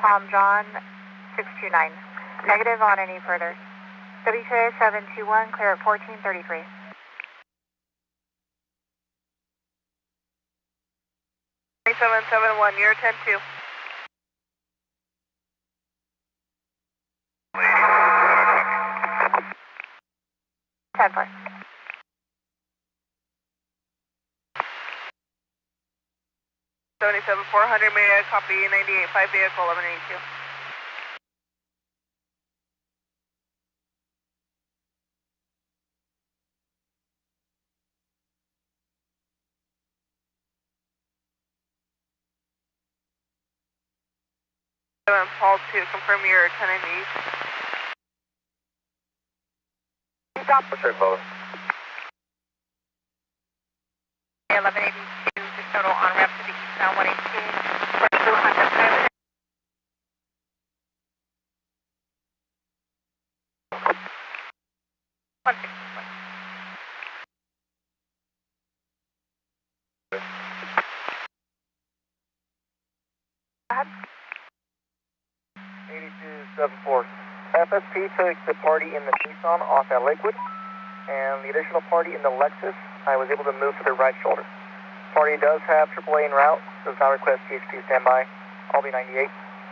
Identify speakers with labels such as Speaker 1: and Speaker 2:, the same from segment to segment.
Speaker 1: Tom John 629. Negative on any further. WTA 721, clear at 1433. 3771, you're 10-2. Ten four. 77-400, may I copy 98-5 vehicle 1182. Paul to confirm your 1098. Stop. What's your code? 1182, just total on ramp to the eastbound 118. 8274. FSP took the party in the Nissan off at Lakewood, and the additional party in the Lexus, I was able to move to the right shoulder. Party does have AAA en route, does not request CHP standby. I'll be 98,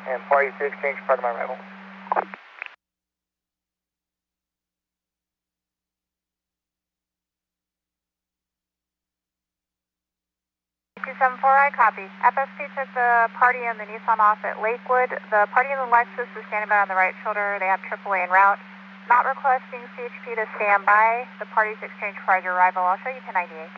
Speaker 1: and party to exchange prior to my arrival. 274, I copy. FSP took the party in the Nissan off at Lakewood. The party in the Lexus is standing by on the right shoulder. They have AAA en route. Not requesting CHP to stand by. The party's exchange prior to arrival. I'll show you 1098.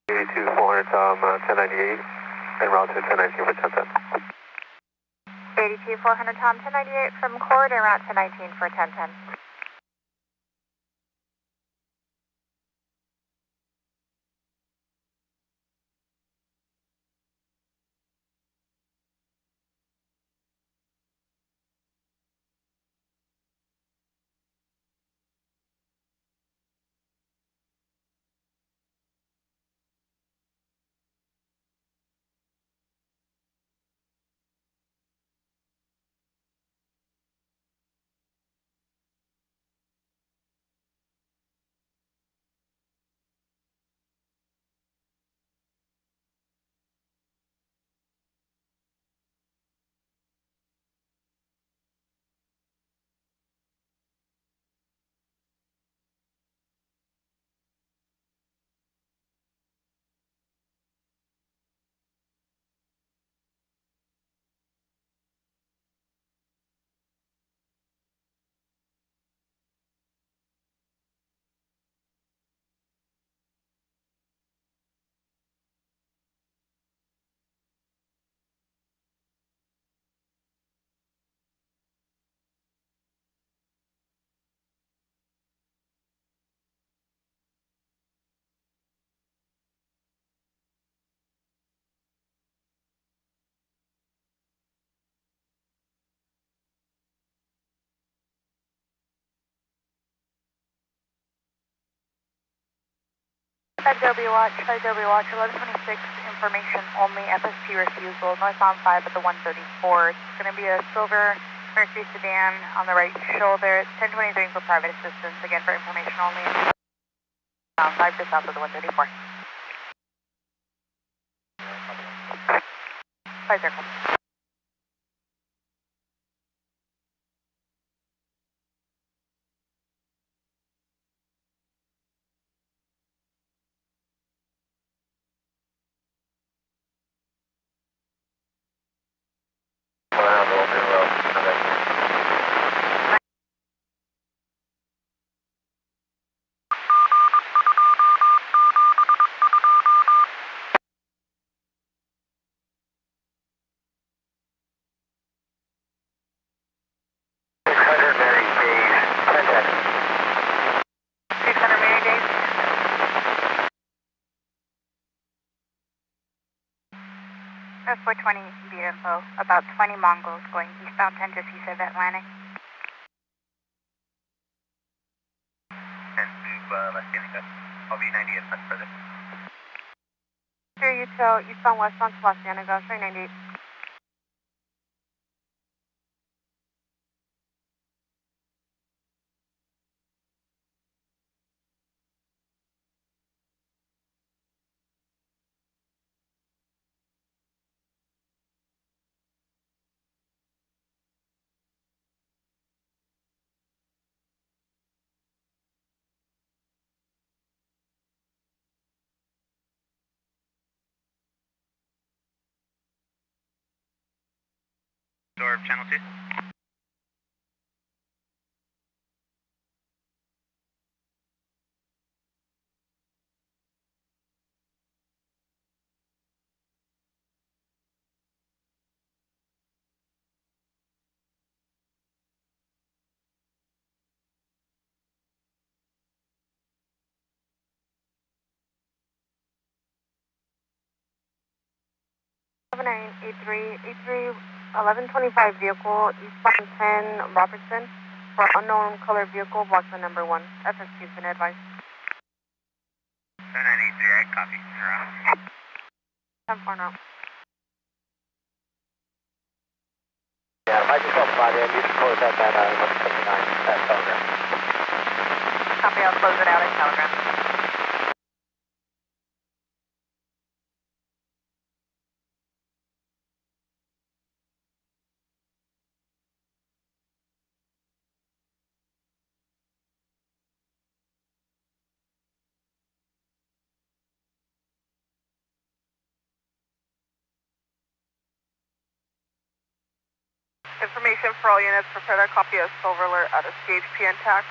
Speaker 2: To 400 Tom 1098 and route to 1019 for 1010.
Speaker 1: 82 400 Tom 1098 from Cord and route to 19 for 1010. W Watch 1126, information only, FSP refusal, northbound 5 at the 134. It's going to be a silver Mercury sedan on the right shoulder. It's 1023 for private assistance, again for information only. 5 just south of the 134. 5 circle.
Speaker 3: 420 beat info. About 20 Mongols going eastbound 10 to east of Atlantic.
Speaker 2: 10 to West Danica. I'll be 98 much further.
Speaker 3: Sure, you tell eastbound westbound to Los Danica, showing 98.
Speaker 2: Door of channel 2.
Speaker 3: A3, 1125 vehicle, eastbound 10 Robertson, for unknown color vehicle, block the number 1. FSP's been advised.
Speaker 2: 7983, I copy. Around.
Speaker 3: 10-4 now.
Speaker 1: Yeah, Microsoft 5, yeah, you should close that at 179 at Telegram.
Speaker 3: Copy, I'll close it out at Telegram. Information for all units, prepare a copy of Silver Alert out of CHP intact.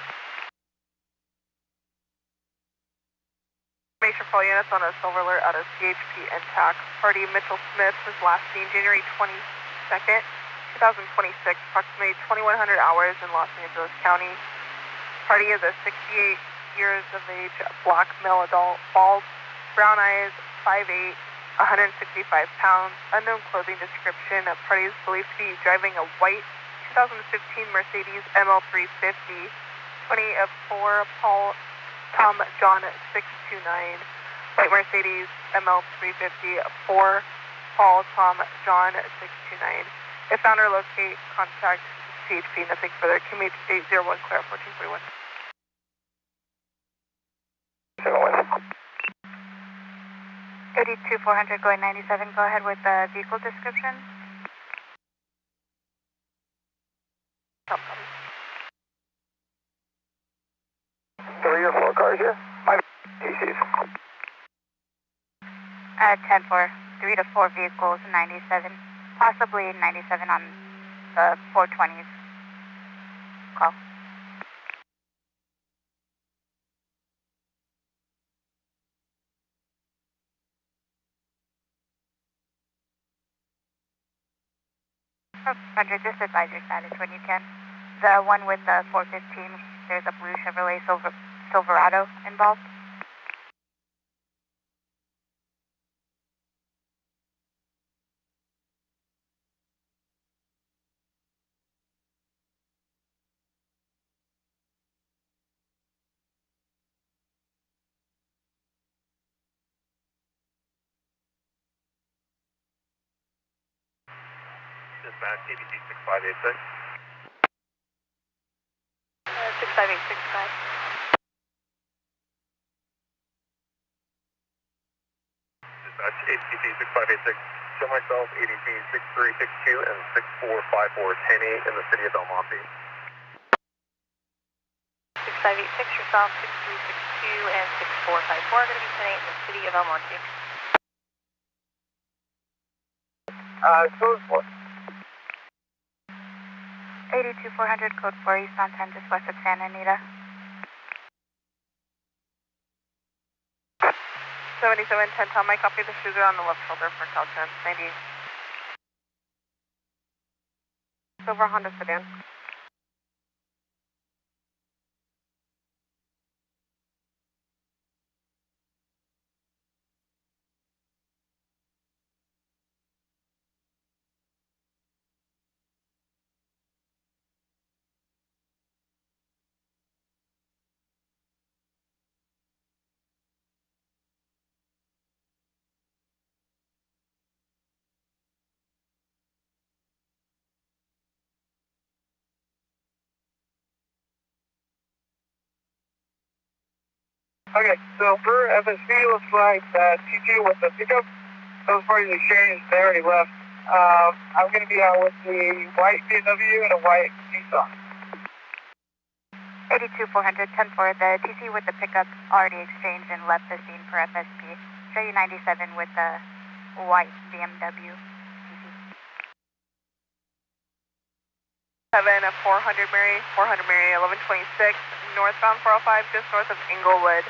Speaker 3: Information for all units on a Silver Alert out of CHP intact. Party Mitchell Smith was last seen January 22nd, 2026, approximately 2100 hours in Los Angeles County. Party is a 68 years of age, black male adult, bald, brown eyes, 5'8", 165 pounds, unknown clothing description. Party is believed to be driving a white 2015 Mercedes ML350, 20 of 4 Paul Tom John 629, white Mercedes ML350, 4 Paul Tom John 629. If found or locate, contact CHP. Nothing further. Commute 801 clear 1441. 82-400 going 97. Go ahead with the vehicle description.
Speaker 1: Three or four cars here? 5 TCs.
Speaker 3: 10-4. 3 to 4 vehicles, 97. Possibly 97 on the 420s. Call. Roger, just advise your status when you can. The one with the 415, there's a blue Chevrolet Silverado involved.
Speaker 2: Dispatch, ABC 6586.
Speaker 3: 65865.
Speaker 2: Dispatch, ABC 6586. Show myself ADP 6362 and 645410 in the city of Belmonte.
Speaker 3: 6586, yourself 6362 and 6454 going to be 10-8 in the city of El Monte.
Speaker 1: Code 4.
Speaker 3: 82-400, code 4, eastbound 10, just west of Santa Anita. 7710, tell my copy the shoes are on the left shoulder for Caltrans, 90. Silver Honda sedan.
Speaker 4: Okay, so for FSP, looks like that TT with the pickup, those parties exchanged, they already left. I'm going to be out with the white BMW and a white Nissan.
Speaker 5: 82-400, 10-4. The TC with the pickup already exchanged and left the scene for FSP. Show you 97 with the white BMW TC.
Speaker 3: 400 Mary, 1126, northbound 405, just north of Inglewood.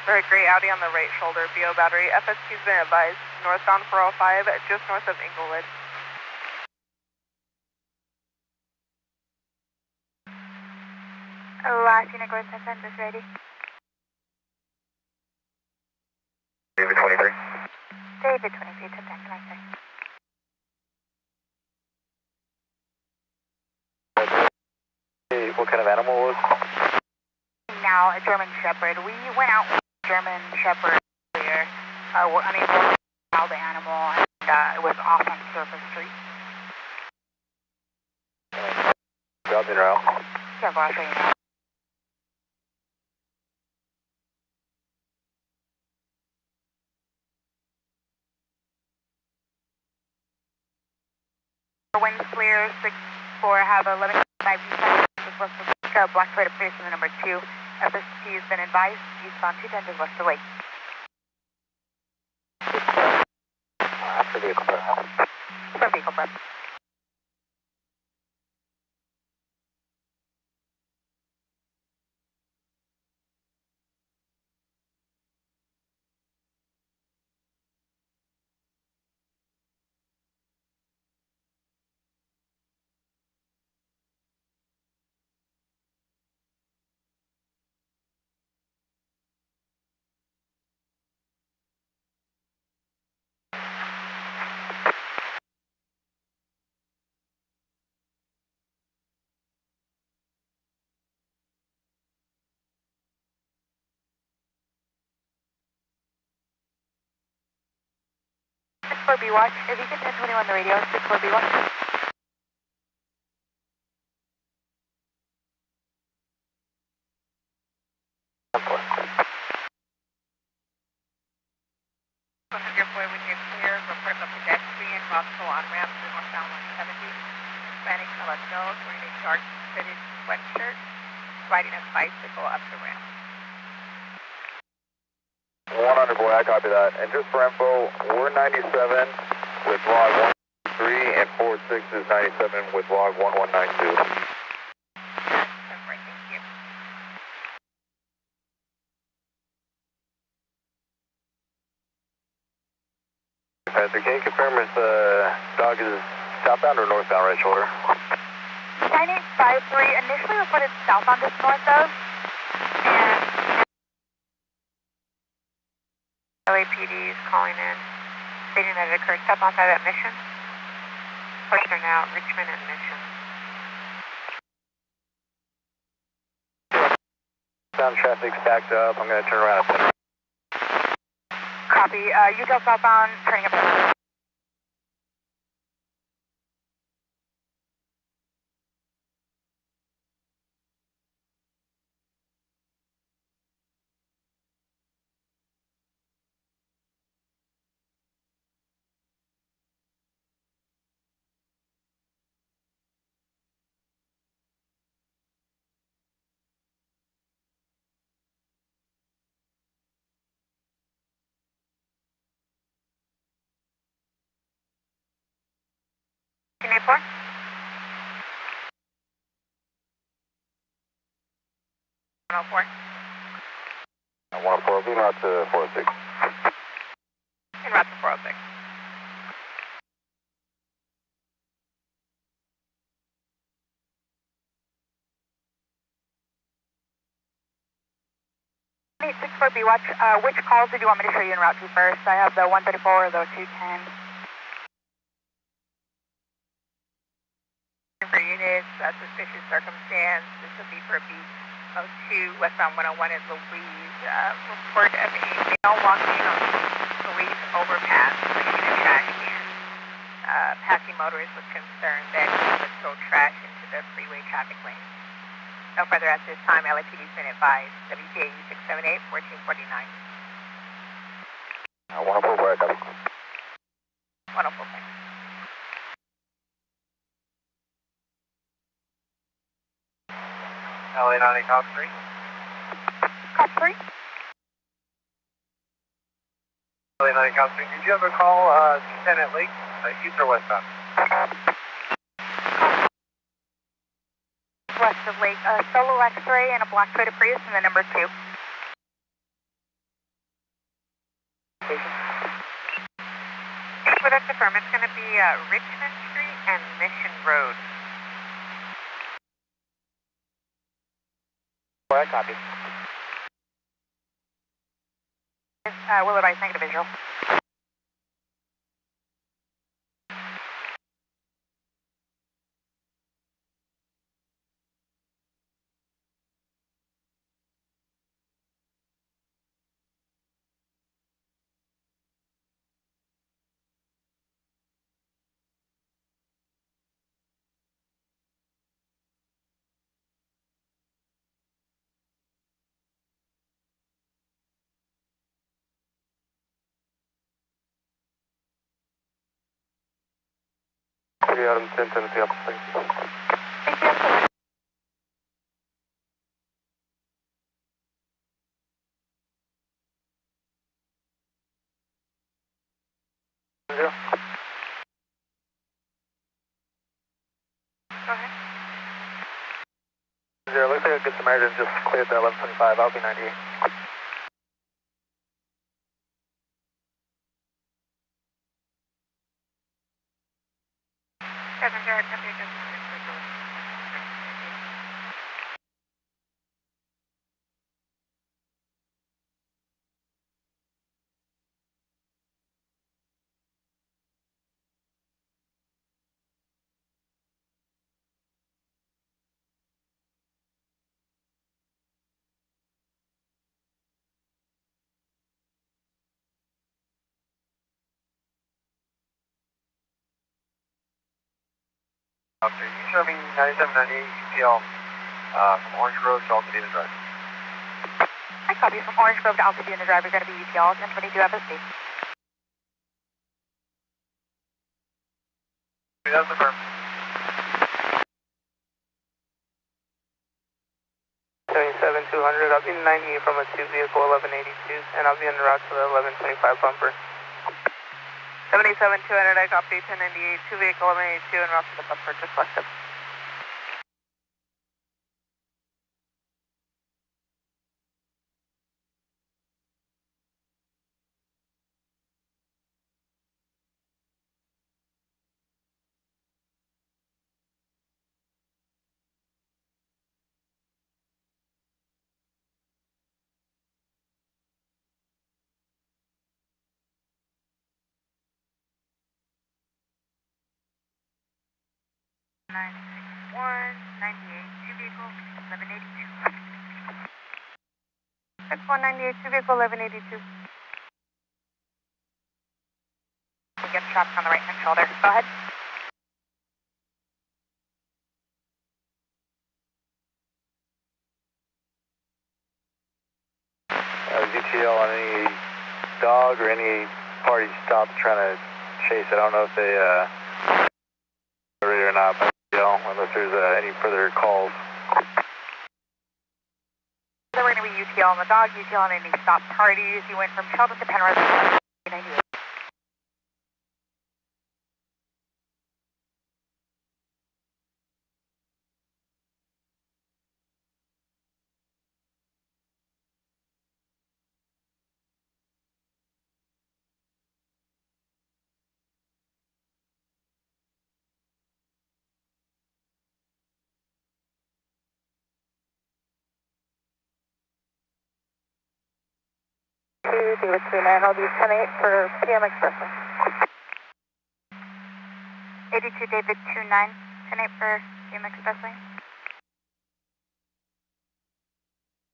Speaker 3: Very gray Audi on the right shoulder, BO battery. FSP's been advised, northbound 405, just north of Inglewood.
Speaker 5: Last unit, go ahead and send this ready.
Speaker 2: David 23.
Speaker 5: David 23, 10 times, nice, sir.
Speaker 2: Hey, what kind of animal was it?
Speaker 5: Now, a German Shepherd. We went out with a German Shepherd earlier. We're unable to follow the animal, and it was off on Surface Street.
Speaker 2: Grab me around.
Speaker 5: Yeah, I'll show you now. Winds clear, 6-4, have 11-5 just west of Black Freight appears in the number 2. FST has been advised, eastbound 210 just west of Lake.
Speaker 2: After vehicle prep.
Speaker 5: For vehicle prep. B watch. If you can 1021 on the radio, 64B watch.
Speaker 3: When you're clear, report the pedestrian, Roscoe on ramp to northbound 170. Hispanic, let us know, wearing a dark fitted sweatshirt, riding a bicycle up the ramp.
Speaker 2: 100 boy, I copy that. And just for info, we're 97 with log 123 and 46 is 97 with log 1192.
Speaker 3: Right, thank you.
Speaker 2: Pastor, can you confirm if the dog is southbound or northbound right shoulder?
Speaker 5: 9853 initially reported southbound just north of, and LAPD is calling in, stating that it occurred southbound side at Mission. Pushing out Richmond and Mission.
Speaker 2: Sound traffic's backed up. I'm going to turn around.
Speaker 5: Copy. Utah southbound, turning up. Can you 4? 104.
Speaker 2: 104, be out to 46.
Speaker 3: En route to 406.
Speaker 5: B watch. Which calls did you want me to show you en route to first? I have the 134 or the 210.
Speaker 3: For units, suspicious circumstance. This will be for B02, westbound 101 in Louise. Report of a male walking on Louise overpass, pushing a trash can. Passing motorist was concerned that he would throw trash into the freeway traffic lane.
Speaker 5: No further at this time. LAPD has been advised. WTA 678 1449.
Speaker 2: 104, where I copy.
Speaker 5: 104, thanks.
Speaker 2: LA 90, cop 3.
Speaker 5: Cop 3.
Speaker 2: LA 90, cop 3. Did you ever call Lieutenant Lake, east or westbound?
Speaker 5: West of Lake, solo X-ray and a black Toyota Prius and the number 2.
Speaker 3: For that to confirm, it's going to be Richmond Street and Mission Road.
Speaker 1: Where I copy.
Speaker 5: Will advise negative visual.
Speaker 1: City Autumn 10, Tennessee, Alpha, thank you.
Speaker 5: Thank you.
Speaker 1: Zero.
Speaker 3: Go ahead.
Speaker 1: Zero, looks like a good Samaritan just cleared the 1125, I'll be 98.
Speaker 3: Passenger head temperature.
Speaker 2: Okay, you show me 9798 UTL from Orange Grove to Altadena Drive.
Speaker 5: I copy from Orange Grove to Altadena Drive. We're going to be UTL 1022 FSD.
Speaker 2: That's the firm.
Speaker 1: 77-200, I'll be 98 from a 2 vehicle 1182, and I'll be en route to the 1125 bumper.
Speaker 3: 77-200, I copy 1098, 2 vehicle 1182 and route to the bumper, just west of.
Speaker 5: One 98, 2 vehicle 1182.
Speaker 3: 6198, 2 vehicle 1182.
Speaker 5: We get traffic on the right hand shoulder. Go ahead.
Speaker 2: DTL on any dog or any party stopped trying to chase it. I don't know if they ready or not, but unless there's any further calls.
Speaker 5: So we're going to be UTL on the dog, UTL on any stop parties. You went from Sheldon to Penrose. 98.
Speaker 3: David 29, I'll be 10-8 for PM Expressway.
Speaker 5: 82 David 29, 10-8 for PM Expressway.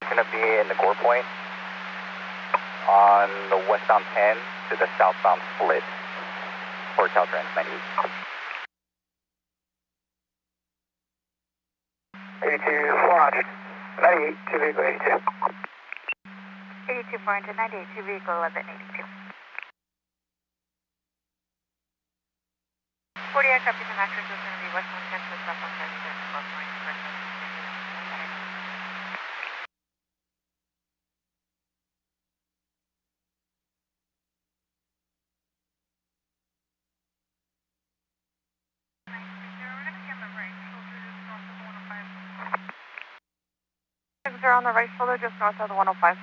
Speaker 2: It's going to be in the Gore Point on the westbound 10 to the southbound split for Caltrans 98.
Speaker 1: 82, 400. 98, 2 vehicle 82.
Speaker 5: 82 400, 98, 2 vehicle 1182. 48 copy, the max is going to be West 110 to South 110 to 4.4.
Speaker 3: They're on the right shoulder, just north of the 105.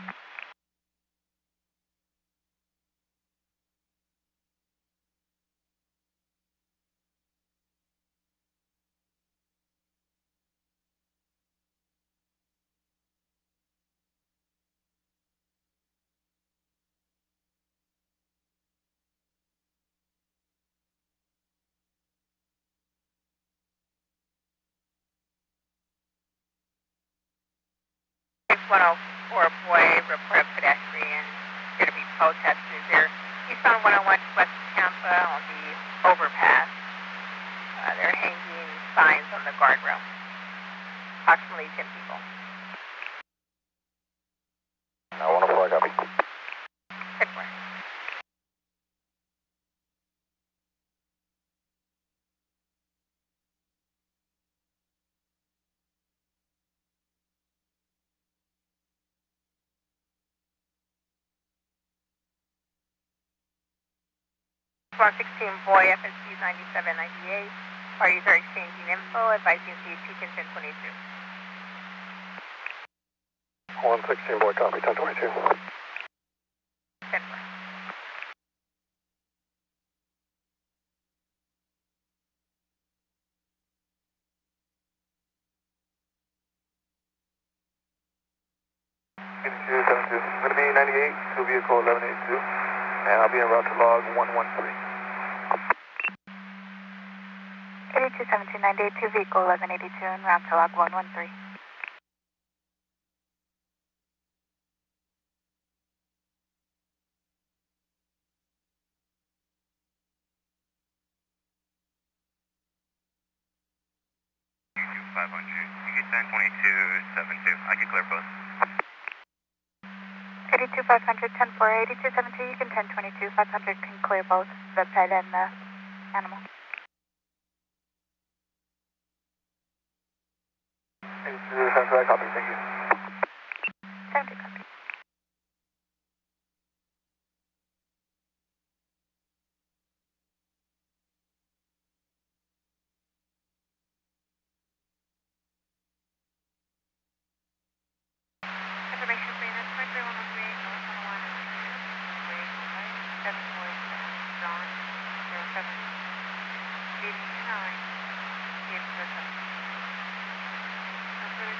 Speaker 5: For a boy, report of pedestrian, going to be protesting. They're eastbound 101 west of Tampa on the overpass. They're hanging signs on the guardrail. Approximately 10 people.
Speaker 2: 104, copy.
Speaker 5: 10-4. Squad 16 boy, FSC 9798. Parties are exchanging info, advising CHP can 1022.
Speaker 2: 116, boy, copy, 1022.
Speaker 5: 10-4.
Speaker 2: Going to be 98, 2 vehicle 1182, and I'll be en route to log 113.
Speaker 5: 82 17 98, 2 vehicle 1182 en route to log 113.
Speaker 2: You get 1022, 72. I can clear both.
Speaker 5: 82 500, 10-4, 82 17, you can 1022, 500 can clear both the pet and the animal.
Speaker 2: 82, copy, thank you.
Speaker 5: 70 copy. Information for units 23 103, North 101, 747, John, 07, 89, James 07.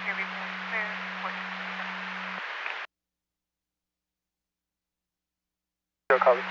Speaker 5: Everyone clear, 14.
Speaker 2: Copy.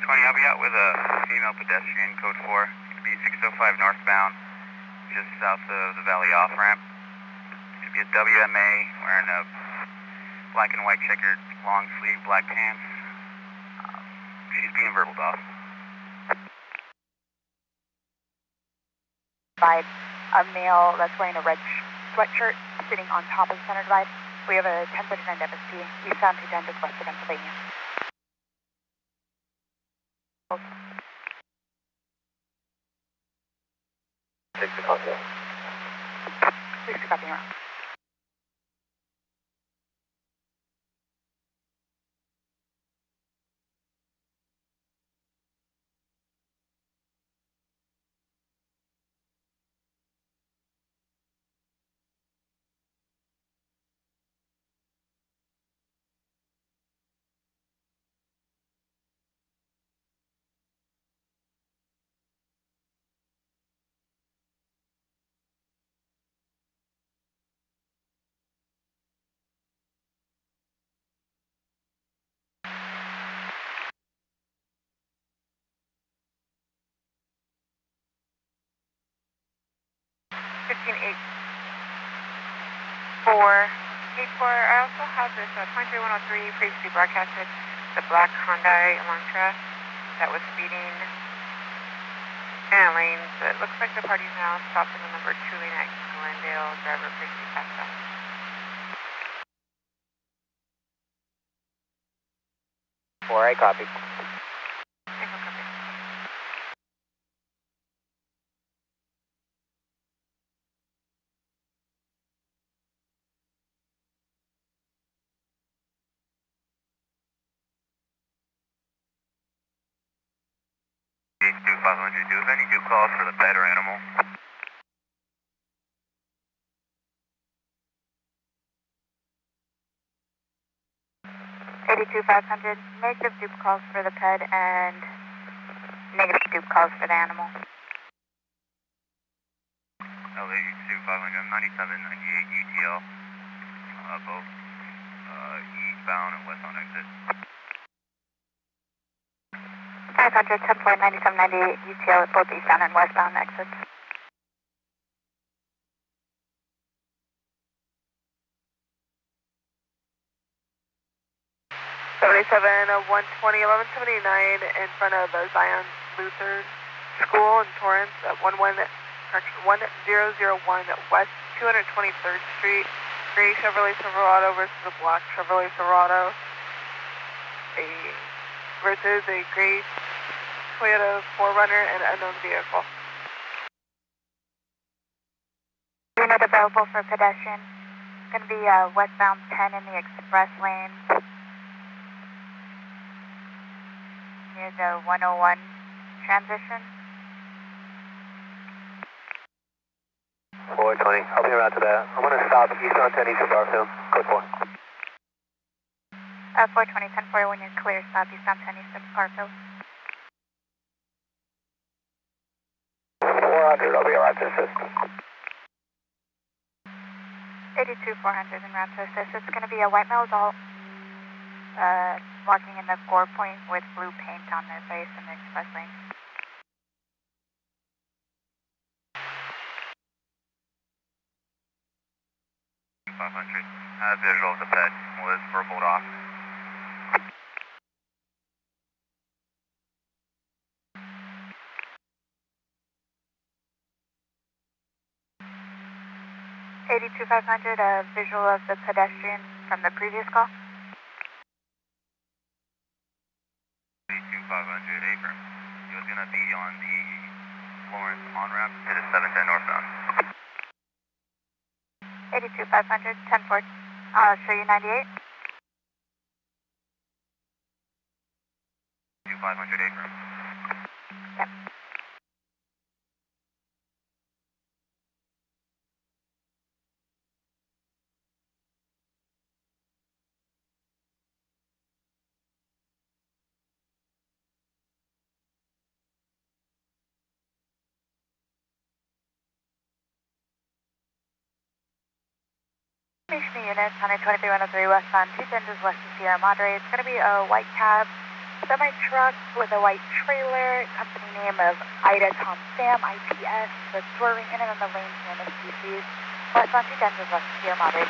Speaker 2: 620, I'll be out with a female pedestrian, code 4. It'll be 605 northbound, just south of the Valley off-ramp. Should be a WMA, wearing a black and white checkered long sleeve black pants. She's being verbal off.
Speaker 6: A male that's wearing a red sweatshirt sitting on top of the center divide. We have a 1039 FSP, eastbound 210 just west of Pennsylvania.
Speaker 1: Take the copy.
Speaker 6: Please pick up your own.
Speaker 3: I also have this 23103 previously broadcasted, the black Hyundai Elantra that was speeding in lanes. It looks like the party's now stopped in the number 2 lane at Glendale, driver previously passed out.
Speaker 1: 4, I copy.
Speaker 3: Echo copy.
Speaker 2: H2 500, do you have any due calls for the pet or animal?
Speaker 6: $82,500, negative dupe calls for the pet and negative dupe calls for the animal.
Speaker 2: H2 500, 9798 UTL, both eastbound and westbound exit.
Speaker 6: 500, 10.9798 UTL at both eastbound and westbound exits.
Speaker 3: '77 120 1179 in front of Zion Lutheran School in Torrance at 1001 West 223rd Street. Gray Chevrolet Silverado versus a black Chevrolet Silverado. Versus a gray Toyota 4Runner and unknown vehicle.
Speaker 6: Unit available for pedestrian. It's going to be westbound 10 in the express lane. Near the 101 transition.
Speaker 1: 420, I'll be around to that. I'm going to stop eastbound 10 east of Barfield, code 4.
Speaker 6: 420, 1041, you're clear, stop eastbound 10 east of Barfield.
Speaker 1: 400, I'll be around to assist.
Speaker 6: 82400 en route to assist. It's going to be a white male adult walking in the 4-point with blue paint on their face in the express lane.
Speaker 2: Visual of the pet was verbal off.
Speaker 6: $82,500, a visual of the pedestrian from the previous call.
Speaker 2: 82500 Abram. He was going to be on the Lawrence on-ramp to the 710 northbound.
Speaker 6: 82500, 10-4. I'll show you 98.
Speaker 2: 2500 Abram.
Speaker 6: Yep. Information units, 123-103 westbound, 2 changes west of Sierra Madre. It's going to be a white cab Semi-truck with a white trailer, company name of Ida Tom Sam, ITS, that's swerving in and on the lanes known as species. Westbound 210 is west here, moderate.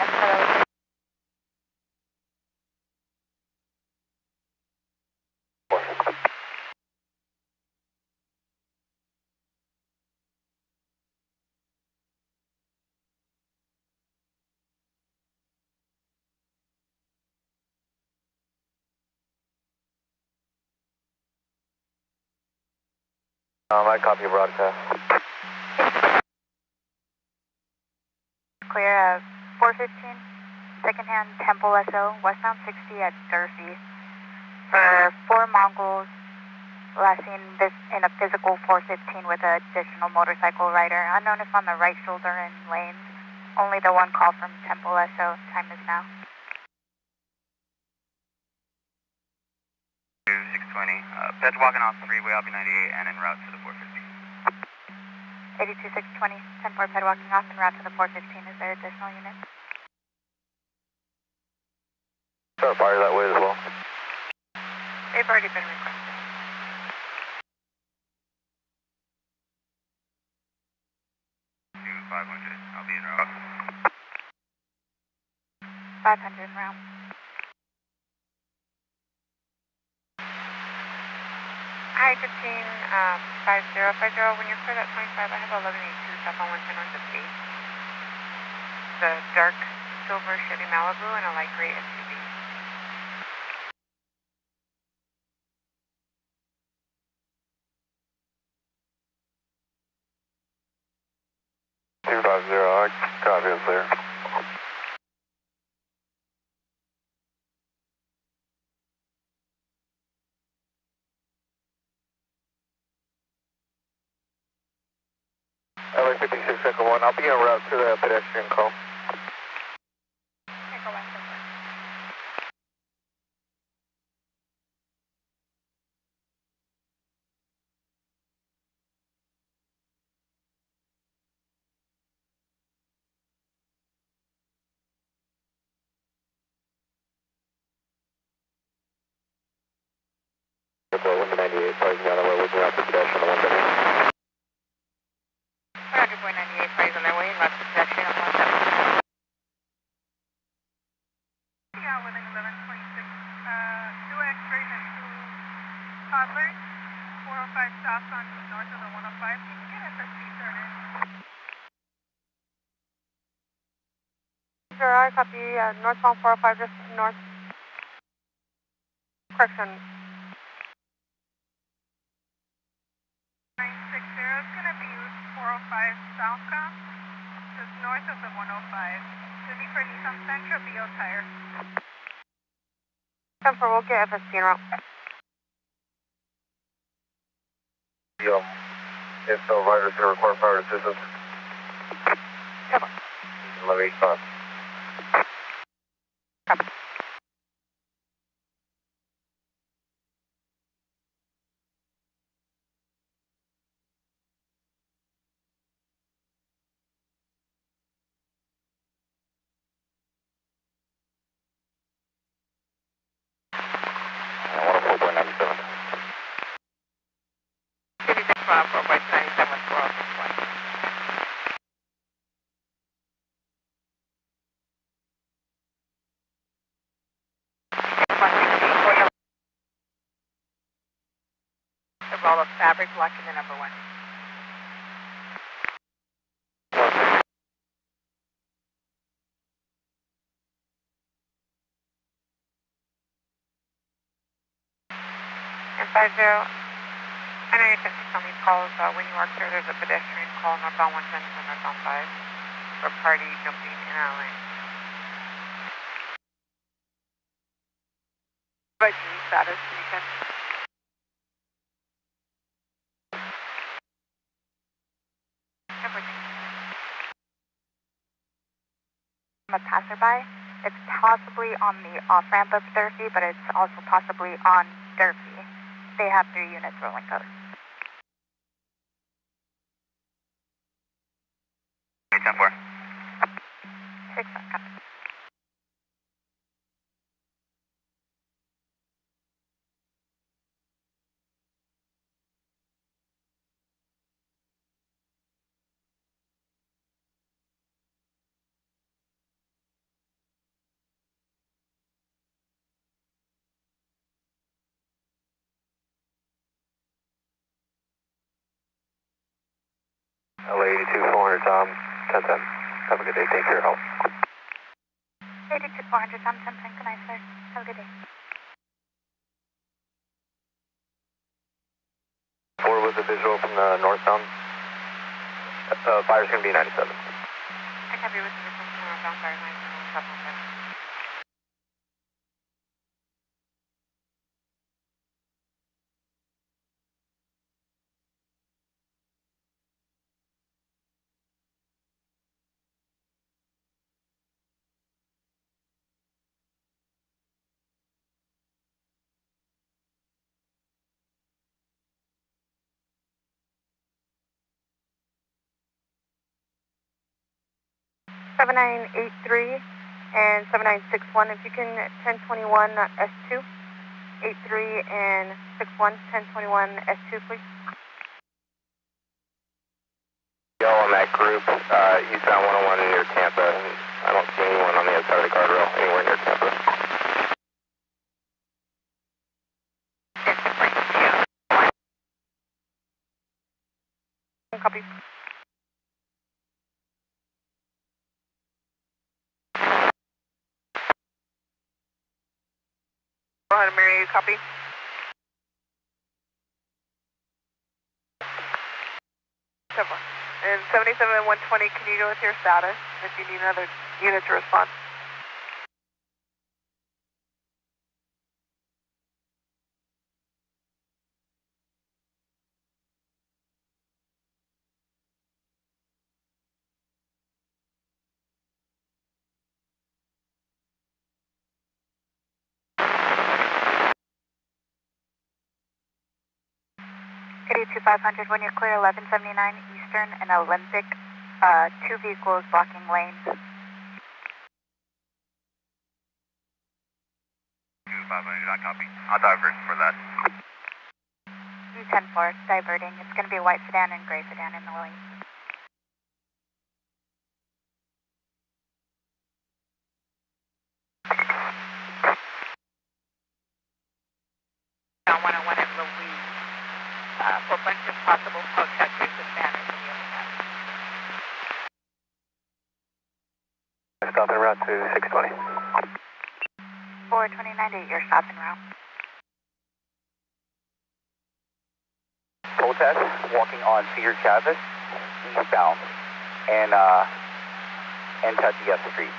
Speaker 6: Hello.
Speaker 2: I copy your broadcast.
Speaker 6: Clear of 415, secondhand Temple SO, westbound 60 at Durfee. For 4 Mongols, last seen this in a physical 415 with an additional motorcycle rider. Unknown if on the right shoulder in lanes. Only the one call from Temple SO. Time is now.
Speaker 2: 620. Ped's walking off the freeway, I'll be 98 and en route to the 415.
Speaker 6: 82620, 10-4 Ped walking off en route to the 415. Is there additional units?
Speaker 2: Start fire that way as well.
Speaker 3: They've already been requested.
Speaker 2: To 500, I'll be en route.
Speaker 6: 500 en route.
Speaker 3: Hi, 155050. When you're clear at 25, I have 1182 southbound 110 north of 8. The dark silver Chevy Malibu and a light gray SUV.
Speaker 2: I copy it clear. LA 56 Echo 1, I'll be en route to the pedestrian call.
Speaker 6: Echo West over.
Speaker 2: Echo 198, probably down the way, we're out to pedestrian on 130.
Speaker 3: 100.98, price on their way, left to section of 170. Yeah, within 1126. 2 X-rays and 2 toddlers. 405 southbound to north of the 105. Can you get FSP started? Sure, I copy. Northbound 405, just north. Correction. 960 is going to be 405 southbound, just north of the 105. The need for Nissan Sentra, BO tire. 10-4, we'll get FSP en route.
Speaker 2: If the rider's going to require power assistance.
Speaker 3: Yep.
Speaker 2: 1185.
Speaker 3: Copy. Roll of fabric blocking the number 1. And 50, I know you can see some of these calls. When you are clear, there's a pedestrian call northbound 110 to northbound 5 for party jumping in our lane. But G status, you can.
Speaker 6: I'm a passerby. It's possibly on the off-ramp of Durfee, but it's also possibly on Durfee. They have 3 units rolling code.
Speaker 2: 10-4.
Speaker 6: 6 copy.
Speaker 2: LA 82 400 Tom, 1010. Have a good day. Thank you for your help.
Speaker 6: 82 400 Tom, 1010. Good night, sir. Have a good day.
Speaker 2: Forward with the visual from the northbound. Fire's going to be 97.
Speaker 6: I copy with the visual from northbound, fire 97.
Speaker 3: Seven 7983 and 7961. If you can 1021 S2, 83 and 61, 1021 S2, please.
Speaker 2: Yo, on that group, eastbound 101 near Tampa. I don't see anyone on the other side of the guardrail anywhere near Tampa.
Speaker 3: Copy. Go ahead, Mary, copy. And 77 and 120, can you go with your status if you need another unit to respond?
Speaker 6: To 500 when you're clear, 1179 Eastern and Olympic, 2 vehicles blocking lanes.
Speaker 2: 500, I copy. I'll divert for that.
Speaker 6: U-10-4, diverting. It's going to be a white sedan and gray sedan in the lane.
Speaker 5: On 101 at Louise. For a bunch of possible protesters with banners on the other side.
Speaker 2: Stop en route to 620.
Speaker 6: 429 you're stopping route.
Speaker 2: Protest walking on Cedar Chavez, eastbound, and Enthusiast Street.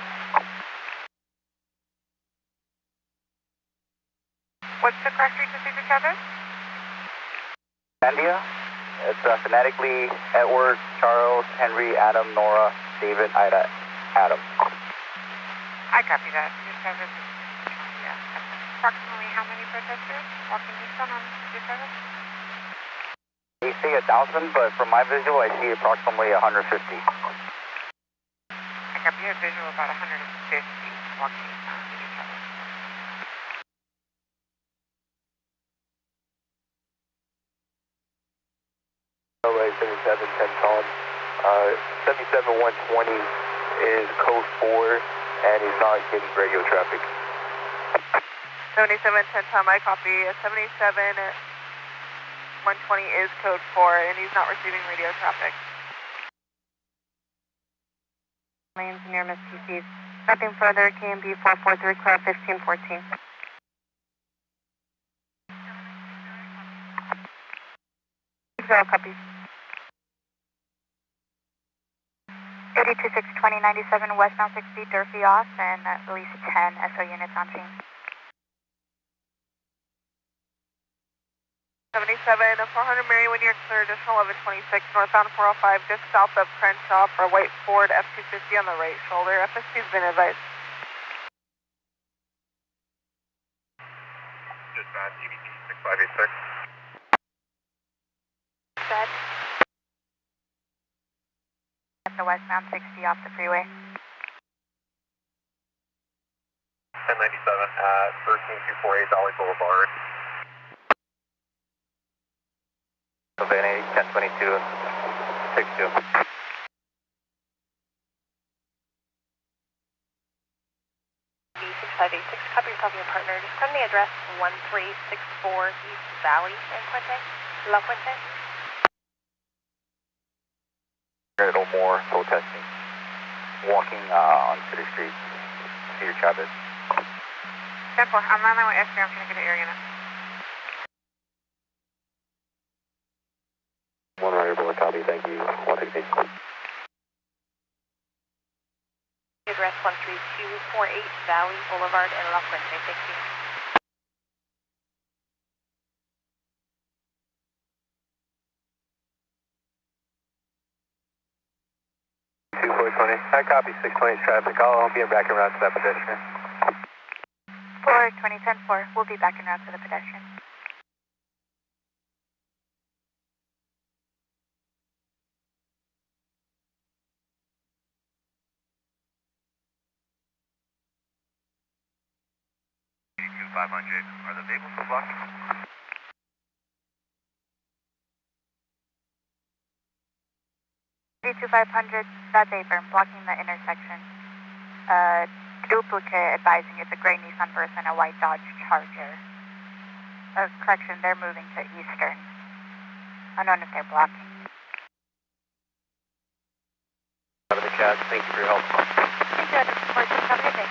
Speaker 3: What's the cross street to Cedar Chavez?
Speaker 2: Sandia. It's phonetically Edward, Charles, Henry, Adam, Nora, David, Ida, Adam.
Speaker 6: I copy that. Cedar Chavez. Yeah. Approximately how many protesters walking eastbound on Cedar Chavez?
Speaker 2: They say 1,000, but from my visual, I see approximately 150.
Speaker 6: I copy a visual about 150 walking eastbound on Cedar Chavez.
Speaker 2: LA 7710 Tom. 77120 is code 4, and he's not getting regular traffic.
Speaker 3: 7710 Tom, I copy. 77 120 is code 4, and he's not receiving radio traffic. Lanes near Miss TC's. Nothing further, KMB 443, clear 1514. Zero, copy.
Speaker 6: 8262097 westbound 60 Durfee off, and at least 10 SO units on scene.
Speaker 3: 77 400 Mary, when you're clear, additional 1126 northbound 405, just south of Crenshaw for white Ford F-250 on the right shoulder. FSP's been advised.
Speaker 2: Dispatch, EBT 6586.
Speaker 6: Said. At the westbound 60 off the freeway.
Speaker 2: 1097 at 13248 Dolly Boulevard. Savannah 1022 62.
Speaker 7: B6586, copy your partner. Just send me address 1364 East Valley in Puente, La Puente.
Speaker 2: A little more toll testing. Walking on City Street, Cedar Chavez.
Speaker 3: 10-4, I'm on my way extra, I'm trying to get an area now.
Speaker 2: One right here, copy, thank you. 116.
Speaker 7: Address 13248 Valley Boulevard in La Fuente. Thank you.
Speaker 2: I copy 620 traffic. I'll be back en route to that pedestrian.
Speaker 6: 420, 10-4, we'll be back en route to the pedestrian.
Speaker 2: Are the vehicles still blocked?
Speaker 6: D2500, that's Abram, blocking the intersection. Duplicate advising it's a gray Nissan Versa and a white Dodge Charger. Correction, they're moving to Eastern. Unknown if they're blocking.
Speaker 2: Out of the cat, thank you for your help.
Speaker 6: Thank you, Adam. Have a good day.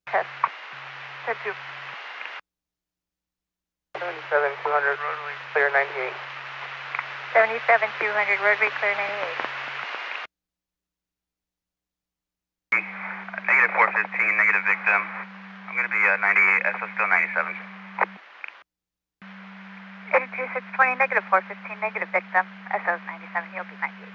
Speaker 3: Test. 10-2.
Speaker 1: 77-200 roadway clear 98.
Speaker 6: 77-200, roadway clear 98.
Speaker 2: Negative 415, negative victim. I'm going to be 98, SO still 97.
Speaker 6: 82620, negative 415, negative victim. SO's 97, he'll be 98.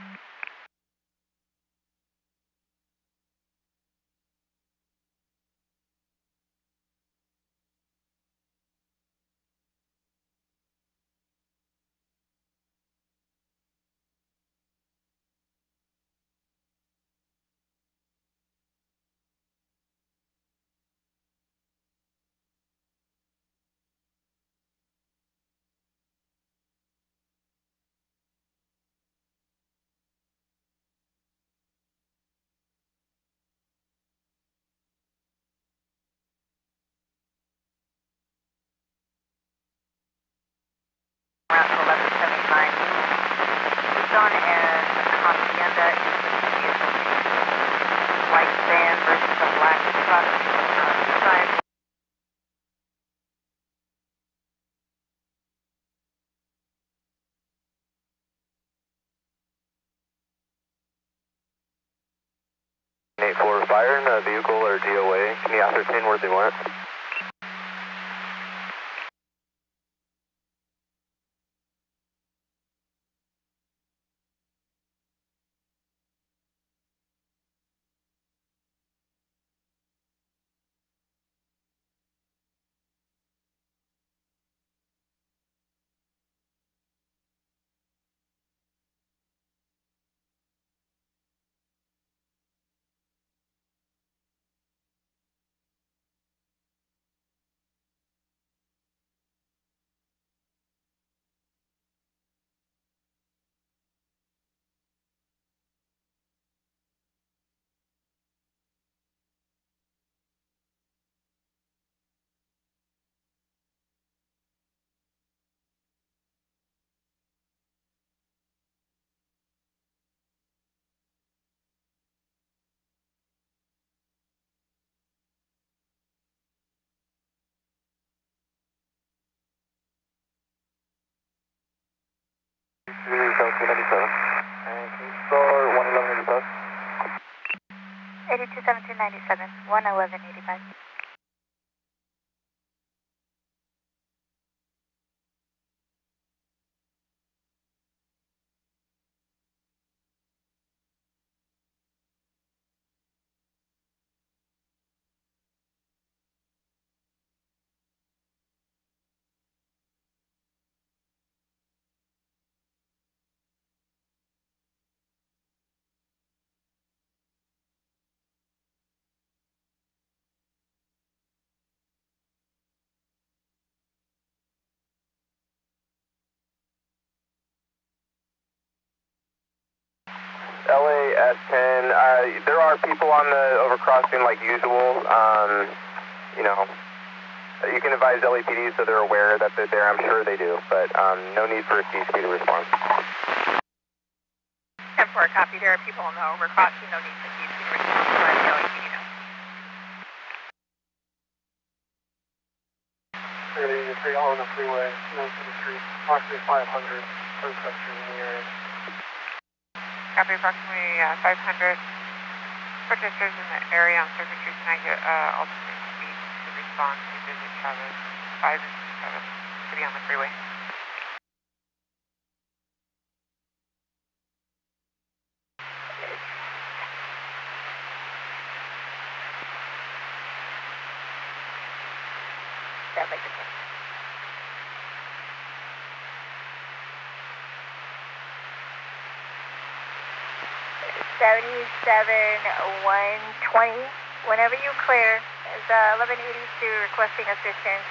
Speaker 3: Around 1179. Tucson and Hacienda is the vehicle. White van versus a black truck. Side.
Speaker 2: For fire in the vehicle or DOA, can you ascertain where they went? 297. And can you start 11185?
Speaker 6: 821797, 11185.
Speaker 2: LA S10, there are people on the overcrossing like usual. You know, you can advise LAPD so they're aware that they're there. I'm sure they do, but no need for a CHP to respond.
Speaker 5: 10-4, copy. There are people on the overcrossing. No need for CHP to respond. Let the LAPD know.
Speaker 4: 83 on the freeway, north of the street, approximately 500 protesters in the area.
Speaker 3: Copy, approximately 500 protesters in the area on Circuit Street tonight. Ultimate speed to respond to visit Chavez 5 and 7 to be on the freeway.
Speaker 5: That makes it. 77-120. Whenever you clear, is 1182 requesting assistance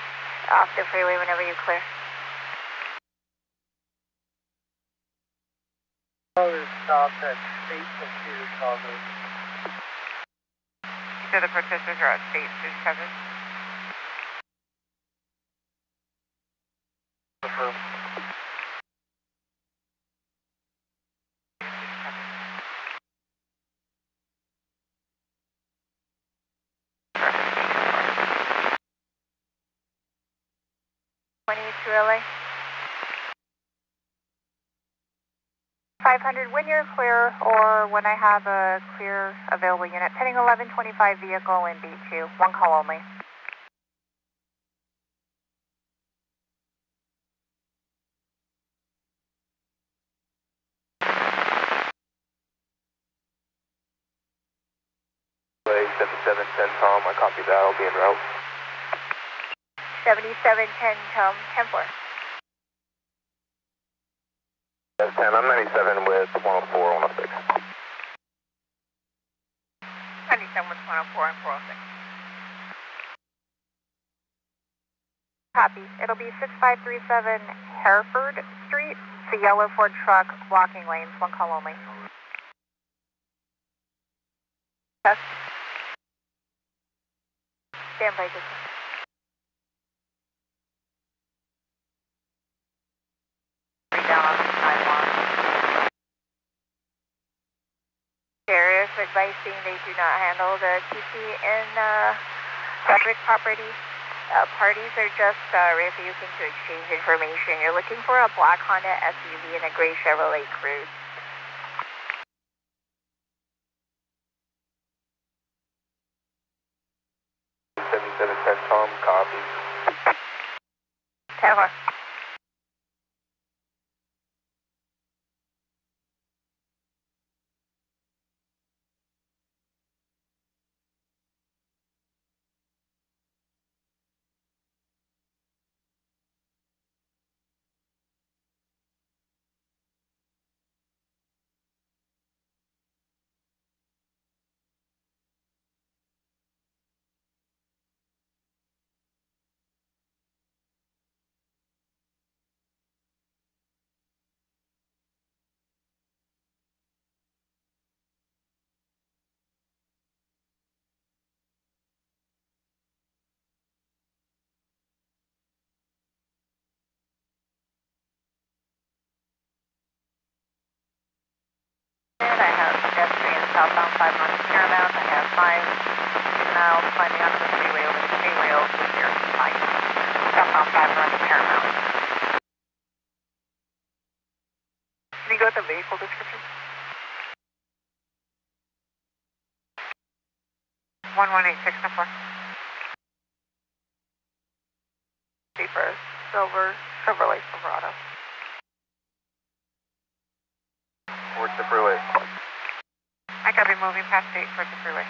Speaker 5: off the freeway whenever you clear.
Speaker 4: Stopped at State and Cedar Chavez.
Speaker 3: You said the protesters are at State and Chavez?
Speaker 4: Affirm.
Speaker 5: To LA. 500, when you're clear or when I have a clear available unit, pending 1125 vehicle in B2, one call only.
Speaker 2: LA 7710 Tom, I copy that. I'll be en route.
Speaker 5: 7710 Tom, 10-4.
Speaker 2: That's 10. I'm 97 with 104, 106.
Speaker 5: 97 with 104 and 406. Copy. It'll be 6537 Hereford Street. It's a yellow Ford truck, blocking lanes, one call only. Test. Stand by, distance. Down on the sidewalk. Carriers advising they do not handle the TC in subject property. Parties are just refusing to exchange information. You're looking for a black Honda SUV and a gray Chevrolet Cruze.
Speaker 2: Tom, copy.
Speaker 5: 10-4. I have pedestrian southbound 5 on Paramount. I have 5 juveniles climbing onto the freeway over the K rails with their bikes. Southbound 5 on Paramount. Can you go with the
Speaker 3: 78-6-4. For Chevrolet Silverado.
Speaker 2: Towards the freeway.
Speaker 3: I copy, moving past 8 towards the freeway.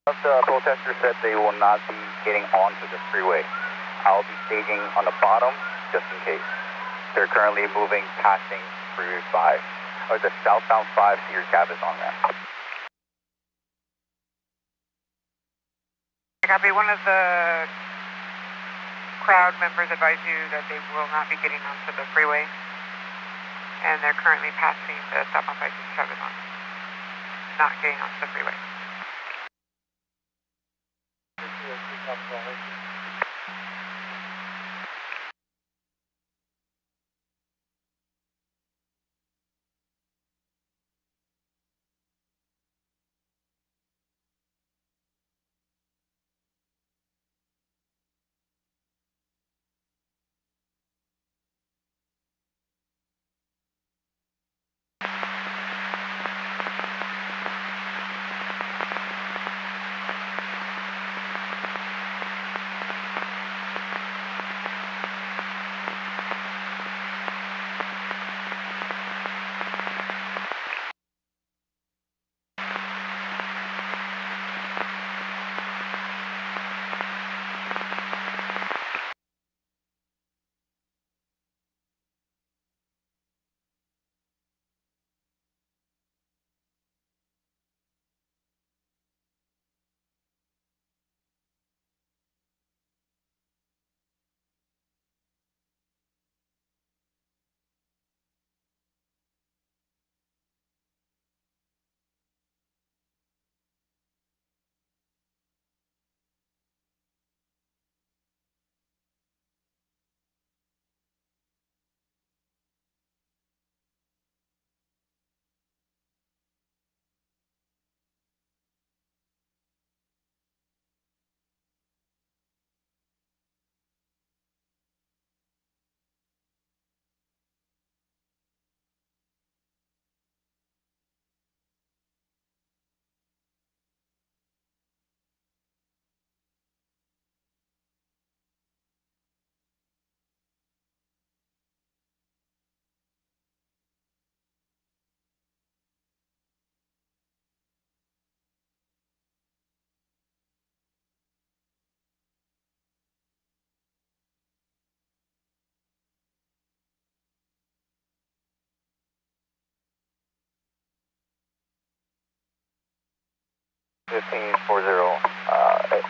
Speaker 2: The protester said they will not be getting onto the freeway. I'll be staging on the bottom just in case. They're currently moving passing Freeway 5. Or the southbound 5 Sears cab is on there.
Speaker 3: Copy. One of the crowd members advised you that they will not be getting onto the freeway, and they're currently passing the southbound 5 Sears cab is on. Not getting onto the freeway.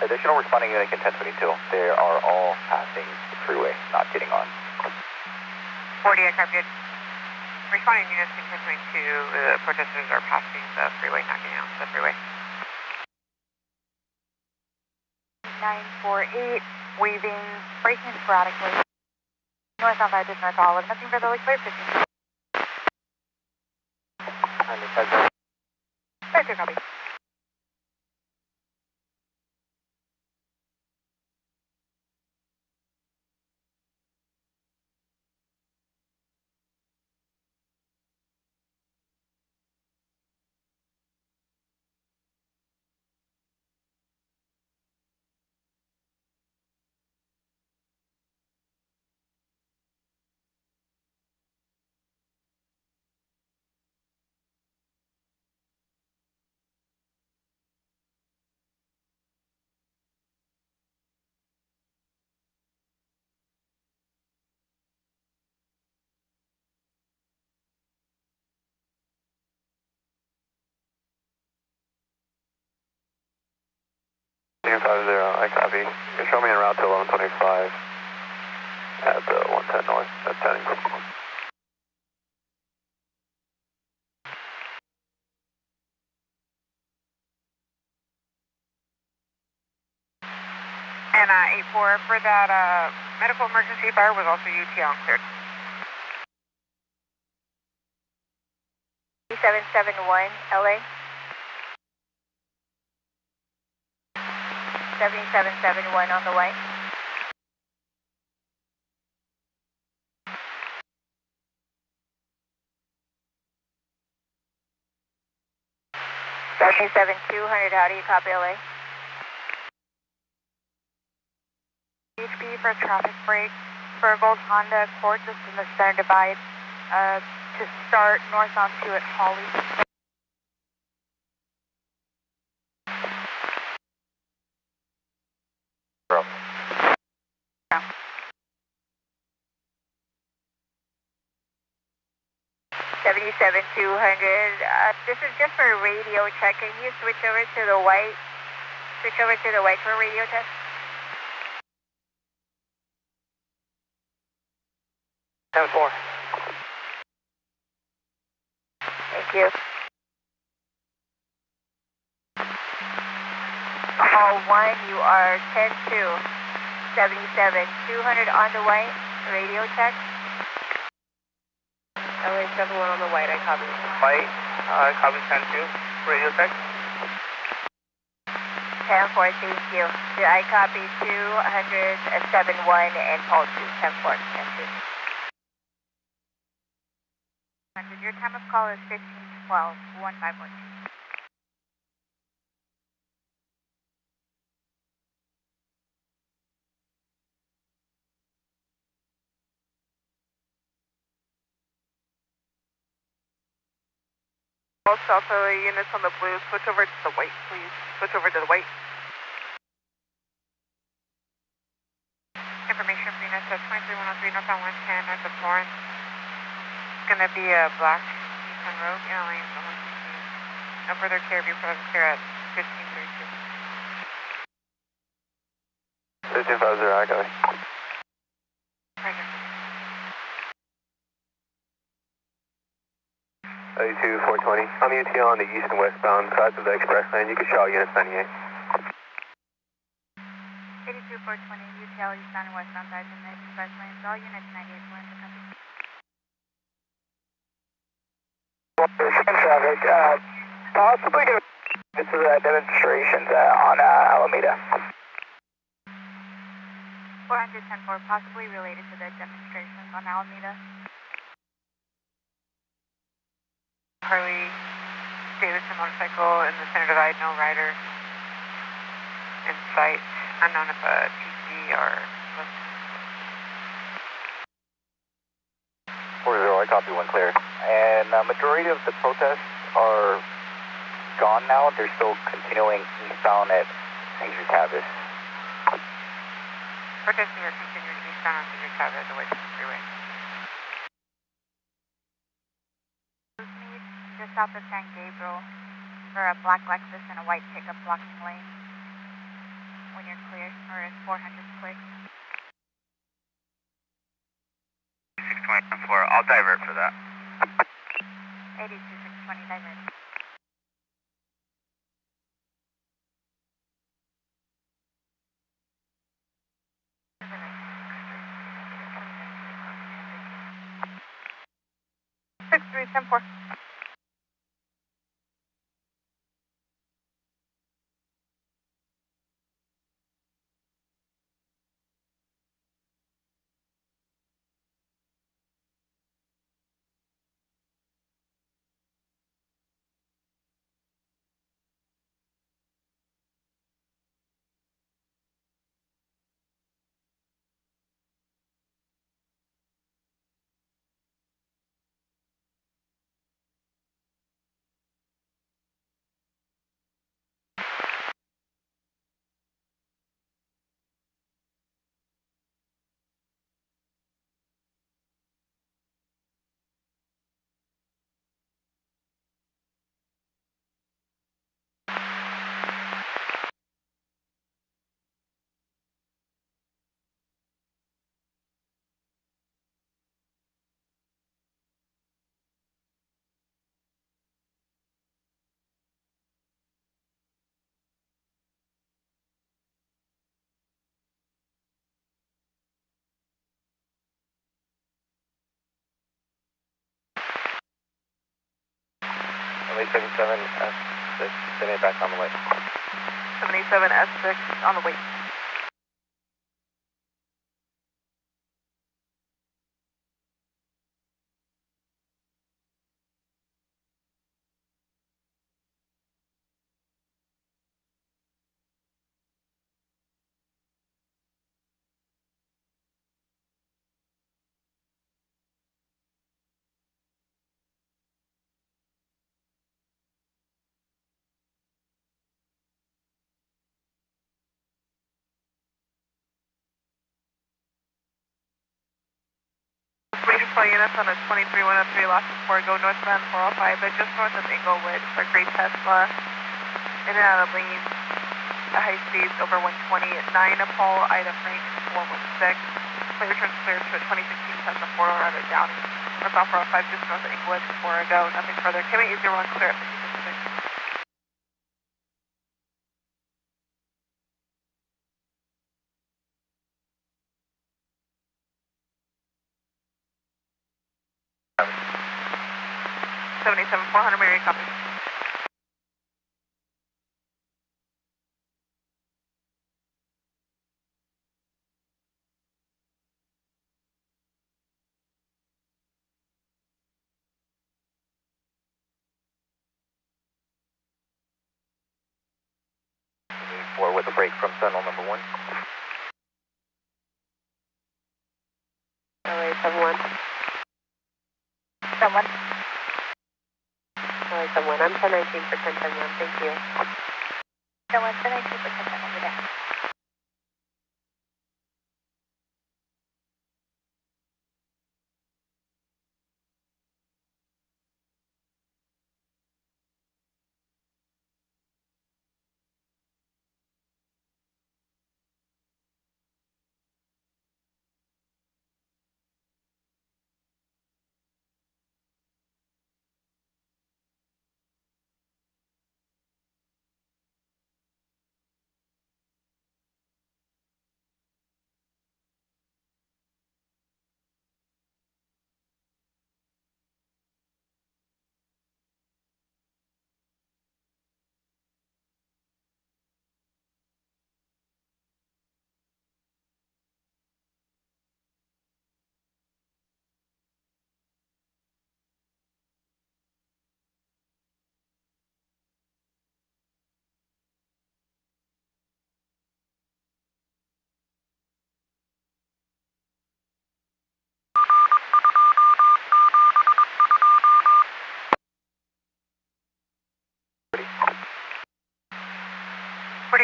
Speaker 2: Additional responding unit in 1022. They are all passing the freeway, not getting on.
Speaker 3: 40, I copied. Responding units in 1022, the protesters are passing the freeway, not getting onto the freeway.
Speaker 6: 948, weaving, braking sporadically. North on 5 north olive, nothing further like clear 15. 5 copy.
Speaker 2: Union 50, I copy. You show me en route to 1125 at 110 north at 10.
Speaker 3: And 84 for that medical emergency fire was also UTL cleared.
Speaker 6: 771 LA. 7771 on the way. 200, how do you copy LA? CHP for traffic break. Burgold Honda Accord just in the center divide to start northbound 2 at Holly.
Speaker 2: Bro.
Speaker 6: 200. This is just for radio check. Can you switch over to the white? Switch over to the white for radio test.
Speaker 1: Ten four.
Speaker 6: Thank you. Hall 1, you are 10-2. 77. 200 on the white. Radio check.
Speaker 3: LA 71 on the white, I copy.
Speaker 1: White, copy 10-2. Radio check.
Speaker 6: 10-4, thank you. I copy 271 and Paul 2, 10-4, 10-2. Your time of call is 1512, 1512.
Speaker 3: All South LA units on the blue, switch over to the white, please. Switch over to the white.
Speaker 6: Information for units at 23103 northbound 110 north of Florence. It's going to be a black Nissan Rogue in a lane from 116. No further care view for clear at 1532.
Speaker 2: 1550, I got it.
Speaker 6: Roger.
Speaker 2: 32-420. I'm UTL on the east and westbound sides of the express lane. You can show units 98.
Speaker 6: 82-420, UTL eastbound and westbound sides in the express lanes. All units 98 for the country.
Speaker 1: Traffic, possibly going to the demonstrations on Alameda.
Speaker 6: 410-4, possibly related to the demonstrations on Alameda.
Speaker 3: Harley Davidson motorcycle in the center divide, no rider in sight. Unknown if a TC or...
Speaker 2: 40, I copy one clear. And majority of the protests are gone now. They're still continuing eastbound at St. Travis.
Speaker 3: Protesting are continuing eastbound on Cedar Chavez away from the freeway.
Speaker 6: Just south of San Gabriel for a black Lexus and a white pickup blocking lane. When you're clear, or if 400's clear.
Speaker 2: 620-4, I'll divert for that.
Speaker 6: 82-620, divert.
Speaker 3: Six, 3, 10, 4.
Speaker 2: LA 77 S6, send it back on the way.
Speaker 3: 77 S6 on the way. Deploy units on a 23103 Los Angeles, go northbound 405, but just north of Inglewood for Great Tesla. In and out of lanes at high speeds over 120 at 9 Nepal, Ida Frank 416. Play returns clear to a 2015 Tesla 4 out of Downey. Northbound 405 just north of Inglewood before I go, nothing further. Kim 801 clear at 50 Pacific. .77 400 Mary, copy.
Speaker 1: Four with a break from Sentinel number 1.
Speaker 7: LA 71.
Speaker 6: 71.
Speaker 7: LA 71. I'm 1019 for 1071. Thank you.
Speaker 6: 1019 for 10 over there.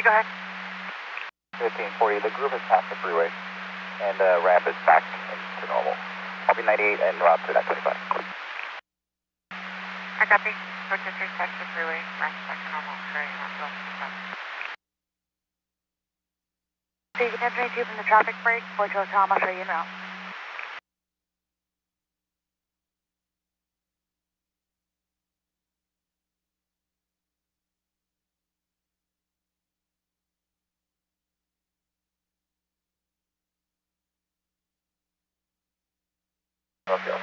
Speaker 6: Go ahead.
Speaker 1: 1540, the group has passed the freeway, and ramp is back into normal. I'll be 98 and route to that 25.
Speaker 6: I copy. Rochester touch the freeway. Ramp back to normal. Very not built. So you can 1022 from the traffic break. Boy Joe Tom, I'll show you en route.
Speaker 1: Okay.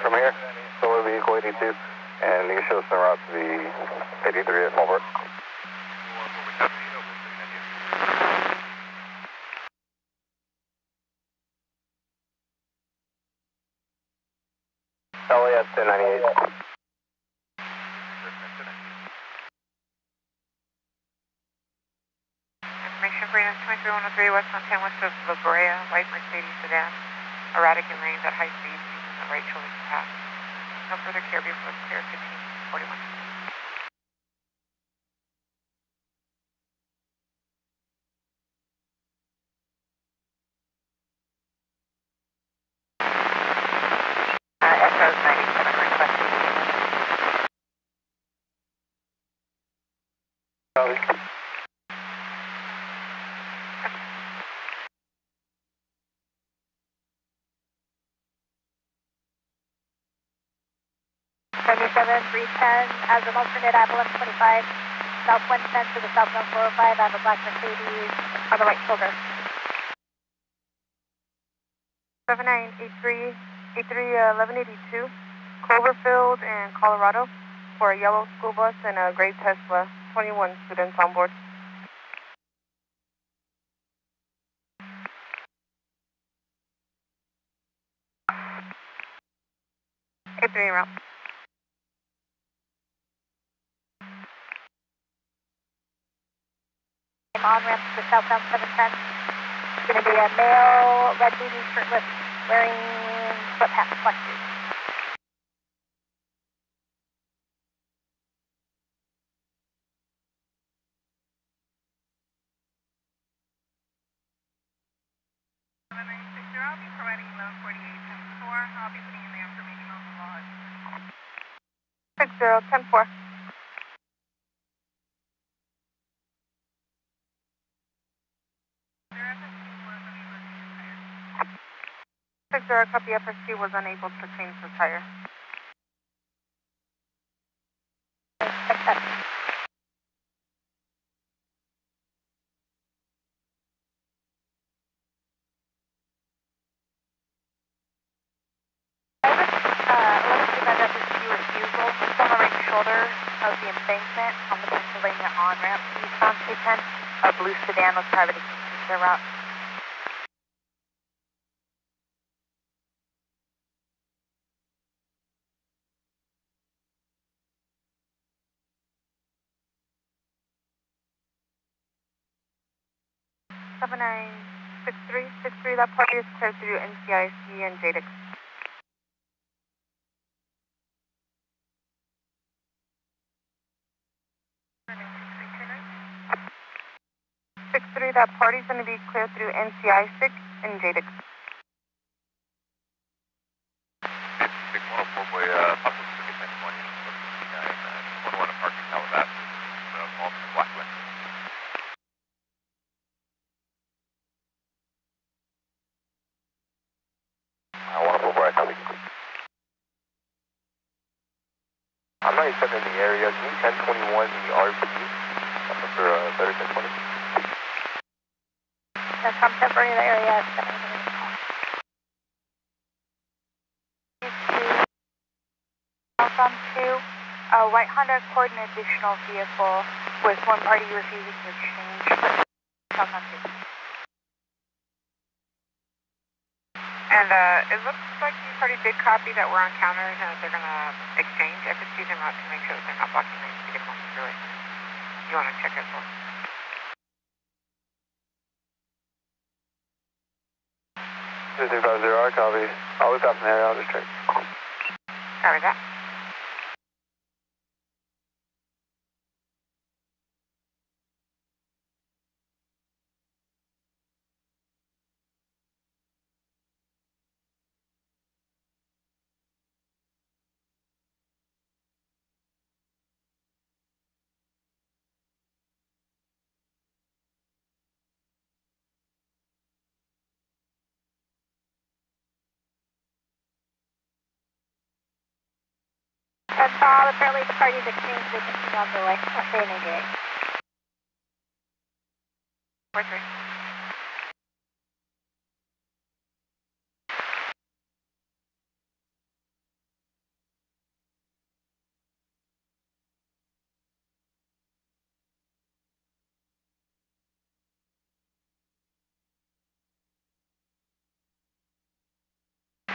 Speaker 1: From here, solar vehicle 82, and you can show us the route to the 83 at Mulbert. LAS 1098.
Speaker 6: Information for units 23103 west on 10 west of La Brea, white Mercedes sedan. Erratic in lanes at high speeds using the right shoulder to pass. No further care before clear 1541. Echoes 97 requesting. 77-310, as an alternate, I have 1125. South 110 to the southbound 405, I have a black Mercedes on the right shoulder.
Speaker 3: 1182, Cloverfield in Colorado for a yellow school bus and a gray Tesla, 21 students on board. A3 route.
Speaker 6: On-ramp to the southbound 710. It's going to be a male, red booty, shirtless, wearing foot pants, black shoes.
Speaker 5: I'll be providing 1148 times 4. I'll be putting in the information on the log.
Speaker 3: 60-10-4. Our copy FST was unable to change the tire.
Speaker 6: Refusal on the right shoulder of the embankment on the Pennsylvania on-ramp to eastbound 210. A blue sedan was private to their route.
Speaker 3: Seven 6363, that party is cleared through NCIC and JADIX. 63, that party's going to be cleared through NCI 6 and JADIX.
Speaker 2: 6104 boy, possible to get 1020, 11 parking Calabasas, Malton, Blackland. 104 boy, copy. I'm not even in the area. Can you 1021 the RP for better 1020?
Speaker 6: That's from temporary area. From 2, a white Honda Accord, an additional vehicle with one party refusing to exchange. Southbound 2.
Speaker 5: And it looks like you already did copy that we're on counters and that they're going to exchange FSTs en route to make sure that they're not blocking lanes to get them off the freeway. You want to check as well?
Speaker 2: This is 250R, copy. I'll look up an area, I'll just check.
Speaker 5: Copy that.
Speaker 6: That's all. Apparently the parties exchanged. They continue on their way. I'll say an AJ.
Speaker 5: 4-3.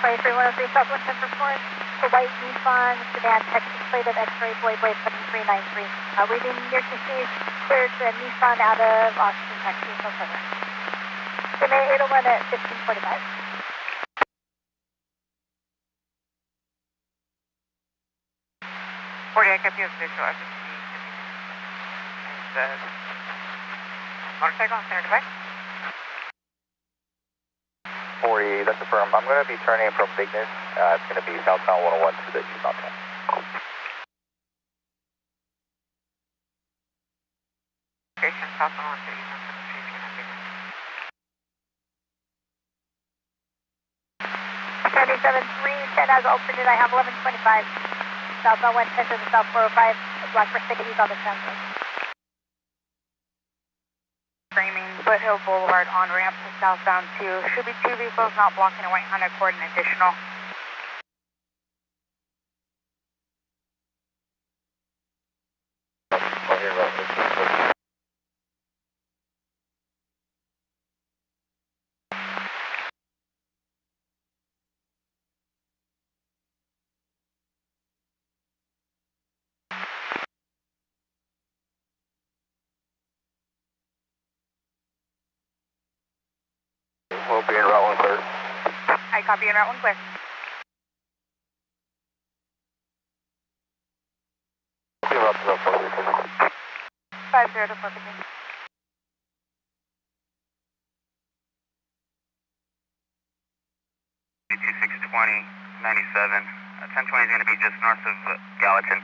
Speaker 6: Play 3103 South 110 for Florence. The white Nissan sedan Texas plated X-ray Blade 7393. Leaving near TC, cleared the Nissan out of Austin, Texas. No further. May 801 at 1545.
Speaker 5: 40, I kept you as visual FST. And motorcycle on center device.
Speaker 2: 40, that's affirmed. I'm going to be turning from Bigness. It's going to be southbound 101 to the eastbound 10.
Speaker 5: Station southbound 1 to eastbound 7
Speaker 6: 77-3, 10 as alternate. I have 1125. Southbound 110 to the South 405, Blackbird ticket, he's on the transfer. Framing Foothill Boulevard on ramp to southbound 2. Should be 2 vehicles not blocking a right Honda Accord and additional.
Speaker 2: We'll be in route 1 clear.
Speaker 6: I copy in route 1 clear.
Speaker 2: Be in route to route 4 clear.
Speaker 6: 50 to 415.
Speaker 2: $2620, 97. 1020 is going to be just north of Gallatin.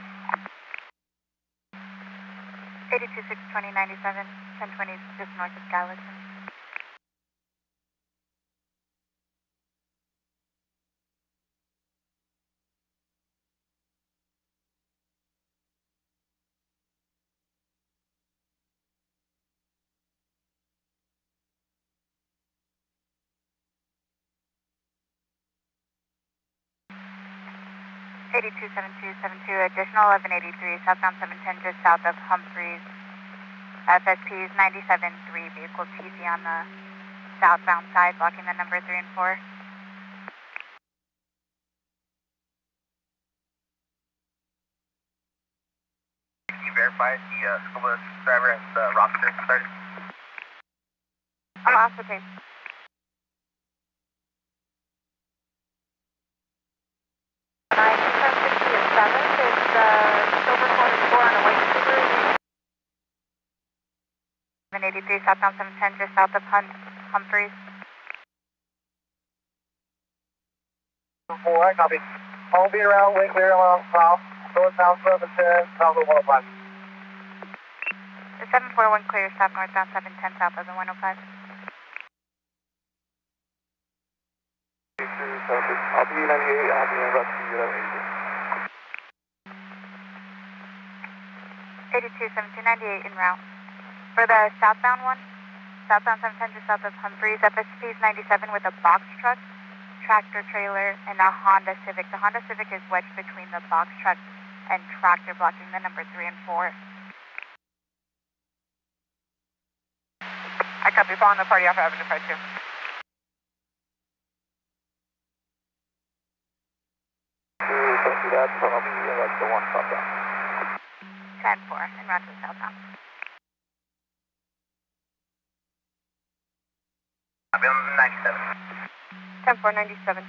Speaker 6: 82620, 97. 1020 is just north of Gallatin. Additional 1183, southbound 710 just south of Humphreys. FSP is 97.3, vehicle TC on the southbound side, blocking the number 3 and 4.
Speaker 2: Can you verify the school bus driver and the roster started?
Speaker 6: Roster page. It's 783 southbound 710 just south of Humphreys.
Speaker 4: 4, I copy. I'll be around, way clear along south, northbound 710, south of 105.
Speaker 6: The 741 clear, stop northbound 710 south of the 105.
Speaker 2: I'll be 98, I'll be in route to
Speaker 6: 827298 en route. For the southbound one, southbound 710 just south of Humphreys, FSP is 97 with a box truck, tractor trailer, and a Honda Civic. The Honda Civic is wedged between the box truck and tractor, blocking the number 3 and 4.
Speaker 3: I copy, following the party off Avenue 52.
Speaker 2: that, so I'll be like the 1 southbound.
Speaker 6: 10-4, en route to the southbound.
Speaker 2: I'll be on 97.
Speaker 3: 10-4, 97.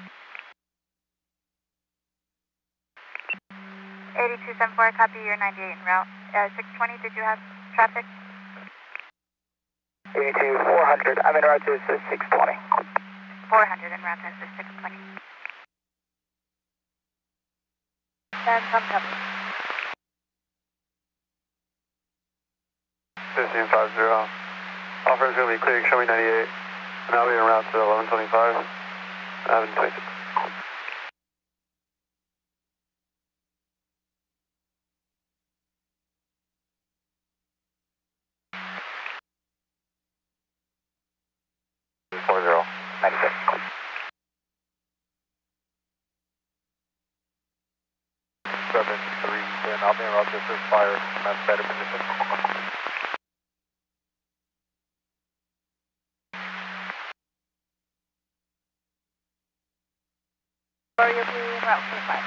Speaker 6: 8274, copy your 98 en route. 620, did you have traffic?
Speaker 1: 82-400, I'm en route to 620.
Speaker 6: 400 en route to 620. 10, come copy.
Speaker 2: 1550. Offer is going to be clear, show me 98. And I'll be en route to 1125. Avenue 26. I'll be en route to first fire. That's better position.
Speaker 6: Or you'll be en route 45.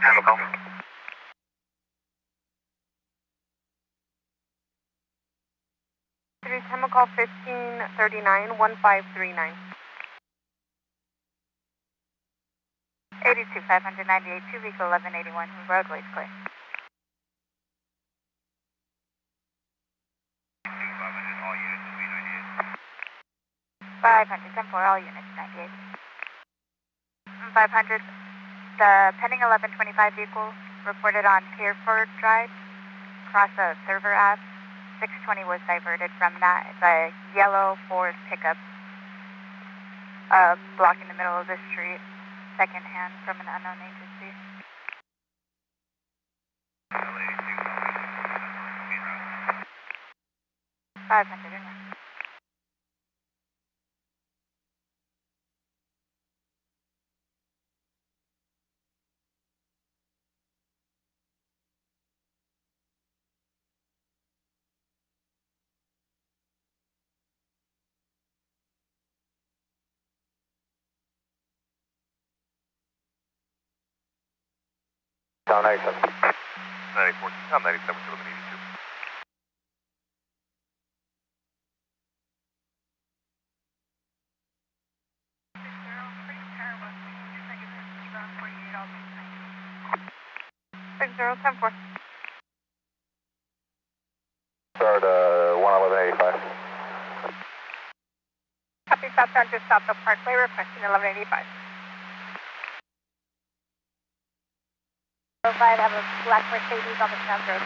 Speaker 2: Chemical.
Speaker 3: Chemical 1539, 1539.
Speaker 6: 82598, 2 vehicle 1181, roadways clear. 500, 10-4, all units 98. 500, the pending 1125 vehicle reported on Pierford Drive, across the server Ave, 620 was diverted from that. It's a yellow Ford pickup blocking the middle of the street, secondhand from an unknown agency. 500 in.
Speaker 2: Down 97.
Speaker 8: 94, Tom 97, 1182.
Speaker 3: Zero 10-4.
Speaker 2: Start 11185.
Speaker 3: Copy, southbound just south of Parkway, requesting 1185.
Speaker 6: 05, I have a black Mercedes on the Trans Road.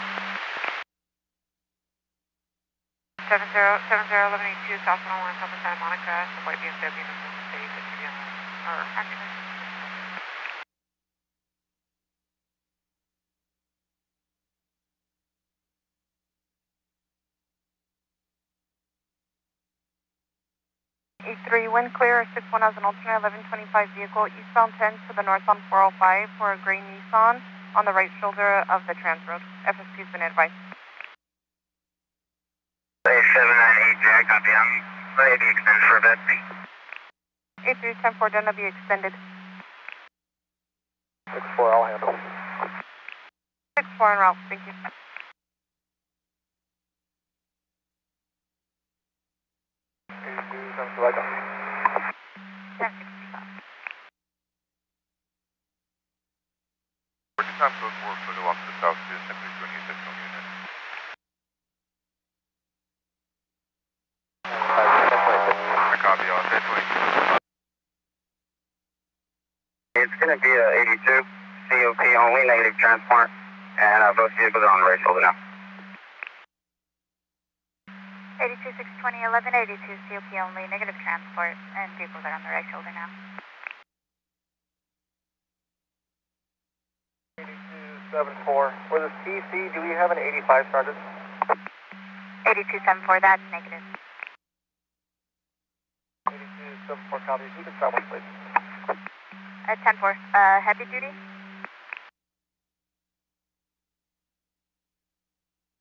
Speaker 3: 1182, south 101, south of Santa Monica, the white BMW in the state, that should be on the, or actually. E3, wind clear, 61 as an alternate, 1125 vehicle, eastbound 10 to the north on 405 for a gray Nissan on the right shoulder of the Trans Road. FSP's been advised.
Speaker 4: 798 Jack, copy. I'm ready to be extended for a bit.
Speaker 3: A3, 10-4, done to be extended.
Speaker 2: 6-4, I'll handle.
Speaker 3: 6-4 en route, thank you.
Speaker 2: Like
Speaker 6: 1065.
Speaker 8: Working time code 4, photo off to the south to simply to any additional unit. I copy on 1022.
Speaker 4: It's going to be a 82, COP only, negative transport, and both vehicles are on the right shoulder now.
Speaker 6: 82 620 1182, COP only, negative transport, and vehicles are on the right shoulder now.
Speaker 1: 8274. For the TC, do we have an 85 started?
Speaker 6: 8274, that's negative.
Speaker 1: 8274 copy. Who can start one, please?
Speaker 6: 10-4, heavy duty?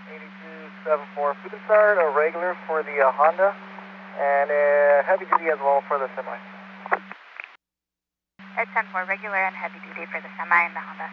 Speaker 1: 8274. Who can start a regular for the Honda and heavy duty as well for the semi?
Speaker 6: 10-4, regular and heavy duty for the semi and the Honda.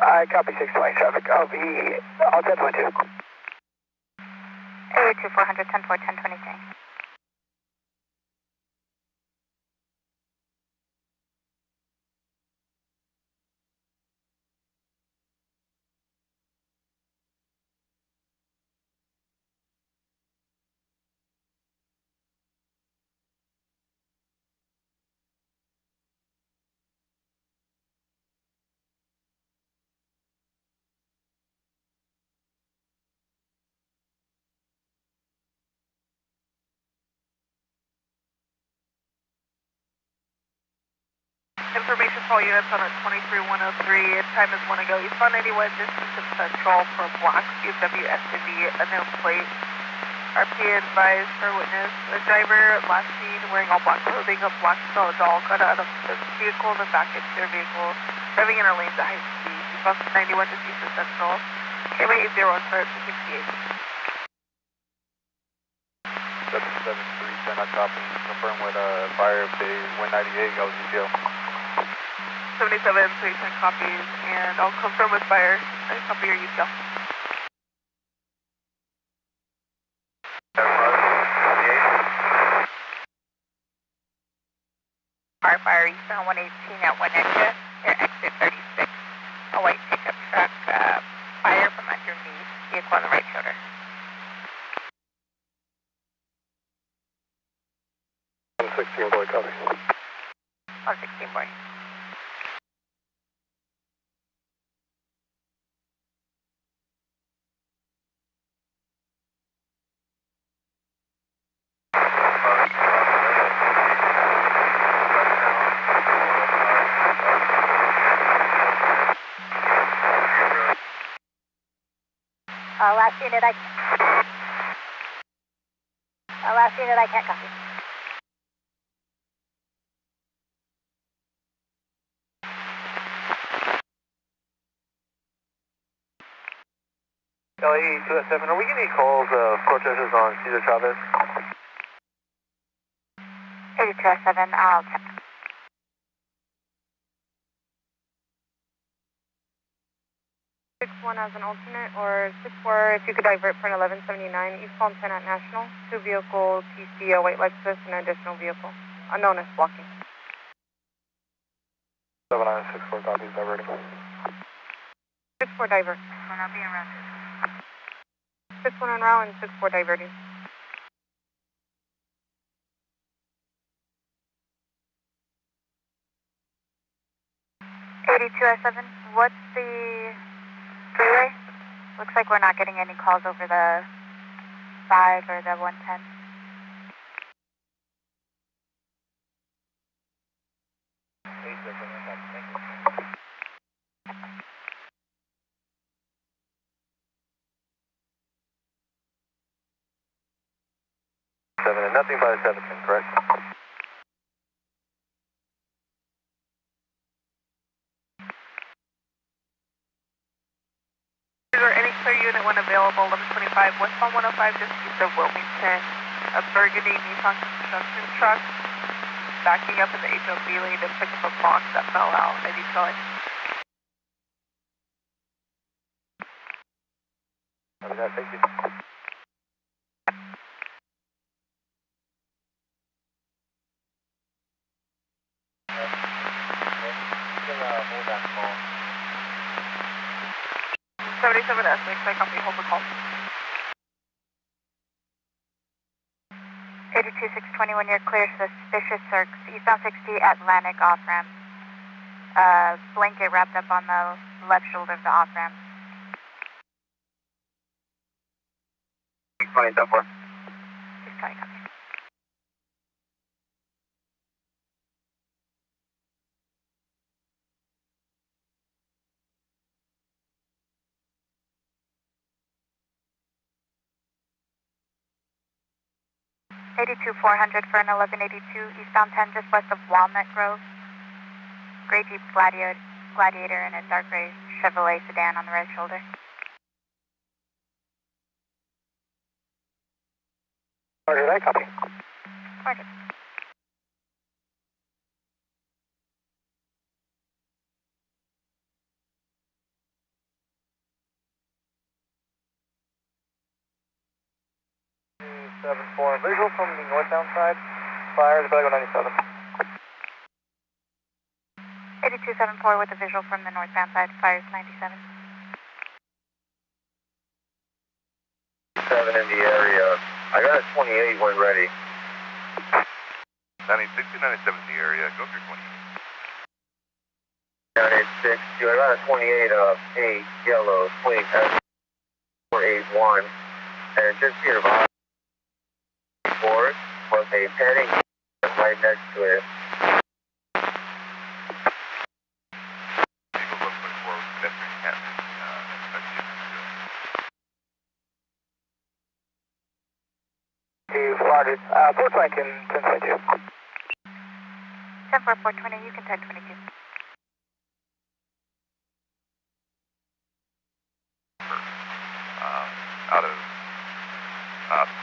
Speaker 4: I copy 620 traffic. I'll be on 1022.
Speaker 6: 82 400, 10-4, 1023.
Speaker 3: Information for all units on a 23103. Time is 1 ago. Eastbound 91 distance of Central for black BMW SUV, unknown plate. RP advised for witness. The driver last seen wearing all black clothing, a black solid doll, got out of the vehicle and back into their vehicle, driving in our lanes at high speed. Eastbound 91 to East of Central. KMA 80 on start to 68.
Speaker 2: 773, send a copy. Confirm with fire update 198, go GTO.
Speaker 3: 77, 310 copies, and I'll confirm with fire. I copy your UCL.
Speaker 5: fire eastbound 118 at Winnetka, near exit 36. A white pickup truck, fire from underneath, vehicle on the right shoulder.
Speaker 2: 116 boy, copy.
Speaker 5: 116 boy.
Speaker 6: Last unit, I can't copy.
Speaker 2: LE 207, are we getting any calls of protesters on Cesar Chavez?
Speaker 6: 8207, I'll check.
Speaker 3: One as an alternate, or 64 if you could divert for an 1179 eastbound 10 at National. 2 vehicle TC, a white Lexus, and an additional vehicle, unknown as blocking.
Speaker 2: 7964, copy, diverting.
Speaker 3: 64 divert.
Speaker 6: We're not being routed.
Speaker 3: 61 en route and 64 diverting.
Speaker 6: (8207), what's the freeway? Looks like we're not getting any calls over the 5 or the 110.
Speaker 2: And nothing by 17, correct?
Speaker 3: Is there any clear unit when available? 1125 westbound 105 just east of Wilmington. A burgundy Nissan construction truck backing up in the HOV lane to pick up a box that fell out. Maybe towing.
Speaker 2: Thank you. Hold that call.
Speaker 3: 77 SX, I copy, hold the call.
Speaker 6: 82620, when you're clear, suspicious circs, eastbound 60 Atlantic off-ramp. Blanket wrapped up on the left shoulder of the off-ramp.
Speaker 2: Fine, 10-4.
Speaker 6: Just trying to copy. (82 400 for an 1182 eastbound 10 just west of Walnut Grove. Gray Jeep Gladiator and a dark gray Chevrolet sedan on the right shoulder.
Speaker 2: Roger, I copy.
Speaker 6: Roger.
Speaker 1: Visual from the northbound side. Fire is Belgo 97.
Speaker 6: 8274 with a visual from the northbound side. Fires 97.
Speaker 2: 7 in the area. I got a 28 when ready.
Speaker 8: 96 to 97 in the area. Go through 28.
Speaker 2: 986. I got a 28 8 yellow swing S481 and just here about was a padding right next to it.
Speaker 8: Vehicle 124 with pedestrian captain.
Speaker 1: Roger. Port flank in 1022.
Speaker 6: 104420, you can 1022.
Speaker 8: Out of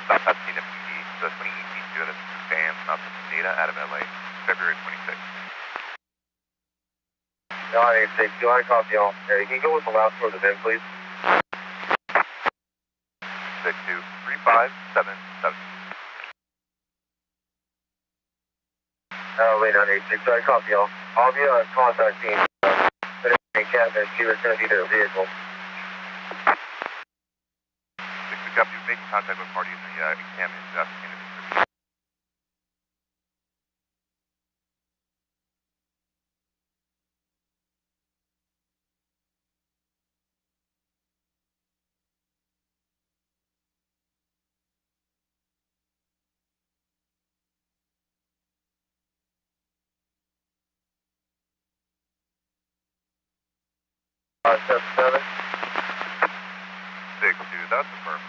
Speaker 8: South Pasadena PD, the 2018 unit of Bam, South Pasadena, out of LA, February 26th.
Speaker 2: 986, do I copy y'all? Can you go with the last word of the VIN, please?
Speaker 8: 623577.
Speaker 2: Lane 186, I copy y'all. I'll be contacting the camp and see what's going to be their vehicle.
Speaker 8: 6 copy, making contact with party in the camp is asking the description.
Speaker 2: Step 7.
Speaker 8: 6-2, that's confirmed.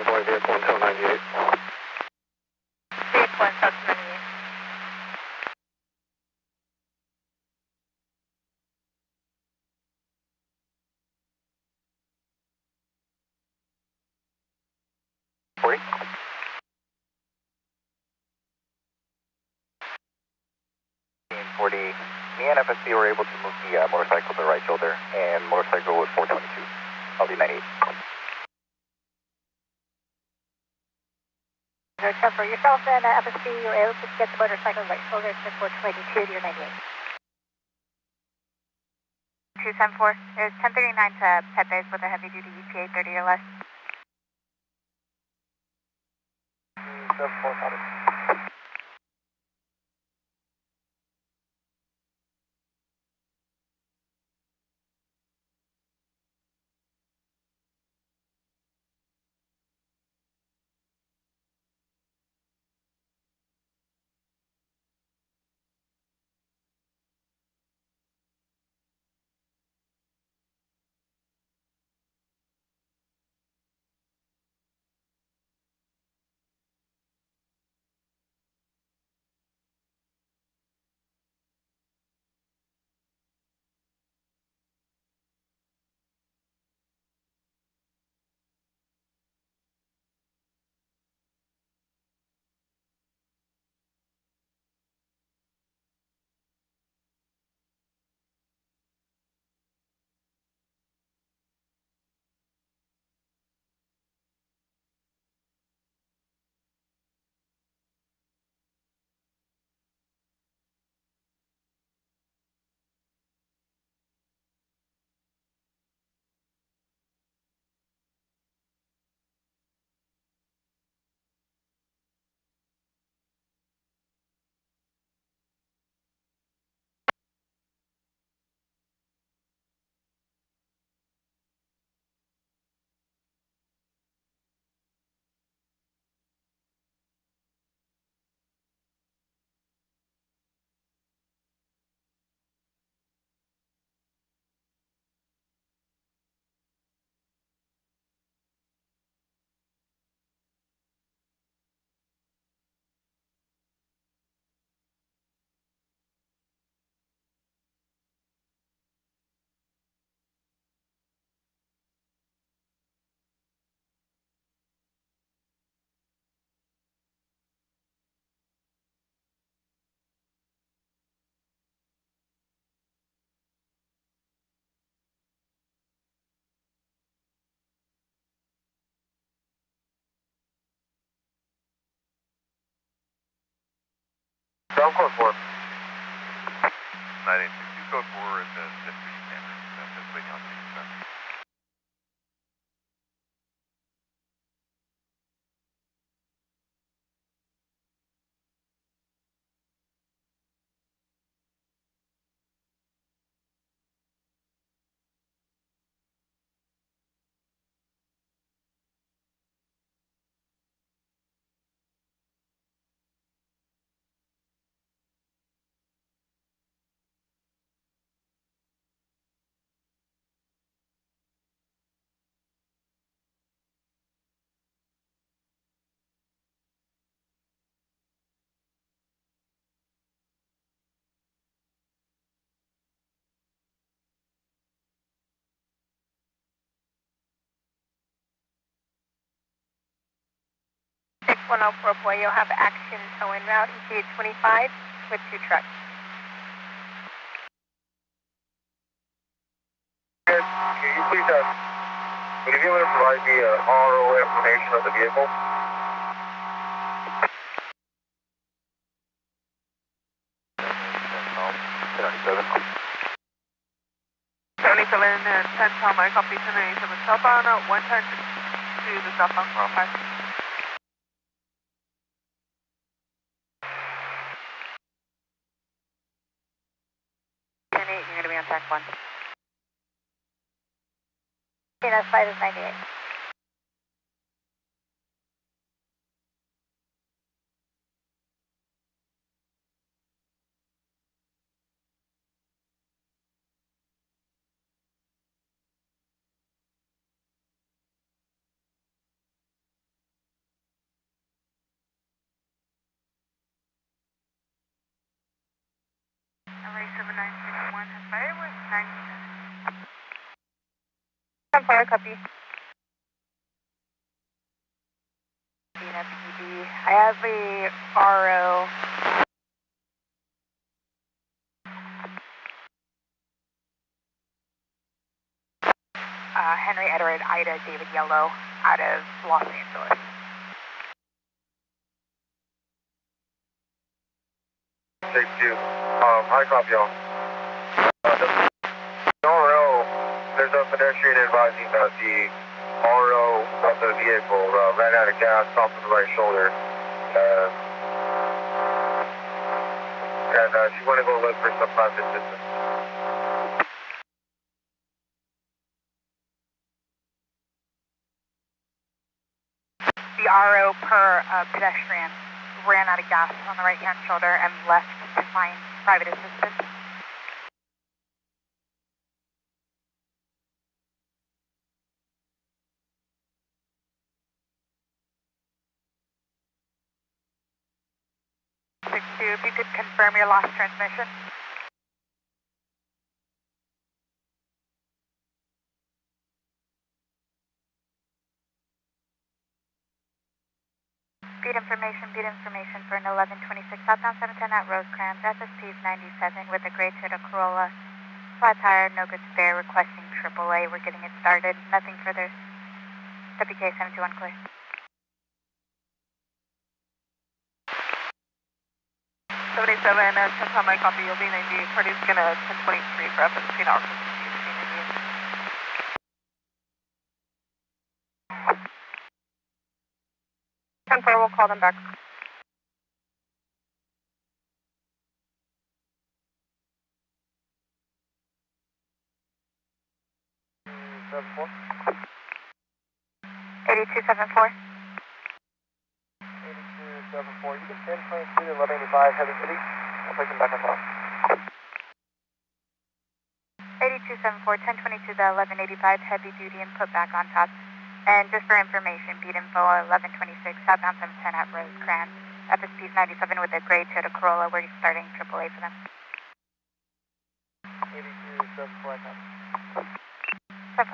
Speaker 2: Going vehicle until 98.
Speaker 5: Vehicle until 98.
Speaker 2: Me and FSP were able to move the motorcycle to the right shoulder, and motorcycle was 422. I'll be 98.
Speaker 6: So for yourself and FSP, you were able to get the motorcycle right shoulder to 422 to your 98. 274, there's 1039 to Pepe's with a heavy duty EPA 30 or less.
Speaker 1: 74.
Speaker 2: Ground code 4.
Speaker 8: 982 code 4 is the district standard. That's just waiting on the
Speaker 5: 104 boy, you'll have action tow en route ETA 25 with 2 trucks.
Speaker 2: Can you please would you be able to provide the RO information of the vehicle?
Speaker 3: 77 and 10 Tom, I copy 1097 southbound, 110 to the southbound 405.
Speaker 6: 10-8, you're going to be on track 1. Okay, that's 5 is 98.
Speaker 3: Array 7961 has fire with 9.
Speaker 6: 10 fire, copy. PD. I have a RO. Henry Edward Ida David Yellow out of Los Angeles.
Speaker 2: Take 2. High copy y'all. RO, there's a pedestrian advising that the RO of the vehicle ran out of gas off of the right shoulder. And she's going to go look for some private assistance.
Speaker 6: The RO per pedestrian ran out of gas on the right-hand shoulder and left to find private assistance. If you could confirm your lost transmission. Beat information for an 1126 southbound 710 at Rosecrans. SSP is 97 with a gray Toyota Corolla. Flat tire, no good spare, requesting AAA. We're getting it started. Nothing further. WK 721 clear.
Speaker 3: 77 and 10 Tom, I copy. You'll be 90. Party's gonna 1023 for FSP now.
Speaker 6: 10-4, we'll call them back.
Speaker 1: Seven four.
Speaker 6: 8274.
Speaker 1: 8274. You can 1023 to 1185 heavy duty. I'll take them back on top.
Speaker 6: 8274, 1022 to 1185 heavy duty and put back on top. And just for information, beat info 1126 southbound 710 at Rosecrans. FSP is 97 with a gray Toyota Corolla. We're starting AAA for them.
Speaker 1: 8274, I copy.
Speaker 6: 7.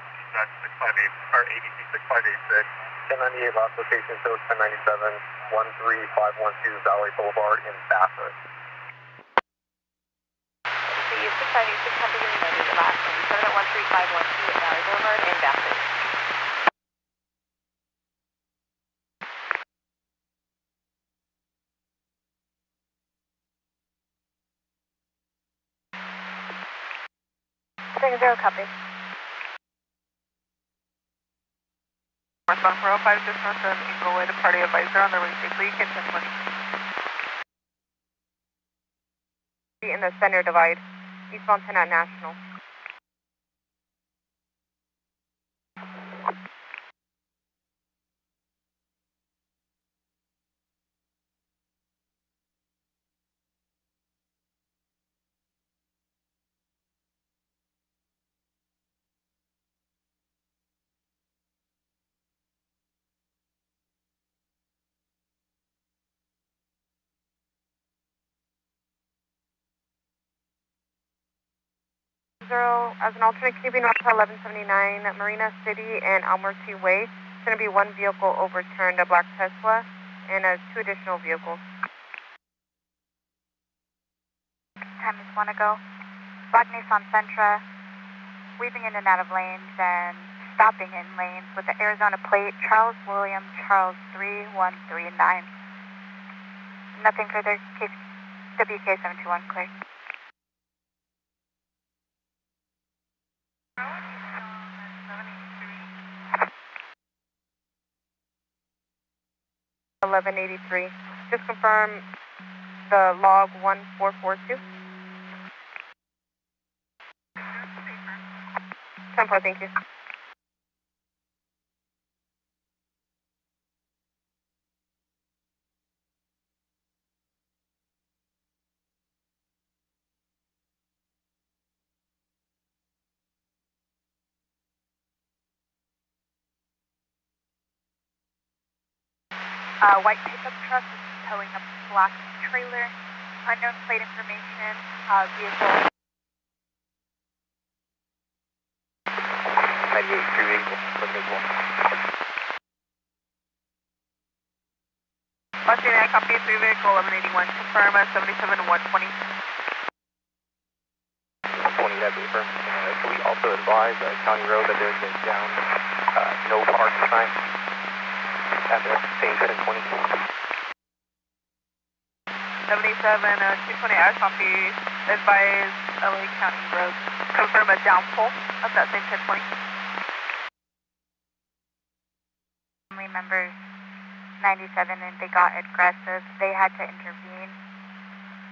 Speaker 2: 658, or ADC 6586. 1098 last location shows 1097, 13512 Valley Boulevard in Bathurst.
Speaker 7: See, 658, 600 in the last 97 at 13512 at Valley Boulevard in Bathurst.
Speaker 6: Second 0, copy.
Speaker 3: Northbound 405, just north of Eagle Way, the party advisor on the way safely. You can 1020.
Speaker 6: In the center divide, eastbound 10 at National.
Speaker 3: as an alternate, can you be north to 1179 Marina City and Almorty Way? It's going to be one vehicle overturned, a black Tesla, and 2 additional vehicles.
Speaker 6: Time is 1 ago. Black Nissan Sentra, weaving in and out of lanes and stopping in lanes with the Arizona plate, Charles William Charles 3139. Nothing further, WK721 clear.
Speaker 3: $11.83. Just confirm the log 1442. 10-4, thank you.
Speaker 6: White pickup truck is towing a black trailer. Unknown plate information. Vehicle.
Speaker 2: 98 vehicle, visible.
Speaker 3: Western, I copy 3 vehicle 1181. Confirm 77 120.
Speaker 2: 120, that paper. Can we also advise County Road that there's a down no park sign at the same 1020?
Speaker 3: 77 220, I copy. Advise LA County Road. Confirm a down pole of that same 1020.
Speaker 6: Members 97 and they got aggressive. They had to intervene.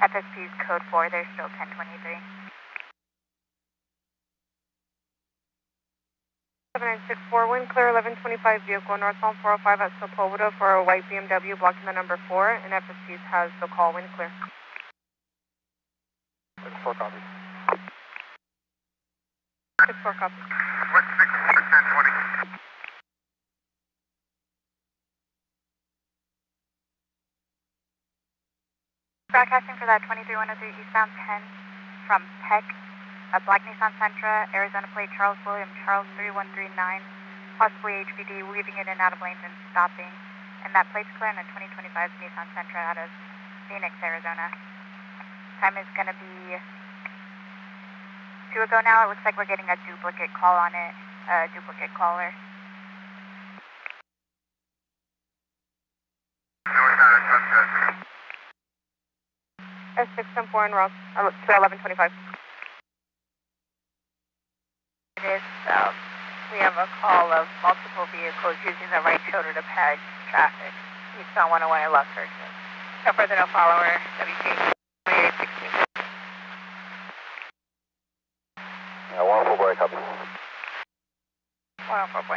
Speaker 6: FSP's code 4, they're still 1023.
Speaker 3: 7964, wind clear 1125 vehicle northbound 405 at Sepulveda for a white BMW blocking the number 4, and FSP's has the call, wind clear.
Speaker 2: 4 copies.
Speaker 3: 64 copy.
Speaker 8: What's 1020?
Speaker 6: Broadcasting for that 2303 eastbound 10 from Peck, a black Nissan Sentra, Arizona plate, Charles William Charles 3139, possibly HPD, weaving in and out of lanes and stopping. And that plate's clear on a 2025 Nissan Sentra out of Phoenix, Arizona. Time is going to be 2 ago now. It looks like we're getting a duplicate call on it, a duplicate caller.
Speaker 3: S674 en route to 1125.
Speaker 5: It is, we have a call of multiple vehicles using the right shoulder to pad traffic. Eastbound 101 at Los Angeles. No further, no follower, WK 2816.
Speaker 2: 104 boy, copy.
Speaker 5: 104 boy.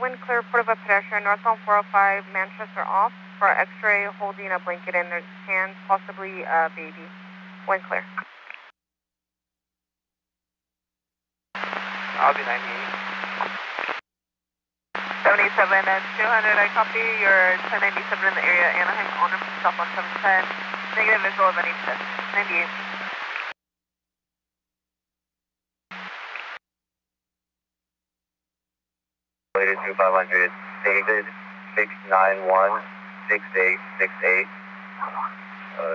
Speaker 3: Wind clear, port of a pedestrian, northbound 405, Manchester off for X-ray, holding a blanket in their hands, possibly a baby. Wind clear.
Speaker 2: I'll be 98.
Speaker 3: 77 and 200, I copy. You're 1097 in the area, Anaheim, on from stop on 710. Negative visual of any test. 98.
Speaker 2: Related to 500, David 6916868.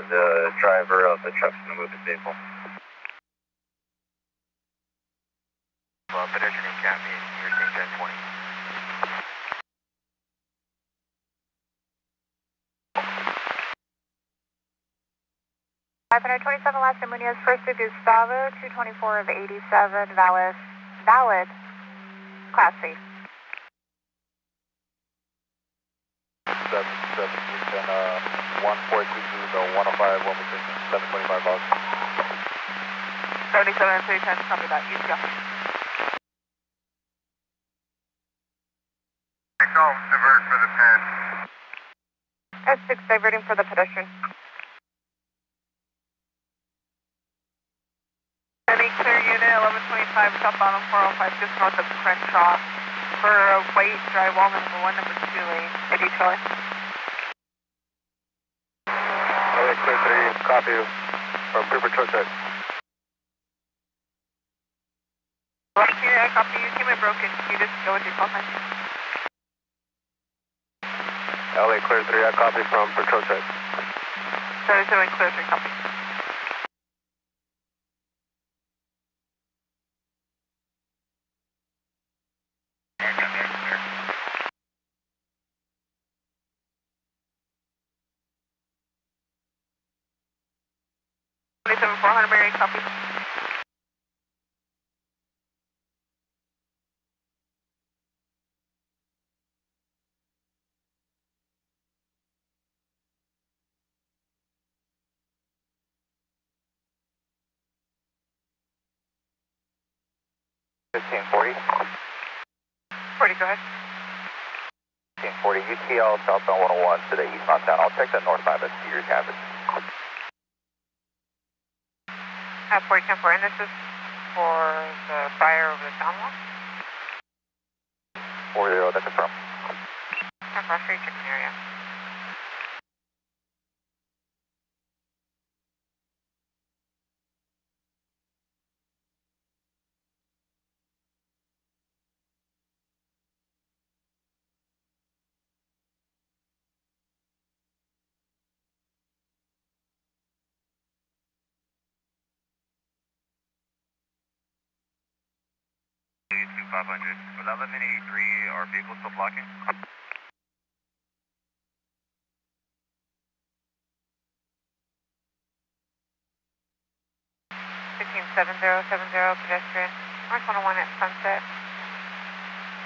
Speaker 2: The driver of the truck's going to move his vehicle.
Speaker 8: Well, pedestrian encampment, you're saying 1020.
Speaker 6: $527 last in Munoz, first to Gustavo, 224 of 87, valid, Class C.
Speaker 2: 7, 142 to 105, 1 position, 725 logs.
Speaker 3: 77 and 310, copy that. You go.
Speaker 8: Divert for the pen.
Speaker 3: S6 diverting for the pedestrian. 5, southbound on 405, just north of Crenshaw. For white drywall, number 1, number 2 lane. ID Charlie.
Speaker 2: LA clear 3, copy you. From Cooper Truck Check.
Speaker 3: I copy you. Came in broken. Can you just go with your call sign?
Speaker 2: LA clear 3, I copy from Patrol Check.
Speaker 3: 77 clear 3, copy. Mary, copy.
Speaker 2: $1540.
Speaker 3: 40, go ahead.
Speaker 2: 1540, UTL southbound 101 to the eastbound town. I'll check that northbound to see your cabin.
Speaker 3: 4010 and this is for the fire over the town wall?
Speaker 2: 40, that's confirmed.
Speaker 3: Across street chicken area.
Speaker 8: To 500. 1183, are vehicles still blocking?
Speaker 3: Pedestrian. North 101 at Sunset.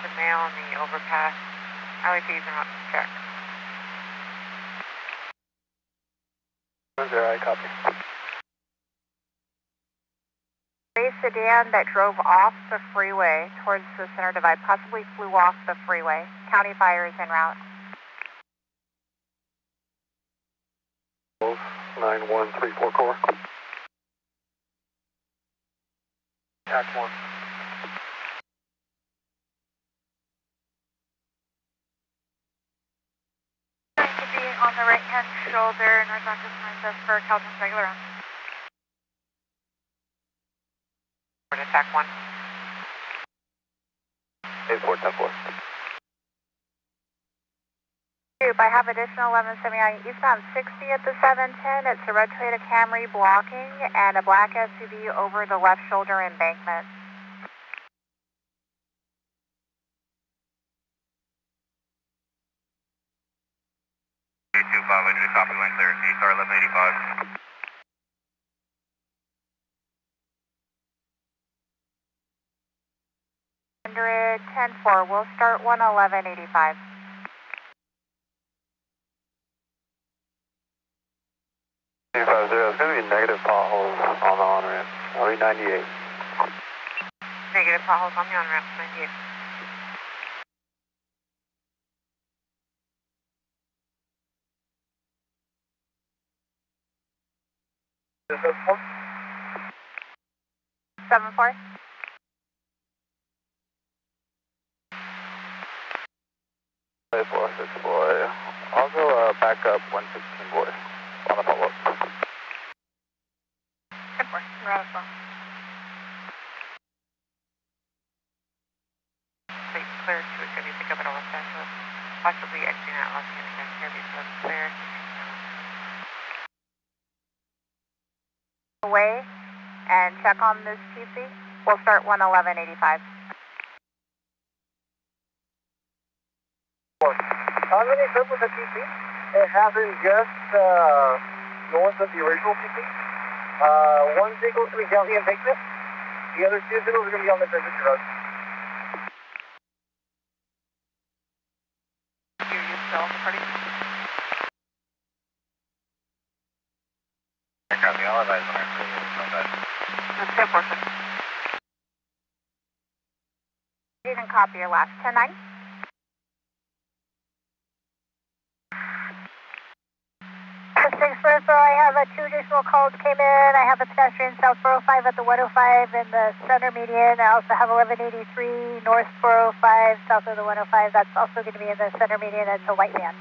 Speaker 3: The male on the overpass. LEPs are not checked.
Speaker 2: 0, I copy.
Speaker 6: A sedan that drove off the freeway towards the center divide, possibly flew off the freeway. County fire is en route.
Speaker 2: 9134 core. TAC 1.
Speaker 6: Going to be on the right hand shoulder, northbound just north for Calhoun regular on.
Speaker 3: Attack 1.
Speaker 2: 8410
Speaker 6: I have additional 1179 eastbound 60 at the 710. It's a red Toyota Camry blocking and a black SUV over the left shoulder embankment.
Speaker 8: 500, copy line clear. ASR 1185.
Speaker 6: Hundred 10-4, we'll start 11185.
Speaker 2: It's going to be negative potholes on the on-ramp. I'll be 98.
Speaker 3: Negative potholes on the on-ramp, 98.
Speaker 1: This is 4.
Speaker 6: 7-4.
Speaker 2: Boy. I'll go back up 116 boy on the follow-up.
Speaker 6: 10-4, we're out of phone.
Speaker 3: Please clear to it, you pick up at Los Angeles. Possibly exiting at Los Angeles here before it's clear.
Speaker 6: Away and check on this TC. We'll start 11185.
Speaker 1: How many circles at TC? It happened just north of the original TC. One signal is going to be down the embankment. The other two signals are going to be on the transition road.
Speaker 3: You still on the party?
Speaker 8: Copy, all advise on our crew.
Speaker 3: That's 10-4, sir.
Speaker 6: You can copy your last 10-9. 6 Bristol, I have two additional calls came in. I have a pedestrian south 405 at the 105 in the center median. I also have 1183 north 405 south of the 105. That's also going to be in the center median. It's a white van.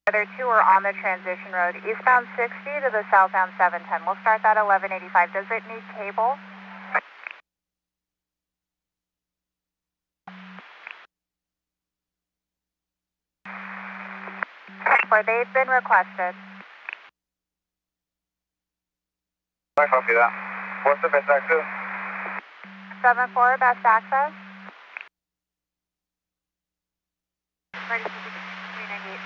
Speaker 9: The other two are on the transition road, eastbound 60 to the southbound 710. We'll start that 1185. Does it need cable? Where they've been requested.
Speaker 2: I copy that. What's the best access?
Speaker 9: 7-4, best access.
Speaker 6: Ready for 398.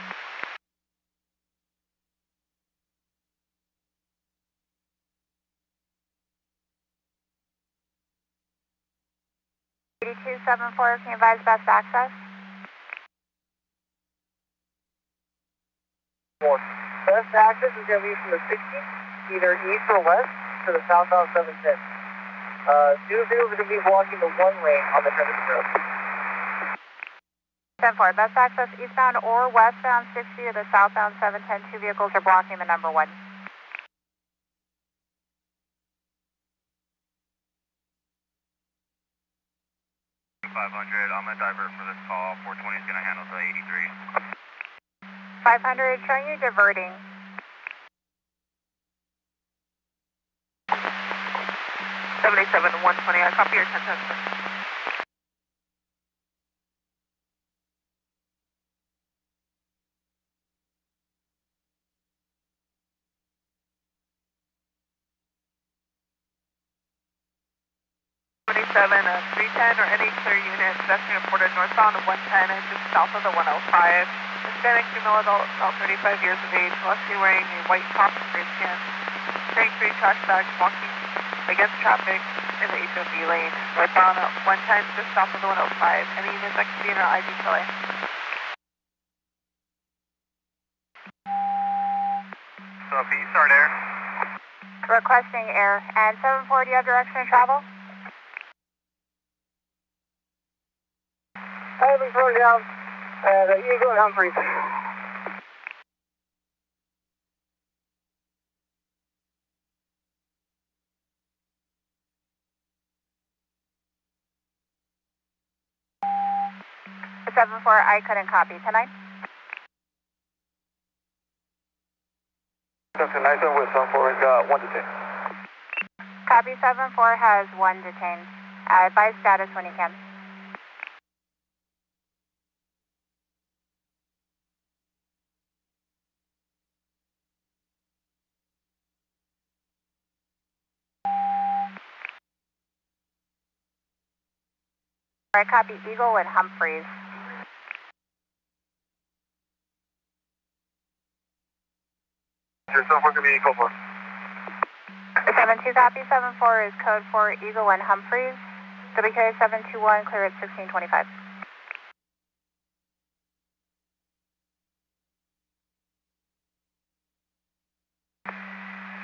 Speaker 9: $8274, can you advise best access?
Speaker 1: Best access is going to be from the 60, either east or west, to the southbound 710. Two vehicles are going to be blocking the one lane on the transition road.
Speaker 9: 10-4, best access eastbound or westbound 60 to the southbound 710. Two vehicles are blocking the number 1.
Speaker 8: 500, I'm going to divert for this call. 420 is going to handle the 83.
Speaker 9: 500, showing you diverting.
Speaker 3: 77 to 120, I copy your 1010. Seven, 310 or any clear unit, pedestrian reported northbound of 110 and just south of the 105. Hispanic female adult, about 35 years of age, mostly wearing a white top and gray pants, carrying 3 trash bags, walking against traffic in the HOV lane, northbound of 110 just south of the 105. Any units that can be in our ID delay.
Speaker 8: So if you start air.
Speaker 9: Requesting air. And 7-4, do you have direction of travel?
Speaker 1: I'll be going down the Eagle and Humphreys.
Speaker 9: The 7-4, I couldn't copy. 10-9?
Speaker 2: Something nice on with 7-4 got 1 detained.
Speaker 9: Copy 7-4 has 1 detained. Advise status when you can. I copy Eagle and Humphreys.
Speaker 2: Your 7-4 can be code 4.
Speaker 9: 7-2 copy, 7-4 is code for Eagle and Humphreys. WK 721, clear at 1625.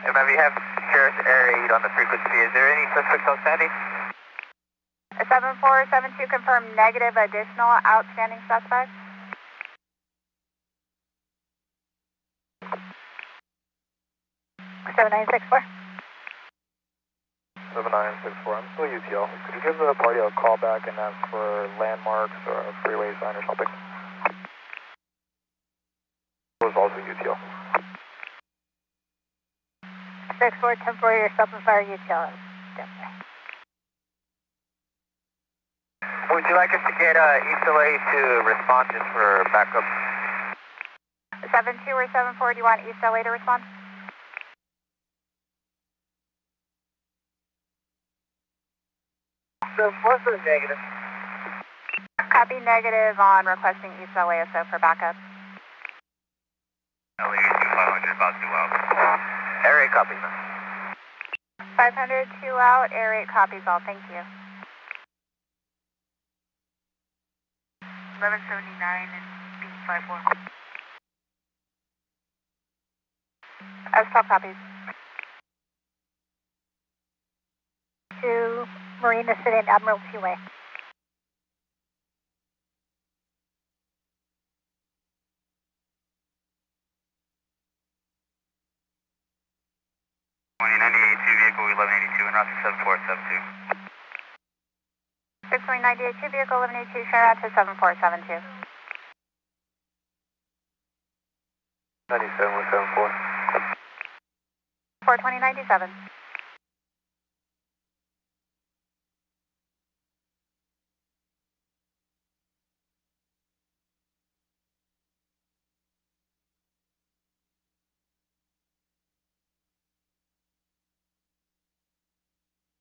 Speaker 2: And then we have Sheriff's Air 8 on the frequency. Is there any suspects outstanding?
Speaker 9: 7472 confirm negative additional outstanding suspects.
Speaker 6: Seven 7964.
Speaker 2: 7964. I'm still UTL. Could you give the party a call back and ask for landmarks or a freeway sign or something? It was also UTL.
Speaker 6: 64 temporary or self-fire UTL.
Speaker 2: Would you like us to get East LA to respond just for backup?
Speaker 9: 72 or 74, do you want East LA to respond?
Speaker 1: So what's the negative?
Speaker 9: Copy negative on requesting East LASO for backup.
Speaker 8: LA 500, about 2 out.
Speaker 2: Air 8 copy.
Speaker 9: 500, 2 out, Air 8 copies all, thank you.
Speaker 6: 1179 and B54.
Speaker 9: S12 copies.
Speaker 6: To Marina City and Admiralty Way.
Speaker 2: 9082 vehicle 1182 en route to 7472.
Speaker 6: 620-9082 vehicle 1182, share out to 7472.
Speaker 2: 97174.
Speaker 6: 420-97.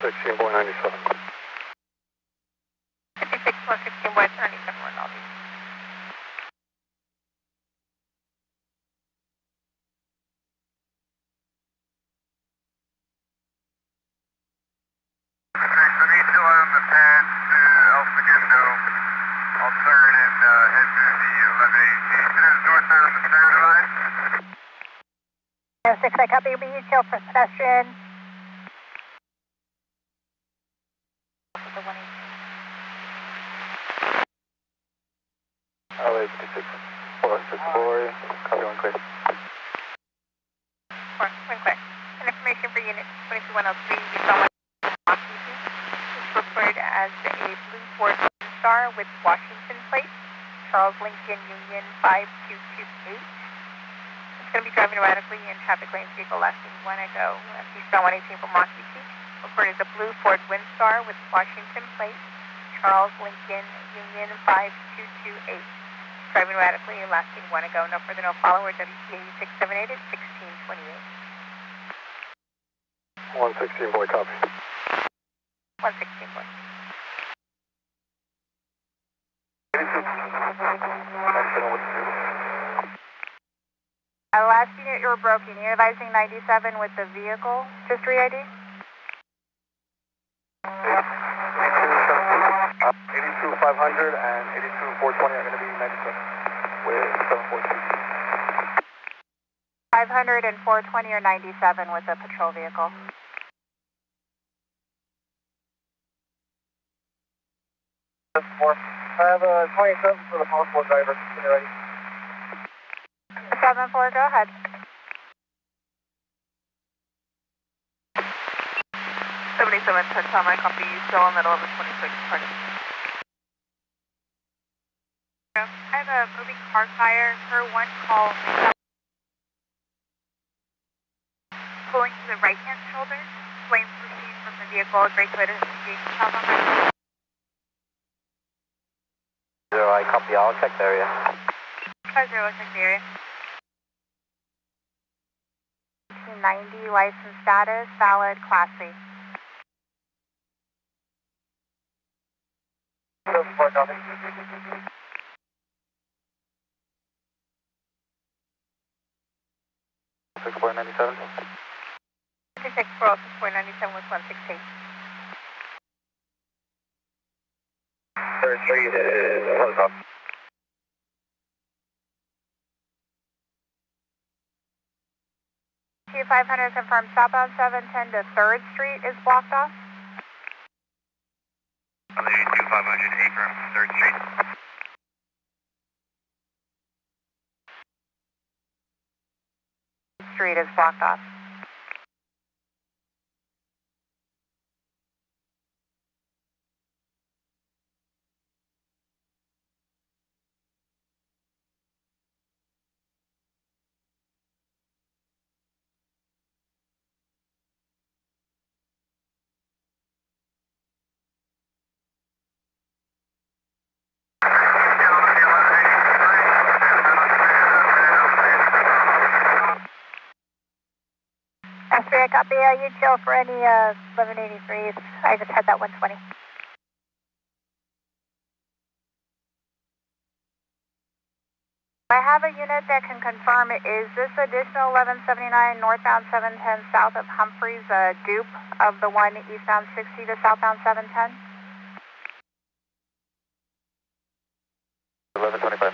Speaker 2: Sixteen boy 97.
Speaker 5: 56 plus 16 boy 97 we're not.
Speaker 2: Okay, so he's still on the pad to El Segundo. I'll turn and head to the 1182. You said it was northbound on the third line?
Speaker 6: 06, I copy, be chill for pedestrian.
Speaker 2: LA 56 boy, copy one clear.
Speaker 5: 4, one clear. And information for unit 22-103, you saw one occupancy. It's referred as a blue Ford Star with Washington plate, Charles Lincoln Union 5228. It's going to be driving erratically in traffic lanes, vehicle last seen one ago. Eastbound 118 from Rocky Beach. Referred as a blue Ford Windstar with Washington plate, Charles Lincoln Union 5228. Driving erratically and last seen one ago. No further, no follower. WTA 678 at 1628.
Speaker 2: 116 boy, copy.
Speaker 5: 116 boy.
Speaker 6: Last unit, you were broken. You're advising 97 with the vehicle. Just re-ID?
Speaker 2: 82 500 and 82 420 are going to be 97 with 742.
Speaker 6: 500 and 420 or 97 with the patrol vehicle.
Speaker 1: I have a 27 for the possible driver. When you're ready.
Speaker 6: 7-4, go ahead.
Speaker 3: 77 10 Tom, I copy you still in the middle of the 26 party.
Speaker 6: I have a moving car fire for one call. Pulling to the right hand shoulder. Flames proceed from the vehicle. Great hood is engaged.
Speaker 2: Zero, I copy. I'll check the area.
Speaker 6: 50, check the area. 1990 license status, valid, Class C.
Speaker 1: 74, copy.
Speaker 2: 6497.
Speaker 5: 56 for all 6497 with 116.
Speaker 2: 33 is close off.
Speaker 6: T500 confirmed southbound 710 to 3rd Street is blocked off.
Speaker 2: On the 82 500 acre 3rd Street.
Speaker 6: Street is blocked off. S3, I copy. You chill for any 1183s. I just had that 120. I have a unit that can confirm, is this additional 1179 northbound 710 south of Humphreys a dupe of the one eastbound 60 to southbound 710?
Speaker 2: 1125.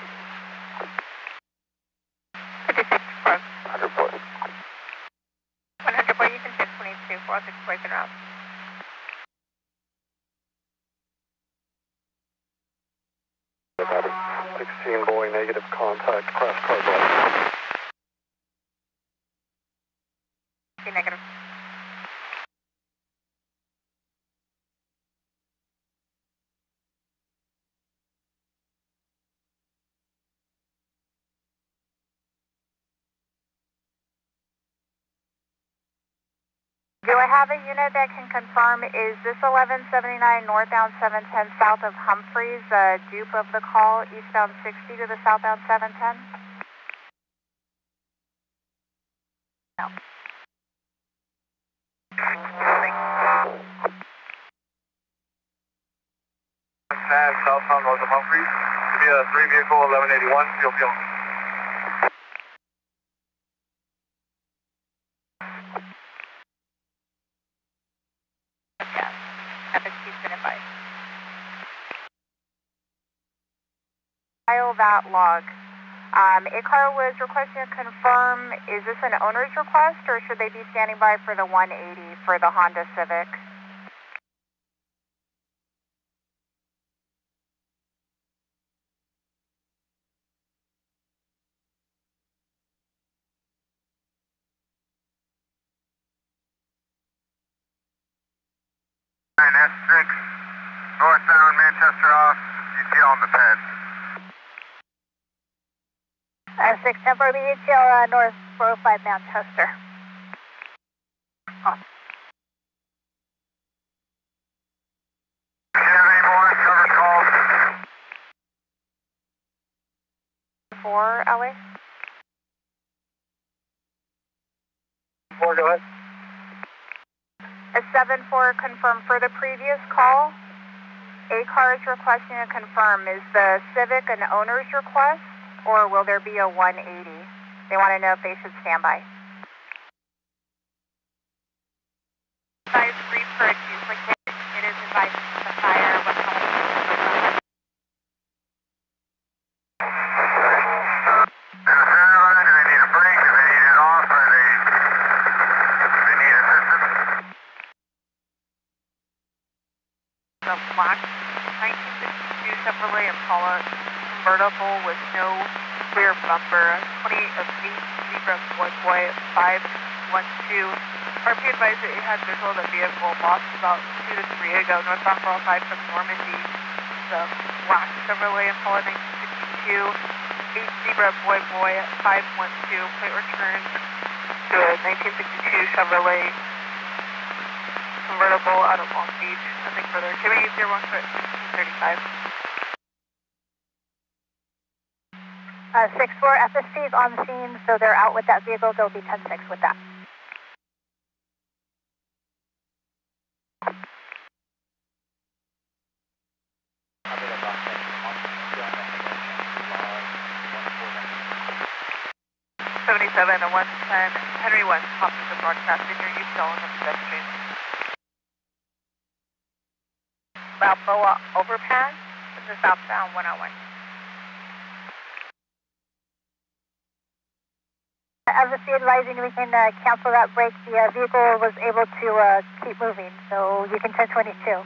Speaker 5: 56 for
Speaker 2: 100 boy.
Speaker 5: 100 boy, you can check 22 for all 6 boys and routes.
Speaker 2: Copy. 16 boy, negative contact, crash car block.
Speaker 5: Okay, negative.
Speaker 9: Do I have a unit that can confirm, is this 1179 northbound 710 south of Humphreys, dupe of the call, eastbound 60 to the southbound 710? No.
Speaker 2: Southbound north of Humphreys. Should be a 3 vehicle 1181, fuel fuel.
Speaker 5: FSP standby.
Speaker 9: File that log. ICAR was requesting to confirm, is this an owner's request or should they be standing by for the 180 for the Honda Civic?
Speaker 2: S6, northbound Manchester off, ETL on the pad.
Speaker 9: S6, temporary ETL north 405 Manchester. Oh.
Speaker 2: Do you have any more cover calls?
Speaker 9: 4 LA?
Speaker 1: 4, go ahead.
Speaker 9: A 7-4 confirmed for the previous call. ACAR is requesting to confirm, is the Civic an owner's request or will there be a 180? They want to know if they should stand by.
Speaker 5: Advise refer duplicate. It is advised to the fire. What
Speaker 2: Do they need a break? Do they need it off? Or they need assistance?
Speaker 3: The black 1962 Chevrolet Impala convertible with no rear bumper, 28 of 8 Zebra Boy 512. RP advised that it had visual of the vehicle lost about 2 to 3 ago, northbound 405 from Normandy. The black Chevrolet Impala 1962, 8 Zebra Boy 512, plate return to a 1962 Chevrolet convertible out of Long Beach. Nothing further. Jimmy 01 foot 35.
Speaker 9: 6-4 FSP is on the scene, so they're out with that vehicle. They'll be 10-6 with that.
Speaker 3: And 110, Henry West, officer broadcasting your UCL on the pedestrian.
Speaker 5: Balboa overpass. This is southbound 101.
Speaker 9: FSP advising we can cancel that break. The vehicle was able to keep moving, so you can 1022.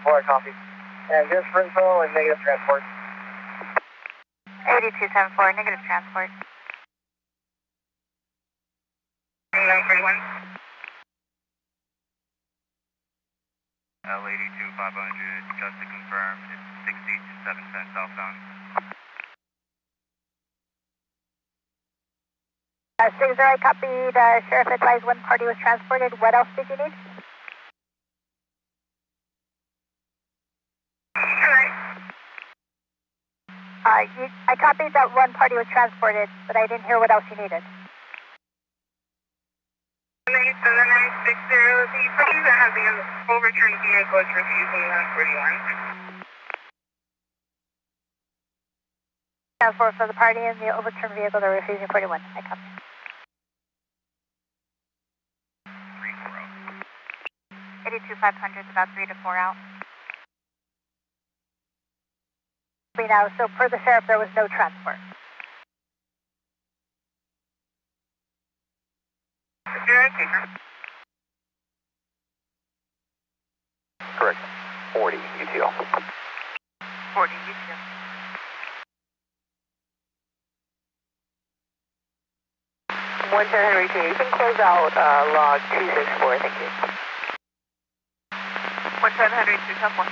Speaker 1: For copy. And just for info and negative transport.
Speaker 9: 8274, negative transport.
Speaker 4: 941.
Speaker 8: L82 500, just to confirm, it's 60 to 710 southbound.
Speaker 9: 6 I copied. Sheriff advised one party was transported. What else did you need? I copied that one party was transported, but I didn't hear what else you needed.
Speaker 4: The 960, the party that has the overturned vehicle is refusing 141.
Speaker 9: Transport for the party in the overturned vehicle, they're refusing 41. I copy. 82-500 is about 3 to 4 out. Now, so per the sheriff, there was no transport.
Speaker 2: Correct. 40 UTL.
Speaker 3: reporting UTM.
Speaker 5: 110 Henry 2, you can close out log 264, thank you.
Speaker 3: 110 Henry 2, 10-4.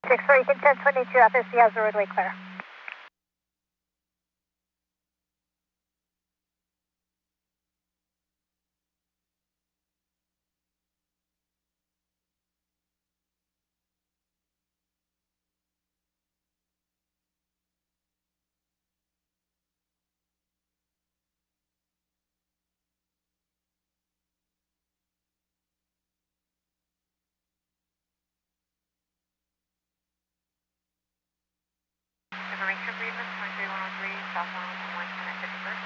Speaker 9: 64, you can 1022, FSC has the roadway clear.
Speaker 6: Information agreement, 23103, southbound 110 at 51st.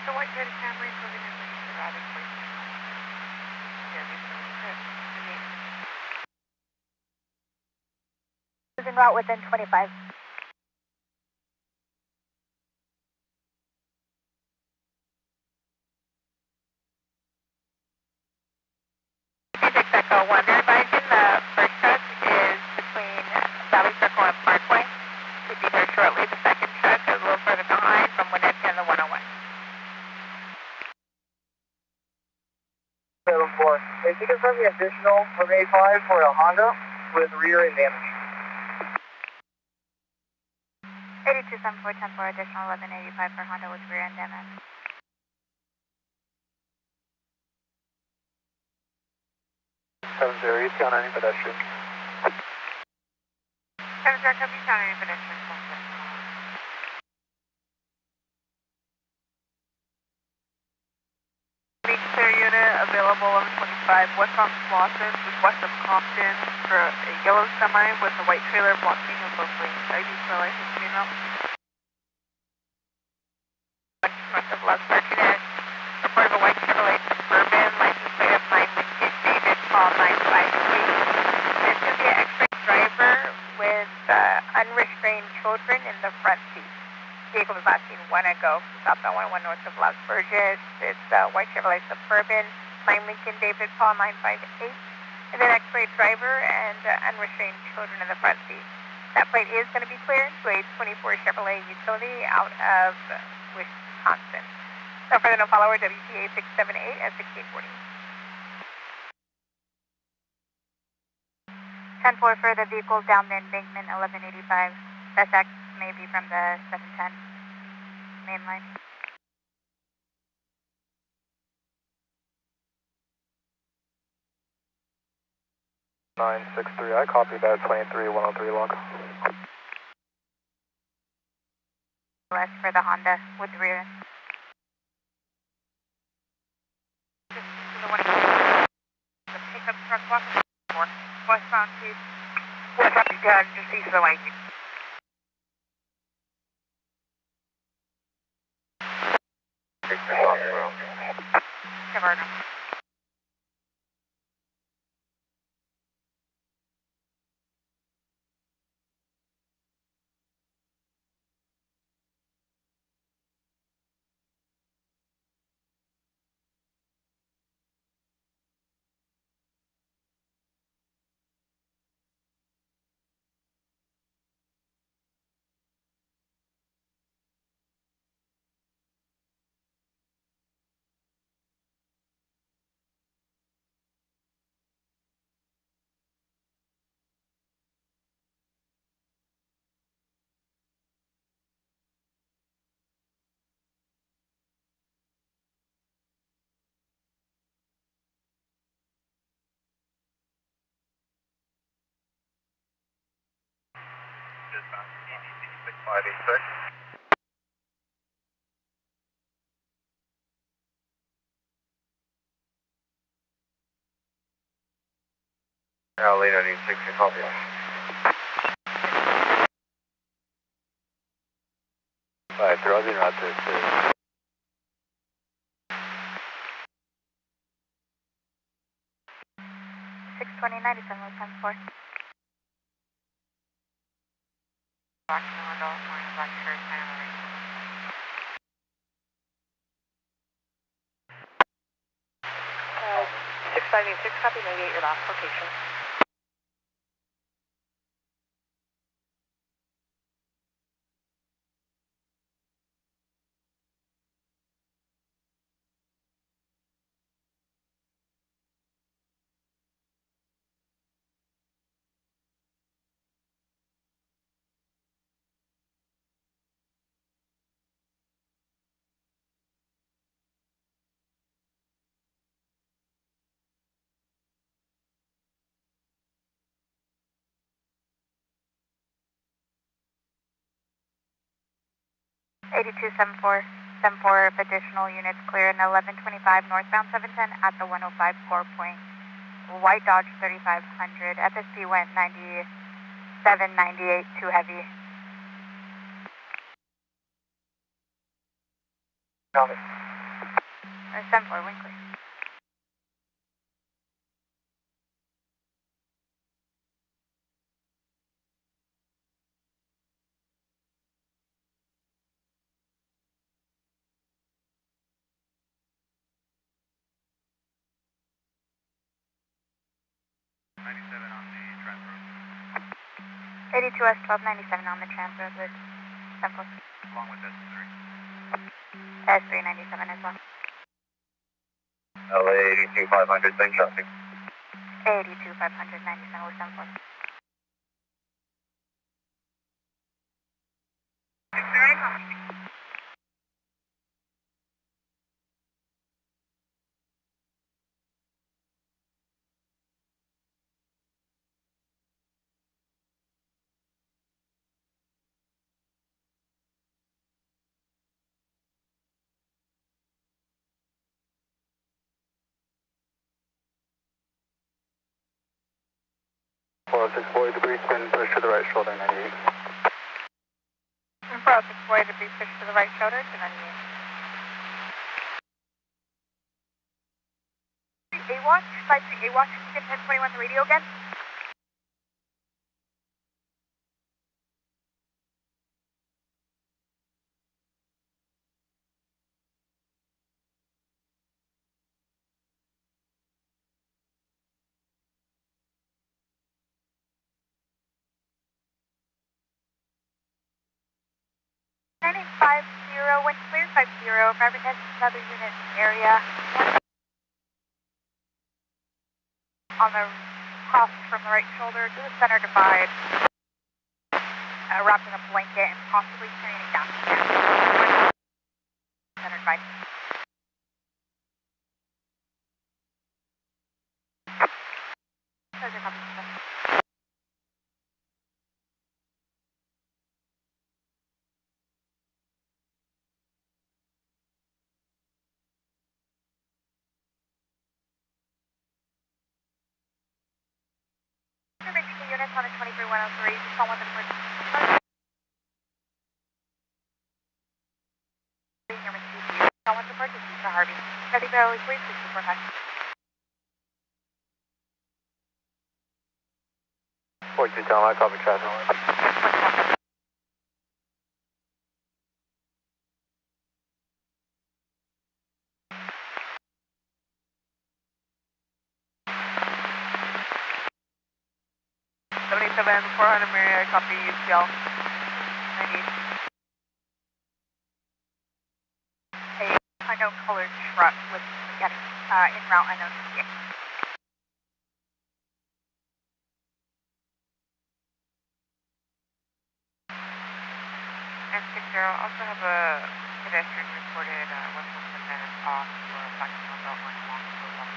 Speaker 6: The white headed Camry moving in lanes to Rabbit Point.
Speaker 9: Losing route within 25.
Speaker 5: Phoenix Echo 1, they're advising the first truck is between Valley Circle and Parkway. Should be there shortly. The second truck is a little further behind from Winnetka and the 101.
Speaker 1: 7-4. If you can send me additional from A5 for a Honda with rear end damage.
Speaker 6: 8274, 10-4, additional 1185 for Honda with rear end damage.
Speaker 2: 70, eastbound any pedestrian.
Speaker 6: 7-0, copy, sound any pedestrian.
Speaker 3: Beach clear unit available 1125 west on Slauson, just west of Compton, for a yellow semi with a white trailer blocking of both lanes. ID for license being out.
Speaker 5: North of Love Circuit. Report of a white Chevrolet Suburban, license plate of 9 Lincoln, David Paul 953. This is the X-ray driver with unrestrained children in the front seat. Vehicle was last seen 1 ago from southbound 101 north of Las Burgess. It's a white Chevrolet Suburban, 9 Lincoln, David Paul 958. And then X-ray driver and unrestrained children in the front seat. That plate is going to be cleared to a 24 Chevrolet utility out of Wisconsin. No further, no follower, WTA 678 at 6840.
Speaker 6: 10-4 for the vehicle down the embankment, 1185. SX may be from the 710 main line.
Speaker 2: I copy that 23103 log.
Speaker 6: Less for the Honda with the rear. The pickup truck walking westbound to westbound just east of the light. Caverna.
Speaker 8: Dispatch, EDC 6586. Later, need 6 copy.
Speaker 2: Alright, they're running out there too.
Speaker 6: 620, 97, 10-4. Black window, wearing a black shirt, kind of ring.
Speaker 7: 676, copy, 98, your last location.
Speaker 6: 8274, 74 if additional units clear in 1125 northbound 710 at the 105 core point. White Dodge 3500. FSP went 9798, too heavy.
Speaker 1: Copy.
Speaker 6: 74, wind clear.
Speaker 8: On the Trent Road.
Speaker 6: 82S 1297 on the Trans Road with 74.
Speaker 8: Along with S3.
Speaker 6: S397 as well.
Speaker 2: LA 82500, same traffic.
Speaker 6: 82 500 97 with 74.
Speaker 2: Debris spin, push to the right shoulder, 98.
Speaker 6: 406 debris push to the right shoulder to 98. A-Watch, 53 A-Watch, you can 1021 the radio again. Wind clear 50, driver test another unit area. On the cross from the right shoulder to the center divide, wrapped in a blanket and possibly carrying a gas can. Center divide. Those are copies. 23-103, just call one of the emergency. Call one of the emergency for Harvey. Ready, Barely, please, 645.
Speaker 2: 42 Tom, I copy traffic.
Speaker 3: Seven 400 Marriott, copy UCL 90.
Speaker 6: A unknown colored truck with getting en route unknown ETA.
Speaker 3: And 60, also have a pedestrian reported 1 minutes off for a maximum belt line along the road.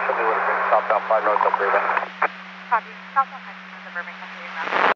Speaker 2: Show me what it brings. Southbound 5 north up Burbank.
Speaker 6: Copy. Southbound 5 north of Burbank, completing route.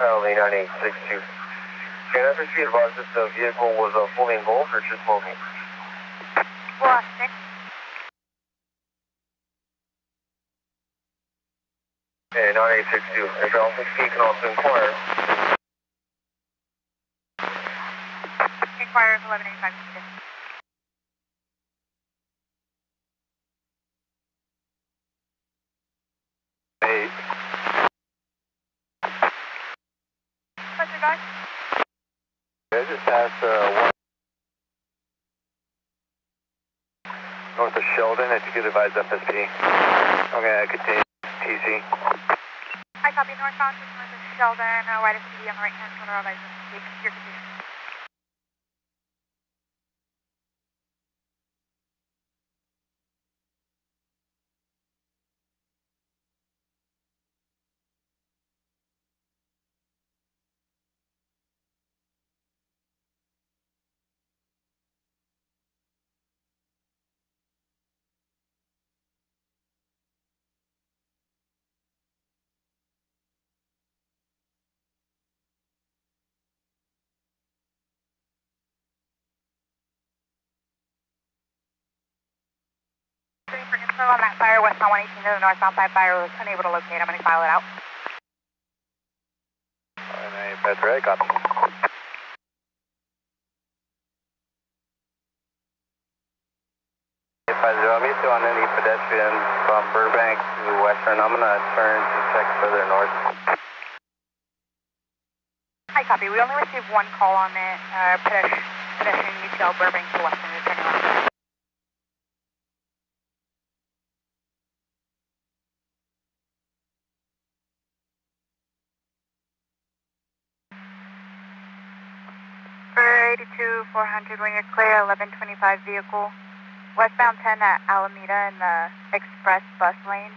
Speaker 2: LA 9862. Can FSP advise if the vehicle was fully engulfed or just moving?
Speaker 6: We'll ask Nick.
Speaker 2: Hey, 9862. If L 16 can also inquire.
Speaker 6: Inquire 1185 today.
Speaker 3: guys?
Speaker 2: I just passed one north of Sheldon, if you could advise FSP. Okay, I continue. TC.
Speaker 6: I copy northbound, just north of Sheldon, right of CD on the right hand shoulder, I'll advise your condition. For info on that fire, westbound 118 to the northbound side fire was unable to locate. I'm going to file it out.
Speaker 2: That's right, copy. 50, I'm used to on any pedestrian from Burbank to Western. I'm going to turn to check further north.
Speaker 6: Hi, copy. We only received one call on it. Pedestrian UTL Burbank to Western, returning left. For 82-400, when you're clear, 1125 vehicle. Westbound 10 at Alameda in the express bus lane.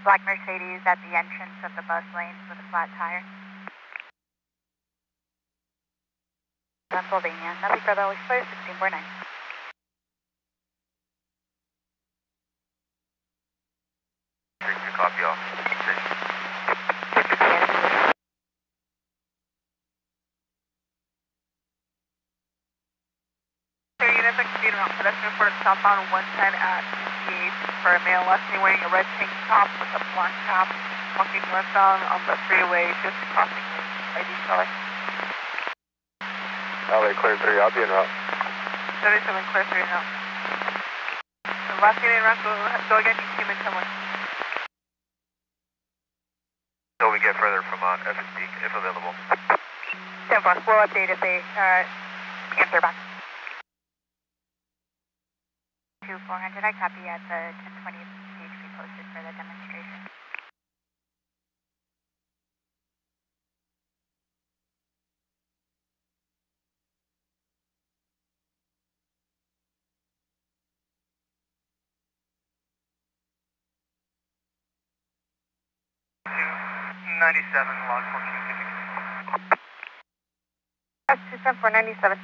Speaker 6: Black Mercedes at the entrance of the bus lane with a flat tire. Pennsylvania, nothing further, always clear, 1649.
Speaker 8: Copy off.
Speaker 3: Units exceeding on pedestrian for southbound 110 at 58 for a male left-knee wearing a red tank top with a black cap, walking northbound on the freeway, just crossing ID color.
Speaker 2: LA clear 3, I'll be en route.
Speaker 3: 37 clear 3 now. Last unit route, go again, you came in someone.
Speaker 8: Until we get further from FSD, if available.
Speaker 6: 10-4, we'll update if they answer back. 400, I copy at the 1020 CHP posted for the demonstration.
Speaker 1: Log 14.
Speaker 6: That's 27497.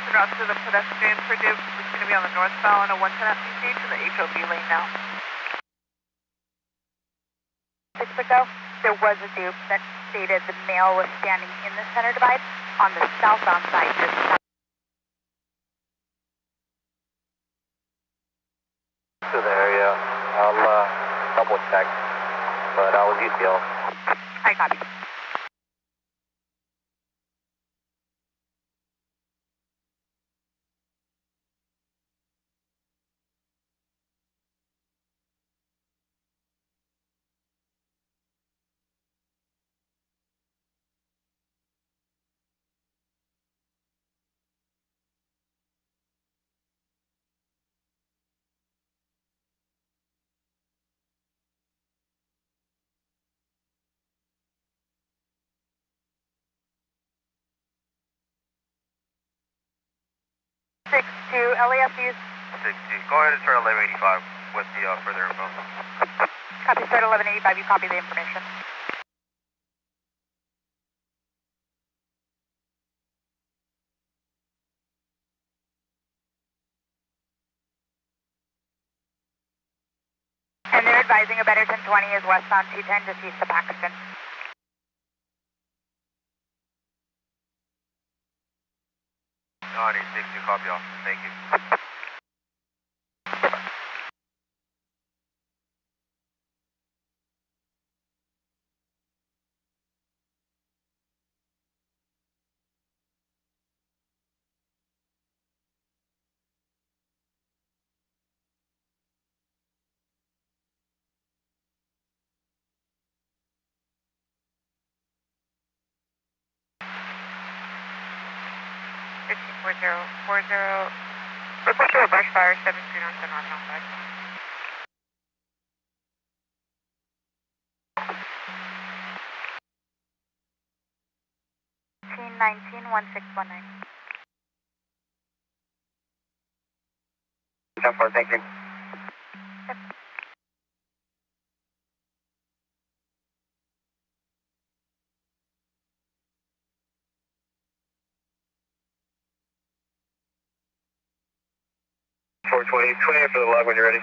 Speaker 3: Route to the pedestrian for Duke, it's going to be on the northbound on 110 at PCH in the HOV lane now.
Speaker 6: 6 ago, there was a Duke that stated the male was standing in the center divide on the southbound side.
Speaker 2: To the area, I'll double check, but I was UTL.
Speaker 6: I copy. To LAFC's.
Speaker 8: 60. Go ahead and start 1185 with the further info.
Speaker 6: Copy, start 1185, you copy the information. And they're advising a better 1020 is westbound 210 just east of Paxton.
Speaker 8: No, I need 60, copy off. Thank you.
Speaker 6: 154040. Report to a brush fire 7 Street on San Juan side. 1619-1619.
Speaker 1: 10-4, thank you.
Speaker 6: Yep.
Speaker 2: For the log when you're ready.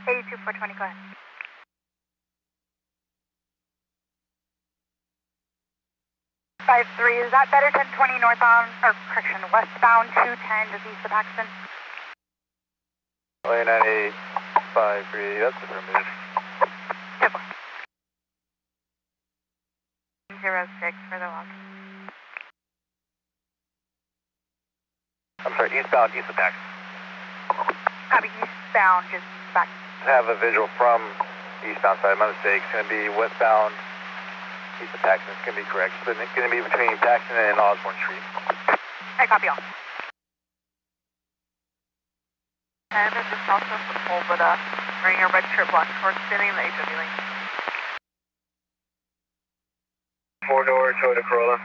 Speaker 6: 82420, go ahead. Is that better? 1020 northbound, or correction, westbound 210 just east of Paxton.
Speaker 2: LA 9853, that's affirmative.
Speaker 6: 06 for the log.
Speaker 2: I'm sorry, eastbound, east of Paxton.
Speaker 6: Copy, eastbound, just back.
Speaker 2: I have a visual from the eastbound side, my mistake. It's going to be westbound, east of Paxton. It's going to be correct. It's going to be between Paxton and Osborne Street.
Speaker 6: I copy all.
Speaker 3: And at the south of the pole, but wearing a red shirt, black shorts, spinning the HW lane.
Speaker 2: 4-door Toyota Corolla.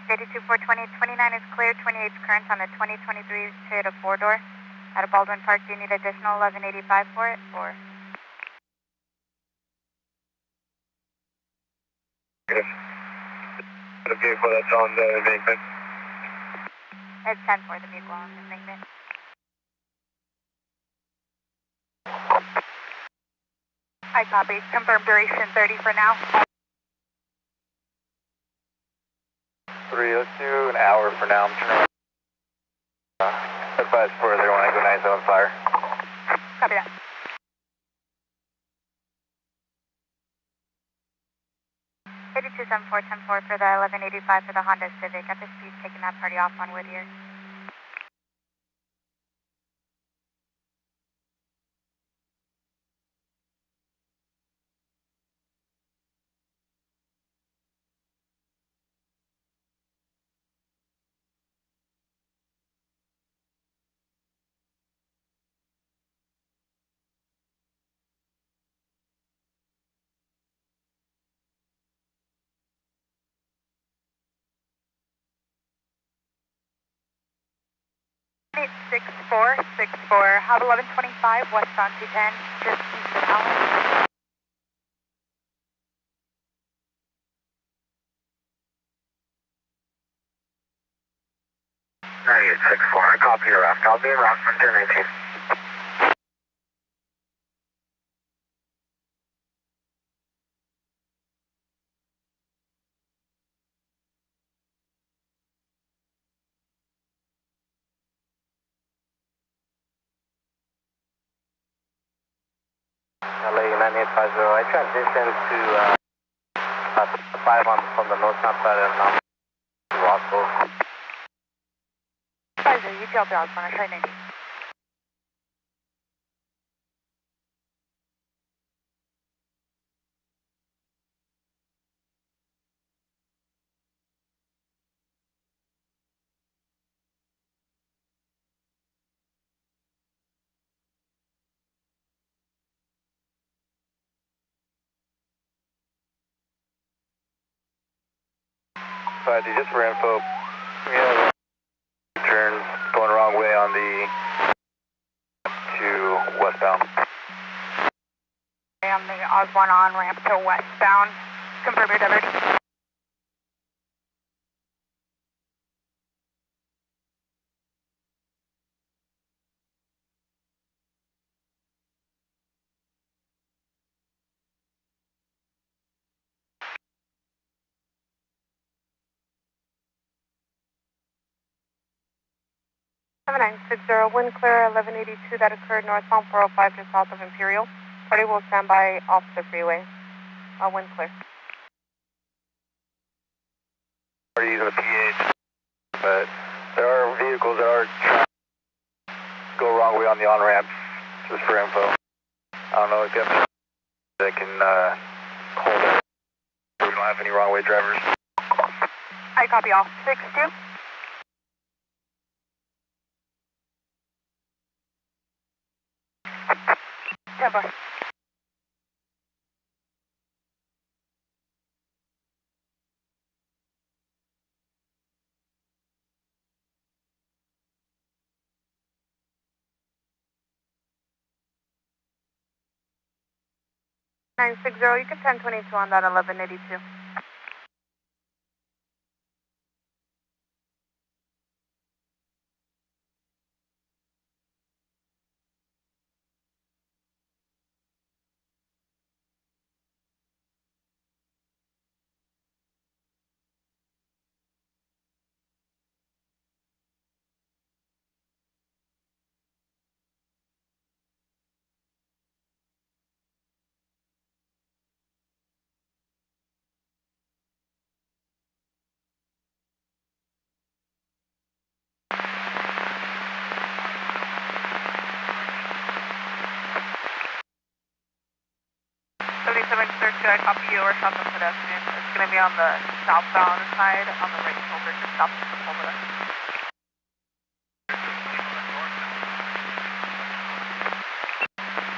Speaker 6: $82 for 20, 29 is clear, 28 is current on the 2023 Toyota 4-door. Out of Baldwin Park, do you need additional 1185 for it, or?
Speaker 2: Negative. The vehicle that's on the embankment.
Speaker 6: It's 10 for the vehicle on the embankment. I copy. Confirm duration 30 for now.
Speaker 2: 3, let's do an hour for now. I'm turning around. Advise for there when I go 97 fire.
Speaker 6: Copy that. $82.74, 10-4 for the 1185 for the Honda Civic. At the speed, taking that party off on Whittier. Have 1125 westbound 210, just east of Allen.
Speaker 2: 9864, I copy your ask. I'll be around from 1019. LA 9850, I transitioned to 5 on from the northbound side and now to Roscoe.
Speaker 6: 50, you tell Bell, I'm trying 90.
Speaker 2: Just for info, we have a turn going the wrong way on the to westbound.
Speaker 6: On the Osborne on ramp to westbound. Confirm your diversion.
Speaker 3: Wind clear 1182 that occurred northbound 405 just south of Imperial. Party will stand by off the freeway. Wind clear.
Speaker 2: We're using the PH, but there are vehicles that are trying to go wrong way on the on-ramps, just for info. I don't know if you have that can hold it. We don't have any wrong way drivers.
Speaker 9: I copy all. 6-2. Tempo. 960, you can 1022 on that 1182.
Speaker 3: I copy you or shot the pedestrian. It's going to be on the southbound side on the right shoulder, just south of the shoulder.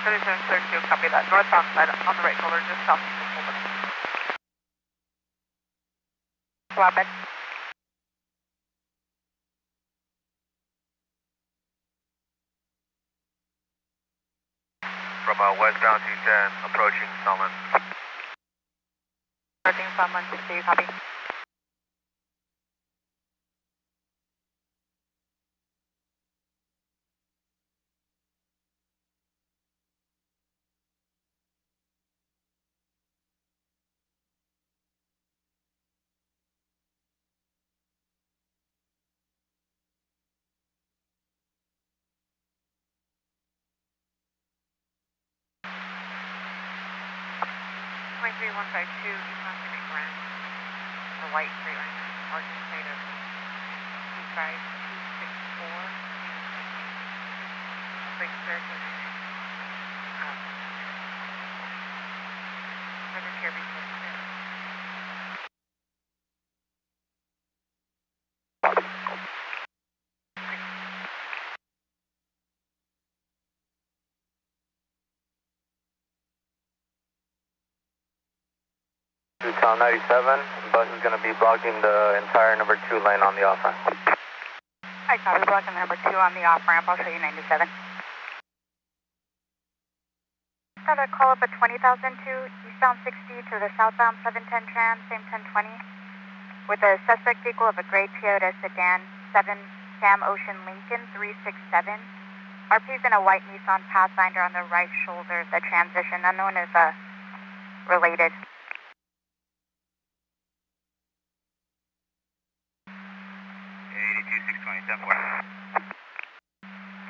Speaker 3: 3732, copy that. Northbound side on the right shoulder, just south of the shoulder. Rapid.
Speaker 8: From westbound 210, approaching Summit.
Speaker 6: Approaching Summit, 60, copy.
Speaker 5: The white straight line, margin state of 25264. Bridge circle. Further care resource
Speaker 2: 97, bus is going to be blocking the entire number 2 lane on the off ramp.
Speaker 6: I copy, blocking number 2 on the off ramp. I'll show you 97. Got a call up at 20,002, eastbound 60 to the southbound 710 tram, same 1020, with a suspect vehicle of a gray Toyota sedan, 7 Sam Ocean Lincoln 367. RP's in a white Nissan Pathfinder on the right shoulder. The transition unknown is related.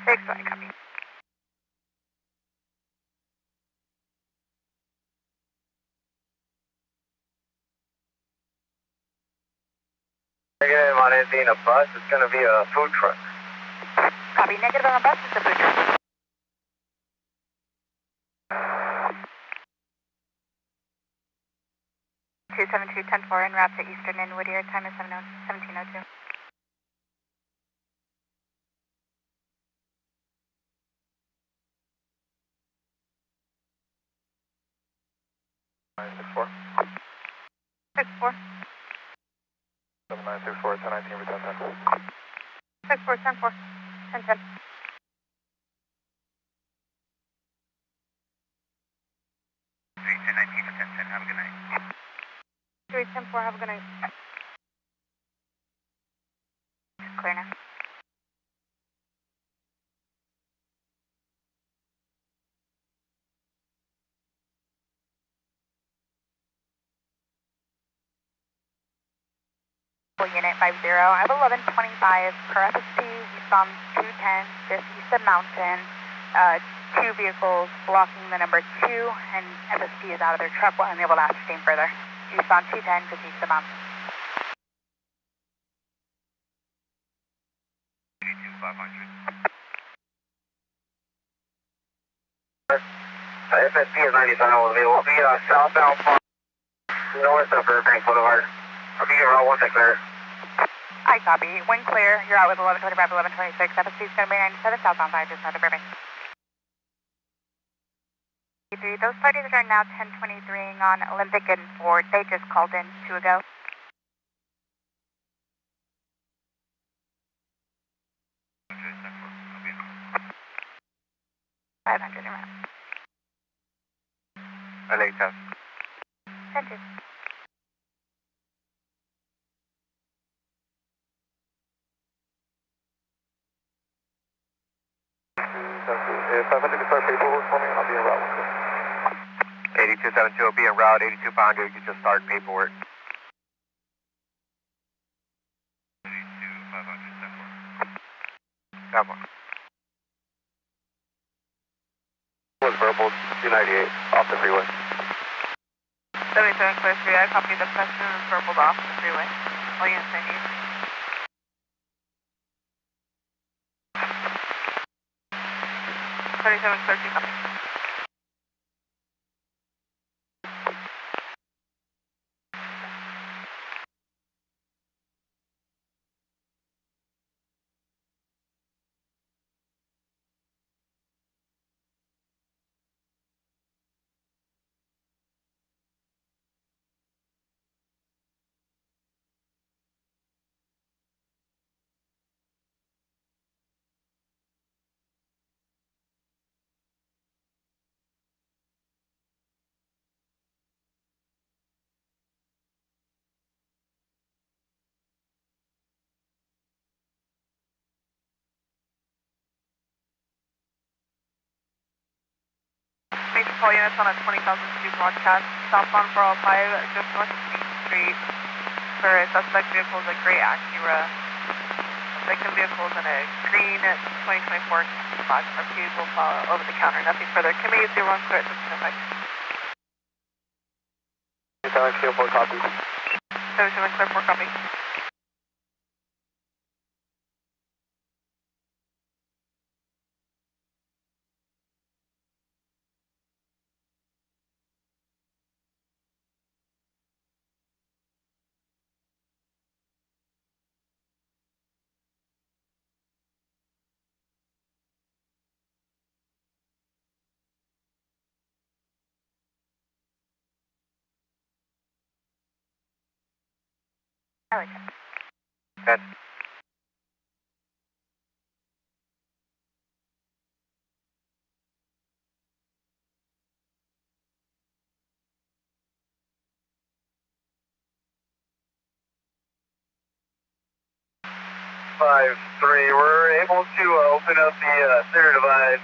Speaker 6: 620, copy.
Speaker 2: Negative on it being a bus, it's going to be a food truck.
Speaker 6: Copy, negative on the bus, it's a food truck. Two 7210-4 en route to Eastern and Whittier, time is 1702.
Speaker 2: Four.
Speaker 6: 6-4.
Speaker 2: 7964, 1019 for 1010.
Speaker 6: 6-4, 10-4. 10-10.
Speaker 2: 1019 for 1010, have a good night.
Speaker 6: 3-10-4, have a good night. Clear now. Unit 50, I have 1125 per FSP, eastbound 210, just east of Mountain. 2 vehicles blocking the number 2, and FSP is out of their truck, while unable to ascertain further. Eastbound 210, just east of Mountain.
Speaker 2: 500.
Speaker 4: FSP is 95 will be southbound north of Burbank Boulevard. I'll be here all once I clear.
Speaker 6: I copy. When clear, you're out with 1125, 1126. FSP is going to be 97 southbound 5, just north of Burbank. Those parties are now 1023 on Olympic and Ford. They just called in 2 ago. $500 around.
Speaker 8: LA 10.
Speaker 6: 10-2.
Speaker 1: If 500 can start paperwork for me, I'll be en route.
Speaker 8: 8272 will be en route. 8200, you just start paperwork. 82 500 10-4.
Speaker 2: Was verbal 298 off the freeway.
Speaker 3: 77 clear 3, I copied the question and verbal off the freeway. All units I need. 77 clear 2, copy. Major call units on a 20,000 feet broadcast. Southbound 405, just north of Main Street. For suspect vehicles, a gray Acura. Victim vehicles in a green 2024 Dodge Marquis will follow over the counter. Nothing further. Can we use your one clear at 1605?
Speaker 1: 7 clear 4 copy.
Speaker 3: 77 clear 4 copy.
Speaker 6: I like it.
Speaker 8: 10.
Speaker 2: Five, 3, we're able to open up the center divide.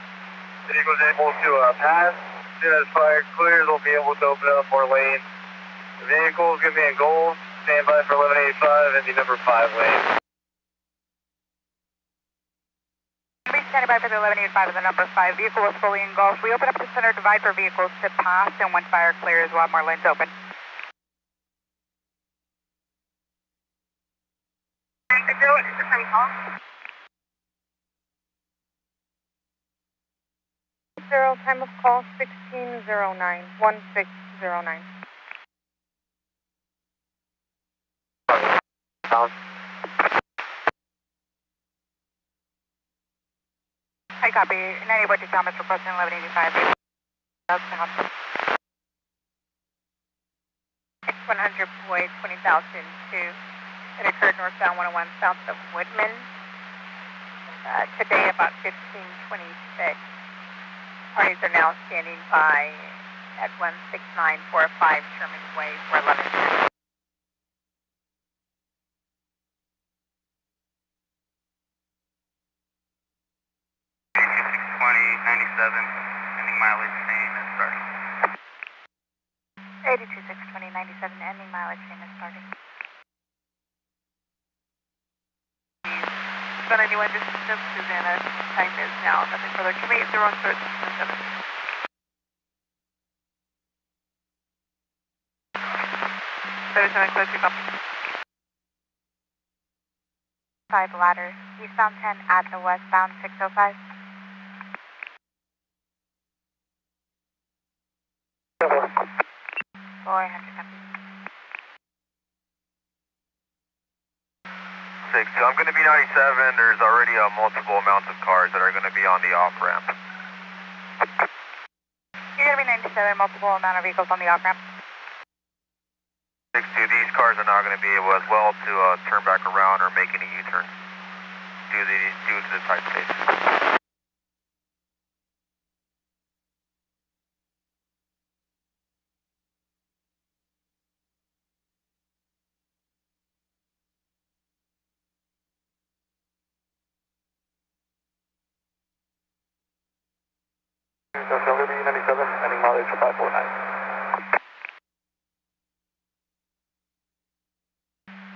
Speaker 2: The vehicle's able to pass. As soon as fire clears, we'll be able to open up more lanes. The vehicle's going to be in gold. Stand by for 1185 and the number 5 lane.
Speaker 6: Be standing by for the 1185 and the number 5. Vehicle is fully engulfed. We open up the center divide for vehicles to pass, and when fire clears, we'll have more lanes open.
Speaker 9: Zero, time of call 1609, 1609.
Speaker 6: I copy. 90 Thomas requesting 1185. That's the house.
Speaker 5: X100 Boy 20,002. It occurred northbound 101 south of Woodman. Today about 1526. Parties are now standing by at 16945 Sherman Way for 1110.
Speaker 8: Ending mileage same as starting.
Speaker 6: 8262097, ending mileage, same as starting.
Speaker 3: But anyway, this is just Susanna. Time is now. Nothing further. Can we use your own clear at 1607? 77 clear 2 copy.
Speaker 6: 5 ladder, eastbound 10 at the westbound 605. 400 copy.
Speaker 8: 6, so I'm going to be 97. There's already multiple amounts of cars that are going to be on the off-ramp.
Speaker 6: You're going to be 97, multiple amount of vehicles on the off-ramp.
Speaker 8: 6-2, these cars are not going to be able as well to turn back around or make any U-turns due to the tight space.
Speaker 2: Liberty 97, ending mileage 549.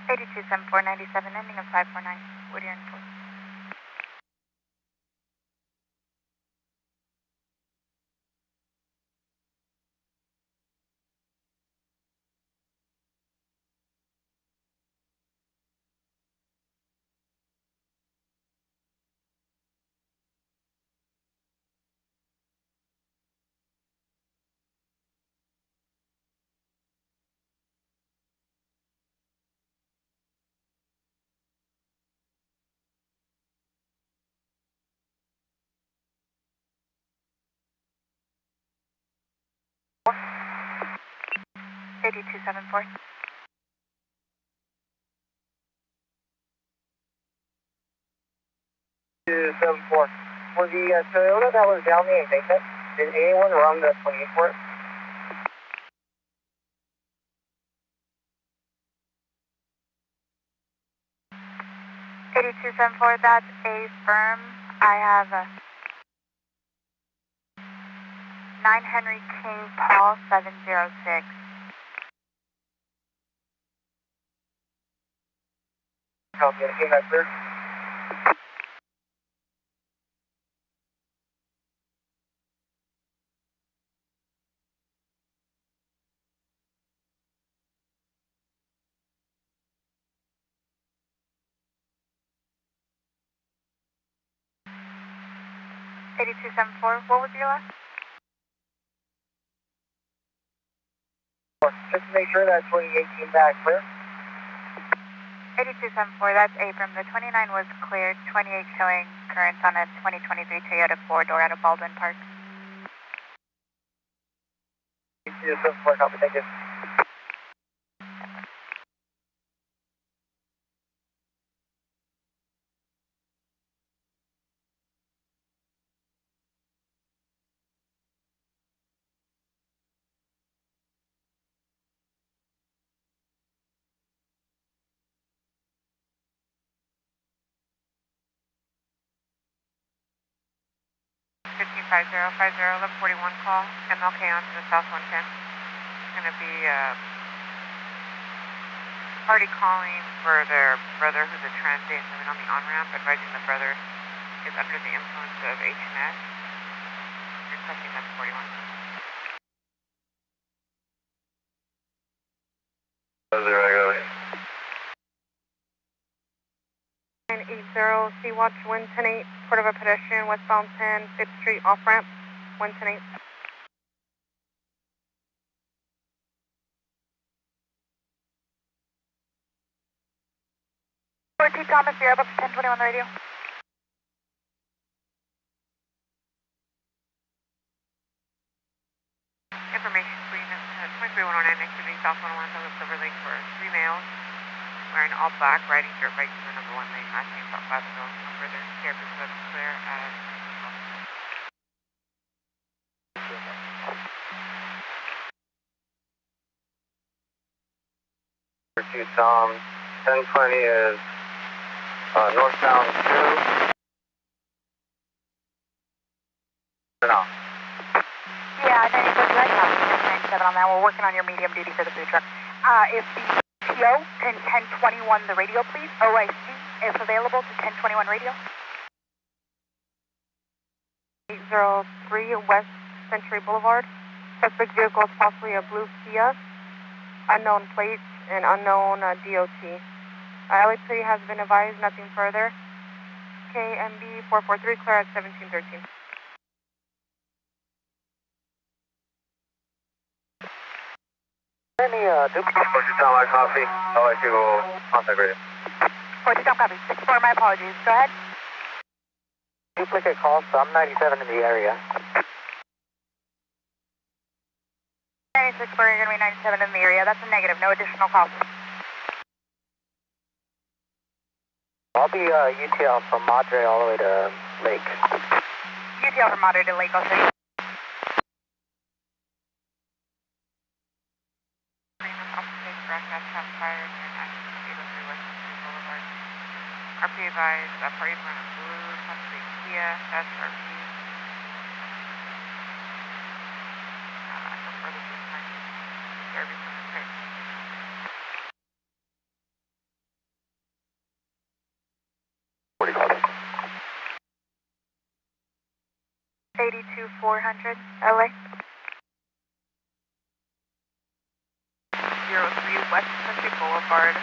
Speaker 6: 827497, ending of 549, Whittier and Ford. $8274.
Speaker 4: 274. For the Toyota that was down the embankment, did anyone run the 28 for it?
Speaker 6: $8274, that's a firm. I have a 9 Henry King Paul 706.
Speaker 4: Copy, came back clear.
Speaker 6: What was your last?
Speaker 4: Just to make sure that 28 came back clear.
Speaker 6: 8274, that's Abram. The 29 was cleared, 28 showing currents on a 2023 Toyota 4-door out of Baldwin Park.
Speaker 4: 8274, copy, thank you.
Speaker 3: $155050, 1141 call, MLK on to the South 110. It's going to be party calling for their brother who's a transient living on the on-ramp, advising the brother is under the influence of HNS. Requesting that's 41. 980 Sea-Watch, wind 10-8, port of a pedestrian, westbound 10, 5th Street, off-ramp, wind 10-8.
Speaker 6: Thomas, you're up to 1021 radio.
Speaker 3: Information screen, 23109, activity South 101, Douglas Silver Lake for 3 males, wearing all black, riding dirt bikes in the number 1 lane, last name South Glasgow, no further, service was clear as...
Speaker 2: Tom, 1020 is northbound 2. No.
Speaker 6: Yeah, 97 on that. We're working on your medium duty for the food truck. If the PO can 1021 the radio, please. OIC, if available, to 1021 radio.
Speaker 3: 803 West Century Boulevard. Suspect vehicle is possibly a blue Kia. Unknown plates and unknown DOT. LAPD has been advised, nothing further. KMB 443, clear at 1713.
Speaker 1: any duplicate?
Speaker 2: What's your time, my copy? I'll let you go contact radio.
Speaker 6: 42 Tom, copy. 64, my apologies. Go ahead.
Speaker 1: Duplicate calls, so I'm 97 in the area.
Speaker 6: 96, you're going to be 97 in the area. That's a negative. No additional calls.
Speaker 1: I'll be UTL from Madre all the way to Lake.
Speaker 6: UTL from Madre to Lake, I'll show you.
Speaker 3: RP advised, parties run in blue, possibly Kia, that's RP. No further disconnection. Service on the trip.
Speaker 2: What do you call it?
Speaker 6: 82400 LA.
Speaker 3: 03 West Country Boulevard.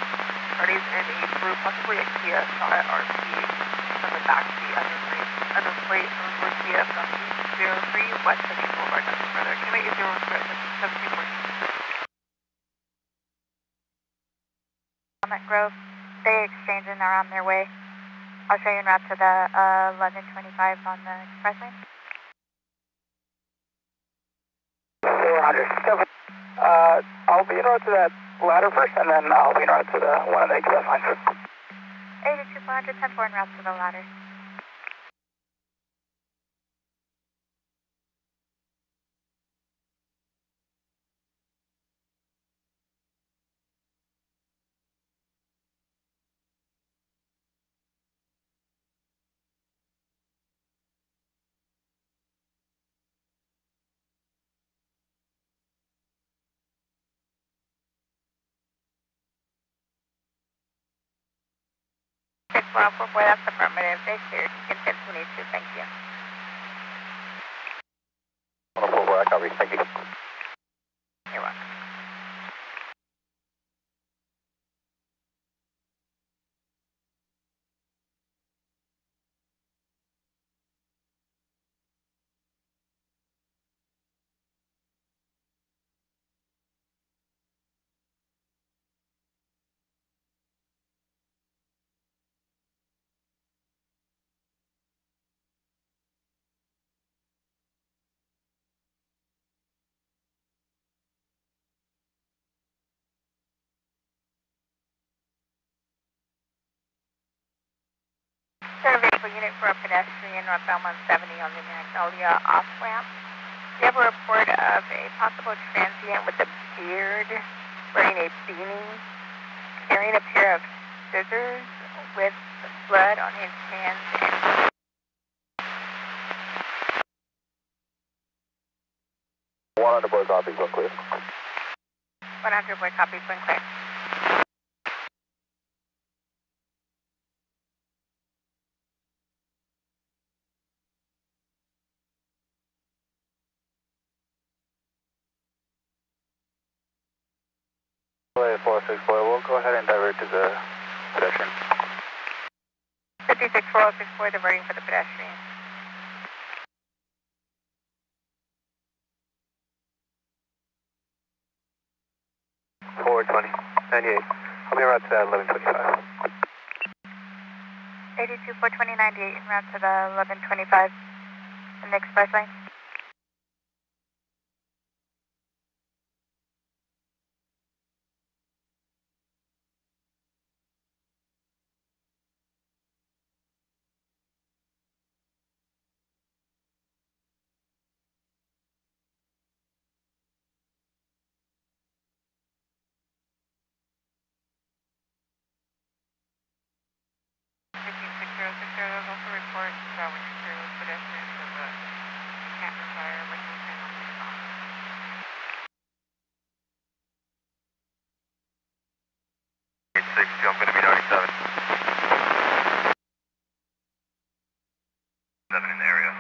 Speaker 3: Parties in a blue, possibly a Kia, saw at RP from the backseat under plate over Kia from 03 West Country Boulevard. Nothing further. Can I get 1714?
Speaker 6: Summit Grove. They exchange and are on their way. I'll show you en route to the 1125 on the express lane.
Speaker 1: 400. I'll be en route to that ladder first, and then I'll be en route to the one of the express lines.
Speaker 6: 82400, 10-4 en route to the ladder.
Speaker 5: Well, that's affirmative. They cleared. You can 1022. Thank you.
Speaker 2: 104, I copy. Thank you.
Speaker 5: You're welcome. Sir, vehicle unit for a pedestrian northbound 170 on the Magnolia off-ramp. We have a report of a possible transient with a beard, wearing a beanie, carrying a pair of scissors with blood on his hands and
Speaker 2: 100 boy copy, so clear.
Speaker 5: 100 boy copies, when clear.
Speaker 2: LA 464, we'll go ahead and divert to the pedestrian.
Speaker 5: 564064, diverting for the pedestrian.
Speaker 2: Forward 20, 98. I'll be en route to that 1125.
Speaker 6: 8242098 en route to the 1125 in the express lane.
Speaker 3: There's also reports that when you clear those pedestrians of the camper tire, like you can on the phone.
Speaker 8: 862, I'm going to be 97. 7 in the area.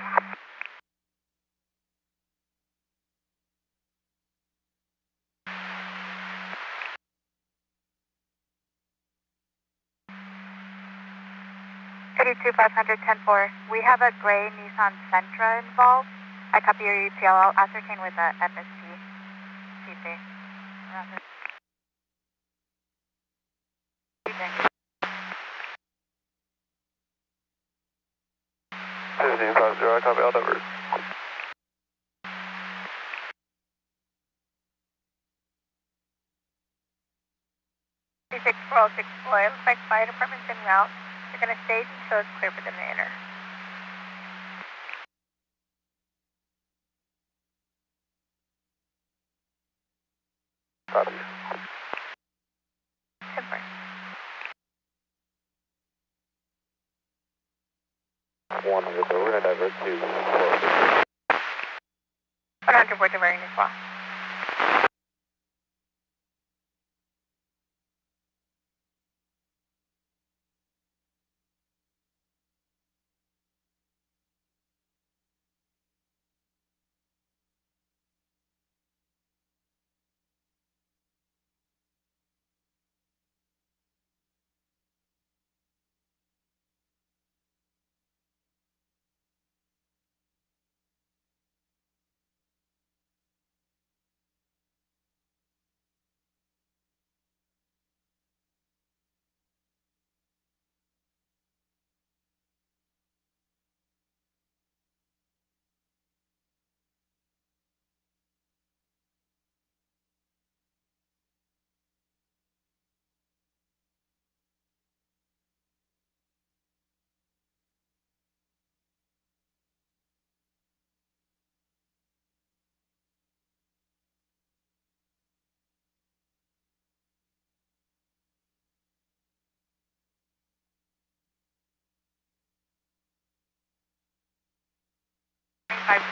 Speaker 6: We have a gray Nissan Sentra involved. I copy your UTL. I'll ascertain with the FST. CP. Thanks.
Speaker 2: 1550, I copy all numbers.
Speaker 6: 406 boy, looks like fire department's en route. They're going to stage until it's clear for them to enter.
Speaker 2: Copy.
Speaker 6: Super.
Speaker 2: 100, so we're going to divert to
Speaker 6: 100, we're diverting as well.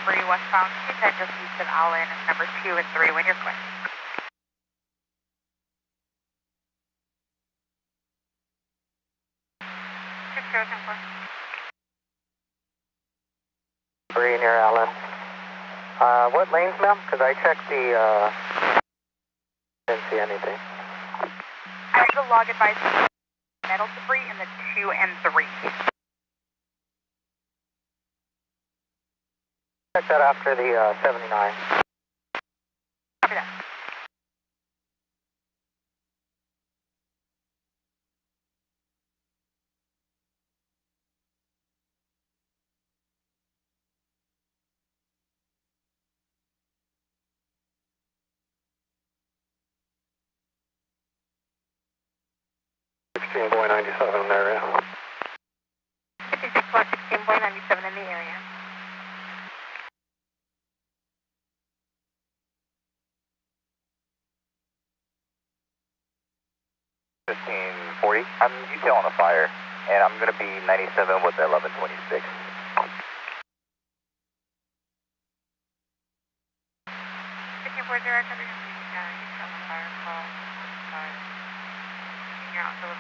Speaker 6: Free westbound, 210 just east of Allen, number 2 and 3 when you're clear.
Speaker 1: Three near Allen. What lanes, ma'am? Because I checked the, didn't see anything.
Speaker 6: I have the log advice metal debris in the 2 and 3.
Speaker 1: Check that after the 79.
Speaker 6: Copy that.
Speaker 2: Boy 97 in the area.
Speaker 6: 56 Block 16, boy 97 in the area.
Speaker 2: I'm detail on a fire, and I'm going to be 97 with the 1126.
Speaker 6: 54 direct under your detail on fire call. You're out to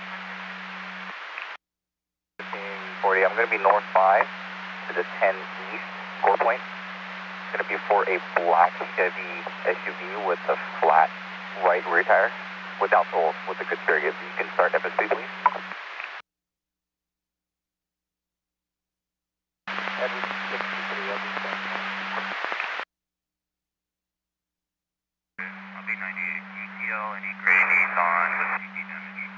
Speaker 2: 1540, I'm going to be north 5 to the 10 east, core point. It's going to be for a black Chevy SUV with a flat right rear tire without tolls with a good surrogate. You can start FSP, please. Edward 63, I'll be 98 UTL, any gray Nissan with CP damage.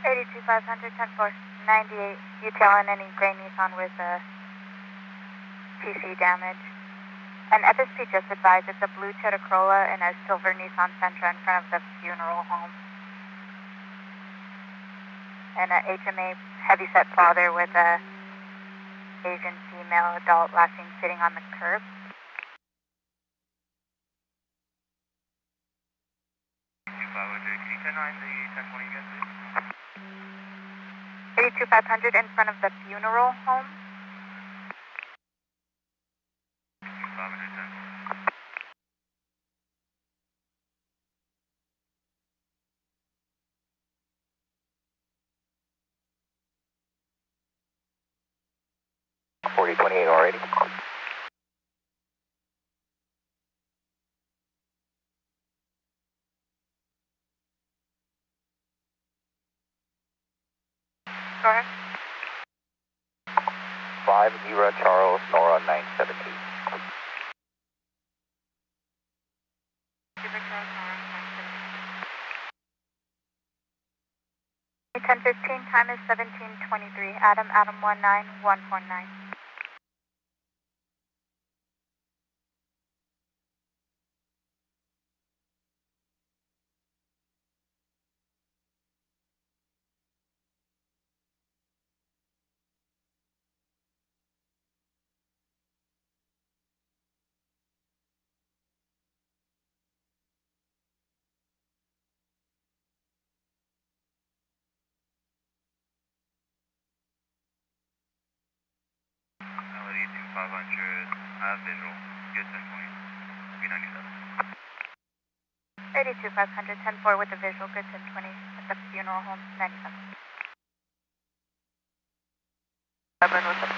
Speaker 6: 82500, 10-4, 98 UTL and any gray Nissan with TC damage. And FSP just advised it's a blue Toyota Corolla and a silver Nissan Sentra in front of the funeral home. And a HMA heavyset father with a Asian female adult last seen sitting on the curb.
Speaker 2: Can you 10-9 the 1020 again, please?
Speaker 6: 82500 in front of the funeral home.
Speaker 2: 4028 already.
Speaker 6: Go ahead.
Speaker 2: 5 Zero Charles, Nora 917.
Speaker 6: 10:15, time is 17:23. Adam 19149.
Speaker 8: LA 2500, have visual, good 1020, 397.
Speaker 6: 82-500, 10-4 with the visual, good 1020 at the funeral home, 97.
Speaker 3: 7 with the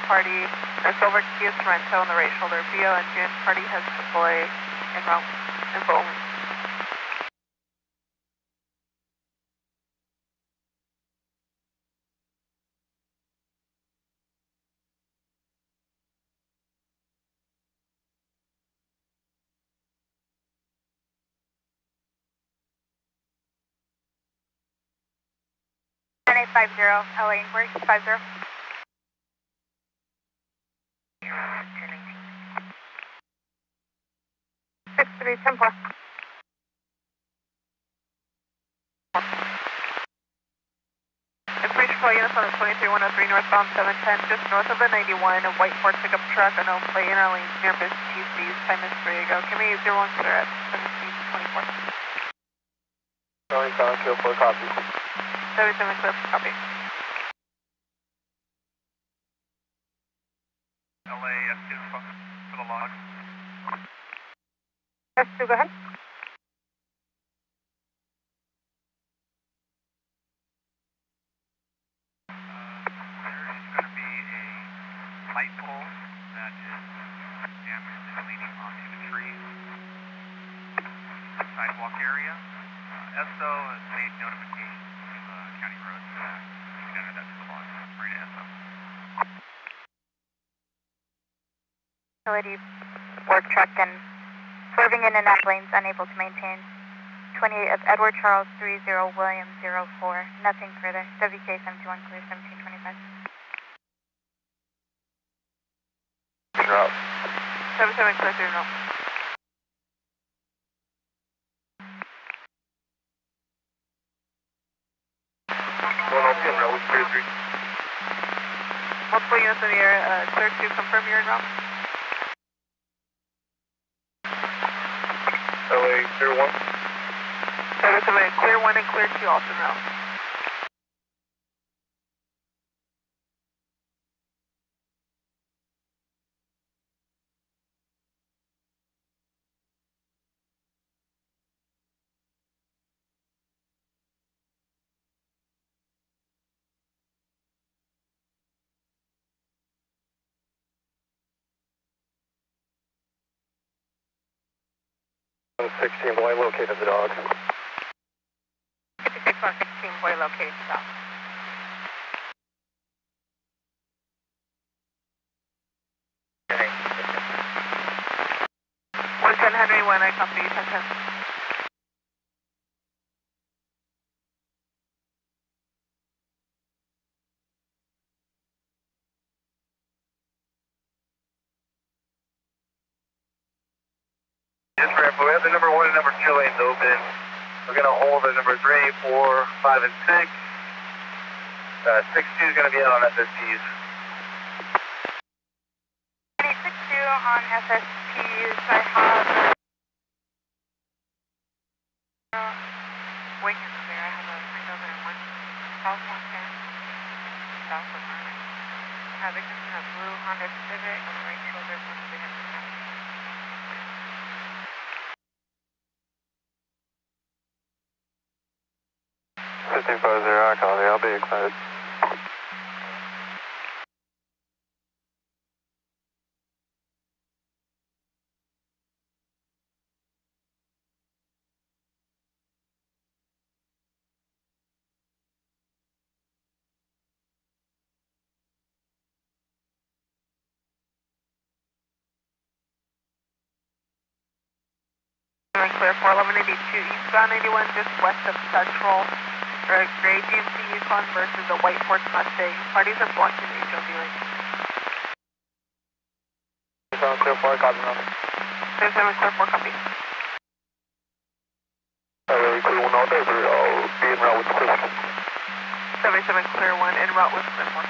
Speaker 3: party, or Silver Kia Sorrento on the right shoulder, BO engine, party has AAA en route, info only.
Speaker 6: LA inquiry, 50.
Speaker 7: 1019.
Speaker 9: 63, 10-4.
Speaker 3: Information for units on the 23103 northbound 710, just north of the 91, a white Ford pickup truck, unknown plate in our lanes near Business TC's, time is 3 ago. Can we 01 clear at 1724?
Speaker 1: Going down to 4 copy.
Speaker 3: 77 clear, copy.
Speaker 8: LA S2 for the log.
Speaker 9: S2, go ahead.
Speaker 8: There is going to be a light pole that is damaged and leaning onto the trees. Sidewalk area. SO has made notification of county roads that we entered that to the log. Right to SO.
Speaker 6: Facility work truck and swerving in and out lanes, unable to maintain. 28 of Edward Charles 30 William 04. Nothing further. WK 71 clear 1725.
Speaker 1: Route.
Speaker 3: 77 clear, 0.
Speaker 1: Route 33.
Speaker 3: Multiple units in the air, clear to confirm you're en route.
Speaker 1: LA, clear 1.
Speaker 3: 77 clear 1 and clear 2 also en route.
Speaker 1: On 16, boy, located the dog.
Speaker 5: 56 on 16, boy located south.
Speaker 1: Okay.
Speaker 3: 110 Henry 1, I copy 1010.
Speaker 2: Yes, Rambo, we have the number 1 and number 2 lanes open. We're going to hold the number 3, 4, 5, and 6. 6-2 is going to be out on SSPs.
Speaker 6: 262 on SSPs. I have
Speaker 5: Wing is clear. I have a handover in one southbound 10, south of Arnold. I have victims in a blue Honda Civic on the right shoulder, one of the hip attack.
Speaker 2: 1550, I copy. I'll be excited.
Speaker 3: Clear 41182 eastbound 81, just west of Central. for a gray GMC Yukon versus a white Ford Mustang. Parties are blocking the HOV lane.
Speaker 2: 704, copy number.
Speaker 3: 704, copy.
Speaker 2: Really clear 1 out there, I'll be en route with Smith.
Speaker 3: 77 clear 1, en route with Smith 1.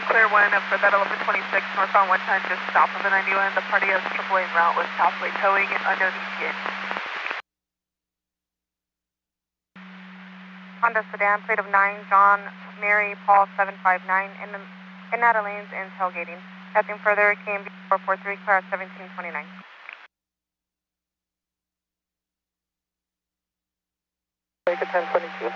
Speaker 3: Clear 1 up for that 1126 northbound 110 just south of the 91. The party has AAA en route with Southway towing and unknown ETA.
Speaker 9: Honda sedan, plate of 9, John, Mary, Paul 759 in out of lanes and tailgating. Nothing further, KMB 443, clear at 1729.
Speaker 1: Take a 1022.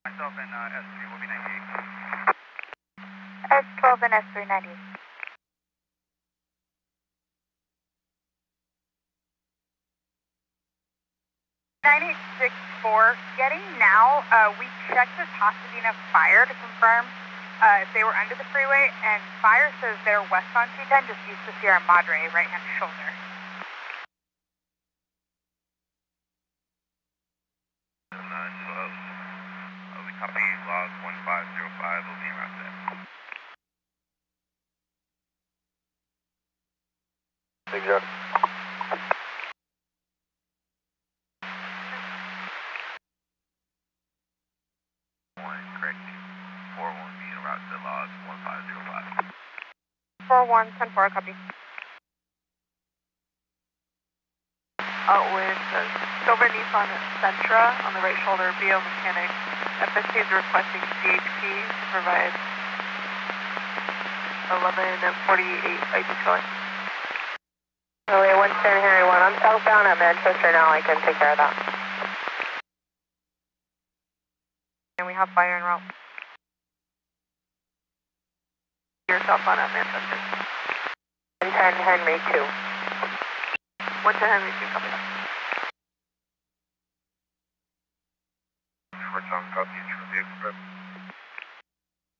Speaker 2: Myself and S3 will be 98.
Speaker 6: S12 and S390. Getting now, we checked the Pasadena Fire to confirm if they were under the freeway, and Fire says they're west on 210, just east of Sierra Madre, right-hand shoulder.
Speaker 8: We copy log 1505, we'll be around there.
Speaker 2: Big job.
Speaker 8: Correct. 41 being around the log 1505.
Speaker 9: 4110-4, copy.
Speaker 3: Out with the silver Nissan Sentra on the right shoulder, BO mechanic. FSC is requesting CHP to provide 11:48 ID towing.
Speaker 5: Relay 110 Henry 1, I'm southbound at Manchester now, I can take care of that.
Speaker 9: And we have Fire en route.
Speaker 3: You're southbound at Manchester.
Speaker 5: 110 Henry 2.
Speaker 3: 110 Henry 2, copy that.
Speaker 8: For some copies from vehicle prep.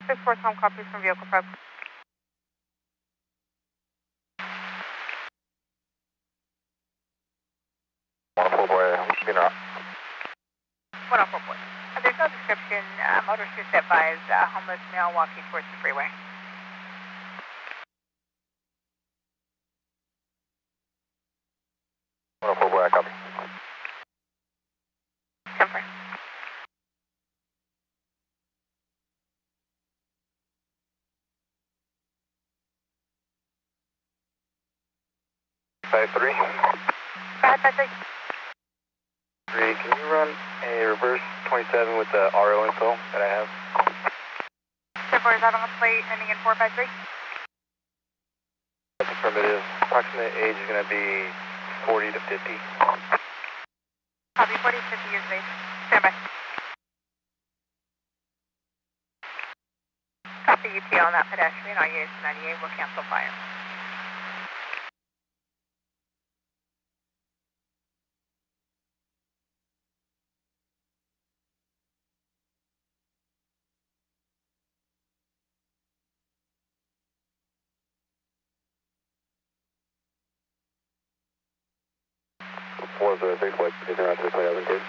Speaker 9: 6-4 Tom, copies from vehicle prep.
Speaker 6: What up, boy? There's no description. Motorist advised homeless male walking towards the freeway.
Speaker 2: Copy.
Speaker 6: Confirm.
Speaker 2: Five three.
Speaker 6: 553.
Speaker 2: 3, can you run a reverse 27 with the RO info that I have?
Speaker 6: 10-4 is out on the plate, ending in 453.
Speaker 2: That's affirmative. Approximate age is going to be 40 to 50.
Speaker 6: Copy, 40 to 50 years of age. Stand by.
Speaker 5: Copy UTL on that pedestrian. Our units 98 will cancel fire.
Speaker 2: Four zero six, like, is around 6.2.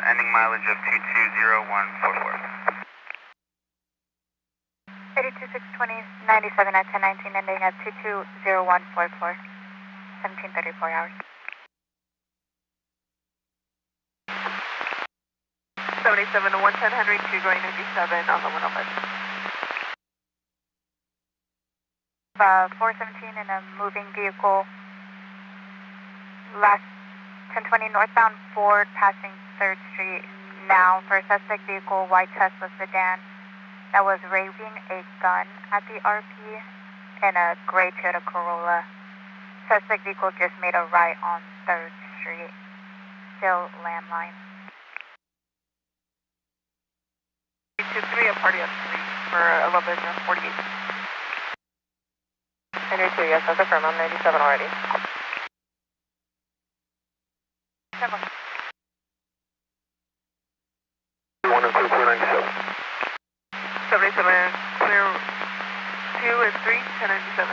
Speaker 2: Ending mileage of 220144.
Speaker 6: 82620, 97 at 1019, ending at 220144. 1734 hours.
Speaker 3: 77 to 110 Henry 2 going 97 on the 105.
Speaker 6: 417 in a moving vehicle. Last 1020 northbound Ford passing 3rd Street now for a suspect vehicle, white Tesla sedan that was waving a gun at the RP in a gray Toyota Corolla. Suspect vehicle just made a right on 3rd Street. Still landline.
Speaker 3: 323 a party on 3 for 1148.
Speaker 7: Henry 2, yes, that's affirmed. I'm 97 already.
Speaker 6: 7.
Speaker 2: 1 and 497.
Speaker 3: 77 clear 2 and 3, 1097.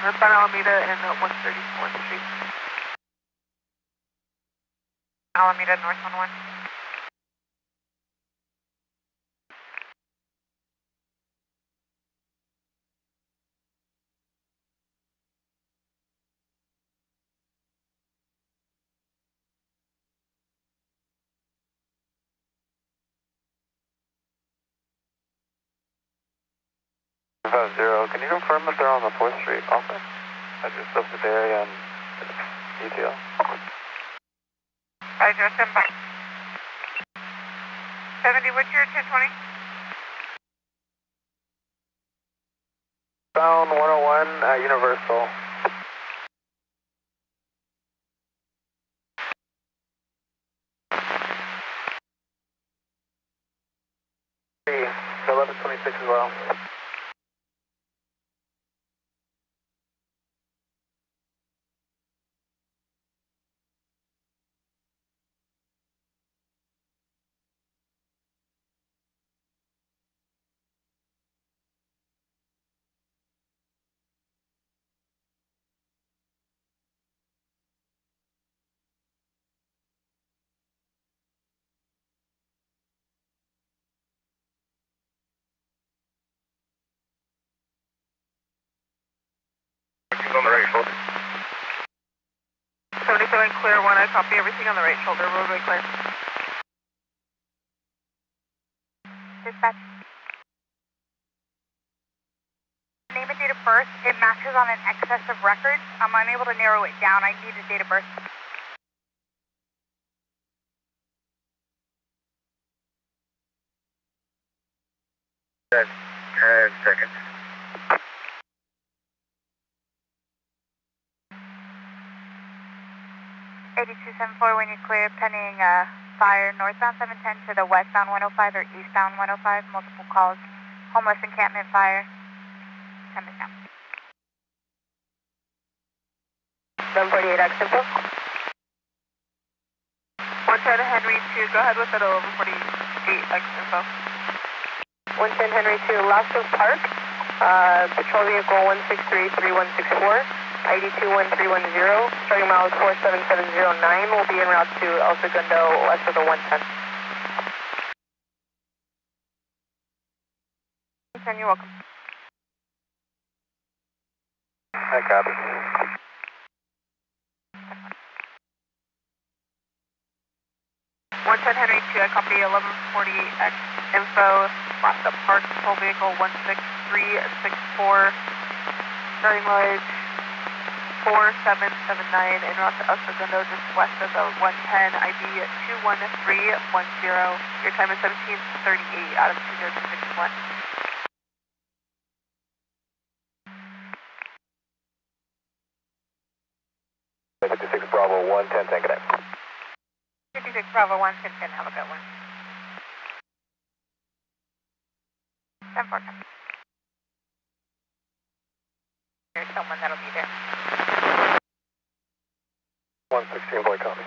Speaker 3: Northbound Alameda and 134th Street.
Speaker 6: Alameda North 11.
Speaker 2: Zero. Can you confirm if they're on the 4th Street also? I just up the area and detail.
Speaker 6: I just am back. 70, what's your 1020?
Speaker 2: Bound 101 at Universal. The 1126 as well. On the right shoulder.
Speaker 3: 77 clear 1, I copy everything on the right shoulder, roadway clear.
Speaker 6: Dispatch. Name and date of birth, it matches on an excess of records. I'm unable to narrow it down. I need a date of birth.
Speaker 2: That's 10 seconds.
Speaker 6: 8274 when you clear, pending fire northbound 710 to the westbound 105 or eastbound 105, multiple calls, homeless encampment fire, 10 minutes down.
Speaker 7: 748 X info.
Speaker 3: 110 Henry 2, go ahead with that 1148 X info.
Speaker 7: 110 Henry 2, Lascaux Park, patrol vehicle 1633164,
Speaker 3: ID 21310, starting miles 47709, will be en route to El Segundo, west of the 110. You're welcome.
Speaker 2: I copy.
Speaker 3: 110 Henry 2, I copy 1148X info, last up park, patrol vehicle 16364, starting mileage 4779, en route to El Segundo, just west of the 110, ID 21310, your time is 17:38 out of 20261.
Speaker 2: 56 Bravo 110, tank it in.
Speaker 5: 56 Bravo 110, have a good one.
Speaker 6: 747.
Speaker 5: There's someone that'll be there.
Speaker 2: 116 point copy.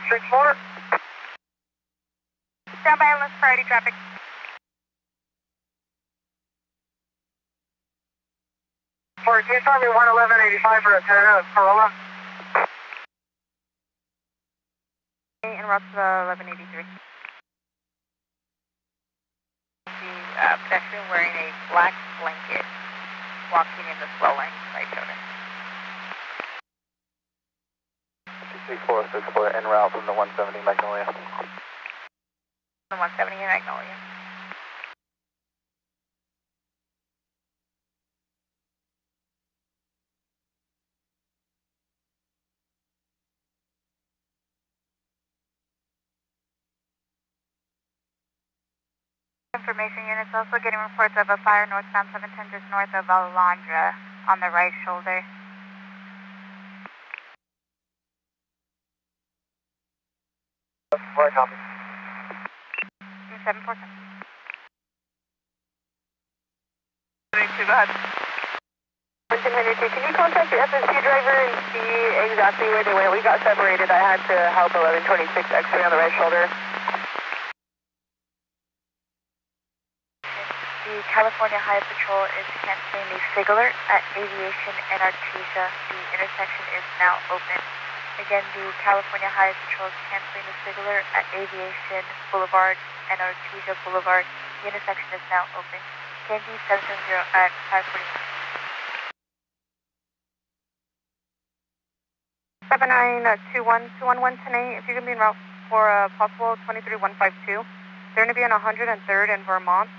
Speaker 4: Street 4.
Speaker 6: Stand by, list priority traffic.
Speaker 4: For can you tell me 11185 for a Corolla?
Speaker 6: En route to the 1183.
Speaker 5: The pedestrian wearing a black blanket, walking in the slow lane, right shoulder.
Speaker 2: 6464 en route from the 170 Magnolia.
Speaker 5: The 170 in Magnolia.
Speaker 6: Information units also getting reports of a fire northbound 710 just north of Alondra on the right shoulder.
Speaker 1: Right, copy.
Speaker 6: 747.
Speaker 3: Go ahead. 110 can you contact your FSC driver and see exactly where they went? We got separated. I had to help 1126 X-ray on the right shoulder.
Speaker 6: The California Highway Patrol is canceling the SIG alert at Aviation and Artesia. The intersection is now open. Again, the California Highway Patrol is canceling the SIG alert at Aviation Boulevard and Artesia Boulevard. The intersection is now open. KMD 770 at 541.
Speaker 3: 7921 if you can be en route for a possible 23152. They're going to be on 103rd in Vermont.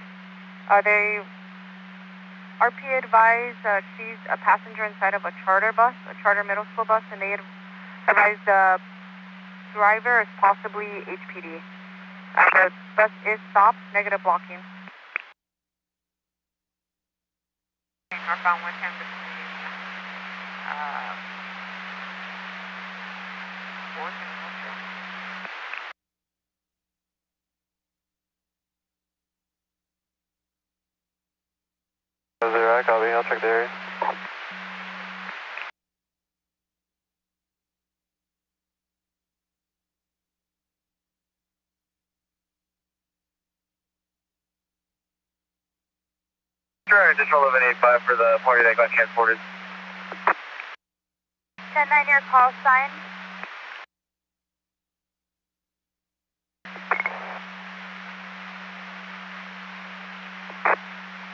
Speaker 3: They RP advised she's a passenger inside of a charter bus, a charter middle school bus, and they advised the driver is possibly HPD. The bus is stopped, negative blocking.
Speaker 5: Northbound 110 between 4th and Wilshire.
Speaker 2: I copy, I'll check the area.
Speaker 1: Sure, additional 1185 for the party that got transported.
Speaker 6: 10-9 your call sign.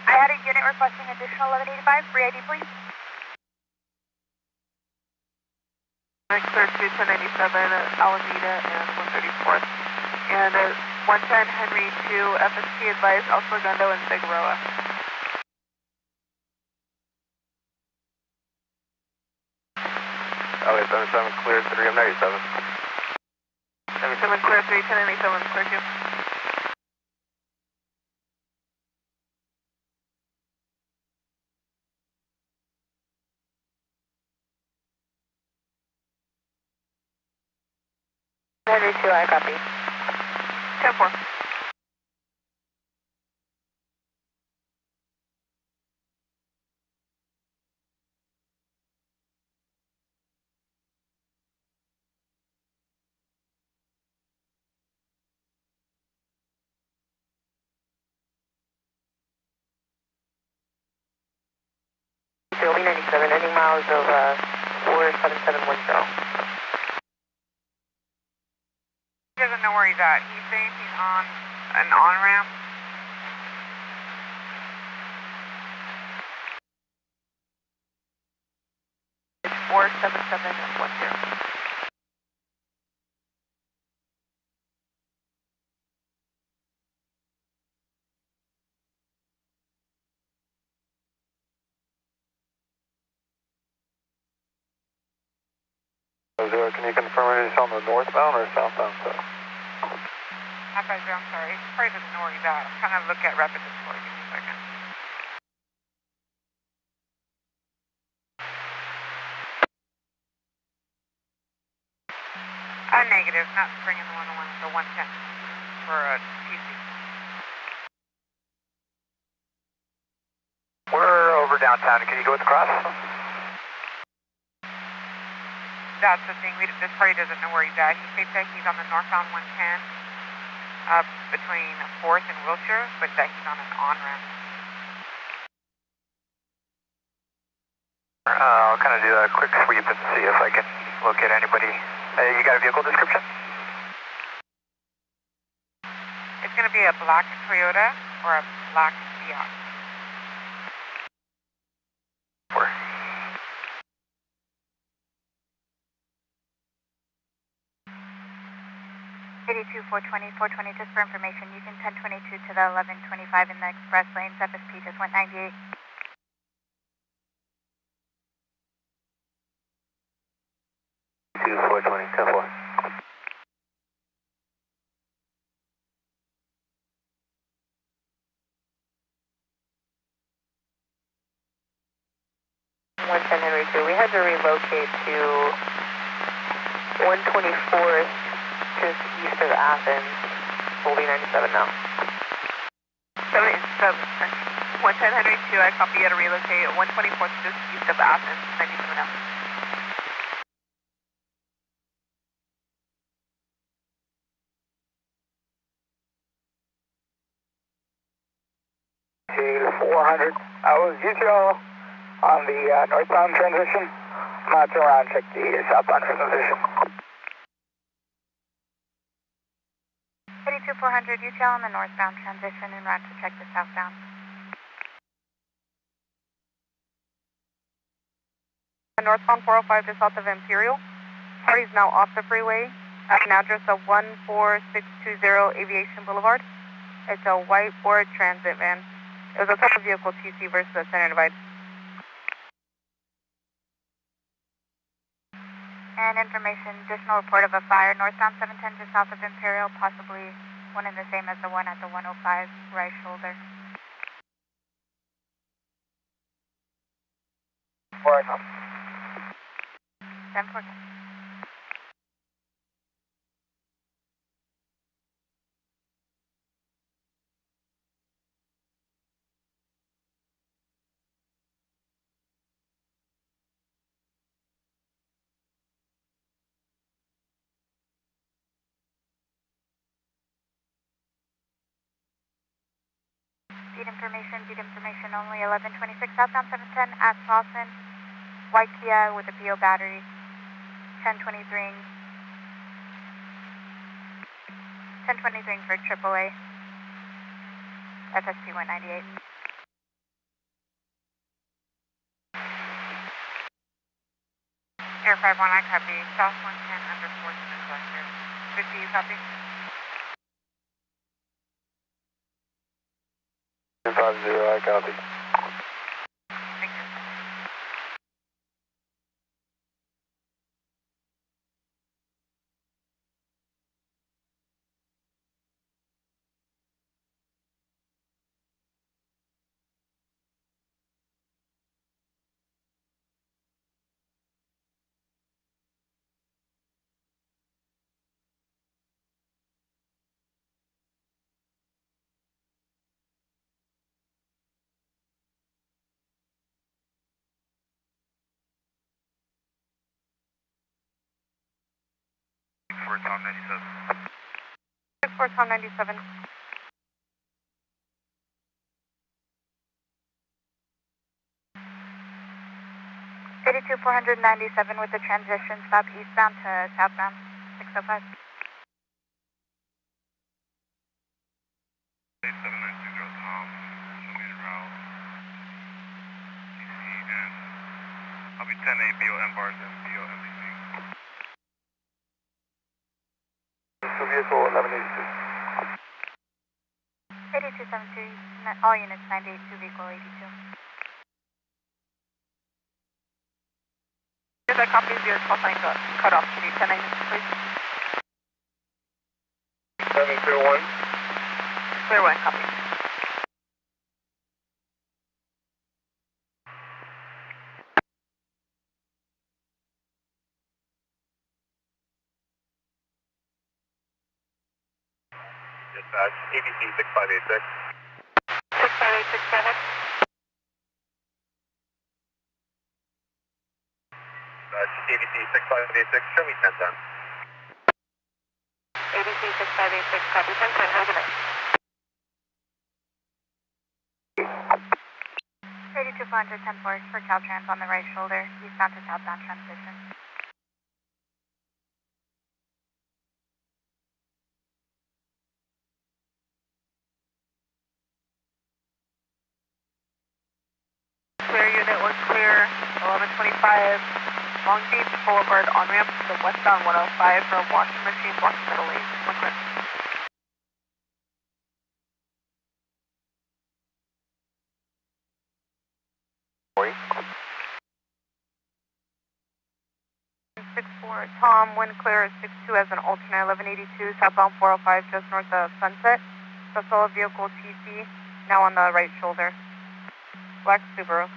Speaker 6: I had a unit requesting additional 1185. Free ID, please.
Speaker 3: Clear to 1097 Alameda and 134th. And 110 Henry 2 FSP advised El Segundo and Figueroa.
Speaker 2: LA 77 cleared 3 of 97.
Speaker 3: 77 clear 3, 1097 clear 2.
Speaker 7: I copy.
Speaker 3: 10-4.
Speaker 7: B97, ending miles of 47710.
Speaker 9: He doesn't know where he's at. He's saying he's on an on-ramp.
Speaker 3: It's 47710.
Speaker 2: Zero, can you confirm it is on the northbound or southbound side?
Speaker 9: I'm sorry. He probably doesn't know where he's at. I'm trying to look at rapid display. Give me a second. Negative. Not bringing the 101, the 110 for a TC.
Speaker 2: We're over downtown. Can you go with the cross?
Speaker 9: That's the thing. This party doesn't know where he's at. He states that he's on the northbound 110 between 4th and Wilshire, but that he's on an on-ramp.
Speaker 2: I'll kind of do a quick sweep and see if I can locate anybody. You got a vehicle description?
Speaker 9: It's going to be a black Toyota or a black Fiat.
Speaker 6: 420, 420, just for information, you can 1022 to the 1125 in the express lanes. FSP just went 98.
Speaker 2: Two 420, 10-4.
Speaker 7: Henry 2. We had to relocate to 124th, just east of Athens. We'll be 97 now.
Speaker 3: 110 Henry 2, I copy you to relocate 124th, just east of Athens, 97 now.
Speaker 1: To 400. I was UTL on the northbound transition. I'm going to turn around and check the southbound transition.
Speaker 6: 400, UTL on the northbound transition en route to check the southbound.
Speaker 3: Northbound 405 just south of Imperial. Party's now off the freeway at an address of 14620 Aviation Boulevard. It's a white Ford Transit van. It was a total vehicle TC versus a center divide.
Speaker 6: And information, additional report of a fire northbound 710 just south of Imperial, possibly one and the same as the one at the 105 right shoulder.
Speaker 1: Where I
Speaker 6: 10-4. Beat information only, 1126 southbound 710 at Slauson, white Kia with a PO battery, 1023 for AAA, FSP 198.
Speaker 9: Air 51, I copy. South 110 under 4th and Cluster. 50, you copy?
Speaker 2: 50, I copy.
Speaker 9: Thank you.
Speaker 8: For Tom 97.
Speaker 9: 64 Tom 97. 497 with the transition stop eastbound to southbound 605.
Speaker 8: 8790 Tom, show me the route. DC and I'll be 10A BOM bars and BOMDC.
Speaker 1: Vehicle 1182.
Speaker 6: 8272, all units 982, vehicle 82.
Speaker 3: Here's that copy of your call sign cut off. Can you 10-9, please?
Speaker 1: 701.
Speaker 3: Clear one, copy.
Speaker 8: Dispatch, ABC 6586.
Speaker 3: 6586, go ahead.
Speaker 8: ABC 6586, show me 1010.
Speaker 3: ABC 6586, copy 10-10, have a good night.
Speaker 6: 32400 10-4 for Caltrans on the right shoulder, eastbound to southbound transition.
Speaker 3: Clear unit 1 clear, 1125, Long Beach Boulevard on-ramp to the westbound 105 for a washing machine blocking middle lane. 1 clear. Tom, wind clear 62 as an alternate 1182, southbound 405 just north of Sunset. Saw vehicle TC, now on the right shoulder. Black Subaru.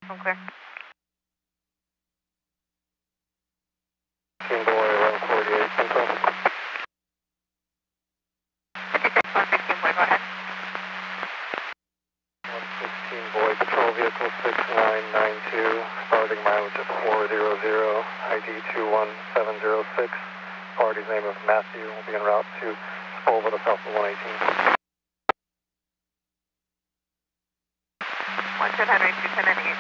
Speaker 3: I'm clear.
Speaker 1: Team Boy 1148, control.
Speaker 3: 116 boy, go ahead.
Speaker 1: 116 Boy, patrol vehicle 6992, starting mileage of 400, ID 21706. Party's name of Matthew, will be en route to Spolva to south of 118.
Speaker 3: 110 Henry, 210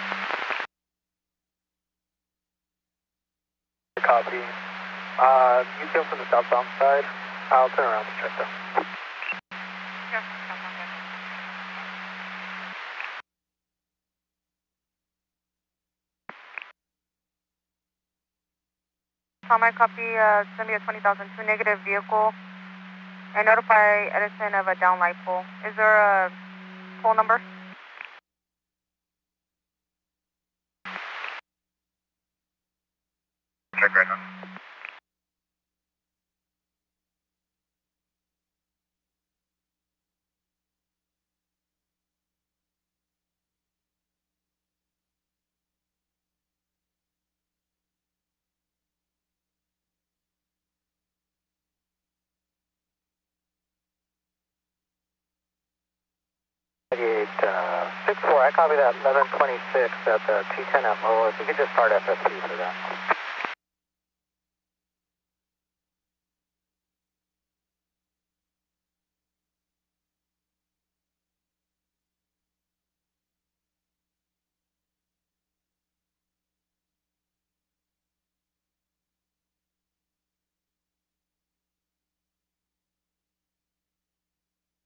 Speaker 1: Copy. You came from the southbound side. I'll turn around to check them.
Speaker 3: Sure, southbound good. Tom, I copy, it's going to be a 20,002 negative vehicle. I notify Edison of a down light pole. Is there a pole number?
Speaker 8: Check right now.
Speaker 1: Six four. I copy that 1126 at the T10 at low. If you could just start FSP for that.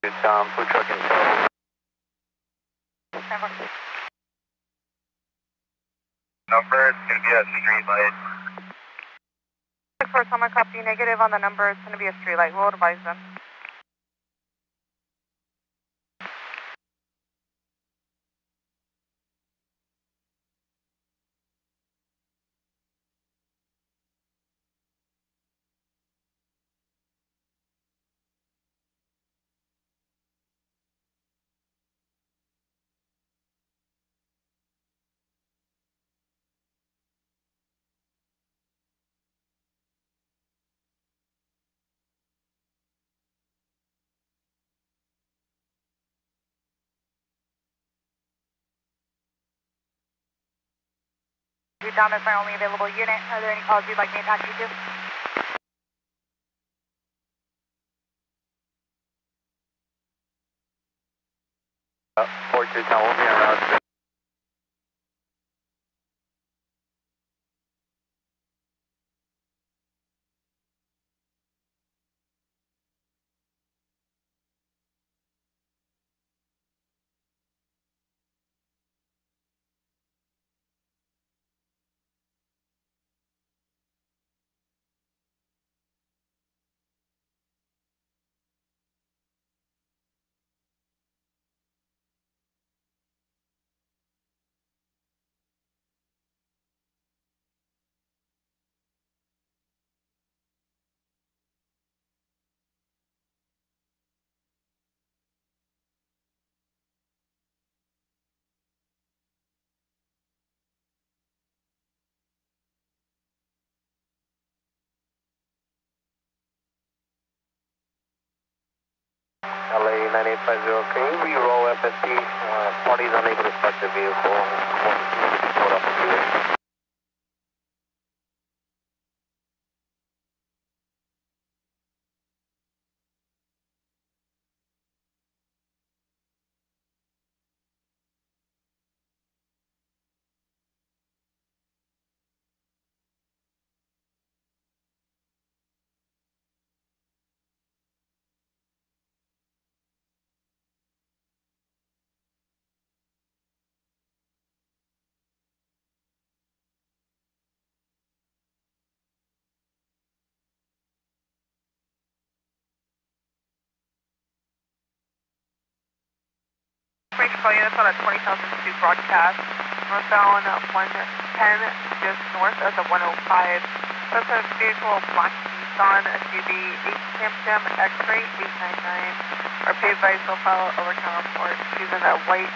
Speaker 2: Good Tom, food truck in tow.
Speaker 8: Number, it's going to be a street light.
Speaker 3: For Tom, I copy negative on the number. It's going to be a street light. We'll advise them.
Speaker 6: you, Dom, is my only available unit. Are there any calls you'd like me to attach you to?
Speaker 2: 4210, we'll be en route. LA 9850, can you re-roll FSP? Party's unable to start the vehicle. Hold up to it.
Speaker 3: Call units on a 20,002 broadcast. Northbound 110, just north of the 105. That's a vehicle black Nissan SUV, Amsterdam X-ray 899. Our pay by profile over counter report using a white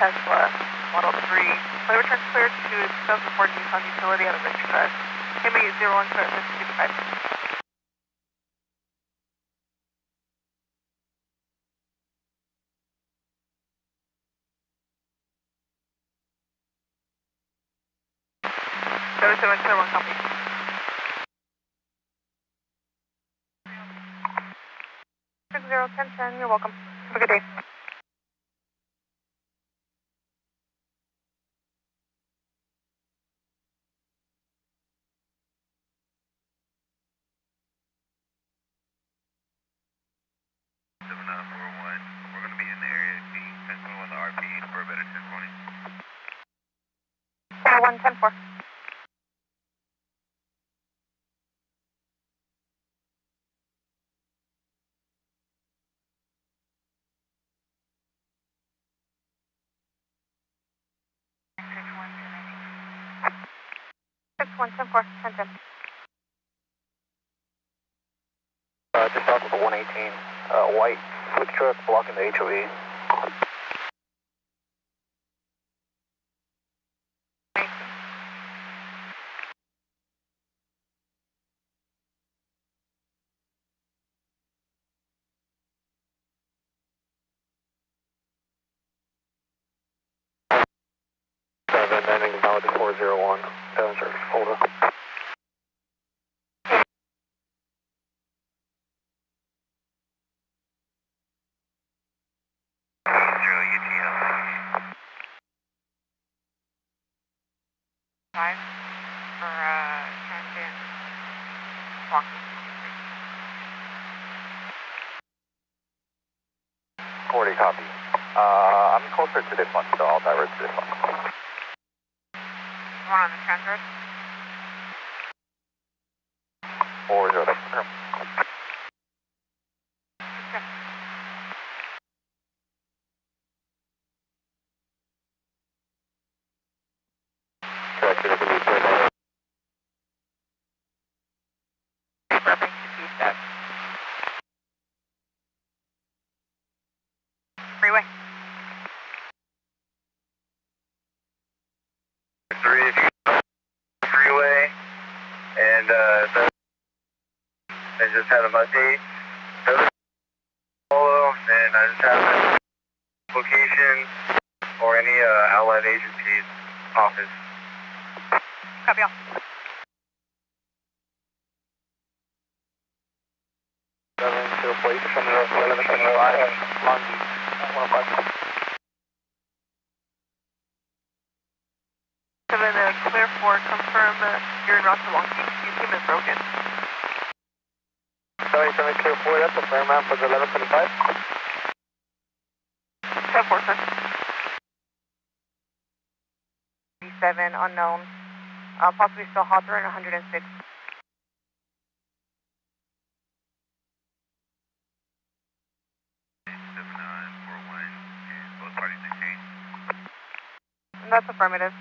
Speaker 3: Tesla Model 3. My return cleared to 2004 Nissan Utility out of Ridgecrest. Give me 01 clear 55. Clear 1 copy. 601010, you're welcome. Have a good day.
Speaker 8: We're going to be in the area, being 1021 the RP for a better 1020.
Speaker 6: 4110-4.
Speaker 2: Just off of the 118, white switch truck blocking the HOE. Landing acknowledge 401, passenger, hold up.
Speaker 5: Five for transient walking.
Speaker 2: 40 copy. I'm closer to this one, so I'll divert to this one.
Speaker 5: One on the transverse.
Speaker 2: 40, that's confirmed. Correction, it can be clear now.
Speaker 5: Perfect, you step. Freeway.
Speaker 2: 3, if you freeway, and I just had them update. Follow, and I just have location or any outlet agency's office.
Speaker 3: Copy all.
Speaker 2: 704, descending road 1175, Long Beach, 105.
Speaker 3: 7, clear 4, confirm you're en route to Long Beach. You seem is broken.
Speaker 2: 77 clear 4, that's a fair map for the 1125.
Speaker 3: 10-4, sir. 7, unknown. Possibly still Hawthorne, 106.
Speaker 8: Both parties exchange.
Speaker 3: That's affirmative.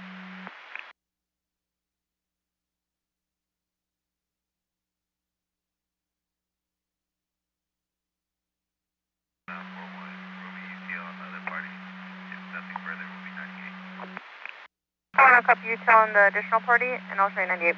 Speaker 3: I want to copy you telling the additional party, and I'll show you 98.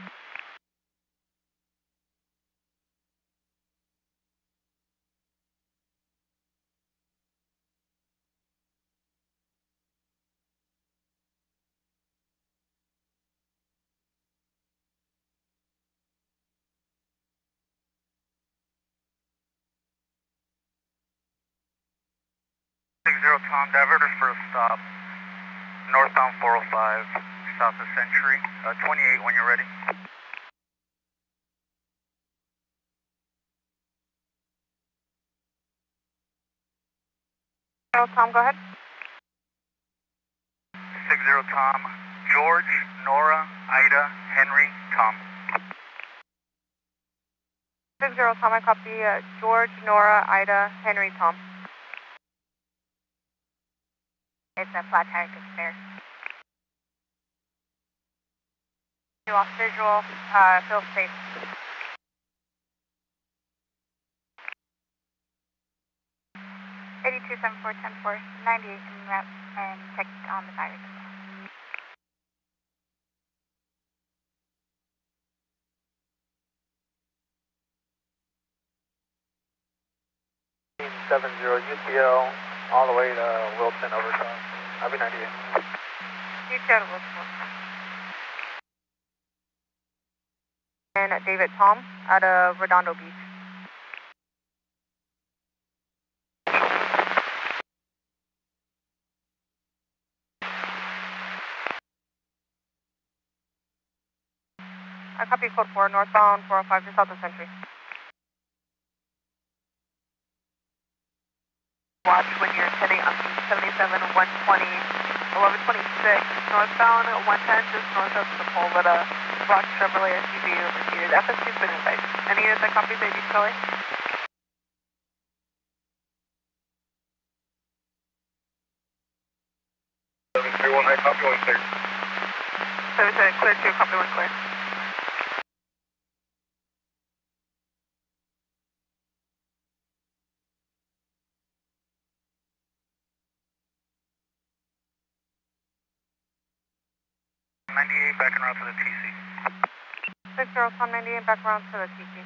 Speaker 2: Tom, diverters for a stop. Northbound 405, south of Century. 28 when you're ready.
Speaker 3: Tom, go ahead.
Speaker 2: 60 Tom, George, Nora, Ida, Henry, Tom.
Speaker 3: 60 Tom, I copy George, Nora, Ida, Henry, Tom.
Speaker 6: It's a flat tire fix there. You lost visual, feel safe. Eighty-two 74 10-4, 98 in route and check on the virus as well.
Speaker 2: Seven zero UTL all the way to Wilson overtime. I'll be 98.
Speaker 3: You tell Wilson. And David Tom out of Redondo Beach. I copy code 4, northbound 405, just south of Century. Watch when you're heading up to 77, 120, 1126, northbound 110, just north of Sepulveda, Rock Chevrolet SUV overseated. FSC's been invited. Any units that copy baby Charlie?
Speaker 2: 731, I copy 1 clear.
Speaker 3: 77 clear 2, copy 1 clear.
Speaker 2: Back and around for the TC.
Speaker 3: 60 Tom 98, back around to the TC.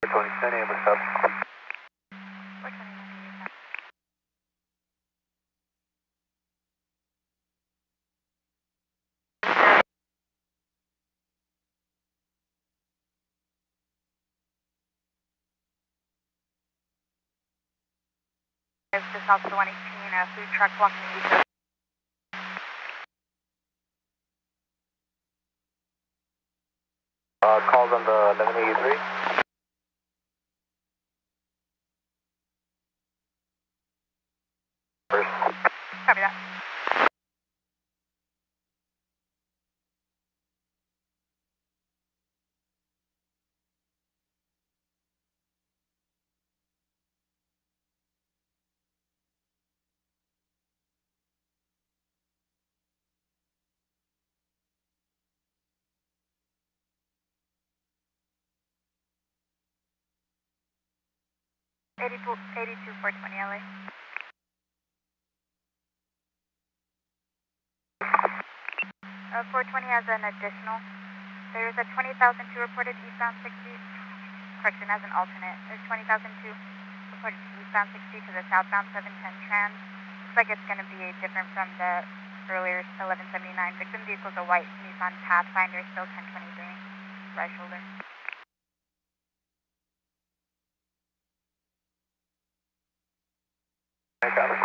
Speaker 2: What's up?
Speaker 6: Just south of the 118, food truck blocking the
Speaker 2: Calls on the 1183. First.
Speaker 6: Copy that. Eighty-two 420 LA. 420 has an additional. There's a 20,002 reported eastbound 60. correction as an alternate. There's 20,002 reported eastbound 60 to the southbound 710 trans. Looks like it's going to be different from the earlier 1179. Victim vehicle is a white Nissan Pathfinder, still 1023, right shoulder.
Speaker 2: I got it.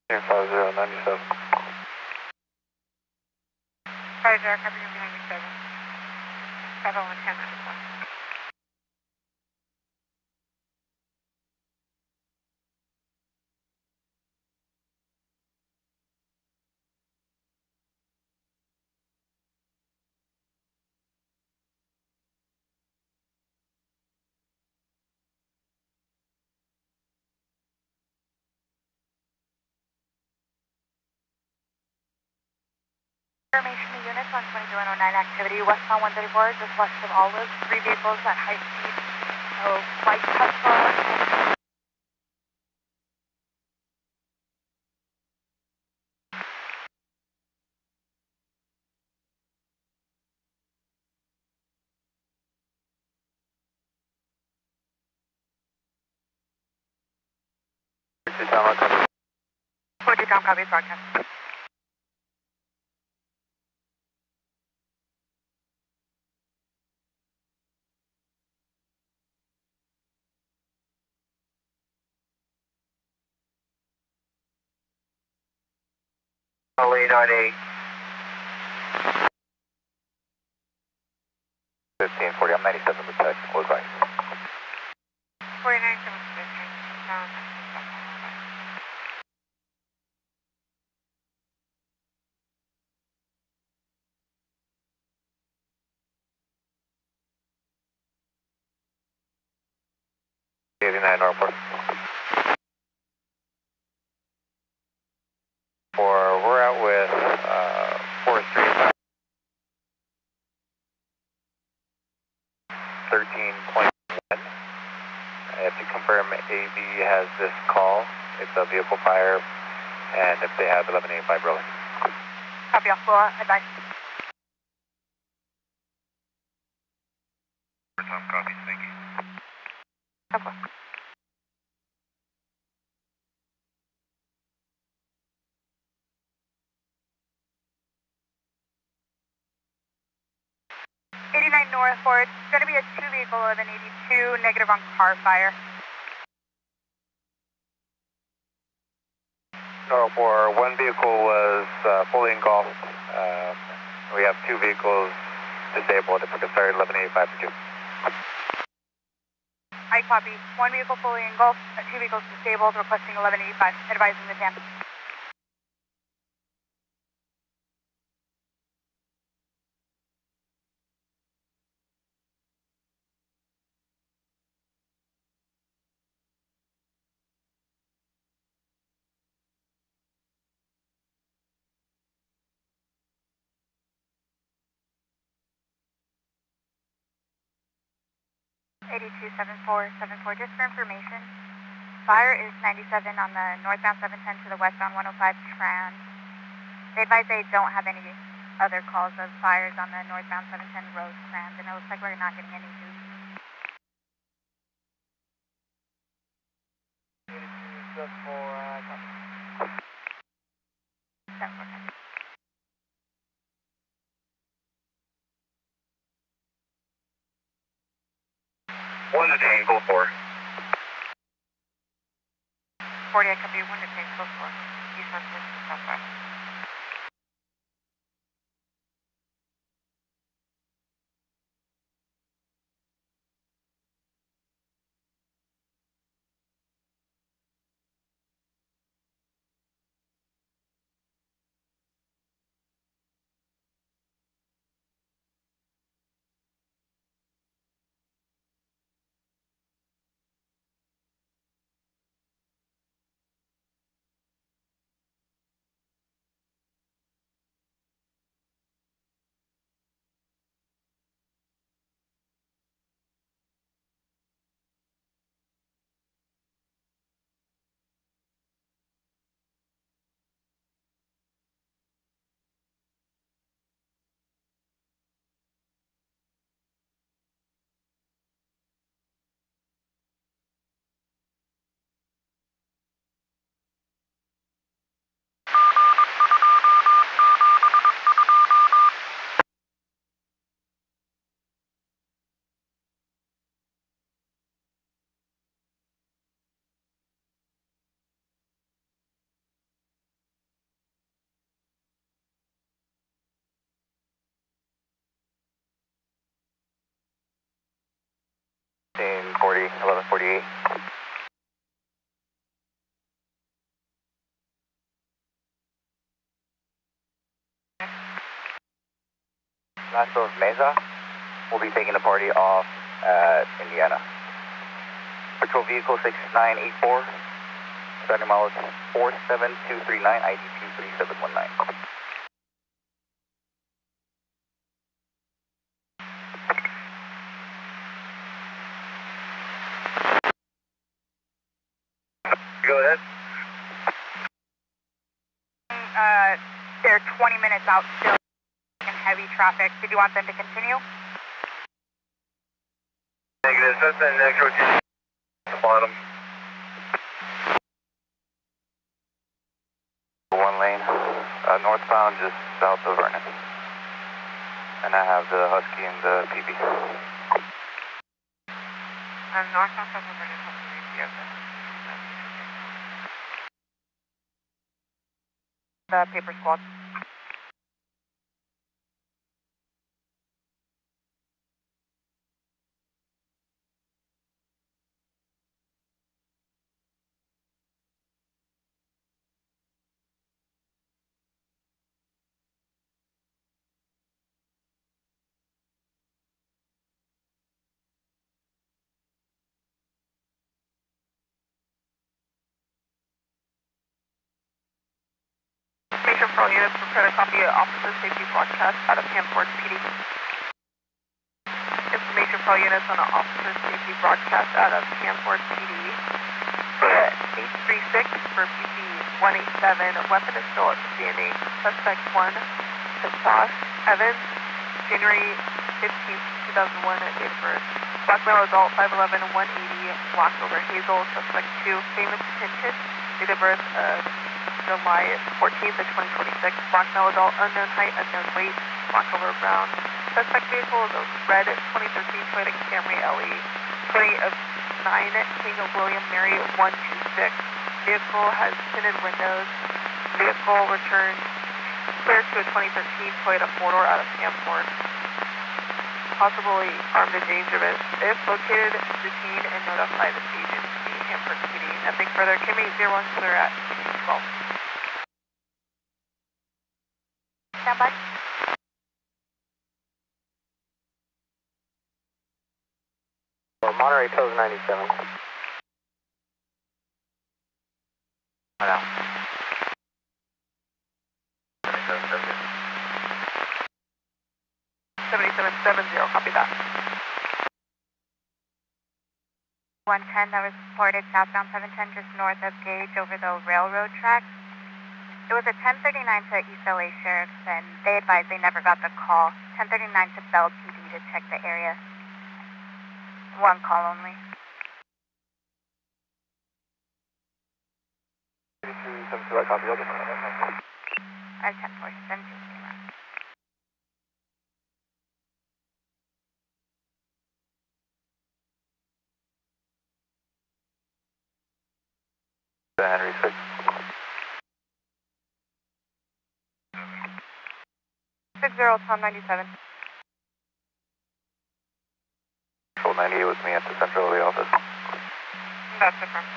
Speaker 2: Air 5097.
Speaker 5: Roger, copy 97. 50110.
Speaker 6: Information to units on 2209 activity, westbound 134, just west of Olive. 3 vehicles at high speed. White Tesla.
Speaker 2: Down, copy.
Speaker 6: 42 down, copy, broadcast.
Speaker 1: LA 98.
Speaker 2: 1540, I'm 97 with text. Hold by.
Speaker 5: 49
Speaker 2: 89 Northport. We're out with Forest Street. 13.1. If you confirm AB has this call, it's a vehicle fire, and if they have 1185 rolling.
Speaker 6: Copy, off floor, advice.
Speaker 8: Copy, thank you.
Speaker 6: Okay. North Ford. It's going to be a 2 vehicle 1182, negative on car fire.
Speaker 2: No, for one vehicle was fully engulfed. We have 2 vehicles disabled. If we could start 1185 for 2.
Speaker 6: I copy. 1 vehicle fully engulfed, 2 vehicles disabled, requesting 1185. Advising the 10. Just for information, fire is 97 on the northbound 710 to the westbound 105 trans. They advise they don't have any other calls of fires on the northbound 710 Rose trans, and it looks like we're not getting any news. 74,
Speaker 1: One to Tango 4.
Speaker 5: 40, I copy 1 to Tango 4. East Northwest to Southwest.
Speaker 2: 1140, 1148. Nashville Mesa. We'll be taking the party off at Indiana. Patrol vehicle 6984. Starting mileage 47239, ID 23719.
Speaker 4: Go ahead.
Speaker 9: They're 20 minutes out still in heavy traffic. Did you want them to continue?
Speaker 4: Negative. That's the next rotation. The bottom.
Speaker 2: One lane, northbound just south of Vernon. And I have the Husky and the PB.
Speaker 3: Northbound south of Vernon, hopefully,
Speaker 9: The paper squad.
Speaker 3: Information for all units, prepare to copy officer safety broadcast out of Hanford PD. Information for all units on an officer safety broadcast out of Hanford PD. 836 for PC 187. Weapon is still outstanding. Suspect 1, Kassas Evans, January 15th, 2001 at date of birth. Black male adult 5'11", 180, blocked over Hazel. Suspect 2, famous detention, date of birth July 14th of 2026. Black male adult, unknown height, unknown weight, blocked over Brown. Suspect vehicle is a red 2013 Toyota Camry LE 2009 King of William Mary 126. Vehicle has tinted windows. Vehicle returned clear to a 2013 Toyota 4-door out of Hanford. Possibly armed and dangerous. If located, detain and notify the agency, Hanford PD. Nothing further. Camry 01 clear at 12.
Speaker 9: Stand by.
Speaker 1: Monterey Coast 97.
Speaker 2: Hello.
Speaker 3: 7770, copy that.
Speaker 6: 110 that was reported southbound 710 just north of Gage over the railroad tracks. It was a 1039 to East LA Sheriff's, and they advised they never got the call. 1039 to Bell PD to check the area. One call only.
Speaker 1: 3272, I copy. Over.
Speaker 6: 10-4-17.
Speaker 2: Henry 6.
Speaker 9: 60 Tom 97.
Speaker 2: Control 98 with me at the central LA office.
Speaker 3: That's different.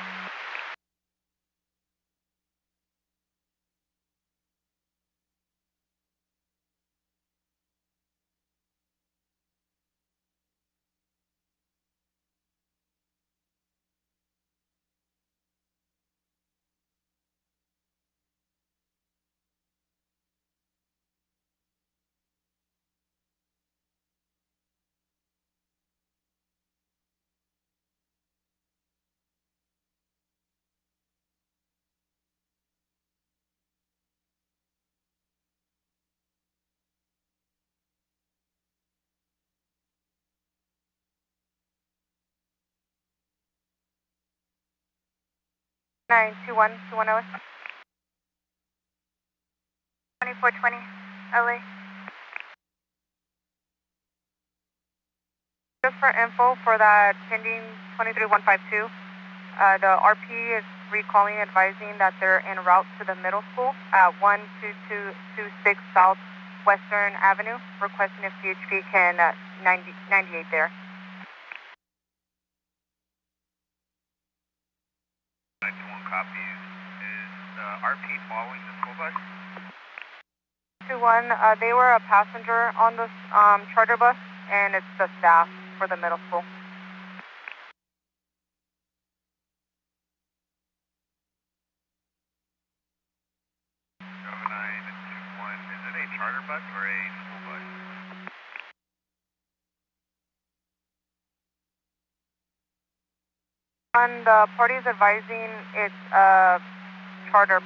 Speaker 9: Nine 21210.
Speaker 6: 2420 LA.
Speaker 9: Just for info for that pending 23152, the RP is recalling, advising that they're en route to the middle school at 12226 South Western Avenue, requesting if CHP can 98 there.
Speaker 8: copies. Is RP following the school bus?
Speaker 3: 2-1, they were a passenger on the charter bus, and it's the staff for the middle school.
Speaker 8: Is it a charter bus or a school bus?
Speaker 3: And the party is advising it's a charter.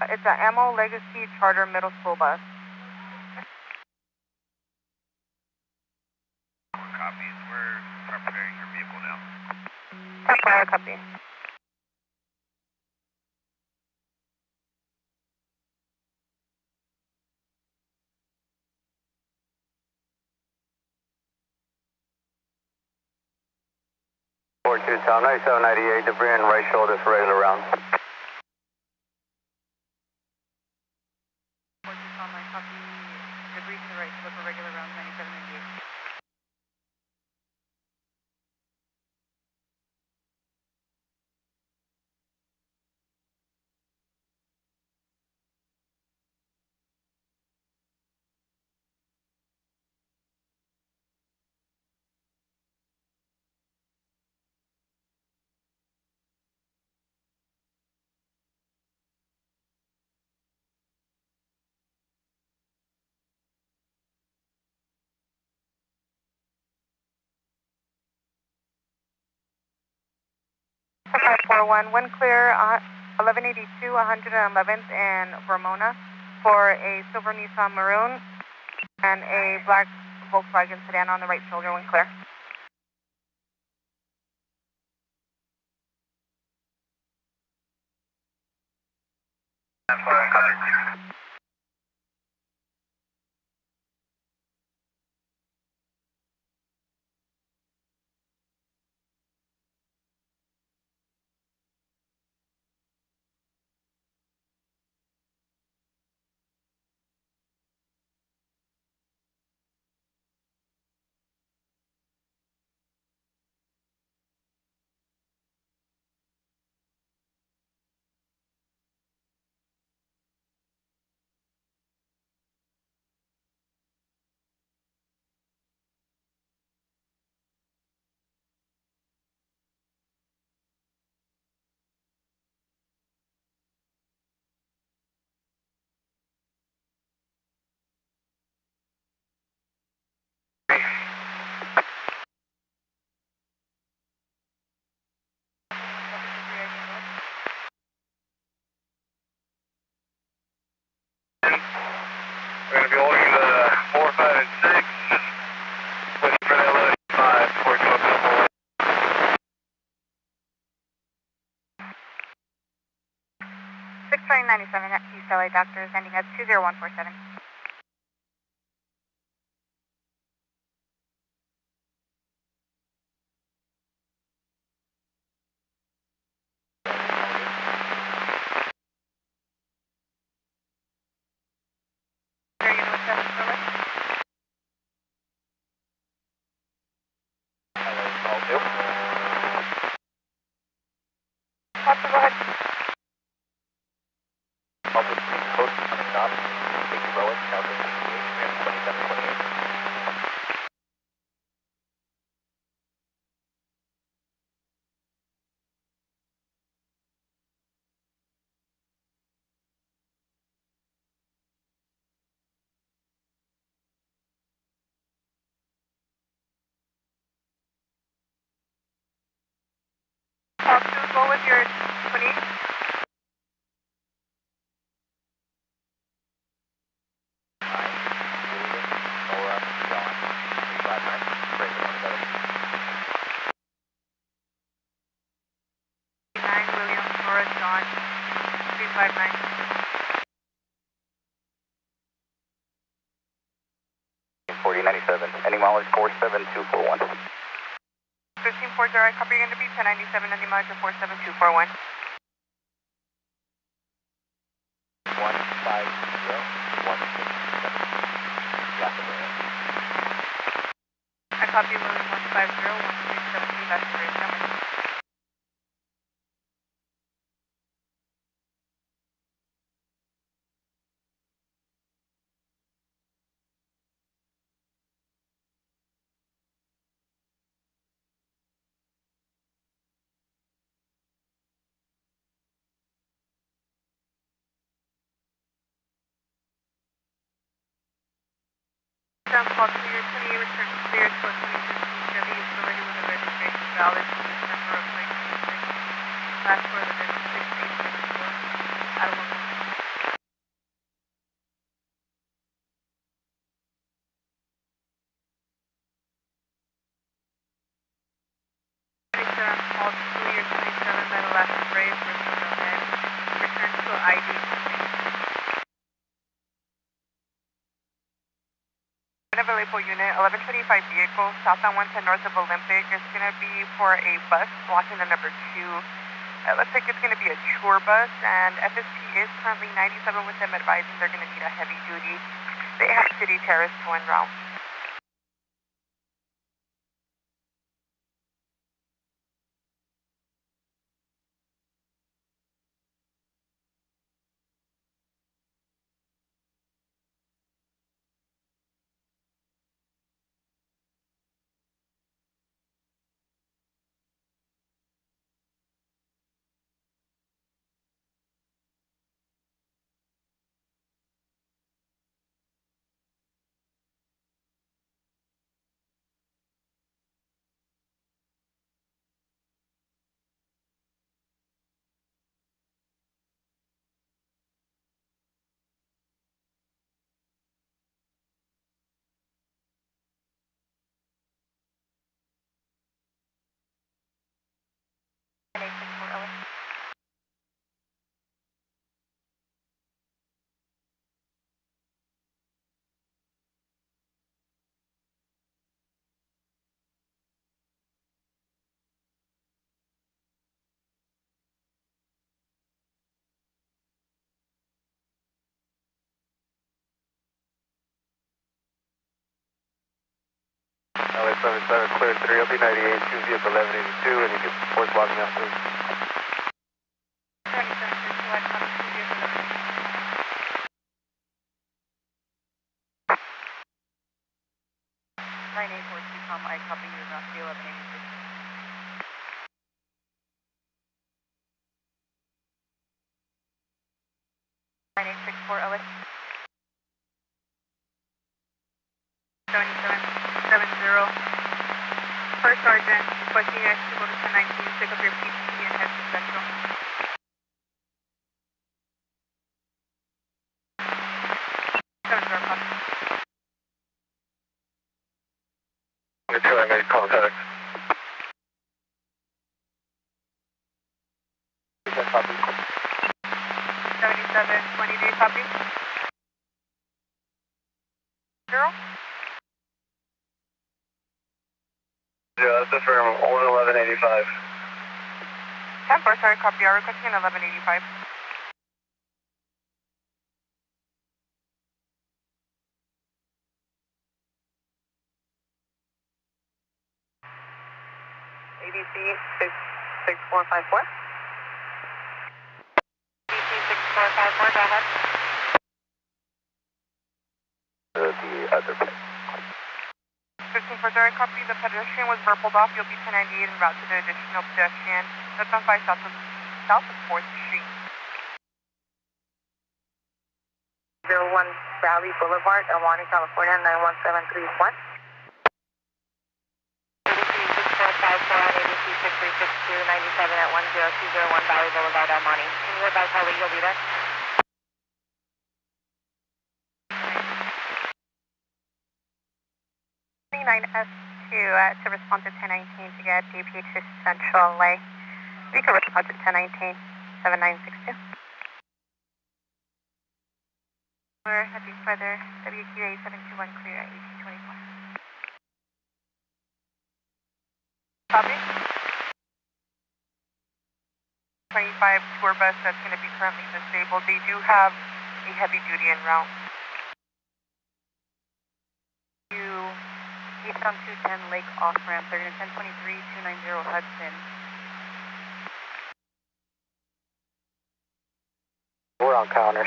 Speaker 3: It's an Ammo Legacy Charter middle school bus.
Speaker 8: Copies. We're preparing your vehicle now.
Speaker 3: Temporary copy.
Speaker 2: Tom 9798, debris in right shoulder for regular round.
Speaker 3: Debris to the right shoulder for regular round 9798. One clear, 1182, 111th and Vermona for a silver Nissan Maroon and a black Volkswagen sedan on the right shoulder, one clear.
Speaker 2: We're going to be holding the 4, 5, and 6 with Fresnel 5 before we come up to the 4.
Speaker 6: 62097 at East LA Doctors, ending at 20147.
Speaker 3: Go with your 20. William, Nora, John, 359.
Speaker 2: 4097, any mileage 47241.
Speaker 3: 1540, I copy, you're going to be 1097, any mileage of 47241.
Speaker 2: 150, 167.
Speaker 3: I copy, William, 150, 137, that's the rate number. ground call to your 28, return clear to a 2015 Chevy utility with a registration valid from December of 1996. Last for the VIN 6874 out of 1. Call to your 27 by the last brave head. Return to ID. Available unit, 1125 vehicle, southbound 110 north of Olympic. It's going to be for a bus blocking the number 2. It looks like it's going to be a tour bus, and FSP is currently 97 with them advising they're going to need a heavy duty. They have City Terrace to en route.
Speaker 2: LA 77, clear 3, LB 98, 2 vehicle 1182, and you get force blocking out through.
Speaker 3: 77, select on 2 vehicle
Speaker 6: 9842, Tom, I copy you about the 1182. 9864, LA.
Speaker 3: 7770. First Sergeant, requesting you guys to go to 1019, pick up your PCP and head to Central.
Speaker 2: Until I made contact. Copy.
Speaker 3: 7720, do you copy? 0?
Speaker 2: Yeah, that's the firm, 1185.
Speaker 3: 10-4, sorry, copy. I'm requesting an 1185.
Speaker 4: ABC 66454.
Speaker 3: DC 6454, go ahead.
Speaker 2: The other place.
Speaker 3: 15-4, sorry, copy. The pedestrian was verbal off. You'll be 1098 en route to the additional pedestrian. That's on 5 south of 4th Street.
Speaker 4: 01 Valley Boulevard, El Monte, California, 91731.
Speaker 5: ABC 6454 on ABC 6362, 97 at 10201 Valley Boulevard, El Monte. Can you advise how late you'll be there?
Speaker 6: 39S2 to respond to 1019 to get DPH to Central LA. We can respond to 1019, 7962. We're heading further, WQA 721 clear at 1824.
Speaker 3: Copy. 25 tour bus that's going to be currently disabled. They do have a heavy duty en route.
Speaker 6: Eastbound 210 Lake off ramp, they're going to 1023 290 Hudson.
Speaker 1: We're on counters.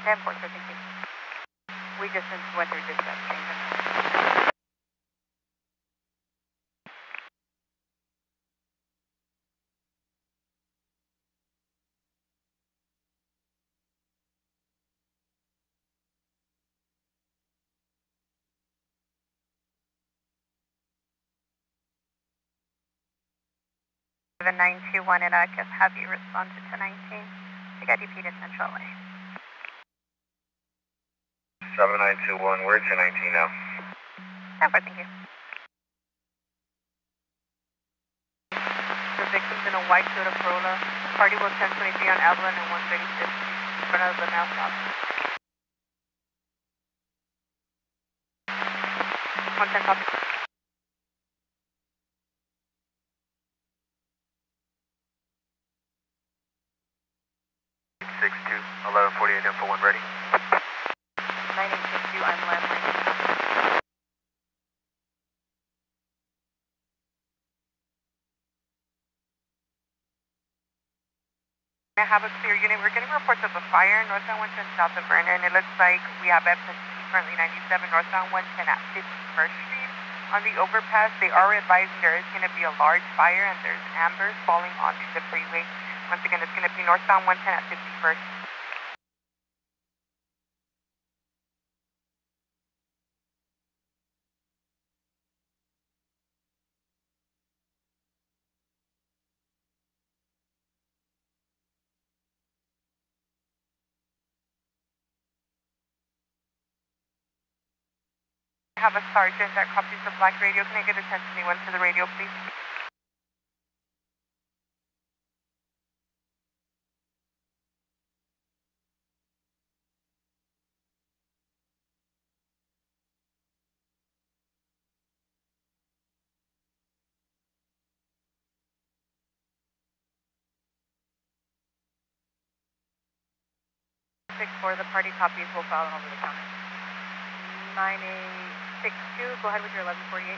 Speaker 6: 10-4, thank you. We just went through dispatch change. 7921 and have you respond to 19. I got DP to Central LA.
Speaker 2: 7921, we're at 1019 now.
Speaker 6: Okay, thank you.
Speaker 3: The victim's in a white Toyota Corolla. Party will 1023 on Evelyn and 135th in front of the mail shop. 110 copy.
Speaker 8: Six two 1148 info one ready.
Speaker 7: 9862, I'm landline.
Speaker 3: I have a clear unit. We're getting reports of a fire northbound 110 south of Vernon. It looks like we have FST currently 97 northbound 110 at 51st Street. On the overpass, they are advising there is going to be a large fire and there's ambers falling onto the freeway. Once again, it's going to be northbound 110 at 51st. I have a sergeant that copies the black radio. Can I get attention anyone to the radio, please?
Speaker 7: For the party copies will file over the counter. 9862, go ahead with your 1148.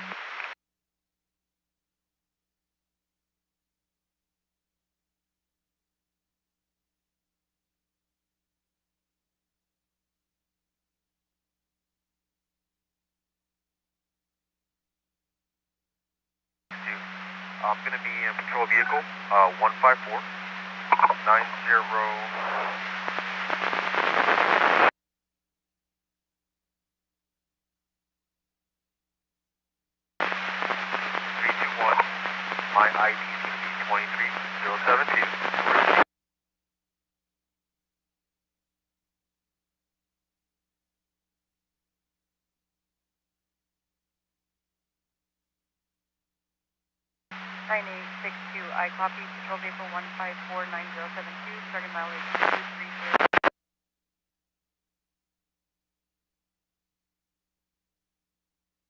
Speaker 8: I'm going to be in patrol vehicle 154 90. My ID is going to be 23072.
Speaker 7: I copy control vehicle 1549072, starting mileage 230.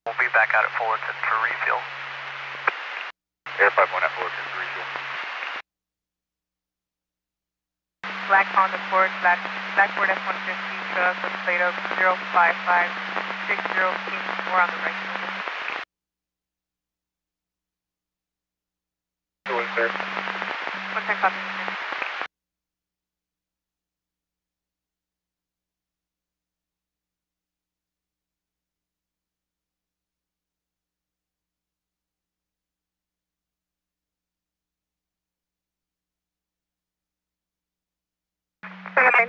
Speaker 2: We'll be back out at Fullerton for refuel.
Speaker 8: Air 51 at Fullerton for refuel.
Speaker 3: Black Honda Ford, Black Ford F-150, truck with plate of 05560 King 4 on the right shoulder.
Speaker 2: Doing, sir.
Speaker 3: 110 copy.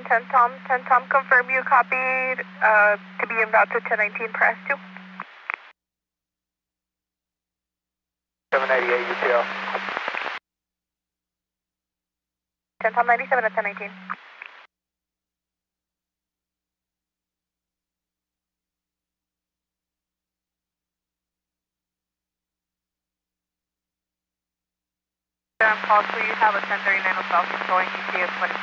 Speaker 9: Ten Tom, confirm you copied to be inbound to 1019 press 2.
Speaker 1: 798 UTL.
Speaker 9: 10 Tom 97 at 1019.
Speaker 3: Paul, so you have a 1039 of South going ETA 20.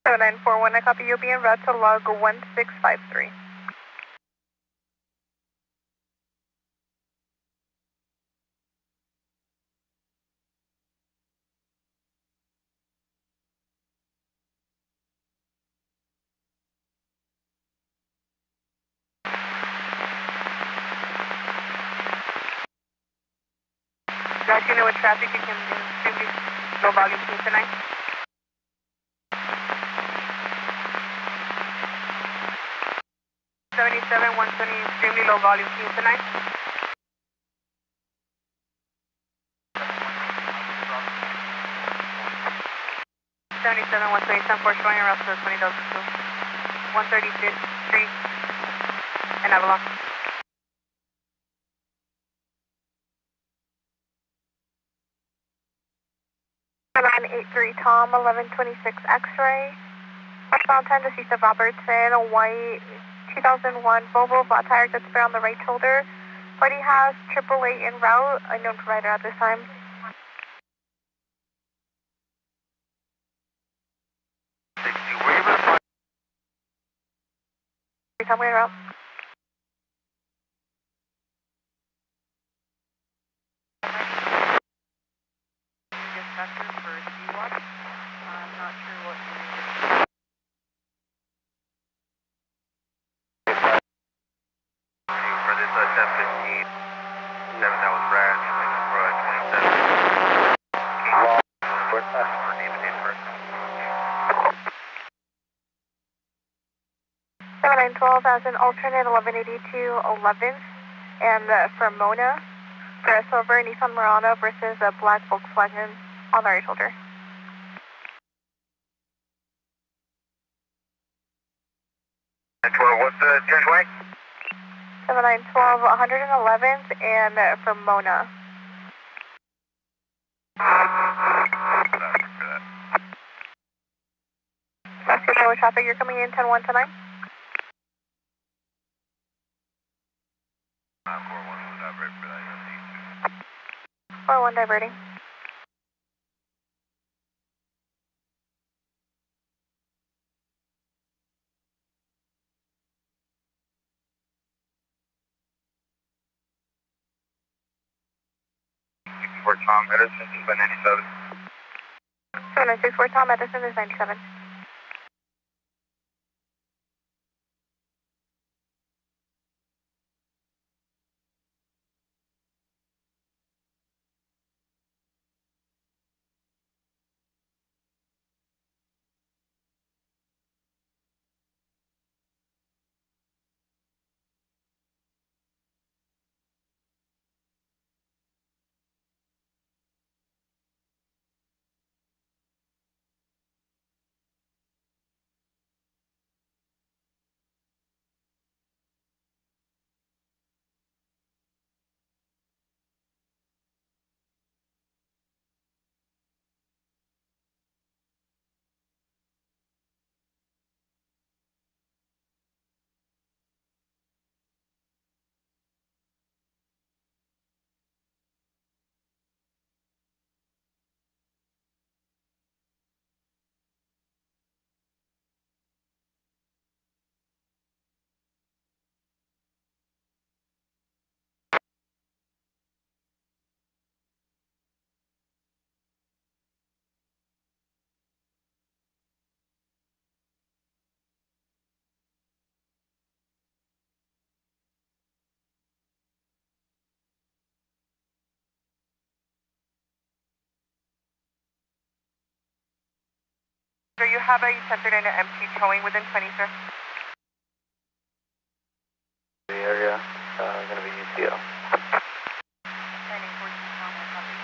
Speaker 3: 7941, I copy. You'll be en route to log 1653. Guys, you know what traffic you can do? Extremely low volume queue tonight. '77 120, extremely low volume queue tonight. '77 120, 10-4 showing around to 20,002. 135th Street and Avalon. 983 Tom, 1126 X-ray. Westbound 10 to east of Robertson, a white 2001 Volvo, flat tire, good spare on the right shoulder. Party has AAA en route, unknown provider at this time. Tom, en route. Dispatcher for C1. I'm not sure what you need.
Speaker 8: For this 1015, 7 that was Brad, for 27. For name and date first.
Speaker 3: 7912 as an alternate 1182 11th, and for Mona, for a silver Nissan Murano versus a black Volkswagen on the right shoulder.
Speaker 2: What's the change way?
Speaker 3: 7912 111th, and for Mona. Last good with traffic, you're coming in 10-1 tonight. 4-1 diverting.
Speaker 2: For Tom Edison, is 97.
Speaker 3: 7964 Tom Edison is 97. Sir, you have a centered and empty towing within 20, sir.
Speaker 2: The area, going to be UCO.
Speaker 3: Landing 14 Tom, I copy.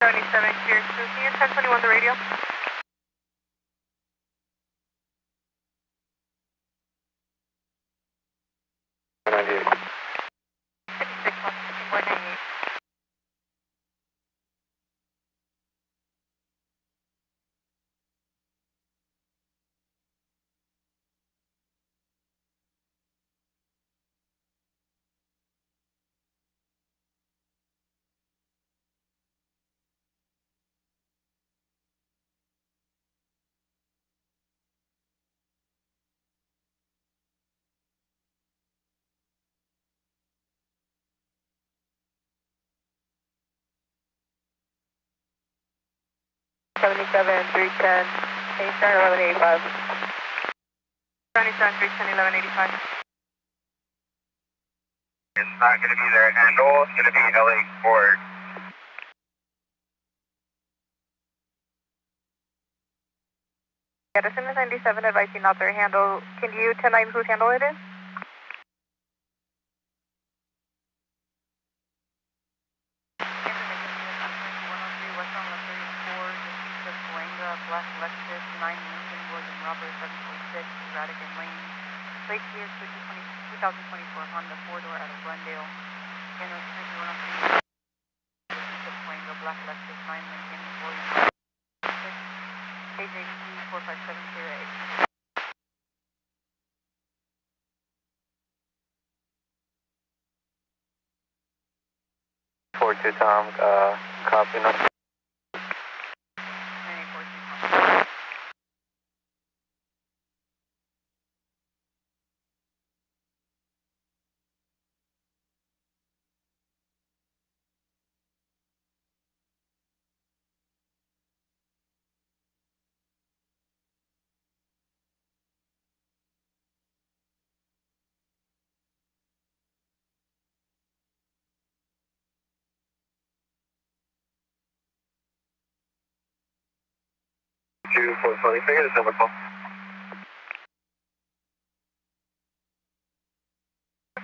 Speaker 3: 77 clear, Susie, and 1021 the radio. 77, 310, Eastern 1185. 77, 310, 1185.
Speaker 2: It's not going to be their handle, it's going to be LA Ford.
Speaker 3: Edison is 97, advising not their handle. Can you 10-9 whose handle it is?
Speaker 6: Black Lexus, 9 Lincoln Wood and Rubber, 746, Radigan Lane. Lake Pierce, 2024 Honda 4-door out of Glendale. General Express 103, Wango, Black Lexus, 9 Lincoln Wood and Rubber, 6, KJC 45708.
Speaker 2: 42 Tom, copy number. 420, figure this number call.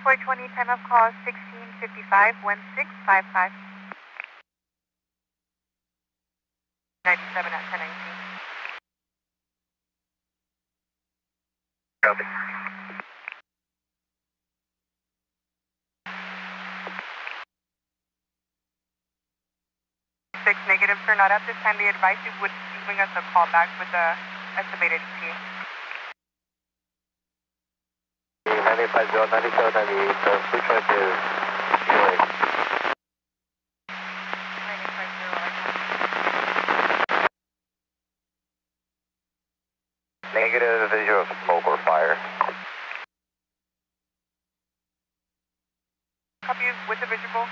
Speaker 6: 420, time of call 1655, 1655.
Speaker 3: 97 at 1019.
Speaker 2: Copy.
Speaker 3: Negative, sir. Not at this time. The advice you would giving us a call back with the estimated ETA.
Speaker 2: 95, 97, 98, free choice is 08. Negative visual of smoke or fire.
Speaker 3: Copy with a visual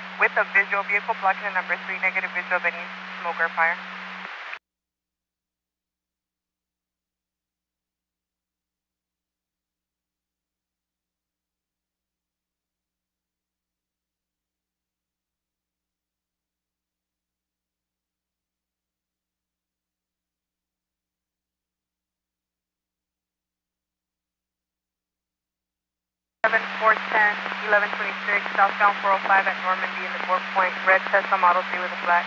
Speaker 3: vehicle blocking the number 3, negative visual of any smoke or fire. Four 10, 1126, southbound 405 at Normandy in the 4 Point, red Tesla Model 3 with a flag.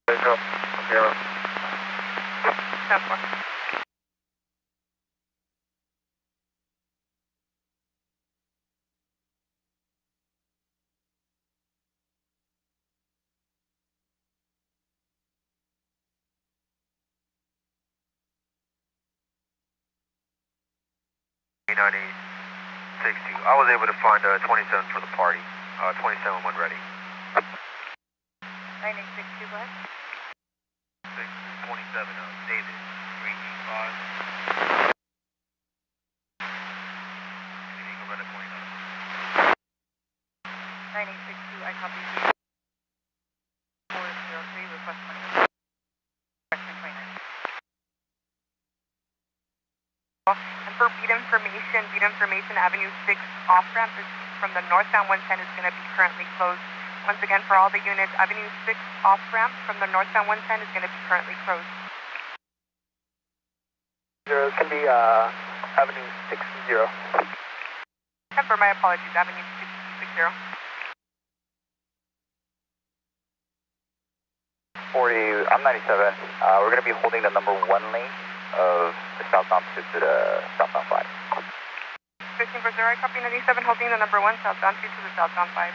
Speaker 2: Visual, I'm here.
Speaker 3: 10-4.
Speaker 8: I was able to find 27 for the party. 27 when ready.
Speaker 6: 9862, what?
Speaker 8: 27, David, 385. You can run at 29.
Speaker 6: 9862, I copy you. 403, request 20. Correction 29.
Speaker 3: And for beat information, Avenue 6 off-ramp from the northbound 110 is going to be currently closed. Once again, for all the units, Avenue 6 off-ramp from the northbound 110 is going to be currently closed.
Speaker 1: It's going to be Avenue 60.
Speaker 3: Temper, my apologies, Avenue 660.
Speaker 2: 40, I'm 97. We're going to be holding the number 1 lane of the southbound 2 to the southbound 5.
Speaker 3: 15 for 0, I copy 97, holding the number 1 southbound 2 to the southbound 5.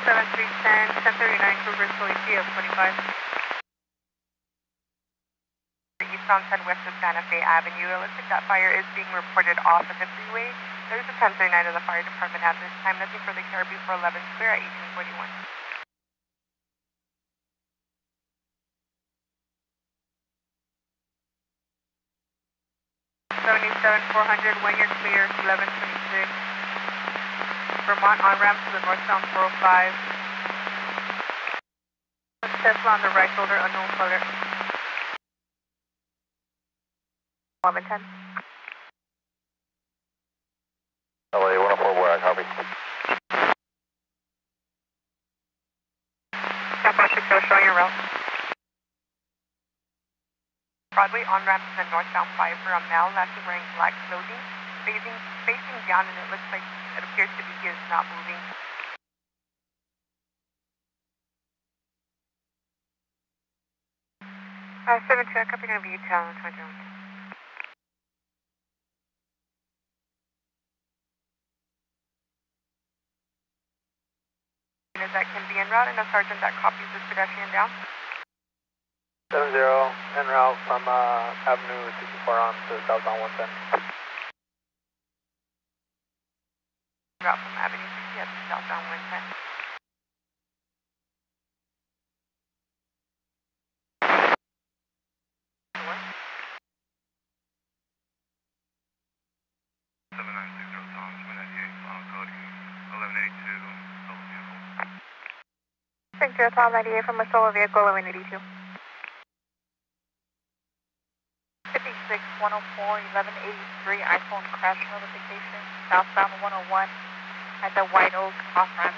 Speaker 3: 7310, 1039 Cougar Solicity of 25. Eastbound 10 west of Santa Fe Avenue. It looks like that fire is being reported off at the freeway. There's a 1039 of the fire department at this time. Nothing for the caribou for 11 clear at 1841. 77-400, when you're clear, 1126. Vermont on-ramp to the northbound 405. Tesla on the right shoulder, unknown color. 1110.
Speaker 2: LA 104, where I copy.
Speaker 3: San Francisco, showing your route. Broadway on-ramp to the northbound 5 for a male, lastly wearing black clothing. Facing down, and it looks like it appears to be he is not moving. Uh, 7-2, I'm copy going to be Talon 21. Is that can be en route, and a sergeant that copies this pedestrian down.
Speaker 2: 70, en route from Avenue 64 on to southbound 110.
Speaker 3: Route from Avenue 60 up to southbound 110. Door.
Speaker 8: 7960 Tom, 298, final code 1182, stolen vehicle.
Speaker 9: 60 Tom 98 from a stolen vehicle, 1182.
Speaker 6: 56 104 1183 iPhone crash notification, southbound 101 at the White Oak off ramp.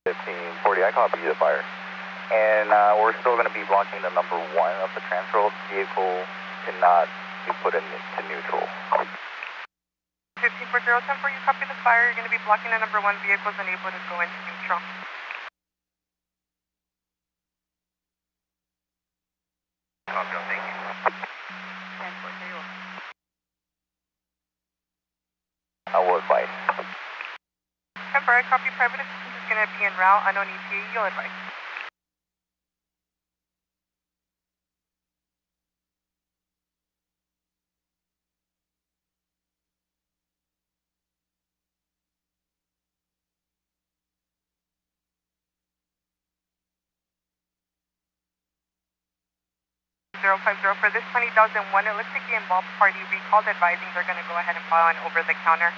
Speaker 2: 1540, I copy the fire. And we're still going to be blocking the number 1 of the transfer. Vehicle cannot be put into neutral.
Speaker 3: 1540, 10 for you, copy the fire. You're going to be blocking the number 1 vehicle is unable to go into neutral.
Speaker 8: Copy, thank you.
Speaker 6: 1040.
Speaker 2: I will advise.
Speaker 3: Temporary copy, private assistance is going to be en route. Unknown ETA, you'll advise. For this 20,001, it looks like the involved party recalled advising they're going to go ahead and file an over-the-counter.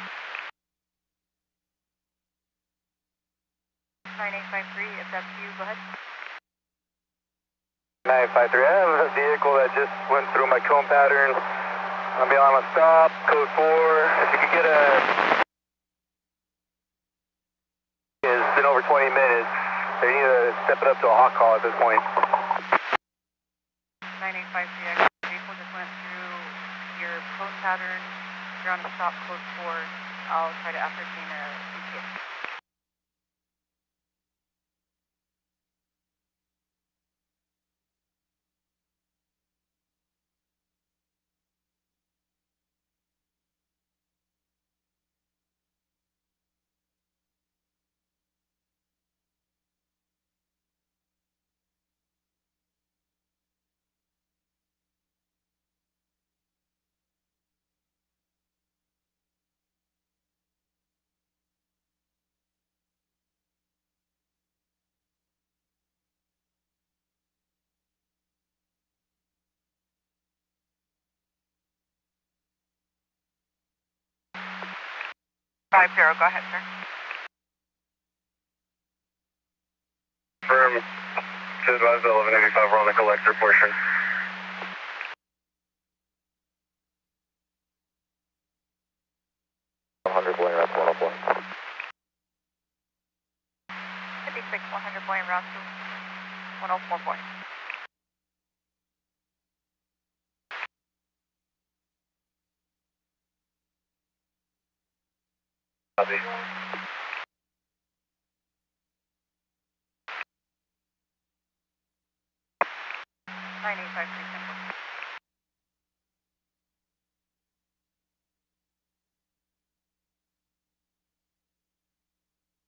Speaker 6: 9853, if that's you, go ahead.
Speaker 2: 953, I have a vehicle that just went through my cone pattern. I'll be on a stop, code 4. If you could get a... It's been over 20 minutes. They need to step it up to a hot call at this point.
Speaker 6: 9853, the vehicle just went through your code pattern. You're on a stop, code 4. I'll try to ascertain a ETA.
Speaker 3: Go ahead, sir.
Speaker 8: Confirm to advise the 1185, we're on the collector portion.
Speaker 2: Going
Speaker 6: 56 100 going route to 1044.
Speaker 8: Copy.
Speaker 6: 9853, simple.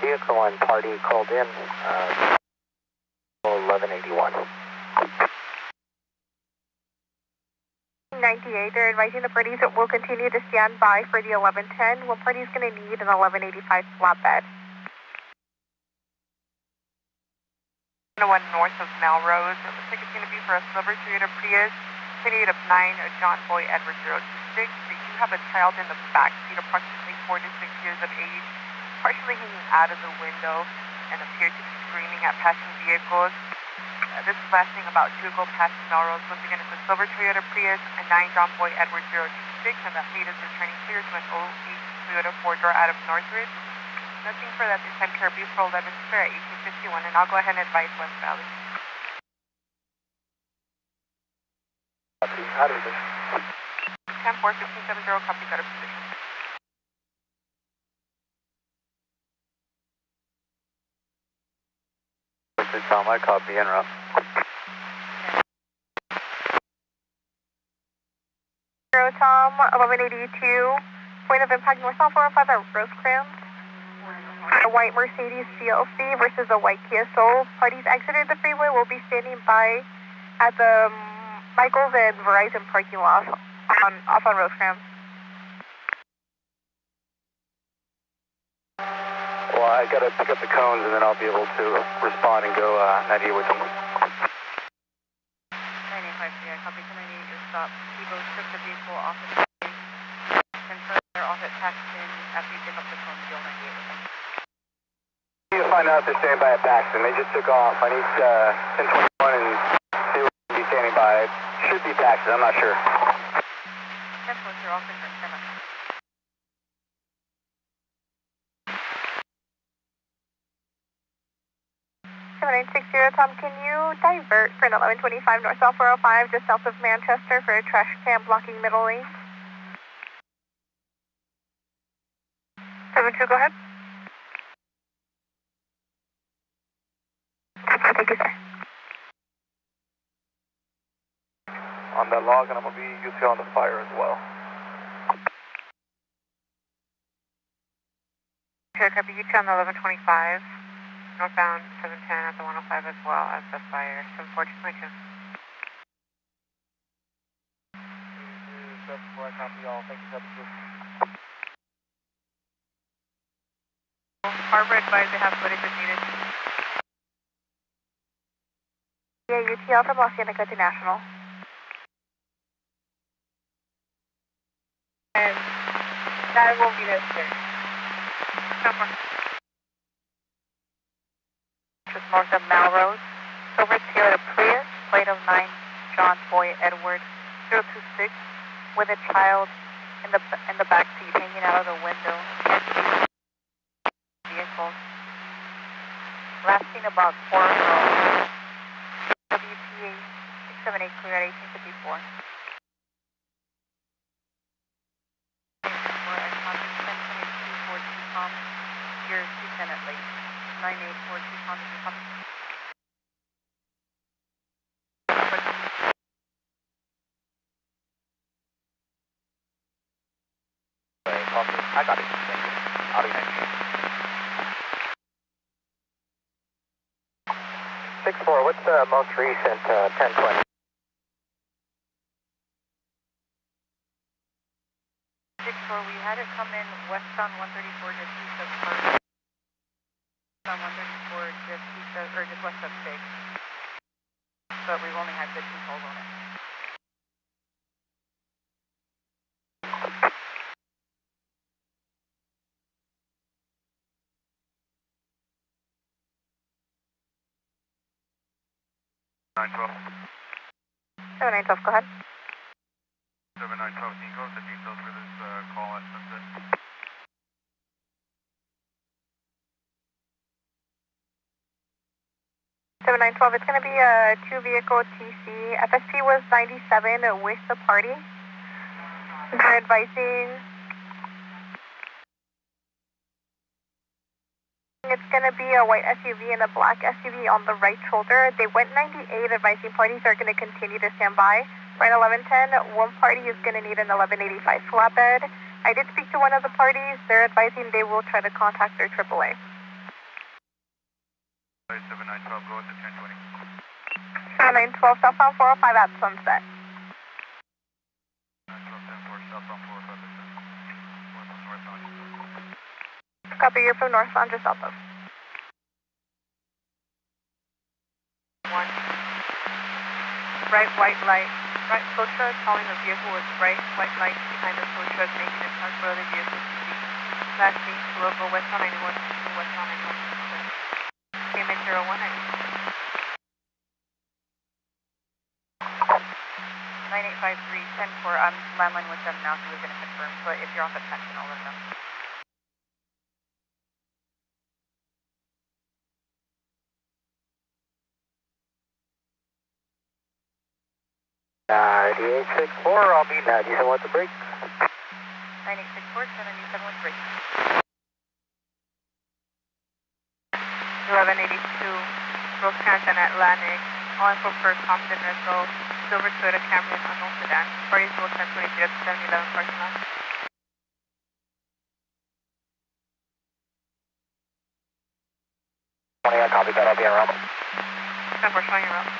Speaker 1: Vehicle and party called in, 1181.
Speaker 9: 98, they're advising the parties that will continue to stand by for the 1110. One party is going to need an 1185 flatbed.
Speaker 3: 101 north of Melrose. It looks like it's going to be for a silver Toyota Prius, plate of 9, John Boy Edward 026. They do have a child in the back seat, approximately 4 to 6 years of age, partially hanging out of the window and appeared to be screaming at passing vehicles. This is lasting about 2 ago past Melrose. Once again, it's a silver Toyota Prius, a 9 John Boy Edward 026, and that plate is returning clear to an 08 Toyota 4-door out of Northridge. Nothing for that this time, Kirby for 11 spare at 1851, and I'll go ahead and advise West Valley.
Speaker 1: Copy, out of position.
Speaker 3: 10-4, 1570, copies out of position.
Speaker 2: Tom, I copy, interrupt.
Speaker 9: Tom, 1182, point of impact northbound 405 at Rosecrans. A white Mercedes GLC versus a white Kia Soul. Parties exited the freeway will be standing by at the Michaels and Verizon parking lot off on Rosecrans.
Speaker 2: Well, I gotta pick up the cones and then I'll be able to respond and go 98 with them.
Speaker 6: 985, copy 298, your stop. Evo took the vehicle off at the confirm they're off at Paxton. After you pick up the cones, you'll 98 with them.
Speaker 2: I need to find out if they're standing by at Paxton. They just took off. I need 1021 and see what they'll be standing by. It should be Paxton, I'm not sure.
Speaker 6: 10 plus, you're all confirmed. 10 up.
Speaker 9: 7960, Tom, can you divert for an 1125 north south 405 just south of Manchester for a trash can blocking middle lane? 72, go ahead. Thank you, sir.
Speaker 2: On that log, and I'm going to be UTL on the fire as well.
Speaker 3: Sure, copy UTL on the 1125. Northbound 710 at the 105 as well as the fire. 7422.
Speaker 1: 74, I copy all. Thank you, 72.
Speaker 3: Harbor advised they have footage if needed.
Speaker 9: Yeah, UTL from Los Angeles to National.
Speaker 3: And that will be necessary. Number.
Speaker 6: Just north of Melrose. Silver Toyota Prius, plate of 9 John Boy Edward 026, with a child in the back seat hanging out of the window. Vehicle. Lasting about 4 ago. WPA 678 clear at 1854. You're 210 at late. 984 Tucson, is your copy?
Speaker 1: I got it. Thank you. I'll be next. 64, what's the most recent 1020?
Speaker 6: 64, we had it come in westbound 134 just east of First. On 134 just east of, or just west of 6. But we've only had good controls on it.
Speaker 8: $912.
Speaker 9: 7912, go ahead.
Speaker 8: 7912, can you go with the details for this call at Sunset?
Speaker 9: It's going to be a 2-vehicle TC. FSP was 97 with the party. They're advising it's going to be a white SUV and a black SUV on the right shoulder. They went 98, advising parties are going to continue to stand by. Right 1110, one party is going to need an 1185 flatbed. I did speak to one of the parties. They're advising they will try to contact their AAA.
Speaker 8: 912, go with the turn 20.
Speaker 3: 912, southbound 405 at sunset.
Speaker 8: 912, 10-4, southbound 405 at sunset. Northbound.
Speaker 3: Copy, you're from northbound, just south of. 1. Bright white light. Right tow truck calling a vehicle with bright white lights behind the tow truck, making it hard for other vehicles to see. Last seen to local westbound 91, westbound 91. Payment 0190.
Speaker 6: 9853, 10-4, I'm landline with them now, so we're going to confirm, but if you're off attention, I'll let them.
Speaker 1: I'll be 97 with the break.
Speaker 6: 9864, 97 with break.
Speaker 3: 1182, Rosecrans and Atlantic. All info for Compton Rental. Silver Toyota Camry and unknown sedan. Parties will 1023 at 711 parking lot.
Speaker 1: Copy that, I'll be around.
Speaker 3: 10-4 showing your route.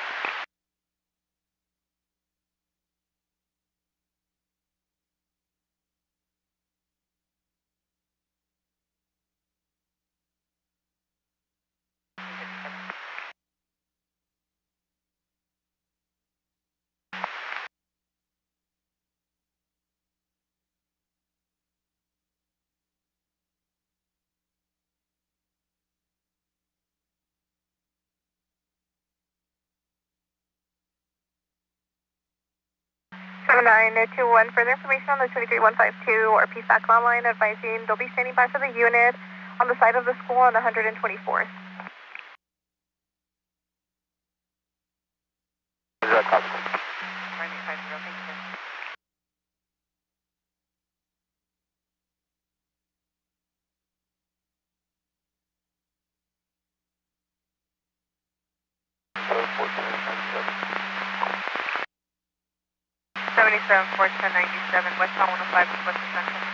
Speaker 3: Nine two one. Further information on the 23152 or PSAC line advising they'll be standing by for the unit on the side of the school on 124th.
Speaker 6: Thank you,
Speaker 3: 77 41097 westbound 105 West Central.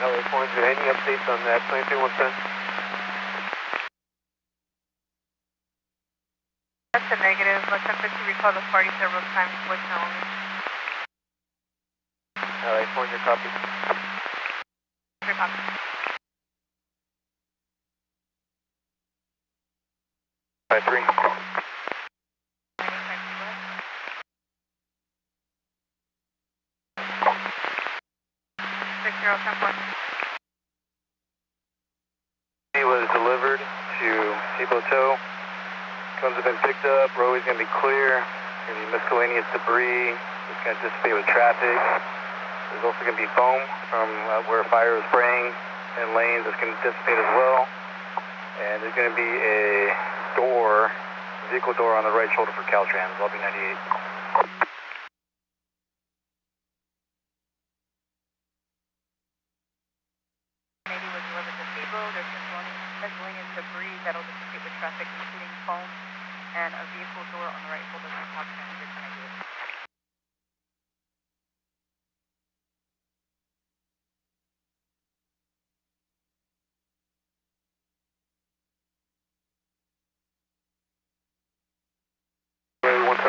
Speaker 2: LA Foreigner, any updates on that 93110?
Speaker 3: That's a negative. Attempted to recall the party several times, voicemail only.
Speaker 2: LA Foreigner, copy.
Speaker 3: Sure, copy.
Speaker 2: By 3.
Speaker 3: 6010.
Speaker 2: He was delivered to Depot Tow. Guns have been picked up. Roadway's going to be clear. Going to be miscellaneous debris. It's going to dissipate with traffic. There's also going to be foam from where fire was spraying and lanes that's going to dissipate as well. And there's going to be a door, vehicle door on the right shoulder for Caltrans, Lobby 98.
Speaker 6: was delivered to Seabold. There's miscellaneous debris that'll dissipate with traffic, including foam and a vehicle door on the right shoulder from Caltrans.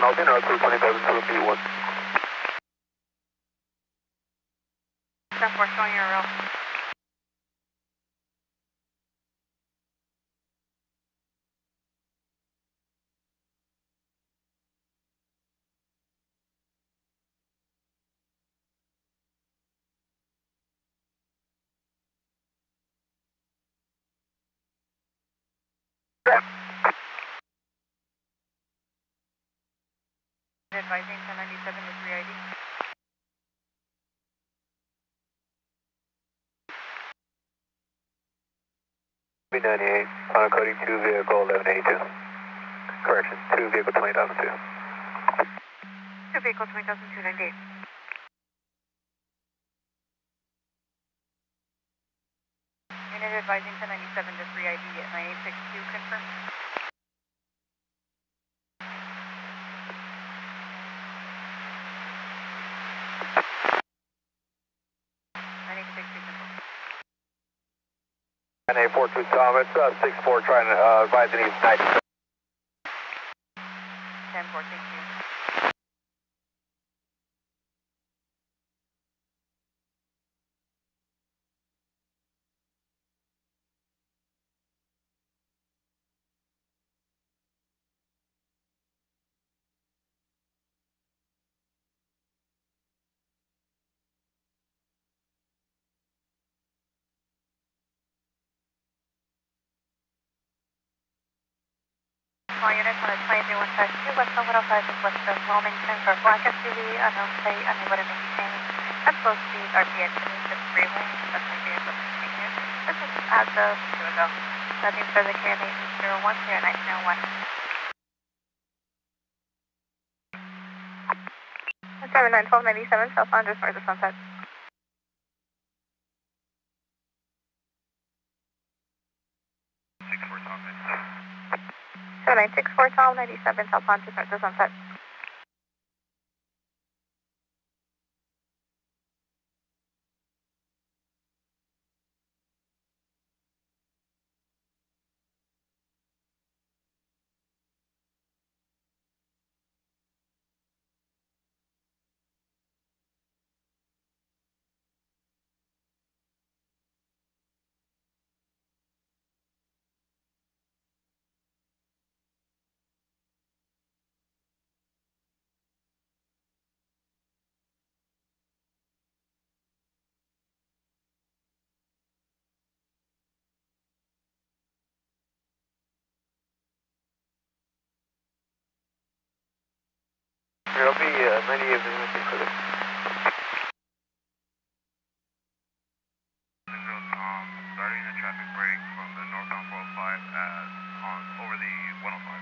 Speaker 2: I'll be in our 227 to P1.
Speaker 3: 10-4 showing your route.
Speaker 6: Advising 1097 with 3 ID.
Speaker 2: B98, final coding 2 vehicle 1182. Correction, 2 vehicle 20,002.
Speaker 3: 2 vehicle 20,298.
Speaker 6: Unit advising 1097 to 3ID at 9862, confirm.
Speaker 2: And 842 Tom, it's 64 trying to advise any 97.
Speaker 6: 10-4, thank you.
Speaker 7: All units on a 23152 West 105 is west of Wilmington for black SUV, unknown plate, unable to maintain. At slow speed, RPX to the freeway, especially vehicle continues. This is as of 2 ago. Nothing further KMA 801 here at 901.
Speaker 3: 791297 South Lawn, just north of Sunset. 7964 Tom 97 South Lawn, just north of Sunset.
Speaker 2: There'll be 98 business for this.
Speaker 8: Starting a traffic break from the northbound 405 over the 105.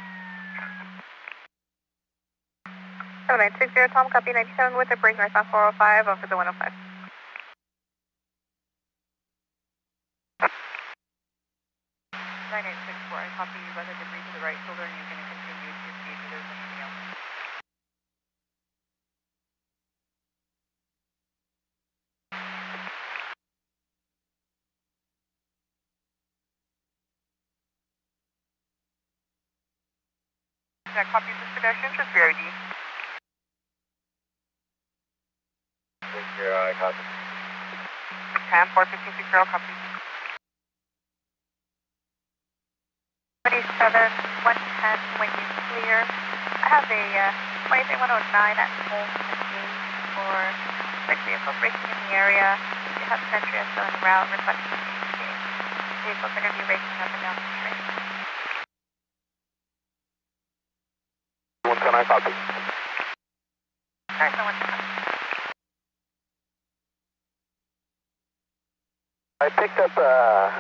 Speaker 3: 7960 Tom, copy 97 with a break northbound 405 over the 105.
Speaker 6: 9864, I copy you by the debris to the right shoulder and you're going to continue to see if there's anything else.
Speaker 3: That copy this pedestrian, just VRD.
Speaker 2: I copy.
Speaker 3: 10-4-1560, copy.
Speaker 7: 27-110 when you clear. I have a 23109 at Holmes Gate for 6 vehicles racing in the area. You have Century still en route requesting CHP. Vehicles are going to be racing up and down the street.
Speaker 2: 110, I copy.
Speaker 7: Alright, so 110.
Speaker 2: I picked up a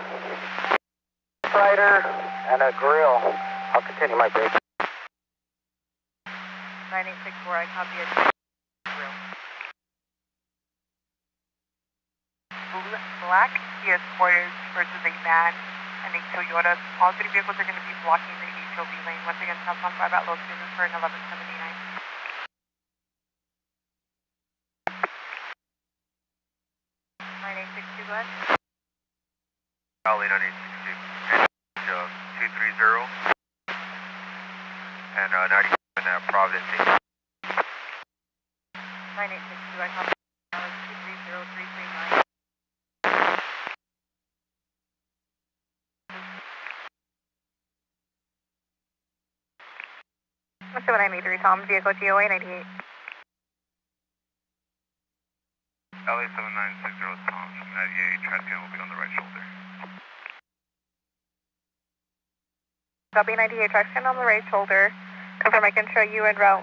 Speaker 2: Rider and a grill. I'll continue my break.
Speaker 6: 9864, I copy it. Grill.
Speaker 3: Black Kia Sportage versus a van and a Toyota. All three vehicles are going to be blocking the HOV lane. Once again, southbound 5 at low speed for an 1179.
Speaker 8: Lane on 860. 230 and 97 Providence.
Speaker 6: 9862, I copy. 230339.
Speaker 3: Let's see what I need to Tom, vehicle GOA 98.
Speaker 8: LA 7960 Tom, 98, traffic will be on the right shoulder.
Speaker 3: Copy 98, traction on the right shoulder. Confirm I can show you en route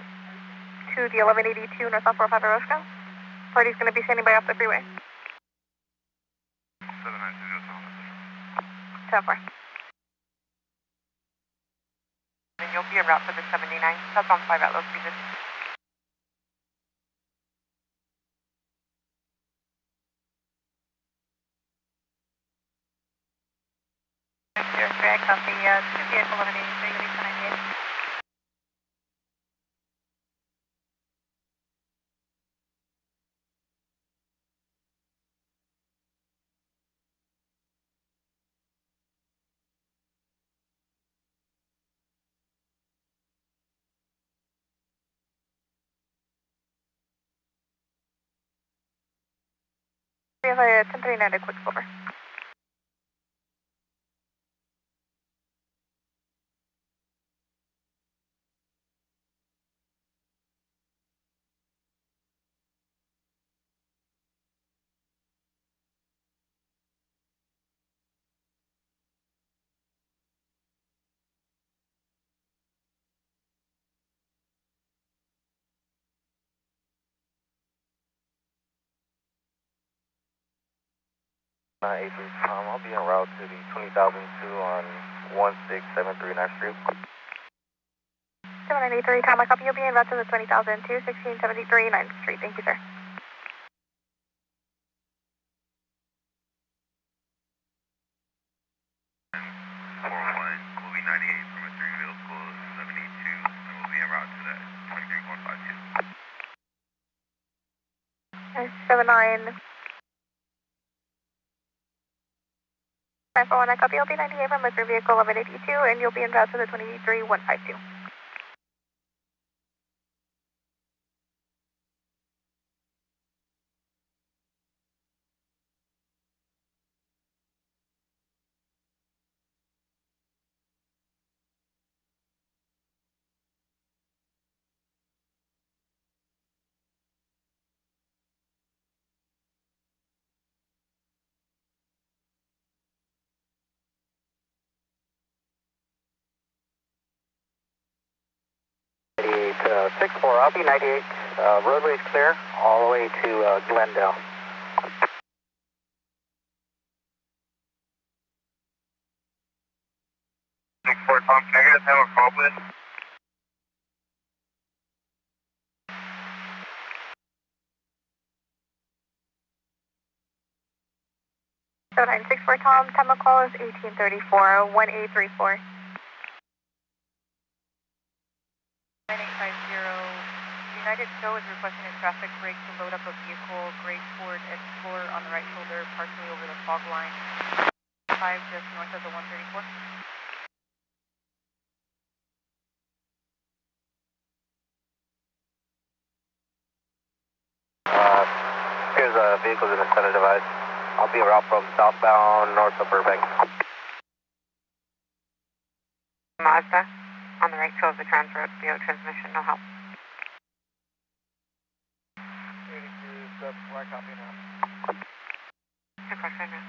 Speaker 3: to the 1182 northbound 45 Roscoe. Party's going to be standing by off the freeway.
Speaker 8: 7960 Tom.
Speaker 3: 10-4. And you'll be en route for the 79. That's on 5 at low speed.
Speaker 7: I copy. Two vehicle 1183, release 98. We have a 1039 at Quicksilver.
Speaker 2: I'll be en route to the 20,002 on 1673 9th Street.
Speaker 6: 793, Tom, I copy. You'll be en route to the 20,002, 1673 9th Street. Thank you, sir.
Speaker 8: Will be 98 from a 3 vehicle 72, and we'll be en route to that 23152.
Speaker 6: 79. 941, I copy. You'll be 98 from a 3 vehicle 1182, and you'll be en route to the 23152.
Speaker 1: To 64, I'll be 98. Roadway's clear all the way to Glendale.
Speaker 8: Tom, can I get a time of call, please?
Speaker 6: So 964, Tom, time of call is 1834, 1834.
Speaker 7: 9850, United Show is requesting a traffic break to load up a vehicle, gray Ford Explorer on the right shoulder, partially over the fog line, 5 just north of the 134.
Speaker 2: Here's a vehicle in a center device. I'll be en route from southbound north of Burbank.
Speaker 5: Mazda, on the right show of the trans road, BO transmission, no help.
Speaker 1: 82, sub, I copy now.
Speaker 5: Confirm now.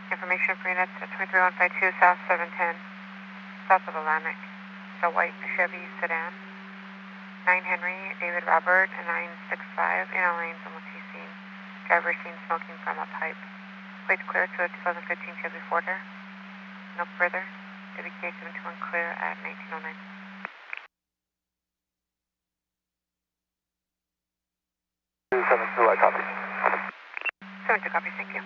Speaker 5: Information for units at 23152 South 710, south of Atlantic. The white Chevy sedan. 9 Henry, David Robert, and 965, in our lanes on T scene. Driver seen smoking from a pipe. Plates clear to a 2015 Chevy Forder. No further. Indicate given to unclear at 1909.
Speaker 2: 272, I copy.
Speaker 5: 72 copies, thank you.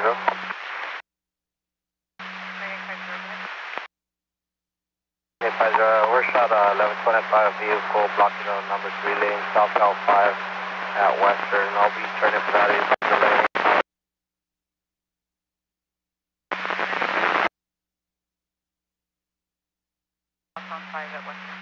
Speaker 2: Zero. Okay, we're shot 1125 vehicle blocking on number 3 lane, southbound 5 at Western. I'll be turning for that lane.
Speaker 3: Southbound 5 at Western.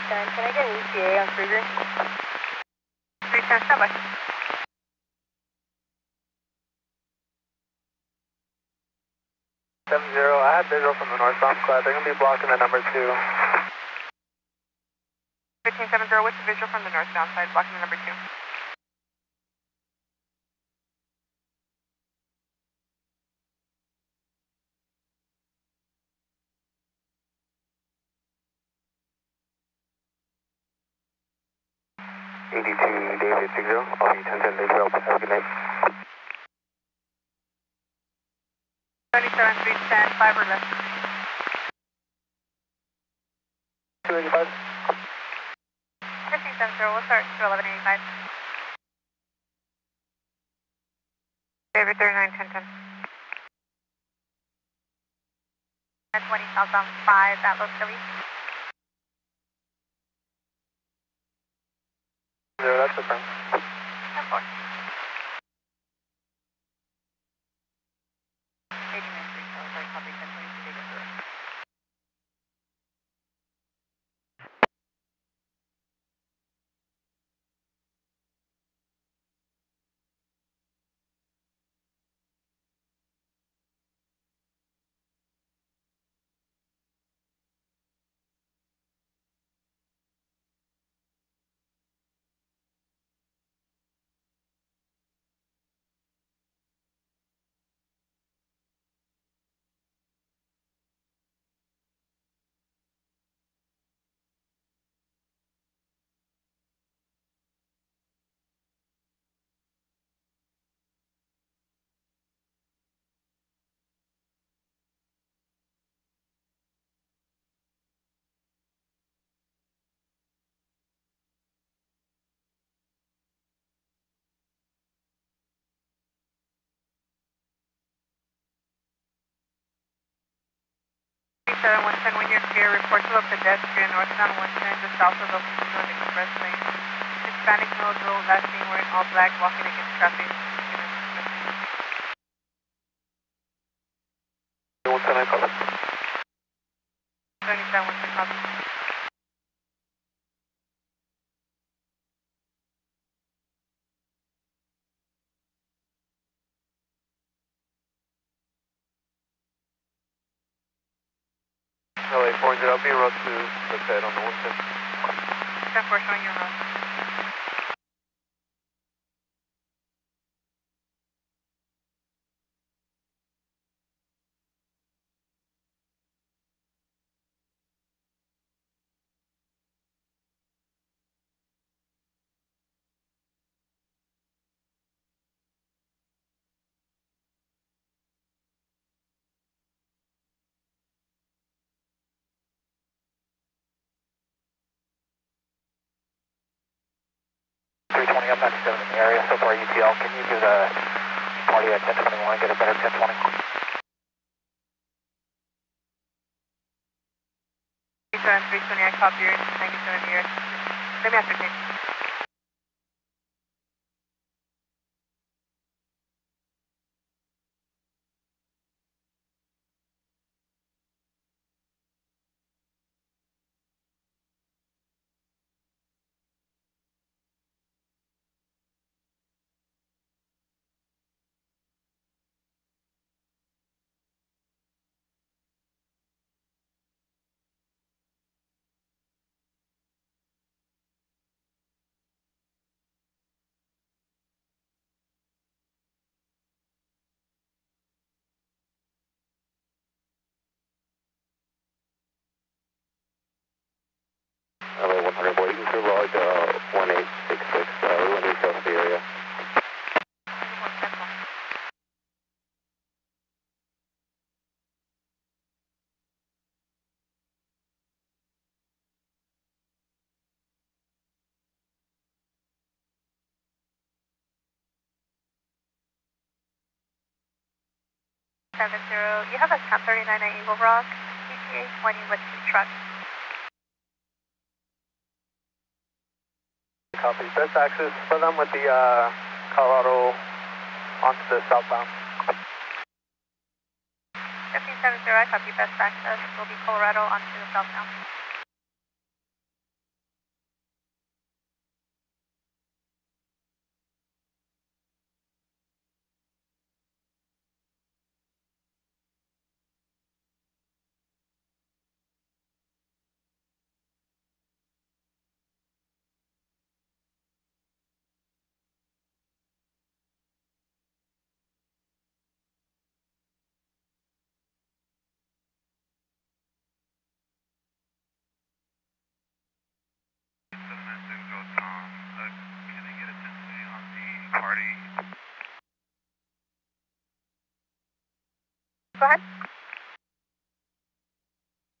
Speaker 9: Can I get ETA on Kruger?
Speaker 3: 310, stand by.
Speaker 2: 70, I had visual from the northbound squad. They're going to be blocking the number 2.
Speaker 3: 1570, what's the visual from the northbound side, blocking the number 2?
Speaker 2: David 60, I'll be 1010, thank you, have a good night.
Speaker 3: 77, 310, 5 or less.
Speaker 2: 285.
Speaker 7: 1570, we'll start to 1185.
Speaker 3: David 39, 1010.
Speaker 7: At 20 southbound 5 at Los Feliz.
Speaker 2: Zero, that's the firm.
Speaker 7: 10-4. 89, 3, sorry, copy 1022, David 0.
Speaker 3: When you're clear, report to a pedestrian northbound 110 just south of Open North Expressway. Hispanic male girl last seen wearing all black walking against traffic.
Speaker 2: 110, I call it.
Speaker 3: 77, 110 copy.
Speaker 2: LA 40, I'll be road to the Fed on the 110.
Speaker 3: 10-4 showing your road.
Speaker 2: I'm not still in the area, so far UTL, can you do the party at 1021, get a better 1020?
Speaker 3: 320, I copy your 97 here. Let me ascertain.
Speaker 2: LA 100 boy, you can through log 1866, we want to cross the area.
Speaker 7: You have a 1039 at Eagle Rock, ETA 20 with 2 trucks.
Speaker 2: Copy. Best access for them with the Colorado onto the southbound.
Speaker 7: 1570, I copy. Best access will be Colorado onto the southbound. Go ahead.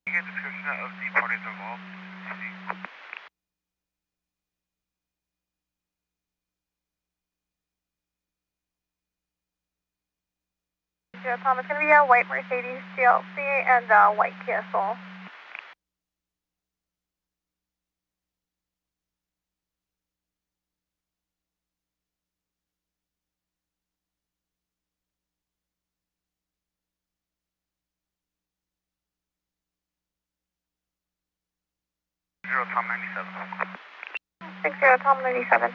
Speaker 8: Can you get a description of the parties involved?
Speaker 9: Tom, it's going to be a white Mercedes GLC and a white Kia Soul.
Speaker 8: Tom 97.
Speaker 9: 60 Tom 97.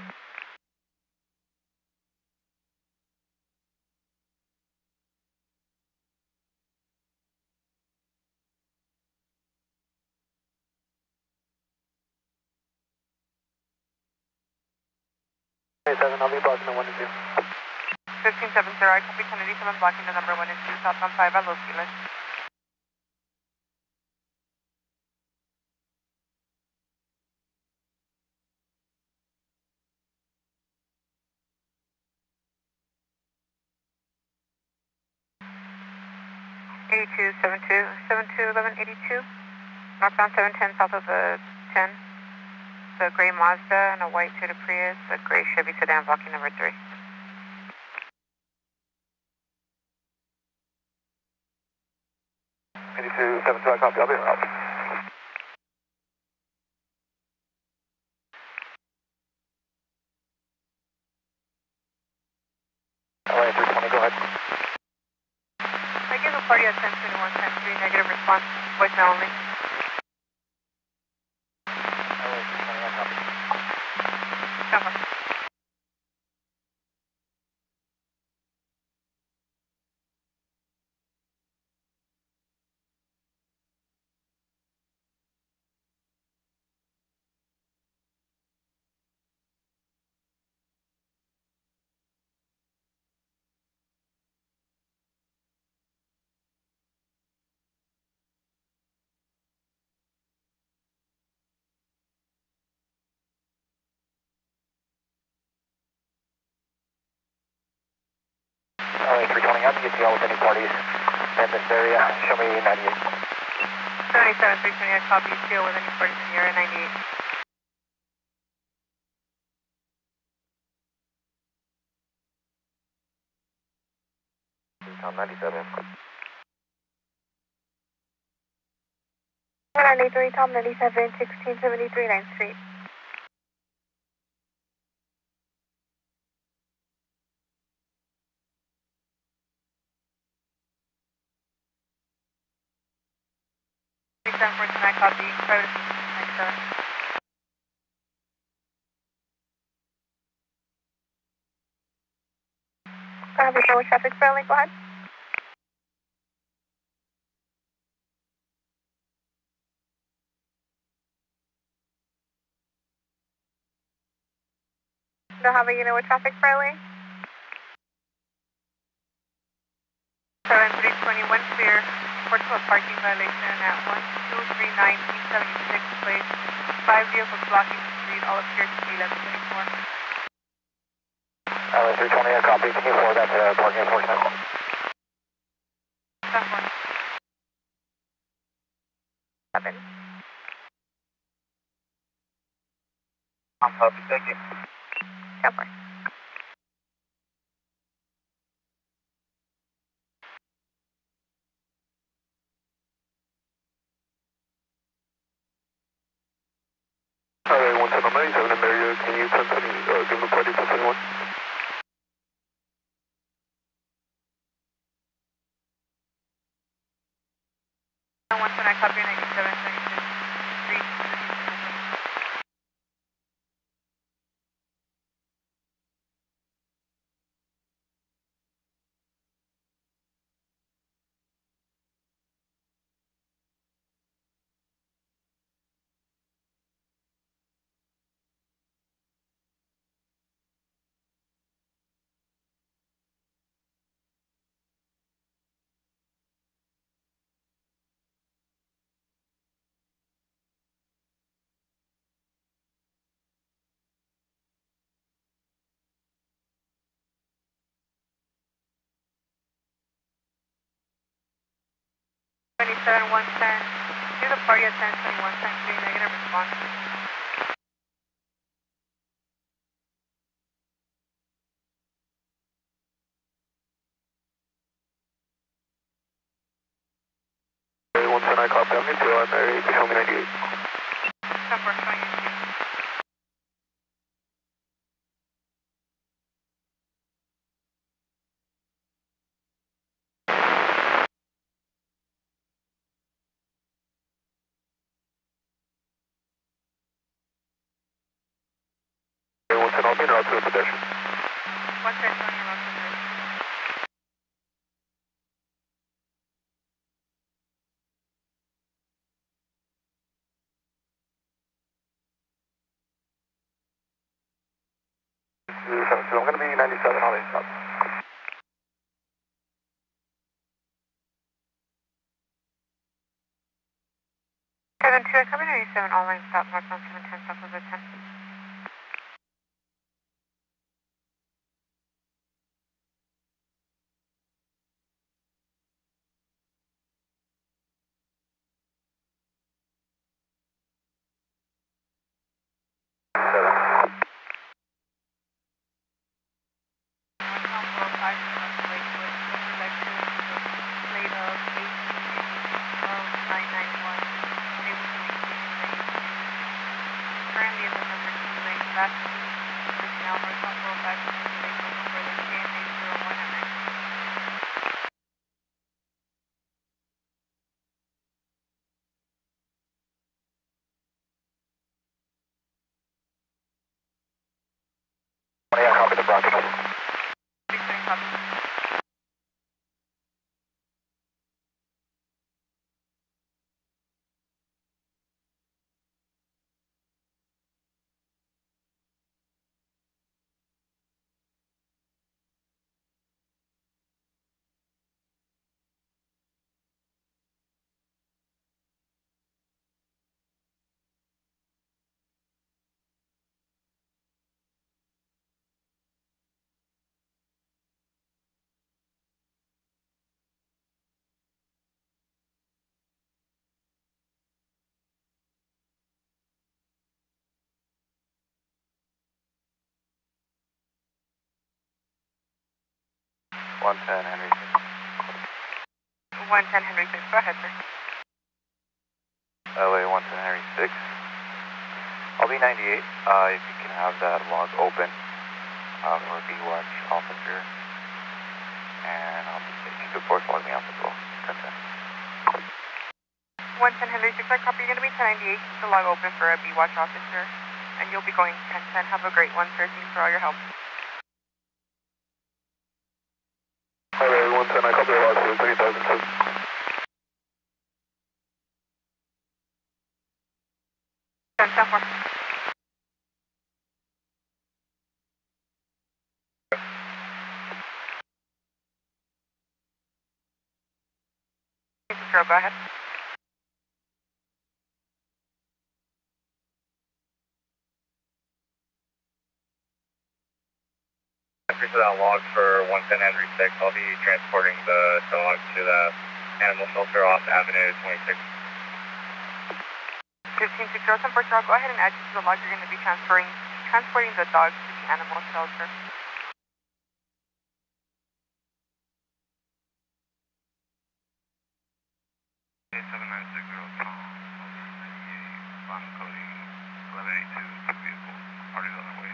Speaker 2: I'll be blocking the 1 and 2.
Speaker 3: 1570, I copy 1087, blocking the number 1 and 2, southbound 5 at Los Feliz.
Speaker 5: Northbound 710 south of the 10. The gray Mazda and a white Toyota Prius, a gray Chevy sedan blocking number 3.
Speaker 2: I copy. I'll be around. LA 320, go ahead.
Speaker 3: I gave the party a 1021, 10-3, negative response, voicemail only.
Speaker 2: LA 320, I copy.
Speaker 3: Copy.
Speaker 2: LA 320, I'm ETL with any parties in this area. Show me 98.
Speaker 3: 77, 320, I copy, seal with any parties in the area, 98.
Speaker 2: Tom 97.
Speaker 9: 193 Tom 97, 1673 9th Street.
Speaker 3: I copy, private assistant 97.
Speaker 9: Have a show traffic friendly, go ahead. Don't have a unit with traffic friendly.
Speaker 3: 7321 clear. report to a parking violation at 1239 East 76th Place. 5 vehicles blocking the street, all appear to be 1124.
Speaker 1: LA 320, a copy. Can you forward that to parking enforcement?
Speaker 3: 10-4.
Speaker 9: 7.
Speaker 1: I'm copy, thank you.
Speaker 9: 10-4.
Speaker 2: LA 110 on 97 in Mario, can you give the party 1021?
Speaker 3: Once when I copy 97, 76 Street. Seven 110. Near the party at 1021 10 3, negative response.
Speaker 2: LA 110, I copy. I'm into on Mary, you can show me 98.
Speaker 3: 10-4, showing you.
Speaker 2: LA 110, I'll be in route to the pedestrian.
Speaker 3: 110 showing you route to the
Speaker 2: So I'm going to be 97 on these stops.
Speaker 9: Kevin 2, I cover 97, all line stop, northbound 710, south of the 10.
Speaker 1: Yeah, copy the broadcast.
Speaker 2: Henry
Speaker 3: 110 Henry 6. Go ahead, sir.
Speaker 2: LA 110 Henry 6. I'll be 98. If you can have that log open for a B-Watch officer. And I'll be, if you could force log me off as well. 1010.
Speaker 3: 110 Henry 6, I copy. You're going to be 1098. Keep the log open for a B-Watch officer. And you'll be going 1010. Have a great one, sir. Thanks for all your help.
Speaker 2: LA 110, I copy the log to 30,002.
Speaker 3: 10-4. 960, go ahead.
Speaker 2: Entry to that log for 110 Henry 6. I'll be transporting the dog to the animal shelter off Avenue 26.
Speaker 3: 1560, 10 Portugal, go ahead and add you to the log. You're going to be transporting the dog to the animal shelter.
Speaker 8: Coding 1182 vehicle. Party's on their way.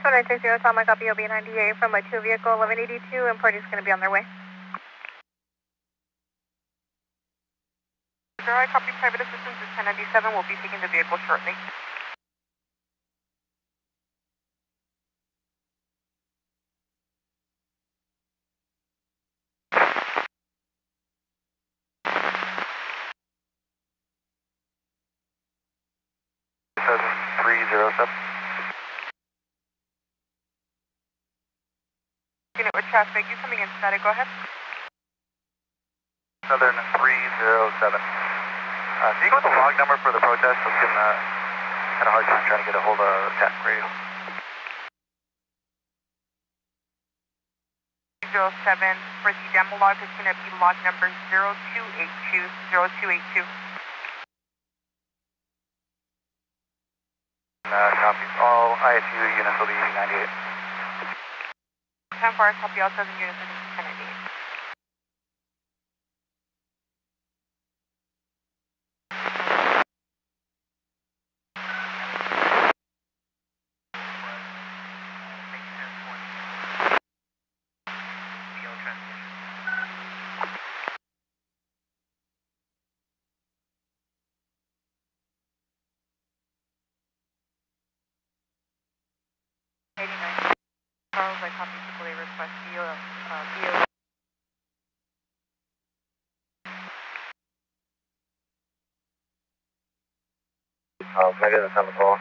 Speaker 9: 960, Tom, I copy OB98 from a 2 vehicle 1182 and party's going to be on their way.
Speaker 3: Sir, I copy private assistance is 1097. We'll be taking the vehicle shortly. Unit with traffic, you coming in static, go ahead.
Speaker 2: Southern 307. Do you go with the log number for the protest? We can, had a hard time trying to get a hold of TAC radio.
Speaker 3: 07 for the demo log is going to be log number 0282, 0282.
Speaker 2: Copy. All ISU units will be 98.
Speaker 3: 10 4, copy all 7 units will be 1098.
Speaker 7: Charles, I copy AAA request VO.
Speaker 2: Negative 7 call.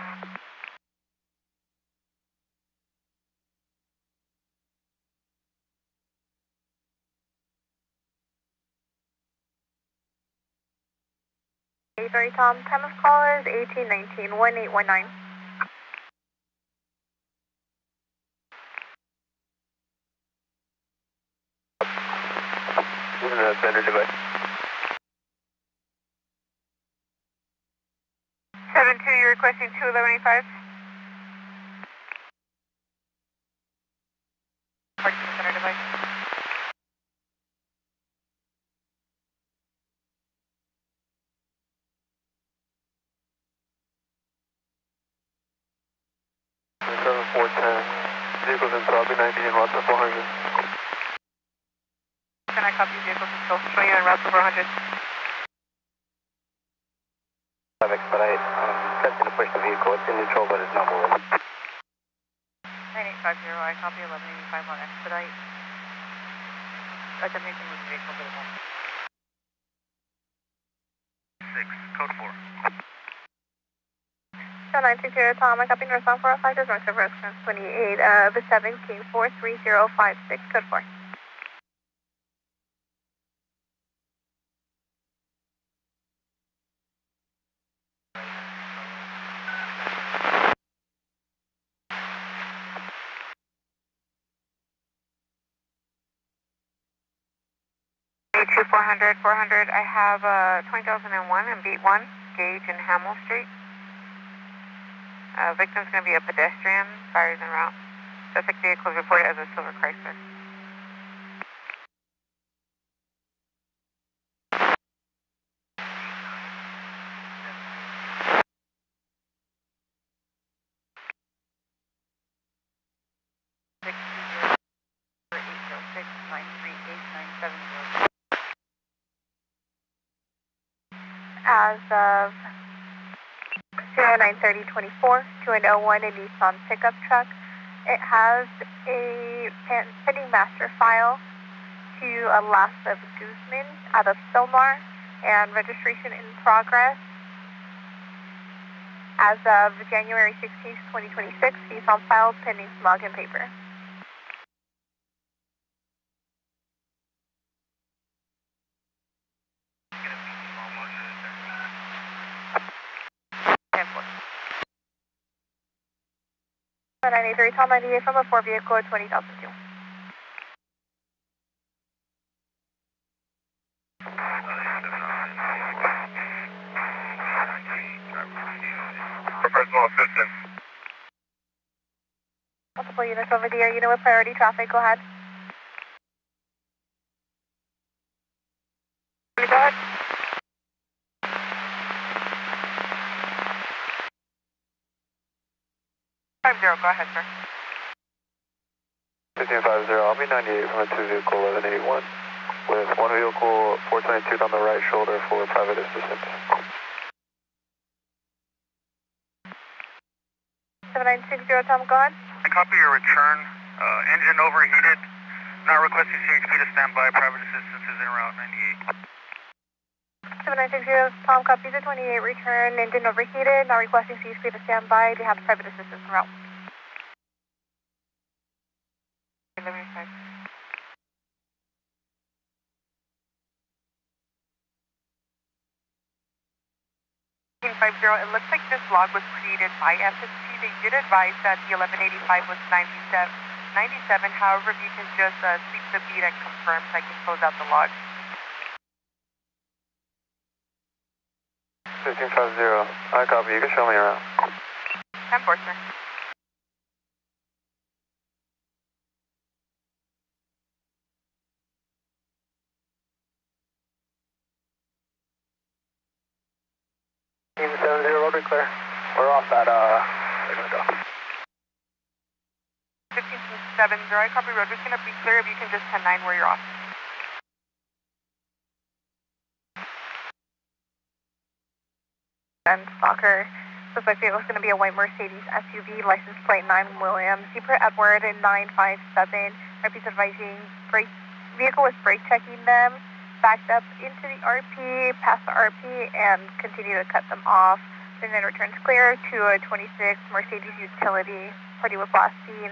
Speaker 9: Sorry, Tom, time of call is 1819, 1819.
Speaker 2: This is a vendor device.
Speaker 3: 72, you're requesting 21185. Parking center device.
Speaker 2: Vehicles in Sabi 90 and Route 400.
Speaker 3: Can I copy vehicles until showing you on route 400?
Speaker 2: Expedite. Testing to push the vehicle. It's in neutral, but it's not moving.
Speaker 7: 9850, I copy 1185 on expedite. Attempting to move the vehicle, but it won't.
Speaker 8: 6, code 4.
Speaker 9: 960, Tom, I copy northbound 405, there's north of residence 28 of 7 King 43056, code 4.
Speaker 3: A2 400, I have 20,001 and beat 1, Gage and Hamill Street. Victim's going to be a pedestrian, fires en route. Suspect vehicle is reported as a silver Chrysler.
Speaker 9: As of 093024 to an 01 a Nissan pickup truck. It has a pending master file to a last of Guzman out of Silmar and registration in progress. As of January 16th, 2026, he's on file pending smog and paper. 983, Tom 98 from a 4 vehicle at 20,002.
Speaker 8: For personal assistance.
Speaker 9: Multiple units over the air, unit with priority traffic, go ahead.
Speaker 3: Go ahead. Go ahead, sir.
Speaker 2: 1550, I'll be 98 from a 2 vehicle 1181 with 1 vehicle 422 on the right shoulder for private assistance.
Speaker 9: 7960, Tom, go ahead.
Speaker 1: I copy your return. Engine overheated. Now requesting CHP to stand by. Private assistance is en route 98.
Speaker 9: 7960, Tom, copy the 28 return. Engine overheated. Now requesting CHP to stand by. Do you have private assistance en route?
Speaker 3: 50. It looks like this log was created by FSP. They did advise that the 1185 was 97. However, if you can just sleep the beat and confirm so I can close out the log.
Speaker 2: 1550, I copy. You can show me around.
Speaker 3: 10-4, sir.
Speaker 2: Team 70, rotary clear. We're off at, we're gonna go.
Speaker 3: 1570, I copy. Road is going to be clear if you can just 10-9 where you're off.
Speaker 9: And Stalker, suspect vehicle is going to be a white Mercedes SUV, license plate 9 Williams, Zebra Edward 957. Repeat advising, vehicle was brake checking them, backed up into the RP, past the RP, and continue to cut them off. And then returns clear to a 26 Mercedes utility, party was last seen.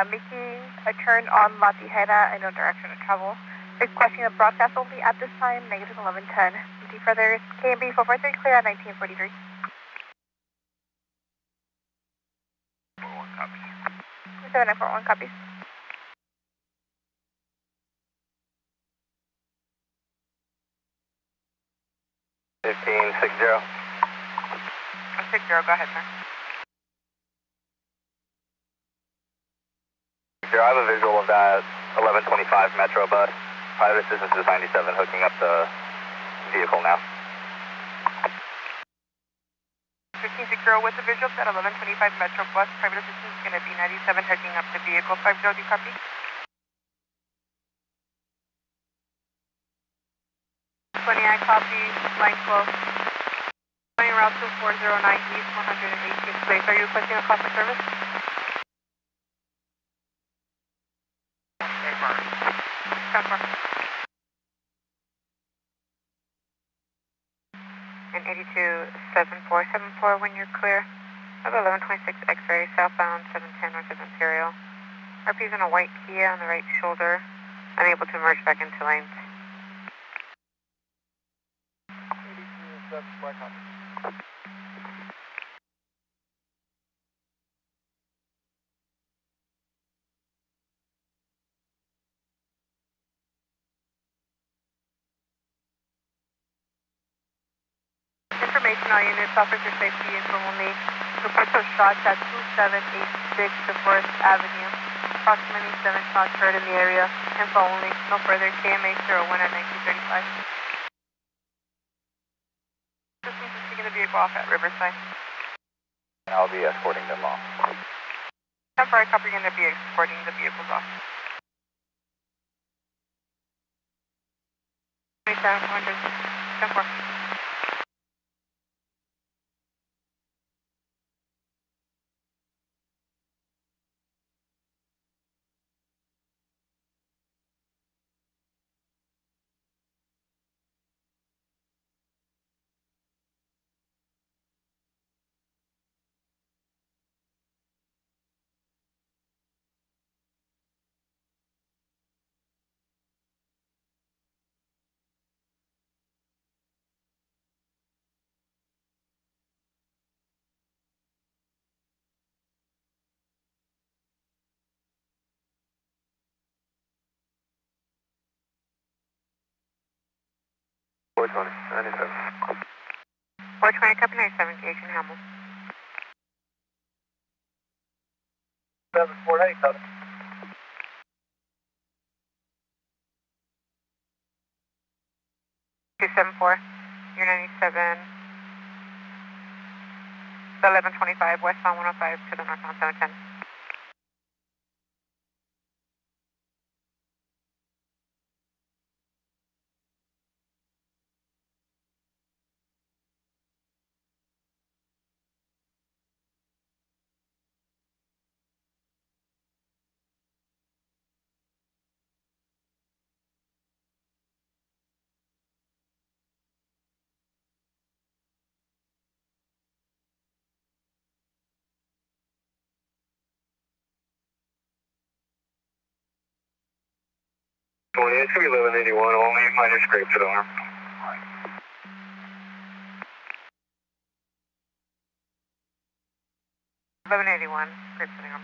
Speaker 9: Making a turn on La Tijera and no direction of travel. Requesting a broadcast only at this time, negative 1110. Empty further, KMB 443 clear at 1943.
Speaker 8: 41 copies.
Speaker 9: 7941 copies.
Speaker 2: Fifteen 60.
Speaker 3: 60, go ahead, sir.
Speaker 2: I have a visual of that 1125 Metro bus. Private assistance is 97, hooking up the vehicle now.
Speaker 3: 1560 with the visual of that 1125 Metro bus. Private assistance is going to be 97, hooking up the vehicle. 50, do you copy? 20, I copy. Line 12. Running route to 409 East 118th place. Are you requesting a call for service?
Speaker 5: And 827474 when you're clear. Of 1126 X-ray, southbound 710 north of Imperial. RP's in a white Kia on the right shoulder, unable to merge back into lanes.
Speaker 2: 8274, copy.
Speaker 3: Information all units, officer safety info only. Reports of shots at 2786 to 4th Avenue. Approximately 7 shots heard in the area. Info only. No further. KMA 01 at 1935. Systems is taking the vehicle off at Riverside.
Speaker 2: I'll be escorting them off.
Speaker 3: Temporary copy, going to be escorting the vehicles off. 2700. 10-4.
Speaker 2: 420, 97.
Speaker 3: 420, copy 97, gauge in Hamel.
Speaker 1: 7497.
Speaker 3: 274, you're 97. 1125, westbound 105 to the northbound 710.
Speaker 2: It should be 1181, only minor scrape to the arm.
Speaker 3: 1181, great sitting arm.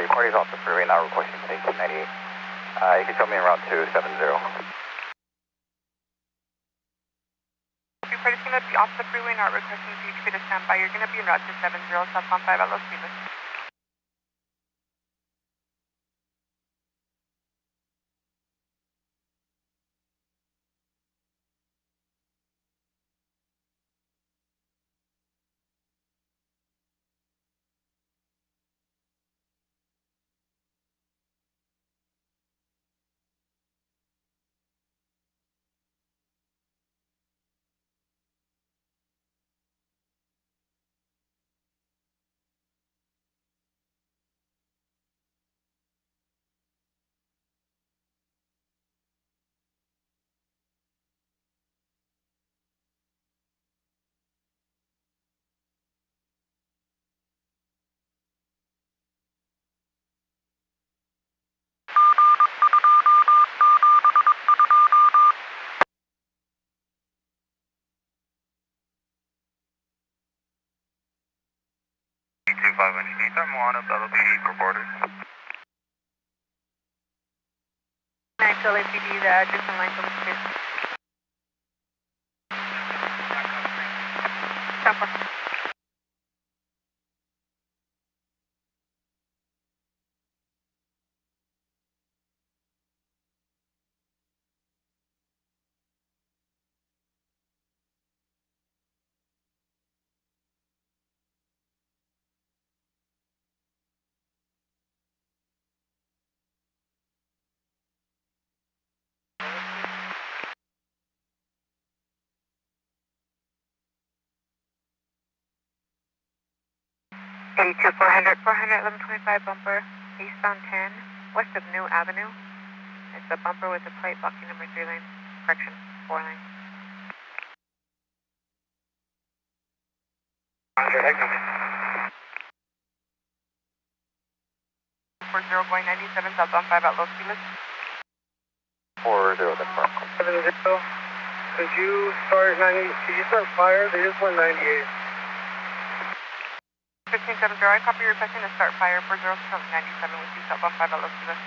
Speaker 2: Party's off the freeway now, requesting 1898. You can show me around 270.
Speaker 3: Your party's going to be off the freeway, not requesting CHP to stand by. You're going to be en route to 70 southbound 5 at Los Feliz.
Speaker 8: Anytime Moana, that'll be for borders.
Speaker 3: 9 to LAPD, the address and line for the space. 10-4. Eighty-two, 400, 1125 bumper, eastbound 10, west of New Avenue. It's a bumper with a plate blocking number 3 lane, correction, 4 lane.
Speaker 2: Roger, Hector.
Speaker 3: 40 going 97 southbound 5 at Los Feliz.
Speaker 2: 40, that's far.
Speaker 4: 70, could you start fire? They just went 98.
Speaker 3: 1570, I copy requesting to start fire for 097 with you southbound 5 at Los Feliz.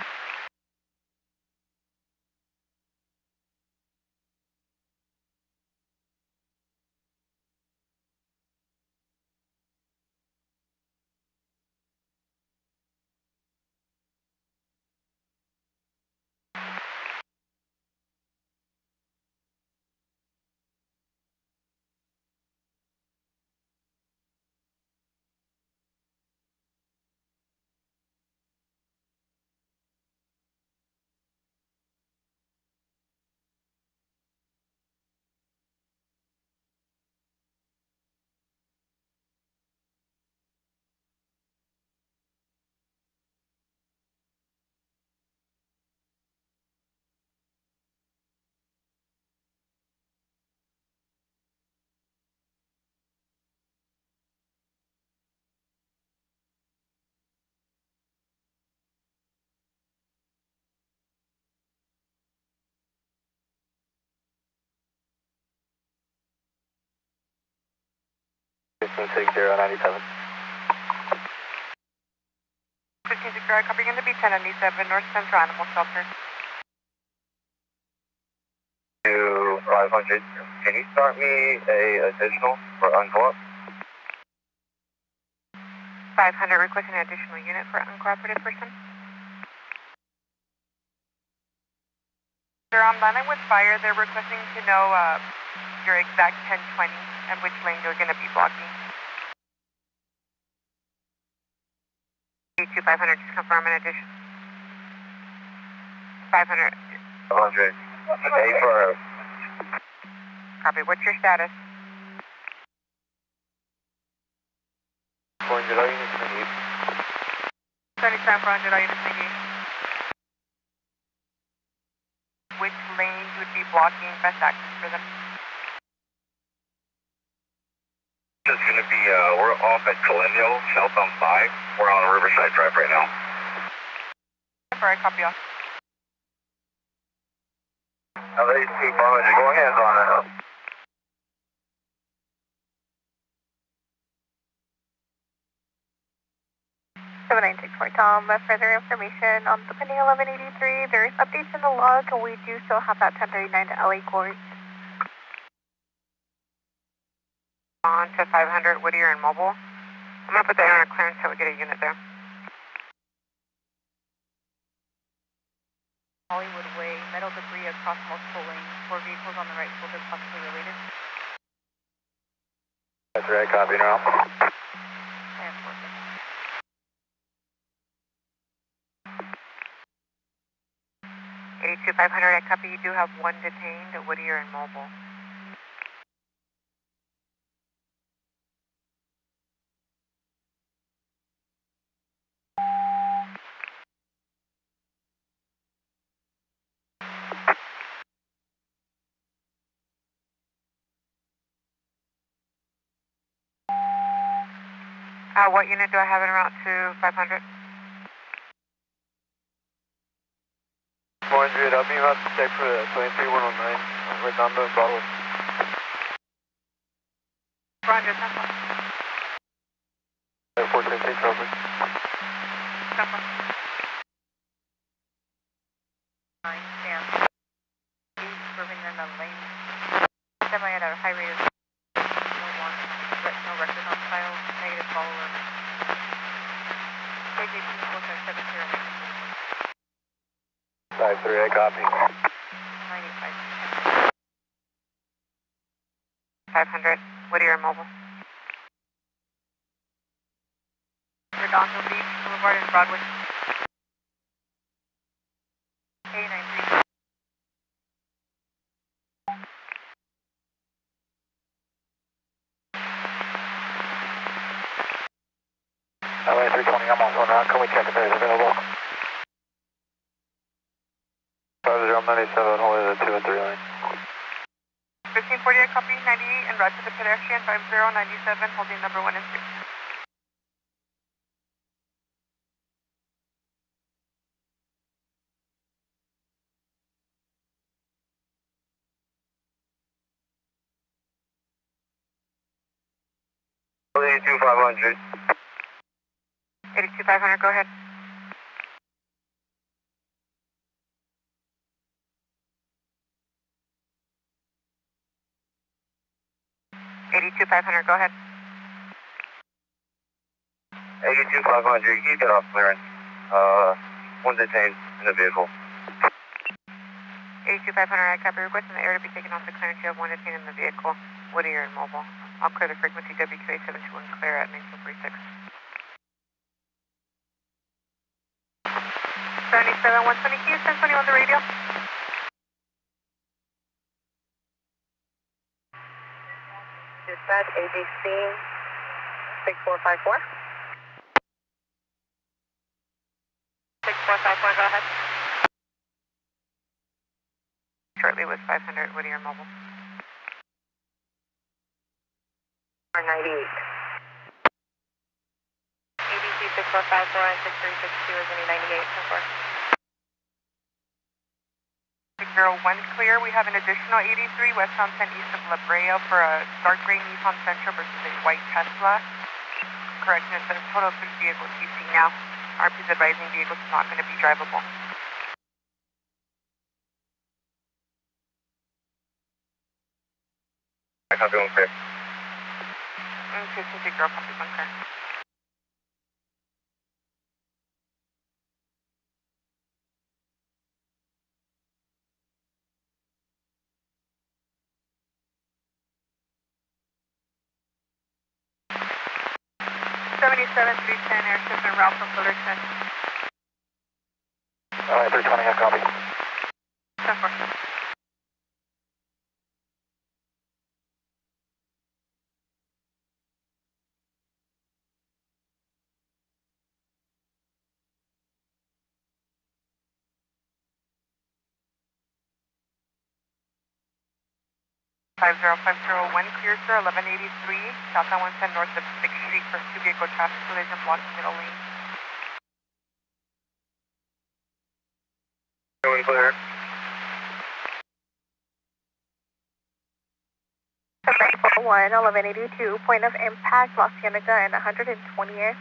Speaker 2: 1560, 97.
Speaker 3: 1560, I copy, going to be 1097, North Central Animal Shelter.
Speaker 4: 500, can you start me a additional for unco-op?
Speaker 3: 500, requesting an additional unit for uncooperative person. They're on line with fire. They're requesting to know your exact 1020 and which lane you're going to be blocking. 500, just confirm an addition. 500.
Speaker 4: 100. A for...
Speaker 3: Copy. What's your status?
Speaker 2: 400, all units engaged.
Speaker 3: 77 400, all units engaged. Which lane you would be blocking, best access for them?
Speaker 4: It's going to be, we're off at Colonial, southbound 5. We're on Riverside Drive right now.
Speaker 3: Alright, copy off.
Speaker 4: LAC 400, go hands on it.
Speaker 7: 7964 Tom, further information on the pending 1183. There is updates in the log, and we do still have that 1039 to LA court.
Speaker 3: On to 500, Whittier and Mobile. I'm going to put the air on clearance so we get a unit there.
Speaker 7: Hollywood Way, metal debris across multiple lanes. 4 vehicles on the right shoulder, possibly related.
Speaker 2: That's right, copy now.
Speaker 7: And 4 seconds.
Speaker 3: 82-500, I copy. You do have one detained at Whittier and Mobile. What unit do I have en route to 500?
Speaker 2: 400, I'll be about to check for the 23109, Redondo and Bravo.
Speaker 3: 400, Temple.
Speaker 2: 410, over.
Speaker 3: Temple.
Speaker 7: 9, stand. 8, swerving in the lane. Semi at a high rate of no record on file, negative follower. KJP equals 70.
Speaker 2: 53, I copy.
Speaker 7: 95.
Speaker 3: 500, Whittier and Mobile. Redondo Beach Boulevard and Broadway.
Speaker 7: A93.
Speaker 2: LA 320, I'm also on route. Can we check if there's available? 50, I'm 97, holding the 2 and 3 lane.
Speaker 3: 1540, I copy. 98 and route to the pedestrian. 5097, holding number 1 and 6.
Speaker 4: LA 2500.
Speaker 3: 82-500, go ahead. 82-500, go ahead.
Speaker 4: 82-500, you get off clearance. One detained in the vehicle.
Speaker 3: 82-500, I copy. Requesting the air to be taken off the clearance. You have one detained in the vehicle. Whittier and Mobile. I'll clear the frequency WQA 721 clear at 1936. 77 120 keys, 1020 on the radio.
Speaker 9: Dispatch ABC 6454.
Speaker 3: 6454, go ahead. Shortly with 500, Whittier and Mobile.
Speaker 9: 98.
Speaker 7: ABC 6454 and 6362 is any 98 so far.
Speaker 3: clear. We have an additional 83 westbound 10 east of La Brea for a dark gray Nissan Sentra versus a white Tesla. Correction, it's a total of 3 vehicles TC now. RP is advising vehicles not going to be drivable.
Speaker 8: I copy one clear.
Speaker 3: Okay, so take girl, copy one clear. '77 310 airship and route from Fullerton.
Speaker 1: Alright, 320, I copy.
Speaker 3: 10-4. One clear, sir, 1183, southbound 110 north of 6th Street for 2 vehicle traffic collision blocking middle lane.
Speaker 8: Going clear.
Speaker 9: One 1182, point of impact, La Cienega and 120th.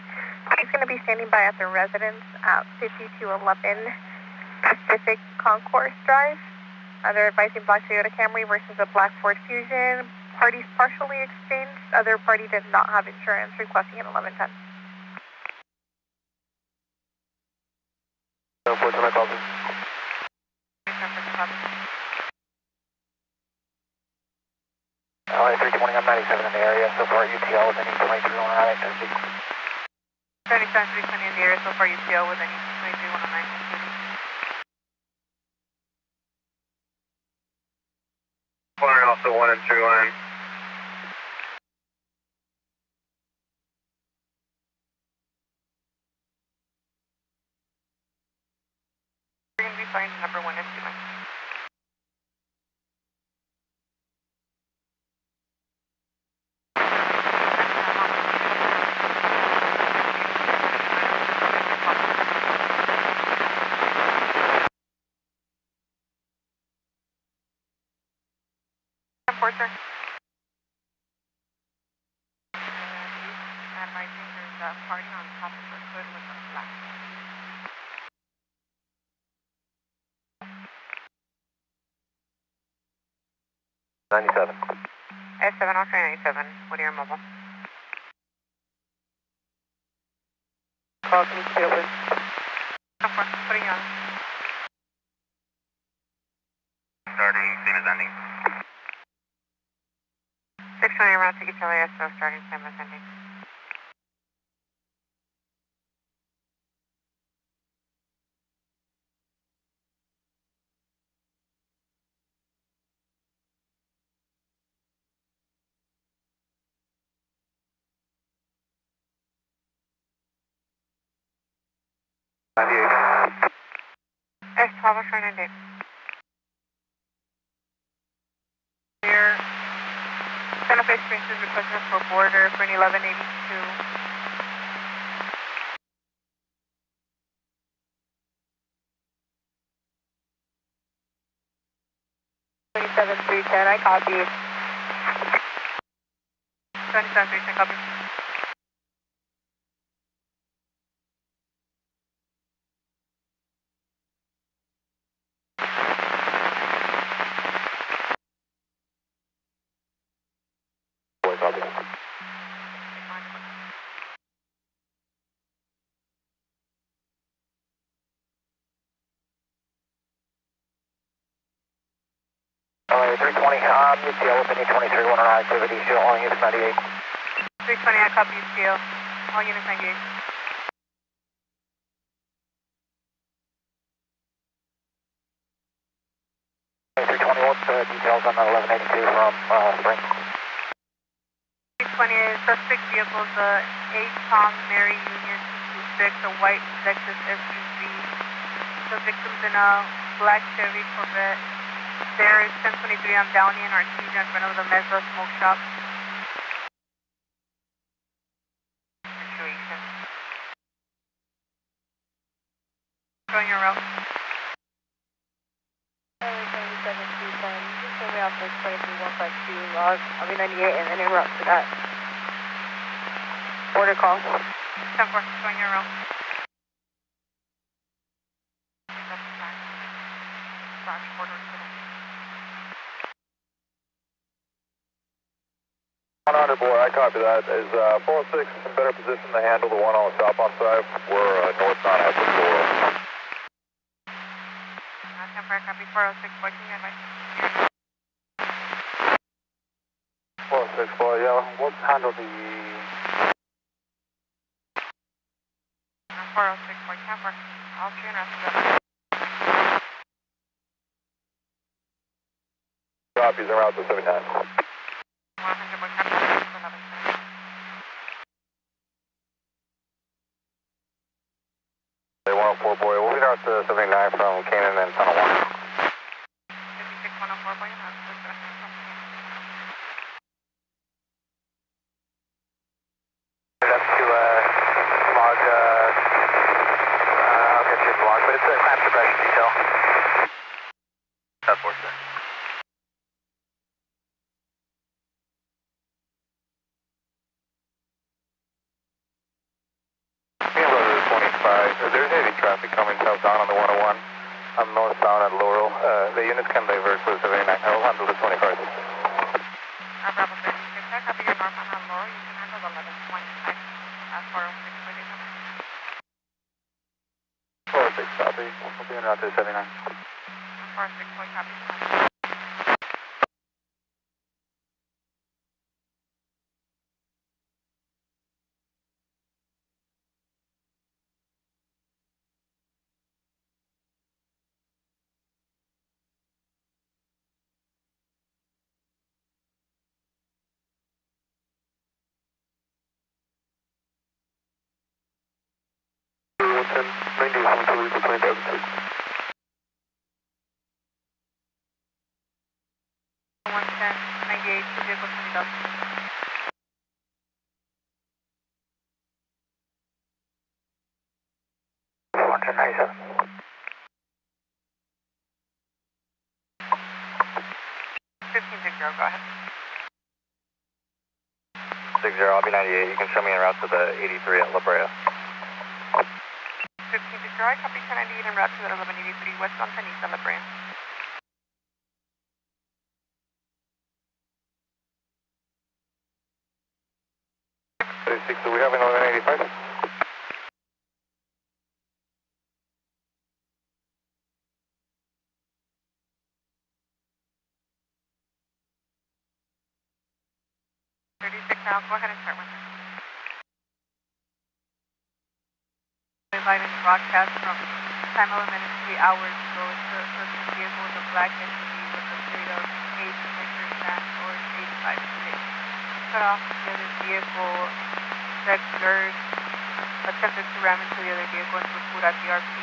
Speaker 9: He's going to be standing by at the residence at 5211 Pacific Concourse Drive. Other advising black Toyota Camry versus a black Ford Fusion. Parties partially exchanged. Other party did not have insurance, requesting an 1110.
Speaker 1: 410, I copy. Alright, 320, I'm 97 in the area. So far, UTL with any 23 on our activity.
Speaker 3: 77 320 in the area, so far UTL with any 23 on activity.
Speaker 8: Flying also 1 and 2 line.
Speaker 3: We're going to be flying number 1 and 2 line. Sir. Advising there's a party on top of the hood with a flag.
Speaker 1: '97.
Speaker 3: S7, I'll try 97. What are your mobile?
Speaker 1: Call, can you stay with?
Speaker 3: Putting you on.
Speaker 8: Starting, same as ending.
Speaker 3: 620 around to East LAS, so starting same as ending. S12, I'll try 98. Clear. Santa Fe Springs is requesting for border for an 1182.
Speaker 9: 27310, I copy.
Speaker 3: 27310, copy.
Speaker 1: Copy. Alright, 320, UTL with any 23 on our activity, show all units 98.
Speaker 3: 320, I copy UTL. All units 98.
Speaker 1: 320, what's the details on the 1182 from Spring?
Speaker 3: 320 is suspect vehicles, 8 Tom Mary Union 226, a white Lexus SUV. The victim's in a black Chevy Corvette. There is 1023 on Downey and Artesia in front of the Mezza Smoke Shop. Situation. Showing your route.
Speaker 9: is 23152 log, RB98, and then en route to that. Order call.
Speaker 7: 10-4, showing your row.
Speaker 2: Boy, I copy that. Is 406 in better position to handle the one on the southbound side? We're northbound at the
Speaker 7: 10-4, copy 406, boy, can you advise?
Speaker 2: 406, boy, yeah, we'll handle the...
Speaker 7: 406, boy, 10-4, I'll see you in rest of it.
Speaker 2: Copies en route to 79.
Speaker 7: 100, boy, copy 11.
Speaker 2: They 104, boy, we'll be out to 79 from Canaan and Tunnel 1.
Speaker 7: 56, 104, boy, and that's good.
Speaker 2: That's to log, I'll get you the log, but it's a clamp suppression detail. That's 4, sir. There's heavy traffic coming southbound on the 101. I'm northbound at Laurel. The units can divert to the 79. I will handle the 20 cars.
Speaker 7: Bravo 36, I copy your northbound on Laurel. You can handle the 11.5 at 406, boy,
Speaker 2: 406, copy. We'll be en route to 79.
Speaker 7: 406, boy, copy. Go ahead.
Speaker 2: 60, I'll be 98. You can show me en route to the 83 at La Brea.
Speaker 7: 1560, I copy 1098 en route to the 1183 westbound East on La Brea.
Speaker 2: 36, do we have an 1185?
Speaker 7: Now go ahead and start with it. Live in broadcast from time element is 3 hours ago. It's a vehicle with a black SUV with a plate of 8 Victor or 85 cut off the other vehicle. That GERD attempted to ram into the other vehicle into Pura TRP.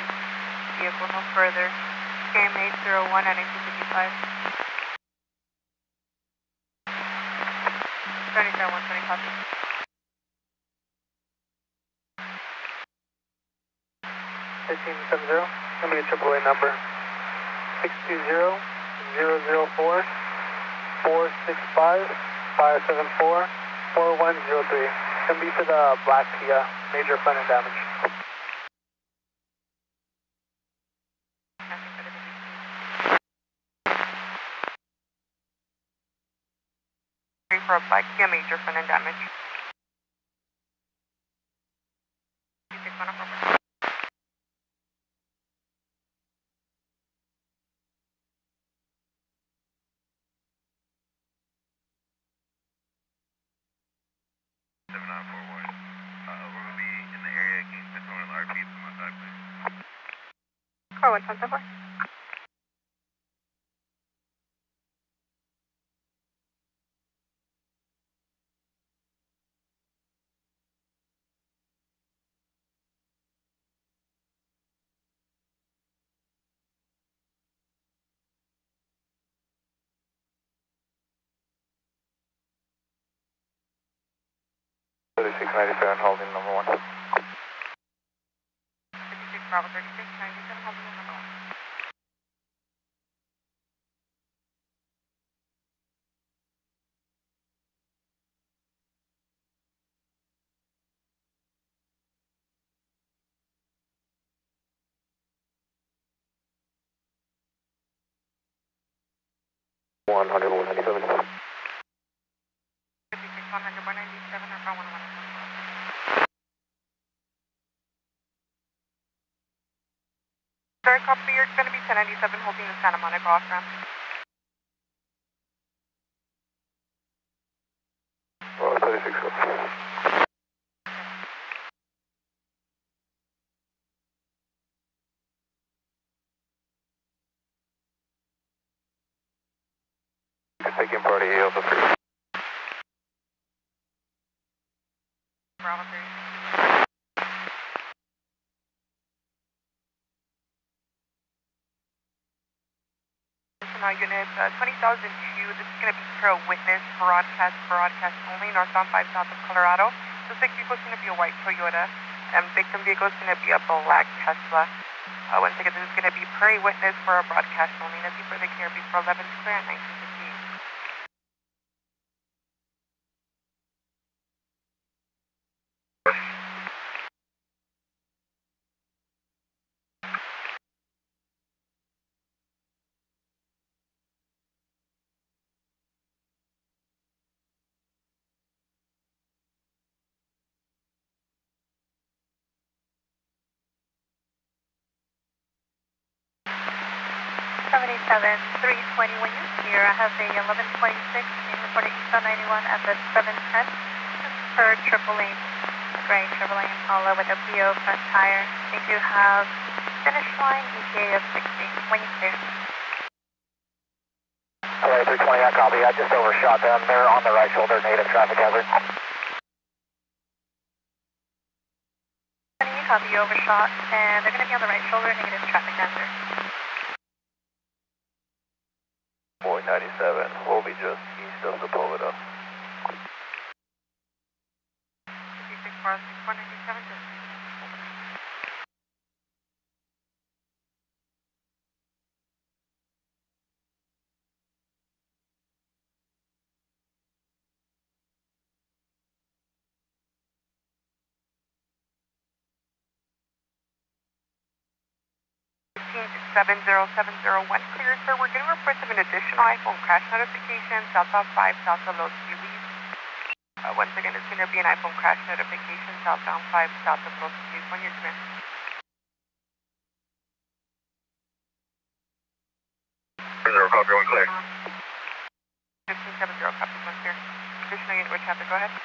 Speaker 7: Vehicle no further. KMA 01 at 1955. 120 copy.
Speaker 1: 1570, going to be a AAA number 620-004-465-574-4103. Going to be to the black Kia, major front end damage.
Speaker 3: For a black Kia, major front end damage. Car 174.
Speaker 2: Holding number 1.
Speaker 7: 56 Bravo 36, 97 holding number 1.
Speaker 2: 100, 197.
Speaker 3: 56, 100, 197, or 111. Third copy, you're going to be 1097 holding the Santa Monica off ramp.
Speaker 2: Oh, 36. Taking party Alpha 3.
Speaker 3: Bravo 3. Unit 20,002, this is going to be per witness, broadcast only, northbound 5 south of Colorado. Suspect vehicle is going to be a white Toyota, and victim vehicle is going to be a black Tesla. Once again, this is going to be per witness for a broadcast only. Nothing further care before 11 clear at 1958.
Speaker 7: Seven 320 when you're here. I have a 1126 being reported east on 91 at the 710 per AAA, gray AAA Impala with a PO front tire. They do have finish line ETA of 60 when you clear.
Speaker 1: LA 320, I copy. I just overshot them. They're on the right shoulder, native traffic hazard.
Speaker 7: You copy, you overshot, and they're going to be on the right shoulder, negative traffic hazard.
Speaker 2: Boy 97, we'll be just east of Sepulveda.
Speaker 3: 56 bars, 197. Seven zero one clear, sir. We're getting reports of an additional iPhone crash notification southbound 5 south of Los Feliz. Once again, it's going to be an iPhone crash notification southbound 5 south of Los Feliz. When you're clear.
Speaker 8: 0 copy, 1 clear.
Speaker 3: 1570 copy, 1 clear. Additional unit with traffic, go ahead.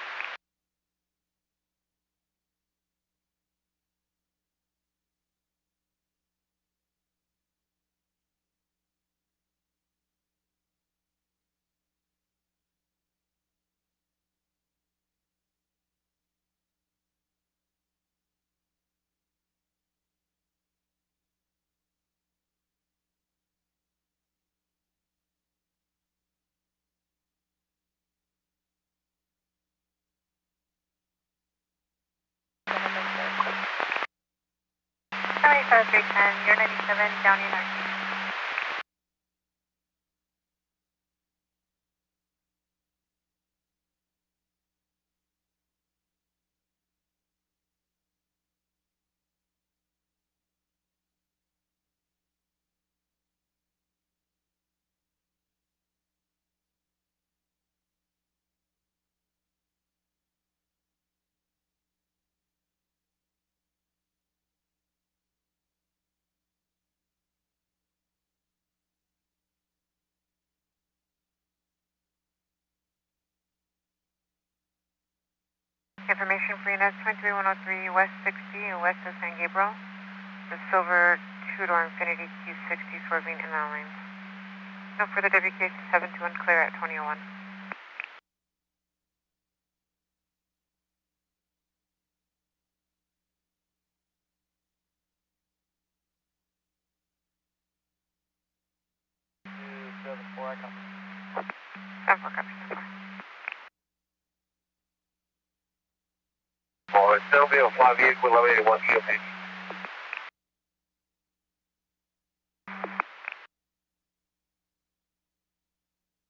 Speaker 7: Sorry, 310, you're 97, down in RC.
Speaker 3: Information for units 23103 West 60 west of San Gabriel. The silver two-door Infiniti Q60 swerving in our lanes. No further deviation, 721 clear at 2001.
Speaker 1: Seven four, I copy.
Speaker 3: 7-4 copy, 7-4.
Speaker 8: Oh, it's still be a 5 vehicle, 1181 CHP.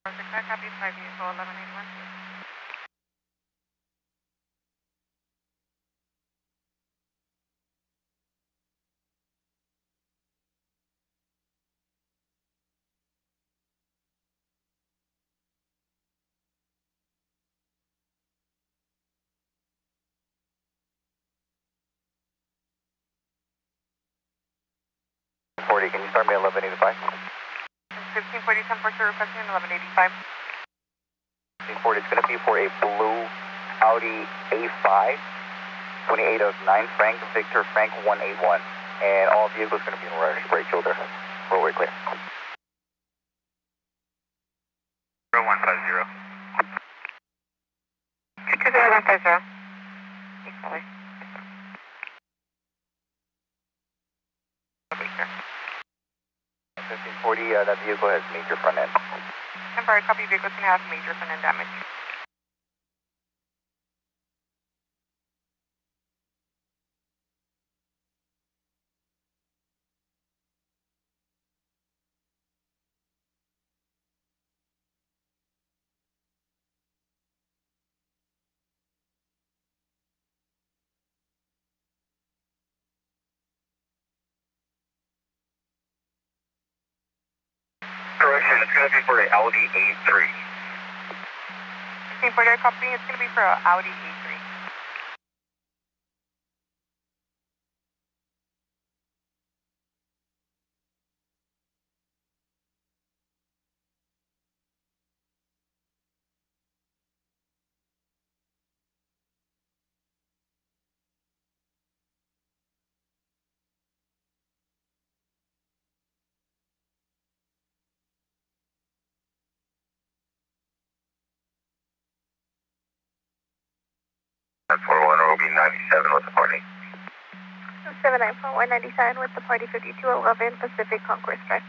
Speaker 3: Copy, 5 vehicle, 1181.
Speaker 2: 40, can you start me at 1185?
Speaker 3: 1540, 1040 requesting 1185.
Speaker 2: 1540, it's going to be for a blue Audi A5, 28 of 9, Frank Victor Frank 181. And all vehicles going to be in right shoulder. Roadway clear.
Speaker 8: 0150.
Speaker 9: 20150. Equally.
Speaker 2: 1540, that vehicle has major front end.
Speaker 3: Temporary copy, vehicle's going to have major front end damage.
Speaker 8: Correction, it's going to be for an Audi A3.
Speaker 3: 1540 copy, it's going to be for an Audi A3.
Speaker 8: That 401 will be 97 with the party.
Speaker 7: 794197 with the party 5211 Pacific Concourse Drive.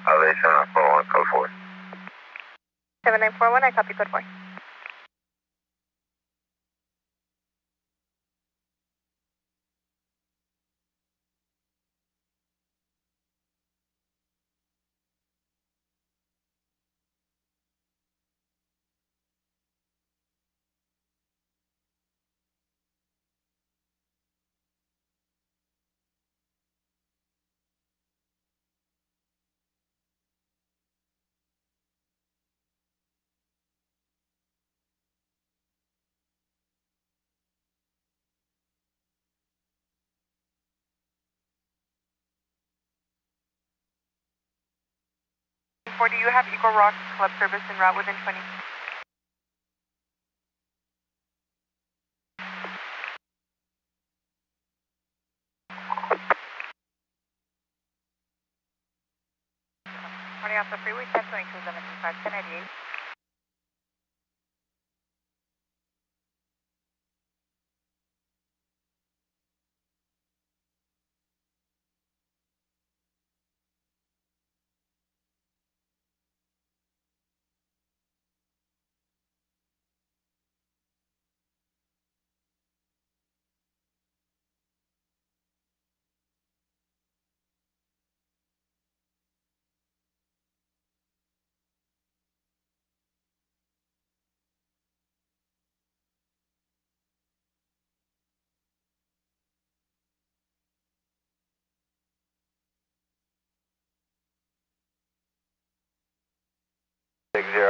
Speaker 8: Elevation on 401, code 4.
Speaker 7: 7941, I copy code 4.
Speaker 3: Do you have Eagle Rock Club service en route within 20?
Speaker 6: Party off the freeway, 102275, 1098.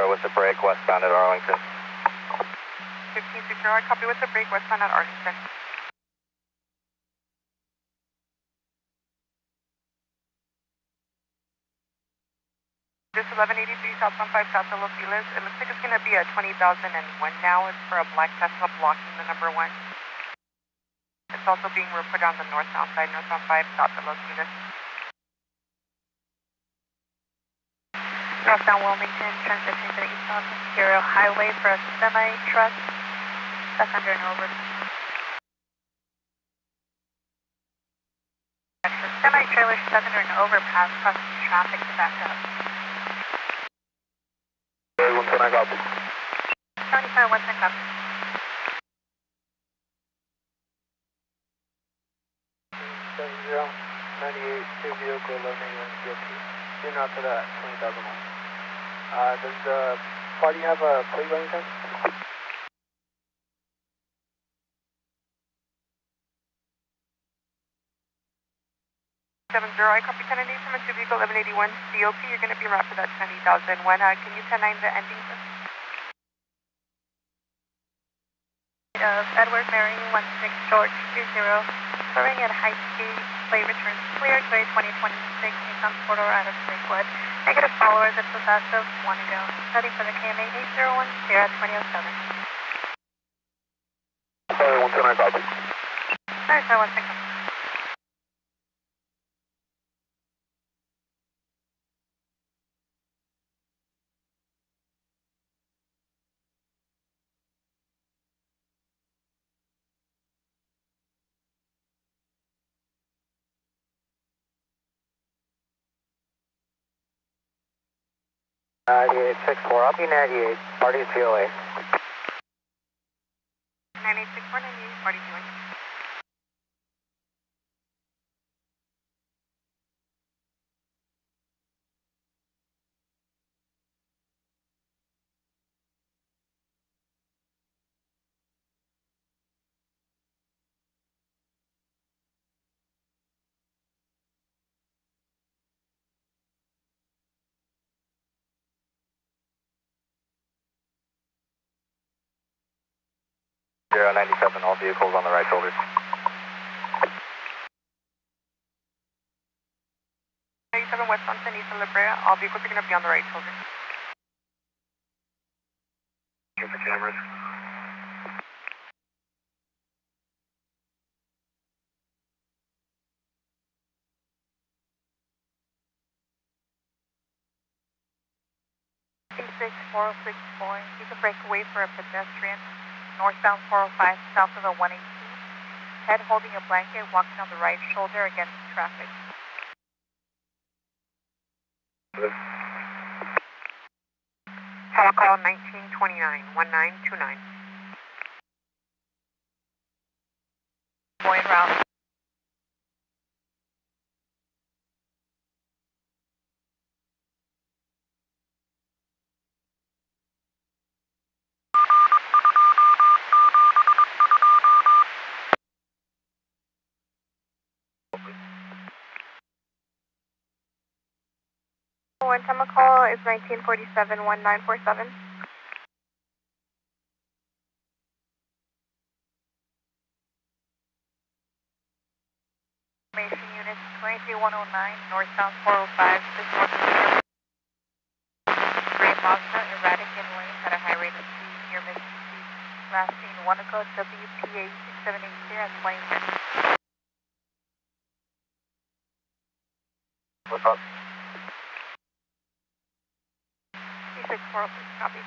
Speaker 2: With the break westbound at Arlington.
Speaker 3: 1560, I copy with the break westbound at Arlington. This 1183 southbound 5 south of Los Feliz. It looks like it's going to be at 20,001 now. It's for a black Tesla blocking the number 1. It's also being reported on the northbound side, northbound 5 south of Los Feliz.
Speaker 7: Northbound Wilmington, transitioning to the eastbound Imperial Highway for a semi-truck stuck under an overpass. Semi-trailer stuck under an overpass, causing traffic to back up.
Speaker 2: 110, I copy.
Speaker 7: 75, 110 copy.
Speaker 1: 98, 2 vehicle 1181 CHP. You're not to that 20,001. Does the party have a plate by any chance?
Speaker 3: 70, I copy 10 and 8 from a 2 vehicle 1181 COP. You're going to be en route for that 20,001. Can you 10-9 the ending, sir?
Speaker 7: Edward Mary 16 George 20 Serving at high speed, plate returns clear, today 2026, Nissan 4-door out of Lakewood. Negative followers at Possessive, 1 to go. Heading for the KMA 801, clear at 2007.
Speaker 2: Sorry, 129 copy.
Speaker 7: Sorry, 169.
Speaker 1: I'll be 98, party is GOA.
Speaker 3: 9864, 98, party GOA.
Speaker 2: Zero 97, all vehicles on the right shoulder.
Speaker 3: 97 West Sunset, East La Brea. All vehicles are going to be on the right shoulder.
Speaker 2: Check the cameras.
Speaker 6: C6464, you can break away for a pedestrian. Northbound 405, south of the 118. Head holding a blanket, walking on the right shoulder against traffic.
Speaker 3: Tower call 1929, 1929.
Speaker 6: Going route.
Speaker 3: One time call is 1947, 1947.
Speaker 6: Information units 23109, northbound 405, this one. Gray Mazda, erratic in lane at a high rate of speed near Mississippi. Last seen 1 ago, WPA 678 clear at 20 minutes.
Speaker 2: What's up?
Speaker 3: C6406, copy.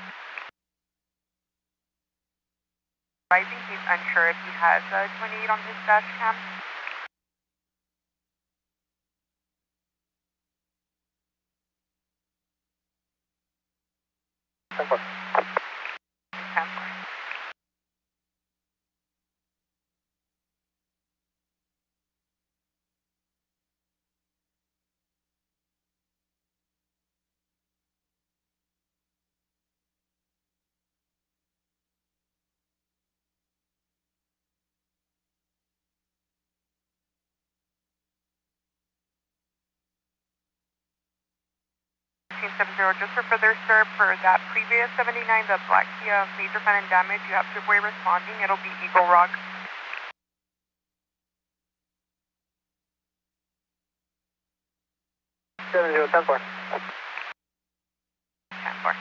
Speaker 3: Rising, he's unsure if he has 28 on his dash cam. Just for further serve for that previous 79, the black Kia major fan and damage, you have two-way responding. It'll be Eagle Rock.
Speaker 1: 70, 10-4.
Speaker 3: 10-4.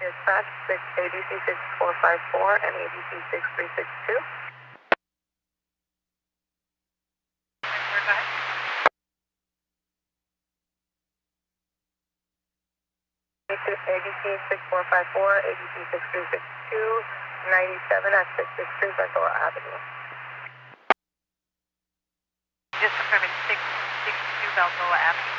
Speaker 4: Dispatch 6 ADC 6454 and ADC 6362. ADC 6454, ADC 6362, 97 at 663 Ventura Avenue.
Speaker 3: Just confirming 662 Balboa Avenue.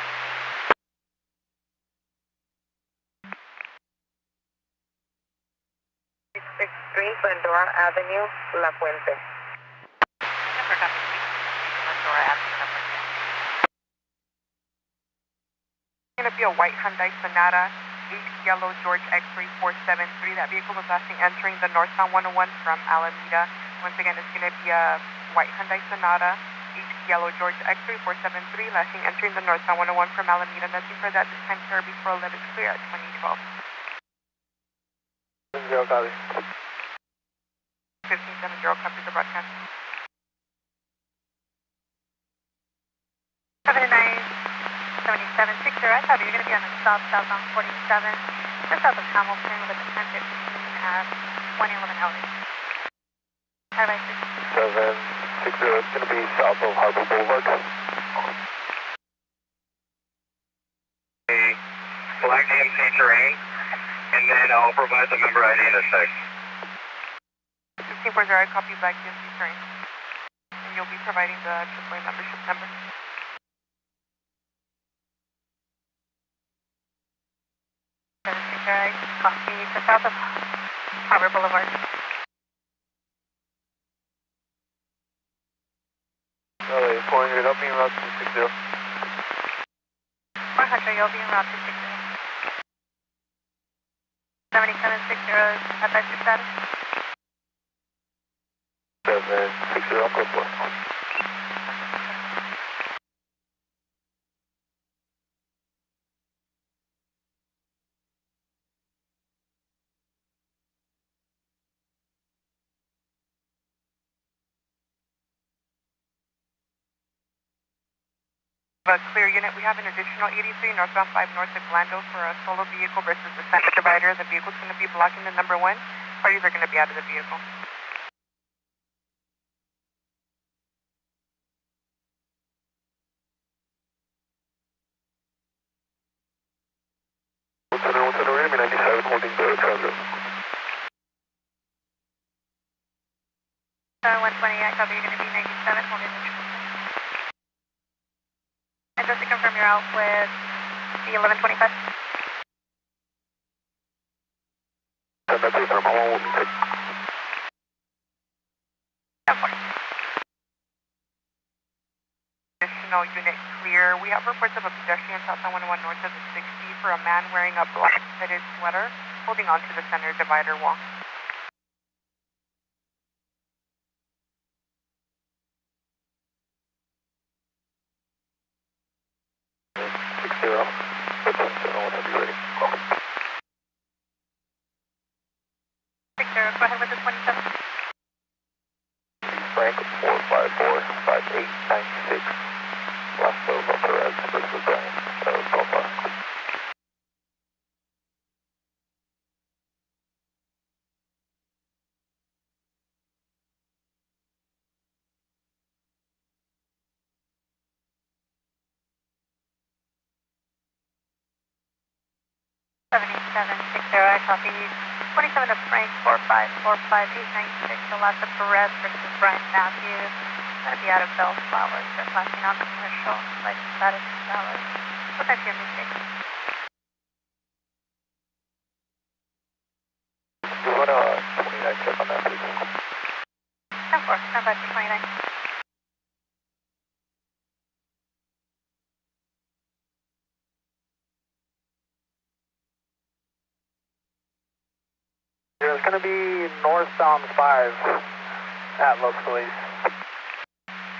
Speaker 4: 663 Glendora Avenue, La Puente.
Speaker 3: Glendora Avenue, La Puente. It's going to be a white Hyundai Sonata, Yellow George X-ray 473. That vehicle was last seen entering the northbound 101 from Alameda. Once again, it's going to be a white Hyundai Sonata, Yellow George X-ray 473, last seen entering the northbound 101 from Alameda. Nothing for that. This time, sir, before 11 is clear at 2012.
Speaker 1: 0 copy.
Speaker 3: 1570 copies the broadcast.
Speaker 7: 797760, I thought you were going to be on the southbound 47, just south of Hamilton with the time 15 at 2011 hours. Bye bye,
Speaker 2: 760, it's going to be south of Harbor Boulevard.
Speaker 4: A black GMC terrain, and then I'll provide the member ID in a sec.
Speaker 3: 1540, I copy black GMC train. And you'll be providing the AAA membership number.
Speaker 7: Copy to south of Harbor Boulevard.
Speaker 2: LA 400, I'll be in route 260.
Speaker 7: 400, you'll be en route to 60. 7760, advise your status.
Speaker 2: 760, I'll go for it.
Speaker 3: Clear unit, we have an additional 83 northbound 5 north of Glando for a solo vehicle versus the center divider. The vehicle's going to be blocking the number 1. Parties are going to be out of the vehicle.
Speaker 2: We're going to be 97 holding the transit.
Speaker 7: 120, I copy, you're going to be 97 holding the transit. And just to confirm, you're out with the 1125.
Speaker 2: And that's it, I'm home.
Speaker 3: 10-4. Additional unit clear. We have reports of a pedestrian southbound 101 north of the 60 for a man wearing a black fitted sweater holding onto the center divider wall.
Speaker 7: Go ahead with the 27.
Speaker 2: Frank 454-5896. Last of Perez versus Brian. Alpha.
Speaker 7: I copy 27 to Frank 4545896. The last of Perez versus Brian Matthews. Going to be out of Bellflowers. They're flashing on commercial. License status is valid. What time your mistake?
Speaker 2: You want a 29 check on that, please?
Speaker 7: 10-4, stand by for 29.
Speaker 1: There's going to be northbound 5 at Los Feliz.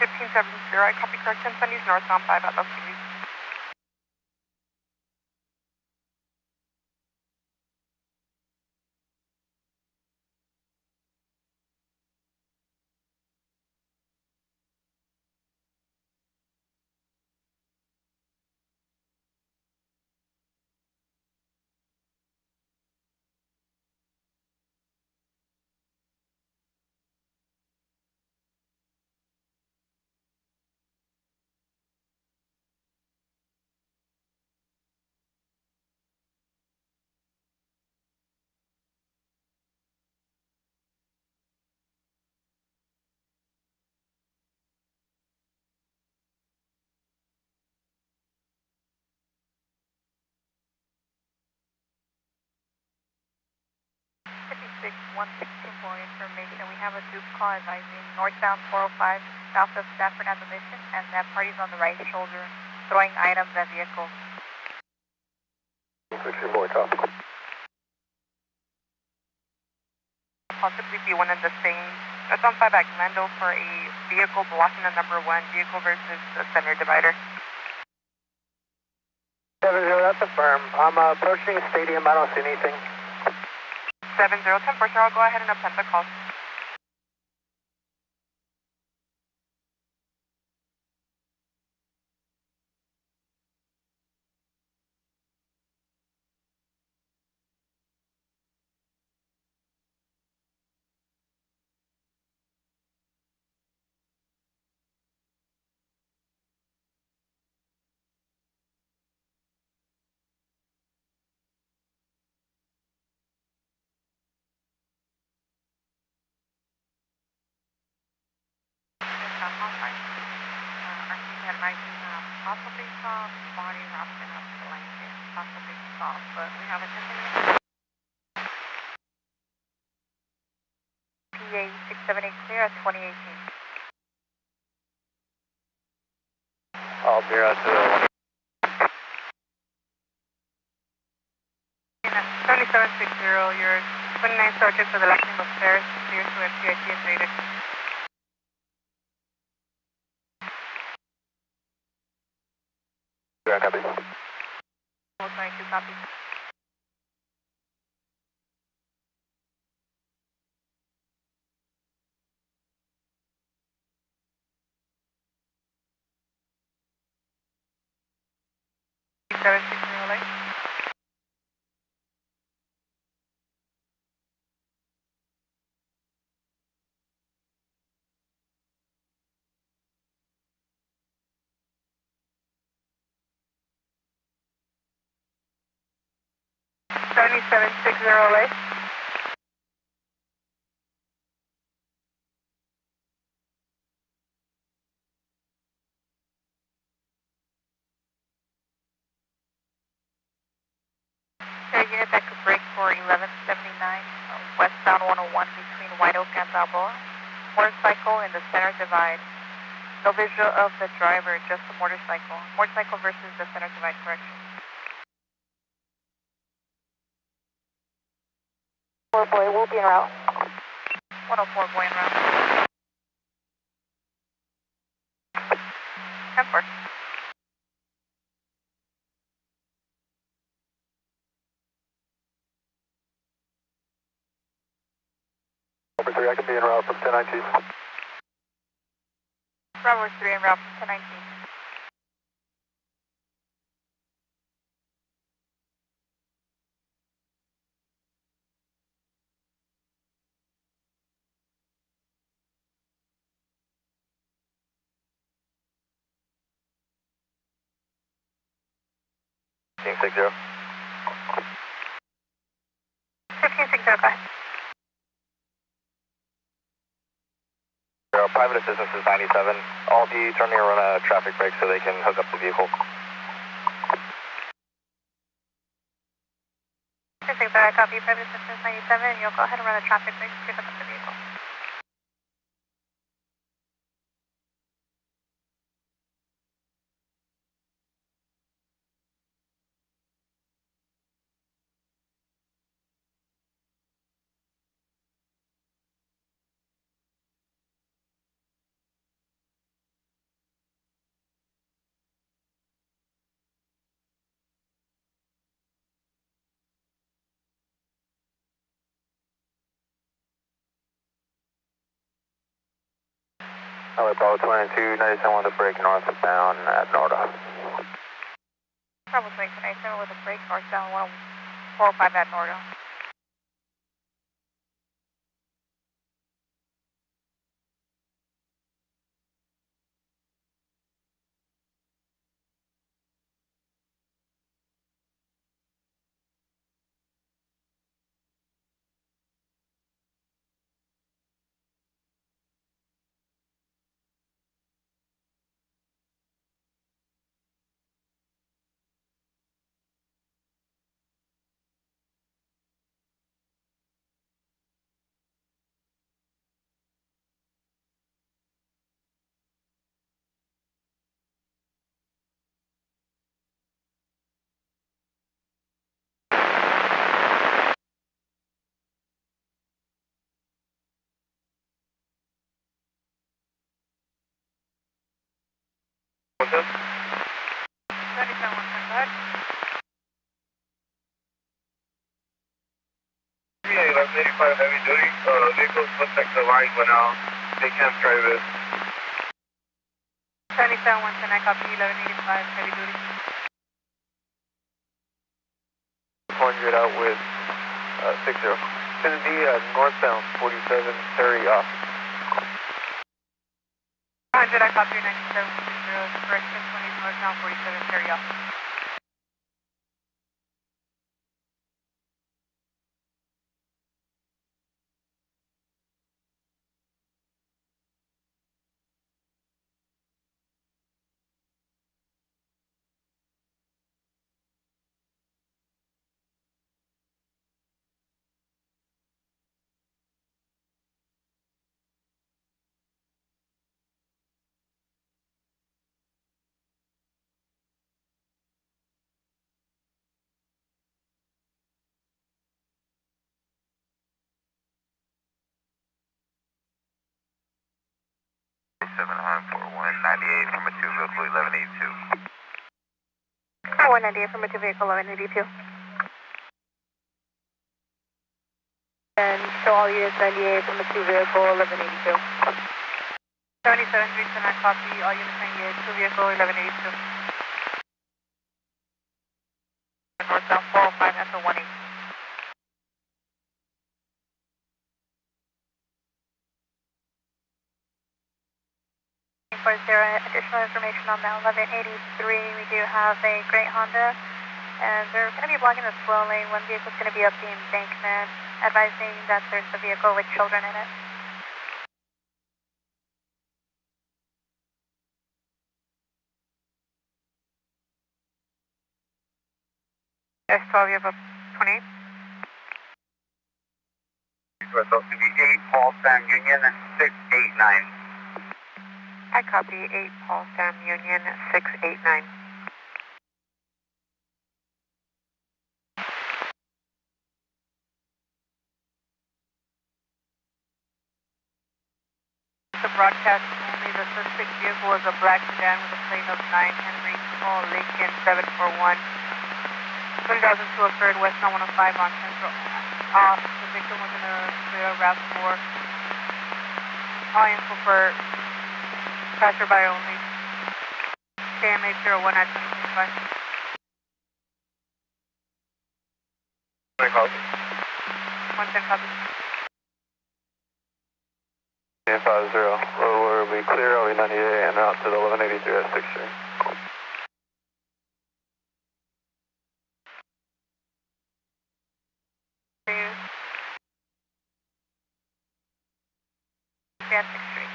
Speaker 3: 1570, I copy correction. Sunny's northbound 5 at Los Feliz.
Speaker 6: For information, we have a Duke call advising northbound 405 south of Stafford at the Mission, and that party's on the right shoulder throwing items at vehicles.
Speaker 2: Picture more tropical.
Speaker 3: Possibly be one and the same. That's on 5 at Glendale for a vehicle blocking the number 1 vehicle versus the center divider.
Speaker 1: 70, that's affirm. I'm approaching stadium. I don't see anything.
Speaker 3: 70, 10-4, sir. I'll go ahead and attempt the call.
Speaker 7: Possibly soft, body wrapped in a blanket. Possibly soft, but we have a 10-minute. PA 678 clear at 2018.
Speaker 2: I'll be out to
Speaker 3: 7760, your 29 subject for the left lane of stairs, clear to FGIT and rated.
Speaker 2: Yeah, copy.
Speaker 3: 22 copy. Seven six zero late. Seven 60 late.
Speaker 7: Okay, unit that could break for 1179 westbound 101 between White Oak and Balboa. Motorcycle in the center divide. No visual of the driver, just the motorcycle. Motorcycle versus the center divide correction.
Speaker 9: 4 boy, we'll be en route.
Speaker 7: 104 going around. 10-4.
Speaker 2: Number 3, I can be en route from 1019.
Speaker 7: Bravo 3 en route from 1019.
Speaker 2: Team 60.
Speaker 7: 1560, go ahead.
Speaker 2: Private assistance is 97. I'll be turning around a traffic brake so they can hook up the vehicle.
Speaker 7: 1560, I copy. Private assistance 97. You'll go ahead and run the traffic brake to pick up the vehicle.
Speaker 2: LA Bravo 22, 97 with a brake northbound at Norda.
Speaker 7: Bravo 22, 97 with a brake northbound 405 at Nordo.
Speaker 4: Good.
Speaker 3: 77 110, go ahead.
Speaker 4: Yeah, 1185 heavy duty. Vehicles look like the line went out. They can't drive it.
Speaker 3: 77 110, I copy 1185 heavy duty.
Speaker 2: 400 out with 60. It's going to be northbound 47, 30 off.
Speaker 3: 100, I copy 97 60, correction 20 northbound 47, 30 off.
Speaker 8: From a 2 vehicle 1182.
Speaker 3: Car 198 from a 2 vehicle 1182. And show all units 98 from a 2 vehicle 1182. 77 310, I copy all units 98, 2 vehicle 1182. Northbound 405, that's a 18. Is there additional information on that 1183? We do have a great Honda, and they're going to be blocking the slow lane. One vehicle is going to be up the embankment, advising that there's a vehicle with children in it. S12, you have a 28?
Speaker 4: It's supposed to be 8 Paul Sam Union 689.
Speaker 3: I copy 8 Paul Sam Union 689. The broadcast only, the suspect vehicle was a black sedan with a plate of 9 Henry Small Lincoln 741. 2002 occurred westbound 105 on Central off. The victim was in a Toyota RAV4. All info for passerby only. KMA 01 at 2025.
Speaker 4: Copy.
Speaker 3: 110 copy.
Speaker 2: 50, road will be clear, LV 98 and out to the 1183 at 6 Street.
Speaker 3: At 6 Street.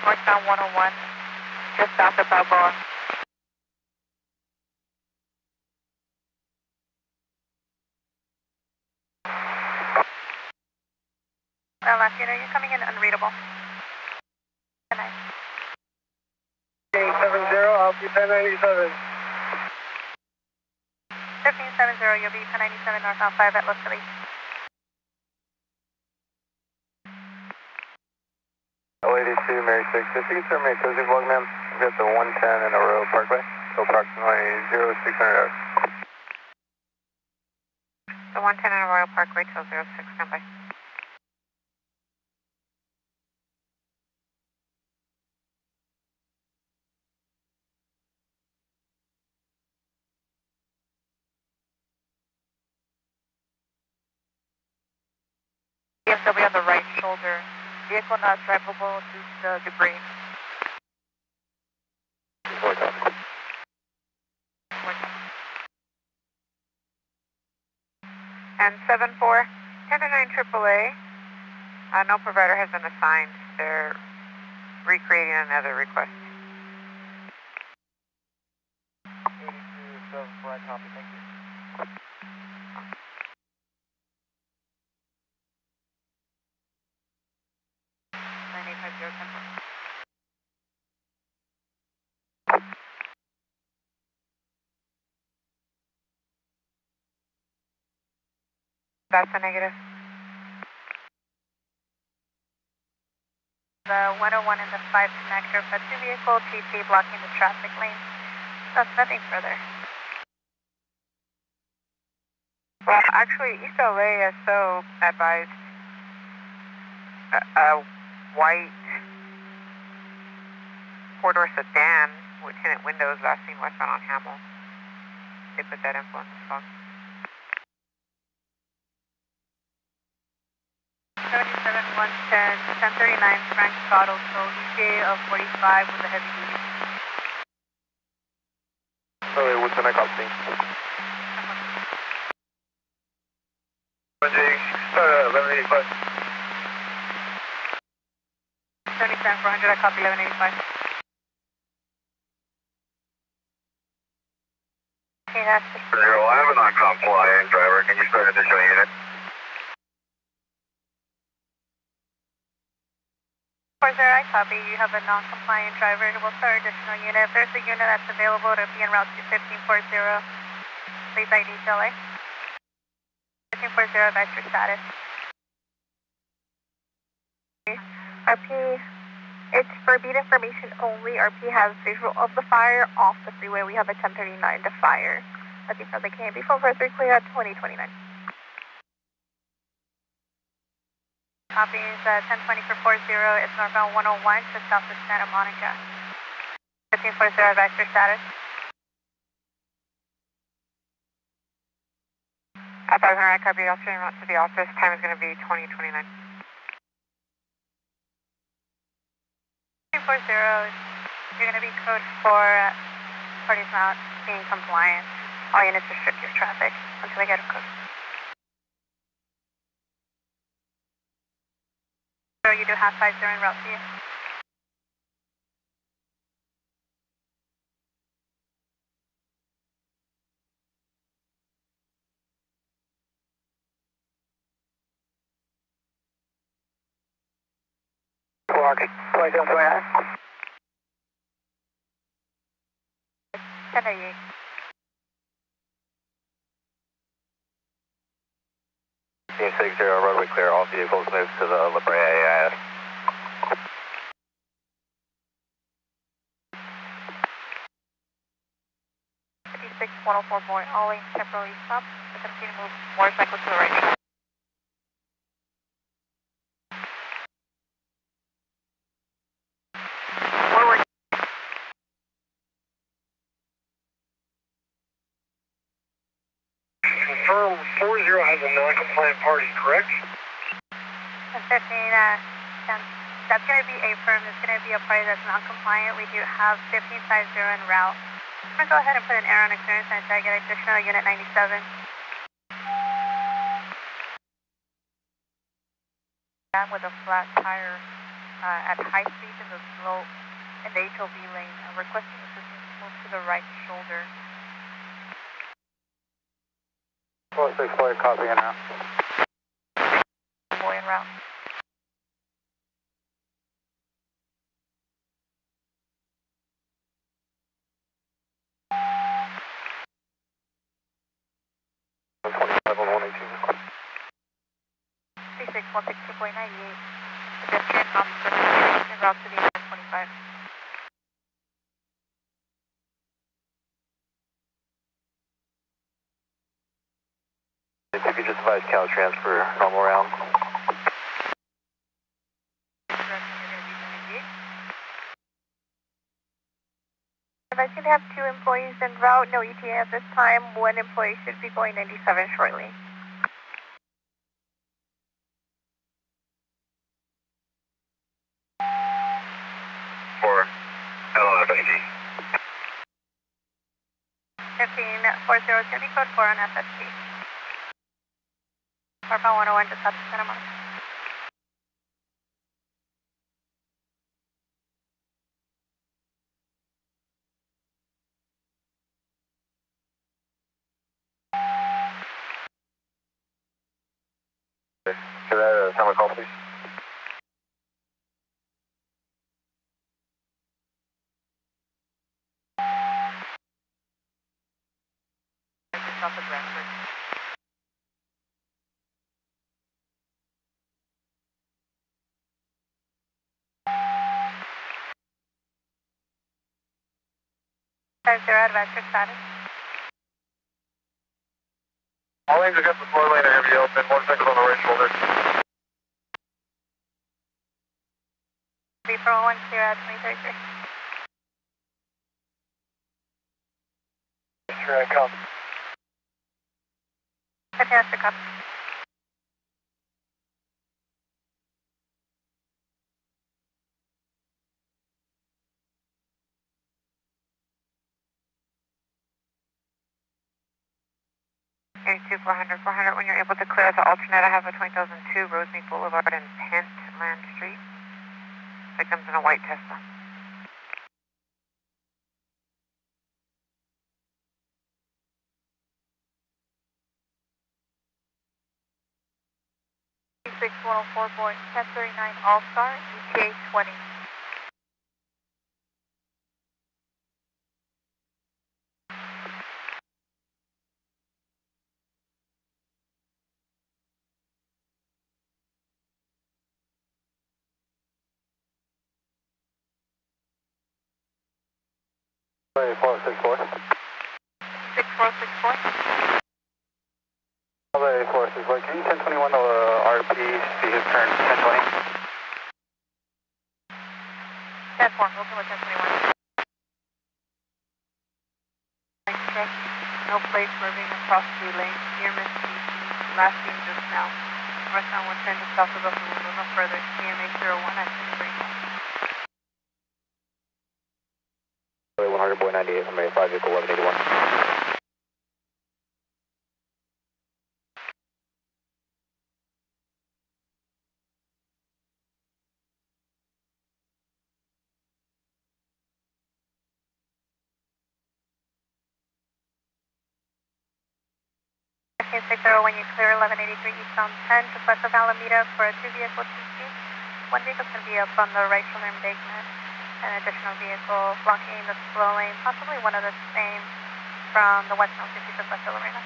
Speaker 3: Northbound 101, just south of Balboa. Well, Latino, you're coming in unreadable. Good night.
Speaker 4: 870, I'll be 1097.
Speaker 3: 1570, you'll be 1097 northbound 5 at Los Feliz.
Speaker 2: L82, Mary 6. If you can send me a cozy vlog, ma'am, we've got the 110 in Arroyo Parkway, so approximately 0600 hours.
Speaker 3: The 110 in Arroyo Parkway till 06, standby. BMW on the right shoulder. Vehicle not drivable due to the debris. And 74, 10-9 AAA. No provider has been assigned. They're recreating another request.
Speaker 1: Alright, copy, thank you.
Speaker 9: That's a negative.
Speaker 7: The 101 and the 5 connector for 2 vehicle, TT blocking the traffic lane. That's nothing further.
Speaker 9: Well, actually, East LA SO advised a white four-door sedan with tinted windows last seen westbound on Hamel. They put that info in the phone.
Speaker 7: 77-110, 1039 Frank Scott, so ETA of 45 with a heavy duty.
Speaker 2: Sorry, what's the next update? Start at 1185.
Speaker 7: 77-400, I copy 1185. Okay, that's it.
Speaker 2: Zero, I have a non-compliant driver. Can you start additional unit?
Speaker 7: 40, I copy. You have a non-compliant driver. We'll start additional unit. If there's a unit that's available to be en route to 1540, please ID CLA. 1540, advise your status.
Speaker 9: RP, it's for beat information only. RP has visual of the fire off the freeway. We have a 1039 to fire. I think that they can't be full for 3 clear at 2029.
Speaker 7: Copy is 1020 for 40. It's northbound 101 to south of Santa Monica. 1540, advise your status.
Speaker 9: At 500, I copy. I'll train route to the office. Time is going to be 2029.
Speaker 7: 240, you're going to be code for parties not being compliant. All units restrict your traffic until they get a code. So you do half 50 en route to you.
Speaker 1: Okay, 2729.
Speaker 7: 1088.
Speaker 2: Team 60, roadway clear. All vehicles move to the La Brea AIS.
Speaker 7: Six 104 boy, all lanes temporarily stopped. We continue to move motorcycle to the right. Forward.
Speaker 2: Confirm 40 has a non-compliant party, correct?
Speaker 7: 15, that's going to be a firm. It's going to be a party that's non-compliant. We do have 1550 en route. I'm going to go ahead and put an error on experience and try to get additional unit 97.
Speaker 9: With a flat tire at high speed in the slope in the HOV lane, requesting assistance to move to the right shoulder.
Speaker 2: 464, copy in route.
Speaker 9: Boy en route. Pedestrian officer en route to the I-25.
Speaker 2: If you could just advise Caltrans for normal round.
Speaker 9: I should have 2 employees en route, no ETA at this time. 1 employee should be going 97 shortly.
Speaker 2: For LFST.
Speaker 7: 1540 is going to be code 4 on FST. Northbound 101 just south of Santa Monica.
Speaker 2: Can I have a call, please?
Speaker 3: South of Brantford.
Speaker 7: Advance your status.
Speaker 2: All lanes against the floor lane are going to be open. 1 second on the right shoulder.
Speaker 7: 3401 clear at 2033.
Speaker 2: Here I come.
Speaker 7: Fantastic up.
Speaker 9: Okay, 400, when you're able to clear the alternate, I have a 2002 Rosemead Boulevard and Pentland Street. Victims in a white Tesla.
Speaker 7: T6104 1039 All-Star, ETA 20.
Speaker 2: Hey, 464.
Speaker 7: 6464.
Speaker 2: Hey, 464. Can you 1021 to RP, see his turn 1020?
Speaker 7: 10-4, open with 1021.
Speaker 3: No place moving across 3 lanes. Near miss DC. Last seen just now. Northbound 110 to south of Buffalo. No further. CMA 01 at
Speaker 2: 100 boy 98, I'm 5 vehicle 1181.
Speaker 7: Okay, 60 when you clear 1183 eastbound 10 to west of Alameda for a 2-vehicle TC. One vehicle's going to be up on the right shoulder embankment. An additional vehicle blocking the slow lane, possibly one of the same from the westbound 50 to west of Lorena.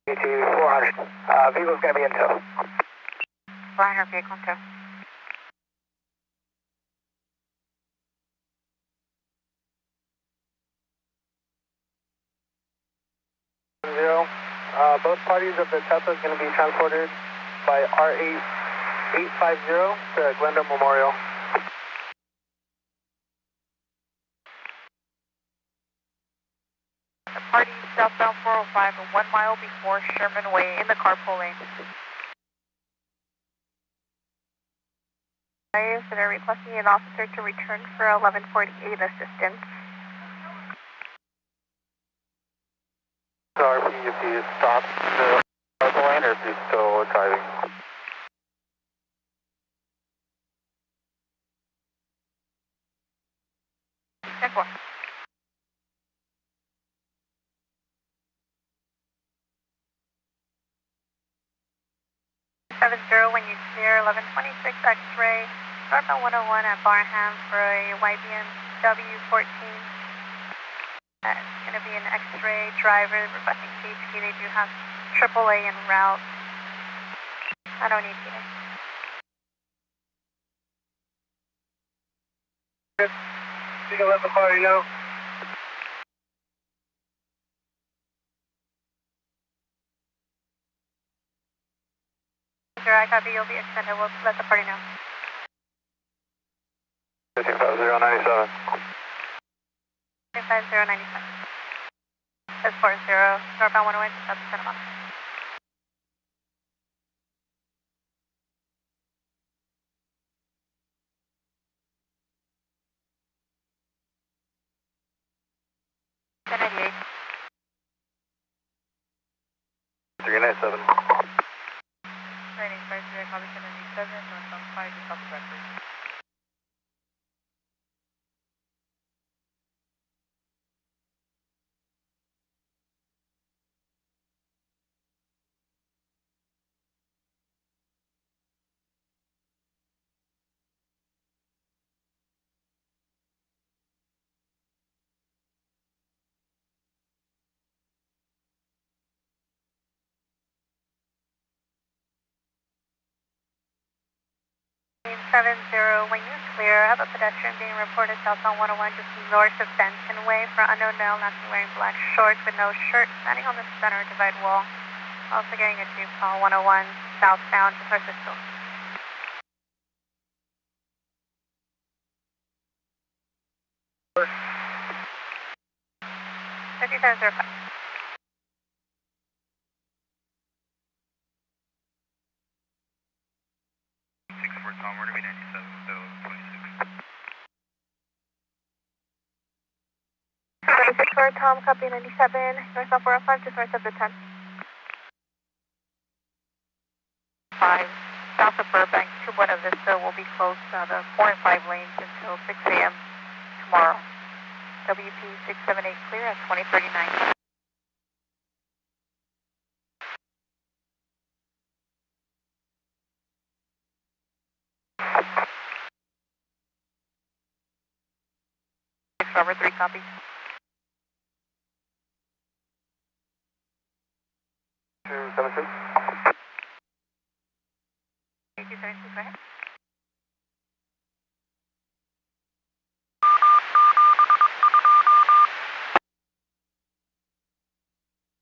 Speaker 1: ET 400. Vehicle's going to be in tow.
Speaker 9: 400 vehicle in tow.
Speaker 1: Both parties of the Tesla is going to be transported by R850 to Glendale Memorial.
Speaker 7: The party southbound 405 1 mile before Sherman Way in the carpool lane. That are requesting an officer to return for 1148 assistance.
Speaker 2: RP if he stops the carpool lane or if he's still driving.
Speaker 7: Check 1. When you clear 1126 X-ray, northbound 101 at Barham for a YBMW 14. It's going to be an X-ray driver requesting CHP. They do have AAA en route. I don't need PA.
Speaker 4: You can let the party know.
Speaker 7: I copy, you'll be extended. We'll let the party know.
Speaker 2: 15097.
Speaker 7: 25097. That's 40, northbound 101 to south of Santa Monica.
Speaker 2: 397.
Speaker 6: Training 53, copy 97, northbound 5 to South Bradford.
Speaker 7: Team 70, when you're clear, I have a pedestrian being reported southbound 101 just north of Benton Way for unknown male, not seen wearing black shorts with no shirt, standing on the center divide wall. Also getting a Chief call 101 southbound to Francisco. 5705.
Speaker 8: 64 Tom, we're going to be 97, so 26.
Speaker 3: 64 Tom, copy 97, north of 405, just north of the 10.
Speaker 6: 5, south of Burbank to Buena Vista will be closed the 4 and 5 lanes until 6 a.m. tomorrow. WP 678 clear at 2039. Robert 3, copy.
Speaker 1: 272.
Speaker 6: 272, go ahead.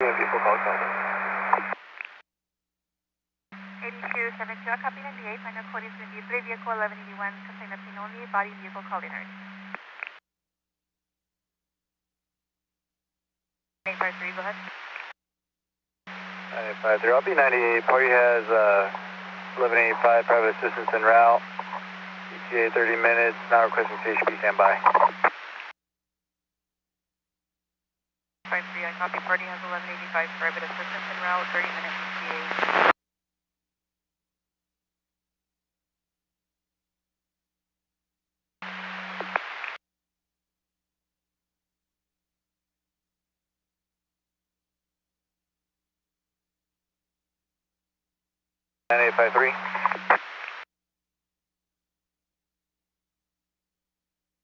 Speaker 1: Vehicle call sign.
Speaker 7: 8272, I copy 98, final code is 23, vehicle 1181, container pin only, body vehicle calling earth.
Speaker 6: 853, go ahead.
Speaker 2: 953, I'll be 98. Party has 1185, private assistance en route. ETA 30 minutes, now requesting CHP standby.
Speaker 6: 53, I copy. Party has 1185, private assistance en route, 30 minutes ETA.
Speaker 2: Nine eight five three.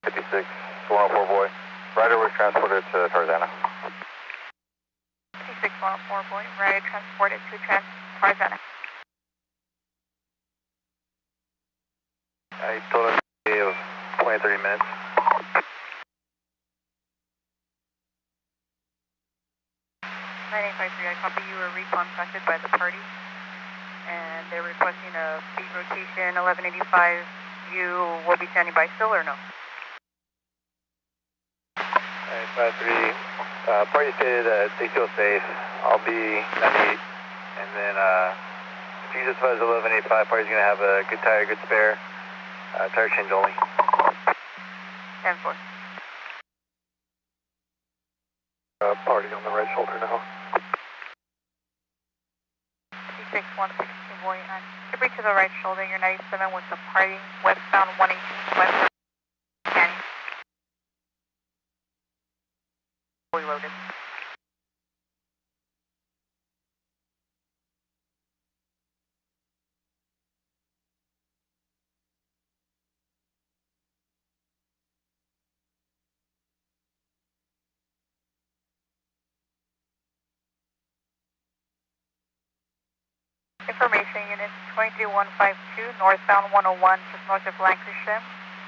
Speaker 2: 56, 104 boy. Rider was transported to Tarzana.
Speaker 6: 56 104 boy, rider transported to Tarzana.
Speaker 2: I told him of 20-30 minutes.
Speaker 6: 9853, I copy. You were recontacted by the party, and they're requesting a speed rotation 1185. You will be standing by still or no?
Speaker 2: 953. Party stated that they feel safe. I'll be 98. And then if you justifies 1185, party's going to have a good tire, good spare. Tire change only.
Speaker 6: 10-4.
Speaker 2: Party on the right shoulder now.
Speaker 6: 56 116 boy, debris to the right shoulder. You're 97 with the party westbound 118 west. Canning. Fully loaded. Information unit 23152, northbound 101, just north of Lancashire.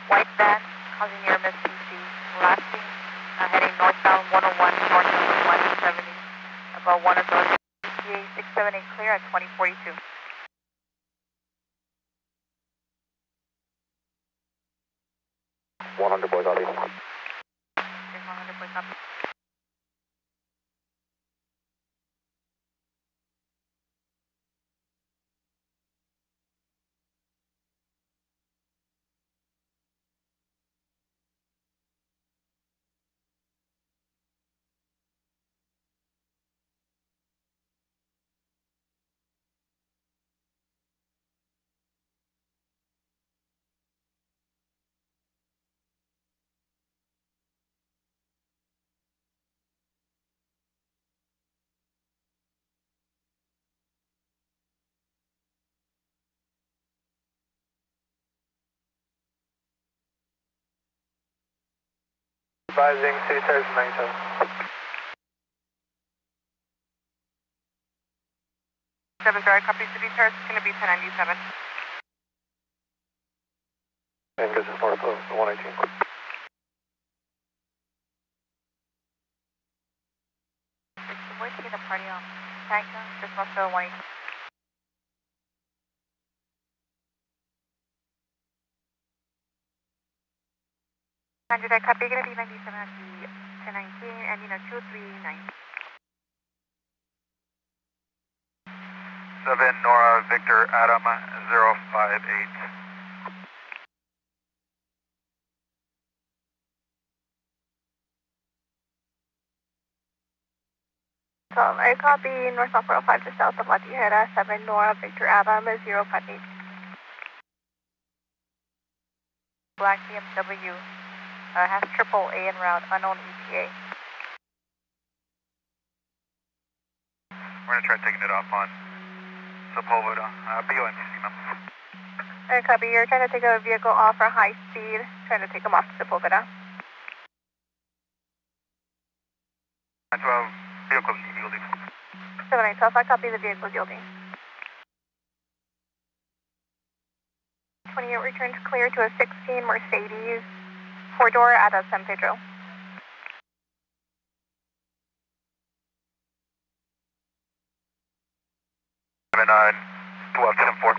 Speaker 6: White van causing near miss PC. Last seen heading northbound 101, north of 170. About 1 of those. ETA 678 clear at 2042.
Speaker 2: 100 boy copy.
Speaker 6: 100 boy copy.
Speaker 2: Advising City Terrace 97.
Speaker 3: Seven, sorry, copy City Terrace, it's going to be 1097.
Speaker 2: And this is north of 118.
Speaker 6: Where to get the party on? Tango, just north of 118. I copy, going to be 97 at the 1019 and 239.
Speaker 8: 7 Nora Victor Adam 058.
Speaker 7: So I copy North South 405 to south of La Tijera, 7 Nora Victor Adam 058.
Speaker 6: Black BMW has AAA en route, unknown ETA.
Speaker 8: We're going to try taking it off on Sepulveda, BOMCC, ma'am.
Speaker 7: I copy, you're trying to take a vehicle off for high speed, trying to take them off to Sepulveda.
Speaker 8: 12, vehicle yielding.
Speaker 7: 712, I copy the vehicle yielding. 28 returns clear to a 16 Mercedes, 4-door at San Pedro.
Speaker 8: Seven 12 10 4.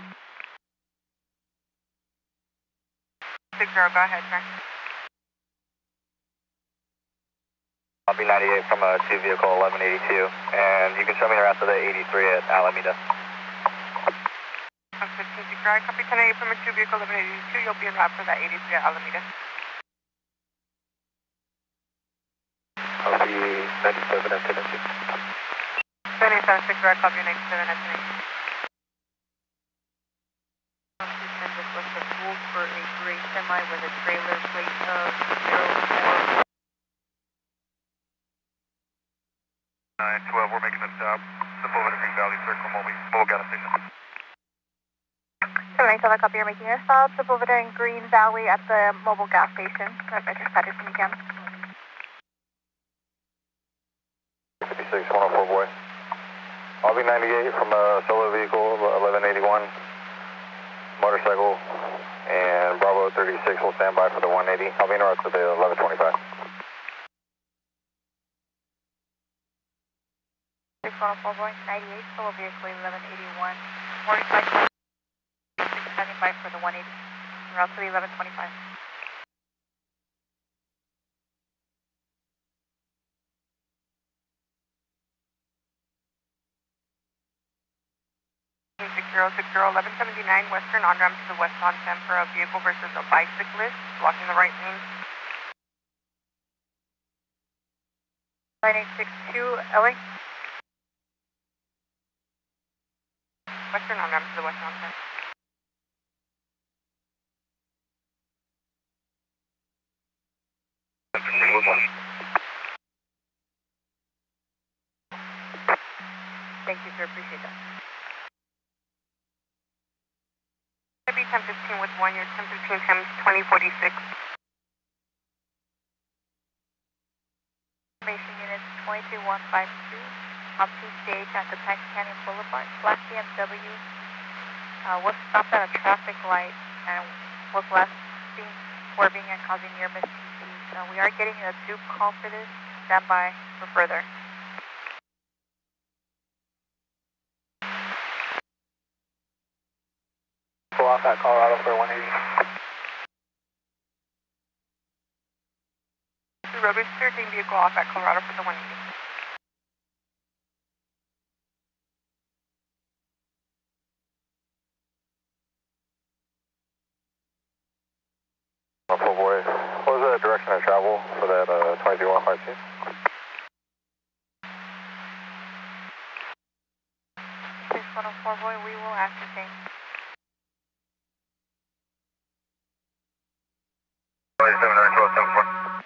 Speaker 3: 60, go ahead, sir.
Speaker 2: I'll be 98 from a 2 vehicle 1182, and you can show me around to the 83 at Alameda.
Speaker 3: 15, 6, I copy 10-8 from a 2 vehicle 1182, you'll be en route for that 83 at Alameda.
Speaker 2: I'll be 97 at 10.
Speaker 3: 787, 6, I copy 97 at 10.
Speaker 6: This was the pool for a gray semi with a trailer plate of 04.
Speaker 8: 912, we're making a stop. Sepulveda Green Valley Circle, mobile gas station.
Speaker 7: 787, I copy, you're making a stop, Sepulveda and Green Valley at the mobile gas station. Adventure status when you can.
Speaker 2: 56, 104 boy. I'll be 98 from a solo vehicle 1181, motorcycle, and Bravo 36 will stand by for the 180. I'll be in route to the 1125.
Speaker 6: 6104 boy, 98, solo vehicle 1181, motorcycle 675 for the 180, route to the 1125.
Speaker 3: Zero 1179 Western on ramp to the west on 10 for a vehicle versus a bicyclist blocking the right lane.
Speaker 6: 9862 LA.
Speaker 3: Western on ramp to the west on 10.
Speaker 6: Thank you, sir. Appreciate that.
Speaker 3: Be 1015 with 1, your 1015 times 2046.
Speaker 6: Information units 22152, on PCH at the Tank Canyon Boulevard. Black BMW was stopped at a traffic light and was last seen swerving and causing near miss TC. We are getting a Duke call for this. Stand by for further.
Speaker 2: Go off at Colorado for 180.
Speaker 3: Road 13 vehicle off at Colorado for the 180.
Speaker 2: Oh boy, what was the direction of travel for that 22152?
Speaker 6: 6104 boy, we will ascertain.
Speaker 8: 27 12 10 4.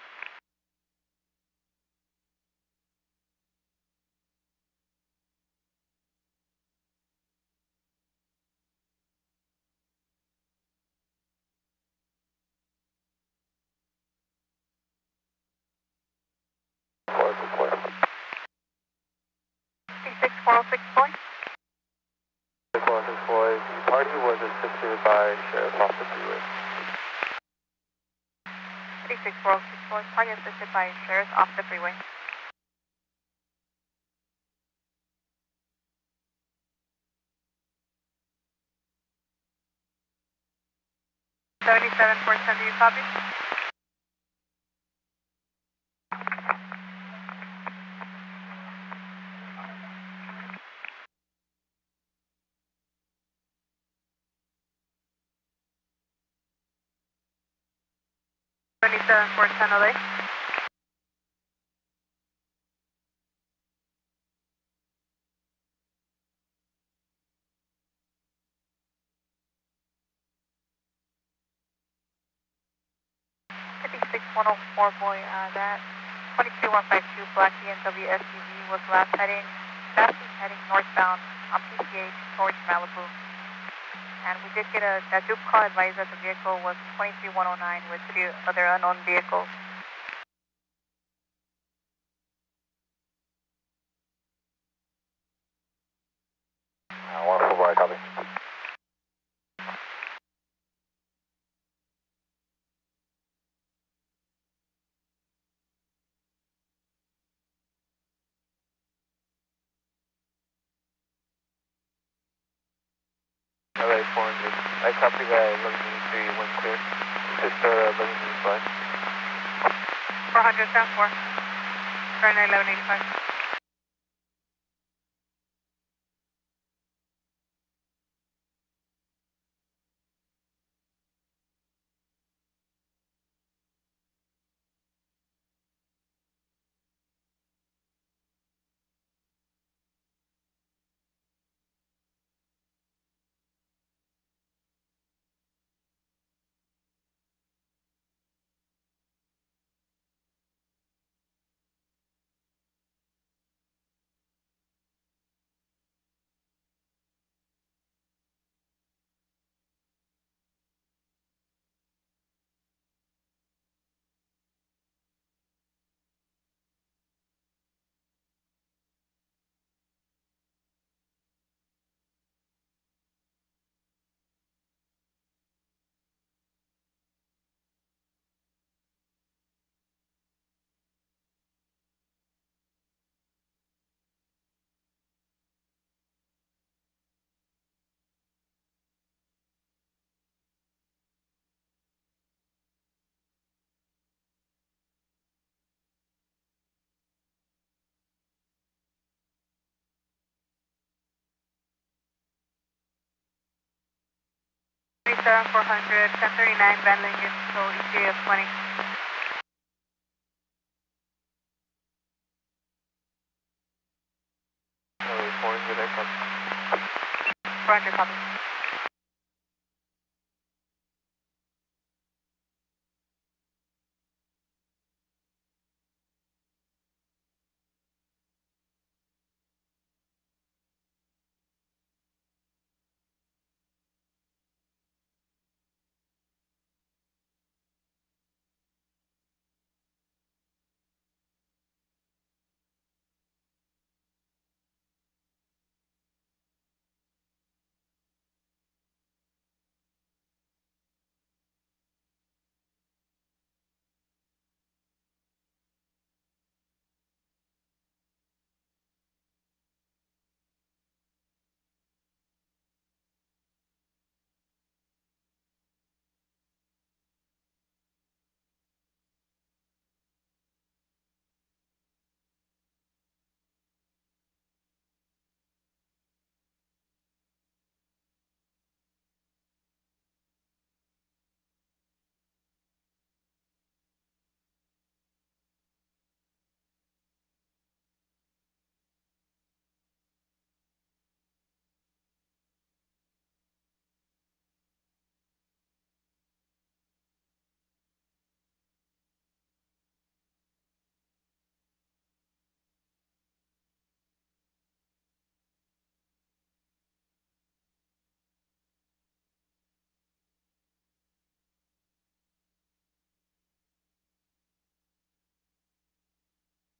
Speaker 3: 6406 boy.
Speaker 2: 6406 boy, the party was assisted by sheriff off the freeway.
Speaker 6: 36406 boy, party assisted by sheriff off the freeway.
Speaker 3: 77-410, do you copy? Olay.
Speaker 6: 56104 boy, that 22152 black BMW SUV was last heading northbound on PCH towards Malibu. And we did get a Duke call advised that the vehicle was 23109 with 3 other unknown vehicles.
Speaker 2: Wonderful boy, copy. Alright, 400. I copy that 1183, one clear. Just start 1185.
Speaker 3: 400, 74. Turn 1185. Lisa, 400, 1039, Van Lincoln, so ETA of 20.
Speaker 2: Alright, 400, I copy.
Speaker 3: 400, copy.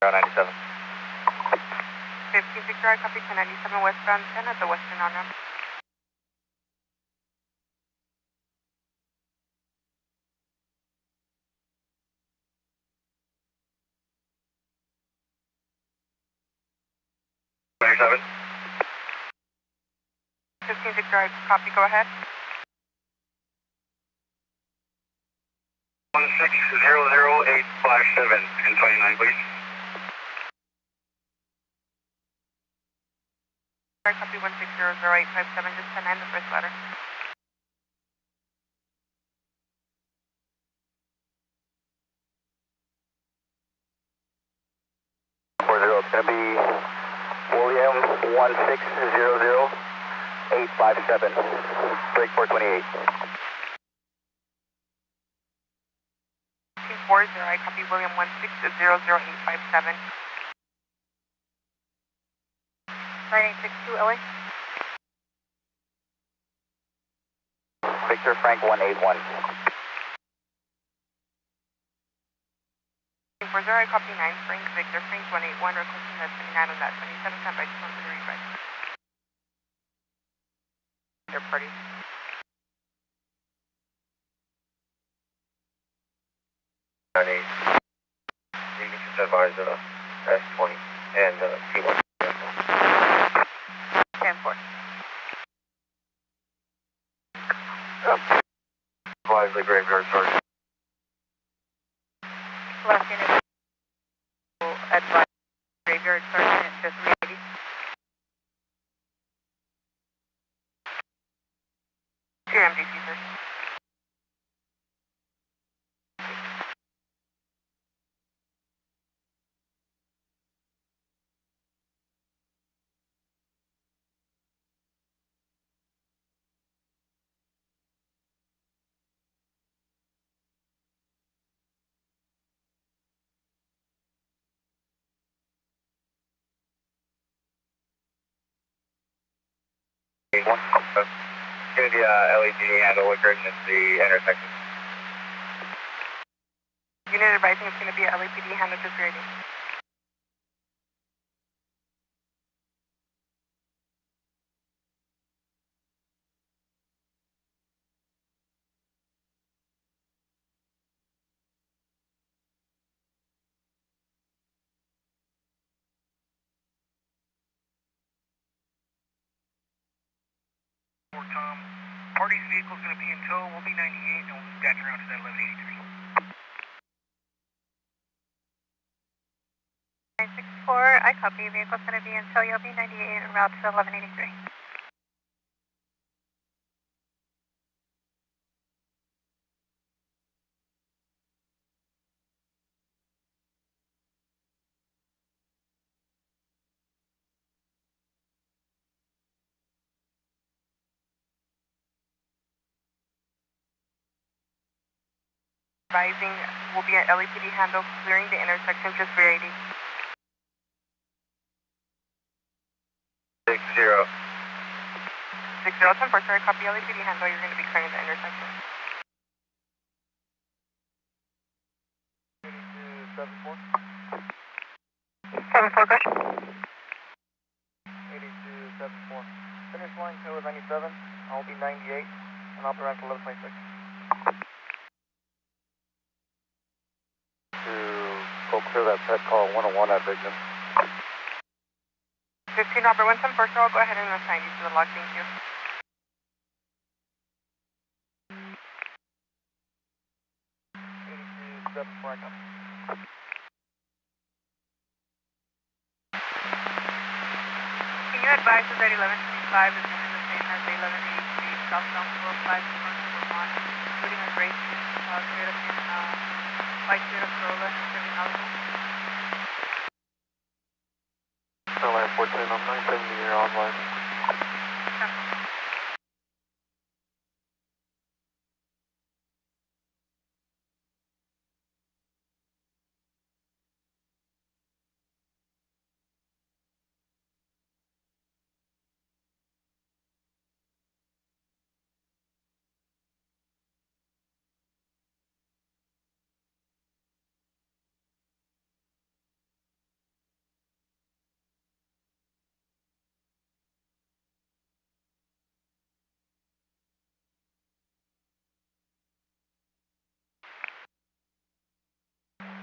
Speaker 2: Around 97.
Speaker 3: 1560, copy 1097 westbound 10 at the western on-ramp.
Speaker 2: Seven.
Speaker 3: 1560, copy, go ahead.
Speaker 2: 1600857 and 29, please.
Speaker 3: Copy 1600857, just 10 the first letter.
Speaker 2: It's going to be William 1600857, break 428.
Speaker 3: 40, I copy William 1600857.
Speaker 7: 9862 LA.
Speaker 2: Victor Frank 181.
Speaker 3: 40, I copy 9 Frank, Victor Frank 181, requesting that 29 on that 27 time, I just want to rewrite. Third party.
Speaker 2: You can just advise S20 and T1.
Speaker 3: 10-4.
Speaker 2: Advise the graveyard sergeant.
Speaker 7: Last unit.
Speaker 3: Advise graveyard sergeant to 380. To your MDC, sir.
Speaker 2: Give me the LED handle liquor and the intersection.
Speaker 3: Unit advising it's going to be a LAPD handle to 380.
Speaker 1: Tom, party's vehicle is going to be in tow. We'll be 98 and we'll be back around to that 1183.
Speaker 7: 964, I copy. Vehicle's going to be in tow. You'll be 98 en route to 1183.
Speaker 3: Advising will be an LAPD handle clearing the intersection to 380.
Speaker 2: 60.
Speaker 3: 6010, for sure, copy LAPD handle. You're going to be clearing the intersection.
Speaker 1: 8274.
Speaker 3: 74, good.
Speaker 1: 8274. Finish line tow is 97. I'll be 98 and I'll be around to 1126.
Speaker 2: Go clear that pet call 101 at Vignan.
Speaker 3: 15 Robert Winston, first I'll go ahead and assign you to the log, thank you. Can you advise us that 1125 is running the same as the 1183 southbound 205 in front of Vermont, including a gray Toyota white Toyota Corolla and Chevy Malibu?
Speaker 2: Airline 14 on 970, you're online.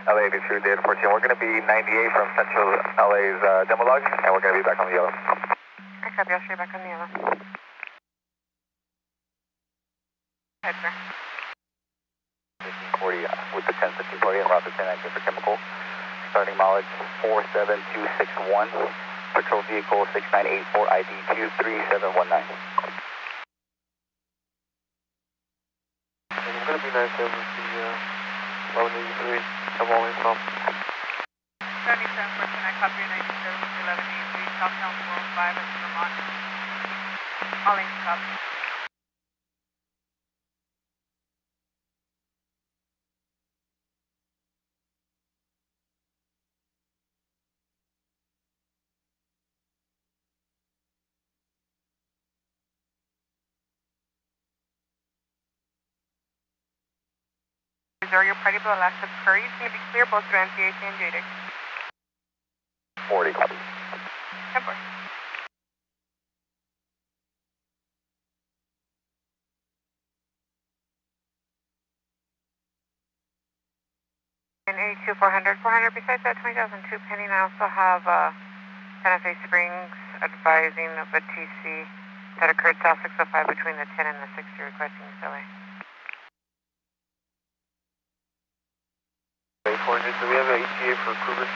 Speaker 2: LA 83 Data 14. We're going to be 98 from Central LA's demo log, and we're going to be back on the yellow.
Speaker 3: I copy, I'll show you back on the yellow. Head, sir.
Speaker 2: 1540 with the 10-1540 and route to 10 for chemical. Starting mileage 47261. Patrol vehicle 6984 ID 23719.
Speaker 1: I'm going to be 97 with the 1183, evolving from.
Speaker 3: 77%, I copy your 97 with 1183, southbound 405 at Vermont. All lanes copy. Reserve your party for the last of Curry. It's going to be clear both through NCAC and JDIC.
Speaker 2: 40 copy.
Speaker 3: 10-4. And 82 400. 400, besides that 20,002 pending, I also have Santa Fe Springs advising of a TC that occurred south 605 between the 10 and the 60 requesting SLA.
Speaker 1: 400, do we have an ETA for Kruger?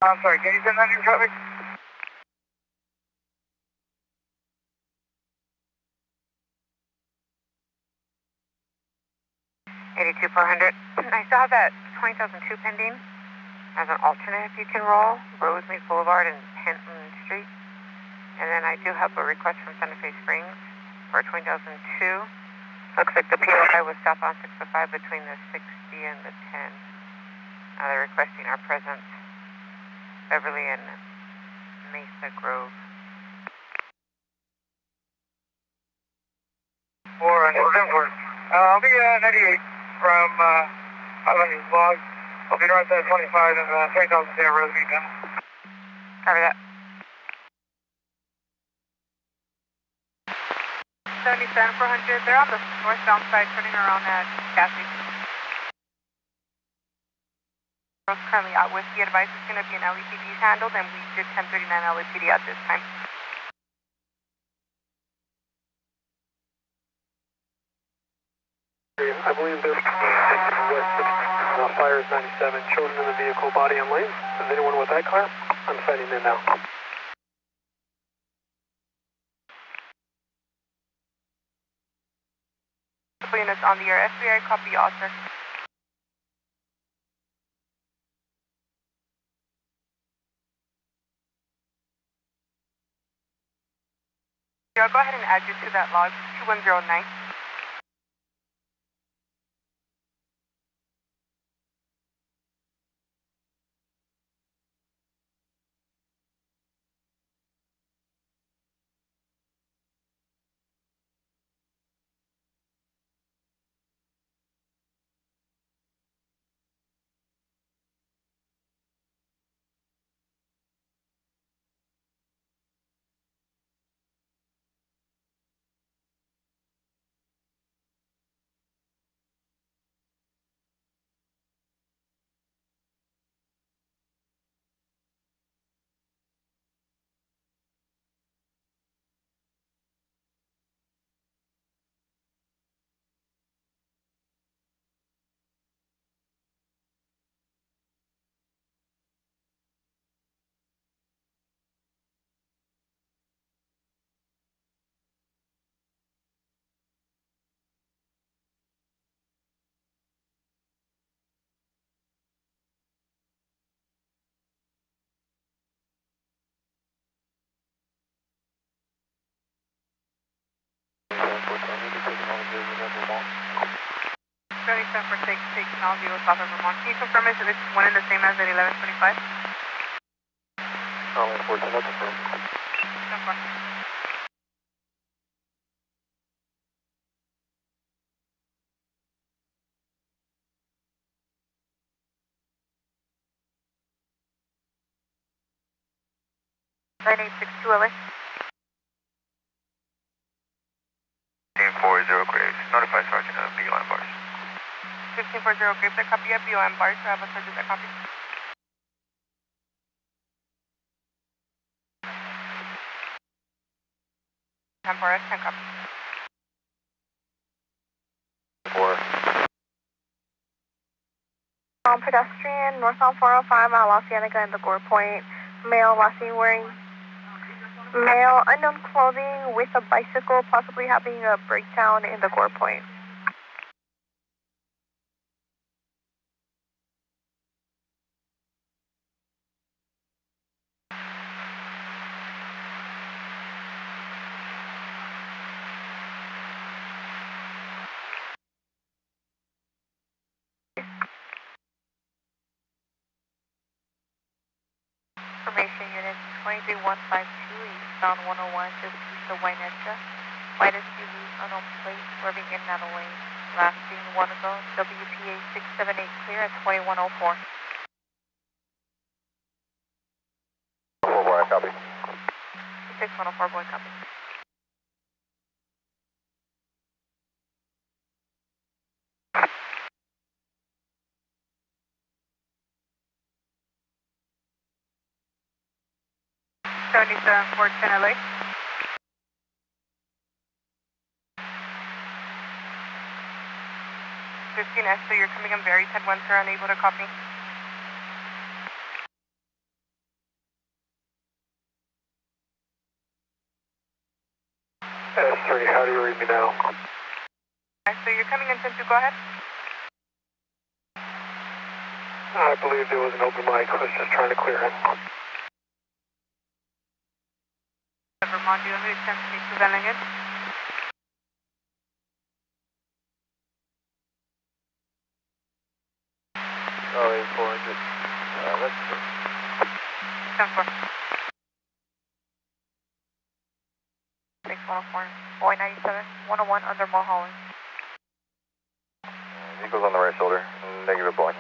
Speaker 4: I'm sorry, can you send that in traffic?
Speaker 3: $82 400. I still have that 20,002 pending as an alternate if you can roll. Rosemead Boulevard and Penton Street. And then I do have a request from Santa Fe Springs for 20,002. Looks like the POI was southbound 605 between the 60 and the 10. They're requesting our presence, Beverly and Mesa Grove.
Speaker 4: 400. I'll be 98 from Islanders Log. I'll be right at 25 and 3,000 there, Rosemead then.
Speaker 3: Cover that. 77 400. They're on the northbound side, turning around at gas station. Currently out with the advice is going to be an LEPD handled, and we did 1039 LEPD at this time.
Speaker 1: I believe they're west of fire is 97. Children in the vehicle, body on lane. Is anyone with that car? I'm sighting in now.
Speaker 3: Units on the air. FBI copy all, sir. I'll go ahead and add you to that log, 2109. For taking all vehicles off of Vermont. Can you confirm if it's one and the same as at 1125?
Speaker 1: I'll report to another firm.
Speaker 3: No problem.
Speaker 6: Line 862 LA.
Speaker 2: 1040,
Speaker 8: Graves. Notify Sergeant of BOM bars.
Speaker 3: 1540 Graves, I copy at BOM bars. I have a sergeant that copy. Temporary, 10 copy.
Speaker 2: 4.
Speaker 9: Pedestrian, northbound 405 at La Cienega in the Gore Point. Male, last seen wearing male, unknown clothing with a bicycle, possibly having a breakdown in the Gore Point.
Speaker 7: Information unit 23152 eastbound 101 just east of Wynetka. White SUV, unknown plate, swerving in and out of lane. Last seen 1 ago, WPA 678 clear at 2104.
Speaker 2: 4, I copy.
Speaker 7: 6104, boy, copy.
Speaker 3: Fort 10 LA. So you're coming in very 10-1, sir, unable to copy.
Speaker 1: S3, how do you read me now?
Speaker 3: So you're coming in 10-2, go ahead.
Speaker 1: I believe there was an open mic, I was just trying to clear it.
Speaker 3: Vermont, do you want me to send speak to Vellingen?
Speaker 2: Oh, 8400. That's
Speaker 3: 10-4.
Speaker 7: 6104, boy 97, 101 under Mulholland.
Speaker 2: Vehicle's on the right shoulder. Negative blocking.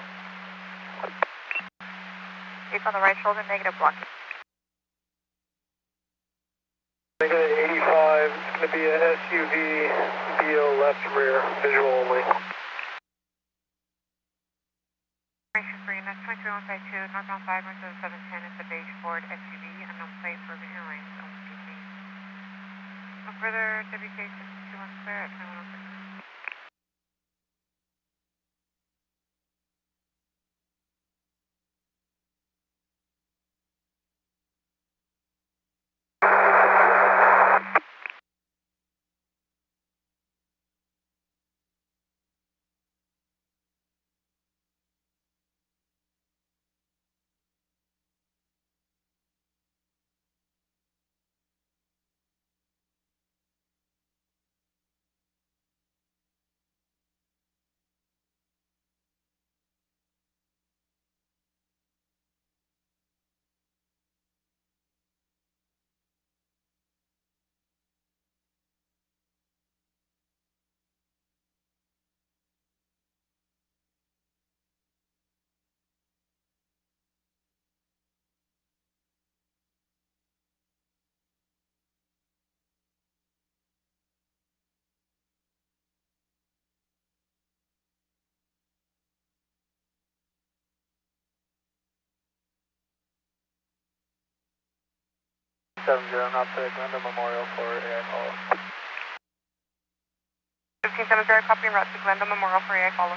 Speaker 7: It's on the right shoulder, negative blocking.
Speaker 1: Negative 85, it's going to be an SUV, BO left rear, visual only.
Speaker 7: Information for unit 23152, northbound 51710 is a beige Ford SUV, unknown plate, Urban Airlines, OMCP. No further WK 621 clear at 2106.
Speaker 1: Not the Glendale Memorial for AI follow.
Speaker 3: 1570, copy and route to Glendale Memorial for AI follow.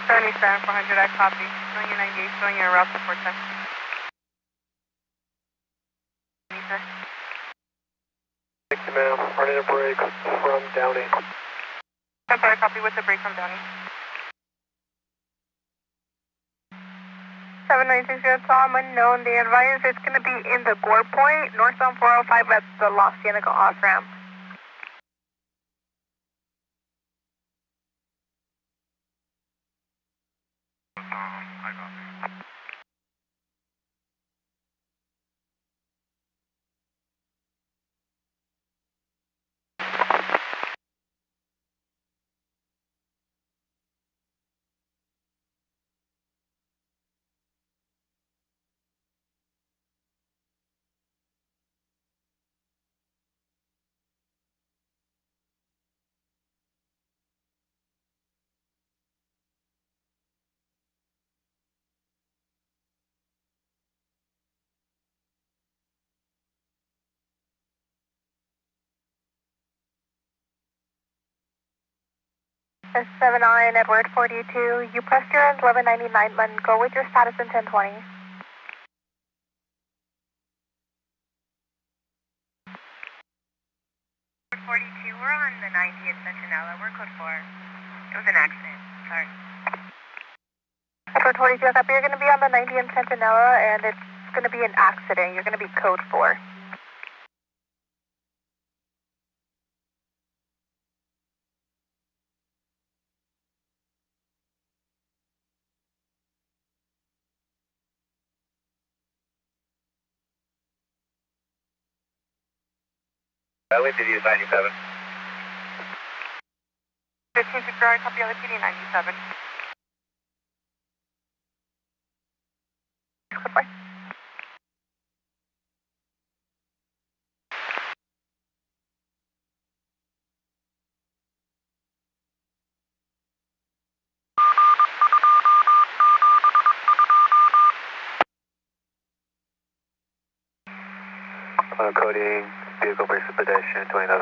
Speaker 3: 77-400, I copy. Showing you 98, showing you a route to Fort 10. Sir.
Speaker 1: Thank you, ma'am. Running a break from Downey.
Speaker 3: Temporary copy with the break from Downey.
Speaker 9: 7960, Tom unknown. They advise it's going to be in the Gore Point, northbound 405 at the La Cienega off-ramp.
Speaker 8: I copy.
Speaker 7: 79 Edward 42. You pressed your 1199 London. Go with your status in 1020.
Speaker 6: 42, we're on the 90th Centinela. We're code 4. It was an accident. Sorry.
Speaker 7: Edward 42, I copy. You're going to be on the 90th Centinela, and it's going to be an accident. You're going to be code 4.
Speaker 2: LAPD is 97.
Speaker 3: 15 Victoria, copy LAPD 97.
Speaker 7: Goodbye.
Speaker 2: Coding, vehicle versus pedestrian, 2001.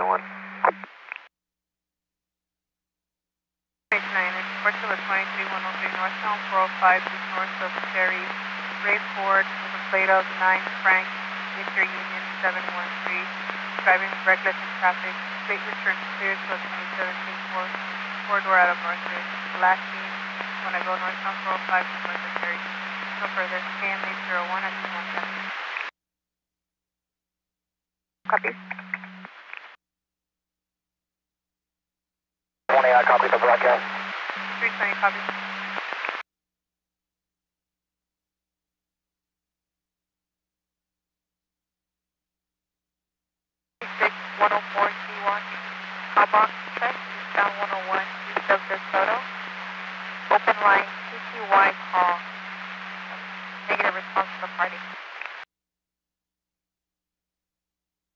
Speaker 3: 89, report to the 23103 northbound 405 just north of Cherry. Ray Ford with a plate of 9 Frank, Victor Union 713. Driving reckless in traffic. Plate return clear to a 2017 four-door out of Northridge. Last seen when I go northbound 405 just north of Cherry. No further. KMA 01 at 110.
Speaker 7: Copy.
Speaker 1: 20, I copy the broadcast.
Speaker 3: 320, copy. Six 104 C1. Outbound check. Eastbound 101 east of this photo. Open line TTY call. Negative response to the party.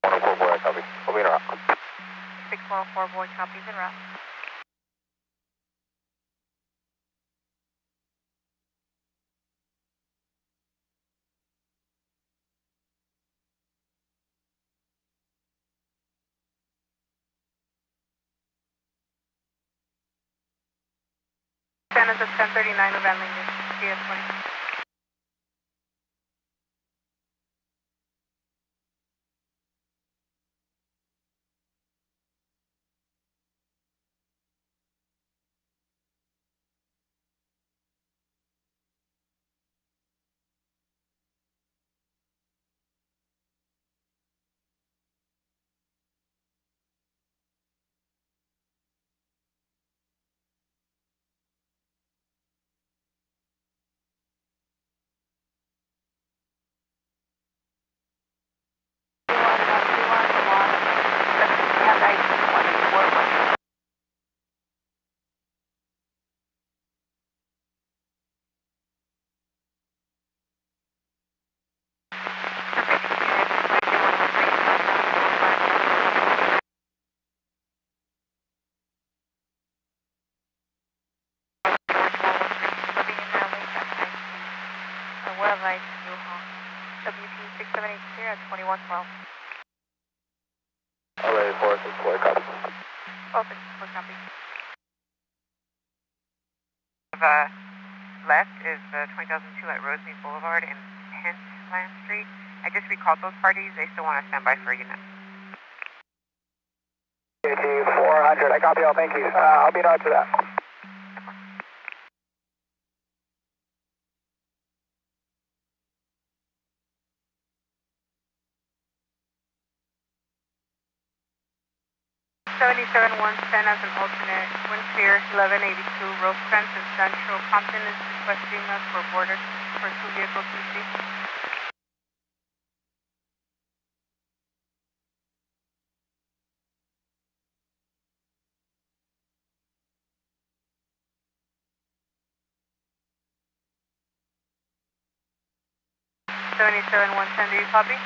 Speaker 1: 104 boy, I copy. We'll be in a route.
Speaker 3: 6104 boy copies en route. San is at 1039 of Van Lincoln, CS20. WT 678 clear at 2112.
Speaker 1: LA 464, copy.
Speaker 3: Open, full copy.
Speaker 5: Left is 2002 at Rosemead Boulevard and Pentland Street. I just recalled those parties. They still want to stand by for a unit.
Speaker 1: AT 400, I copy all, thank you. I'll be out to that.
Speaker 3: '77 110 as an alternate. Wind clear 1182 Rosecrans and Central. Compton is requesting us for border for 2 vehicles to see. '77 110, do you copy?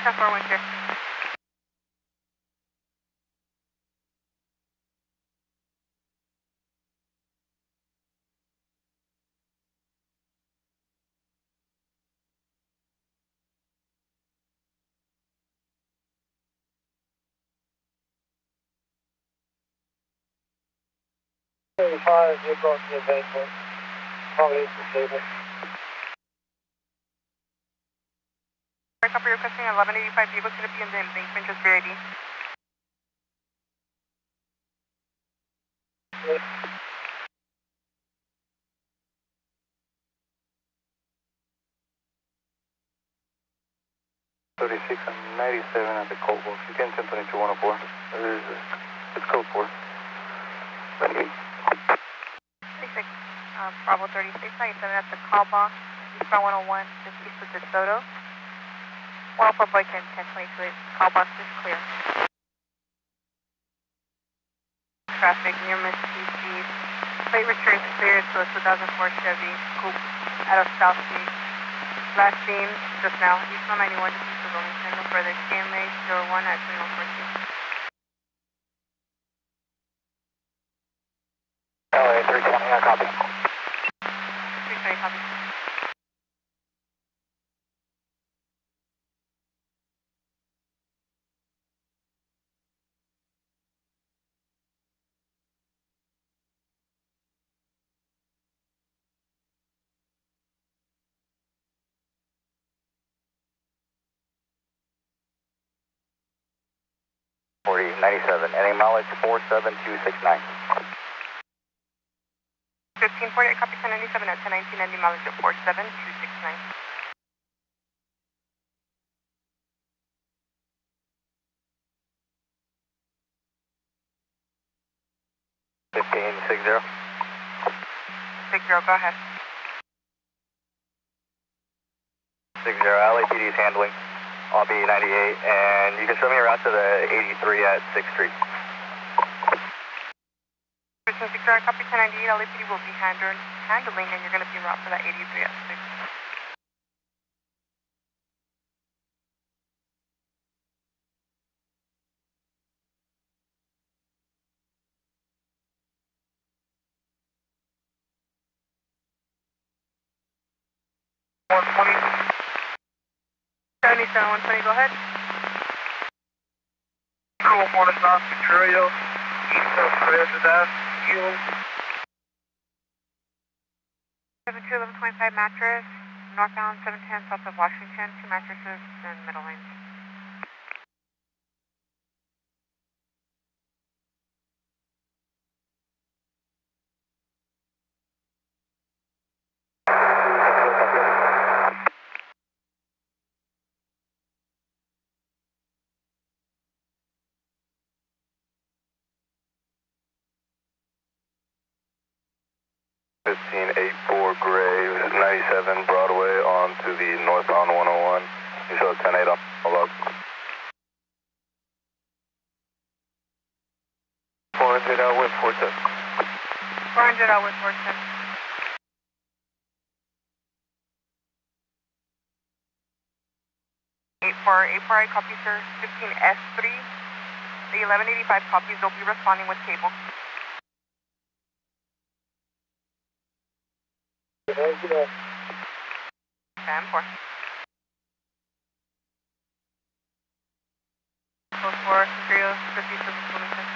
Speaker 3: 10-4 wind clear.
Speaker 4: 35, you're going to the embankment. Probably disabled.
Speaker 3: Copy requesting 1185 vehicles going to be in the embankment, just for ID.
Speaker 4: Yes.
Speaker 2: 36 and 97 at the code box. You can 1022-104. It's code 4.
Speaker 7: 36, Bravo 36, 97 at the call box. Eastbound 101, just east of DeSoto. Well, for Boykin 1022, call box is clear.
Speaker 3: Traffic near Miss Speed. Plate returns clear to a 2004 Chevy Coupe out of South Street. Last seen just now, Eastbound 91, just east of Wilmington. No further. KMA 01 at 2114.
Speaker 1: LA 320, I copy.
Speaker 3: 320, copy.
Speaker 2: Any mileage 47269.
Speaker 3: 1540, copy 1097 at 1019, ending mileage at 47269.
Speaker 2: $15.60.
Speaker 3: 60, go ahead.
Speaker 2: 60, LAPD is handling. I'll be 98, and you can show me around to the 83 at 6th Street.
Speaker 3: 60, copy 1098, LAPD will be handling, and you're going to be route for that 83 at 6. $120. 77, 120, go ahead.
Speaker 4: Cool, Morning, South Victoria. East of President. You.
Speaker 7: 721125 mattress, northbound 710 south of Washington, 2 mattresses in middle lanes.
Speaker 2: Graves, 97 Broadway onto the northbound 101. You show 10-8 on the log. 400 out with 410.
Speaker 3: 400 out with 410. 84, I copy, sir. 15S3. The 1185 copies, they'll be responding with cable. Stand for. Code 4, Imperial, 57 Wilmington.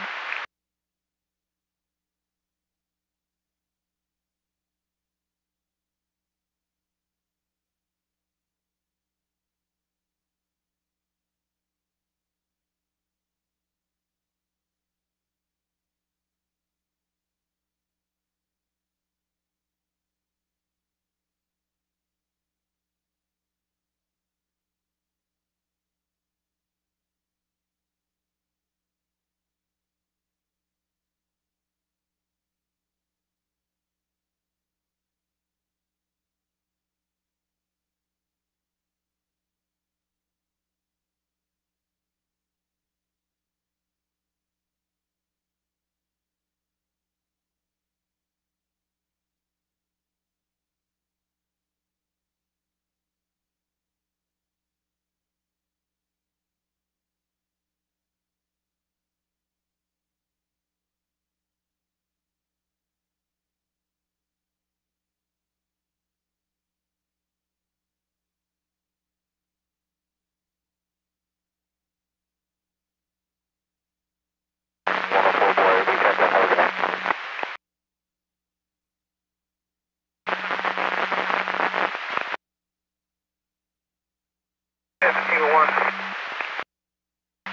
Speaker 4: Eagle 1.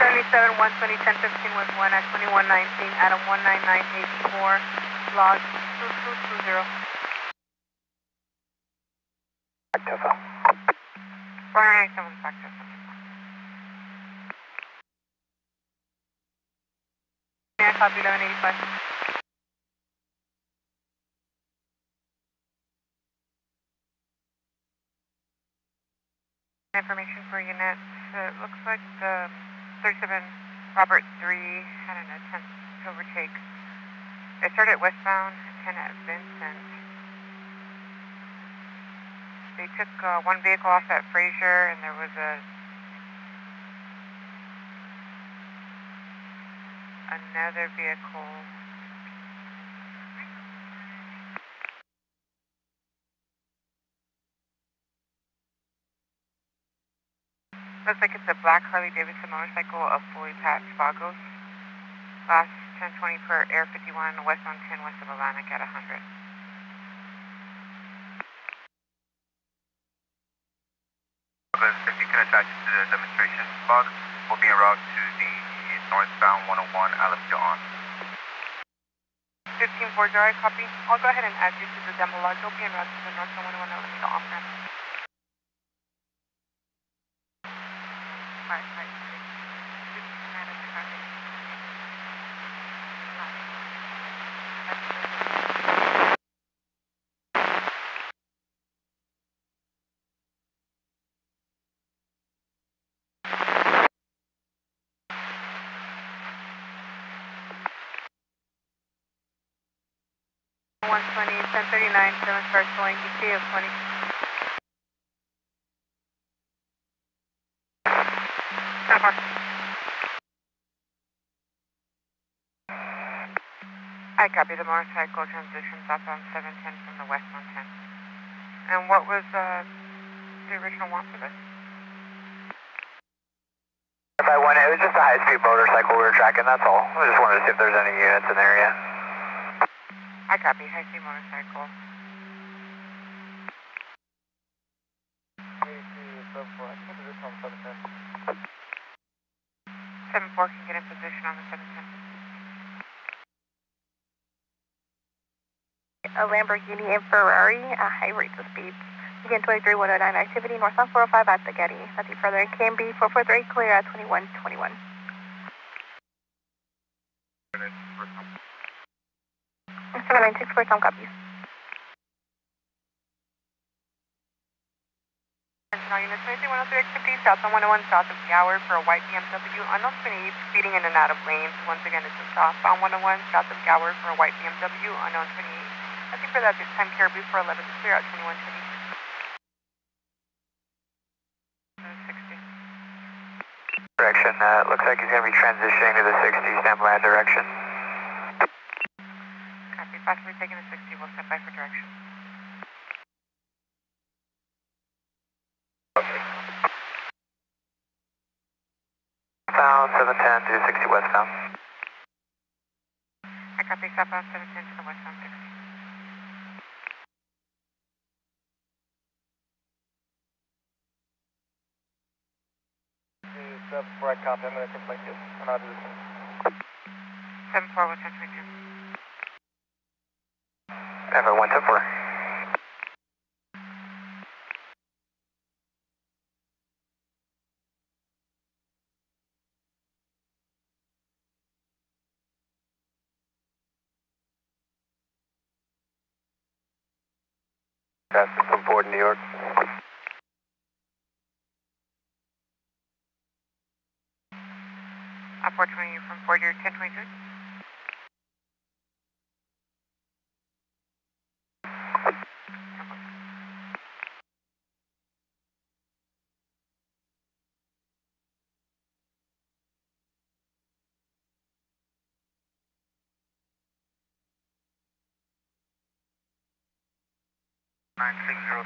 Speaker 3: 77, 120, 1015 with 1 at 2119, Adam 19984, log 2220.
Speaker 1: Back to the.
Speaker 5: 497 back to
Speaker 3: Yeah, copy 1185.
Speaker 5: Information for units. It looks like the 37 Robert 3 had an attempt to overtake. They started westbound, 10 at Vincent. They took one vehicle off at Fraser, and there was another vehicle. Looks like it's a black Harley-Davidson motorcycle, a fully patched Vagos. Last 1020 per Air 51, westbound 10 west of Atlantic at 100.
Speaker 8: If you can attach it to the demonstration log, we'll be en route to the northbound 101 Alameda on.
Speaker 3: 15-4, I copy. I'll go ahead and add you to the demo log. You'll be en route to the northbound 101 Alameda on ramp. $120, 1039, 7 stars showing ETA of 20.
Speaker 5: I copy the motorcycle transition southbound 710 from the westbound 10. And what was the original want for this?
Speaker 2: If I went, it was just a high-speed motorcycle we were tracking, that's all. We just wanted to see if there's any units in the area.
Speaker 5: I copy, high-speed motorcycle. 7-4 can get in position on the 710.
Speaker 7: A Lamborghini and Ferrari at high rates of speed. Again, 23-109 activity, northbound 405 at the Getty. Nothing further. KMB 443 clear at 2121. 796 for some copies.
Speaker 3: Now, units 23-103 activity, southbound 101 south of the hour for a white BMW, unknown 28, speeding in and out of lanes. Once again, this is southbound 101 south of the hour for a white BMW, unknown 28. Nothing for that this time, Caribou for 11 to clear out 2122.
Speaker 5: 60.
Speaker 2: Direction, looks like he's going to be transitioning to the 60, stand by direction.
Speaker 5: Copy, possibly taking the 60, we'll step by for direction.
Speaker 2: Southbound 710 to 60 westbound.
Speaker 5: I copy, southbound 710 to the westbound 60.
Speaker 1: Before I copy, I'm going to take my kids and I'll do the same.
Speaker 5: 7-4 with 1022.
Speaker 2: Ever 124. That's from Ford, New York.
Speaker 5: Up 420 from Ford, you're 1022.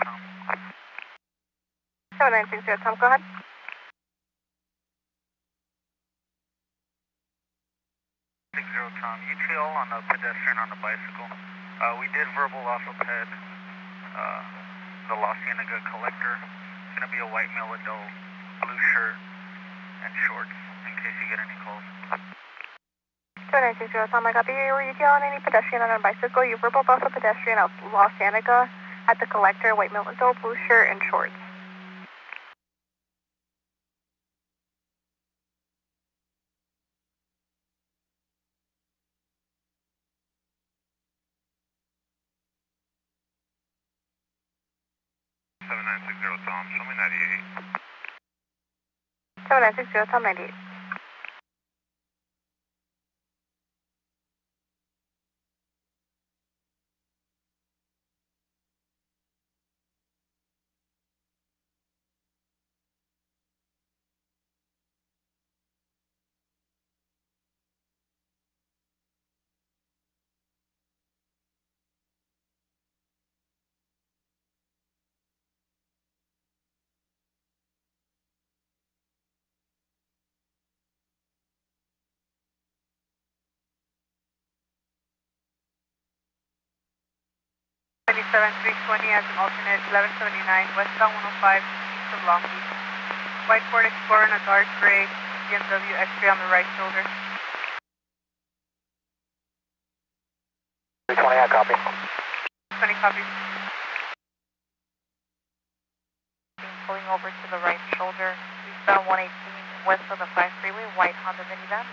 Speaker 4: Tom.
Speaker 7: 7960, Tom, go ahead.
Speaker 4: 60 Tom, UTL on a pedestrian on a bicycle. We did verbal off of head. The La Cienega collector. It's going to be a white male adult.
Speaker 2: blue shirt and shorts in case you get any calls.
Speaker 3: 2960, Tom, I copy. Were you on any pedestrian on a bicycle? You verbal both a pedestrian of Los Angeles at the collector, white window, blue shirt and shorts.
Speaker 8: Tom, show me 98.
Speaker 3: 7960, Tom 98. as an alternate, 1179 westbound 105 east of Long Beach. White Ford Explorer in a dark gray BMW X3 on the right shoulder.
Speaker 1: 320, I copy.
Speaker 3: 20 copies.
Speaker 6: Pulling over to the right shoulder, eastbound 118 west of the 5 freeway, white Honda minivan.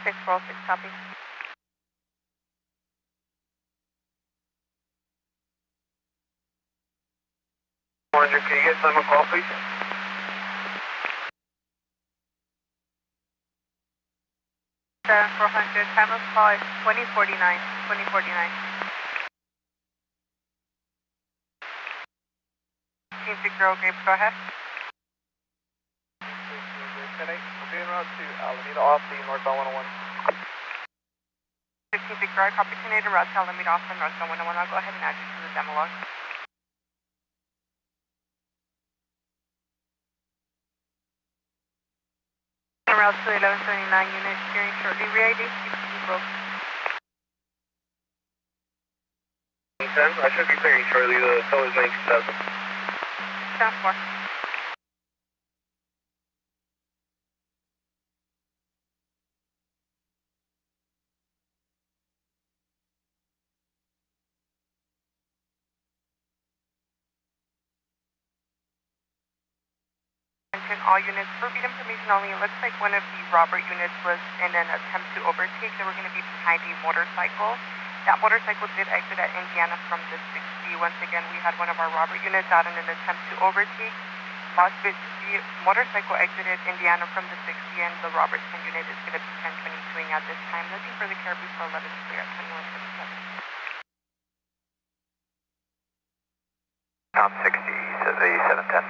Speaker 3: 646 copy.
Speaker 2: Can you get Simon call, please?
Speaker 3: 7400, time of call is 2049. 2049. Team 60 Grapes, go ahead.
Speaker 1: We're being route to Alameda off the northbound 101.
Speaker 3: 16 Big Drive, copy tornado route to Alameda off the northbound 101. I'll go ahead and add you to the demo log. Route to 1179 unit, steering shortly, re-ID, CPD broke.
Speaker 2: I should be clearing shortly, the tow is 97.
Speaker 3: Stand for. All units, for beat information only, it looks like one of the robber units was in an attempt to overtake. They were going to be behind a motorcycle. That motorcycle did exit at Indiana from the 60. Once again, we had one of our robber units out in an attempt to overtake. The motorcycle exited Indiana from the 60, and the robber 10 unit is going to be 1022ing at this time. Looking for the Caribou for 11 clear at 2177.
Speaker 2: Tom 60, says 8710.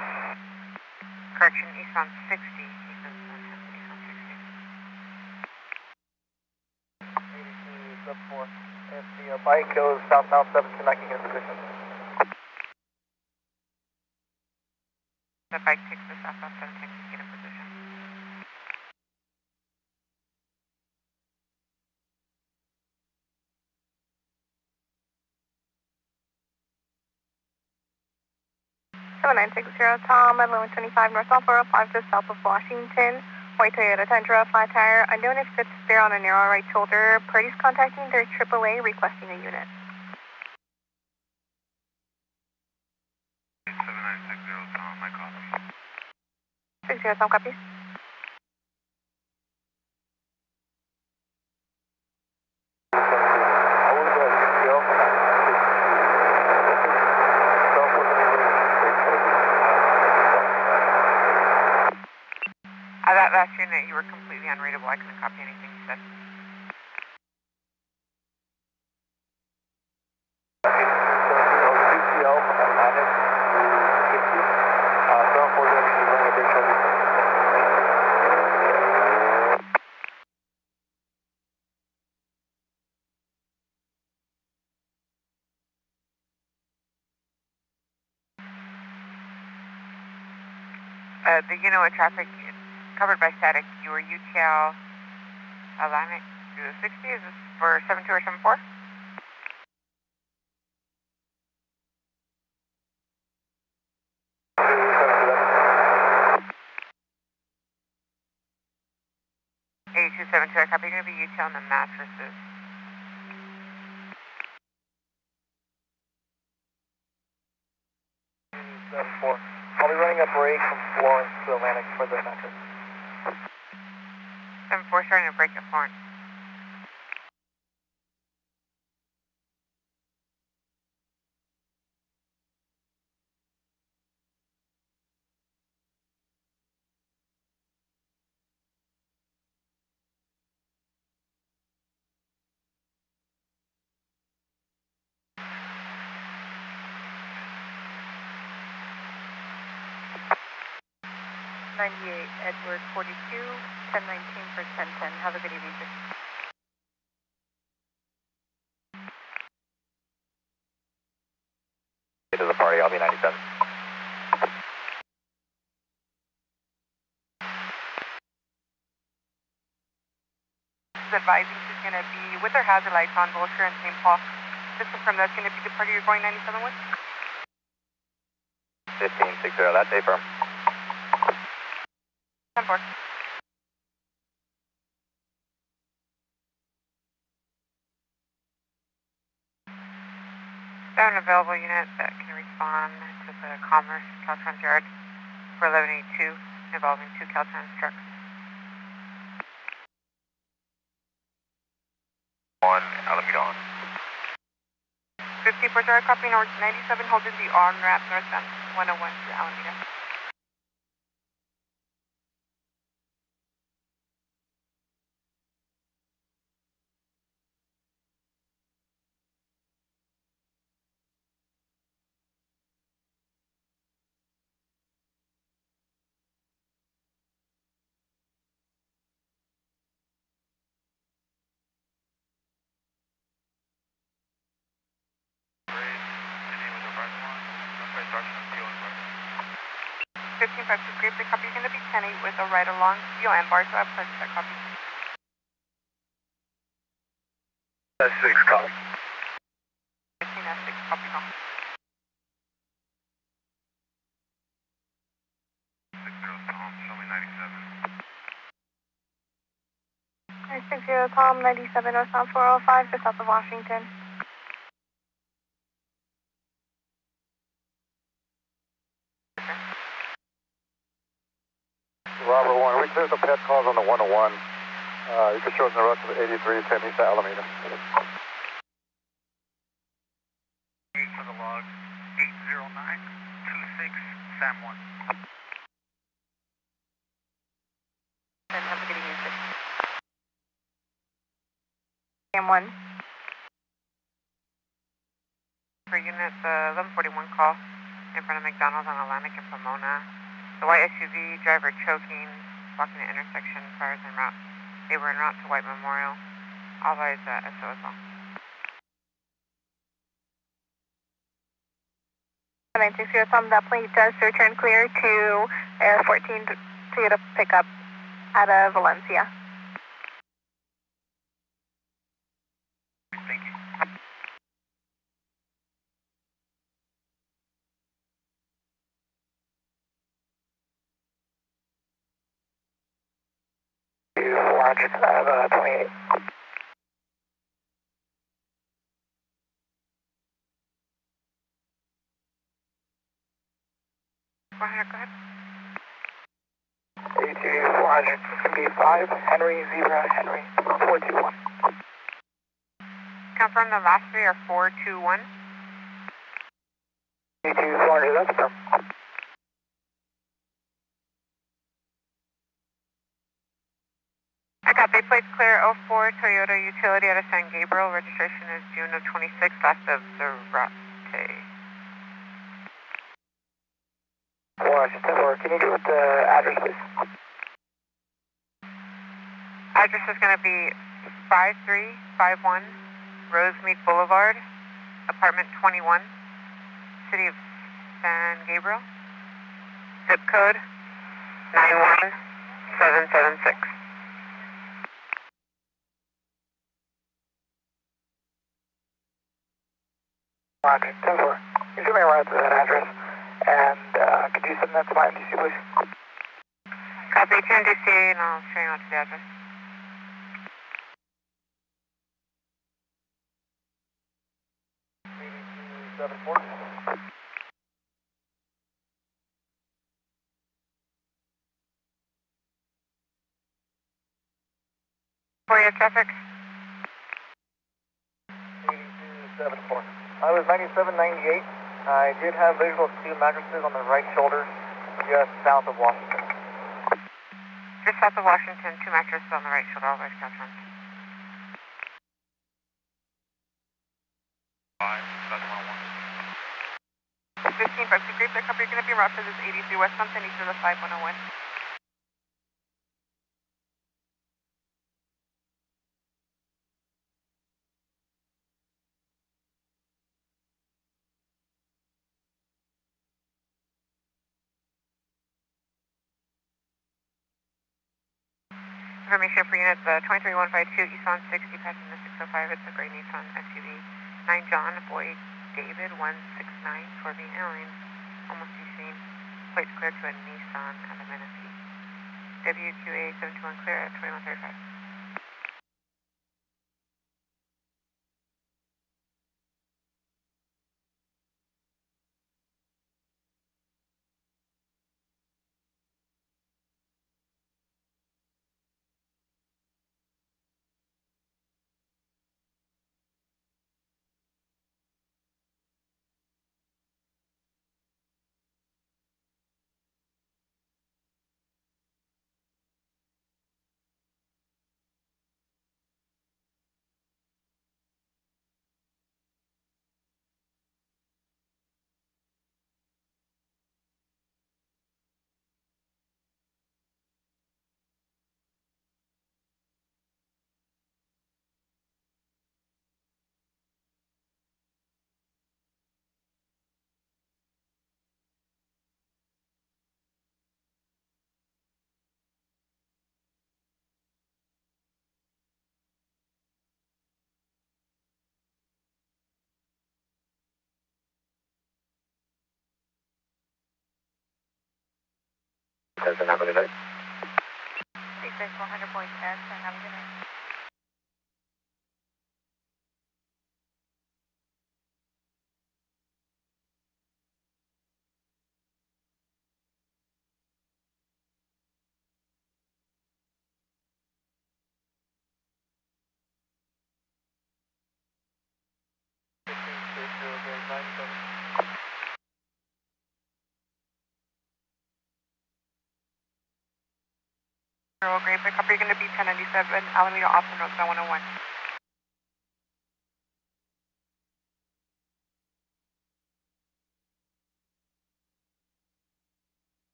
Speaker 6: Correction, east on 60. East on 60.
Speaker 1: 82 sub 4. If the bike goes southbound 17, I can get in position.
Speaker 6: The bike takes the southbound 17, get in position.
Speaker 3: So 960 Tom at 1125 northbound 405 just south of Washington. White Toyota Tundra, flat tire. Unknown if it's there on a narrow right shoulder. Parties contacting their AAA requesting a unit.
Speaker 8: 7960 Tom, my copy.
Speaker 3: 60 Tom, copy.
Speaker 6: That last unit, you were completely unreadable. I couldn't copy anything you said. The unit with traffic covered by static, you were UTL alignment to the 60. Is this for 72 or 74?
Speaker 3: 272, I copy. You're going to be UT on the mattresses.
Speaker 1: I'll be running a break from Florence to Atlantic for the mattress.
Speaker 3: 74 starting to break at Florence.
Speaker 6: Edward 42, 1019 for 1010. Have a good evening, sir.
Speaker 2: To the party, I'll be 97.
Speaker 3: Advising she's going to be with her hazard lights on, Vulture and St. Paul. Just confirm that's going to be the party you're going 97 with?
Speaker 2: 1560, that's A firm.
Speaker 3: 10-4. Got an available unit that can respond to the Commerce Caltrans yard for 1182 involving 2 Caltrans trucks.
Speaker 8: 1, Alameda on.
Speaker 3: 50 for Jared, copy north 97, holding the on-ramp northbound 101 to Alameda.
Speaker 8: Your name was O'Brien one. I'm sorry, Dr. Theo and Bryan.
Speaker 3: 15-5 to Grape, the copy is going to be 10-8 with a ride-along CON bar, so I have pledged that copy.
Speaker 2: That's 6, copy.
Speaker 3: 15-6, copy call.
Speaker 8: 60 Tom, show me 97.
Speaker 7: 60 Tom, 97 northbound 405, just south of Washington.
Speaker 2: Robert 1, we cleared the pet calls on the 101. You can show us in the rest of 83, 10 East Alameda.
Speaker 1: For the log, 80926 Sam 1.
Speaker 6: And have a good evening, sir.
Speaker 7: Sam 1.
Speaker 3: For unit, the 1141 call in front of McDonald's on Atlantic and Pomona. The white SUV driver choking, blocking the intersection, cars en route. They were en route to White Memorial. All eyes at SOSL.
Speaker 7: 960 Tom, that plane does return clear to Air 14 to get a pickup out of Valencia.
Speaker 1: Thank you. Roger, I have 28.
Speaker 3: Go ahead.
Speaker 1: 400, it's going to be 5, Henry, Zebra, Henry, 421.
Speaker 3: Confirm the last three are 421.
Speaker 1: 400, that's firm.
Speaker 3: I got big plates clear, 04 Toyota Utility out of San Gabriel. Registration is June of 26, last of Zarate.
Speaker 1: Can you do with the address, please?
Speaker 3: Address is going to be 5351 Rosemead Boulevard, apartment 21, City of San Gabriel. Zip code 91776.
Speaker 1: Roger, 10-4. You should be right to that address. And could you send that to my NDC, please?
Speaker 3: Copy to NDC, and I'll show you out to the address.
Speaker 1: 7274.
Speaker 9: For your traffic.
Speaker 1: 8274. I was 9798. I did have visual of 2 mattresses on the right shoulder, just south of Washington.
Speaker 9: Just south of Washington, 2 mattresses on the right shoulder, all right, confirmed.
Speaker 3: 15 bucks. Great pickup. You're going to be route for this 83 westbound, and east of the 5101.
Speaker 9: Information for units 23152, eastbound 60, passing the 605. It's a gray Nissan SUV. 9 John, boy David, 169, swerving lane, almost seen. Plates clear to a Nissan and a Menifee. WQA 721 clear at 2135.
Speaker 2: Have a good night.
Speaker 7: 400.10, and have a good night.
Speaker 3: Great pickup. You're going to be 1097 Alameda Austin Road, 101.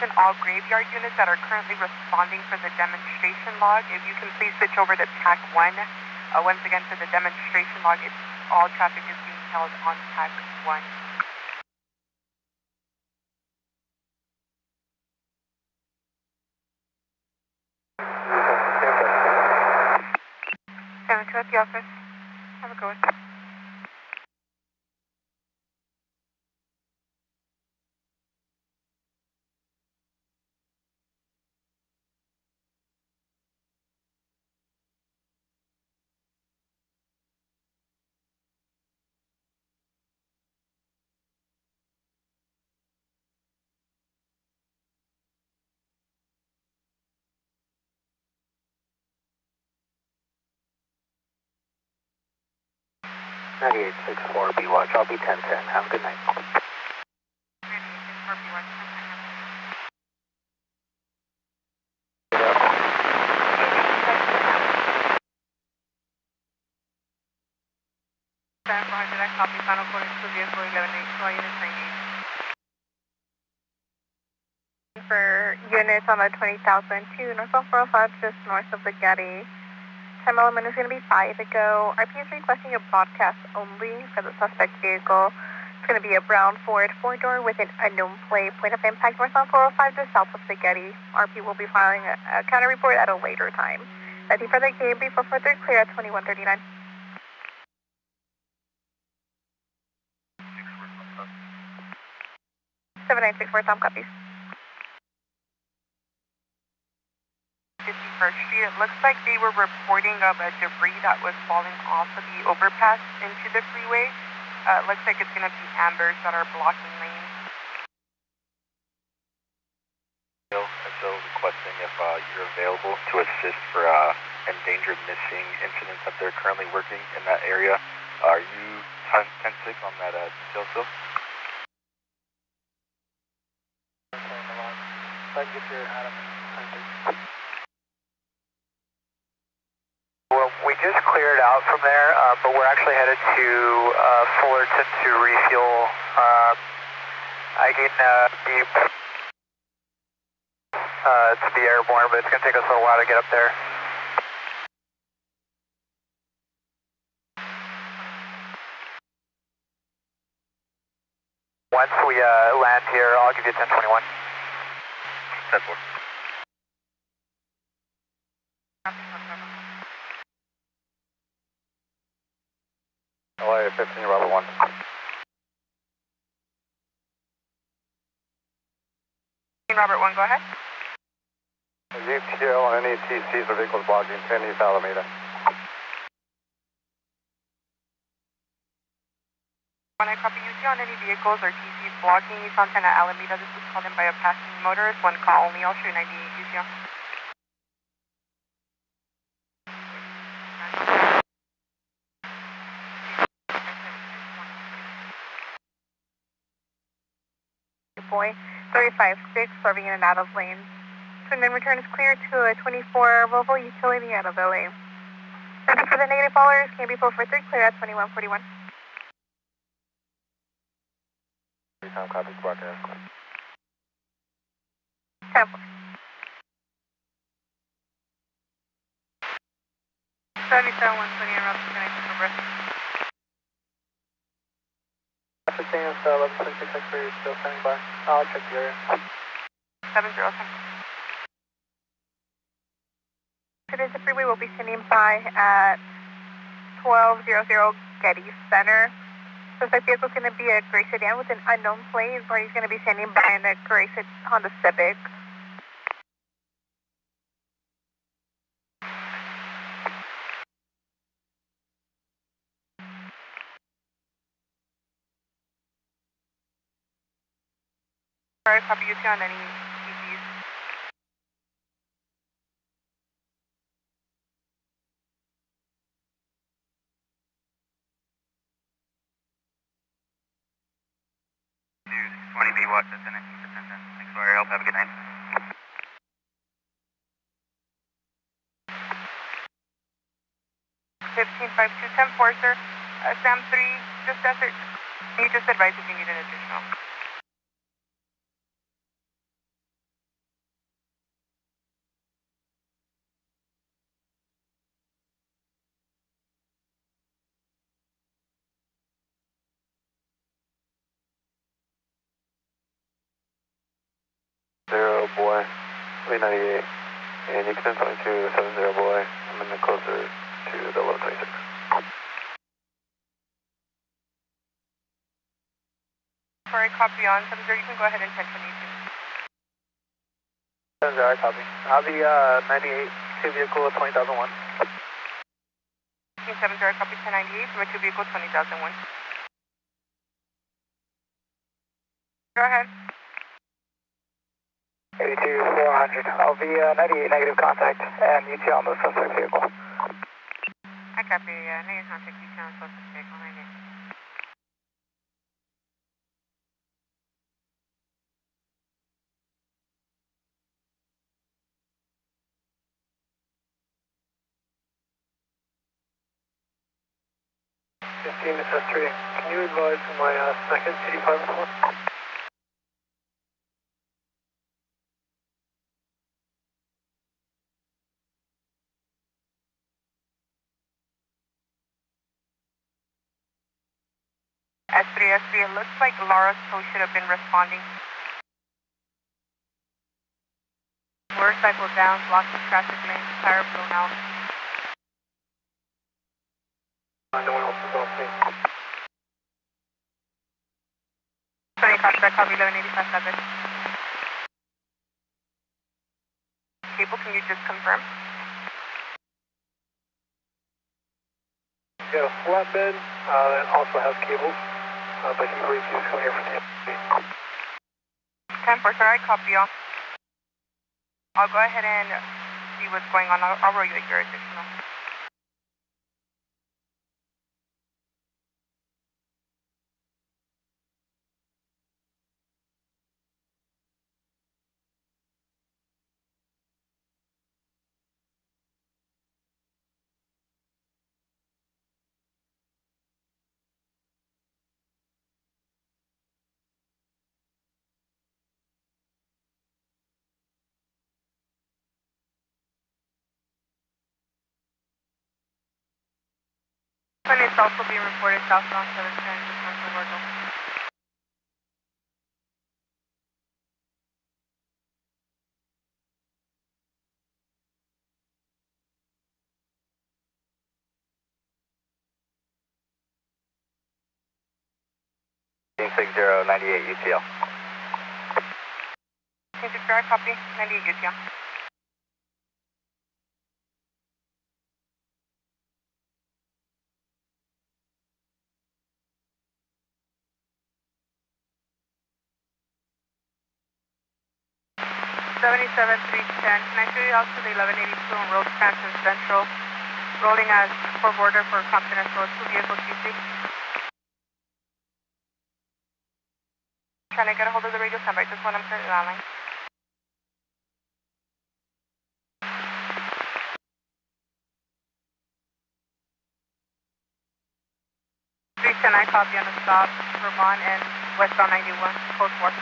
Speaker 3: And all graveyard units that are currently responding for the demonstration log, if you can please switch over to TAC 1. Once again, for the demonstration log, it's all traffic is being held on TAC 1.
Speaker 9: To at the office. Have a good one.
Speaker 2: Ninety-eight 64 B watch. I'll be 1010. Have a good night.
Speaker 9: 9864 B1.
Speaker 3: Copy. Final code to vehicle 1182, all units 98.
Speaker 9: For units on the 20,002 northbound 405, just north of the Getty.
Speaker 3: Time element is going to be 5 to go. RP is requesting a broadcast only for the suspect vehicle. It's going to be a brown Ford 4-door with an unknown plate. Point of impact north on 405 just south of Spaghetti. RP will be filing a counter report at a later time. Nothing further, KB for further clear at 2139. 7964 Tom copies. 51st Street. It looks like they were reporting of a debris that was falling off of the overpass into the freeway. Looks like it's going to be ambers that are blocking lanes.
Speaker 2: So requesting if you're available to assist for endangered missing incidents that they're currently working in that area. Are you 10-6 on that detail still?
Speaker 1: Well, we just cleared out from there, but we're actually headed to Fullerton to refuel. I can to be airborne, but it's going to take us a little while to get up there. Once we land here, I'll give you 1021.
Speaker 2: 10-4. LA 15, Robert 1.
Speaker 3: Robert 1, go ahead.
Speaker 2: UTL on any TCs or vehicles blocking 10 East Alameda.
Speaker 3: When I copy UTL on any vehicles or TCs blocking East Montana Alameda, this was called in by a passing motorist. One call only. I'll show you 98 UTL. Boy, 35-6, serving in and out of lanes. And then return is clear to a 24 Volvo utility out of LA. Thank you for the negative followers. Can be full for 3 clear at 2141.
Speaker 2: Time copy, broadcast.
Speaker 3: 10-4. 77 120 and Robson connected for breath.
Speaker 1: 15 is 1126 X-ray, still standing by. I'll check the area.
Speaker 3: 707. Today's the freeway will be standing by at 1200 Getty Center. Suspect vehicle is going to be a gray sedan with an unknown plate, where he's going to be standing by in a gray Honda Civic. Sorry, copy you on any TCs.
Speaker 2: News 20B watch that's in it. Thanks for your help. Have a good night.
Speaker 3: Sir. Sam 3, just desert. You just advise if you need an additional.
Speaker 2: Boy, 398, and you can send something to 70 boy. I'm in the closer to the 1126.
Speaker 3: Sorry, copy on 70. You can go ahead and 1022.
Speaker 1: 70, copy. I'll be 98, 2 vehicle 20,001.
Speaker 3: 70, copy 1098 from a 2 vehicle 20,001. Go ahead.
Speaker 1: 82 400. I'll be 98 negative contact and UTL on the suspect vehicle.
Speaker 3: I copy. Negative contact UTL on the suspect vehicle. 98.
Speaker 1: S3. Can you advise my second 85 report?
Speaker 3: S3, it looks like Laura's tow should have been responding. Motorcycle down, blocking traffic lanes, tire blown out.
Speaker 1: No one else is on scene.
Speaker 3: 20 contract, copy 1185 Cable, can you just confirm?
Speaker 1: We got a flatbed that also has cables, but he believes he's coming here for the FCC.
Speaker 3: 10-4, sir, I copy you. I'll go ahead and see what's going on. I'll roll you your additional. And it's also being reported southbound 710, just north of Virgil.
Speaker 2: Team 6098 UTL.
Speaker 3: Team 60, copy, 98 UTL. Seventy-seven 310. Can I show you out to the 1182 on Road Stanton Central? Rolling as for border for confidential 2 vehicle GC. Trying to get a hold of the radio standby, just one I'm currently on line. I copy on the stop, Vermont and westbound 91, code 4.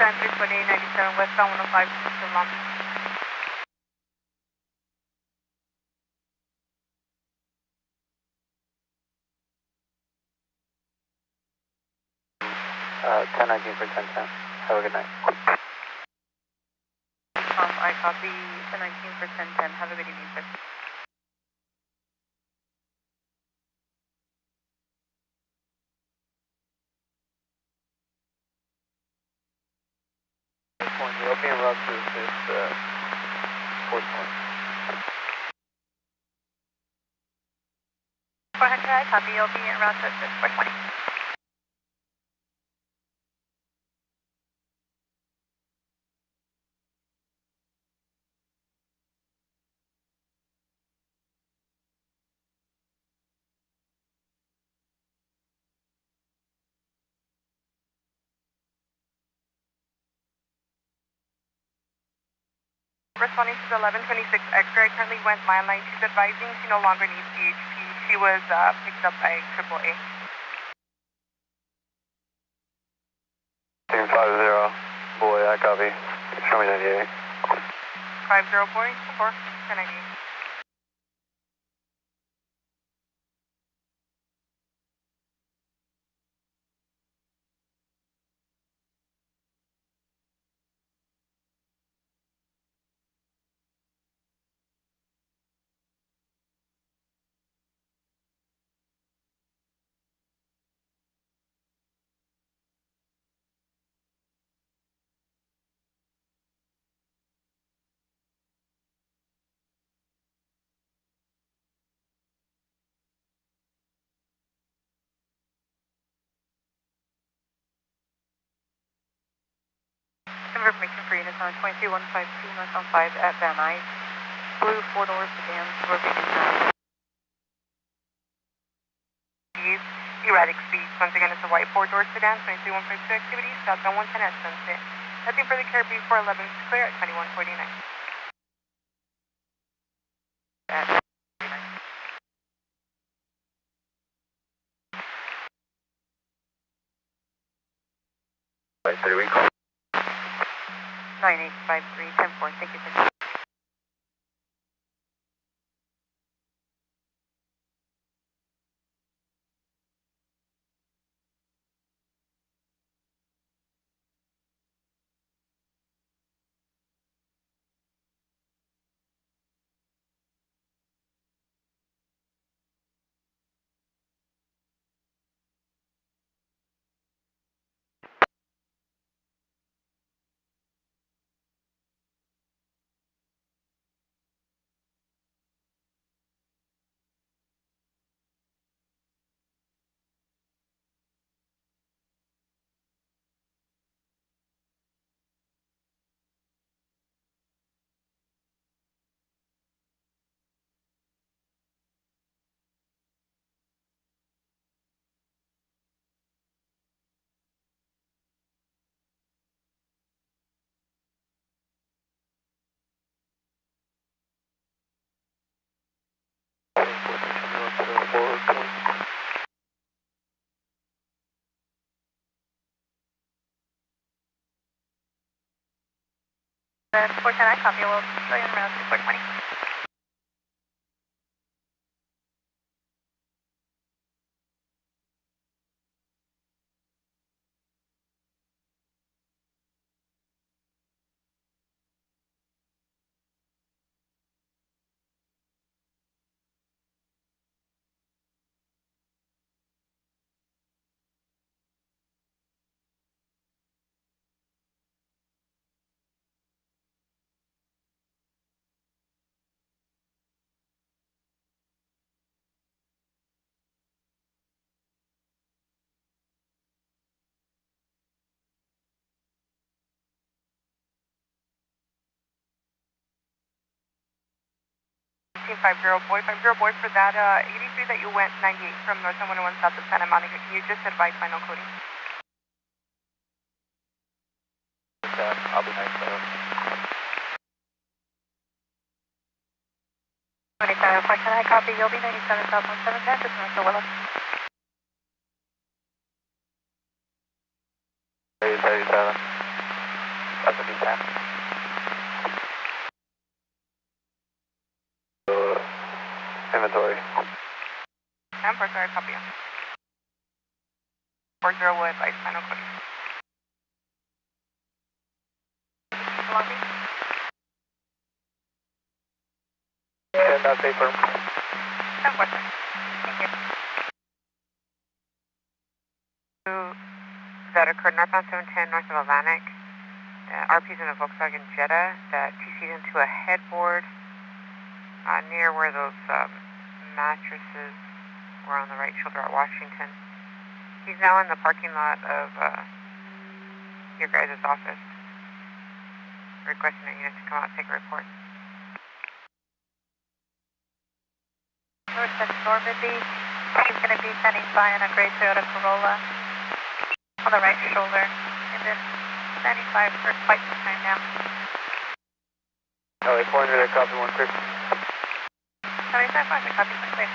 Speaker 3: Time 32897 westbound 105 to Long Beach.
Speaker 2: Uh, 1019 for 1010. Have a good night.
Speaker 6: I copy 1019 for 1010. Have a good evening, sir.
Speaker 2: The opening route is Fort Point.
Speaker 7: Go ahead, I copy. You'll be en route to 420.
Speaker 3: Responding to the 1126 X-ray, I currently went my line. She's advising she no longer needs CHP. She was picked up by AAA.
Speaker 2: Team 50, boy, I copy. Show me 98.
Speaker 3: 50 boy, 4, 1098.
Speaker 6: Information for units on 23152 north on 5 at Van Nuys. Blue 4-door sedan, swerving inside.
Speaker 3: Erratic speeds. Once again, it's a white 4-door sedan, 23152 activity, southbound 110 at Sunset. Nothing for the Caribbean 411 is clear at 2149.
Speaker 2: Right, 3 we call.
Speaker 6: 9853, 10-4, thank you, sir.
Speaker 7: The 410, I copy. We'll show you en route to 420.
Speaker 3: Team 50 boy for that 83 that you went 98 from North 101 south of Santa Monica. Can you just advise final coding?
Speaker 2: Okay, I'll be nice though.
Speaker 7: 27, 410, I copy. You'll be 97 south 1710, just north of Willow.
Speaker 2: 37. That's a B10. Inventory.
Speaker 3: 10 for sorry, copy. 40 will advise final coding.
Speaker 7: Long Beach.
Speaker 2: And that's a firm.
Speaker 7: 10 4 Thank you.
Speaker 9: That occurred northbound 710 north of Atlantic. RP's in a Volkswagen Jetta that TC'd into a headboard near where those mattresses were on the right shoulder at Washington. He's now in the parking lot of your guys' office, requesting a unit to come out and take a report.
Speaker 7: North 10 Normandy. He's going to be standing by in a gray Toyota Corolla on the right shoulder. And then 95 for quite some time now.
Speaker 2: LA 400, I copy 1 clear.
Speaker 7: 75 5, I copy 1 clear.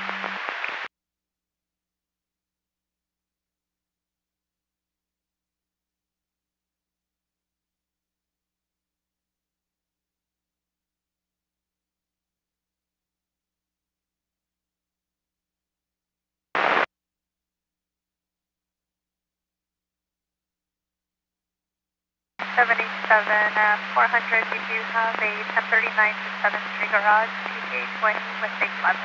Speaker 7: Seven 400. We do have a 1039 to 7th Street garage, PTA 20 with base 11.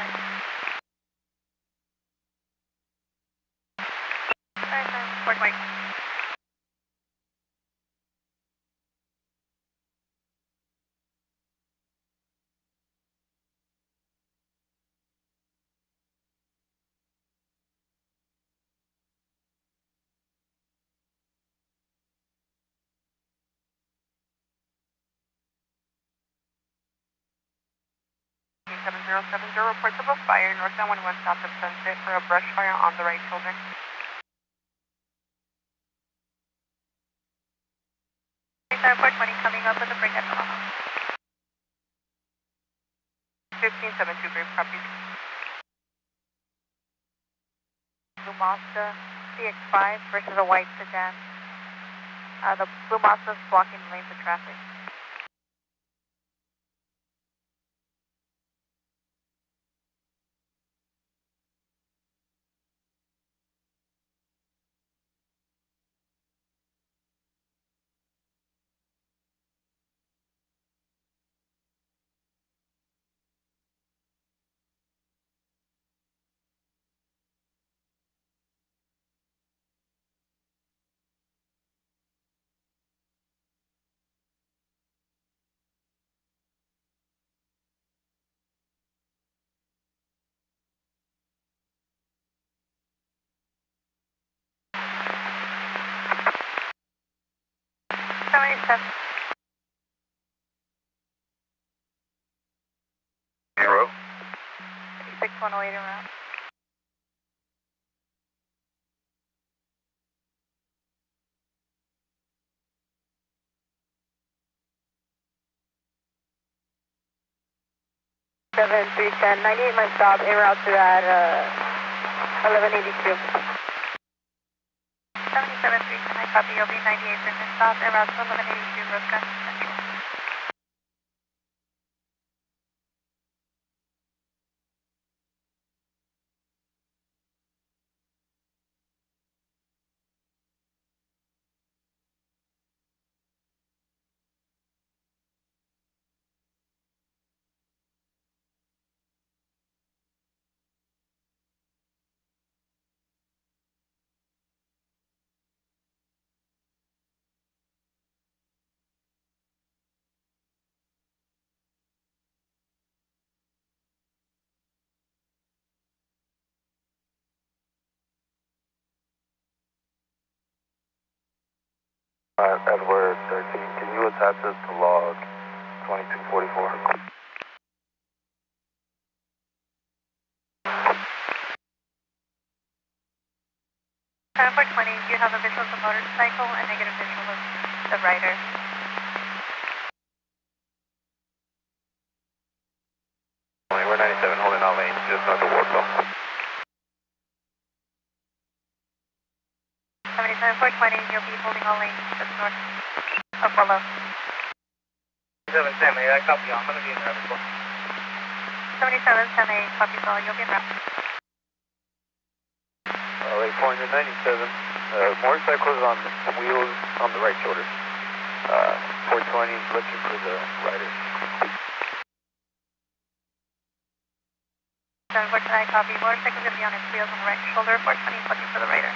Speaker 7: Alright, 420.
Speaker 3: Team 7070 reports of a fire north 101 south of Sunset for a brush fire on the right shoulder.
Speaker 7: 420 coming up with a break at Omaha.
Speaker 3: 15723, copy.
Speaker 6: Blue Mazda CX-5 versus a white sedan. The Blue Mazda is blocking the lanes of traffic.
Speaker 8: Zero.
Speaker 6: 6108 around. Seven 310 98 my stop en route to that 1182.
Speaker 7: 77310, I copy. You'll be 98 for stop en route to 1182 Rosecrans Central.
Speaker 2: Edward 13, can you attach this to log 2244?
Speaker 7: Number 20, you have a visual of the motorcycle and negative visual of the rider.
Speaker 8: We're 97, holding all lanes, just north of Warsaw.
Speaker 7: 77 420, you'll be holding all lanes just north of Willow.
Speaker 4: 7 Sammy, I copy you. I'm going to be in there before.
Speaker 7: 77 Semi, copy all, you'll be in route.
Speaker 2: Lake Pointer 97, motorcycles on wheels on the right shoulder. 420, looking for the rider.
Speaker 7: 749, copy. Motorcycle going to be on its wheels on the right shoulder. 420 is looking for the rider.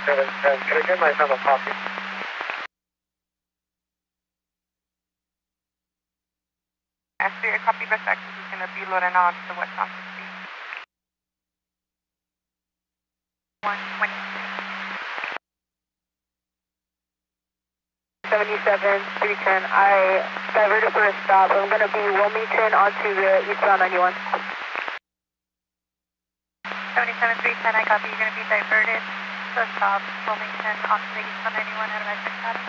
Speaker 4: Can I get myself a coffee?
Speaker 3: After your copy best access is going to be loading on to the westbound 60.
Speaker 7: 120.
Speaker 6: 77 310, I diverted for a stop. I'm going to be Wilmington onto the eastbound 91.
Speaker 7: 77 310, I copy. You're going to be diverted to a stop. Wilmington onto the eastbound 91 out of my 6 status.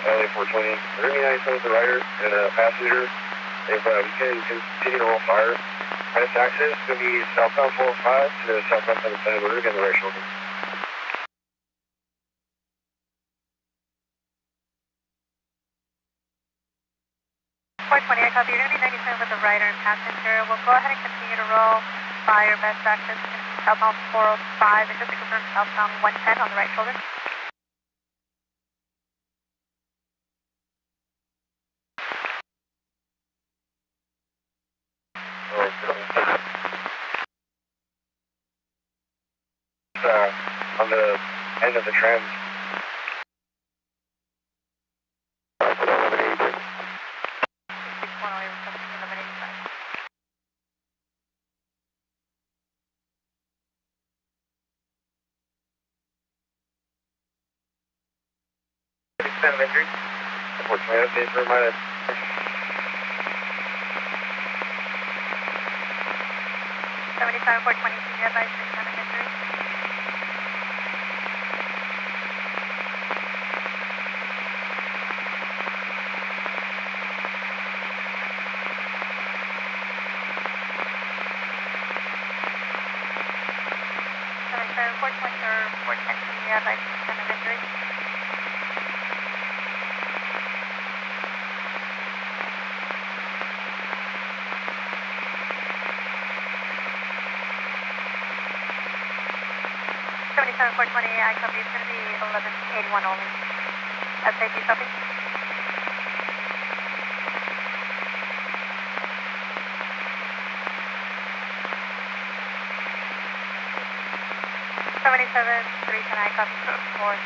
Speaker 2: LA 420, we're going to be 97 with the rider and a passenger. If we can continue to roll fire, best access is going to be southbound 405 to the southbound 77. We're going to get in the right shoulder.
Speaker 7: 420, I copy. You're going to be 97 with the rider and passenger. We'll go ahead and continue to roll fire best practice is going to be southbound 405, and just to confirm southbound 110 on the right shoulder.
Speaker 2: On the end of the trim.
Speaker 7: 1185.
Speaker 2: Extent of injury. Unfortunately, updates for minus.
Speaker 7: 77 420, can you advise extent of injury? Or 410, can you advise extent of injury? I copy. It's going to be 1181 only. At safety, copy. I copy. 4.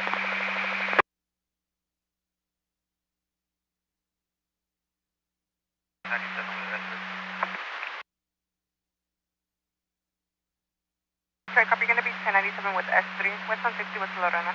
Speaker 3: Sorry, copy. Going to be 1097 with S3. West 160 with Lorena.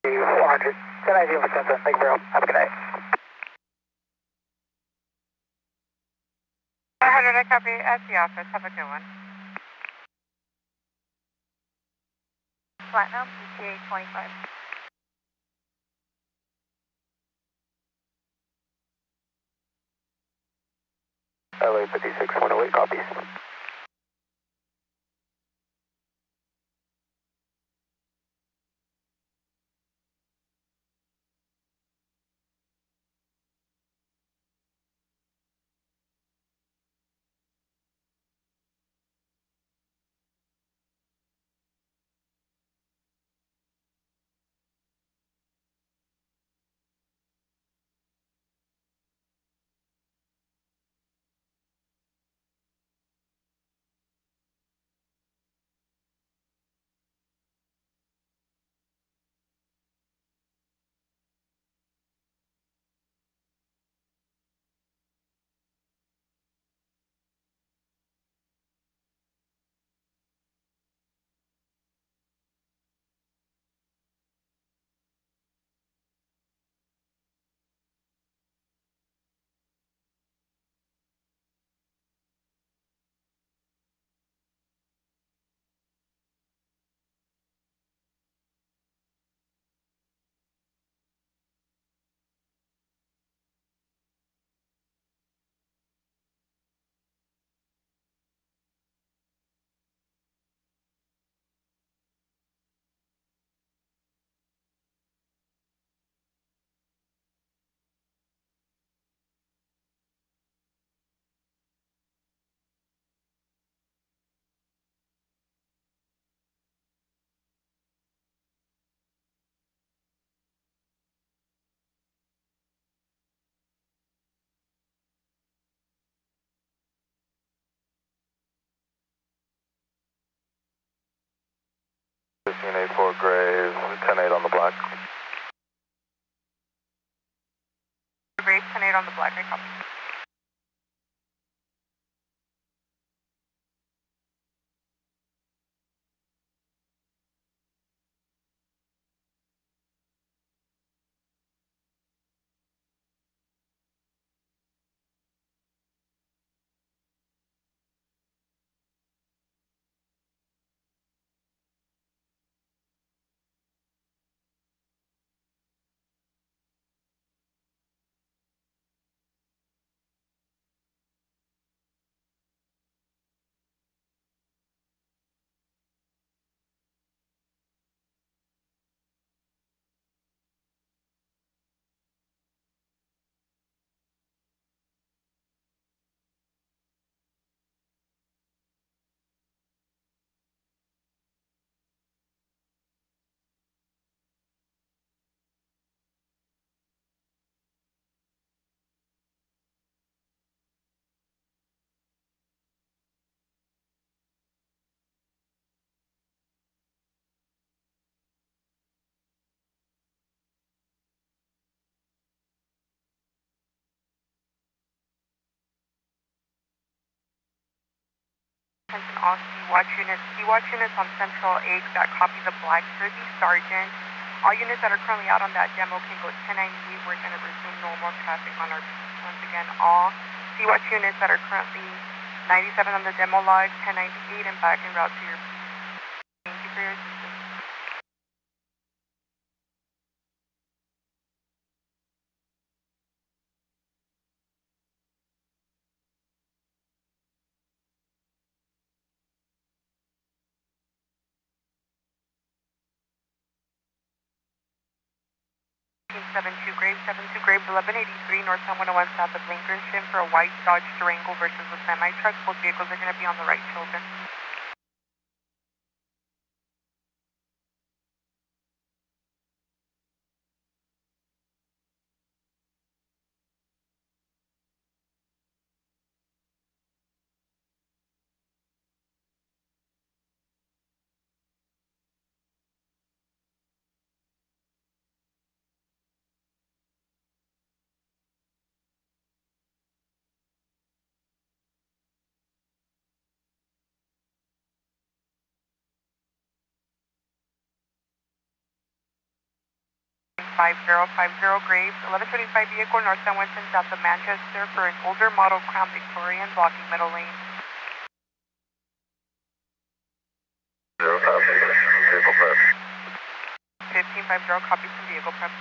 Speaker 1: Roger. 1090 for Central. Thank you very much. Have a good night.
Speaker 3: 500, I copy. At the office. Have a good one.
Speaker 7: Platinum, ETA 25.
Speaker 2: LA 56 108 copies. For Graves, 10-8 on the black.
Speaker 3: Graves, 10-8 on the black. I copy. Attention all Sea-Watch units. Sea-Watch units on Central 8 that copy the Black Jersey Sergeant. All units that are currently out on that demo can go 1098. We're going to resume normal traffic on our beach. Once again, all Sea-Watch units that are currently 97 on the demo log, 1098 and back en route to your beach. Thank you for your assistance. 72 Graves, 72 Graves, 1183 northbound 101 south of Lincoln for a white Dodge Durango versus a semi-truck. Both vehicles are going to be on the right shoulder. Graves, 1125 vehicle northbound Winston south of Manchester for an older model Crown Victorian blocking middle lane. 1550 copies from vehicle prep.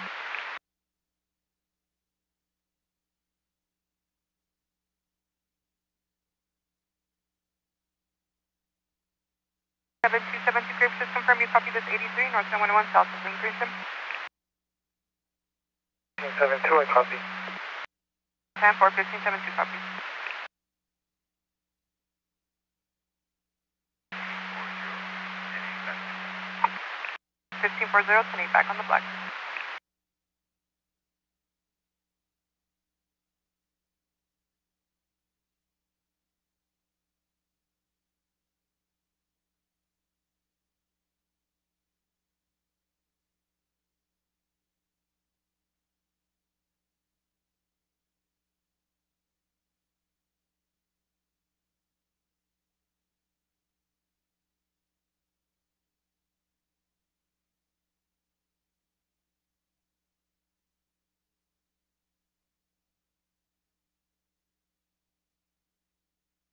Speaker 3: 7272 Graves, just confirm you copy this 83 northbound 101 south of Lincoln.
Speaker 1: 1572, I copy.
Speaker 3: 10-4, 1572 copies. 1540, 10-8 back on the black.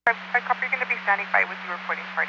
Speaker 3: 5 copy, you're going to be standing by with your reporting party.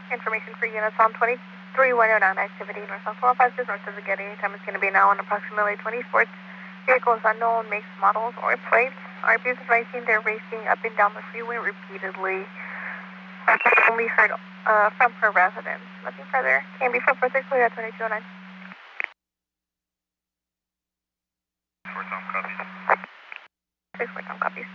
Speaker 3: Information for units on 23109 activity north on 456 north of the Getty. Time is going to be now on approximately 20 sports. Vehicles unknown, makes, models, or plates. RPs is racing. They're racing up and down the freeway repeatedly. Only heard from per residence. Nothing further. Can be 446, we got 2209.
Speaker 8: For Tom copies.
Speaker 3: 6 for Tom copies.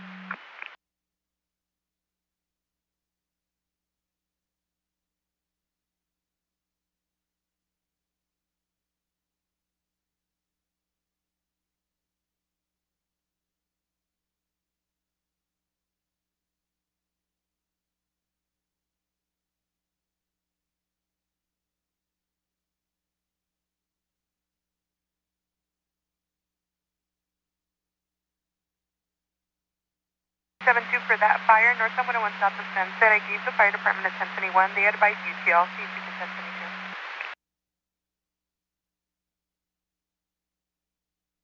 Speaker 3: For that fire, north on 101 south of Sunset. I gave the fire department a 1021. They advised UTL. See if you can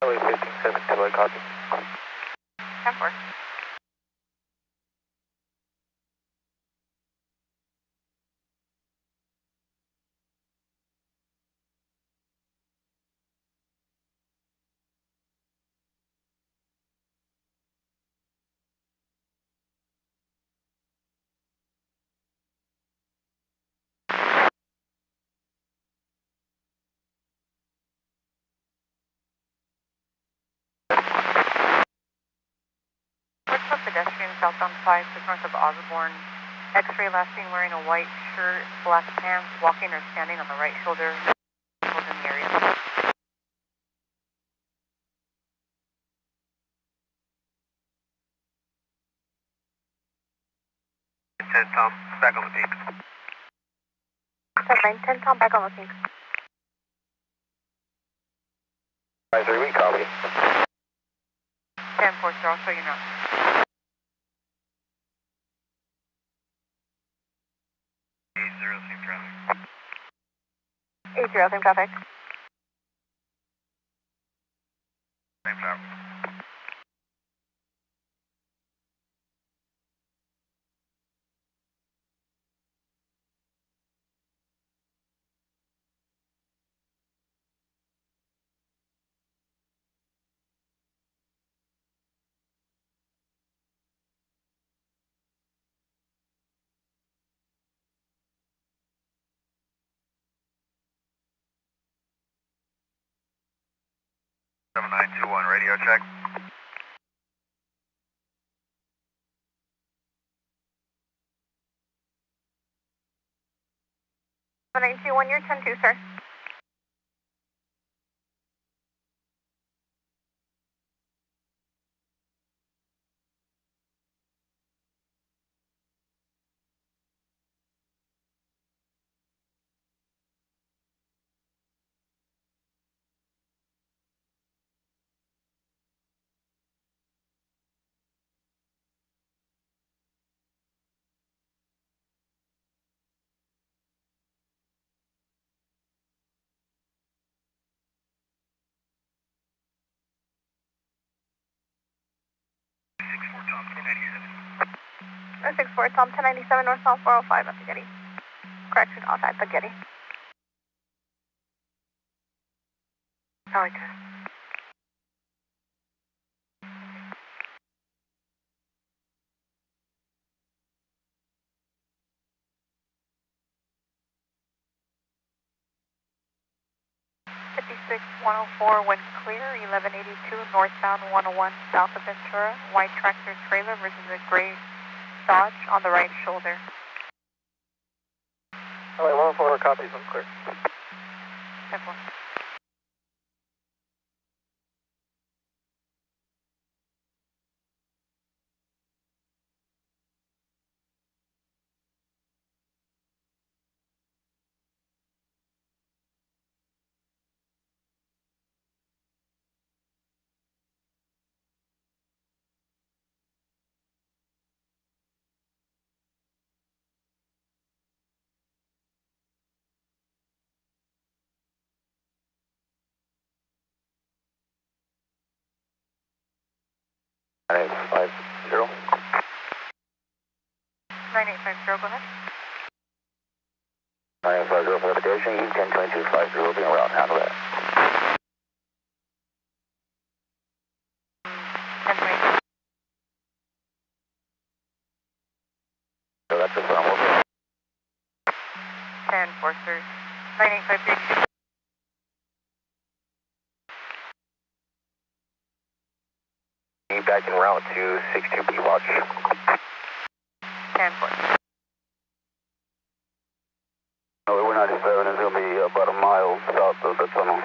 Speaker 3: 1022.
Speaker 1: 1572, I copy.
Speaker 3: 10-4.
Speaker 7: pedestrian southbound 5, just north of Osborne. X-ray last seen wearing a white shirt, black pants, walking or standing on the right shoulder. Vehicles in the area.
Speaker 2: 10 Tom, back on the peak.
Speaker 7: 10 Tom, back on the peak.
Speaker 2: 5-3, we copy.
Speaker 7: 10-4, sir, I'll show you now.
Speaker 2: 80, same traffic.
Speaker 7: 80, same traffic.
Speaker 2: Same traffic. Seven 921, radio check.
Speaker 9: Seven 921, you're 10-2, sir.
Speaker 2: Tom, 1097.
Speaker 9: 64, Tom, 1097, north south 405 at Spaghetti. Correction, off at Spaghetti.
Speaker 7: I like that. Wind clear, 1182 northbound 101 south of Ventura. White tractor trailer versus a gray Dodge on the right shoulder.
Speaker 1: LA 104 copies, I'm clear.
Speaker 7: 10-4.
Speaker 2: Alright, 50.
Speaker 7: 9850, go ahead.
Speaker 2: 9850 for the station, 102250, being around, handle that.
Speaker 7: 10-3.
Speaker 2: So that's the firm, okay.
Speaker 7: 10-4, sir. 9850.
Speaker 2: Back en route to 62P watch.
Speaker 7: 10-4.
Speaker 2: No, we're 97 is going to be about a mile south of the tunnel.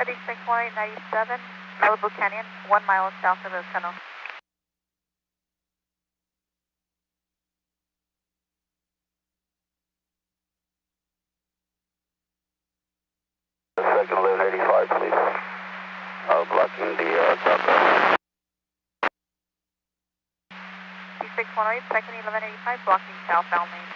Speaker 7: 36-197, Malibu Canyon, 1 mile south of the tunnel.
Speaker 2: Second 1185, please. Blocking the south.
Speaker 7: 6108, second 1185, blocking southbound lane.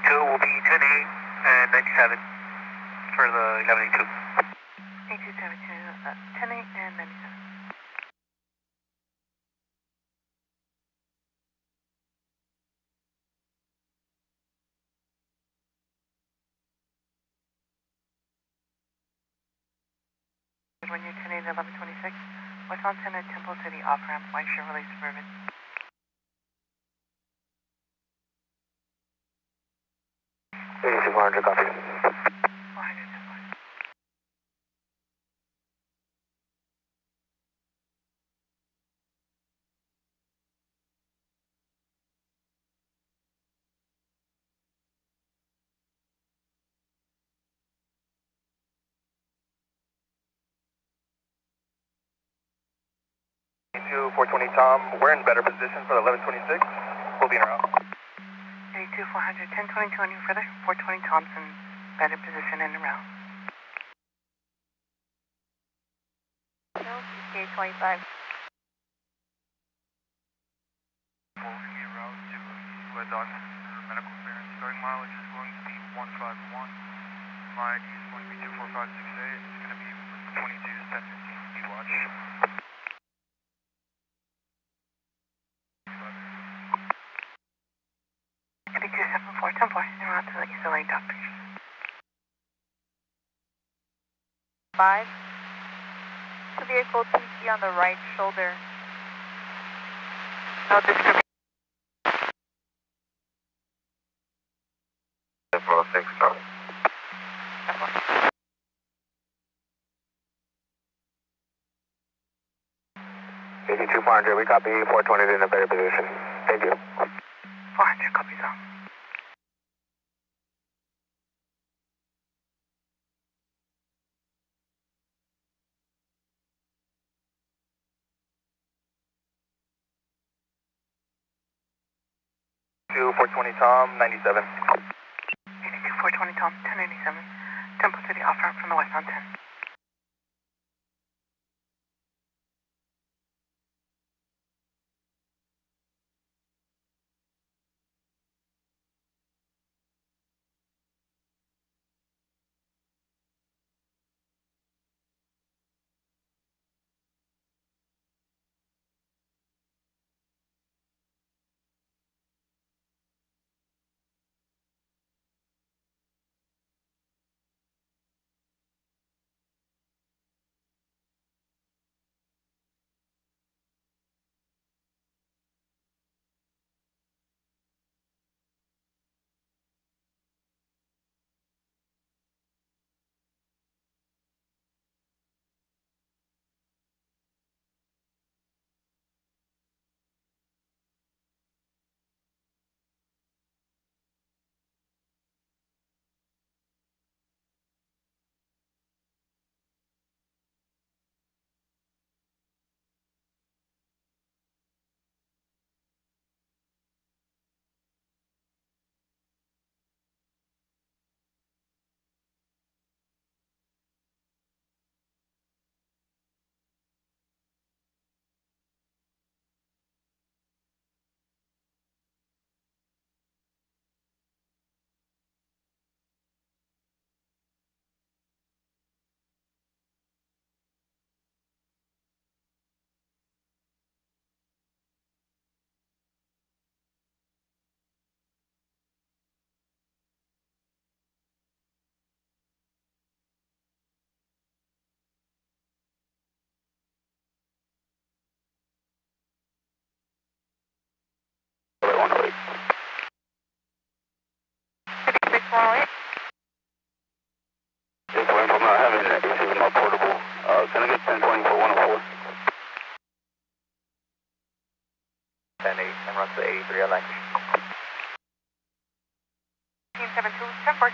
Speaker 2: Will be 10-8 and 97 for the 1182.
Speaker 7: 8272, 10-8 and 97.
Speaker 3: when you're 10 8 1126. Westbound 10 at Temple City off ramp, white Chevrolet Suburban.
Speaker 1: 8400, copy.
Speaker 3: 400, 10.
Speaker 2: To 420 Tom, we're in better position for the 1126. We'll be in a route.
Speaker 3: 82 400, 1022 any further. 420 Thompson, better position in the route.
Speaker 6: No, PCA 25.
Speaker 8: We'll be en route to East Dock for medical clearance. Starting mileage is going to be 151. My ID is going to be 24568. It's going to be 22 to 1015. You watch.
Speaker 3: 8274, 10-4, en route to the East LA doctors.
Speaker 6: 5. The vehicle TC on the right shoulder.
Speaker 3: No description.
Speaker 8: 406, Tom.
Speaker 1: 82 400, we copy 420 in a better position. Thank you.
Speaker 3: 400, copies all.
Speaker 2: To 420 Tom, 97.
Speaker 3: 82 420 Tom, 1087. Temple City off ramp from the westbound 10.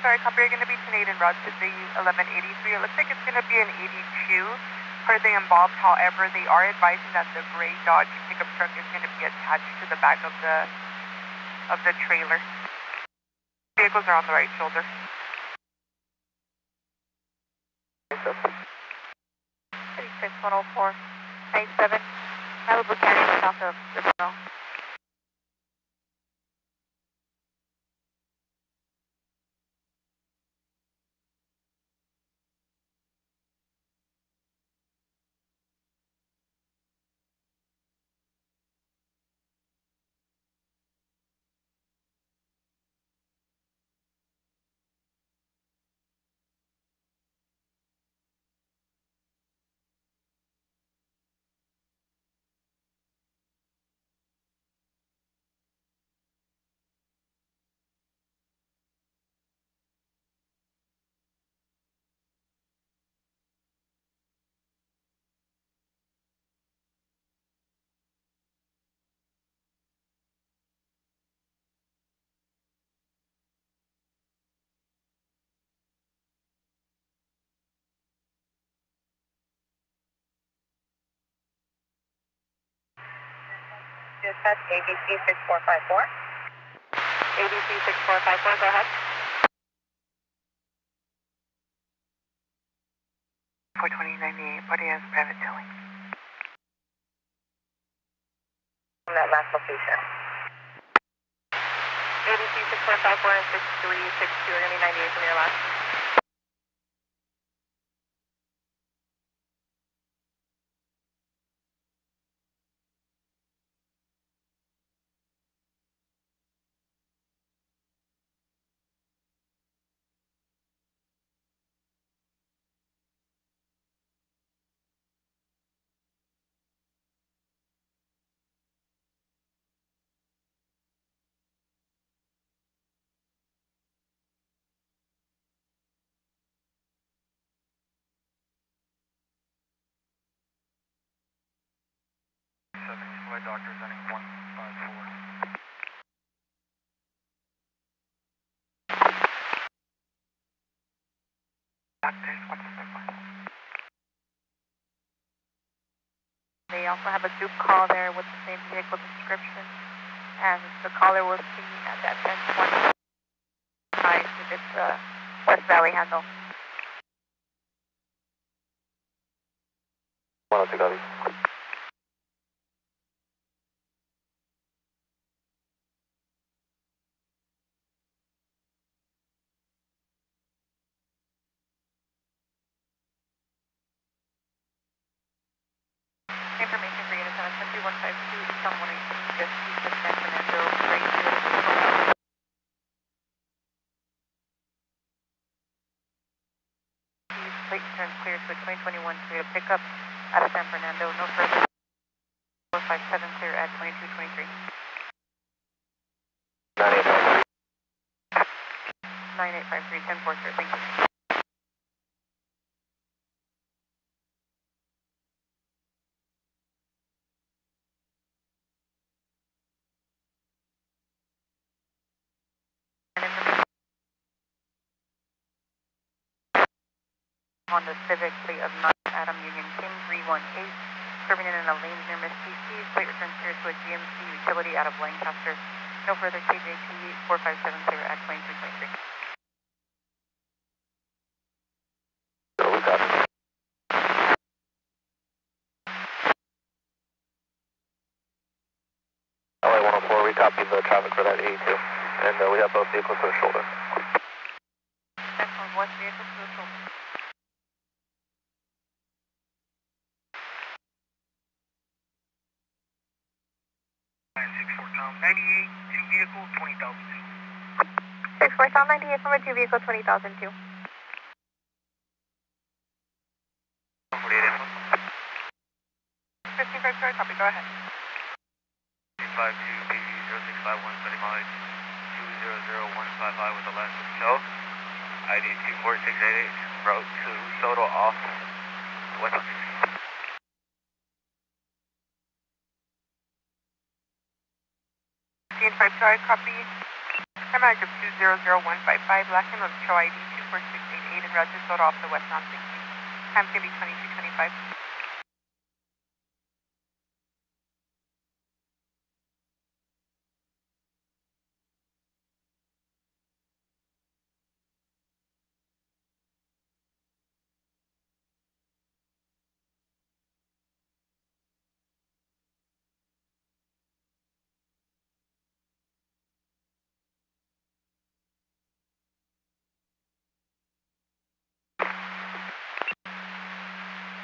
Speaker 3: Sorry, copy, you're going to be 10-8 en route to the 1183. It looks like it's going to be an 82 per the involved. However, they are advising that the gray Dodge pickup truck is going to be attached to the back of the trailer. Vehicles are on the right shoulder.
Speaker 6: 36104, 97, Malibu Canyon south of Fresno.
Speaker 7: dispatch, ABC 6454.
Speaker 3: ABC 6454, go ahead. 42098, party has private towing.
Speaker 7: From that last location.
Speaker 3: ABC 6454 and 6362 are going to be 98 from your last.
Speaker 8: Flight doctors ending 154.
Speaker 3: Doctors, 154. They also have a Duke call there with the same vehicle description, and the caller was speaking at that 1020 with its West Valley handle.
Speaker 2: 102 copy.
Speaker 3: Information for unit 77152, Eastbound 118, just east of San Fernando, right here. Plate turn clear to a 2021 Toyota pickup out of San Fernando, no further. 457 clear at 2223. 9853, 10-4, sir, thank you. On the Civic plate of 9 Adam Union King 318, serving in a lane near Miss TC's. Plate returns clear to a GMC utility out of Lancaster. No further KJT 457 clear at 2223.
Speaker 2: LA 104, we copied the traffic for that 82, and we have both vehicles to the shoulder.
Speaker 3: Excellent, both vehicles to the shoulder.
Speaker 8: Tom 98, 2 vehicle, 20,002.
Speaker 6: 64 Tom 98 from a 2 vehicle, 20,002.
Speaker 3: 55, sorry, copy, go ahead.
Speaker 8: 52 KG 0651, setting mileage 200155 with the last show. ID 24688, route to Soto off West 60.
Speaker 3: DN5, sorry, copy. Time mileage of 200155, last name of show ID 24688, and route to Soto off the West 60. Time's going to be 2225.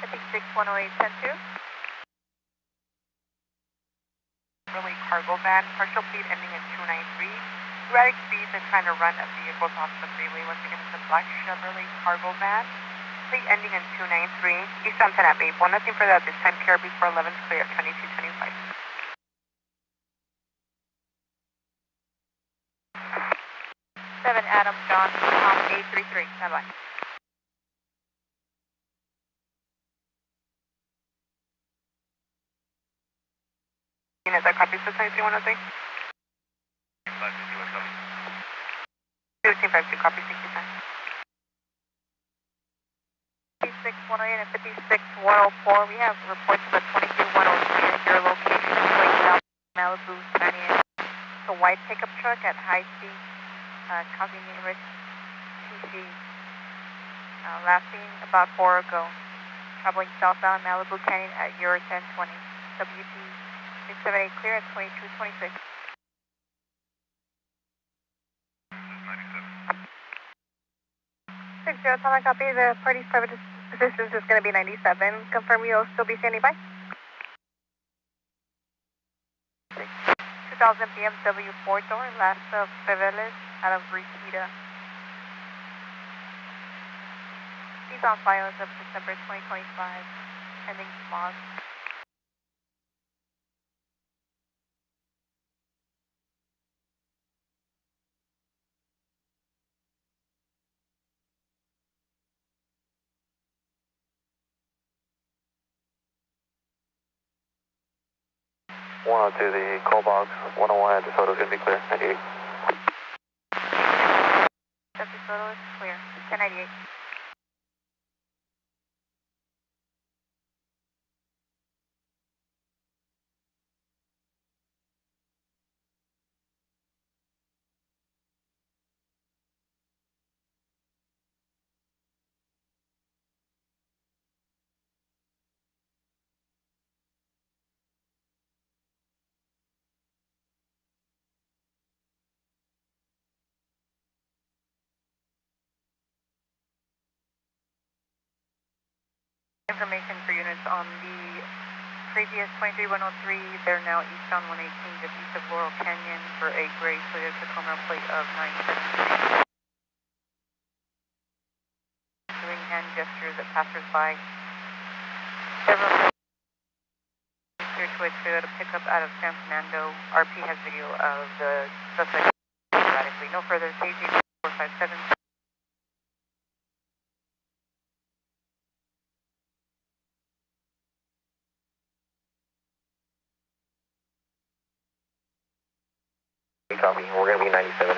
Speaker 3: I think 6108 Really cargo van, partial speed ending in 293. Erratic speeds and trying to run vehicles off the freeway. Once again, it's a black Chevrolet cargo van. Plate ending in 293. Eastbound 10 at Maple. Nothing further at this time. Caribou 411 is clear at 2225. 7 Adam John Tom 833. Bye-bye. Unit that copies the 23103. 1552 copy 65. 5618 and 56104. We have reports of a 22103 at your location, Lake Malibu.
Speaker 6: white pickup truck at high speed, causing numerous TC. Last seen about 4 ago. Traveling southbound Malibu Canyon at Euro 1020. WP 678 clear at 2226.
Speaker 7: 60, Tom, I copy. The party's private assistance is going to be 97. Confirm you'll still be standing by.
Speaker 6: 2000 BMW 4-door, last of Feveles out of Reseda. He's on file as of December 2025, ending smog.
Speaker 2: To the call box, 101 at DeSoto is going to be clear, 98.
Speaker 6: DeSoto is clear, 1098.
Speaker 10: Information for units on the previous 23103, they're now eastbound 118, just east of Laurel Canyon for a gray Toyota Tacoma plate of 973. Doing hand gestures at passersby. Several clear to a Toyota pickup out of San Fernando. RP has video of the suspect erratically. No further, KG 457.
Speaker 1: Copy. We're going to be 97.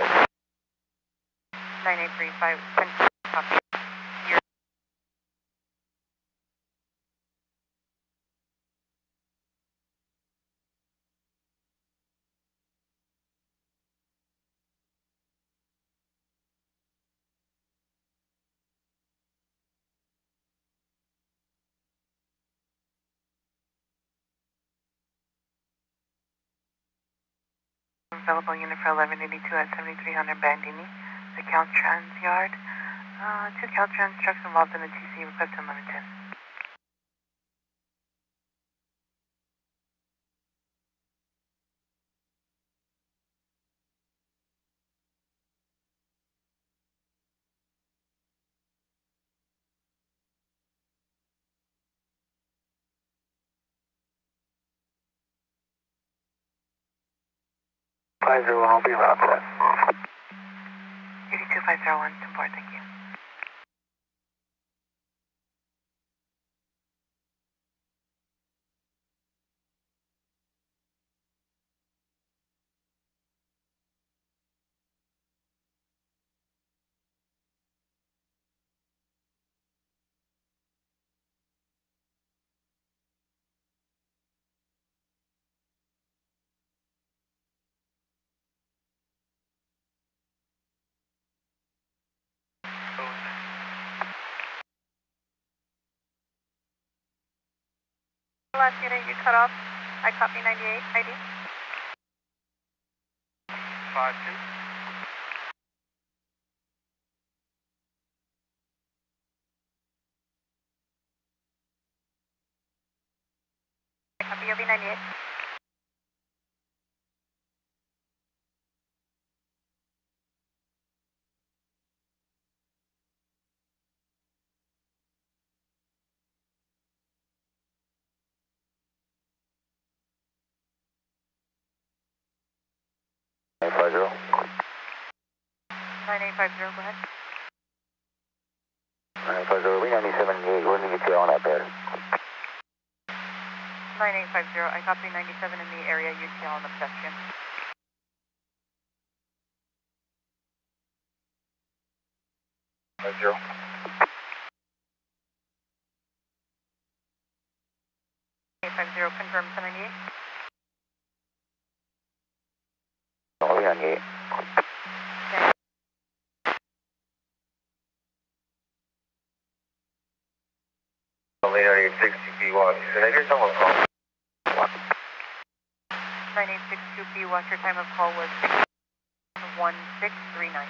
Speaker 10: 9835, 10 copy. Available unit for 1182 at 7300 Bandini, the Caltrans yard. 2 Caltrans trucks involved in the TC, request unlimited.
Speaker 1: I'll be around for that.
Speaker 10: 82501, to board, thank you.
Speaker 7: Last unit, you cut off. I copy 98, ID.
Speaker 8: 52.
Speaker 7: Copy, you'll be 98.
Speaker 2: Pleasure.
Speaker 10: 9850, go ahead.
Speaker 2: 950, we 97.8, we're going to get you on that bed.
Speaker 10: 9850, I copy 97 in the area, UTL on obstruction.
Speaker 2: Zero.
Speaker 10: 850, confirm 798.
Speaker 1: 98. Leonardo 60B watch. Did I hear someone call?
Speaker 10: 9862B watch, your time of call was 1639.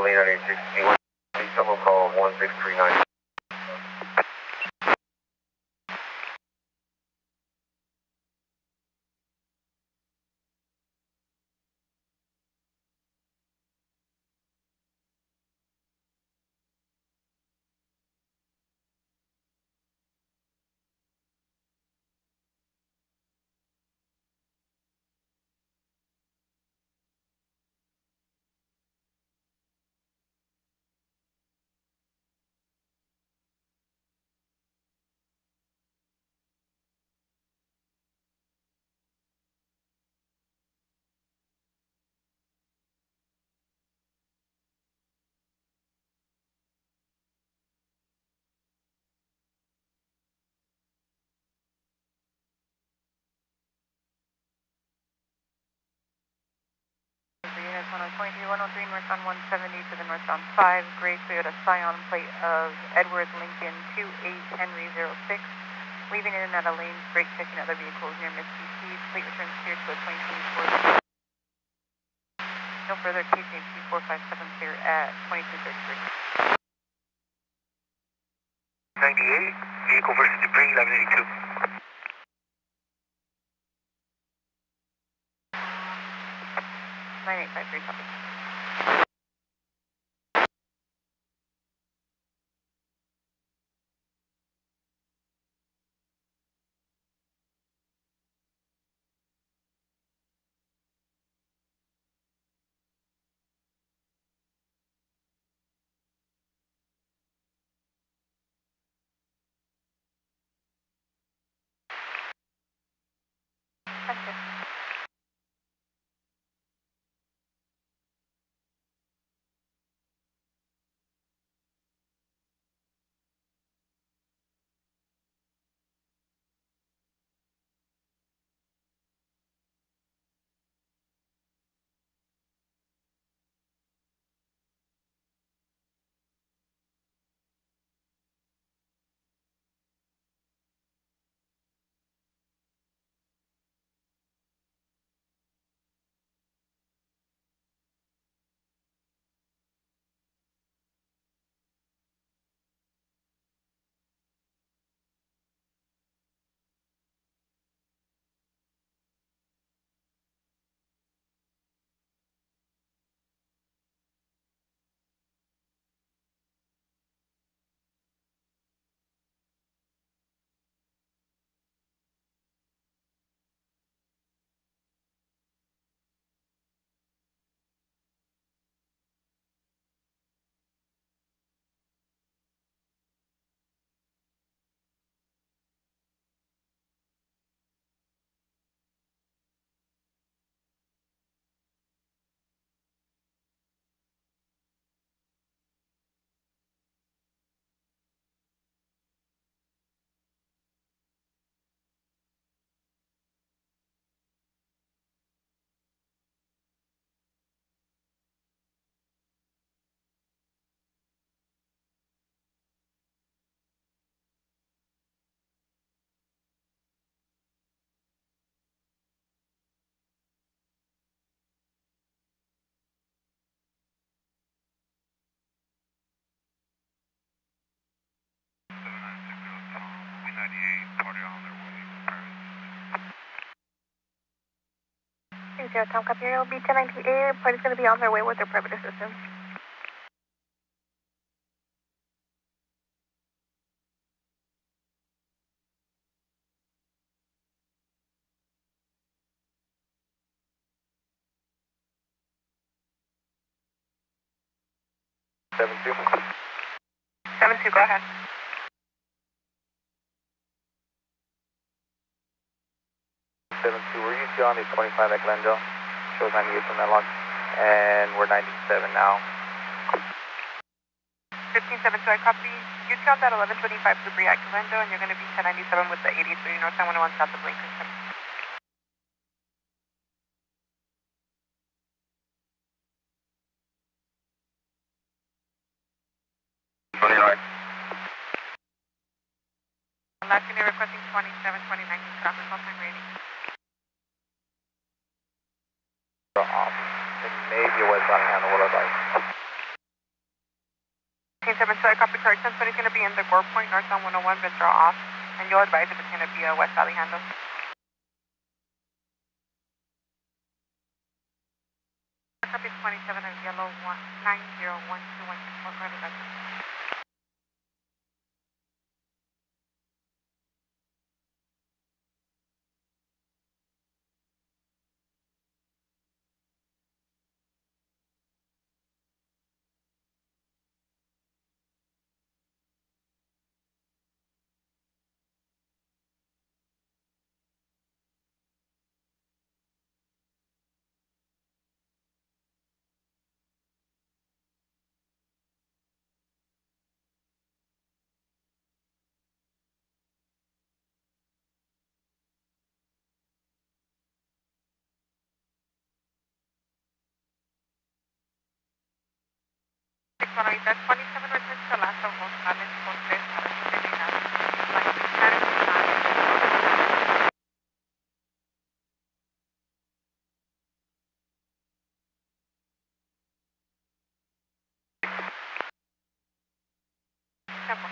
Speaker 1: Leonardo 60B watch. Someone call 1639.
Speaker 10: Units 123, 103 northbound 170 to the northbound 5, gray Toyota Scion, plate of Edward Lincoln 28 Henry 06, leaving in and out of lanes, brake checking other vehicles near Mississippi Speed, plate returns clear to a 2024. No further KCHP 457 clear at 2233.
Speaker 8: 98, vehicle versus debris 1182.
Speaker 10: 9853 copy. Thank you.
Speaker 3: Zero Tom Caprio, B1098, party's going to be on their way with their private assistance.
Speaker 2: 7-2.
Speaker 3: 7-2, go ahead.
Speaker 2: 7-2, we're UT on the 25 at Glendale. Shows 98 from that log. And we're 97 now.
Speaker 3: 15-7-2, I copy. UT on that 1125 debris at Glendale, and you're going to be 1097 with the 83 north 911 south of Lincoln.
Speaker 2: 29.
Speaker 3: Last unit requesting 27-29 traffic call time rating.
Speaker 2: It may be a westbound handle, what advice.
Speaker 3: 15-7-2, I copy. Correction, somebody's going to be in the Gore Point northbound 101, but draw off, and you'll advise if it's going to be a West Valley handle. Copy 27 of yellow 9012164, private vessel. That 27 returns to last of Los Cales for 3 para su terminal. Tempo.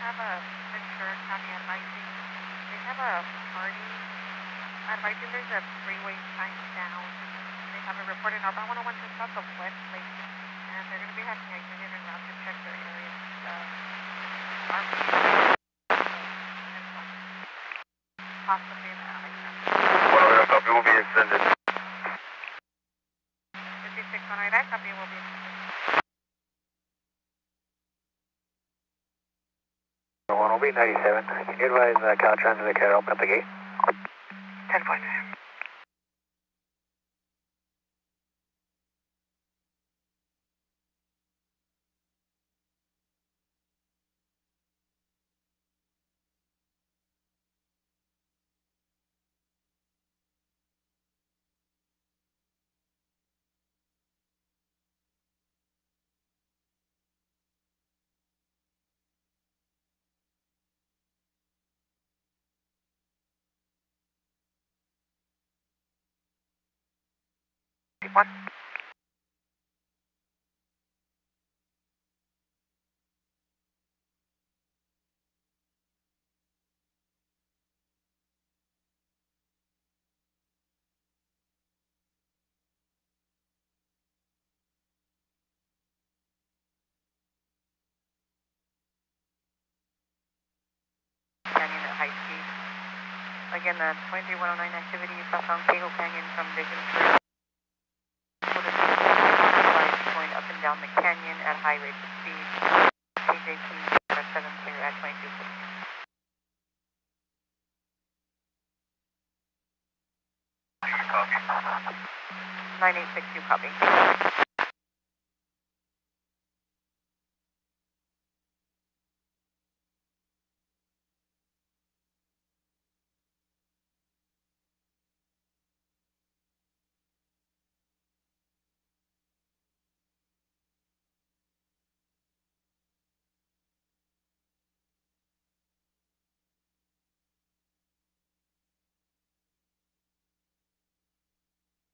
Speaker 3: Have a Ventura County advising. They have a party advising there's a freeway sign down. They have a report in northbound 101 just south of Westlake, and they're going to be having a unit in route to check their area. Possibly an
Speaker 2: Well, copy will be extended.
Speaker 3: 56 on that copy will be extended.
Speaker 2: 97. Can you advise Caltrans and the carrier open up the gate?
Speaker 3: 10.9. One.
Speaker 10: Canyon at high speed. Again, the 23109 activity southbound Cahill Canyon from Vision 3. Going up and down the canyon at high rate of speed. CJP 7 clear at 22 feet.
Speaker 8: Copy.
Speaker 10: 9862 copy.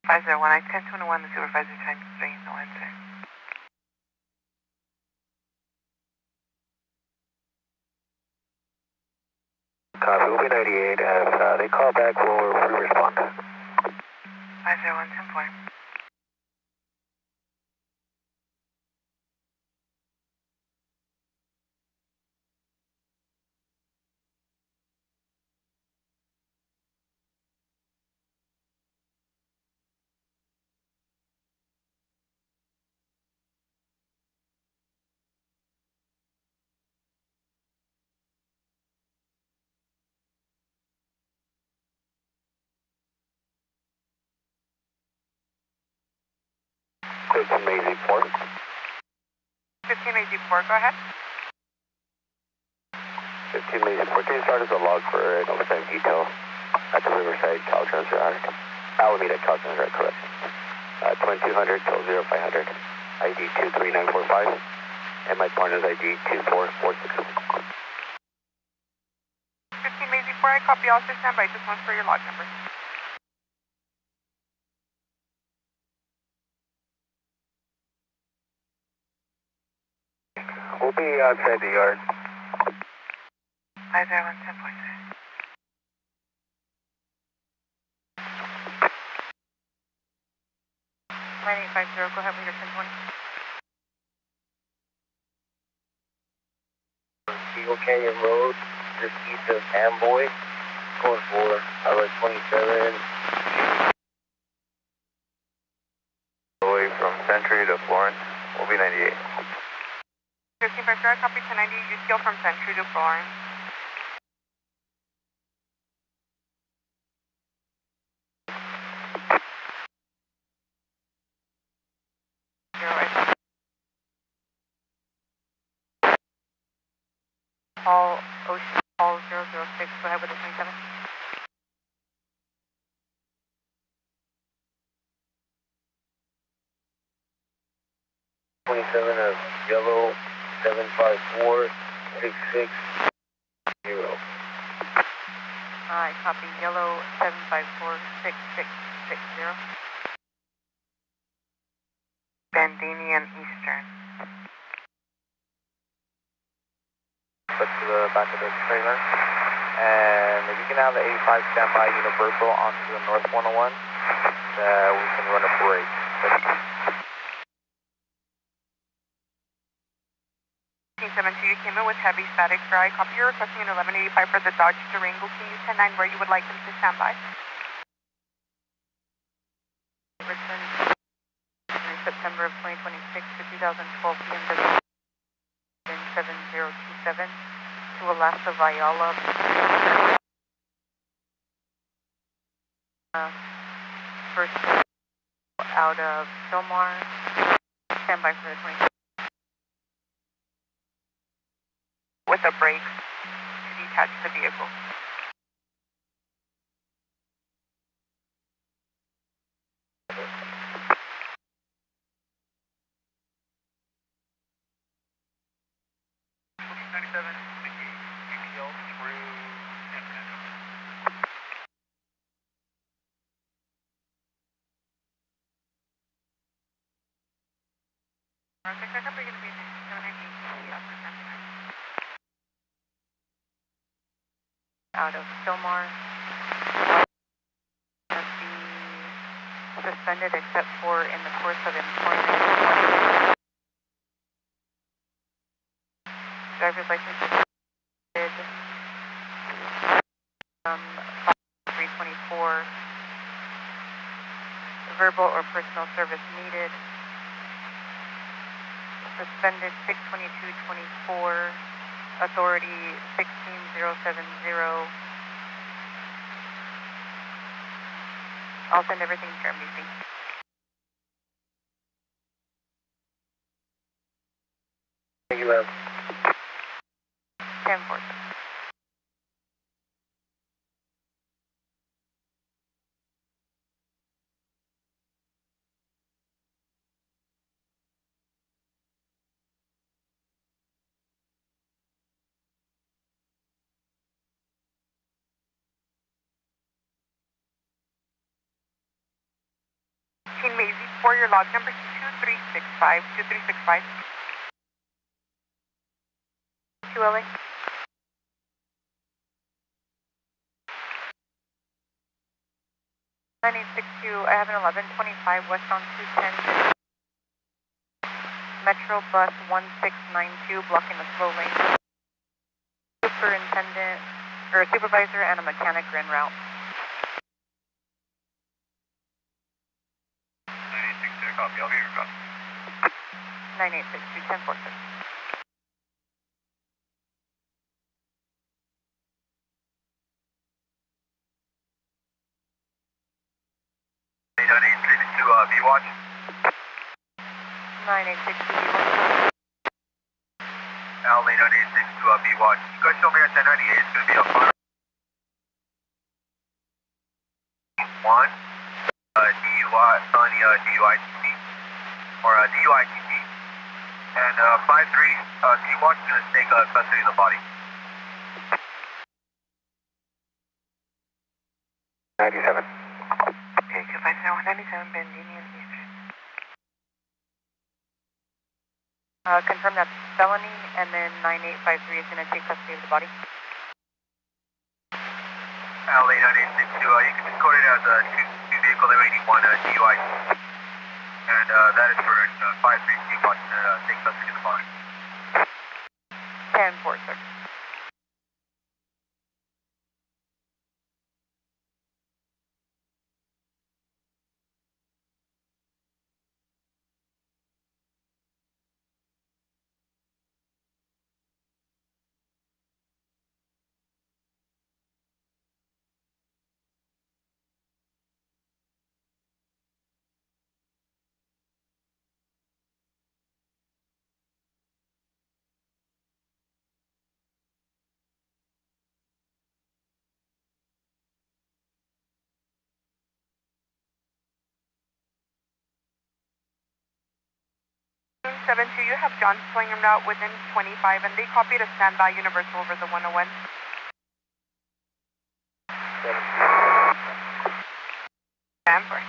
Speaker 3: I 1021, the supervisor times 3, no answer.
Speaker 2: Copy, we'll be 98. As they call back, we'll respond.
Speaker 3: 501, 10-4.
Speaker 2: Quick from AZ4.
Speaker 3: 15 AZ4, go ahead.
Speaker 2: 15 AZ4. Can you start as a log for an oversight detail at the Riverside Caltrans yard? Alameda Caltrans yard, correct. 2200 till 0500. ID 23945. And my partner's ID 24466.
Speaker 3: 15 AZ4, I copy, also stand by, just one for your log number.
Speaker 2: We'll be outside the yard.
Speaker 3: 501, 10.3.
Speaker 10: Go ahead, leader 1020.
Speaker 2: Eagle Canyon Road, just east of Amboy, going for Highway 27. Away from Century to Florence, we'll be 98.
Speaker 3: 15 I copy 1090, UCL from Century to Florence.
Speaker 10: Paul, Ocean Paul 006, go ahead with the 27.
Speaker 2: Of yellow 754-660.
Speaker 10: I copy yellow 754-6660.
Speaker 3: Bandini and Eastern.
Speaker 2: Put to the back of the trailer. And if you can have the 85 standby universal onto the north 101, we can run a break.
Speaker 3: 1872, you came in with heavy static dry. Copy, you're requesting an 1185 for the Dodge Durango. Can you 10-9 where you would like them to stand by?
Speaker 10: Return September of 2026 to 2012 BMW 7027. to Alaska Viola. First out of Silmar. Stand by for the 20.
Speaker 3: With a brake to detach the vehicle.
Speaker 10: Out of Silmar. Be suspended except for in the course of employment. Driver's license suspended. 324. Verbal or personal service needed. Suspended 62224. Authority 16070. I'll send everything to MDC.
Speaker 1: Thank you, ma'am.
Speaker 10: 10-4.
Speaker 3: Team Maisie, for your log number 2365, 2365.
Speaker 10: 2LA. I have an 1125 westbound 210. Metro bus 1692 blocking the slow lane. Superintendent, or supervisor and a mechanic are en route.
Speaker 2: 9862, copy, I'll be your copy.
Speaker 10: 9862 1046.
Speaker 2: V-Watch.
Speaker 10: 9862
Speaker 2: Al 9862 V-Watch. You guys show me at 1098, it's going to be a fire. 1, DUI, felony DUITC, or DUITC. And 53, V-Watch is going to take custody of the body.
Speaker 1: 97.
Speaker 3: Okay, 250-197, Bandini and Eastern.
Speaker 10: confirm that's felony, and then 9853 is going to take custody of the body.
Speaker 2: Al 9862, you can just code it as two vehicle 81 DUI. And that is for 53 V-Watch to take custody of the body.
Speaker 10: 10-4, sir.
Speaker 3: You have John pulling him out within 25, and they copied a standby universal over the 101. Amber.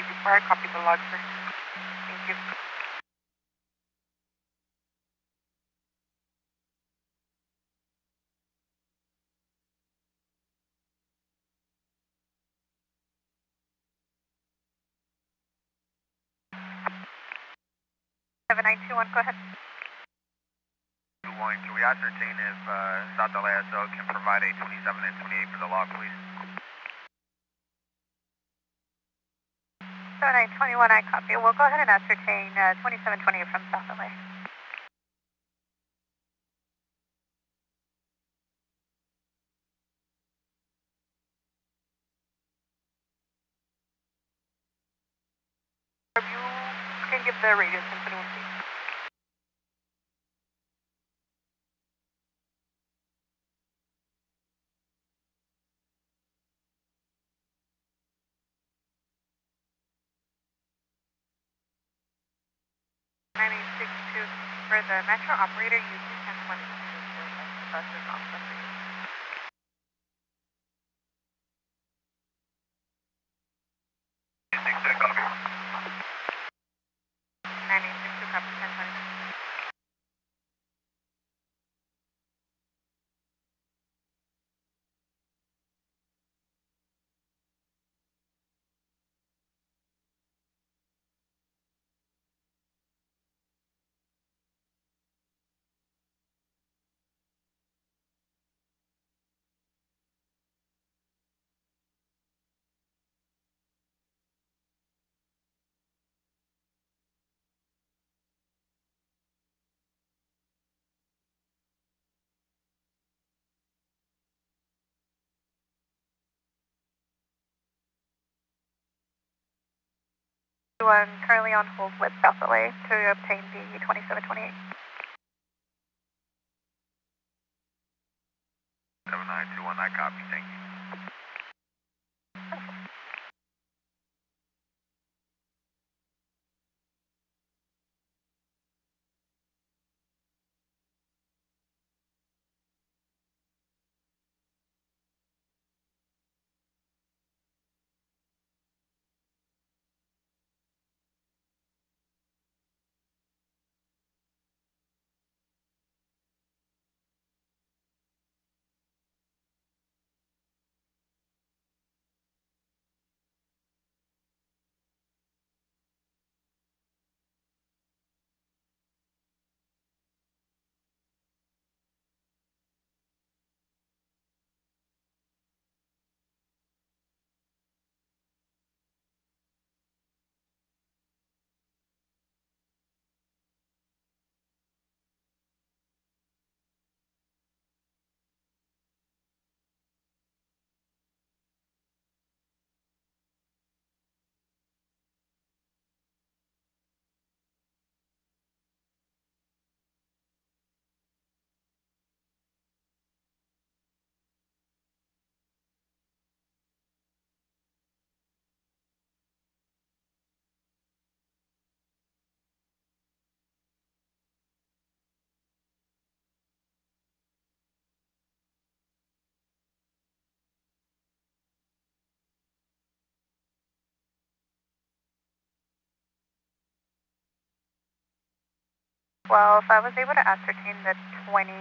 Speaker 3: before I copy the log, sir. Thank you.
Speaker 7: Seven nine two one. Go ahead.
Speaker 8: 2-1, can we ascertain if South LASO can provide a 27 and 28 for the log, please?
Speaker 7: 7921, I copy. We'll go ahead and ascertain 2728 from South LA.
Speaker 3: You can give the radio to anyone, please.
Speaker 7: For the metro operator, you can send 1 buses off the freeway.
Speaker 8: Copy.
Speaker 7: 962, copy 1020. I'm currently on hold with South LA to obtain the 2728.
Speaker 8: 7921, I copy, thank you.
Speaker 7: Well, if I was able to ascertain the 28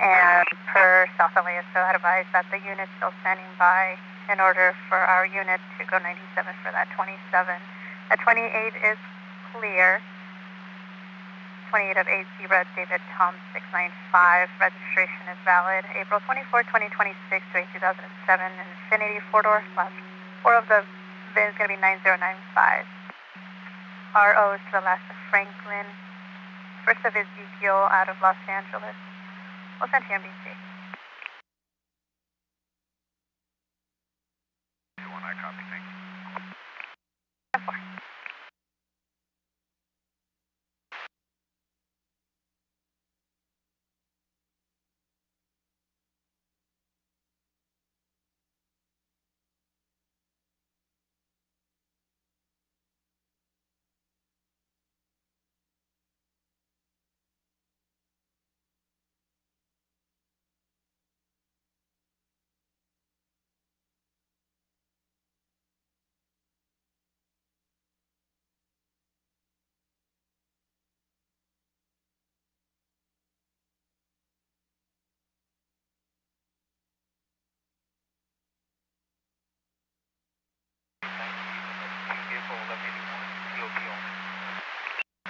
Speaker 7: and per South LASO had advised that the unit's still standing by in order for our unit to go 97 for that 27. The 28 is clear. 28 of AC Red David Tom 695. Registration is valid. April 24, 2026 to 2007. Infinity 4-door. Last 4 of the VIN is going to be 9095. RO is to the last of Franklin. First of Ezekiel out of Los Angeles. Los Angeles, NBC.
Speaker 8: 2-1, I copy, thank you.
Speaker 7: 10-4.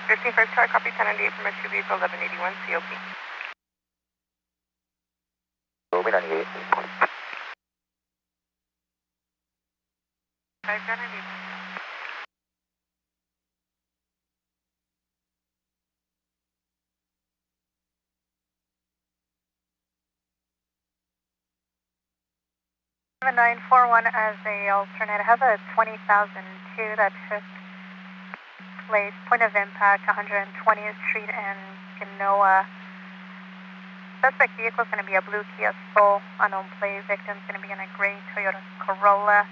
Speaker 3: 15 first car, copy 1098 from SU vehicle 1181 COP.
Speaker 1: Ruby 98.
Speaker 7: 598. 7941 as a alternate. I have a 20,002 that took place, point of impact, 120th Street in Genoa. Suspect vehicle is going to be a blue Kia Soul, unknown plate. Victim is going to be in a gray Toyota Corolla.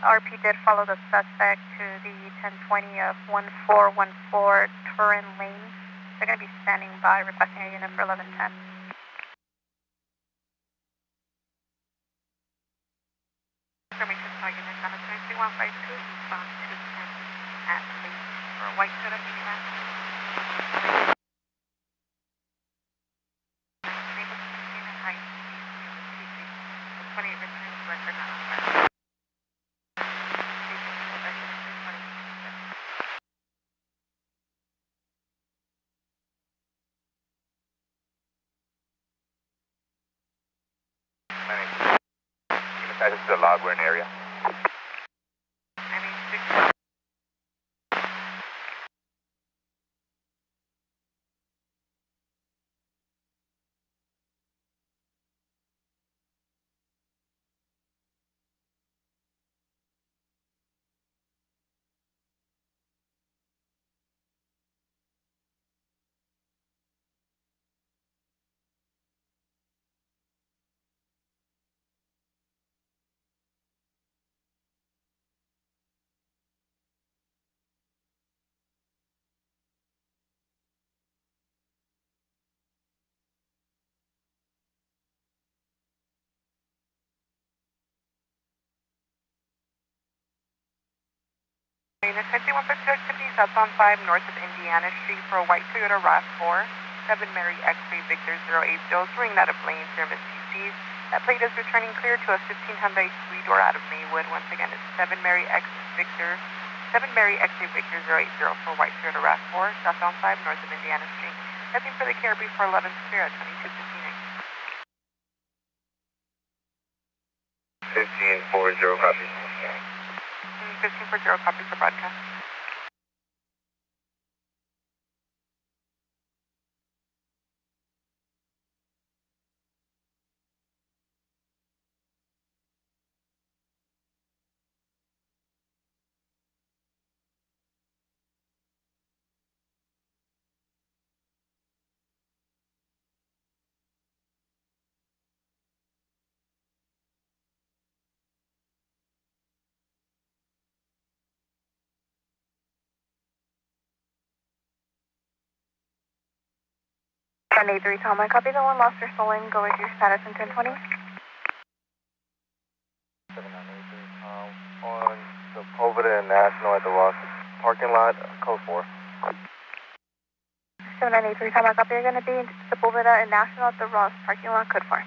Speaker 7: RP did follow the suspect to the 1020 of 1414 Turin Lane. They're going to be standing by, requesting a unit for 1110. Information for unit number 3152, bound to at least for a white Toyota minivan. Unable to maintain an ID TC. 28 returns record not on file.
Speaker 2: This is a log, we're in area.
Speaker 3: Unit 5152 activity southbound 5 north of Indiana Street for a white Toyota RAV4, 7 Mary X-ray Victor 080, throwing out of lane service TCs. That plate is returning clear to a 15 Hyundai 3-door out of Maywood. Once again, it's 7 Mary X-ray Victor 080 for a white Toyota RAV4, southbound 5 north of Indiana Street. Nothing for the KRB for 11 clear at 2259.
Speaker 2: 1540 copy.
Speaker 3: 1540 copies for broadcast.
Speaker 9: A3 Tom, copy the one lost or stolen. Go with your status in 1020.
Speaker 1: 7983 Tom on Sepulveda and National at the Ross parking lot, code 4.
Speaker 9: 7983 Tom, copy. You're going to be in Sepulveda and National at the Ross parking lot, code 4.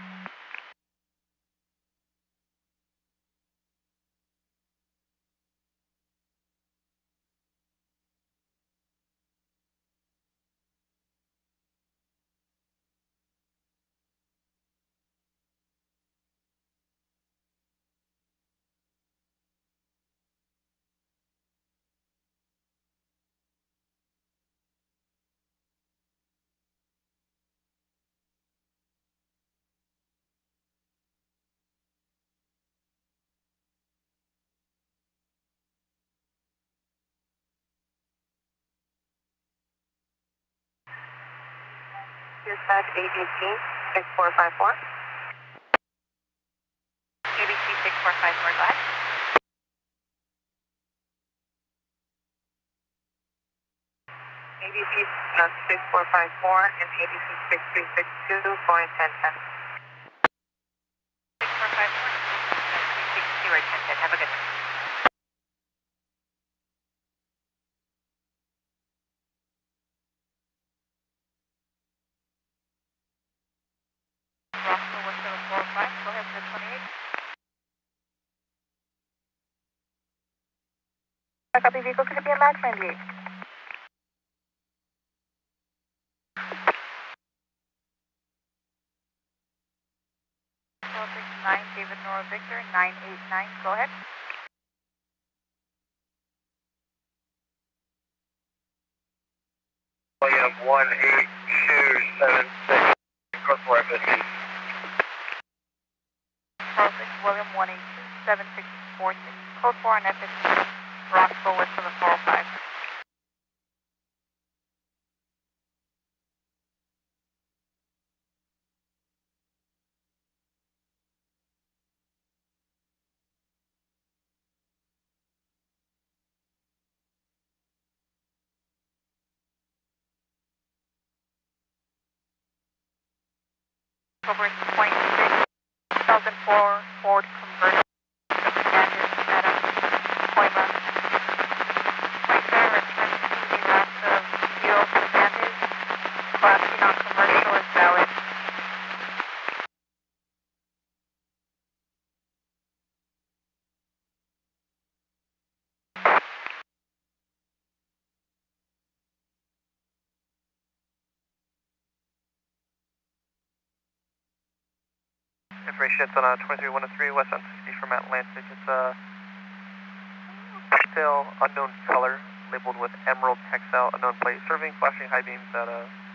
Speaker 7: Dispatch ABC 6454. ABC 6454, go ahead. ABC 6454 and ABC 6362 going 1010. 6454, 6362 or 1010. Have a good one.
Speaker 9: Copy vehicle, could it be a MAX 98?
Speaker 7: 9, David Nora Victor, 989, go ahead.
Speaker 2: William 18276, code 4 FSP.
Speaker 7: Perfect, William 1827646, code 4 on FSP, Rockville west of the 405. October 26, 2004 Ford conversion Hernandez, Madam Coima. 27 returns to the last of Gio Hernandez. Class C non-commercial is valid.
Speaker 1: Information, it's on 23103 west on 60 from Atlantic. It's still unknown color, labeled with emerald textile, unknown plate, serving flashing high beams at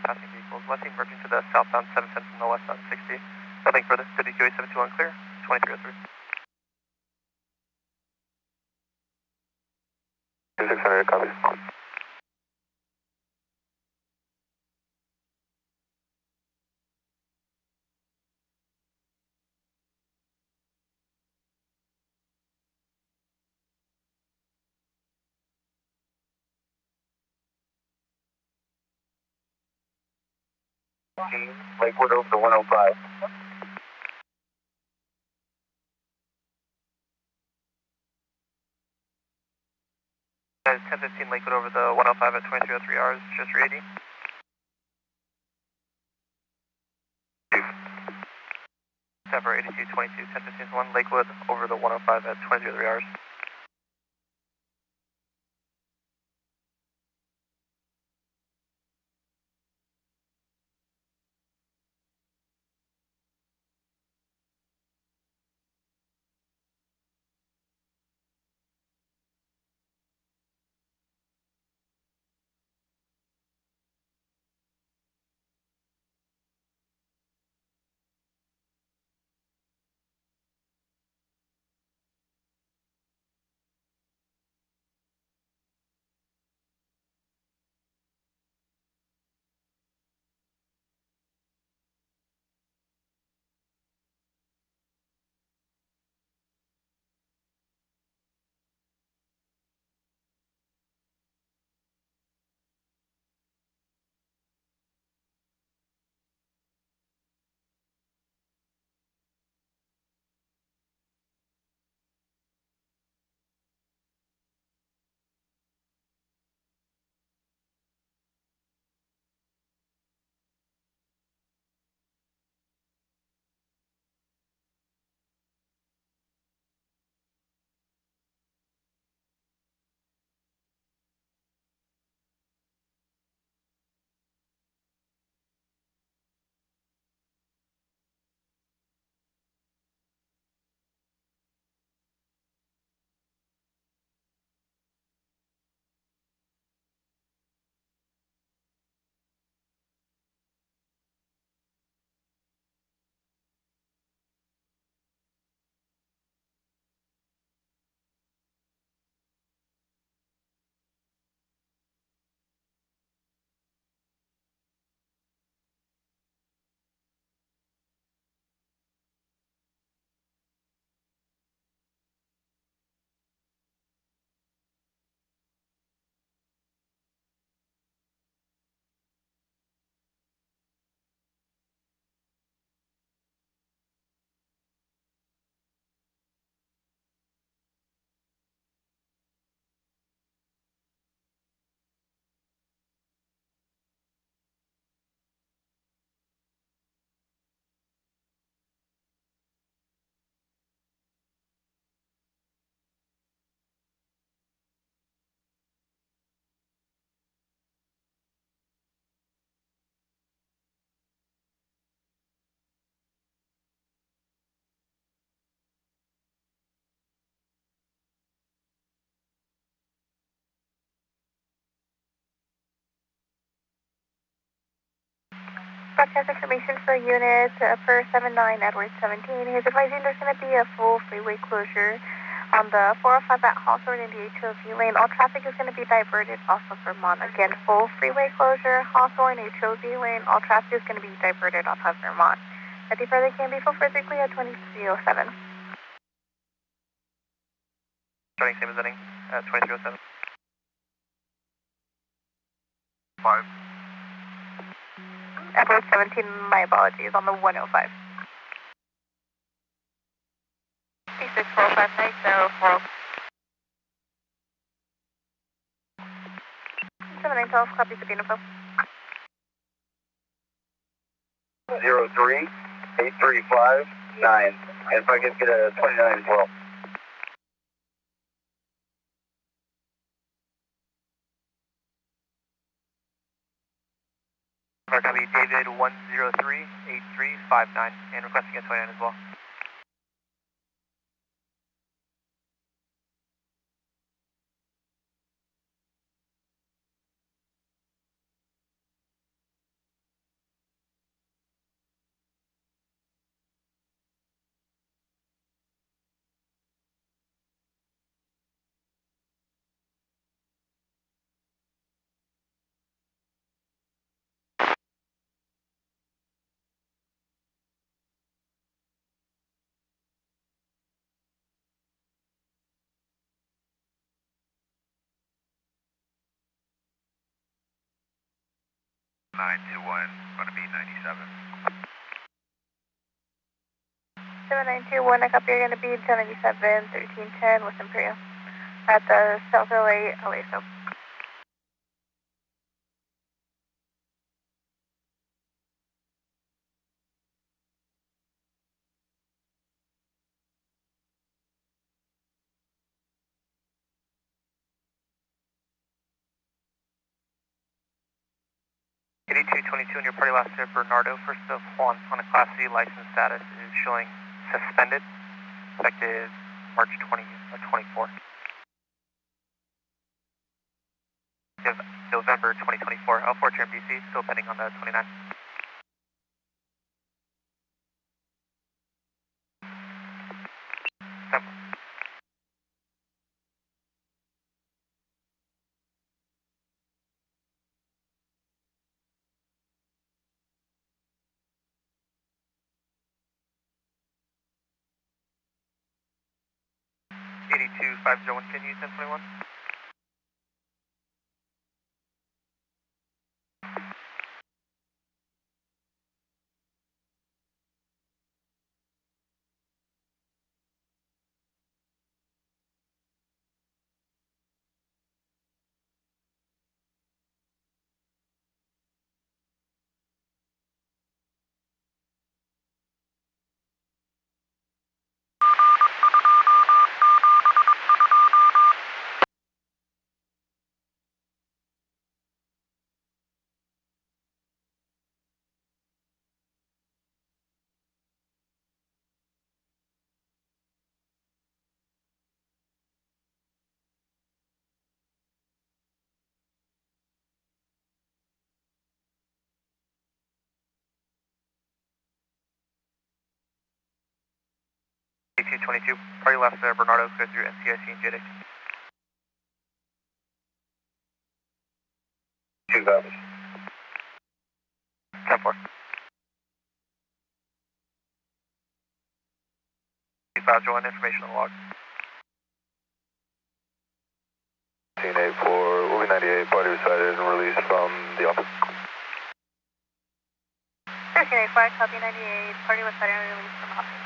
Speaker 1: passing vehicles. Last seen merging to the southbound 710 from the west on 60. Nothing further. WQA 721 clear, 2303.
Speaker 2: 600, copy. Lakewood over the 105.
Speaker 1: Guys, 1015 Lakewood over the 105 at 2303 hours, just 380. Denver 8222, 1015 1 Lakewood over the 105 at 2303 hours.
Speaker 7: broadcast information for units for 79 Edward 17. He's advising there's going to be a full freeway closure on the 405 at Hawthorne in the HOV lane. All traffic is going to be diverted off of Vermont. Again, full freeway closure, Hawthorne, HOV lane. All traffic is going to be diverted off of Vermont. Nothing further can be full physically at 2307.
Speaker 1: Starting same as ending at 2307.
Speaker 8: 5.
Speaker 7: Edward 17, my apologies, on the 105.
Speaker 3: 36459040.
Speaker 7: 7912, copy the info.
Speaker 2: 03-8359. And if I could get a 29 as well.
Speaker 1: Copy David 103-8359 and requesting a 29 as well.
Speaker 8: Going to be 97.
Speaker 7: 7921, I copy, you're going to be 1097, 1310, West Imperial. At the South LA, so.
Speaker 1: And your party last at Bernardo, first of Juan on a Class C license status is showing suspended, effective March 24. November 2024. L4 Trim BC, still pending on the 29. Eighty-two 501, can you 1021? Two party left there, Bernardo, clear through NCIC and JDIC.
Speaker 2: 2 copies.
Speaker 1: 10-4. 501, information on the log.
Speaker 2: 1884, will be 98, party recited and released from the office.
Speaker 7: 1385, copy 98, party was suddenly released from office.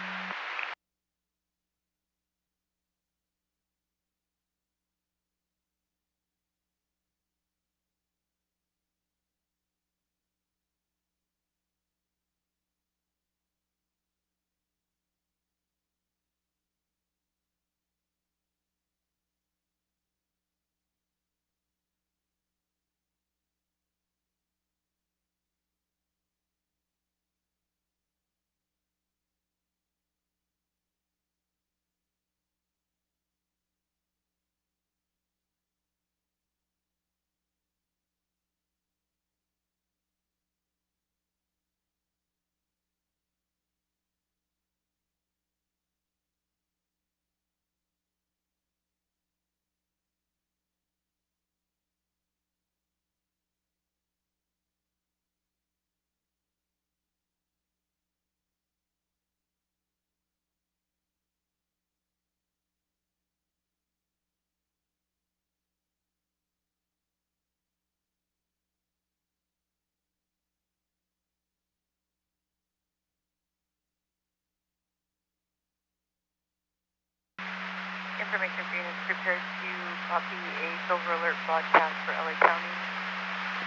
Speaker 10: Information Green is prepared to copy a silver alert broadcast for LA County.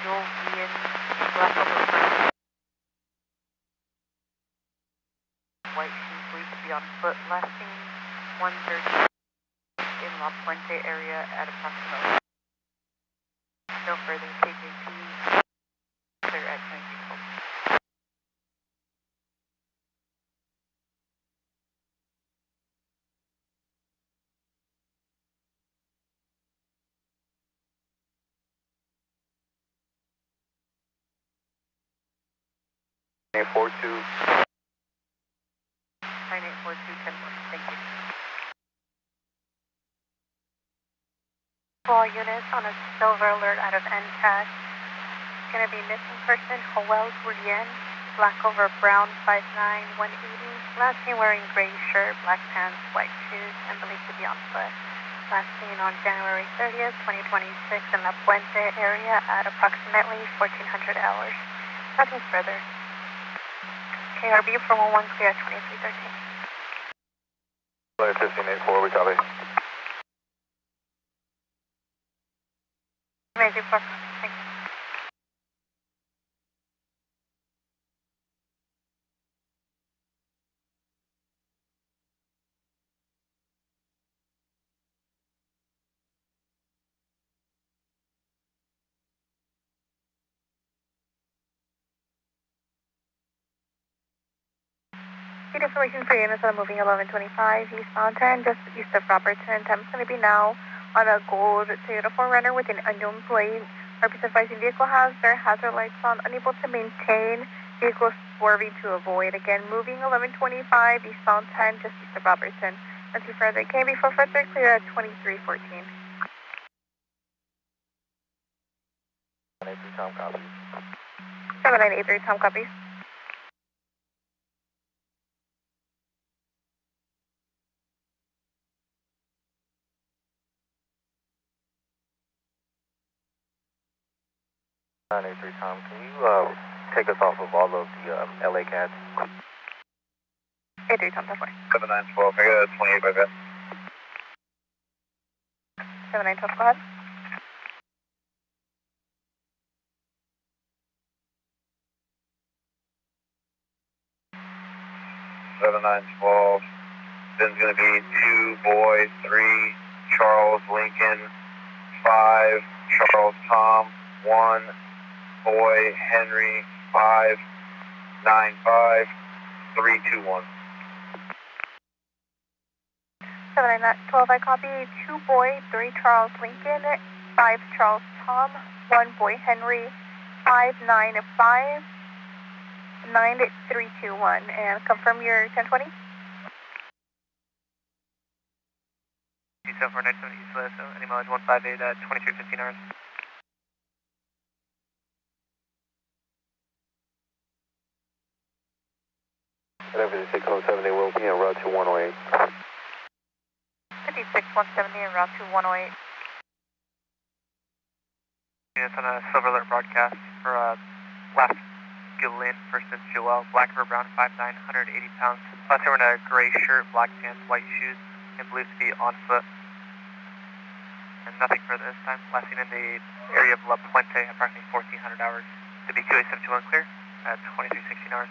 Speaker 10: Joel Ian, black over brown, white shoes believed to be on foot, last seen 1:30 in La Puente area at approximately. No further CHP, clear at 1912.
Speaker 2: Four two.
Speaker 10: 984210. Thank you.
Speaker 7: All units on a silver alert out of NTAC. Going to be missing person, Joel Gurien, black over brown, 5'9", 180. Last seen wearing gray shirt, black pants, white shoes, and believed to be on foot. Last seen on January 30th, 2026 in La Puente area at approximately 1400 hours. Nothing further. KRB for 11 clear at 2313.
Speaker 2: Flight 1584, we copy.
Speaker 7: Amazing, thank you. Good information for units on moving 1125 eastbound 10, just east of Robertson. Time's going to be now on a gold Toyota 4Runner with an unknown plate. RP's advising vehicle has their hazard lights on, unable to maintain, vehicle swerving to avoid. Again, moving 1125 eastbound 10, just east of Robertson. Nothing further. KB for further clear at 2314.
Speaker 2: 783 Tom copies.
Speaker 7: 7983 Tom copies.
Speaker 2: Tom, can you take us off of all of the LA cats?
Speaker 7: 83 Tom, that's fine.
Speaker 2: 7912, I got a 28 by that.
Speaker 7: 7912, go ahead.
Speaker 2: Then's going to be 2 boy, 3 Charles Lincoln, 5 Charles Tom, 1 boy Henry, 595 321.
Speaker 7: 7912, I copy. 2 boy, 3 Charles Lincoln, 5 Charles Tom, 1 boy Henry, 595 9321, and confirm your 1020.
Speaker 1: C7 for 970 East Lasso, any mileage 158 at 2315 hours.
Speaker 2: At 56-170 will be en route to 108.
Speaker 10: 56-170 en route to 108.
Speaker 1: Units on a silver alert broadcast for last Gillian versus Joel, black or brown, 5'9", 180 pounds. Last year in a gray shirt, black pants, white shoes, and believed to be on foot. And nothing further this time. Last seen in the area of La Puente, approximately 1400 hours. To be QA71 clear at 2316 hours.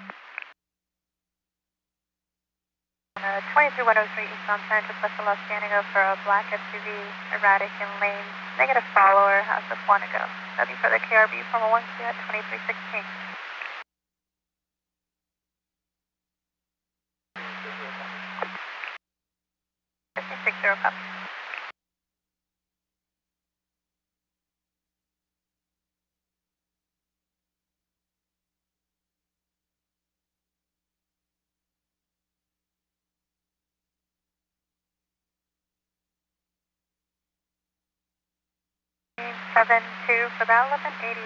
Speaker 7: 23103 eastbound 10, request a Los Angeles for a black SUV, erratic in lane, negative follower, has the one to go. Nothing for the KRB from a 1 clear at 2316. 5060 copy. Seven two for that 1183.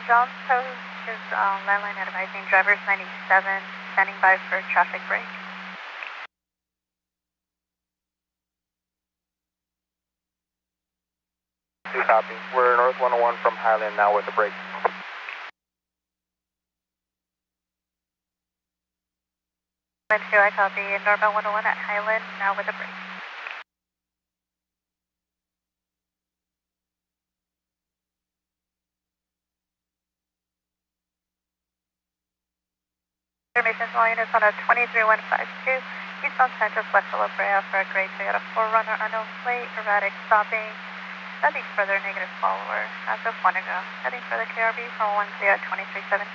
Speaker 7: John's Post is landline advising drivers 97, standing by for traffic break.
Speaker 2: Copy. We're north 101 from Highland now with the break.
Speaker 7: 2, I copy. Northbound 101 at Highland, now with a break. information to all units on a 23152, eastbound San Jose, West La Brea for a gray Toyota 4Runner, unknown plate, erratic stopping. Nothing further, negative follower. As of 1 ago. Nothing further, KRB from 1 clear at 2317.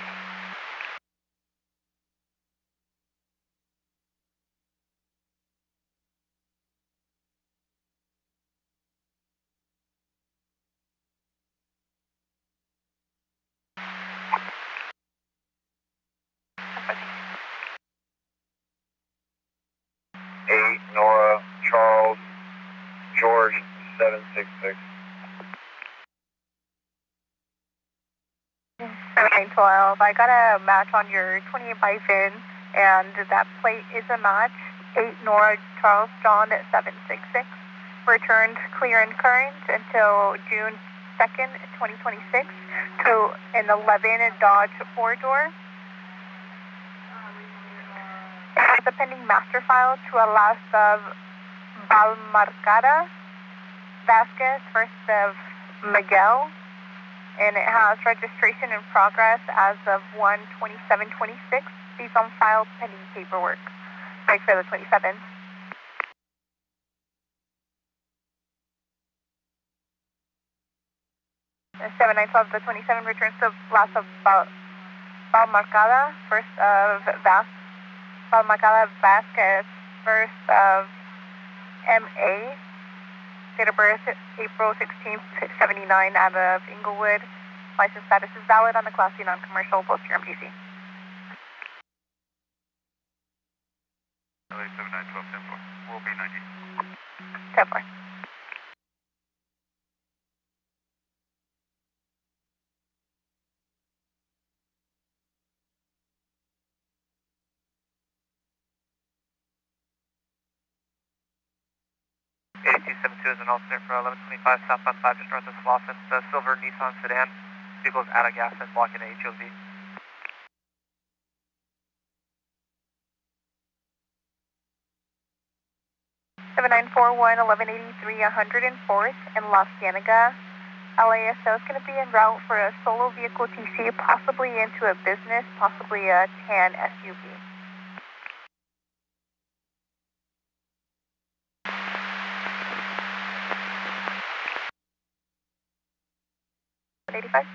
Speaker 2: Nora, Charles, George, 766.
Speaker 9: 7912. I got a match on your 28 Bison, and that plate is a match. 8 Nora, Charles, John, 766. Returned clear and current until June 2nd, 2026 to an 11 Dodge 4-door. The pending master file to a last of Balmarcada, Vasquez, first of Miguel, and it has registration in progress as of 1/27/26. These on file pending paperwork. Right for the 27th. The 7912, the 27 returns to last of Balmarcada, first of Balmarcada Vasquez, first of MA, date of birth April 16th, 79, out of Inglewood. License status is valid on the Class C non-commercial, post your MDC.
Speaker 8: LA 7912, 10-4. Will be 90.
Speaker 9: 10-4.
Speaker 1: Is an alternate for 1125 southbound 5 just north of Slauson. The silver Nissan sedan. Vehicle is out of gas and blocking the HOV.
Speaker 9: (7941) 1183 104th in La Cienega. LASO is going to be en route for a solo vehicle TC, possibly into a business, possibly a tan SUV. 85.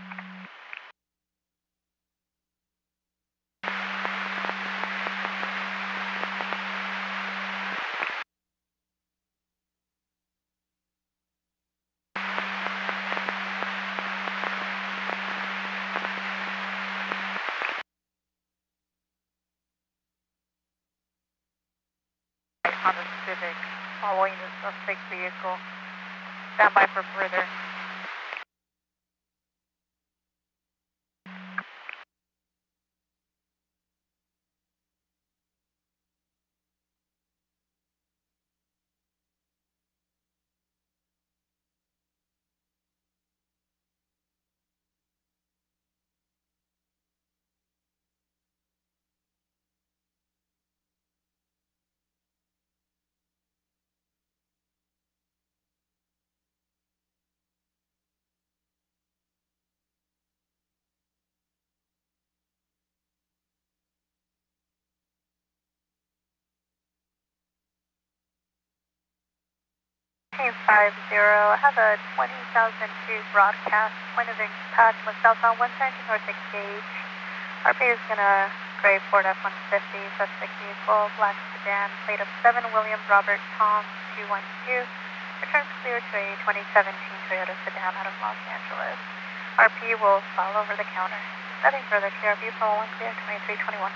Speaker 10: Honda Civic following the suspect vehicle. Stand by for further.
Speaker 7: Team 50, I have a 20,002 broadcast, point of impact was southbound 170 north engage. RP is going to gray Ford F-150, suspect vehicle, black sedan, plate of 7 William Robert Tom 212. Returns clear to a 2017 Toyota sedan out of Los Angeles. RP will follow over the counter. Nothing further, KRB for 1 clear 2321.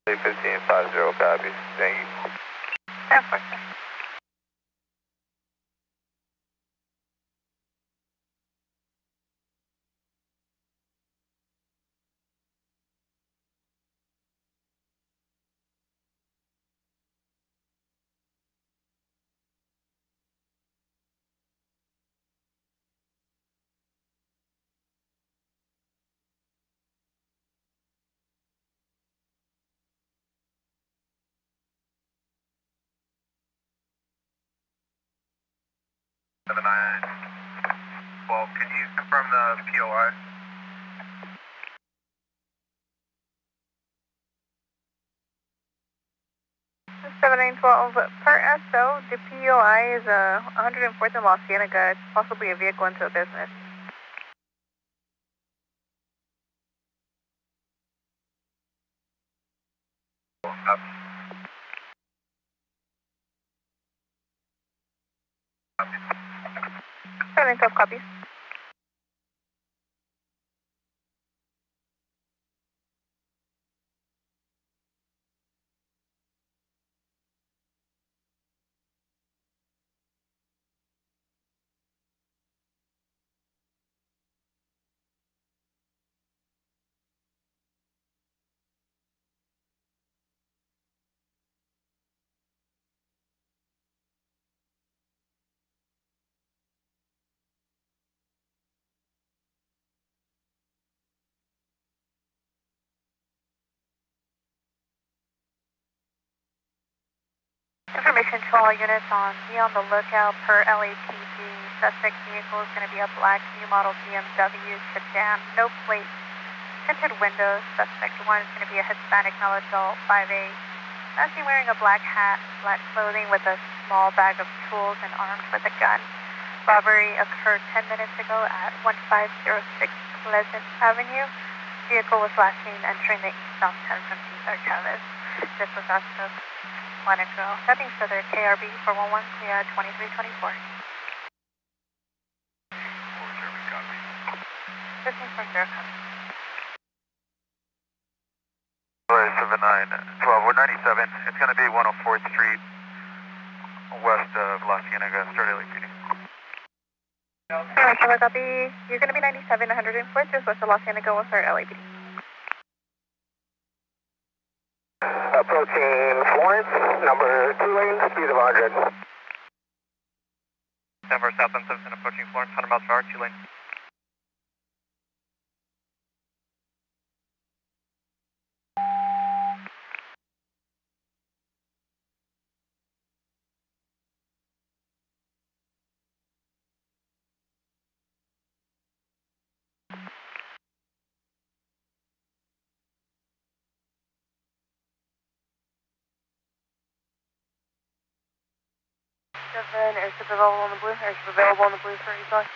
Speaker 2: 1550 copies. Thank you.
Speaker 7: 10-4, sir.
Speaker 8: Well, can you confirm the POI?
Speaker 3: 7912 per SO, the POI is 104th in La Cienega. It's possibly a vehicle into a business.
Speaker 2: Up.
Speaker 3: 7912 copies.
Speaker 7: Information to all units be on the lookout per LAPD. Suspect vehicle is going to be a black new model BMW sedan, no plate, tinted windows. Suspect 1 is going to be a Hispanic male adult, 5'8", seen wearing a black hat, black clothing with a small bag of tools and armed with a gun. Robbery occurred 10 minutes ago at 1506 Pleasant Avenue. Vehicle was last seen entering the eastbound 10 from Cesar Chavez. This was as of 1 ago. Nothing further. KRB 411, clear at 2324. Listening for 0 copy.
Speaker 2: 7912, we're 97. It's going to be 104th Street, west of La Cienega, start LAPD.
Speaker 3: 0 copy. You're going to be 97, 104th, just west of La Cienega, we'll start LAPD.
Speaker 1: Approaching Florence, number 2 lane, speed of 100.
Speaker 2: 10 for South 17, approaching Florence, 100 miles per hour, 2 lane.
Speaker 3: Airship available on the blue. Airship available on the blue for Eastside.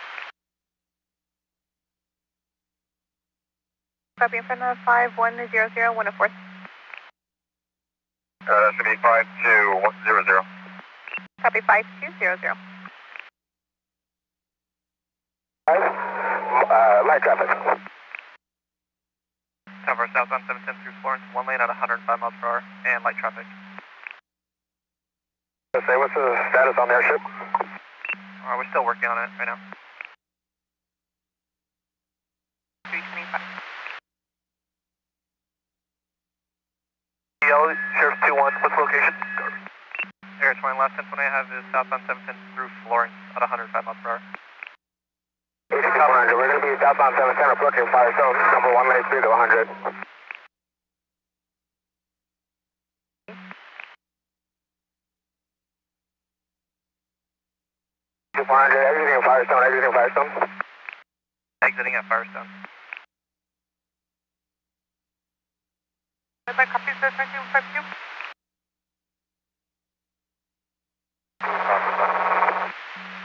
Speaker 3: Copy in front of 5100, 104th.
Speaker 2: That should be 5200.
Speaker 3: Copy 5200.
Speaker 1: Light traffic.
Speaker 2: 10 for South 17 through Florence, 1 lane at 105 miles per hour, and light traffic.
Speaker 1: Say, what's the status on the airship?
Speaker 2: We're still working on it right now.
Speaker 3: 325.
Speaker 2: Sheriff 2-1, what's the location? Air 20, last 10 I have is southbound 17 through Florence at 105 miles per hour.
Speaker 1: 80 100, we're going to be southbound 710 approaching Firestone, number 1 lane, speed of 100. 400, exiting Firestone, exiting Firestone.
Speaker 2: Exiting at Firestone.
Speaker 3: My copy says 1952.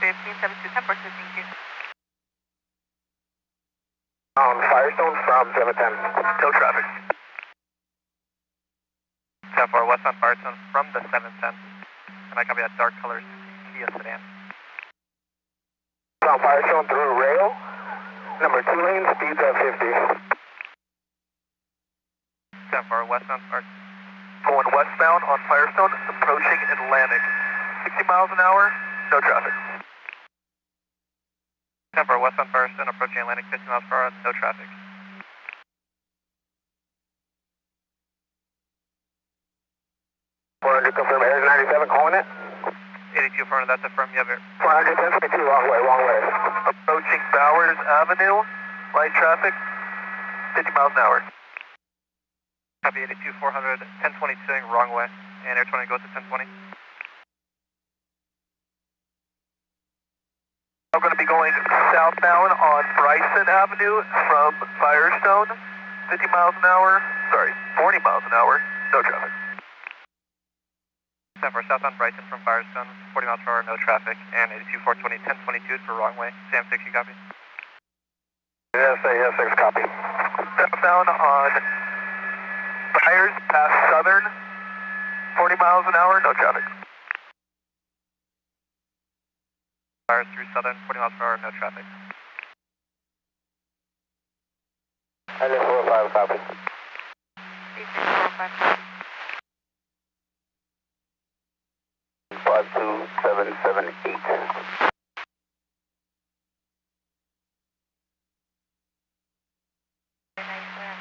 Speaker 3: 1572, 10 for 15Q.
Speaker 1: On Firestone from 710.
Speaker 2: No traffic. 10 for westbound Firestone from the 710. And I copy that dark colors Kia sedan.
Speaker 1: On Firestone through rail, number 2 lane, speeds of 50.
Speaker 2: 10 for westbound Firestone. Going westbound on Firestone, approaching Atlantic. 60 miles an hour, no traffic. 10 for westbound Firestone, approaching Atlantic, 50 miles per hour, no traffic.
Speaker 1: To confirm, Air 97 calling it.
Speaker 2: 82 front, that's affirmed, you have it.
Speaker 1: 410, 52, wrong way, wrong way.
Speaker 2: Approaching Bowers Avenue, light traffic, 50 miles an hour. Copy 82, 400, 1022, wrong way, and Air 20 goes to 1020. I'm going to be going southbound on Bryson Avenue from Firestone, 50 miles an hour, sorry, 40 miles an hour, no traffic.
Speaker 8: 10-4 southbound Brighton from Firestone, 40 miles per hour, no traffic, and 82-420, 1022 for wrong way. Sam 6, you copy?
Speaker 2: Yes, 6, copy.
Speaker 8: Southbound on Byers past Southern, 40 miles an hour, no traffic. Byers through Southern, 40 miles per hour, no traffic.
Speaker 2: LS45, copy.
Speaker 10: 3645.
Speaker 2: 52778.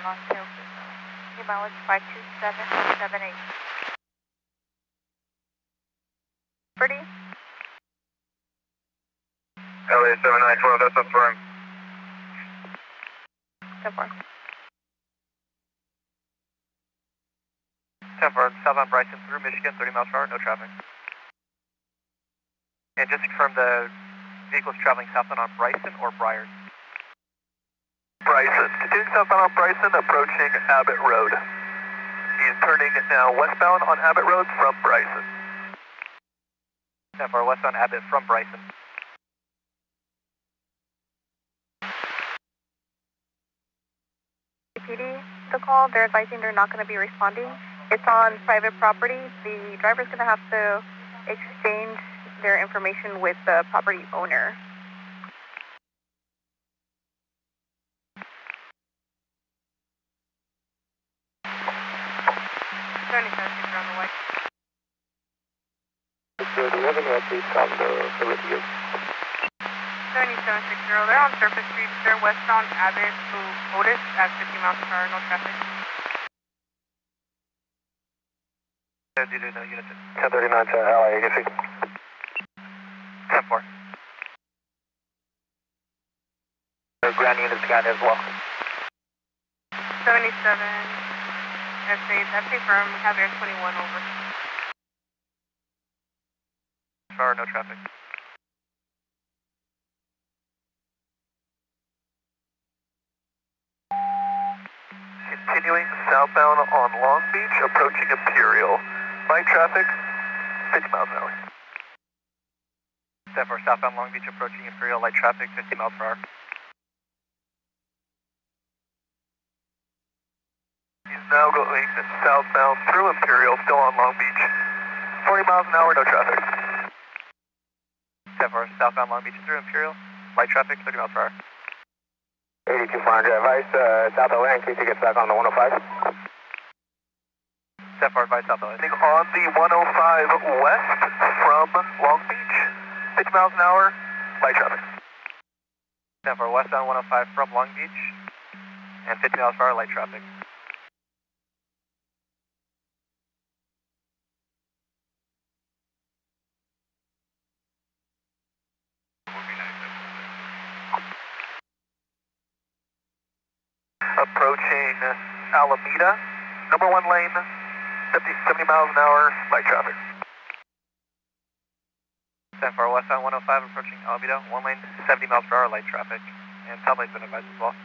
Speaker 10: Long tail system. New mileage 52778.
Speaker 9: Pretty?
Speaker 8: LA 7912, that's up for him.
Speaker 9: 10-4.
Speaker 8: 10-4, southbound Bryson through Michigan, 30 miles per hour, no traffic. And just to confirm, the vehicle's traveling southbound on Bryson or Briars? Bryson. Continuing southbound on Bryson, approaching Abbott Road. He's turning now westbound on Abbott Road from Bryson. 10-4, westbound Abbott from Bryson.
Speaker 9: PD, the call, they're advising they're not going to be responding. It's on private property. The driver's going to have to exchange their information with the property owner.
Speaker 10: On the way.
Speaker 2: Do you have any updates on the radio?
Speaker 3: 7760, they're on Surface Street. They're westbound Abbott to Otis at 50 miles per hour, no traffic.
Speaker 8: Due to no units.
Speaker 2: 1039 to LA agency.
Speaker 8: 10-4.
Speaker 2: The ground units got as well.
Speaker 3: 77 S8, that's confirmed. We have Air 21 over.
Speaker 8: Power, no traffic. Continuing southbound on Long Beach, approaching Imperial. Light traffic, 50 miles an hour. 10-4, southbound Long Beach, approaching Imperial. Light traffic, 50 miles per hour. He's now going southbound through Imperial, still on Long Beach. 40 miles an hour, no traffic. 10-4, southbound Long Beach through Imperial. Light traffic, 30 miles per hour.
Speaker 2: 8200, advice South LA in case he gets back on the 105.
Speaker 8: 10-4, advice South LA. On the 105 west from Long Beach, 50 miles an hour, light traffic. 10-4, westbound 105 from Long Beach, and 50 miles per hour, light traffic. Approaching Alameda, number 1 lane, 70 miles an hour, light traffic. 10-4, westbound 105, approaching Alameda, 1 lane, 70 miles per hour, light traffic. And south lane's been advised as well.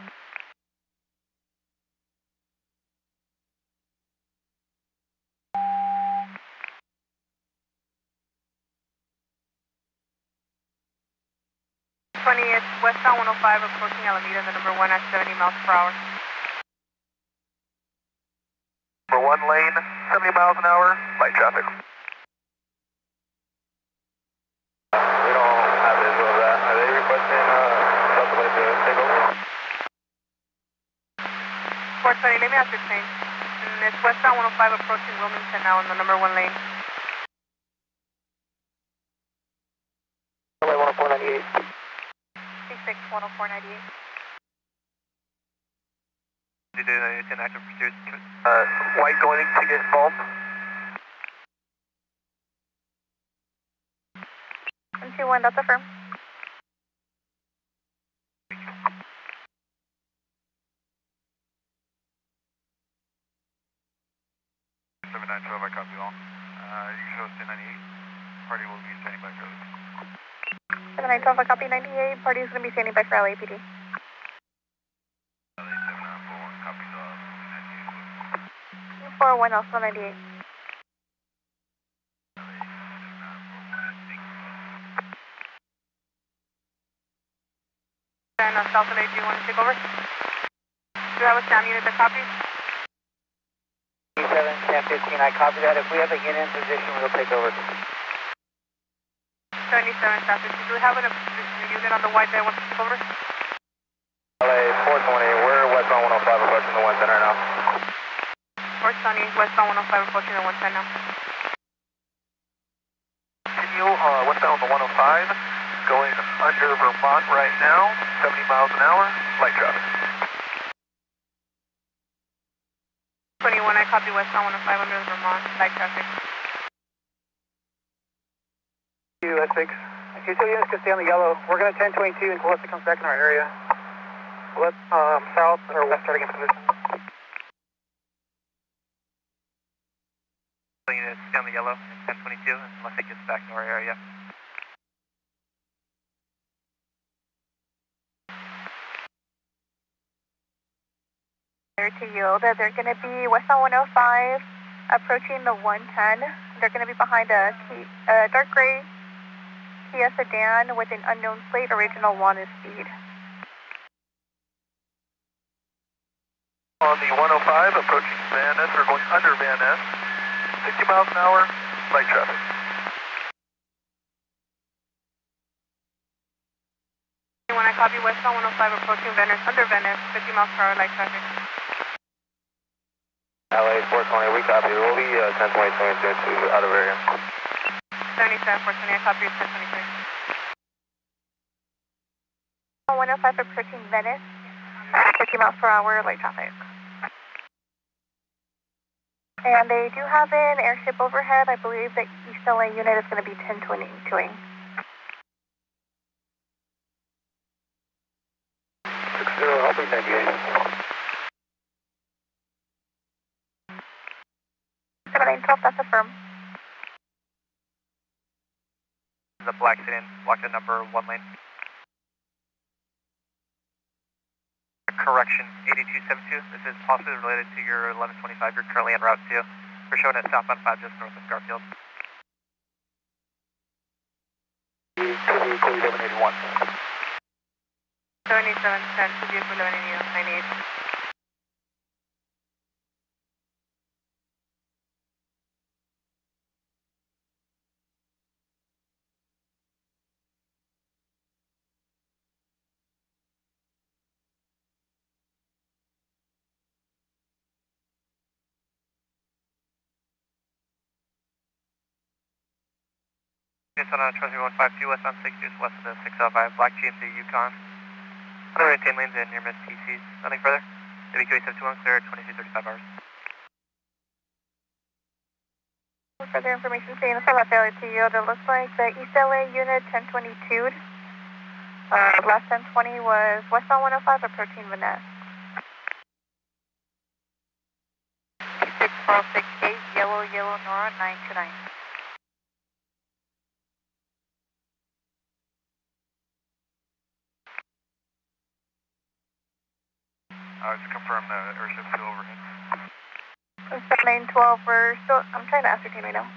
Speaker 3: It's westbound 105, approaching Alameda, the number 1 at 70 miles per hour.
Speaker 8: Number 1 lane, 70 miles an hour, light traffic. We don't have visual of that. Are they requesting something to take over?
Speaker 3: 420, let me ask your change. And it's westbound 105, approaching Wilmington now in the number 1 lane.
Speaker 2: LA 10498.
Speaker 10: 10498.
Speaker 8: You do an active pursuit. White going to get involved.
Speaker 9: 121, that's affirmed.
Speaker 8: Seven 912, I copy all. You show us 1098. Party will be standing by for
Speaker 9: 7912, I copy 98. Party is going to be standing by for LAPD.
Speaker 8: LA 7941, copies all.
Speaker 9: 41, also 98.
Speaker 8: LA
Speaker 3: And South LA, do you want to take over? Do you have a SAM unit that copies?
Speaker 1: 7, SAM 15, I copy that. If we have a unit in position, we'll take over.
Speaker 3: 77, SAM 15, do we have a unit on the white that wants to take over?
Speaker 2: LA 420, we're westbound 105 approaching the 110 right now.
Speaker 3: 420, westbound 105 approaching the 110 now.
Speaker 8: Continue westbound the 105, going under Vermont right now, 70 miles an hour, light traffic.
Speaker 3: 21, I copy westbound 105 under Vermont, light traffic.
Speaker 1: U.S. 6. QCO units can stay on the yellow. We're going to 1022 until West comes back in our area. Let's south or west starting in position.
Speaker 8: Units stay on the yellow, 1022, unless it gets back to our area.
Speaker 9: To yield, they're going to be westbound 105, approaching the 110. They're going to be behind a dark gray Kia sedan with an unknown plate, original wanted speed.
Speaker 8: On the 105, approaching Van Ness, or going under Van Ness, 60 miles an hour, light traffic.
Speaker 3: When I copy westbound 105 approaching Venice, under Venice, 50 miles per hour light traffic.
Speaker 2: LA 420, we copy. We'll be 10 20 22 out of area.
Speaker 3: 77, 420, I copy 1023.
Speaker 9: 105 approaching Venice, 50 miles per hour light traffic. And they do have an airship overhead. I believe the East LA unit is going to be 1022ing.
Speaker 2: 60, helping 98.
Speaker 9: 7912, that's affirmed.
Speaker 8: The black sedan, blocked at number 1 lane. Correction, 8272, this is possibly related to your 1125, you're currently en route to. We're showing at southbound 5 just north of Garfield.
Speaker 2: Clear 1181.
Speaker 3: 77, 10, to vehicle 1188.
Speaker 8: It's on 23152 westbound 6 just west of the 605 Black GMC Yukon. Other retain lanes and near miss TCs. Nothing further. WQA 721 clear at 2235 hours.
Speaker 9: Further information saying it's about failure to yield. It looks like the East LA unit 1022'd. Last 1020 was westbound 105 approaching Vanessa.
Speaker 10: 6468, yellow, Nora, 929.
Speaker 8: Just confirm the airship still overhead.
Speaker 9: 7912, we're still, I'm trying to ascertain right now.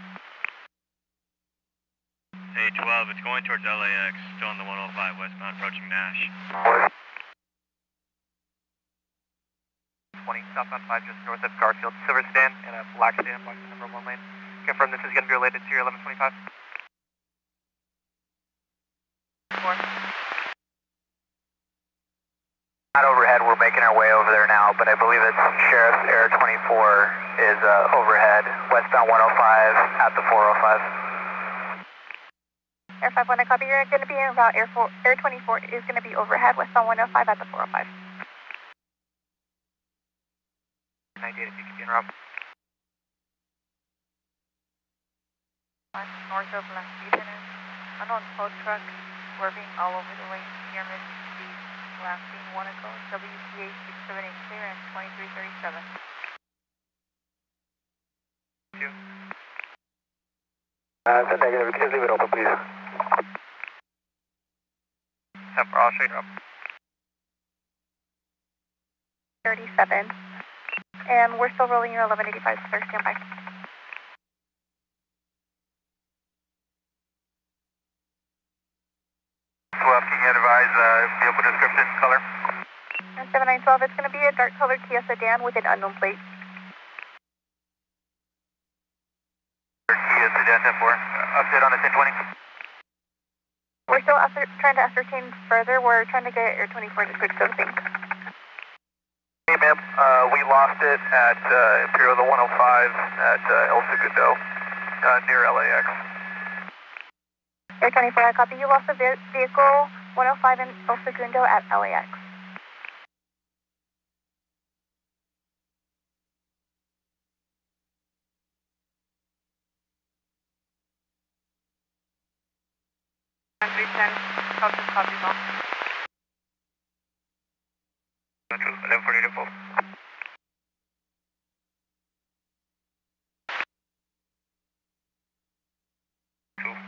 Speaker 11: Hey, 12, it's going towards LAX, still on the 105 westbound approaching Nash.
Speaker 8: 20, southbound 5 just north of Garfield. Silver sedan and a black sedan blocked at number 1 lane. Confirm this is going to be related to your 1125?
Speaker 3: 4.
Speaker 1: Not overhead, we're making our way over there now, but I believe it's Sheriff's Air 24 is overhead, westbound 105 at the 405.
Speaker 9: Air 51, I copy. You're going to be in about Air 24 is going to be overhead, westbound 105 at the 405.
Speaker 8: 98 if you can be en route.
Speaker 10: North of Las Vitanas, unknown tow truck swerving all over the lane near miss speed. Last seen 1 ago, WPA 678 clear and 2337.
Speaker 2: It's a negative, please leave it open, please.
Speaker 8: 10 for all, straight up.
Speaker 9: 37. And we're still rolling your 1185, sir. Stand by.
Speaker 8: Can you advise vehicle description?
Speaker 9: 7912, it's going to be a dark colored Kia sedan with an unknown plate.
Speaker 2: Kia sedan 10-4, update on the 1020.
Speaker 9: We're still trying to ascertain further. We're trying to get Air 24 to switch to the sync.
Speaker 2: Hey ma'am, we lost it at Imperial the 105 at El Segundo, near LAX.
Speaker 9: Air 24, I copy. You lost the vehicle 105 in El Segundo at LAX.
Speaker 3: Copy, Mom.
Speaker 2: 1148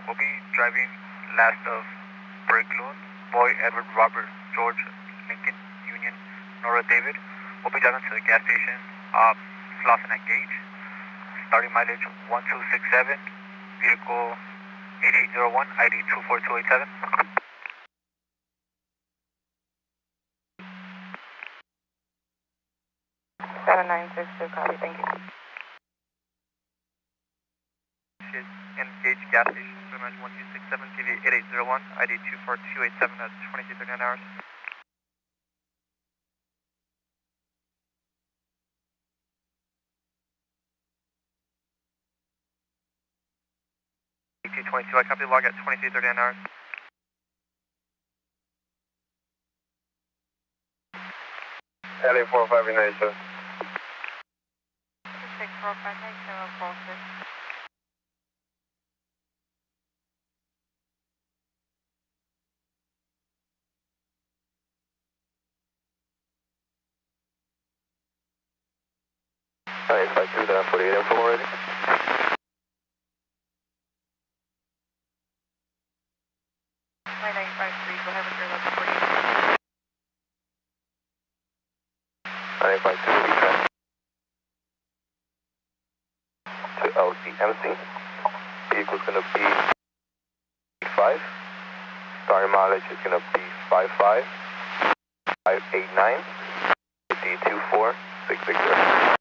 Speaker 2: We'll be driving last of Berglund, Boy, Edward, Robert, George, Lincoln, Union, Nora, David. We'll be driving to the gas station, Slauson and Gage. Starting mileage 1267, vehicle 8801, ID 24287.
Speaker 9: 7962, copy, thank you.
Speaker 8: Engage gas station, Dimension 1267, TV 8801, ID 24287 at 2339 hours. T22, I copy log at 2339 hours.
Speaker 2: LA 4597.
Speaker 10: 6459 closest.
Speaker 2: Alright, 52, then 48 info already.
Speaker 10: Go ahead with your level 48.
Speaker 2: 952 will be transferred to LCMC. Vehicle's going to be 5. Starting mileage is going to be 55, 589, D24660.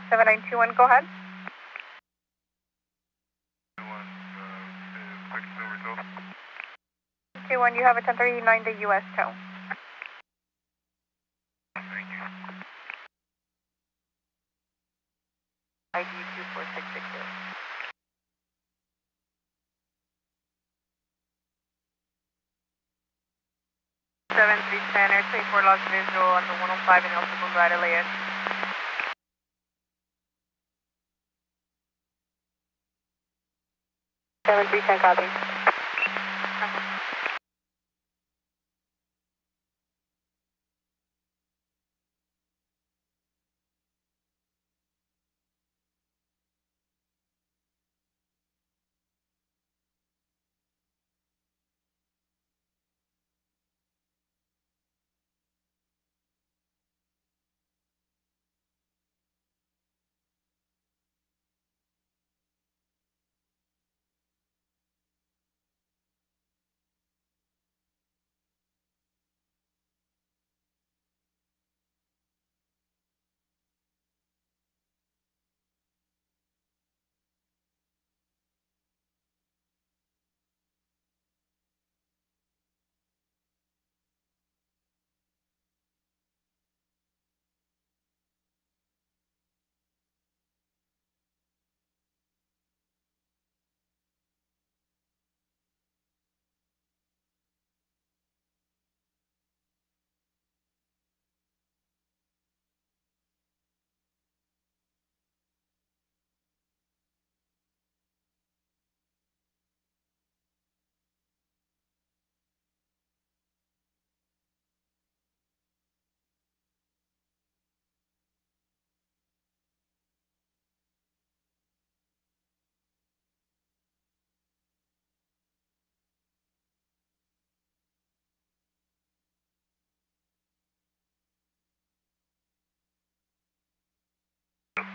Speaker 9: 7921, go ahead. 21, you have a 1039, the US tow.
Speaker 8: Thank you.
Speaker 10: ID 24660.
Speaker 3: 7310, Air 24 lost visual on the 105 in El Segundo at LAX.
Speaker 9: 7310, copy.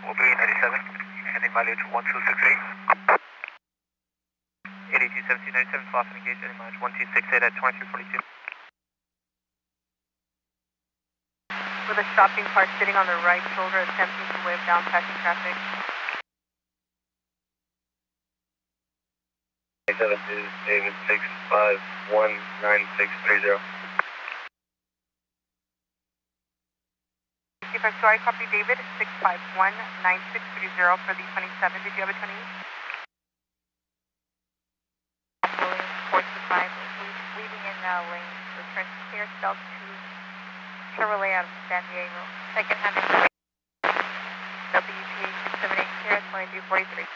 Speaker 2: Will be 97, heading mileage 1268. 82
Speaker 8: 1797 lost and engaged, any mileage 1268 at 2342.
Speaker 3: With a shopping cart sitting on the right shoulder attempting to wave down passing traffic.
Speaker 2: 7 is David 6519630.
Speaker 3: Sorry, copy David 6519630 for the 27. Did you have a 28?
Speaker 10: Force the 5, leaving in lane, return clear south to Chevrolet out of San Diego. Second hand WPA 678 clear at 2343.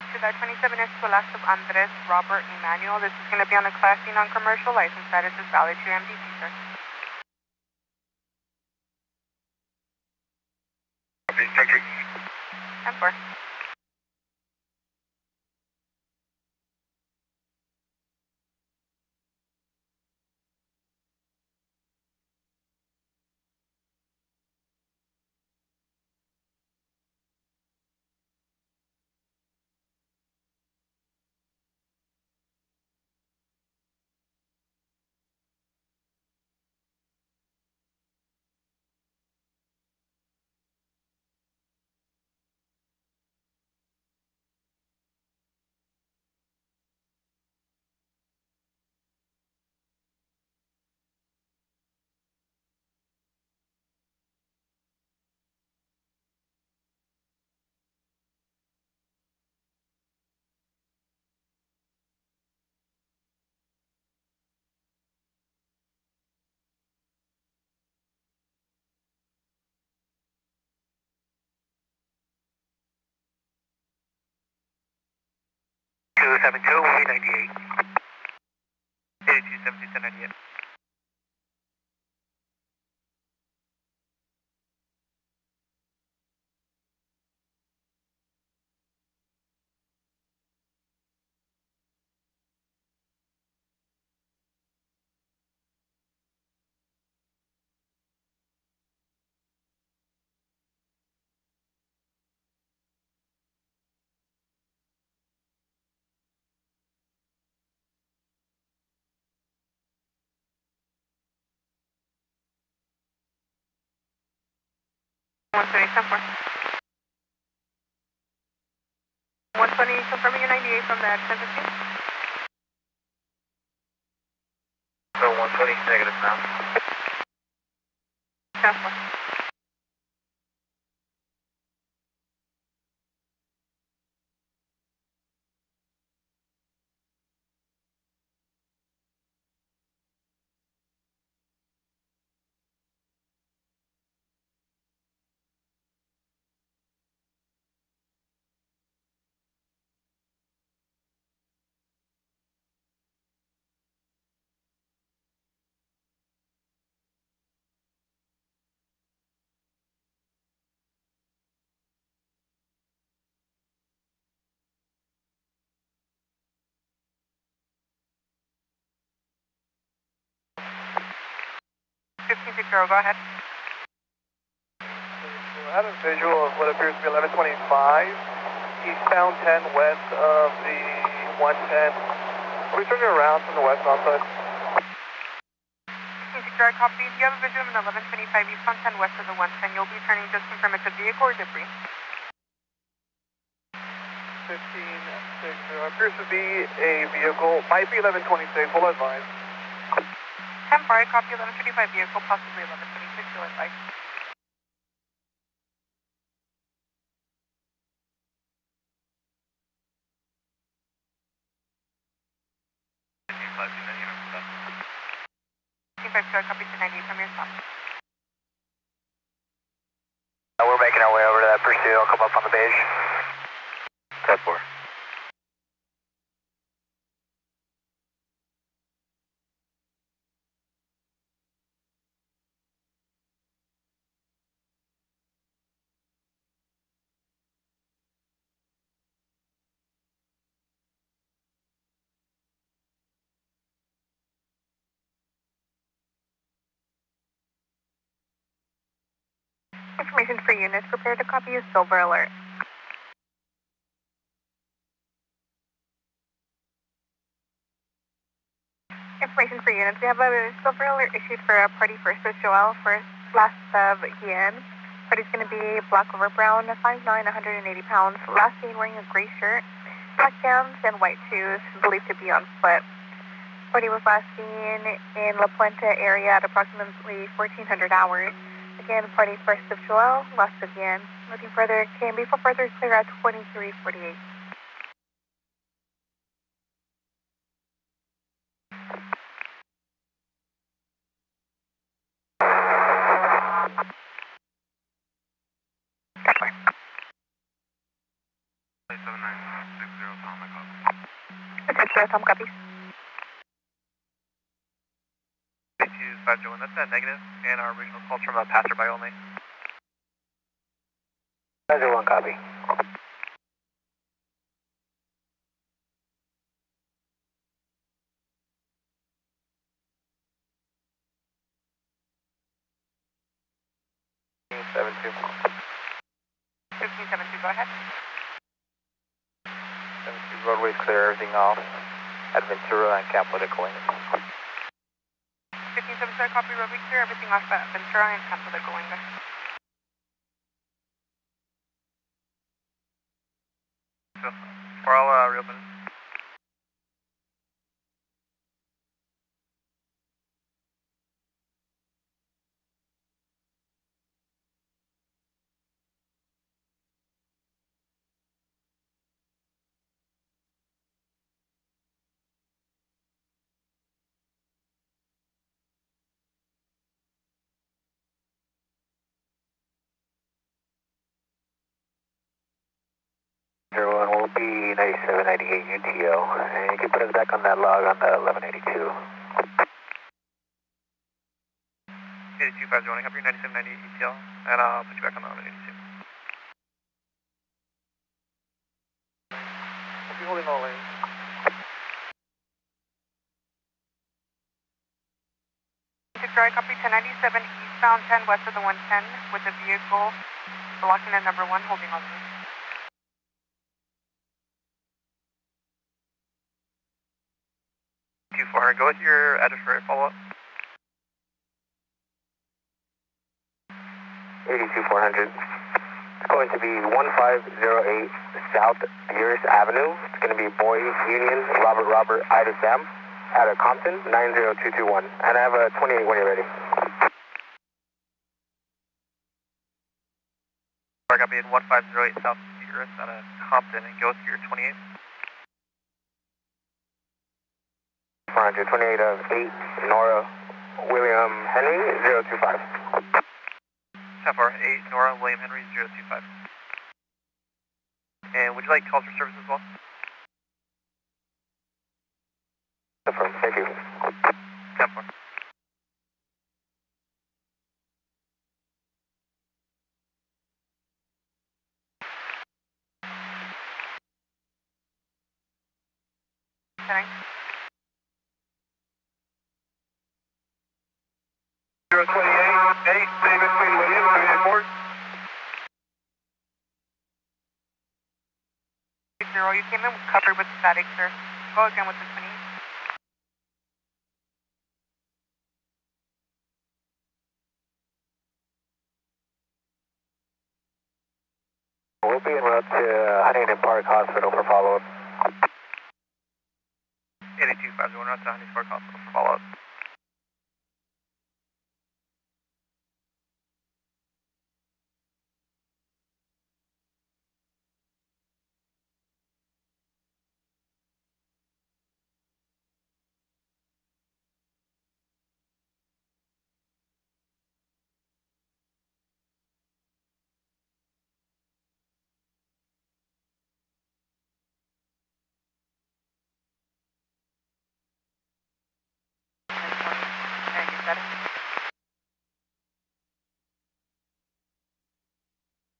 Speaker 3: To that 27 Escalast of Andres Robert Emmanuel. This is going to be on a Class C non-commercial license. Status is valid to your MDT, sir.
Speaker 2: Thank you.
Speaker 3: 10-4.
Speaker 8: Seven two 98. 82
Speaker 3: One 120, confirming your 98 from that 1015.
Speaker 2: So 120 negative now.
Speaker 3: 10-4. Go ahead.
Speaker 1: I have a visual of what appears to be 1125, eastbound 10 west of the 110. Are we turning around from the westbound side?
Speaker 3: Drive copy. If you have a visual of an 1125 eastbound 10 west of the 110, you'll be turning. Just confirm it's a vehicle or debris.
Speaker 1: 1560. Appears to be a vehicle. Might be 1126. We'll advise.
Speaker 3: 10-4, copy 1125 vehicle, possibly 1126. You'll advise. Copy to 98 from your stop.
Speaker 2: We're making our way over to that pursuit. I'll come up on the beige. 10-4.
Speaker 9: Information for units. Prepare to copy a silver alert.
Speaker 3: information for units. We have a silver alert issued for a party first of Joel for last of Ian. Party's going to be black over brown, 5'9", 180 pounds. Last seen wearing a gray shirt, black pants, and white shoes, believed to be on foot. Party was last seen in La Puente area at approximately 1400 hours. Again, party first of Joel, last of Ian. Looking further, KMB for further clear at 2348. Tom copies.
Speaker 8: 250, that's a negative, and our regional calls from a passerby only.
Speaker 1: 501 copy.
Speaker 3: Go ahead.
Speaker 2: 72 roadways clear, everything off at Ventura and Campo de Coenas.
Speaker 3: 1577, copy, roadway clear, everything off at Ventura and Campo de Coenas.
Speaker 8: We're all reopen.
Speaker 1: Everyone will be 9798 UTO, and you can put us back on that log on the 1182.
Speaker 8: 8250, copy 9798 ETL, and I'll put you back on the 1182. We'll be holding all lanes.
Speaker 3: Dry copy 1097 eastbound 10 west of the 110 with the vehicle blocking at number 1, holding all lanes.
Speaker 8: 2400, go with your address for a follow-up.
Speaker 1: 82400. It's going to be 1508 South Beers Avenue. It's going to be Boy Union Robert Ida Sam out of Compton 90221. And I have a 28 when you're ready.
Speaker 8: I got me in 1508 South Beers out of Compton, and go with your 28.
Speaker 1: 400, 28 of 8, Nora William Henry, 025.
Speaker 8: 10-4, 8, Nora William Henry, 025. And would you like calls for service as well?
Speaker 1: Confirm, thank you.
Speaker 8: 10-4.
Speaker 3: Setting.
Speaker 8: 028, 8, David Queen Williams, 384.
Speaker 3: 0, you came in covered with static, sir. Go again with the 20.
Speaker 1: We'll be en route to Huntington Park Hospital for follow-up.
Speaker 8: 8250, we're not to Huntington Park Hospital for follow-up.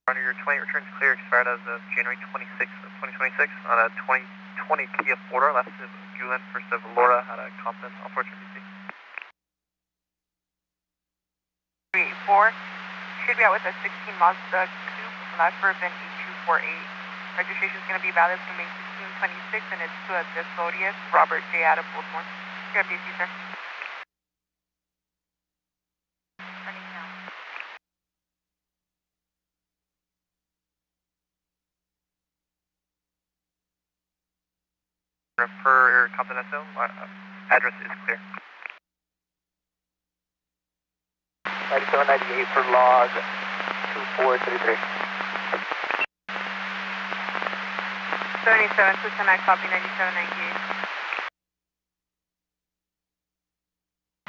Speaker 8: Your 20 returns clear, expired as of January 26th of 2026 on a 2020 Kia 4-door, last of Gulen, first of Laura out of Compton, unfortunately.
Speaker 3: 384 should be out with a 16 Mazda Coupe, last for VIN 8248. Registration is going to be valid from May 16, 26, and it's to a Discretion, Robert J. out of Baltimore. Good, DC, sir.
Speaker 10: Turning now.
Speaker 8: For Compton SO, address is clear.
Speaker 1: 9798 for log 2433.
Speaker 3: 77, Tucson, I copy 9798.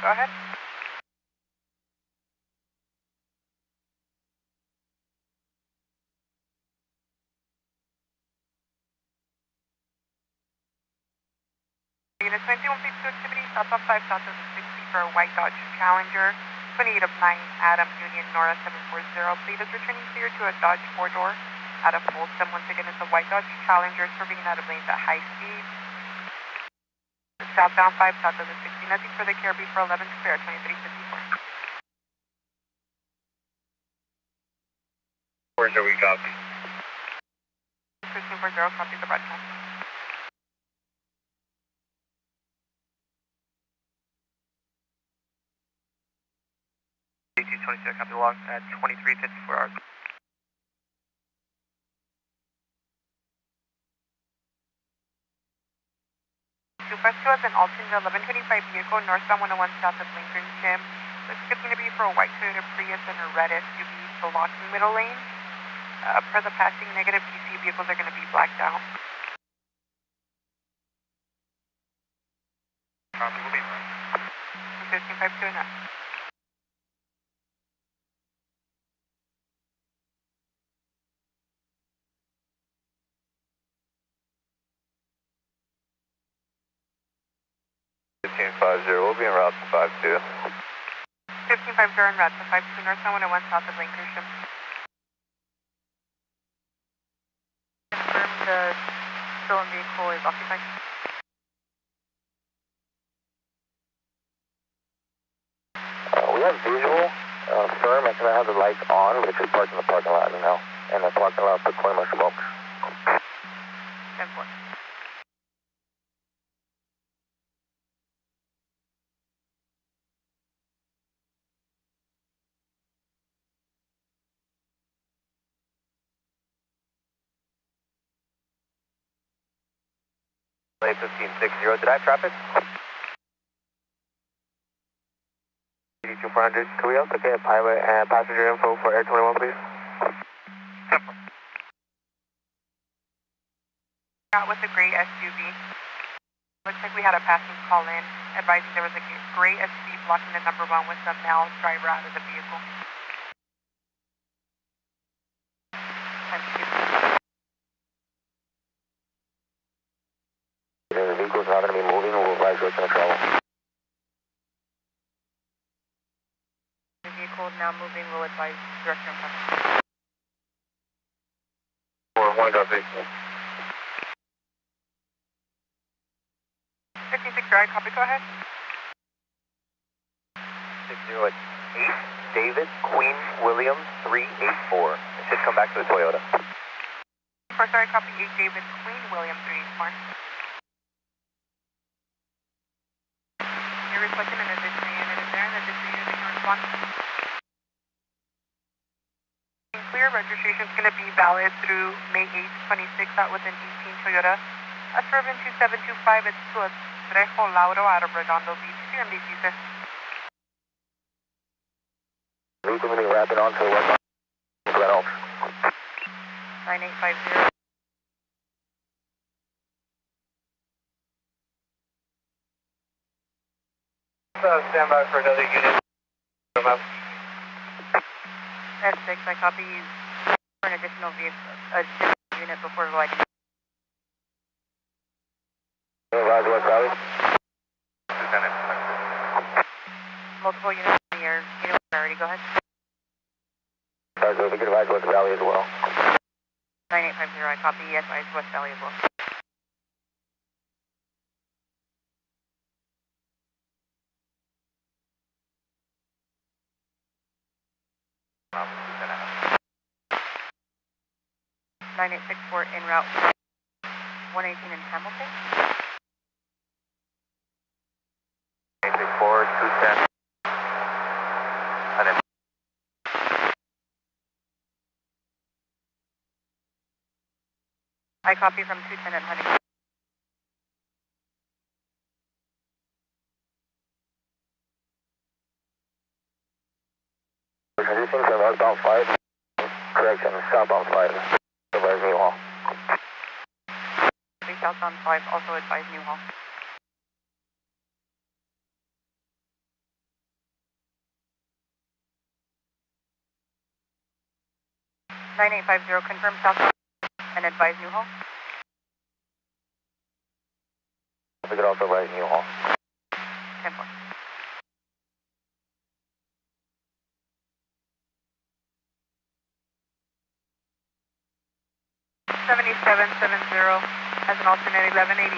Speaker 3: Go ahead. Unit 2152 activity, southbound 5 south of the 60 for a white Dodge Challenger, 28 of 9, Adam Union, Nora 740. Please is returning clear to a Dodge 4-door out of Folsom. Once again, it's a white Dodge Challenger serving out of lanes at high speed. Southbound 5 south of the 60, nothing further care before 11 clear at 2354.
Speaker 2: Where's we copy?
Speaker 3: 1340, copy the broadcast.
Speaker 8: AT-26, copy log at 2354 hours.
Speaker 3: 252 has an alternate 1125 vehicle northbound 101 south of Lincoln Gym. Looks going to be for a white Toyota Prius and a red SUV blocking middle lane. Per the passing negative, DC vehicles are going to be blacked out.
Speaker 8: Copy, will be fine.
Speaker 3: 1352 and up.
Speaker 2: We'll be en route to 52.
Speaker 3: 1550 en route to 52 northbound 101 south of Lincolnshire.
Speaker 10: Confirm the stolen vehicle is occupied.
Speaker 1: We have visual, firm, and I have the lights on, but it's just parked in the parking lot now. And the parking lot for 20 more smoke.
Speaker 10: 10-4.
Speaker 1: Lane 1560, did I have traffic? 82-400, can we also get pilot and passenger info for Air 21, please?
Speaker 3: Out with a gray SUV. Looks like we had a passing call in, advising there was a gray SUV blocking the number 1 with the male driver out of the vehicle.
Speaker 1: The vehicle's not going to be moving, we'll advise you it's going to travel.
Speaker 10: The vehicle now moving, will advise direction of traffic.
Speaker 1: 4-1, copy.
Speaker 3: 56 right, copy, go ahead.
Speaker 1: 608, David Queen Williams 384. It should come back to the Toyota.
Speaker 3: First right, copy 8 David Queen Williams 384. You're requesting an additional unit in there, and the additional unit can respond. Clear registration is going to be valid through May 8th, 26 out with an 18 Toyota. A Suburban 2725, it's to a Trejo Lauro out of Redondo Beach. Here in DC, sir.
Speaker 1: Vehicle going to be rapid onto the west. Reynolds.
Speaker 10: 9850.
Speaker 1: Stand by for another unit.
Speaker 10: S6, I copy you for an additional vehicle, unit before the light.
Speaker 1: Roger, West Valley.
Speaker 2: Lieutenant.
Speaker 10: Multiple units in the air. Unit priority, go ahead.
Speaker 1: Roger, we can advise West Valley as well.
Speaker 10: 9850, I copy advise West Valley as well.
Speaker 2: Lieutenant.
Speaker 10: 9864 en route 118 in Hamilton. I copy from 210 at Huntington.
Speaker 2: Transition from northbound 5. Correction, southbound 5. Advise New Hall.
Speaker 10: Southbound 5, also advise New Hall. (9850) confirm southbound and advise New Hall.
Speaker 2: We could also advise New Hall.
Speaker 10: 10-4.
Speaker 3: 7770 has an alternate 1182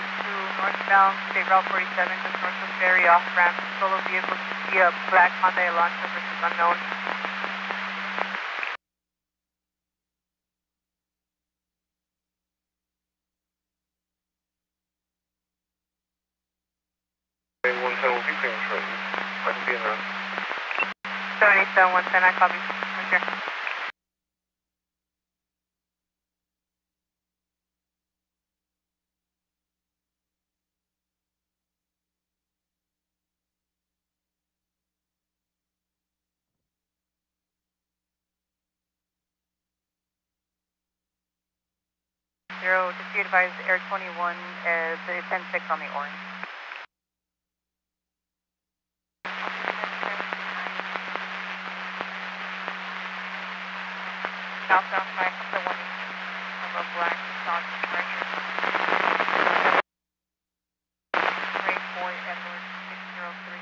Speaker 3: northbound, State Route 47, just north of Ferry off ramp. Solo vehicle to see a black Hyundai Elantra versus unknown.
Speaker 8: Will be clearing shortly. I can be in there.
Speaker 3: 7710, I copy. Right there.
Speaker 10: Just be advised, Air 21 is 10-6 on the orange.
Speaker 5: Southbound 5 from the 180 of a black Dodge Charger. Ray Boy Edward 603.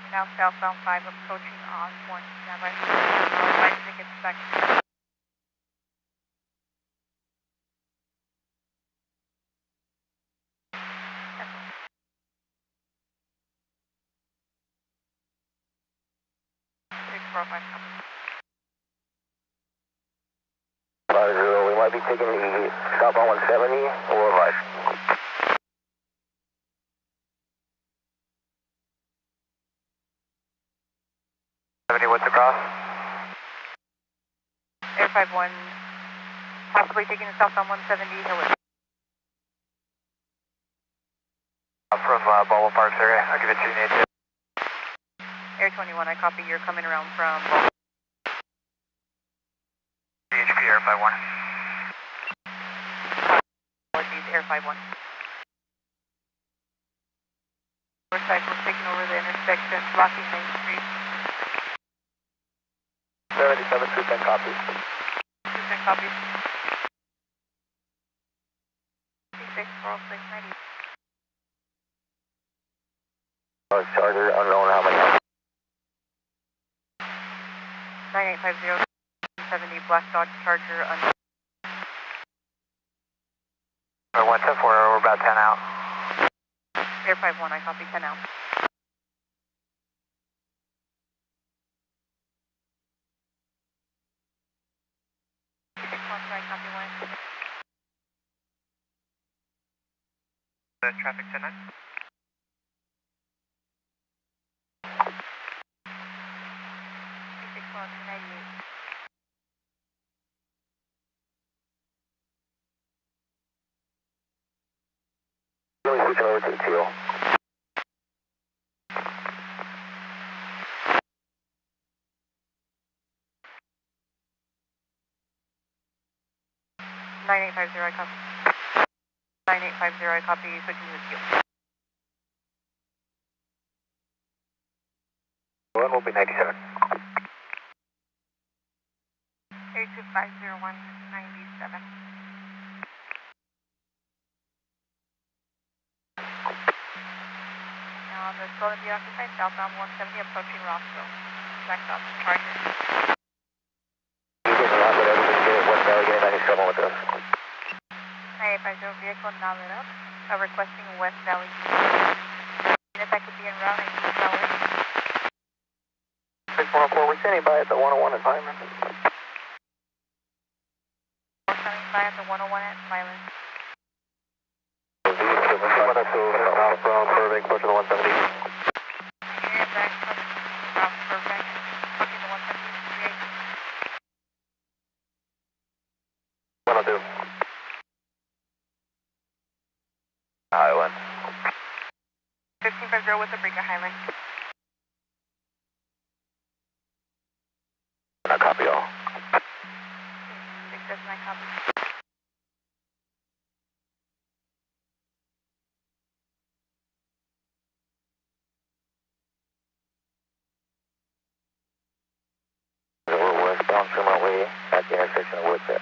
Speaker 5: Now southbound 5 approaching Osborne. Standby. Advise to get back.
Speaker 2: We might be taking the southbound 170 or advise. What's across?
Speaker 10: Air 51, possibly taking the southbound 170, Hillis.
Speaker 2: From Baldwin Parks area, I'll give it to you, Nate.
Speaker 10: Air 21, I copy, you're coming around from
Speaker 2: CHP Air 51.
Speaker 10: Apologies, Air 51.
Speaker 3: Motorcycles taking over the intersection, blocking Main Street.
Speaker 2: 77 210 copy.
Speaker 3: 210 copy.
Speaker 5: 640690.
Speaker 2: Charger unknown, how many?
Speaker 10: 9850 70 Black Dodge Charger unknown.
Speaker 2: 110 we're about 10 out.
Speaker 10: Air 51, I copy 10 out.
Speaker 8: Traffic 10-9.
Speaker 2: Really switching over to the teal.
Speaker 10: I copy. 9850, I copy, switching to the teal.
Speaker 2: One will be 97.
Speaker 5: 8250197. Now the stolen vehicle occupied southbound 170 approaching Rossville. Black Dodge Charger.
Speaker 2: West Valley getting 97 with us.
Speaker 5: 9850 vehicle now lit up. Requesting West Valley. If I could be en route, I need Valley.
Speaker 1: 6104, we're standing by at the 101 at Vineland.
Speaker 5: We're standing by at the 101 at Vineland.
Speaker 2: From Burbank, pushing the 170.
Speaker 5: Area back from Burbank, pushing the 170.
Speaker 2: 102. Highland.
Speaker 3: 1550 with the break at Highland.
Speaker 2: I copy all.
Speaker 6: 679 copy.
Speaker 2: We're westbound Sherman Way at the intersection of Woodset.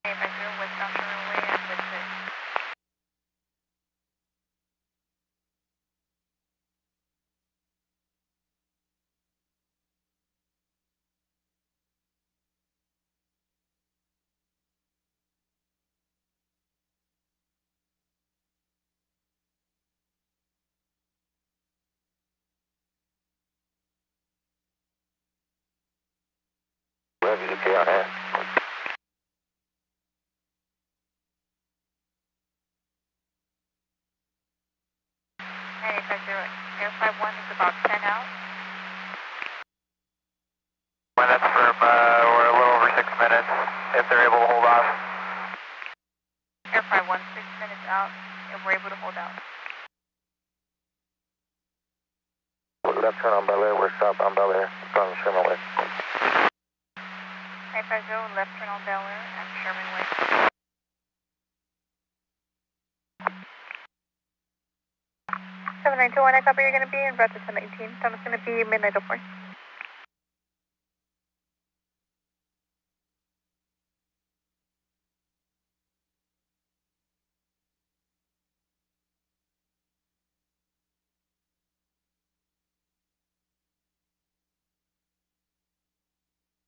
Speaker 6: 850 westbound Sherman Way and Woodset.
Speaker 2: We have ETA on hand.
Speaker 6: 9850, Air 51 is about 10 out.
Speaker 2: When that's firm, we're a little over 6 minutes, if they're able to hold off.
Speaker 6: Air 51, 6 minutes out, and we're able to hold out.
Speaker 2: Left turn on Bel Air, we're southbound Bel Air, from Sherman Way.
Speaker 6: 950, left turn on Bel Air and Sherman Way. Seven 921, I copy you're going to be in route to 1019. Time is going to be midnight 04.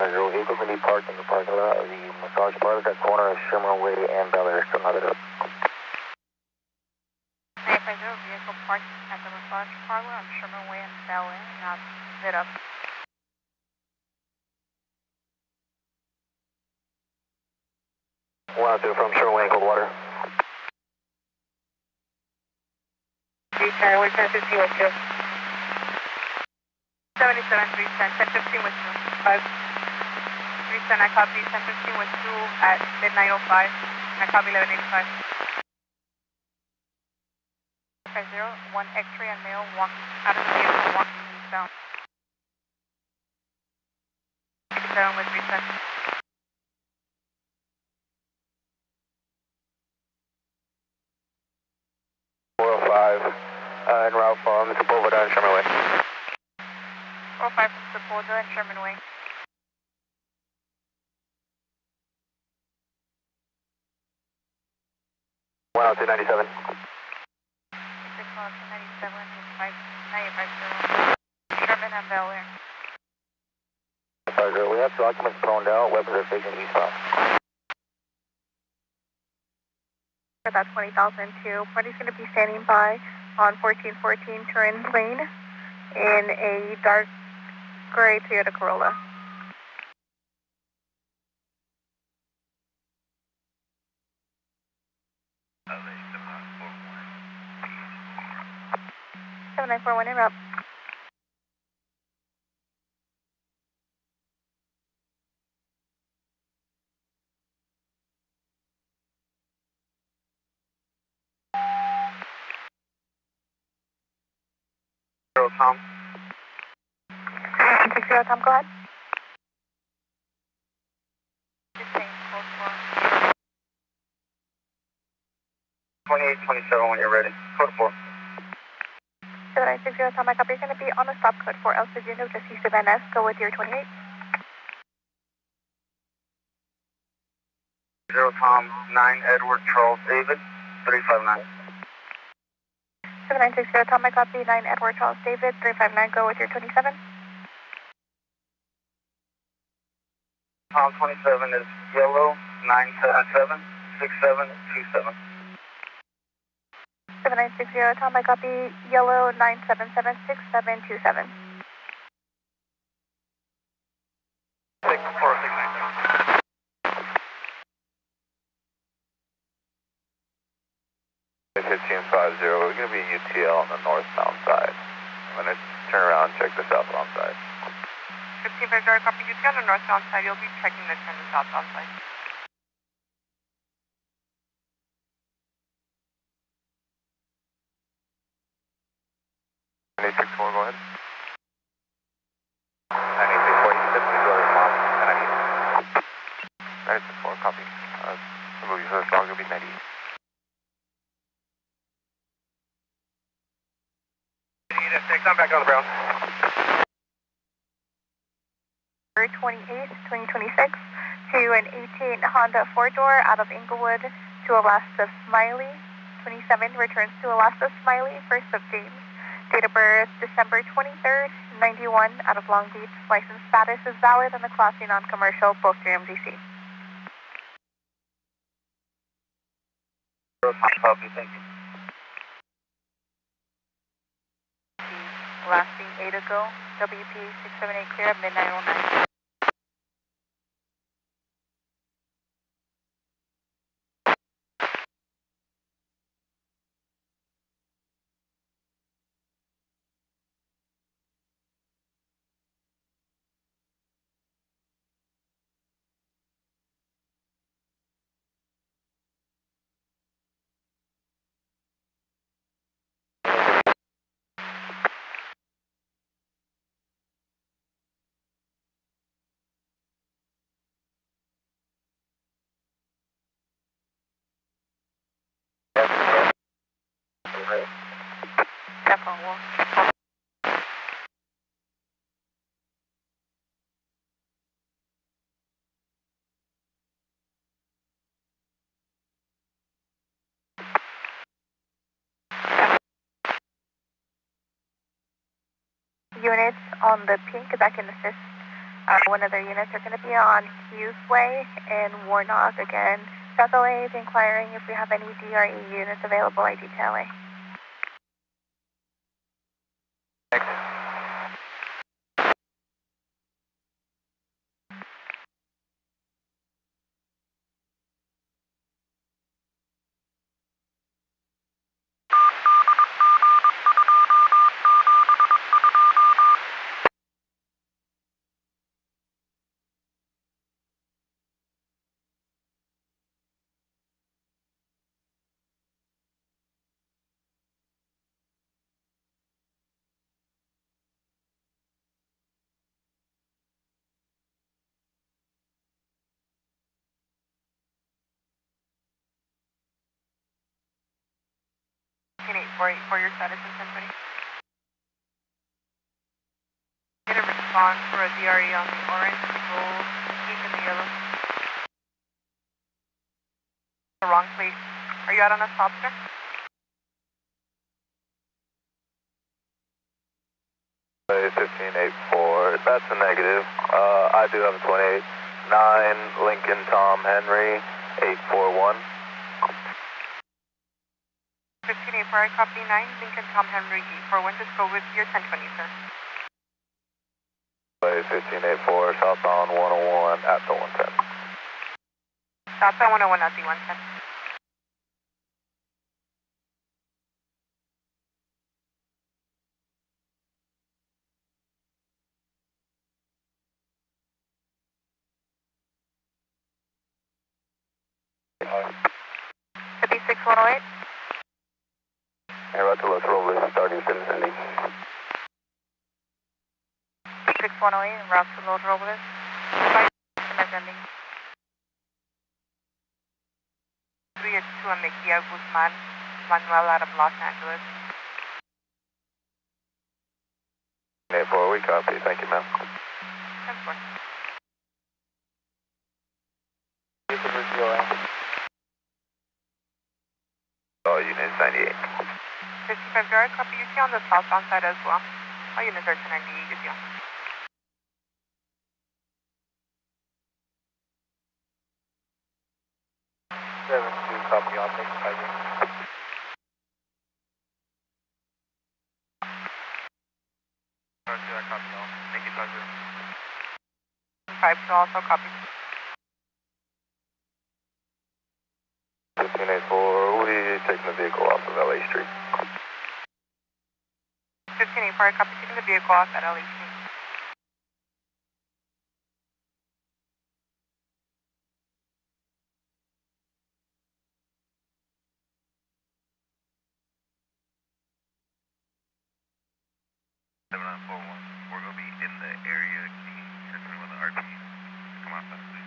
Speaker 2: Zero vehicles will be parked in the parking lot of the massage parlor at the corner of Sherman Way and Bel Air, still not lit up.
Speaker 6: 950, vehicle parked at the massage parlor on Sherman Way and Bel Air, not lit up.
Speaker 2: One out there from Sherman Way and Coldwater.
Speaker 4: Tyler, 1015 with you.
Speaker 3: 77 310, 1015 with 2. 310, I copy 1015 with 2 at midnight 05. I copy 1185.
Speaker 6: 50, one X-ray and male walking out of the vehicle, walking eastbound.
Speaker 3: 67 with 310.
Speaker 2: En route from Sepulveda and Sherman Way.
Speaker 6: 45 from Sepulveda and Sherman Way.
Speaker 2: One out to 97.
Speaker 6: 6 miles to 97 with 9850. Sherman and Bel Air.
Speaker 2: We have two occupants thrown out, weapons are facing eastbound.
Speaker 6: About 20,002. Party's going to be standing by on 1414 Turin Lane in a dark gray Toyota Corolla. Seven 941 en route.
Speaker 4: Tom.
Speaker 6: 60 Tom, go ahead.
Speaker 4: 2827 when you're ready. Code 4.
Speaker 6: 7960 Tom, I copy. You're going to be on the stop code for El Segundo, just east of NS. Go with your 28.
Speaker 4: 0 Tom, 9 Edward Charles David, 359.
Speaker 6: 7960 Tom, I copy. 9 Edward Charles David, 359. Go with your 27.
Speaker 4: Tom 27 is yellow, 977 6727.
Speaker 6: 7960 Tom, I copy. Yellow 977 6727.
Speaker 2: 64697. 1550, we're going to be UTL on the northbound side. I'm going to turn around and check the southbound side.
Speaker 3: 1550, copy. You on the northbound side. You'll be checking the turn to southbound side.
Speaker 2: 964, go ahead. 964, you said please go to response. 964, copy. Remove your first log, it'll be 98. I'm back on the ground.
Speaker 6: February 28th, 2026, to an 18 Honda 4-door out of Inglewood to Alaska Smiley. 27 returns to Alaska Smiley, first of James. Date of birth, December 23rd, 91, out of Long Beach. License status is valid and the Class C non-commercial, both to MDC.
Speaker 2: Copy, thank you.
Speaker 10: Last being 8 ago, WP 678 clear at midnight 09. Step on wall.
Speaker 6: Units on the pink that can assist. One of their units are going to be on Hughes Way in Warnock again. South LA is inquiring if we have any DRE units available at Detail A.
Speaker 3: For your status in 1020. Get a response for a DRE on the orange, the gold, the pink, and the yellow. The wrong place. Are you out on a stop, sir?
Speaker 2: Hey, 1584, that's a negative. I do have a 28. 9 Lincoln Tom Henry, 841.
Speaker 3: 1584, I copy 9, Lincoln Tom Henry 841, just go with your 1020, sir.
Speaker 2: Hey, 1584, southbound 101 at the 110.
Speaker 3: Southbound 101 at the 110.
Speaker 6: The B6108.
Speaker 2: Here at the Los Robles, starting citizen.
Speaker 6: 6108, en route to Los Robles. Ascending.
Speaker 3: 382 Mejia Guzman, Manuel out of Los Angeles.
Speaker 2: 84, we copy. Thank you, ma'am.
Speaker 3: 10-4.
Speaker 2: All units 98.
Speaker 3: 55 yard, copy UT on the southbound side as well. All units are 1098 UT.
Speaker 2: 7-2, copy on, thank you, Kaiser.
Speaker 8: Roger, I copy all. Thank you, Kaiser.
Speaker 3: 5 to also copy.
Speaker 2: 1584, we taking the vehicle off of LA Street.
Speaker 3: 1584, I copy, taking the vehicle off at LA Street.
Speaker 8: 7941. We're going to be in the area. Can you transfer with the RP? Come on, please.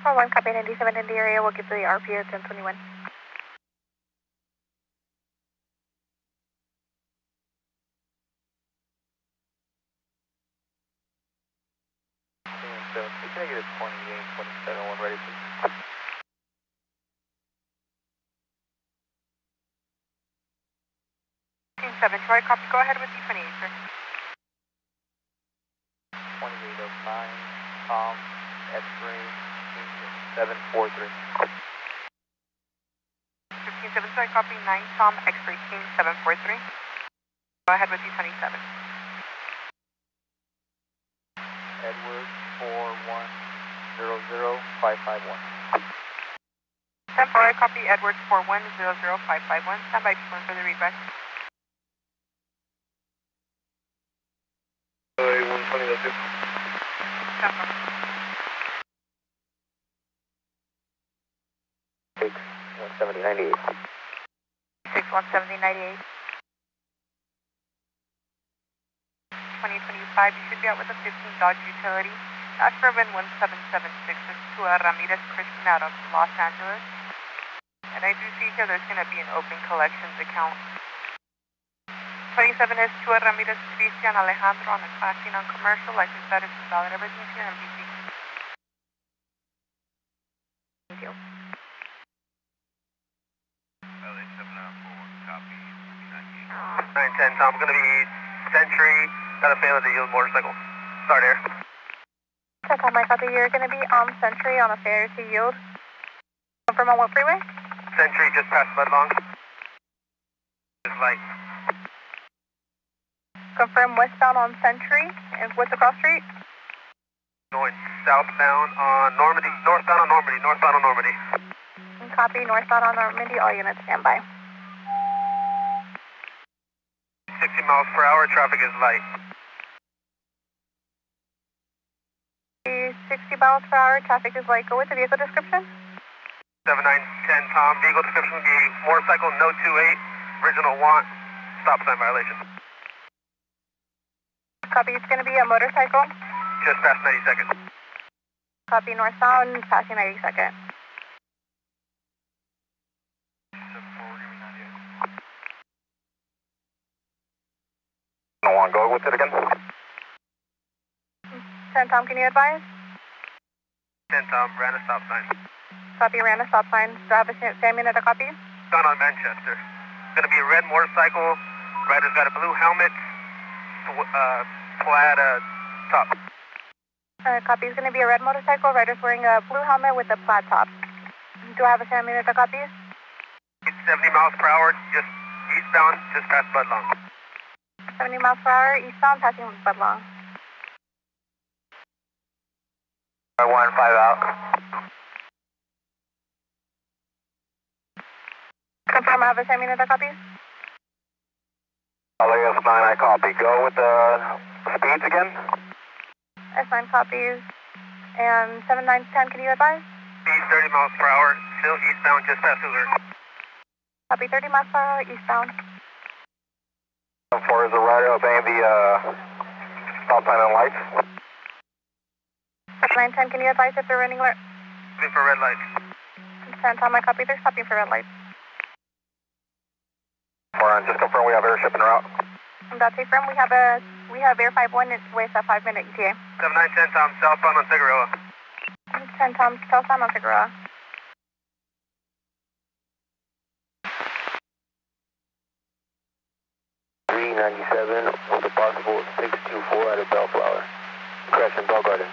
Speaker 7: 41, copy 97 in the area. We'll get to the RP at 1021.
Speaker 1: Can I get a 28, 27, one ready, please?
Speaker 3: 7, Troy, copy. Go ahead with the 28, sir.
Speaker 1: 2809, Tom, X-ray, 743.
Speaker 3: 15-7, sorry, copy 9, Tom, X-ray, King, 743. Go ahead with the 27.
Speaker 1: Edward, 4100551.
Speaker 3: 10-4, copy Edwards, 4100551. Stand by, for the readback.
Speaker 2: 120.
Speaker 1: 17098.
Speaker 6: 617098.
Speaker 3: 2025, you should be out with a 15 Dodge Utility. Ask for VIN 1776. It's to Ramirez Christian out of Los Angeles. And I do see here there's going to be an open collections account. 27 is to Ramirez Christian Alejandro on a Class C non-commercial. License status is valid. Everything's here in MPC.
Speaker 6: Thank you.
Speaker 8: LA 7941, copy.
Speaker 2: 910, Tom, going to be Century. Got a fail at the yield motorcycle. Start air.
Speaker 7: Tom, I copy. You're going to be on Century on a failure to yield. Confirm on what freeway?
Speaker 2: Century just past Budlong. It's light.
Speaker 7: Confirm westbound on Century. And what's the cross street?
Speaker 2: Going southbound on Normandy. Northbound on Normandy. Northbound on Normandy.
Speaker 7: Copy. Northbound on Normandy. All units stand by.
Speaker 2: 60 miles per hour. Traffic is light.
Speaker 7: 60 miles per hour. Traffic is light. Go with the vehicle description.
Speaker 2: 7910, Tom. Vehicle description would be motorcycle, no 28, original want, stop sign violation.
Speaker 7: Copy. It's going to be a motorcycle.
Speaker 2: Just past 92nd.
Speaker 7: Copy. Northbound. Passing 92nd.
Speaker 2: No one, go with it again.
Speaker 7: 10 Tom, can you advise?
Speaker 2: 10, Tom, ran a stop sign.
Speaker 7: Copy. Ran a stop sign. Do I have a Sammy at a copy?
Speaker 2: Down on Manchester. Gonna be a red motorcycle. Rider's got a blue helmet. Plaid top.
Speaker 7: Copy. It's going to be a red motorcycle. Rider's wearing a blue helmet with a plaid top. Do I have a Sammy at a copy?
Speaker 2: 70 miles per hour, just eastbound, just past Budlong.
Speaker 7: 70 miles per hour. Eastbound, passing Budlong.
Speaker 2: 1-5 out.
Speaker 7: Confirm I have a Sammy at a copy?
Speaker 2: LAS 9, I copy. Go with the speeds again.
Speaker 7: S9 copies. And 7910, can you advise?
Speaker 2: Speed 30 miles per hour, still eastbound, just past Hoover.
Speaker 7: Copy. 30 miles per hour, eastbound.
Speaker 2: How far is the rider obeying the stop sign and lights?
Speaker 7: 910, can you advise if they're running alert?
Speaker 2: Looking for red lights.
Speaker 7: 10 Tom, I copy. They're stopping for red lights.
Speaker 2: Just confirm we have airship en route.
Speaker 7: That's affirmed. We have Air 51 with a 5-minute ETA.
Speaker 2: 7910, Tom, southbound on Figueroa.
Speaker 7: 10 Tom, southbound on Figueroa.
Speaker 2: with a possible 624 out of Bellflower. Crash in Bell Gardens.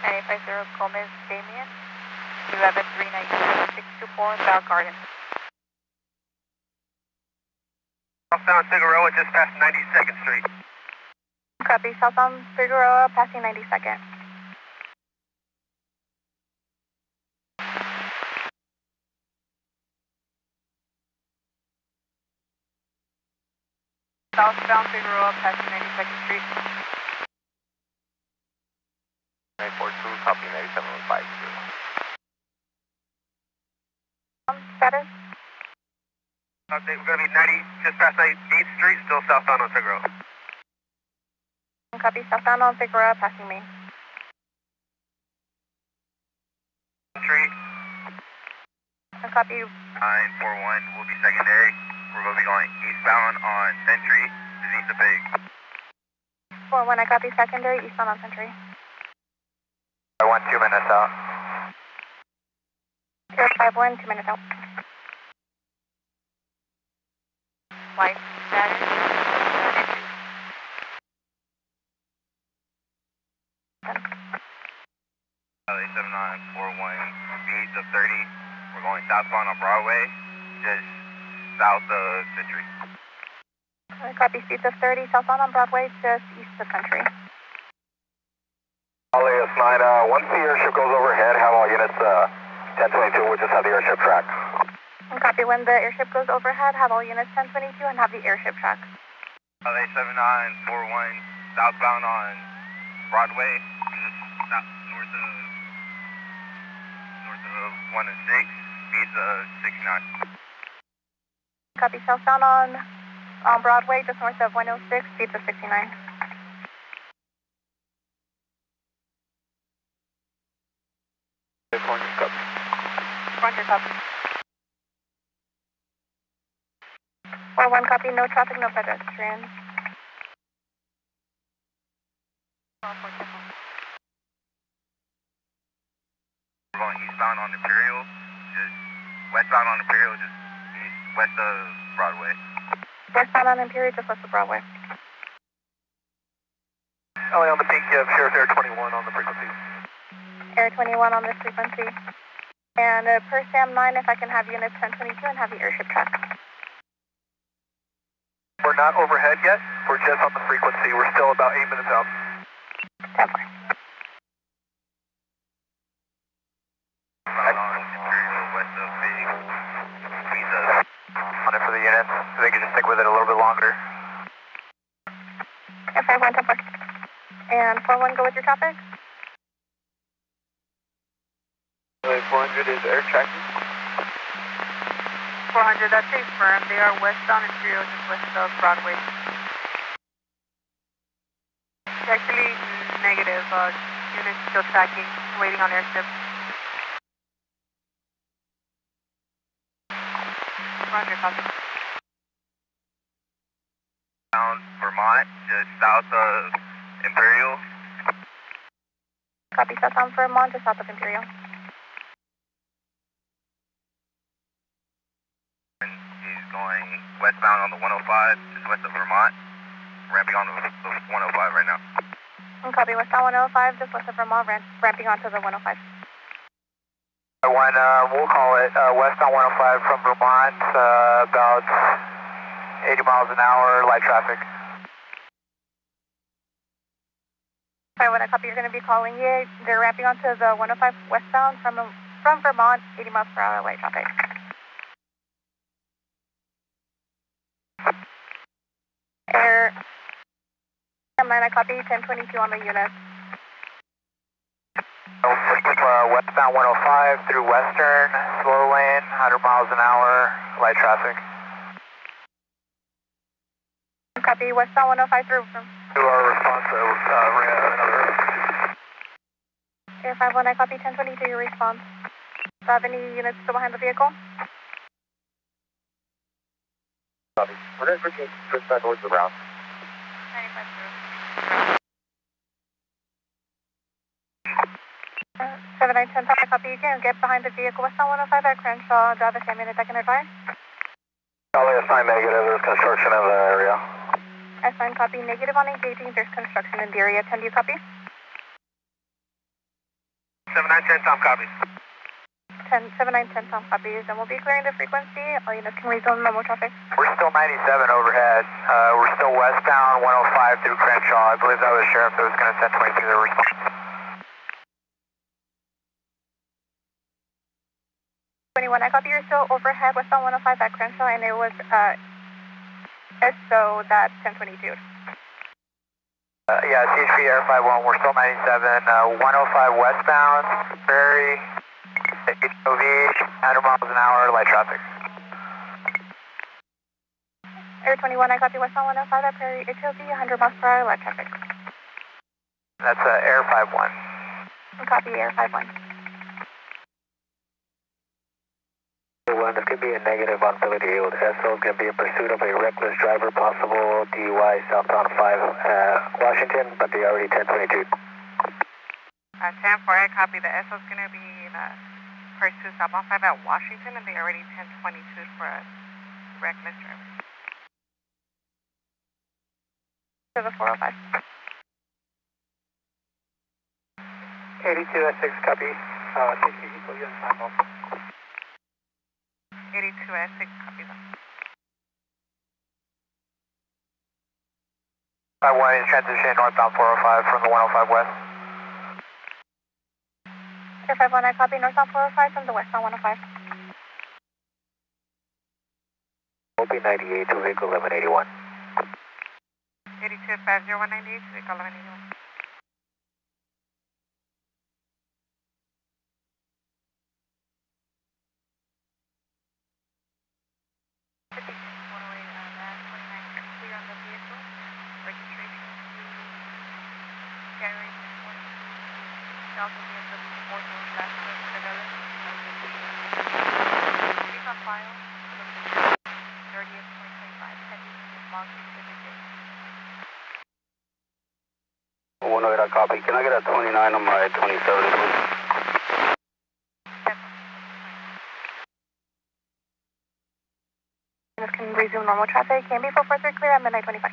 Speaker 6: 9850 Gomez Damien. 11397 Bell Garden.
Speaker 2: Southbound Figueroa, just past 92nd Street.
Speaker 7: Copy. Southbound Figueroa, passing 92nd.
Speaker 3: Southbound Figueroa, passing 92nd Street.
Speaker 2: 942, copy 9750.
Speaker 7: Status?
Speaker 2: Update, we're going to be 90, just past 8th Street, still southbound on Figueroa.
Speaker 7: Copy, southbound on Figueroa, passing Main.
Speaker 2: Street.
Speaker 7: Copy.
Speaker 2: 941 will be secondary. We're going to be going eastbound on Century, east of Pig.
Speaker 7: 41, I copy secondary, eastbound on Century.
Speaker 2: I want 2 minutes out.
Speaker 7: 051, 2 minutes out.
Speaker 10: Flight status.
Speaker 2: LA7941, speeds of 30. We're going southbound on Broadway, just south of Century.
Speaker 7: Copy, speeds of 30, southbound on Broadway, just east of Country.
Speaker 2: LAS9, once the airship goes overhead, have all units 1022, we'll just have the airship track.
Speaker 7: Copy, when the airship goes overhead, have all units 1022 and have the airship track.
Speaker 2: LA7941, southbound on Broadway, just north of 1 and 6, speeds of 69.
Speaker 7: Copy, southbound on Broadway, just north of 106, speeds of 69. Frontier copy. 41 copy, no traffic, no pedestrians.
Speaker 2: We're going eastbound on Imperial, just westbound on Imperial, just west of Broadway.
Speaker 7: Westbound on Imperial, just west of Broadway.
Speaker 2: LA on the pink, you have Sheriff Air 21 on the frequency.
Speaker 7: Air 21 on this frequency. And per SAM 9, if I can have units 1022 and have the airship track.
Speaker 2: We're not overhead yet, we're just on the frequency, we're still about 8 minutes out.
Speaker 7: 10-4.
Speaker 2: West of Big Visa. On it for the units, so they can just stick with it a little bit longer.
Speaker 7: F51, 10-4. And 41, go with your traffic.
Speaker 2: 400 is air tracking.
Speaker 3: 400, that's a firm. They are westbound Imperial, just west of Broadway. Actually, negative. Units still tracking, waiting on airship. Roger, copy.
Speaker 2: Down Vermont, just south of Imperial.
Speaker 7: Copy, southbound Vermont, just south of Imperial.
Speaker 2: He's going westbound on the 105, just west of Vermont. Ramping on the 105 right now.
Speaker 7: Copy, westbound 105, just west of Vermont, ramping onto the 105.
Speaker 2: We'll call it westbound 105 from Vermont, about 80 miles an hour, light traffic.
Speaker 7: Alright, when I copy, you're going to be calling it. They're ramping onto the 105 westbound from Vermont, 80 miles per hour, light traffic. Air 9, I copy, 1022 on the unit.
Speaker 2: Westbound 105 through Western, slow lane, 100 miles an hour, light traffic.
Speaker 7: Copy, westbound 105 through.
Speaker 2: To our response, ran another.
Speaker 7: Air 51, I copy, 1022, your response. Do you have any units still behind the vehicle?
Speaker 2: Copy. We're going to push back towards the route.
Speaker 7: 7910, I copy, you can get behind the vehicle, westbound 105 at Crenshaw. Do you have a SAM unit that can advise?
Speaker 2: LAS9 negative, there's construction in the area.
Speaker 7: S9 copy, negative on engaging, there's construction in the area. 10, do you copy?
Speaker 2: 7910, Tom copies.
Speaker 7: 7910, Tom copies, and we'll be clearing the frequency. All units can resume normal traffic.
Speaker 2: We're still 97 overhead. We're still westbound 105 through Crenshaw. I believe that was Sheriff that was going to send 23 their response.
Speaker 7: I copy, you're still overhead westbound 105 at Crenshaw, and it was SO that 1022.
Speaker 2: Yeah, CHP Air 51, we're still 97, 105 westbound, Prairie, HOV, 100 miles an hour, light traffic.
Speaker 6: Air 21, I copy westbound 105 at Prairie HOV, 100 miles per hour, light traffic.
Speaker 1: That's Air 51.
Speaker 6: Copy Air 51.
Speaker 1: This could be a negative on Philly to Yield. SO is going to be in pursuit of a reckless driver, possible DUI southbound 5 Washington, but they already 1022.
Speaker 3: 10-4, I copy. The SO is going to be in pursuit southbound 5 at Washington, and they already 1022 for a reckless driver.
Speaker 6: To the 405.
Speaker 1: 82 at 6, copy. 60 people, unit time off.
Speaker 3: 82 at 6, copy them.
Speaker 1: 51 is transition northbound 405 from the 105 west.
Speaker 6: Air 51, I copy northbound 405 from the westbound 105.
Speaker 1: OP 98 to vehicle 1181.
Speaker 3: 82 at 50198 to vehicle 1181.
Speaker 2: Copy. Can I get a 29 on my 27, please?
Speaker 6: This can resume normal traffic. Can be full further clear at midnight 25.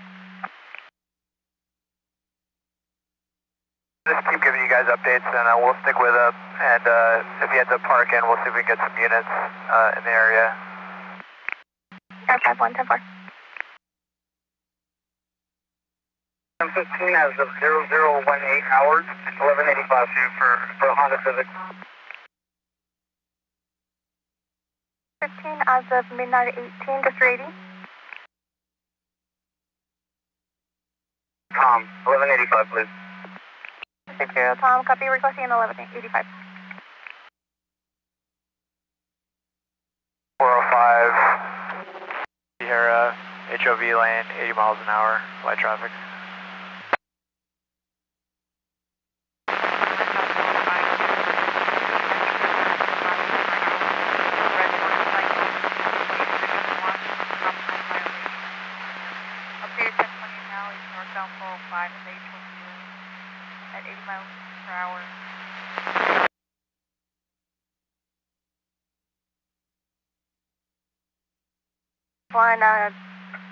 Speaker 1: Just keep giving you guys updates, and we'll stick with it. And if he ends up parking, we'll see if we can get some units in the area.
Speaker 6: Air 51, 10-4.
Speaker 4: 15 as of 0018 hours, 1185 for Honda Civic.
Speaker 6: 15 as of midnight 18, just 80.
Speaker 4: Tom, 1185, please.
Speaker 6: 60, Tom, copy, requesting an 1185.
Speaker 1: 405. Here, HOV lane, 80 miles an hour, light traffic.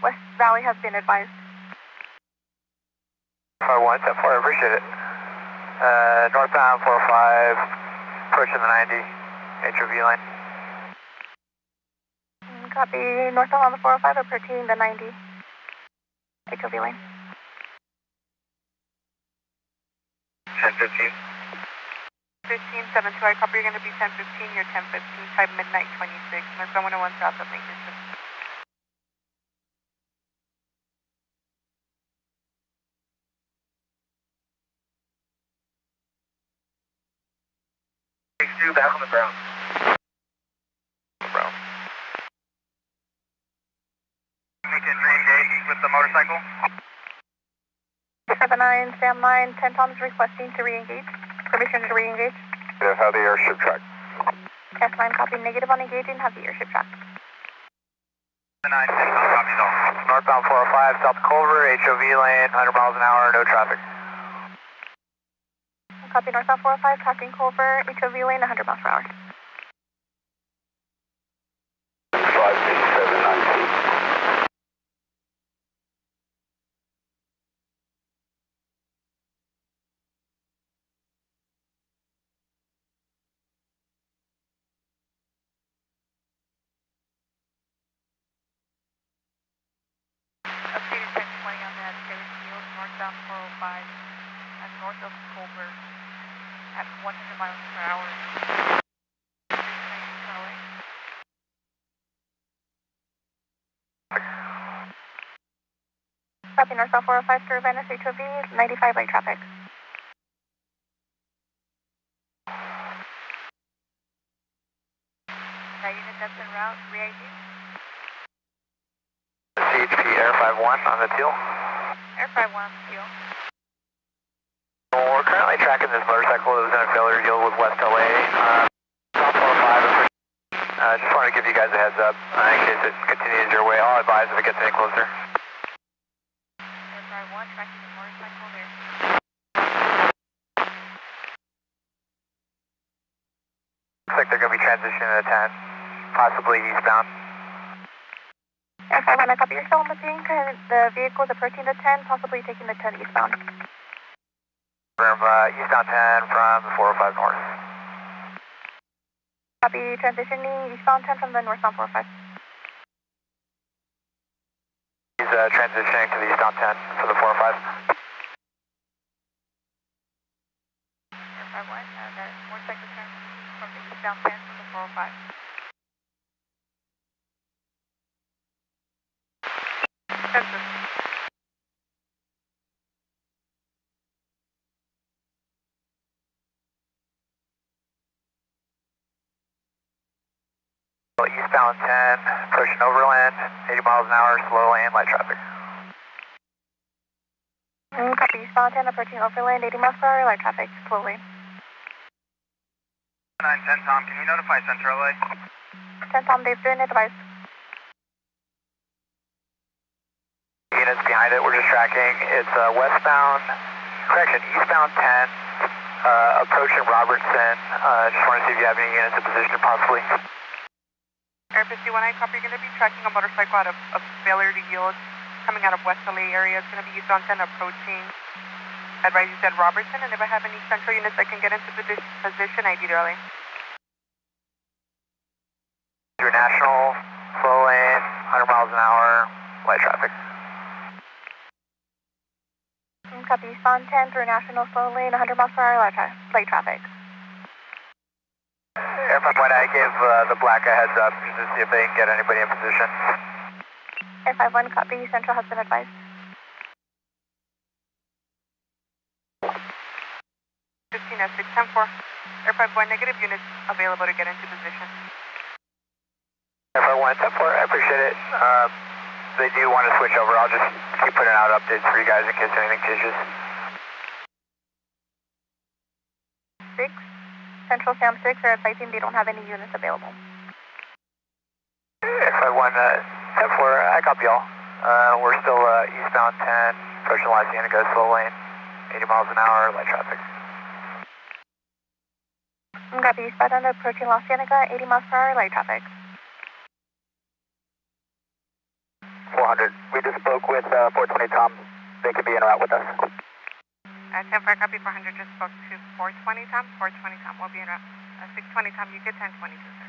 Speaker 6: West Valley has been advised.
Speaker 1: 51, 10-4, I appreciate it. Northbound 405, approaching the 90, HOV line.
Speaker 6: Copy, northbound on the 405, approaching the 90, HOV lane.
Speaker 4: 1015.
Speaker 3: 1572, I copy, you're going to be 1015, you're 1015, type midnight 26, northbound 101 south of Lincoln.
Speaker 4: Back on the ground.
Speaker 1: We can re-engage with the motorcycle.
Speaker 6: 79, stand 9, 10 Tom's requesting to re-engage. Permission to re-engage.
Speaker 2: Yes, have the airship track.
Speaker 6: Cast 9, copy, negative on engaging, have the airship track.
Speaker 1: 9, 10 Tom, copies all. Northbound 405, south of Culver, HOV lane, 100 miles an hour, no traffic.
Speaker 6: Copy, northbound 405, tracking Culver, HOV lane, 100 miles per hour.
Speaker 2: 56792.
Speaker 3: Updated 1020 on that Davis Field, northbound 405, and north of Culver at 100 miles per hour.
Speaker 6: Copy, northbound 405 through Venice, HOV, 95 lane traffic.
Speaker 3: That unit that's en route, re-ID.
Speaker 1: CHP
Speaker 2: Air 51 on the teal.
Speaker 7: Air 51, teal.
Speaker 2: Well, we're currently tracking this motorcycle that was in a failure yield with West LA. Top 405. Just wanted to give you guys a heads up in case it continues your way. I'll advise if it gets any closer.
Speaker 7: Air 51, tracking the motorcycle there.
Speaker 2: Looks like they're going to be transitioning to 10, possibly eastbound.
Speaker 6: Air 51, I copy. You're still on the ping. The vehicle is approaching the 10, possibly taking the 10 eastbound.
Speaker 2: From eastbound 10 from the 405 north.
Speaker 6: Copy, transitioning eastbound 10 from the northbound 405.
Speaker 2: He's transitioning to the eastbound 10 for the 405.
Speaker 7: Air 51, the motorcycle turn from the eastbound 10 from the 405. Census.
Speaker 2: Eastbound 10, approaching overland, 80 miles an hour, slow lane, light traffic.
Speaker 6: Copy, eastbound 10, approaching overland, 80 miles per hour, light traffic, slow lane.
Speaker 2: 910 Tom, can you notify Central LA?
Speaker 6: 10 Tom, Dave, doing advice.
Speaker 2: Units behind it, we're just tracking. It's eastbound 10, approaching Robertson. Just want to see if you have any units in position, possibly.
Speaker 3: Air 51, I copy. You're going to be tracking a motorcycle out of failure to yield coming out of West LA area. It's going to be eastbound 10 approaching. Advise you said Robertson, and if I have any central units that can get into position, ID to LA.
Speaker 2: Your national, slow lane, 100 miles an hour, light traffic.
Speaker 6: Copy, eastbound 10 through national, slow lane, 100 miles per hour, light traffic.
Speaker 2: Air 51, I gave the black a heads up just to see if they can get anybody in position.
Speaker 6: Air 51, copy, central has been advised.
Speaker 3: 15 at 610-4. Air 51, negative units available to get into position.
Speaker 2: Air 51, 10-4, I appreciate it. They do want to switch over. I'll just keep putting out updates for you guys in case anything changes.
Speaker 6: 6, Central Sam 6 are advising they don't have any units available.
Speaker 2: Air 51, 10-4, I copy y'all. We're still eastbound 10, approaching La Cienega, slow lane, 80 miles an hour, light traffic.
Speaker 6: Copy, eastbound approaching La Cienega, 80 miles per hour, light traffic.
Speaker 2: 400. We just spoke with 420 Tom. They could be en route with us.
Speaker 3: 10-4, copy 400, just spoke to 420 Tom. 420 Tom will be en route. 620 Tom, you get 1022, sir.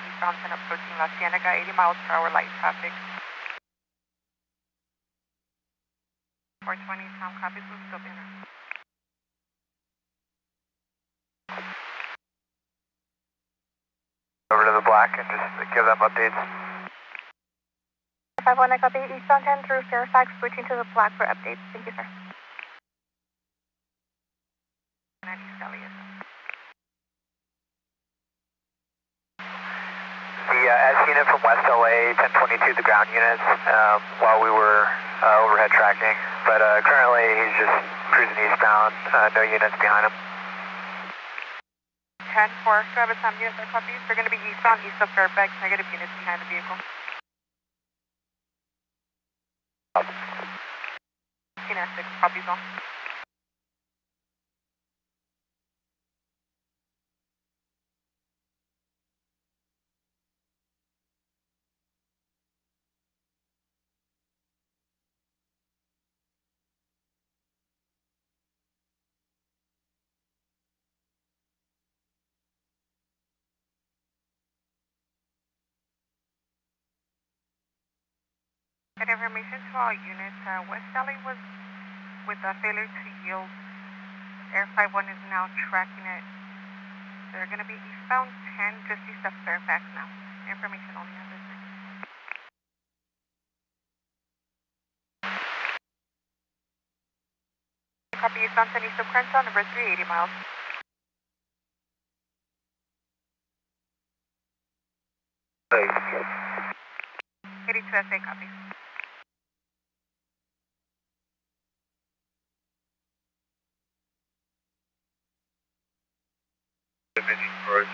Speaker 3: Eastbound 10 approaching La Cienega, 80 miles per hour, light traffic. 420 Tom, copies will still be en route.
Speaker 2: Over to the black and just give them updates.
Speaker 6: 51, I copy, eastbound 10 through Fairfax, switching to the black for updates. Thank you, sir.
Speaker 2: The S unit from West LA, 1022, the ground units, while we were overhead tracking, but currently he's just cruising eastbound, no units behind him.
Speaker 3: 10-4, grab a Tom unit that copies. They're going to be eastbound, east of Fairfax, negative units behind the vehicle. 15 at 6, copies on. Good information to all units. West LA was with a failure to yield. Air 51 is now tracking it. They're going to be eastbound 10, just east of Fairfax now. Information only on this. Copy, eastbound 10, east of Crenshaw, number 380 miles.
Speaker 2: Hey.
Speaker 3: 82 SA, copy.
Speaker 8: Division 40,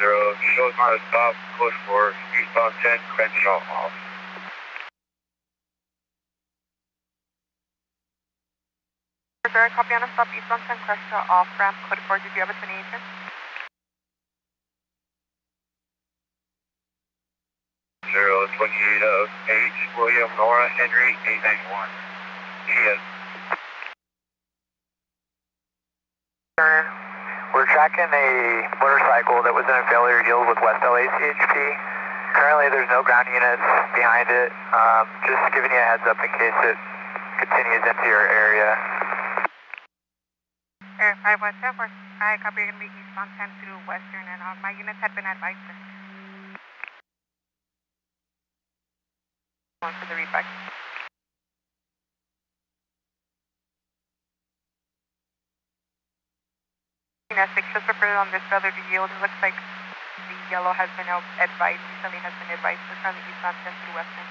Speaker 8: shows not a stop, code 4, eastbound 10, Crenshaw off.
Speaker 3: Roger, copy on a stop, eastbound 10, Crenshaw off, ramp, code 4, did you have a 28?
Speaker 8: 028 of H, William Nora Henry 891. GS.
Speaker 2: We're tracking a motorcycle that was in a failure yield with West LA CHP. Currently there's no ground units behind it. Just giving you a heads up in case it continues into your area.
Speaker 7: Air 517, I copy, you're going to be eastbound 10 through Western, and my units had been advised.
Speaker 3: One for the readback. Just reported on this failure to yield. It looks like the yellow has been advised, recently has been advised to from the eastbound 10 through Western.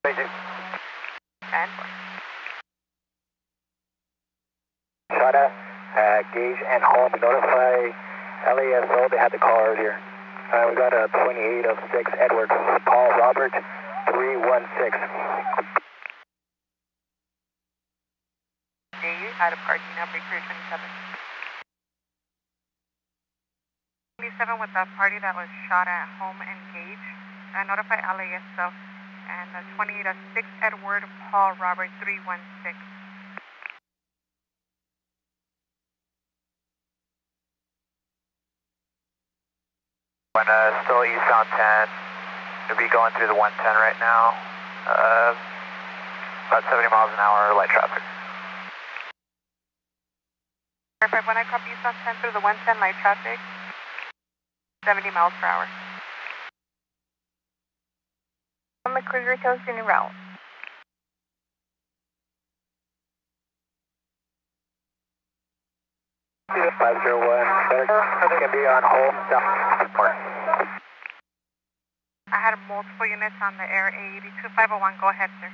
Speaker 2: Thank you.
Speaker 3: And
Speaker 1: Shada, Gage and Home, notify LASO, they had the call earlier. We got a 28 of 6, Edward, Paul Robert, 316.
Speaker 3: Dave out of Cartina, Breakthrough 27.
Speaker 7: 27 with the party that was shot at Home and Gage. Notify LASO. And 28 of 6, Edward, Paul Robert, 316.
Speaker 2: When still eastbound 10, we'll be going through the 110 right now. About 70 miles an hour, light traffic.
Speaker 3: Perfect. When I copy eastbound 10 through the 110 light traffic, 70 miles per hour.
Speaker 6: On the cruiser toast in route.
Speaker 1: Yeah, 501, better can be on home, south.
Speaker 7: I had multiple units on the Air A82501. Go ahead, sir.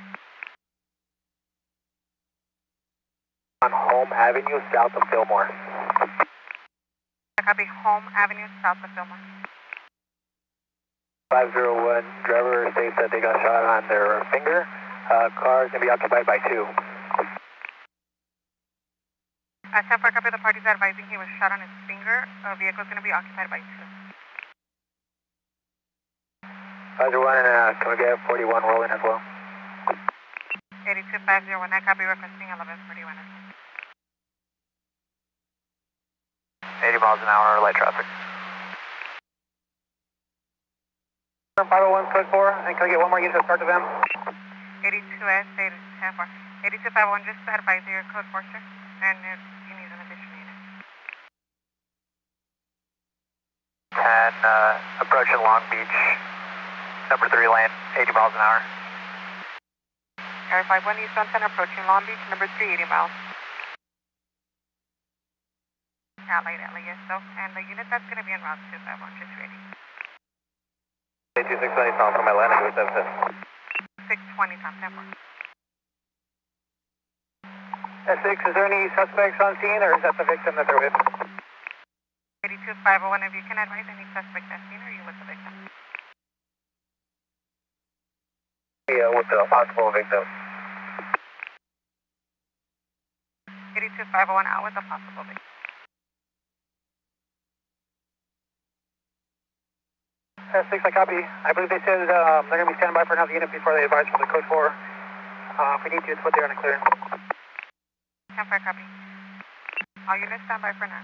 Speaker 1: On Home Avenue, south of Fillmore.
Speaker 7: I copy Home Avenue, south of Fillmore.
Speaker 1: 501, driver states that they got shot on their finger. Car is going to be occupied by 2.
Speaker 7: 10 for copy, the party's advising he was shot on his finger. Vehicle is going to be occupied by 2.
Speaker 1: 501, and can we get 41 rolling as well?
Speaker 7: 82501, I copy, requesting 1141.
Speaker 2: 80 miles an hour, light traffic.
Speaker 1: 501, code 4, and can I get one more unit to start to them?
Speaker 7: 82S, 810 for 82501, just to advise your code 4, sir. And if you need an additional unit.
Speaker 2: 10, approaching Long Beach, number 3 lane, 80 miles an hour.
Speaker 3: Air 51 eastbound 10 approaching Long Beach, number 3, 80 miles.
Speaker 7: Allied LASO, and the unit that's going to be en route 251, just ready.
Speaker 2: 26 south from Atlanta, with 710.
Speaker 7: 620, top 10 for.
Speaker 1: S6, is there any suspects on scene, or is that the victim that they're with?
Speaker 7: 82501, if you can advise any suspect that's seen, or you with the victim?
Speaker 1: Yeah, with the possible victim.
Speaker 7: 82501, out with the possible victim.
Speaker 1: S6, I copy. I believe they said they're going to be standing by for another unit before they advise for the code 4. If we need to, it's put there in the clear.
Speaker 7: 10 for copy. All units stand by for now.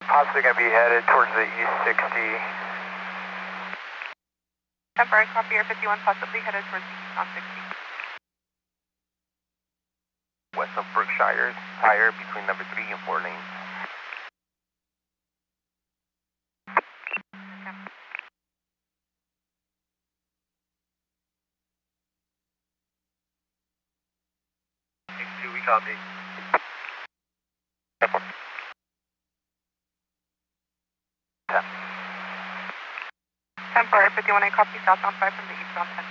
Speaker 2: Possibly going to be headed towards the East 60.
Speaker 3: Temporary copy, Air 51 possibly headed towards the east on 60.
Speaker 2: West of Brook
Speaker 1: Shires tire between number 3 and 4 lanes. We copy.
Speaker 3: 10 for 51, I copy southbound 5 from the eastbound 10.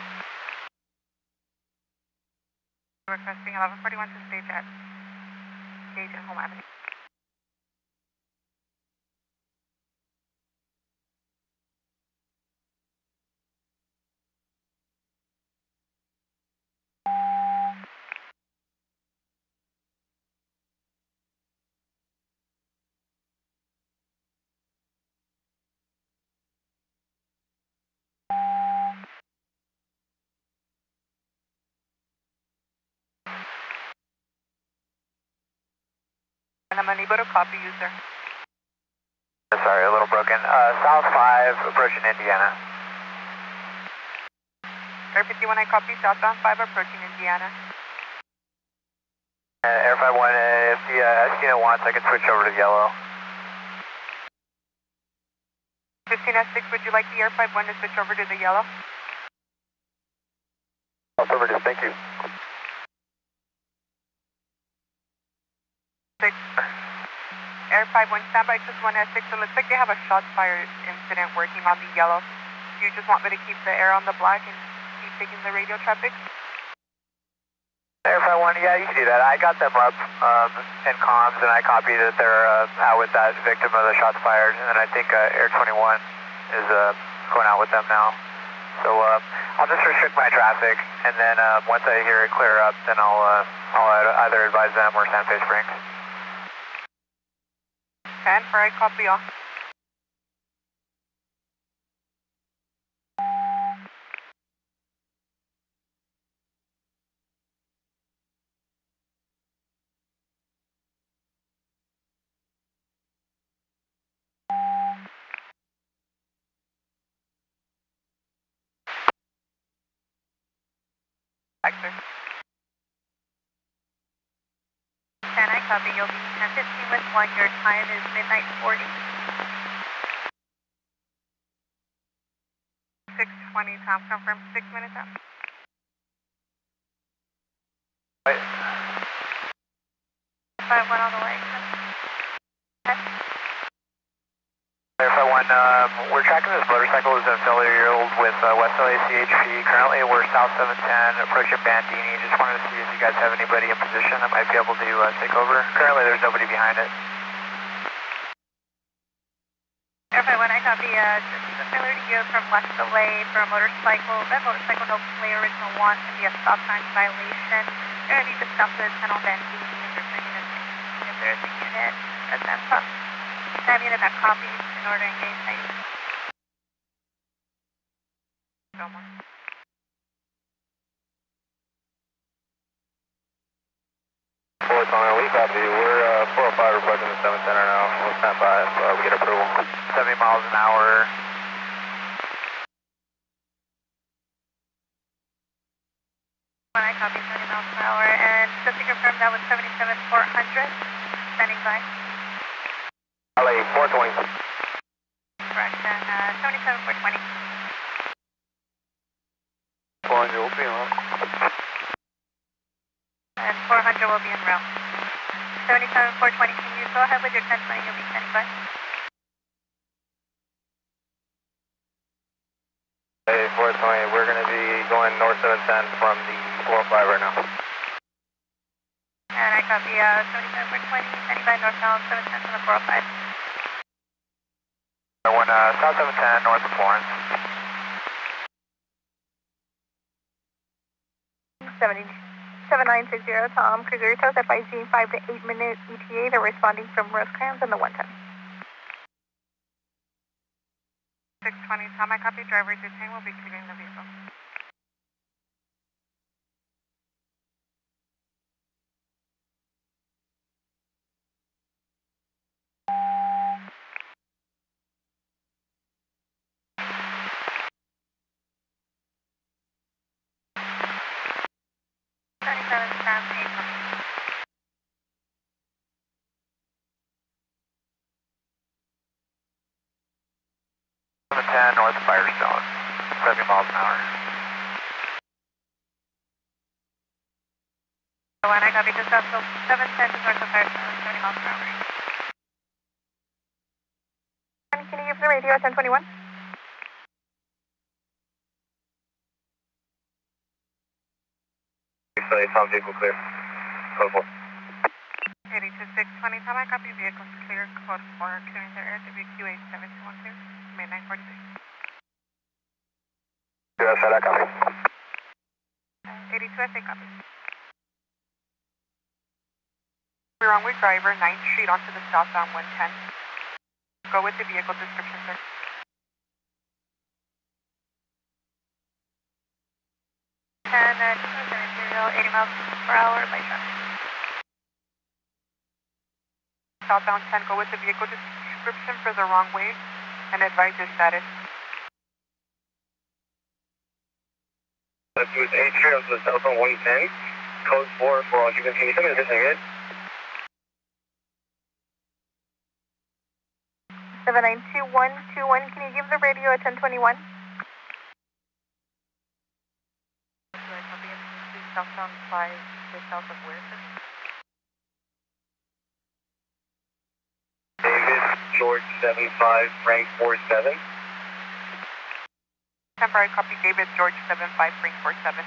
Speaker 3: Requesting 1141 to stage at Gage and Home Avenue. And I'm unable to copy you, sir.
Speaker 2: Sorry, a little broken. South 5, approaching Indiana.
Speaker 3: Air 51, I copy southbound 5 approaching Indiana.
Speaker 2: Air 51, if the S-unit wants, I can switch over to yellow.
Speaker 3: 15S6, would you like the Air 51 to switch over to the yellow?
Speaker 2: Affirmative, thank you.
Speaker 3: 6. Air 51, standby, just 1S6. So it looks like they have a shots fired incident working on the yellow. Do you just want me to keep the air on the black and keep taking the radio traffic?
Speaker 2: Air 51, yeah, you can do that. I got them up in comms, and I copied that they're out with that victim of the shots fired, and then I think Air 21 is going out with them now. So I'll just restrict my traffic, and then once I hear it clear up, then I'll either advise them or San Fe Springs.
Speaker 3: 10 for I copy all. Back, sir.
Speaker 7: 10, I copy. You'll be 10:15 with 1. Your time is midnight 40.
Speaker 3: 6:20, time confirmed, 6 minutes out.
Speaker 2: Right.
Speaker 7: 51 on the way.
Speaker 2: Air 51, we're tracking this motorcycle who's been familiar with West LA CHP. Currently we're south 710, approaching Bandini. Just wanted to see if you guys have anybody in position that might be able to take over. Currently there's nobody behind it.
Speaker 7: Air 51, I copy. Just familiar to you from West LA for a motorcycle. That motorcycle, no play original want can be a stop sign violation. You're going to need to stop the 10 on Bandini and refer unit if there's a unit at that stop. Have unit that copies in order to engage site.
Speaker 3: No more.
Speaker 2: We copy. We're 405 requesting the 7 center now. We'll stand by if we get approval. 70 miles an hour.
Speaker 7: I copy 70 miles per hour. And just to confirm, that was 77,400. Standing by.
Speaker 2: LA 420.
Speaker 7: Correct. And 77,420.
Speaker 2: 400 will be on.
Speaker 7: And 400 will be en route. 77,420. Can you go ahead with your 1020? You'll be standing by.
Speaker 2: Hey, 420. We're going to be going north 710 from the 405 right now.
Speaker 7: And I copy 77,420. Standing by northbound 710 from the 405.
Speaker 2: I went south 710 north of Florence.
Speaker 9: 7960 Tom, Cruiser Toast FIG 5 to 8 minute ETA. They're responding from Rosecrans and the 110.
Speaker 3: 6:20, Tom, I copy. Driver 15 will be clearing the vehicle.
Speaker 7: One, I copy. Just up to 710 to north of fire, 70 miles per hour.
Speaker 9: Can you give the radio 1021?
Speaker 2: Top vehicle clear. Code 4.
Speaker 3: 82620, Tom, I copy. Vehicles clear. Code 4, clearing the air. WQA 7212, May 943.
Speaker 2: Yes, I copy.
Speaker 3: 82SA, copy. We're on with driver, 9th Street onto the southbound 110. Go with the vehicle description, sir.
Speaker 7: And material 80 miles per hour by truck.
Speaker 3: Southbound 10, go with the vehicle description for the wrong way and advise your status.
Speaker 2: Let's do 8 straight up to the southbound 110. Code 4 for occupancy. Can you tell me this thing is?
Speaker 9: 792121, can you give the radio at 1021?
Speaker 10: Southbound 5 just south of where, sir?
Speaker 2: David, George 75, Frank 47.
Speaker 3: Temporary copy, David, George 75, Frank 47.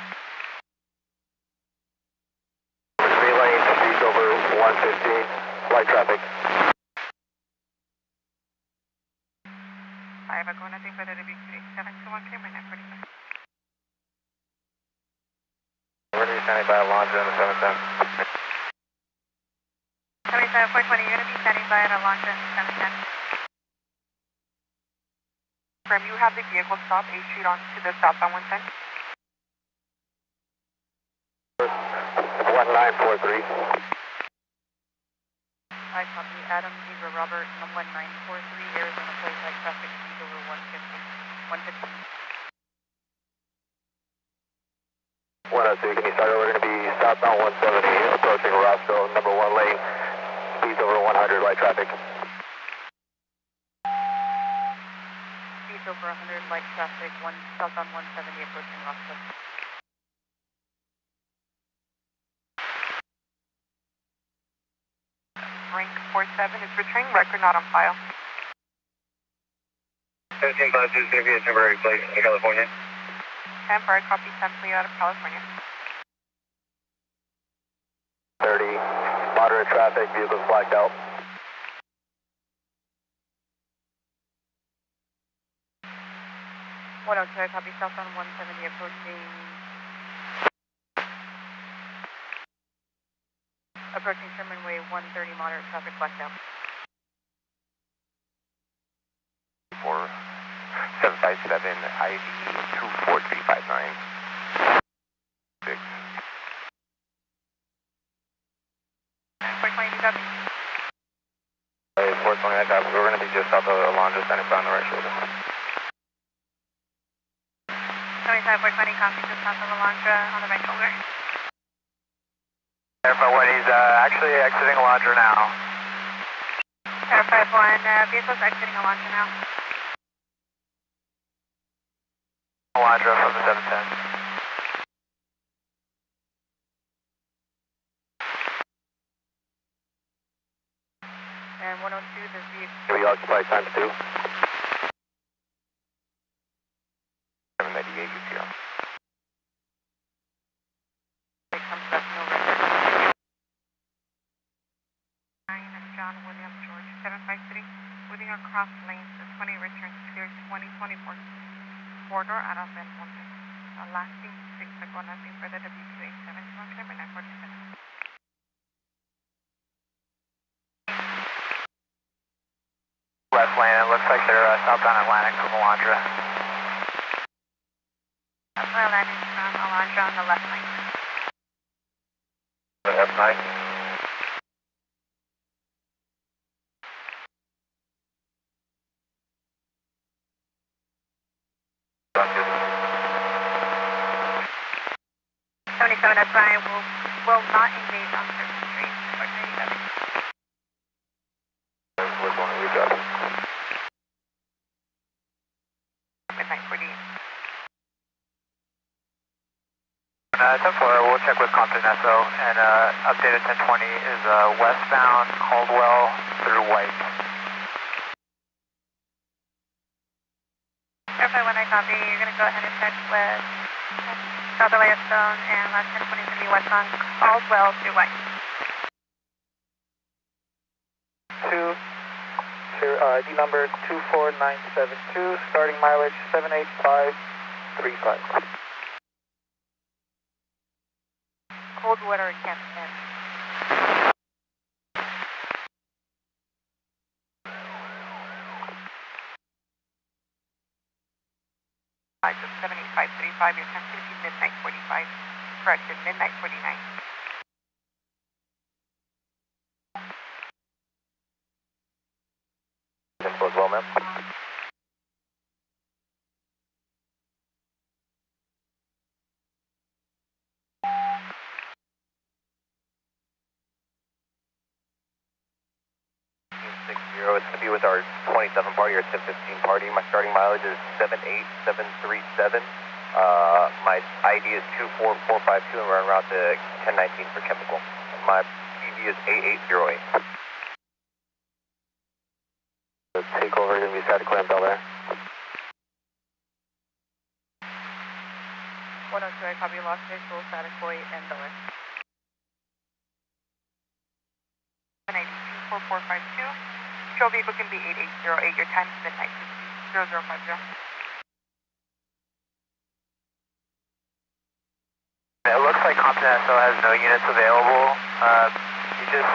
Speaker 2: Three lane, speeds over 115, light traffic.
Speaker 3: I have a go, nothing further to be 721, May 945.
Speaker 2: We're going to be standing by Alondra in the 710.
Speaker 7: 77 420, you're going to be standing by at Alondra in the 710.
Speaker 3: From you have the vehicle stop 8th Street onto the southbound 110.
Speaker 2: 1943.
Speaker 10: I copy. Adam, Eva, Robert, 1943, Arizona Place, light traffic, speed over 115.
Speaker 2: 102, can you start over? We're going to be southbound 170, approaching Rossville, number 1 lane, speeds over 100, light traffic.
Speaker 10: Speeds over 100, light traffic, southbound 170, approaching Rossville.
Speaker 3: Rank 47 is returning record not on file.
Speaker 2: 1752 is going to be a temporary plate in California.
Speaker 3: Temporary copy, simply out of California.
Speaker 2: 30, moderate traffic, vehicles blacked out.
Speaker 10: One out, I copy. Southbound 170, approaching Sherman Way, 130, moderate traffic, blacked out.
Speaker 2: 757, ID 24359. 6.
Speaker 7: 420, you copy.
Speaker 2: 420, I got it. We're going to be just south of Alondra, standing by on the right shoulder.
Speaker 7: 75 420, copy. Just south of Alondra on the right shoulder.
Speaker 2: Airfare 1, he's actually exiting Alondra now.
Speaker 7: Airfare 1, vehicle's exiting Alondra now.
Speaker 2: Alondra from the 710.
Speaker 10: And 102, the vehicle.
Speaker 2: We occupy times 2. 798 UTR.
Speaker 10: It comes back no record.
Speaker 3: 9 and John William George 753. Moving across lanes, the 20 returns clear 2024. Corridor out of Bend 1. Lasting 6 ago, nothing further to WQA 71, May 947.
Speaker 2: Left lane, it looks like they're southbound Atlantic from Alondra.
Speaker 7: We're landing from Alondra on the left lane.
Speaker 2: F9.
Speaker 7: That's fine. Will not engage on certain streets.
Speaker 2: Which one are we got?
Speaker 3: Midnight 48.
Speaker 2: 10-4, we'll check with Compton SO, and updated 1020 is westbound Caldwell through White.
Speaker 7: Verify when I copy, you're going to go ahead and check with South LA Stone, and last 1020 is going to be westbound Caldwell through White.
Speaker 1: ID number 24972, starting mileage 78535.
Speaker 10: Coldwater and Kempton.
Speaker 3: Just 78535, your time's going to be midnight 45. Correction, midnight 49.
Speaker 2: As well, ma'am. It's going to be with our 27 party or 1015 party. My starting mileage is 78737. My ID is 24452, and we're en route to 1019 for chemical. My PV is 8808. The takeover is going to be Saticoy and Bel Air.
Speaker 10: 102, I copy lost visual, Saticoy and Bel Air.
Speaker 3: 790-24452. Control vehicle can be 8808. Your time is midnight 0050.
Speaker 2: It looks like Compton SO has no units available. He just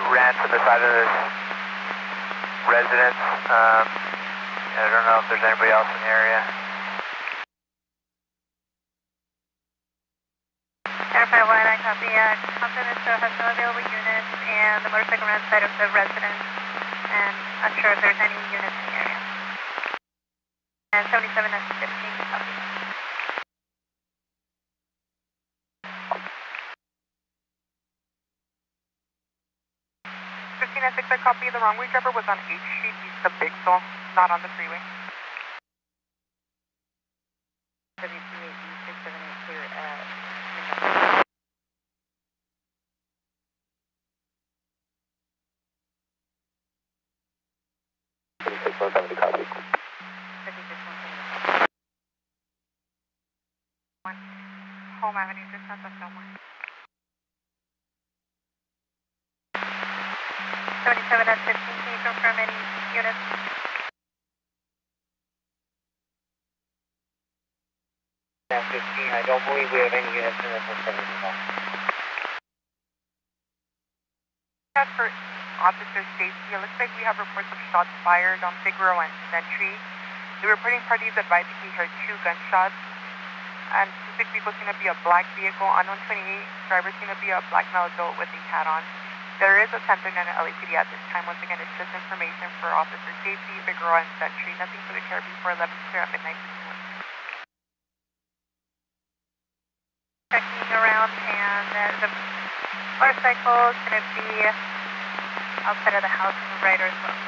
Speaker 2: ran to the side of this residence. I don't know if there's anybody else in the area.
Speaker 7: Verify when I copy, Compton SO has no available units, and the motorcycle ran side of the residence, and unsure if there's any units in the area. And 77 S 15 copy.
Speaker 3: 15 S 6, I copy. The wrong way driver was on H Street east of Bixel, not on the freeway.
Speaker 10: W28E678 clear at midnight.
Speaker 2: Copy.
Speaker 10: 36-170.
Speaker 3: Home Avenue, just south of Fillmore.
Speaker 7: 77 S 15, can you confirm any units?
Speaker 1: Sam 15, I don't believe we have any units in this vicinity at all.
Speaker 3: As for officer safety, it looks like we have reports of shots fired on Figueroa and Century. The reporting parties advised he heard 2 gunshots, and suspect vehicle seem to be a black vehicle. Unknown 28, driver seem to be a black male adult with a hat on. There is a 1039 LAPD at this time. Once again, it's just information for officer safety, Figueroa and Century. Nothing for the care before 11 clear at midnight.
Speaker 7: Checking around, and the motorcycle is going to be outside of the house on the right as well.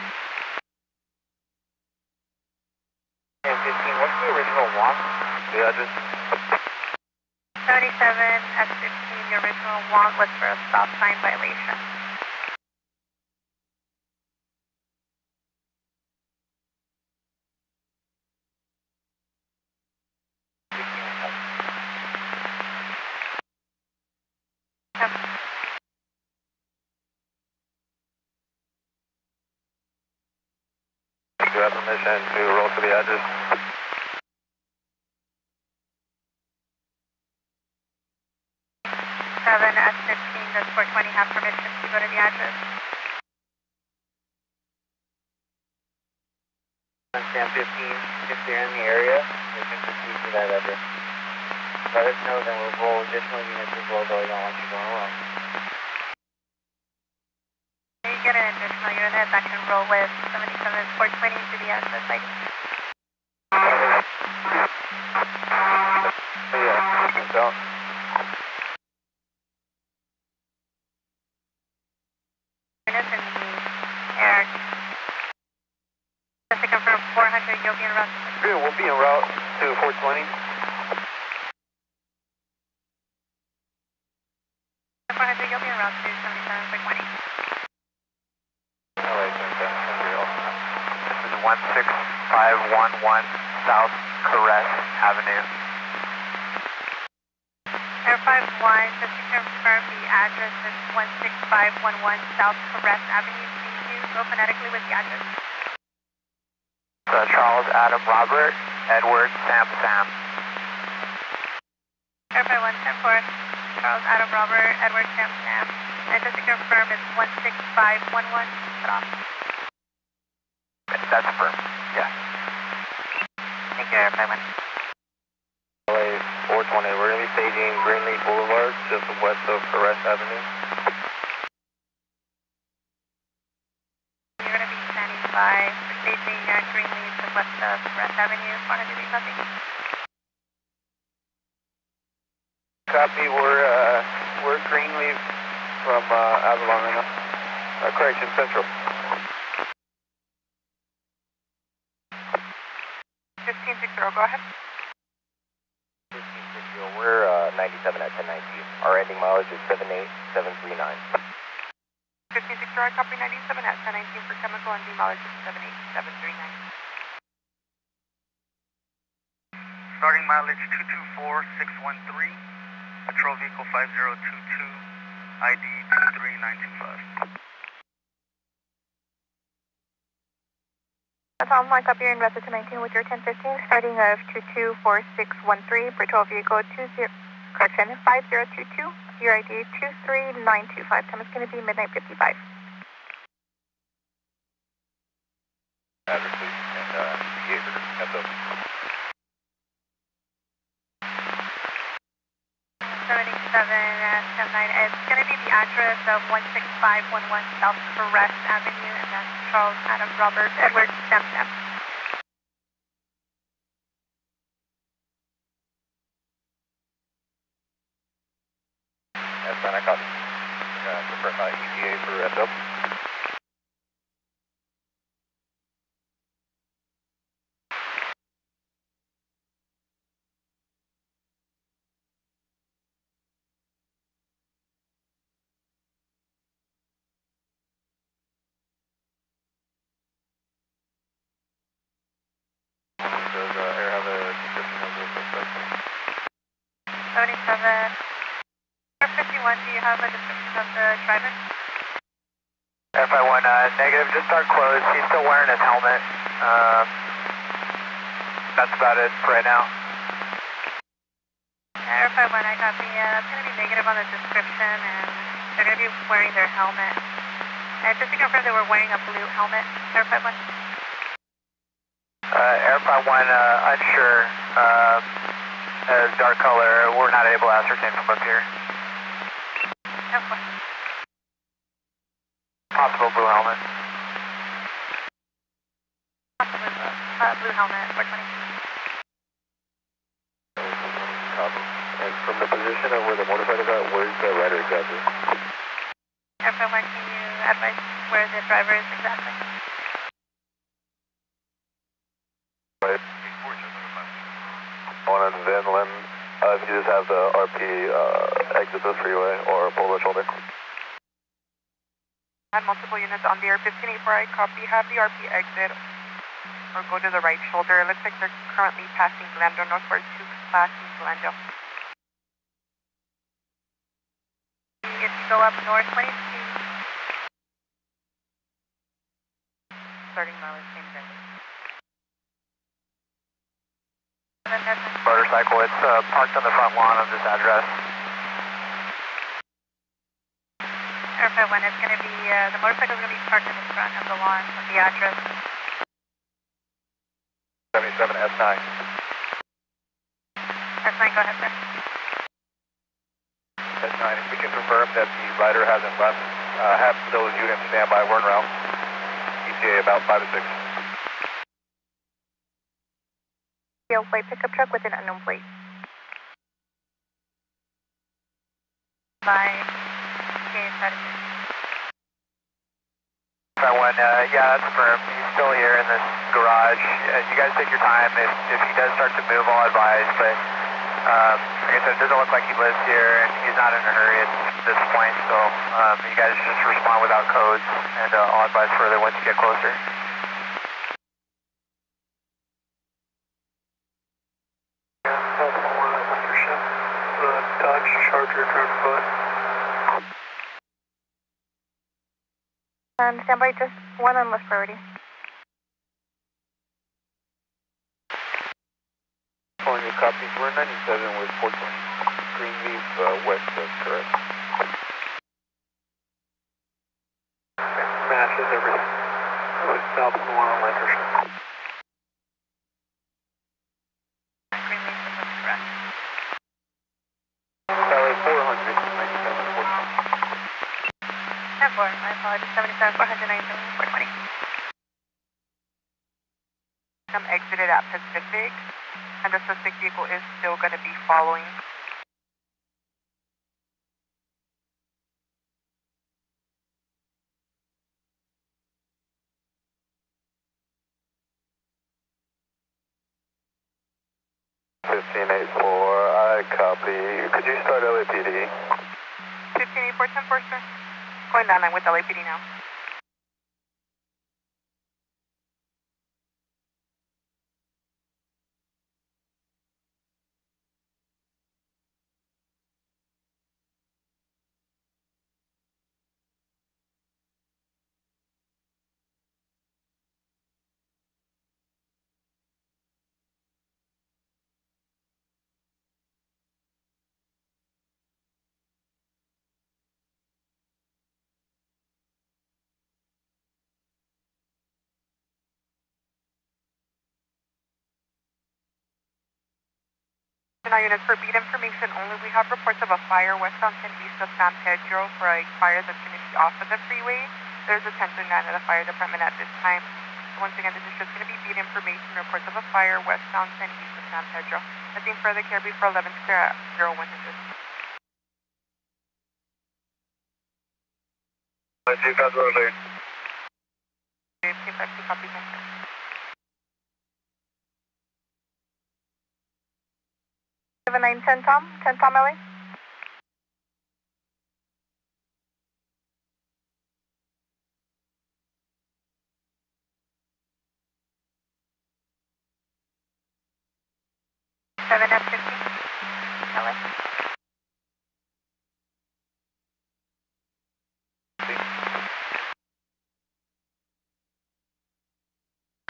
Speaker 1: Sam 15, what's the original walk?
Speaker 2: The address?
Speaker 7: 77 S15, the original want was for a stop sign violation.
Speaker 2: Do you have permission to roll to the address?
Speaker 7: 7 S15, the 420 have permission to go to the address.
Speaker 1: Sam 15, if they're in the area, they can proceed to that address. Let us know, then we'll roll additional units as well, though I don't want you going alone.
Speaker 7: You get an additional unit that can roll with 77 420 to the address ID.
Speaker 2: Yeah, I think so.
Speaker 7: Units in the air. Just to confirm, 400, you'll be en route.
Speaker 2: Yeah, we'll be en route to 420.
Speaker 7: 400, you'll be en route to 77 quick 20.
Speaker 2: LA 77, this is 16511 South Caress Avenue.
Speaker 7: Air 51, just to confirm the address is 16511 South Caress Avenue. Can you go phonetically with the address?
Speaker 2: Charles Adam Robert Edward Sam Sam.
Speaker 7: Air 51, 10-4, Charles Adam Robert Edward Sam Sam. And just to confirm it's 16511, cut off.
Speaker 2: That's firm, yeah.
Speaker 7: Thank you, Air 51.
Speaker 2: LA 420, we're going to be staging Greenleaf Boulevard, just west of Caress Avenue.
Speaker 7: You're going to be standing by for staging Greenleaf to west of Caress Avenue, 400 copy.
Speaker 2: Copy, we're Greenleaf from Avalon right now. Correction, Central.
Speaker 3: 1560, go ahead.
Speaker 2: 1560, we're 97 at 1019. Our ending mileage is 78739.
Speaker 3: 1560, I copy 97 at 1019 for chemical and mileage is 78739.
Speaker 8: Starting mileage 224613. Patrol vehicle 5022. ID 23925.
Speaker 9: That's all my copy in Resta 19 with your 1015, starting of 224613, patrol vehicle 5022, your ID 23925. Time is going to be midnight 55.
Speaker 2: Address, please, and heads up.
Speaker 7: 77 and 109. It's going to be the address of 16511 South Caress Avenue, and that's Charles Adam Robert Edward Sam Sam.
Speaker 2: That's fine, I copy. Confirm my ETA for SO. Does Air have a description of the suspect?
Speaker 7: 77. Air 51, do you have a description of the driver?
Speaker 2: Air 51, negative, just our clothes. He's still wearing his helmet. That's about it for right now.
Speaker 7: Air 51, I copy. It's going to be negative on the description, and they're going to be wearing their helmet. And just to confirm, they were wearing a blue helmet, Air 51.
Speaker 2: Air 51, unsure. Dark color, we're not able to ascertain from up here.
Speaker 7: Okay.
Speaker 2: Possible blue helmet.
Speaker 7: Possibly blue helmet, 420.
Speaker 2: Copy. And from the position of where the motorcycle is at, where's the rider exactly?
Speaker 7: Air 51, can you advise where the driver is exactly?
Speaker 2: On Vinland, if you just have the RP exit the freeway or pull the shoulder.
Speaker 3: Had multiple units on the air 1584, I copy. Have the RP exit or go to the right shoulder. It looks like they're currently passing Glendale, northward to passing Glendale.
Speaker 7: If you go up north, 22.
Speaker 10: Starting mileage, same thing.
Speaker 2: Motorcycle, it's parked on the front lawn of this address.
Speaker 7: Air 51, it's going to be, the motorcycle is going to be parked in the front of the lawn of the address.
Speaker 2: 77 S9.
Speaker 7: S9, go ahead, sir.
Speaker 2: S9, if we can confirm that the rider hasn't left, have those units stand by, we're en route. ETA about 5 to 6.
Speaker 9: White pickup truck with an unknown plate.
Speaker 7: By James
Speaker 2: One, yeah, that's firm. He's still here in this garage. You guys take your time. If he does start to move, I'll advise, but Like I said, it doesn't look like he lives here, and he's not in a hurry at this point, so you guys just respond without codes, and I'll advise further once you get closer.
Speaker 8: Dodge Charger driven by.
Speaker 6: And stand by, just one on list priority.
Speaker 2: Calling you, copy. We're 97 with 420 Greenleaf west of correct.
Speaker 8: Matches everything. South of the one on Lancaster.
Speaker 7: Greenleaf is correct.
Speaker 2: LA 400, 97, 420.
Speaker 7: 10-4, my apologies, 77, 497, 420.
Speaker 3: Exited at Pacific, and the suspect vehicle is still going to be following.
Speaker 2: I copy. Could you start LAPD?
Speaker 3: 1584, 10-4, sir. Going down line with LAPD now. Now units, for beat information only, we have reports of a fire westbound 10 east of San Pedro for a fire that's going to be off of the freeway. There's a 10-9 at the fire department at this time. So once again, this is just going to be beat information, reports of a fire westbound 10 east of San Pedro. Nothing further, care before 11 clear at 0100.
Speaker 2: Let's see if that's earlier.
Speaker 3: 252 copies, sir.
Speaker 6: 7910 Tom, 10 Tom LA.
Speaker 7: F15, LA.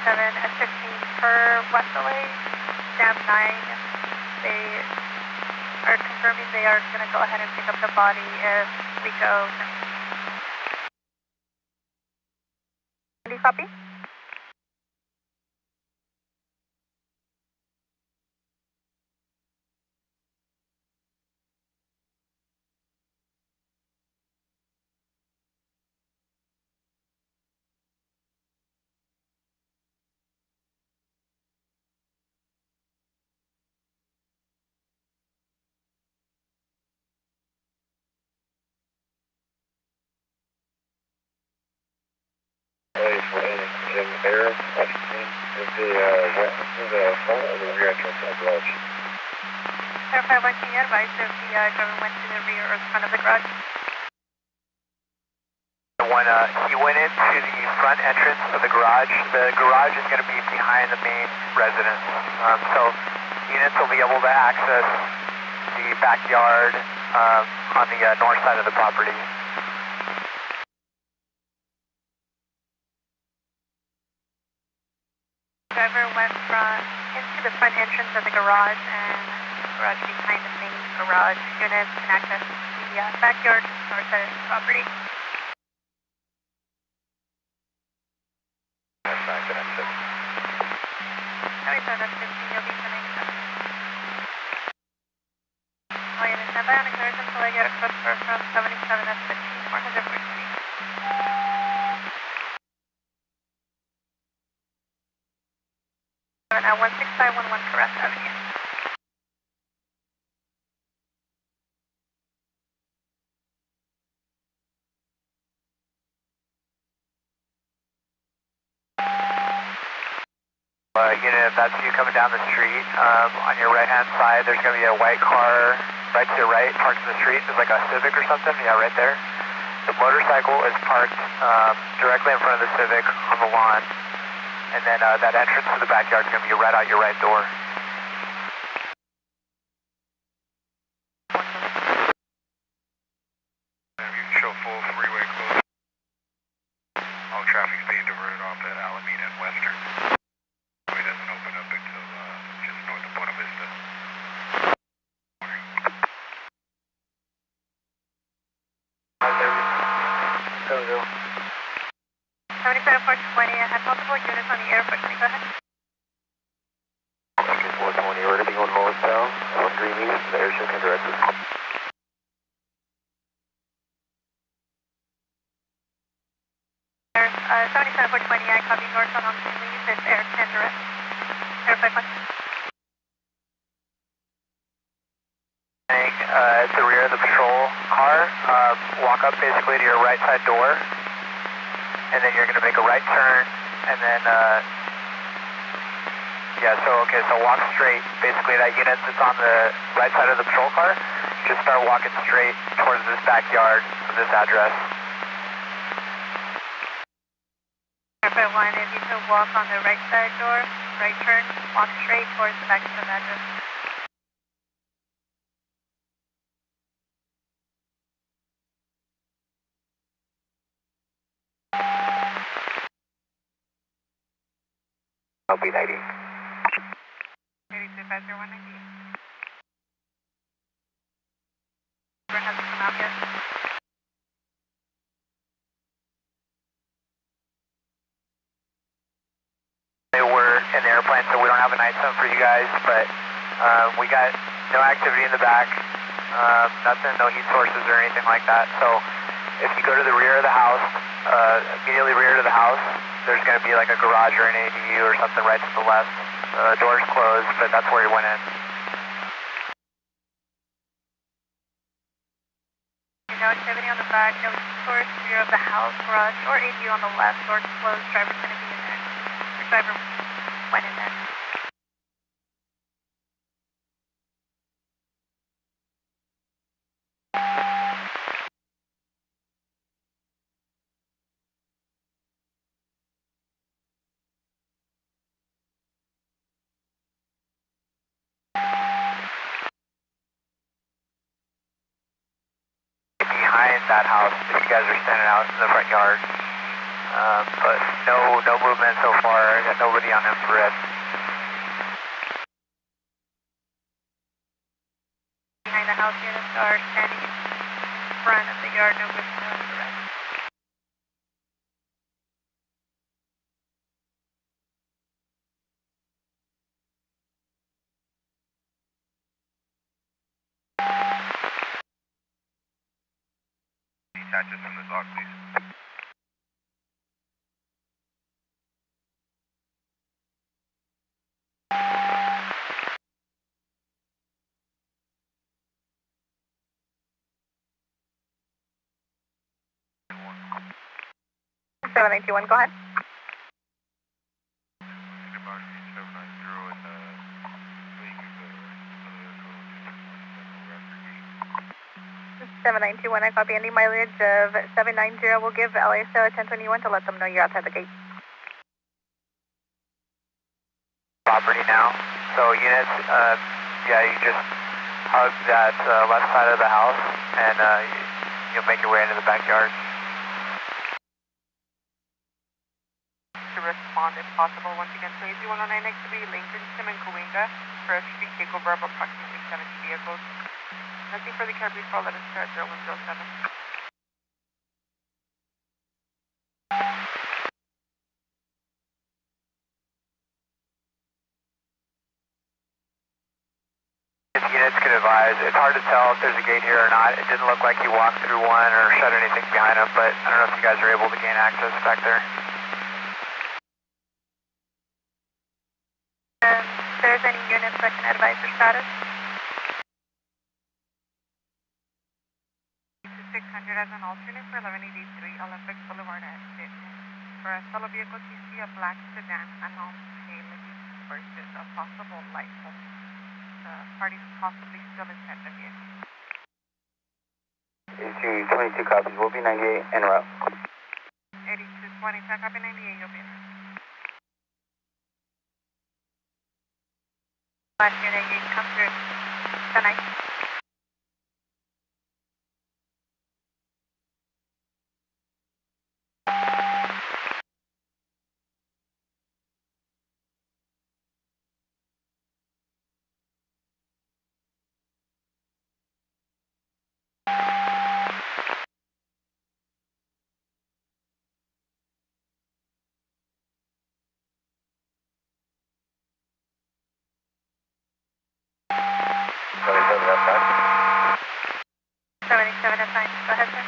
Speaker 7: Seven F15 for West LA, Stamp 9. They are confirming they are going to go ahead and pick up the body if we go.
Speaker 6: Do you copy?
Speaker 2: Jim Air, is the front or the rear entrance of the garage?
Speaker 7: Clarify, what can you advise if the driver went to the rear or the front of the garage?
Speaker 2: When he went into the front entrance of the garage is going to be behind the main residence. So units will be able to access the backyard on the north side of the property.
Speaker 7: Driver went into the front entrance of the garage and garage behind the main garage. Units can access the backyard north side of the property.
Speaker 2: That's not good.
Speaker 7: 77 F15, you'll be for 97. All units stand by on clearance until I get a cluster from 77 F15, 443. At 16511 Caress Avenue.
Speaker 2: Unit, if that's you coming down the street, on your right-hand side, there's going to be a white car right to your right, parked in the street. It's like a Civic or something. Yeah, right there. The motorcycle is parked directly in front of the Civic on the lawn. And then that entrance to the backyard is going to be right out your right door.
Speaker 8: You can show full freeway closure. All traffic's being diverted off at Alameda and Western. It doesn't open up until just north of Buena Vista.
Speaker 2: Go.
Speaker 7: 77420, I had multiple units on the airport. Can you go ahead?
Speaker 2: Okay, 420, we're going to be going northbound on Green East, the air shift directed.
Speaker 7: 77420, I copy northbound on Green East, it's air 10 direct. Air 51.
Speaker 2: At the rear of the patrol car, walk up basically to your right side door, and then you're going to make a right turn, and then, so walk straight, basically that unit that's on the right side of the patrol car, just start walking straight towards this backyard of this address.
Speaker 7: Air 51, if you could walk on the right side door, right turn, walk straight towards the back of the address.
Speaker 2: I'll be 90.
Speaker 7: 3250-190. Hasn't come out yet.
Speaker 2: We're in the airplane, so we don't have a night zone for you guys, but we got no activity in the back, nothing, no heat sources or anything like that. So if you go to the rear of the house, immediately rear to the house, there's going to be like a garage or an ADU or something right to the left. Door's closed, but that's where he went in.
Speaker 7: No activity on the back, no source, rear of the house, garage, or ADU on the left. Door's closed, driver's going to be in there. Your driver went in there.
Speaker 2: Behind that house, if you guys are standing out in the front yard, but no movement so far. I got nobody on infrared.
Speaker 7: Behind the house units are standing in front of the yard, no movement, no infrared.
Speaker 8: Detaches from the dock, please.
Speaker 7: Seven 791, go ahead. 7921, I copy. Ending mileage of 790. We'll give LASO 1021 to let them know you're outside the gate.
Speaker 2: Property now. So units, you just hug that left side of the house, and you'll make your way into the backyard.
Speaker 3: To respond if possible, once again, please. 109 next to be Lincoln, Sim, and Cahuenga for a street takeover of approximately 70 vehicles. Nothing further care, please call, let us start 0107.
Speaker 2: If units could advise, it's hard to tell if there's a gate here or not. It didn't look like he walked through one or shut anything behind him, but I don't know if you guys are able to gain access back there.
Speaker 7: If there's any units that can advise your status? 600 as an alternate for 1183 Olympic Boulevard at Sydney. For a solo vehicle TC, a black sedan, unknown payload.
Speaker 3: versus a possible light pole. The party's possibly still in front of you.
Speaker 2: 8222 copies, we'll be 98 en route.
Speaker 3: 8220, check copy 98, you'll be in.
Speaker 7: Last unit, you come through tonight. Go ahead, sir.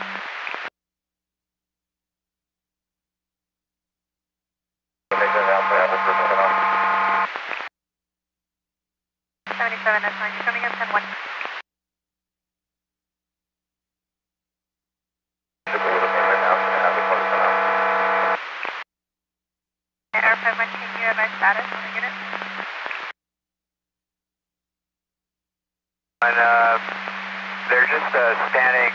Speaker 7: 77, that's fine. You're coming in 10-1. Air 5-1, can you advise status on the unit?
Speaker 2: And they're just standing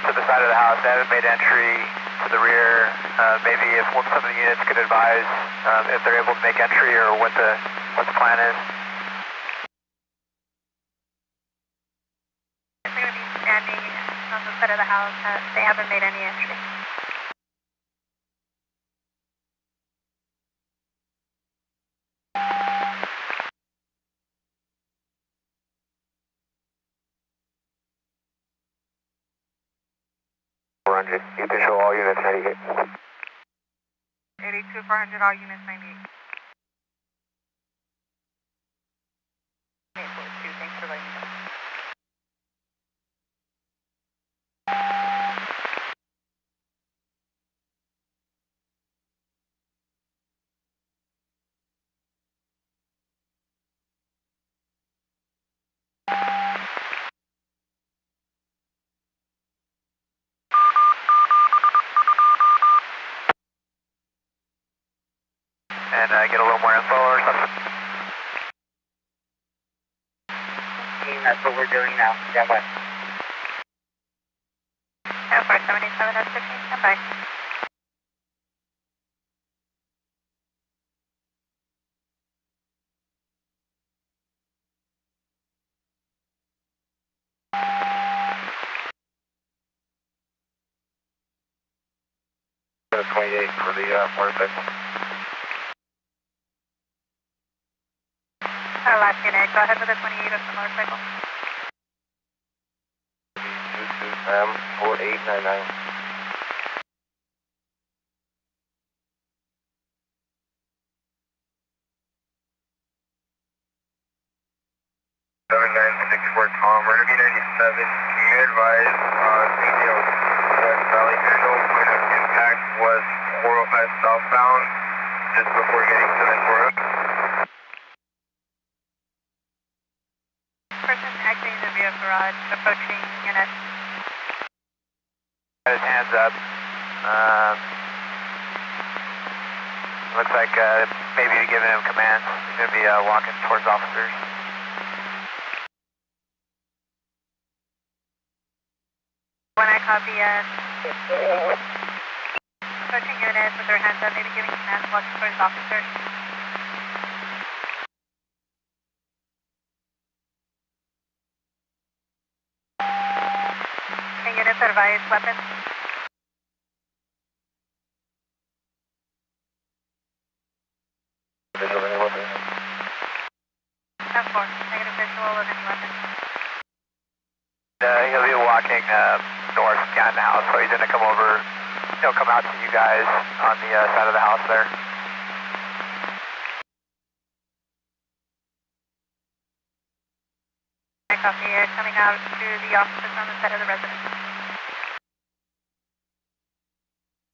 Speaker 2: to the side of the house. They haven't made entry to the rear. Maybe if some of the units could advise if they're able to make entry or what the plan is.
Speaker 7: They're going to be standing on the side of the house. They haven't made any entry.
Speaker 2: You can show all units 98.
Speaker 3: 82-400, all units 98.
Speaker 10: 842, thanks for letting me know.
Speaker 2: And get a little more info or something?
Speaker 1: That's what we're doing now. Stand by.
Speaker 7: Air 477, that's 15, stand by.
Speaker 2: The 28 for the motorcycle.
Speaker 7: Last unit, go ahead with the 28 of the motorcycle.
Speaker 2: 4899. 7964 Tom, we're going to be 97. Can you advise details West Valley Handle? Point of impact was 405 southbound just before getting to Ventura.
Speaker 7: Person exiting the rear garage, approaching unit.
Speaker 2: Got his hands up. Looks like maybe you're giving him commands. He's going to be walking towards officers.
Speaker 7: When I copy approaching unit with their hands up, maybe giving commands, walking towards officers. Can units advise weapons?
Speaker 2: Visual of any weapon?
Speaker 7: 10-4, negative visual of any weapon.
Speaker 2: He'll be walking north behind the house, so he's going to come over, come out to you guys on the side of the house there.
Speaker 7: I copy it, coming out to the officers on the side of the residence.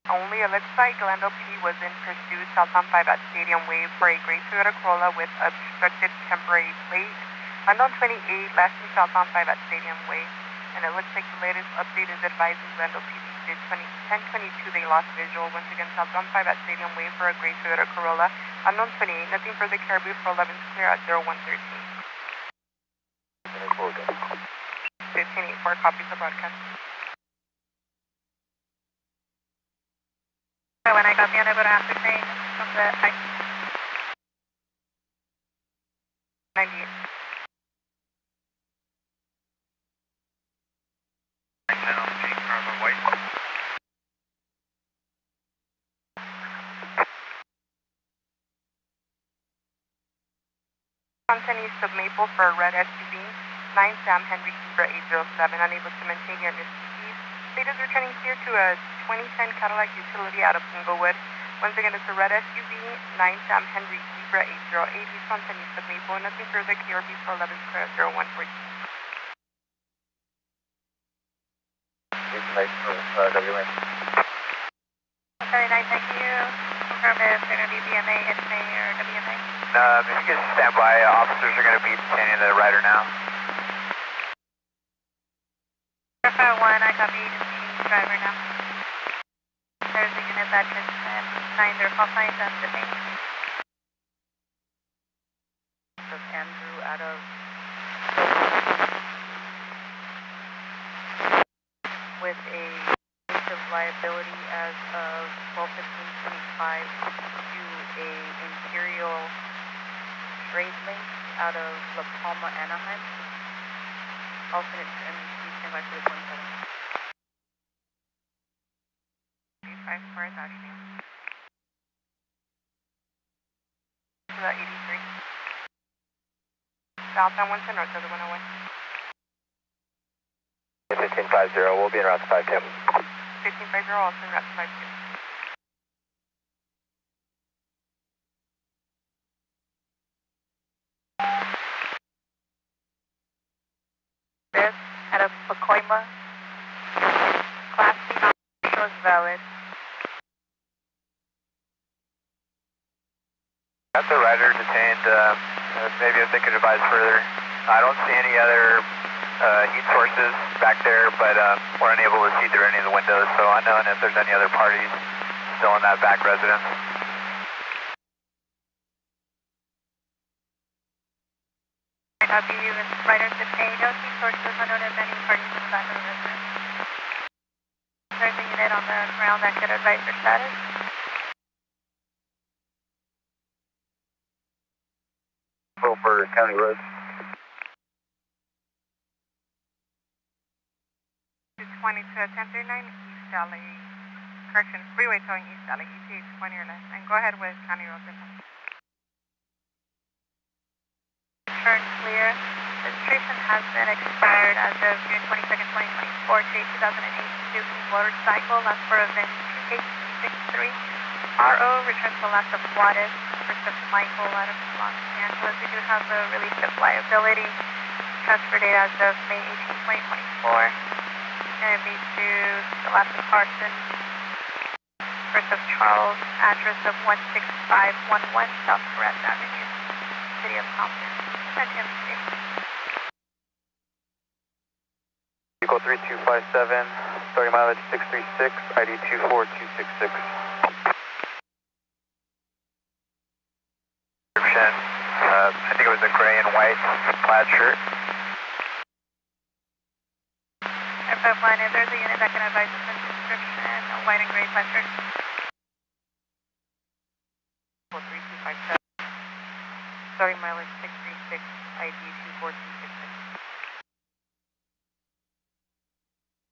Speaker 3: Only it looks like Glendale P was in pursuit southbound 5 at Stadium Way for a gray Toyota Corolla with obstructed temporary plate. Unknown 28, last seen southbound 5 at Stadium Way. And it looks like the latest update is advising Glendale PD Did 1022, they lost visual. Once again, southbound 5 at Stadium Way for a gray Toyota Corolla. Unknown 28, nothing further Caribou for 11 clear at 0113. 1584, copies the broadcast.
Speaker 7: So when I got the end, I would have to train from the high.
Speaker 3: 98. Content east of Maple for a red SUV, 9 Sam Henry Zebra 807, unable to maintain your missed speed. State is returning clear to a 2010 Cadillac utility out of Inglewood. Once again, it's a red SUV, 9 Sam Henry Zebra 808, east content east of Maple, nothing further KRB for 11 clear at 0114.
Speaker 2: WA.
Speaker 7: Sorry, nice, thank you. Confirm if they're going to be BMA, HMA, or WMA.
Speaker 2: If you could stand by, officers are going to be detaining the rider now.
Speaker 7: Verify 1, I copy the driver now. There's a unit that just signed their call signs and detained.
Speaker 10: This is Andrew out of with a case of liability as of 12/15/25 to a Imperial trade link out of La Palma, Anaheim. Alternate and please stand by for the 27.
Speaker 3: 354 is actually. To the 83. Southbound 110 north of the 101.
Speaker 2: 1550, we'll be in route 52.
Speaker 3: 1550, also in route 52.
Speaker 10: This out of Pacoima. Class C shows valid.
Speaker 2: Got the rider detained. Maybe if they could advise further. I don't see any other heat sources back there, but we're unable to see through any of the windows, so unknown if there's any other parties still in that back residence.
Speaker 7: I copy you with riders detained. No heat sources, unknown if any parties in the back of the residence. There's a unit on the ground that could advise their status.
Speaker 2: Go for County Road.
Speaker 3: 220 to 1039 East LA. Correction, freeway towing East LA, ETA 20 or less. And go ahead with County Road.
Speaker 7: Turn clear. Registration has been expired as of June 22nd, 2024. Date 2008 Suzuki motorcycle. Last for event 2863. RO returns to last of Juarez. First of Michael out of Los Angeles. We do have a release of liability. Transfer date as of May 18, 2024. Going to be to the last of Carson. First of Charles. Address of 16511 South Perez Avenue. City of Compton. Send him safe.
Speaker 2: Equal 3257, starting mileage 636, ID 24266. Description, I think it was a gray and white plaid shirt.
Speaker 7: Airport 1, if there's a unit that can advise us in description, a white and gray plaid shirt.
Speaker 10: 3257. Starting mileage 636, ID 24266.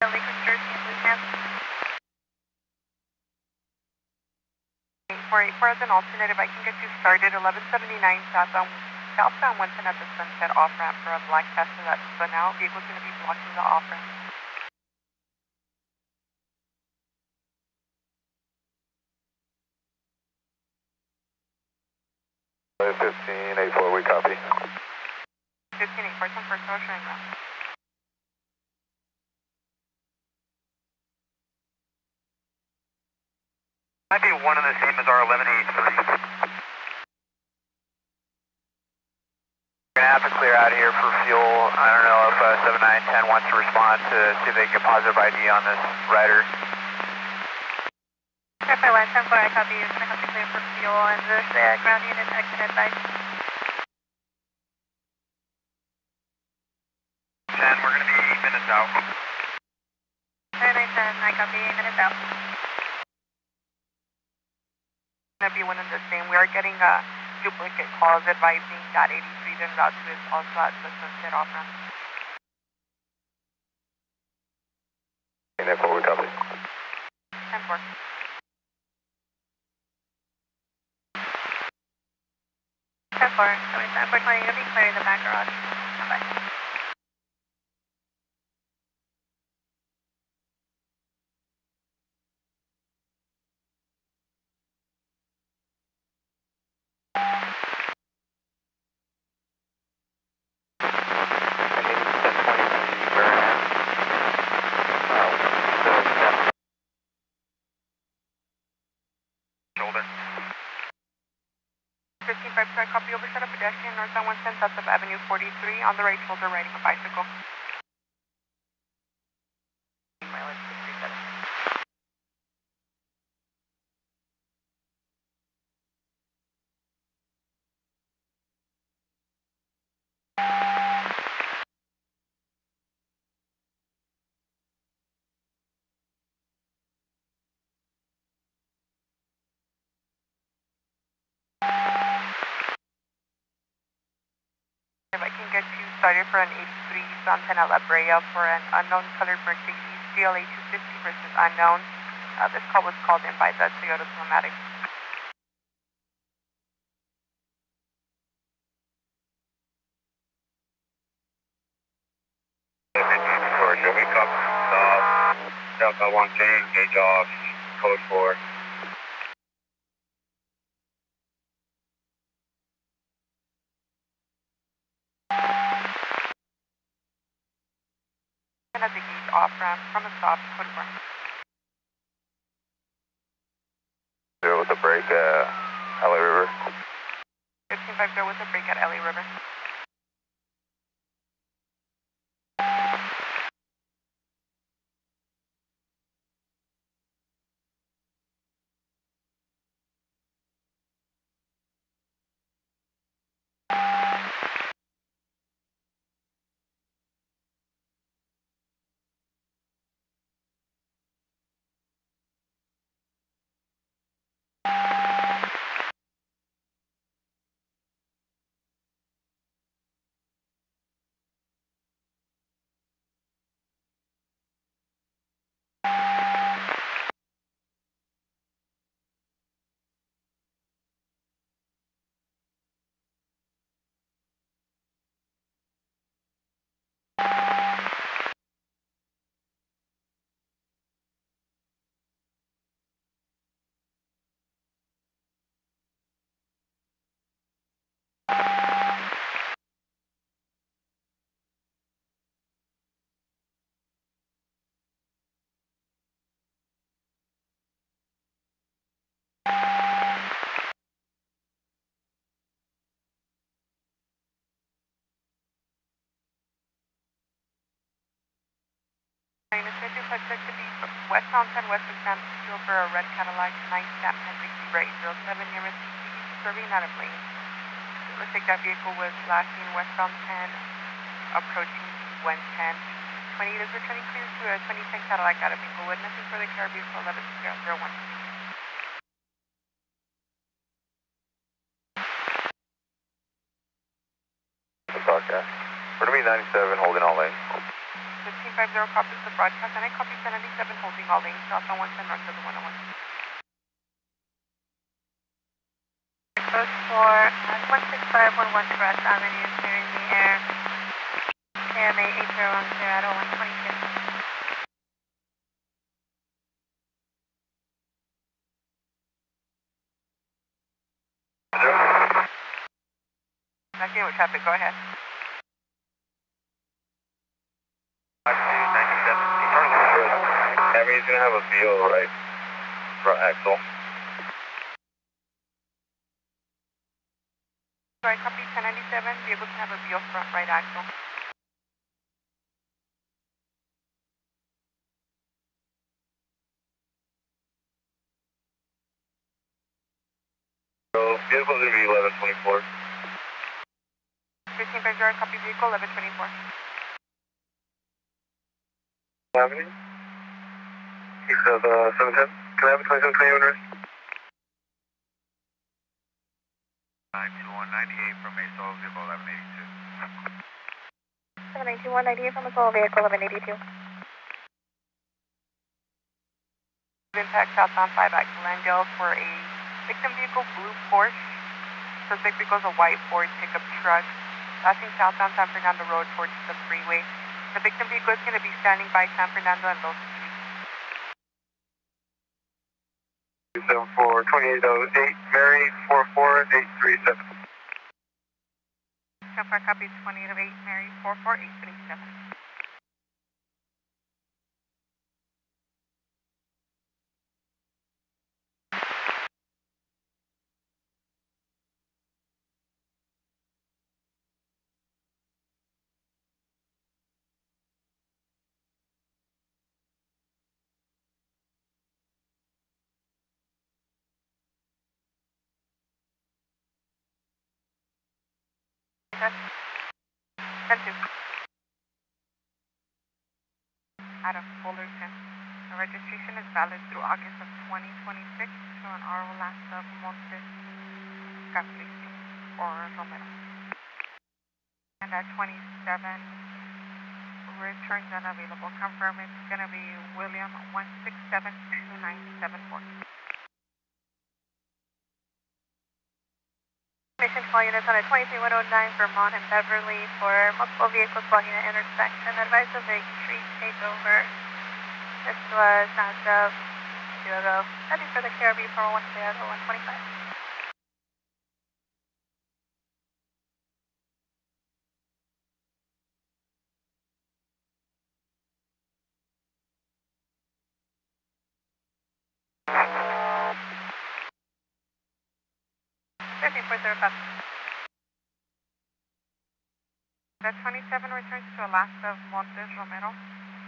Speaker 7: Lakewood, Jersey, and blue pants.
Speaker 3: 484 as an alternate, if I can get you started, 1179 southbound 110 at the Sunset off-ramp for a black Tesla that's spun out. Vehicle's going to be blocking the off-ramp.
Speaker 2: 1584, we copy.
Speaker 3: 1584, 10 first motion and ground.
Speaker 2: Might be one of the same as our 1183. We're gonna have to clear out here for fuel. I don't know if 7910 wants to respond to see if they can get positive ID on this rider.
Speaker 7: Airplane 174, I copy. You're going to have to clear for fuel and there's a ground unit exit advice.
Speaker 8: 10, we're going to be 8 minutes out.
Speaker 7: 3910, I copy. 8 minutes out.
Speaker 3: Going to be one and the same. We are getting duplicate calls advising that 83 en route to is also at the Sunset off ramp.
Speaker 2: And therefore we copy.
Speaker 3: 10-4.
Speaker 7: 10-4, 420, you'll be clearing the back garage. Bye-bye.
Speaker 8: Shoulder.
Speaker 3: 15-5, sorry, copy. Overshot a pedestrian north on 110 south of Avenue 43 on the right shoulder riding a bicycle. Mileage 637. If I can get you started for an 83 Santana La Brea for an unknown colored Mercedes GLA 250 versus unknown. This call was called in by the Toyota Somatic.
Speaker 2: Show me cup, Delta 110, gauge off, code 4.
Speaker 3: And at the gauge off ramp from a stop, code 4.
Speaker 2: Zero with a break at LA River.
Speaker 3: 1550 with a break at LA River. Schedule for check to be westbound 10 west of San Francisco for a red Cadillac 9 Stamp Hendrick Zebra 807 nearest CT, serving out of lane. It looks like that vehicle was last seen westbound 10, approaching 110. 20 is returning clear to a 2010 Cadillac out of Inglewood. Nothing further, car vehicle 1101.
Speaker 2: Broadcast. We're going to be 97 holding all lanes.
Speaker 3: 1550 copies the broadcast, and I copy 1097 holding all lanes, south on 110 north of the 101.
Speaker 7: Approach for 16511 West Avenue, clearing the air. KMA 8010 at 0126.
Speaker 3: Not with traffic, go ahead.
Speaker 2: 97. That means he's going to have a VO right front axle.
Speaker 3: Sorry, copy 1097, vehicle can have a VO front right axle.
Speaker 2: So vehicle is going to be 1124.
Speaker 3: 15 February, copy vehicle 1124.
Speaker 2: Avenue. East of 710. Can I have a 2720 owners?
Speaker 8: 92198 from Masol, vehicle 1182.
Speaker 7: 78198 from Masol, vehicle 1182.
Speaker 3: Impact southbound 5 at Glendale for a victim vehicle, blue Porsche. Suspect vehicle is a white Ford pickup truck. Passing southbound San Fernando Road towards the freeway. The victim vehicle is going to be standing by San Fernando and Los Feliz.
Speaker 2: 274-2808, Mary 44837.
Speaker 3: So far, copy 2808, Mary 44837. Out of Fullerton. The registration is valid through August of 2026 to an RO last of Montes Caprici or Romero. And at 27, returns unavailable. Confirm it's going to be William 1672974.
Speaker 7: Mission call units on a 23109 Vermont and Beverly for multiple vehicles blocking an intersection. Advise of a street takeover. This was as of 2 ago. Ready for the KRB 401 Seattle 125.
Speaker 3: The 27 returns to Alaska Montes Romero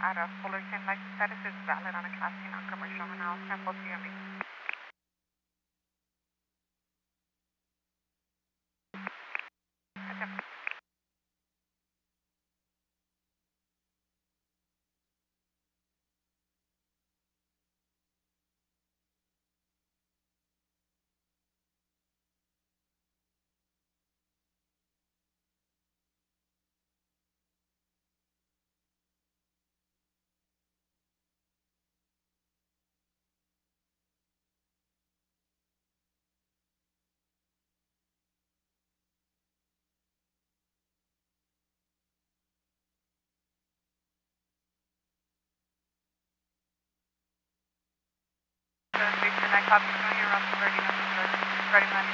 Speaker 3: out of Fullerton. License status is valid on a Class C non-commercial and I'll sample CME. I copy from your route 39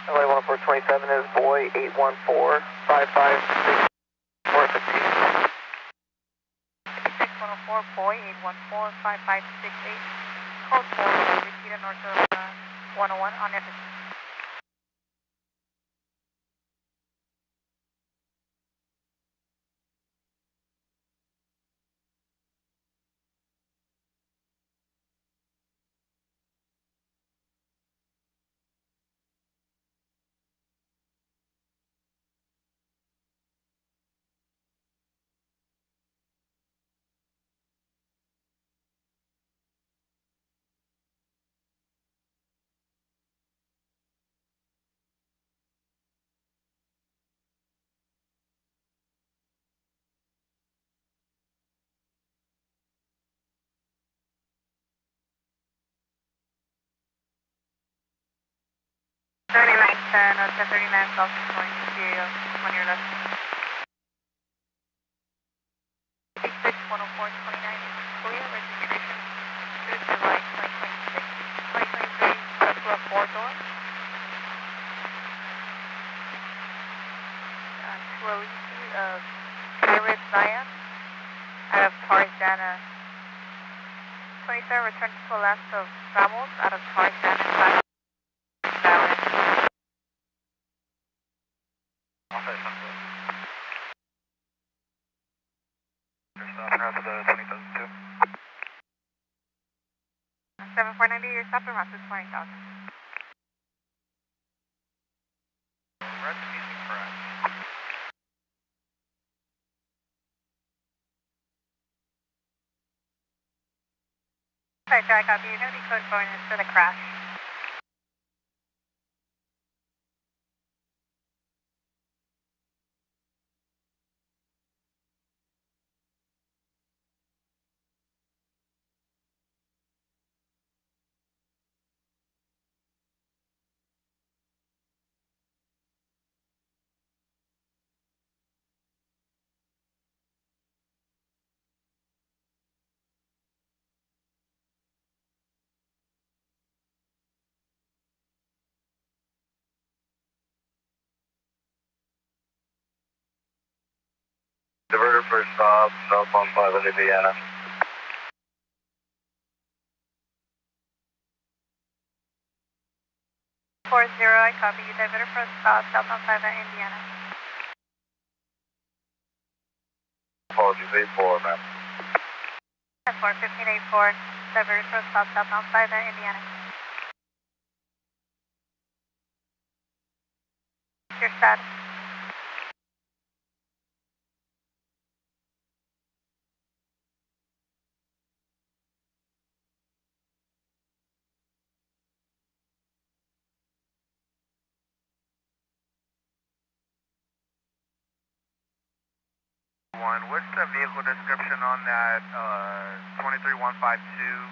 Speaker 1: LA 10427 is boy 814 556 415.
Speaker 3: 6104 boy 814 5568. Code 4 repeated north of 101 on FSC. And 1039 South going to on your left.
Speaker 7: Release of Pirate Zion out of Tarzana. 27, return to left of Ramos out of Tarzana. Valid.
Speaker 8: Route to the 20,002.
Speaker 7: 7490, you're stopping route to 20,000.
Speaker 8: Route to Eastern correct.
Speaker 7: Sorry, Jack, copy. You're going to be code going in for the crash.
Speaker 2: Diverter first stop, southbound 5 in Indiana.
Speaker 7: 40, I copy you. Diverter for southbound 5 at Indiana.
Speaker 2: Apologies, 84, ma'am.
Speaker 7: 1584, diverter for southbound 5 at Indiana. Your status.
Speaker 8: What's the vehicle description on that 23152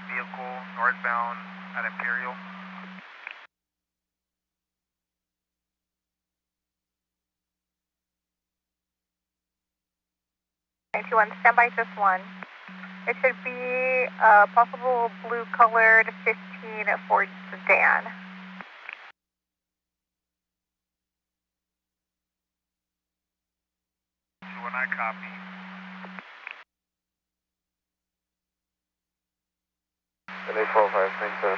Speaker 8: vehicle northbound at Imperial?
Speaker 9: Stand by just one. It should be a possible blue colored 15 Ford sedan.
Speaker 8: So when I copy.
Speaker 2: And 845, thanks, sir.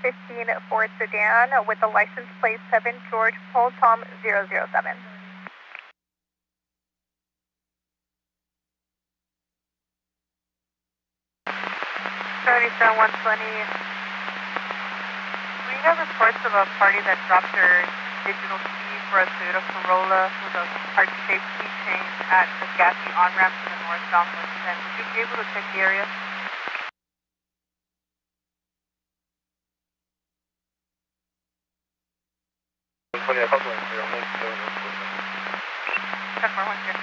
Speaker 9: 15 Ford sedan with the license plate 7 George Paul Tom 007.
Speaker 3: When you have reports of a party that dropped their digital key for a Toyota Corolla with a heart-shaped keychain at the gassy on-ramp to the northbound West End, would you be able to check the area? Check for 1 here.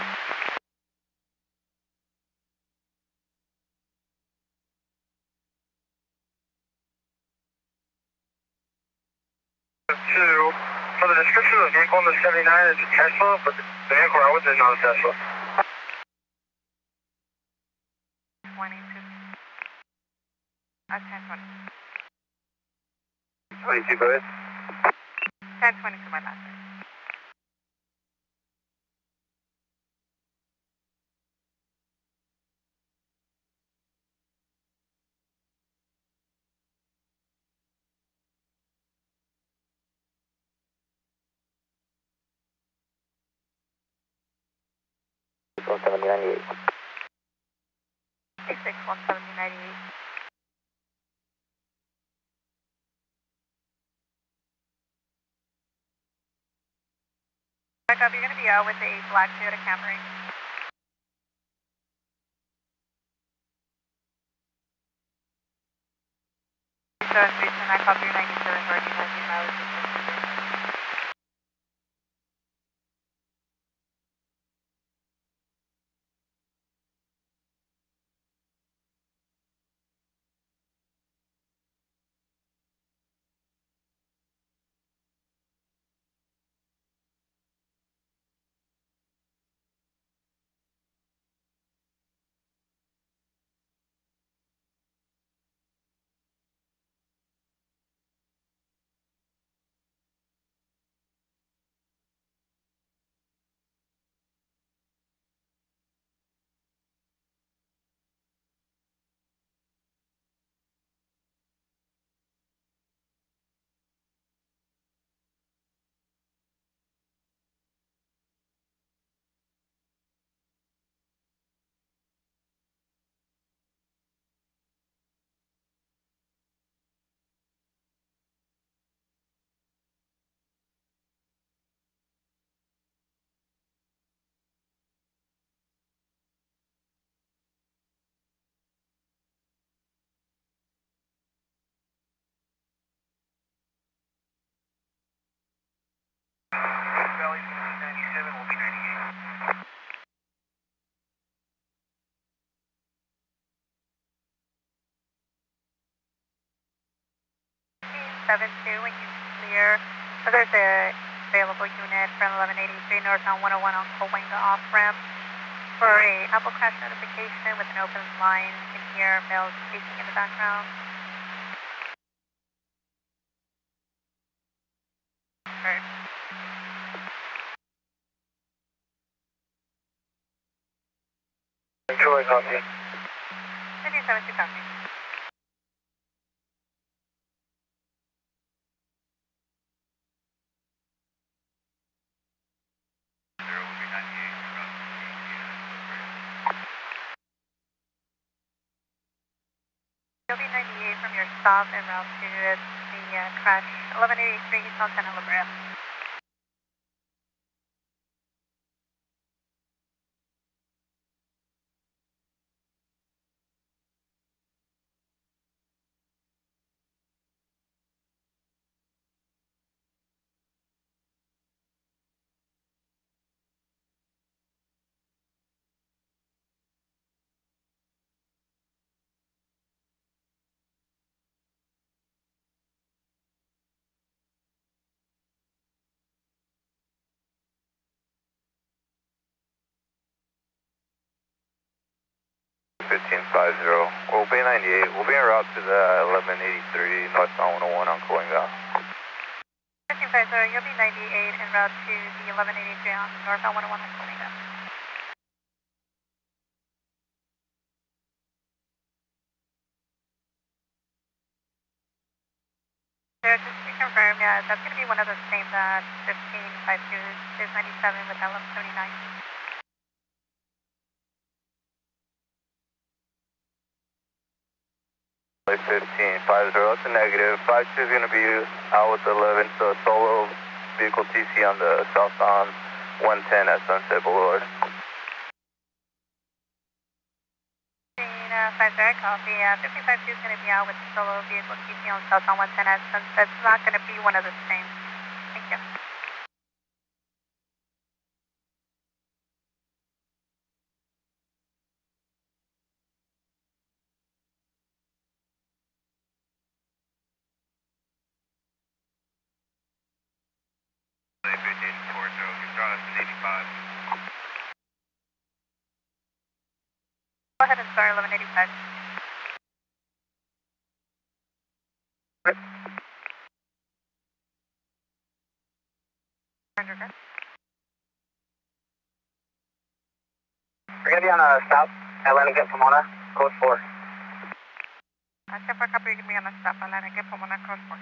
Speaker 4: For the description of the vehicle on the 79 is a Tesla, but the vehicle I was in is not a Tesla.
Speaker 3: 22. 1020.
Speaker 2: 22, go ahead.
Speaker 3: 1022, my master.
Speaker 2: One 7098.
Speaker 3: 86 17098. Back up, you're going to be out with a black Toyota Camry. I copy your 97 already has your mileage.
Speaker 8: will be 98.
Speaker 7: 72 when you clear. So there's a available unit from 1183 northbound 101 on Colwanga off ramp for a Apple crash notification with an open line. You can hear males speaking in the background. Right.
Speaker 1: Troy, copy.
Speaker 7: 5272 copy. You'll be 98 from your stop en route to the crash 1183 East on Santa La Brea.
Speaker 2: We'll be 98. We'll be en route to the 1183 northbound 101 on Colwanga.
Speaker 7: 1550, you'll be 98 en route to the 1183 on northbound 101 on Colwanga. So just to confirm, yeah, that's going to be one of the same that 1552 is 97 with LM79.
Speaker 2: 1550, that's a negative. 52 is going to be out with 11, so solo vehicle TC on the southbound 110 at Sunset Boulevard.
Speaker 7: 50, copy. 1552 is going to be out with solo vehicle TC on southbound 110 at Sunset. It's not going to be one of the same. Thank you. Go ahead and start 1185.
Speaker 1: We're going to be on a stop at Atlantic at Pomona, code 4.
Speaker 7: 10-4 copy, you're going to be on a stop Atlantic at Pomona, code 4.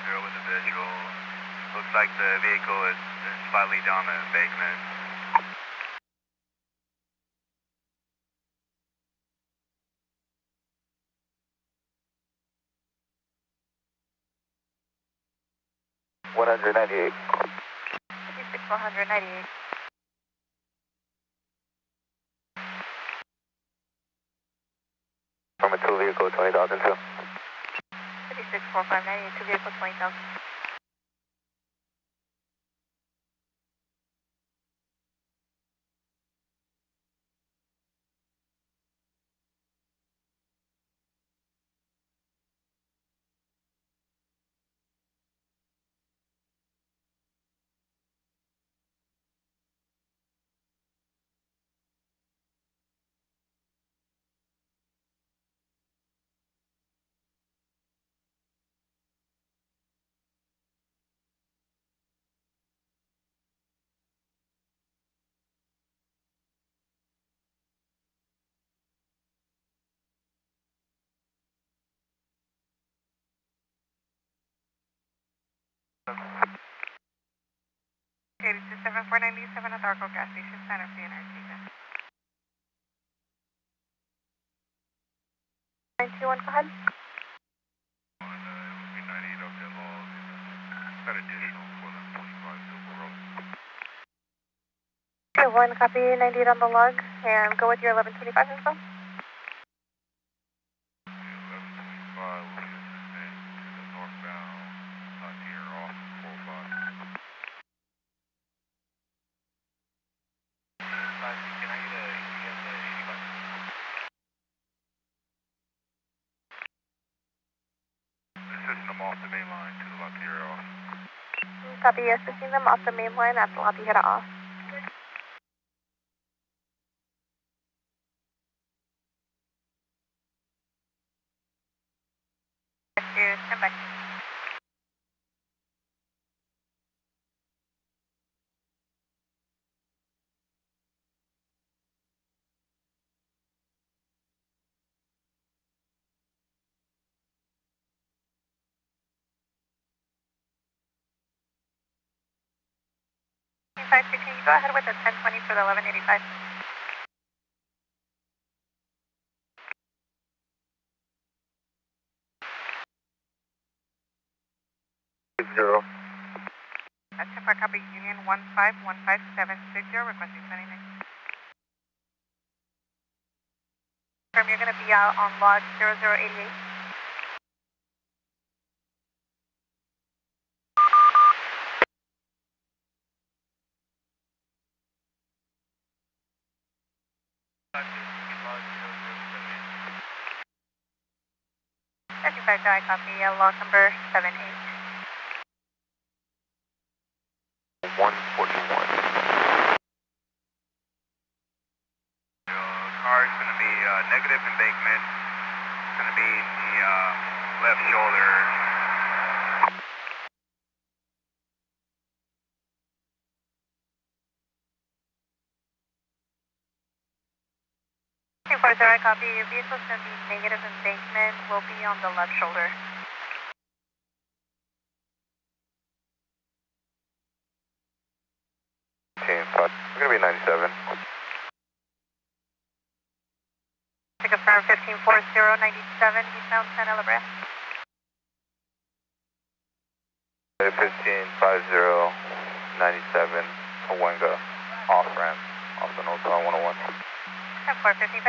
Speaker 2: With the visual, looks like the vehicle is slightly down the embankment. $198.
Speaker 7: 498.
Speaker 2: From a two vehicle, 20,002.
Speaker 7: 564598, two vehicle 20,000. Okay, this is 7497 at Arco gas station, Santa Fe, Antigua.
Speaker 9: 521, go ahead.
Speaker 8: It would be 98 up that log. That additional for the 25 Silver Road.
Speaker 9: Okay, 1 copy, 98 on the log, and go with your 1125 info.
Speaker 8: 1125 will be assistant to the northbound near off 405. Can I get a ETS at 85? Assisting them off the main line to the left here off.
Speaker 9: Copy, assisting them off the main line at the lobby head off.
Speaker 7: Stand by. Can you go ahead with the 1020 for the 1185?
Speaker 8: Zero.
Speaker 7: That's for copy Union 151570, requesting 29. You're going to be out on log 0088. I copy log number 78.
Speaker 8: 141. Car is going to be negative embankment. It's going to be the left shoulder.
Speaker 7: I copy. Your vehicle's going to be negative embankment. Will be on the left shoulder.
Speaker 8: We're going to be 97.
Speaker 7: To confirm 154097, eastbound Santa La Brea.
Speaker 8: 155097, Cahuenga, off ramp, off the northbound 101.
Speaker 7: 1550,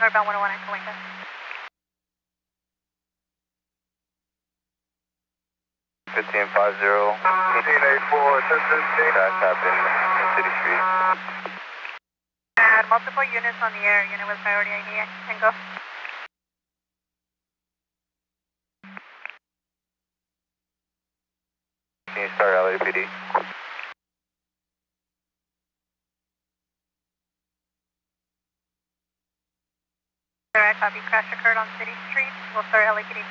Speaker 7: northbound 101 at Cahuenga.
Speaker 8: 1550, 1884, crash happened in City Street.
Speaker 7: And multiple units on the air, unit with priority ID, and go.
Speaker 8: Can you start LAPD?
Speaker 7: Direct copy, crash occurred on City Street, we'll start LAPD.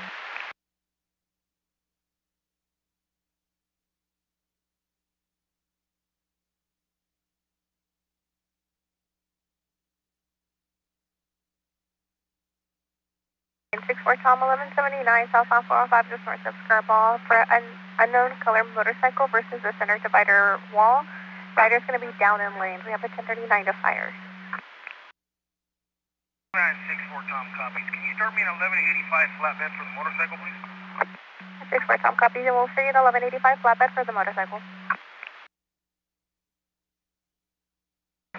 Speaker 9: In 64 Tom 1179, southbound 405, just north of Skirball, for an unknown color motorcycle versus the center divider wall. Rider's going to be down in lanes. We have a 1039 to fires.
Speaker 8: 964 Tom copies. Can you start me an 1185 flatbed for the motorcycle, please?
Speaker 9: 64 Tom copies, and we'll free an 1185 flatbed for the motorcycle.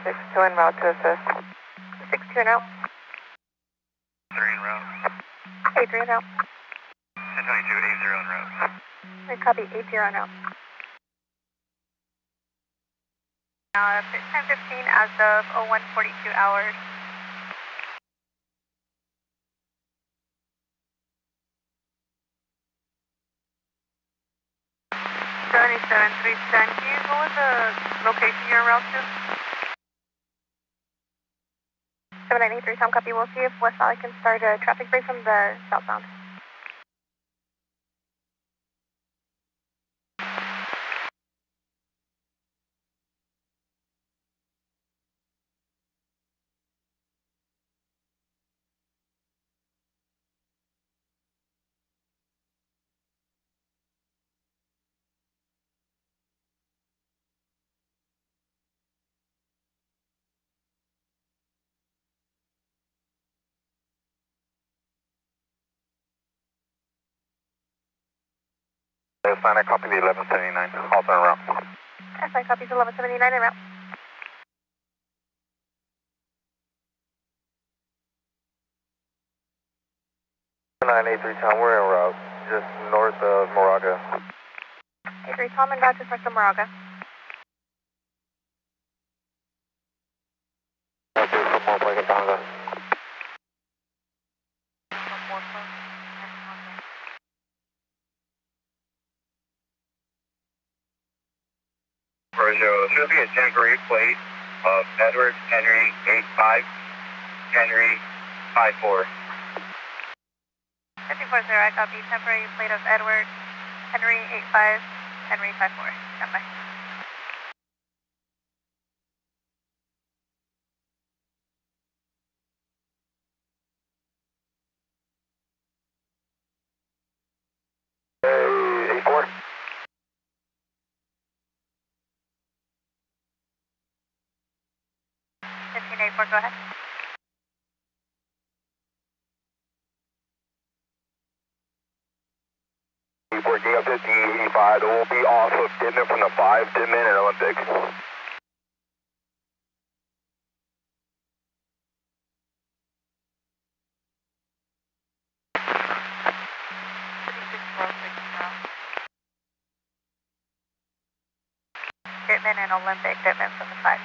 Speaker 3: 62 en route to assist.
Speaker 9: 62 and out.
Speaker 8: 3 en route.
Speaker 9: 83 and out.
Speaker 8: 1022, 80 en route.
Speaker 9: We copy 80 and out.
Speaker 7: 10:15 as of 01:42 hours. Can you go with the location you're en route to?
Speaker 9: 7983 Tom copy. We'll see if West Valley can start a traffic break from the southbound.
Speaker 2: Sign, I copy the 1179. I'll turn around.
Speaker 7: SI copies 1179 en route.
Speaker 2: 983 Tom, we're en route, just north of Moraga.
Speaker 7: 83 Tom en route just north of Moraga.
Speaker 2: Rojo, it's going to be a temporary plate of Edward Henry 85, Henry 54.
Speaker 7: 54-0, I copy. Temporary plate of Edward Henry 85, Henry 54. Stand by.
Speaker 2: Hey, 84.
Speaker 7: 1584, go ahead.
Speaker 2: Working up to D85, we'll be off of Didman from the 5, Didman and Olympic.
Speaker 7: Didman and Olympic, Didman from the 5.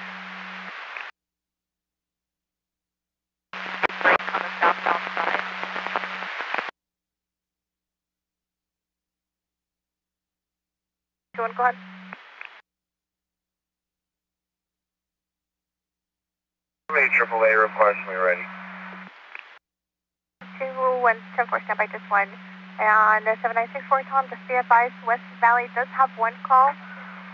Speaker 7: Break on the south-south side. Go ahead.
Speaker 2: AAA request when we're ready.
Speaker 7: 2174, stand by just one. And 7964 Tom, just be advised, West Valley does have one call,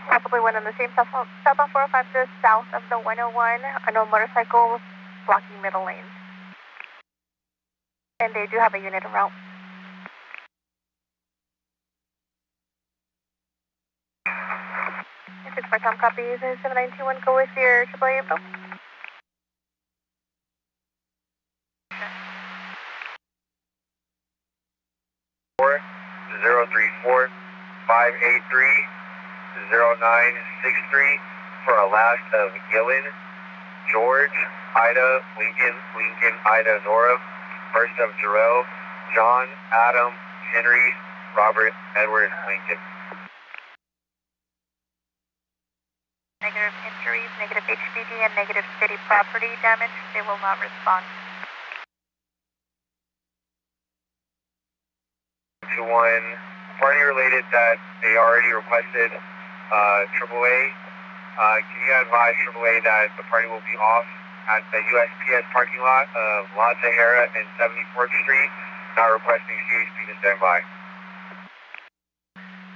Speaker 7: possibly one in the same southbound 405 just south of the 101, on a motorcycle blocking middle lanes. And they do have a unit en route. It's 6 Tom copies, 7921, go with your AAA info.
Speaker 2: 034 583 0963 for a last of Gillen, George, Ida, Lincoln, Ida, Nora, first of Jarrell, John, Adam, Henry, Robert, Edward, Lincoln.
Speaker 7: Negative injuries, negative HPD, and negative city property damage. They will not respond.
Speaker 2: 2-1, party related that they already requested AAA. Can you advise AAA that the party will be off at the USPS parking lot of La Sahara and 74th Street, not requesting CHP to stand by.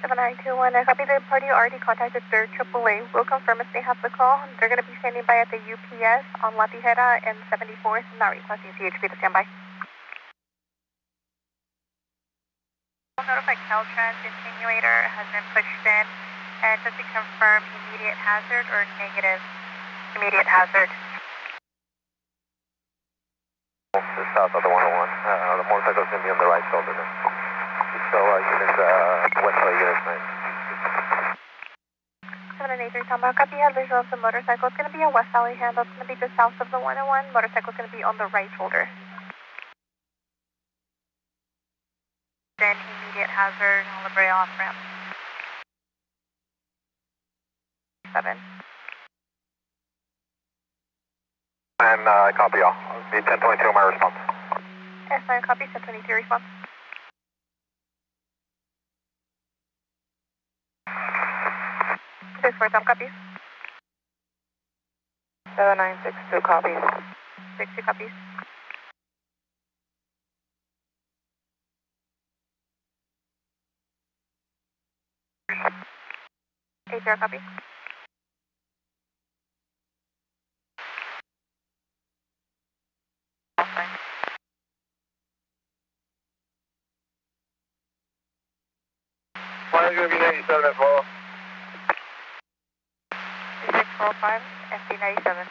Speaker 7: 7921, I copy. The party already contacted their AAA. We'll confirm if they have the call. They're going to be standing by at the UPS on La Tijera and 74th, not requesting CHP to stand by. We'll notify Caltrans attenuator has been pushed in, and just to confirm immediate hazard or negative immediate hazard.
Speaker 2: Just south of the 101. The motorcycle's going to be on the right shoulder now. So units, west side units 9.
Speaker 7: 783 Tom, copy. Have visual of the motorcycle. It's going to be a West Valley handle. It's going to be just south of the 101. Motorcycle's going to be on the right shoulder. Then immediate hazard, Libre off ramp. 7.
Speaker 2: And copy all. Be 1022 on my response.
Speaker 7: S9 copy, 1023 response. This for some copies.
Speaker 10: 7962 copies.
Speaker 7: 62 copies. 80 copy.
Speaker 2: Flyer's going to be 97 as well.
Speaker 7: 3645, FD 97.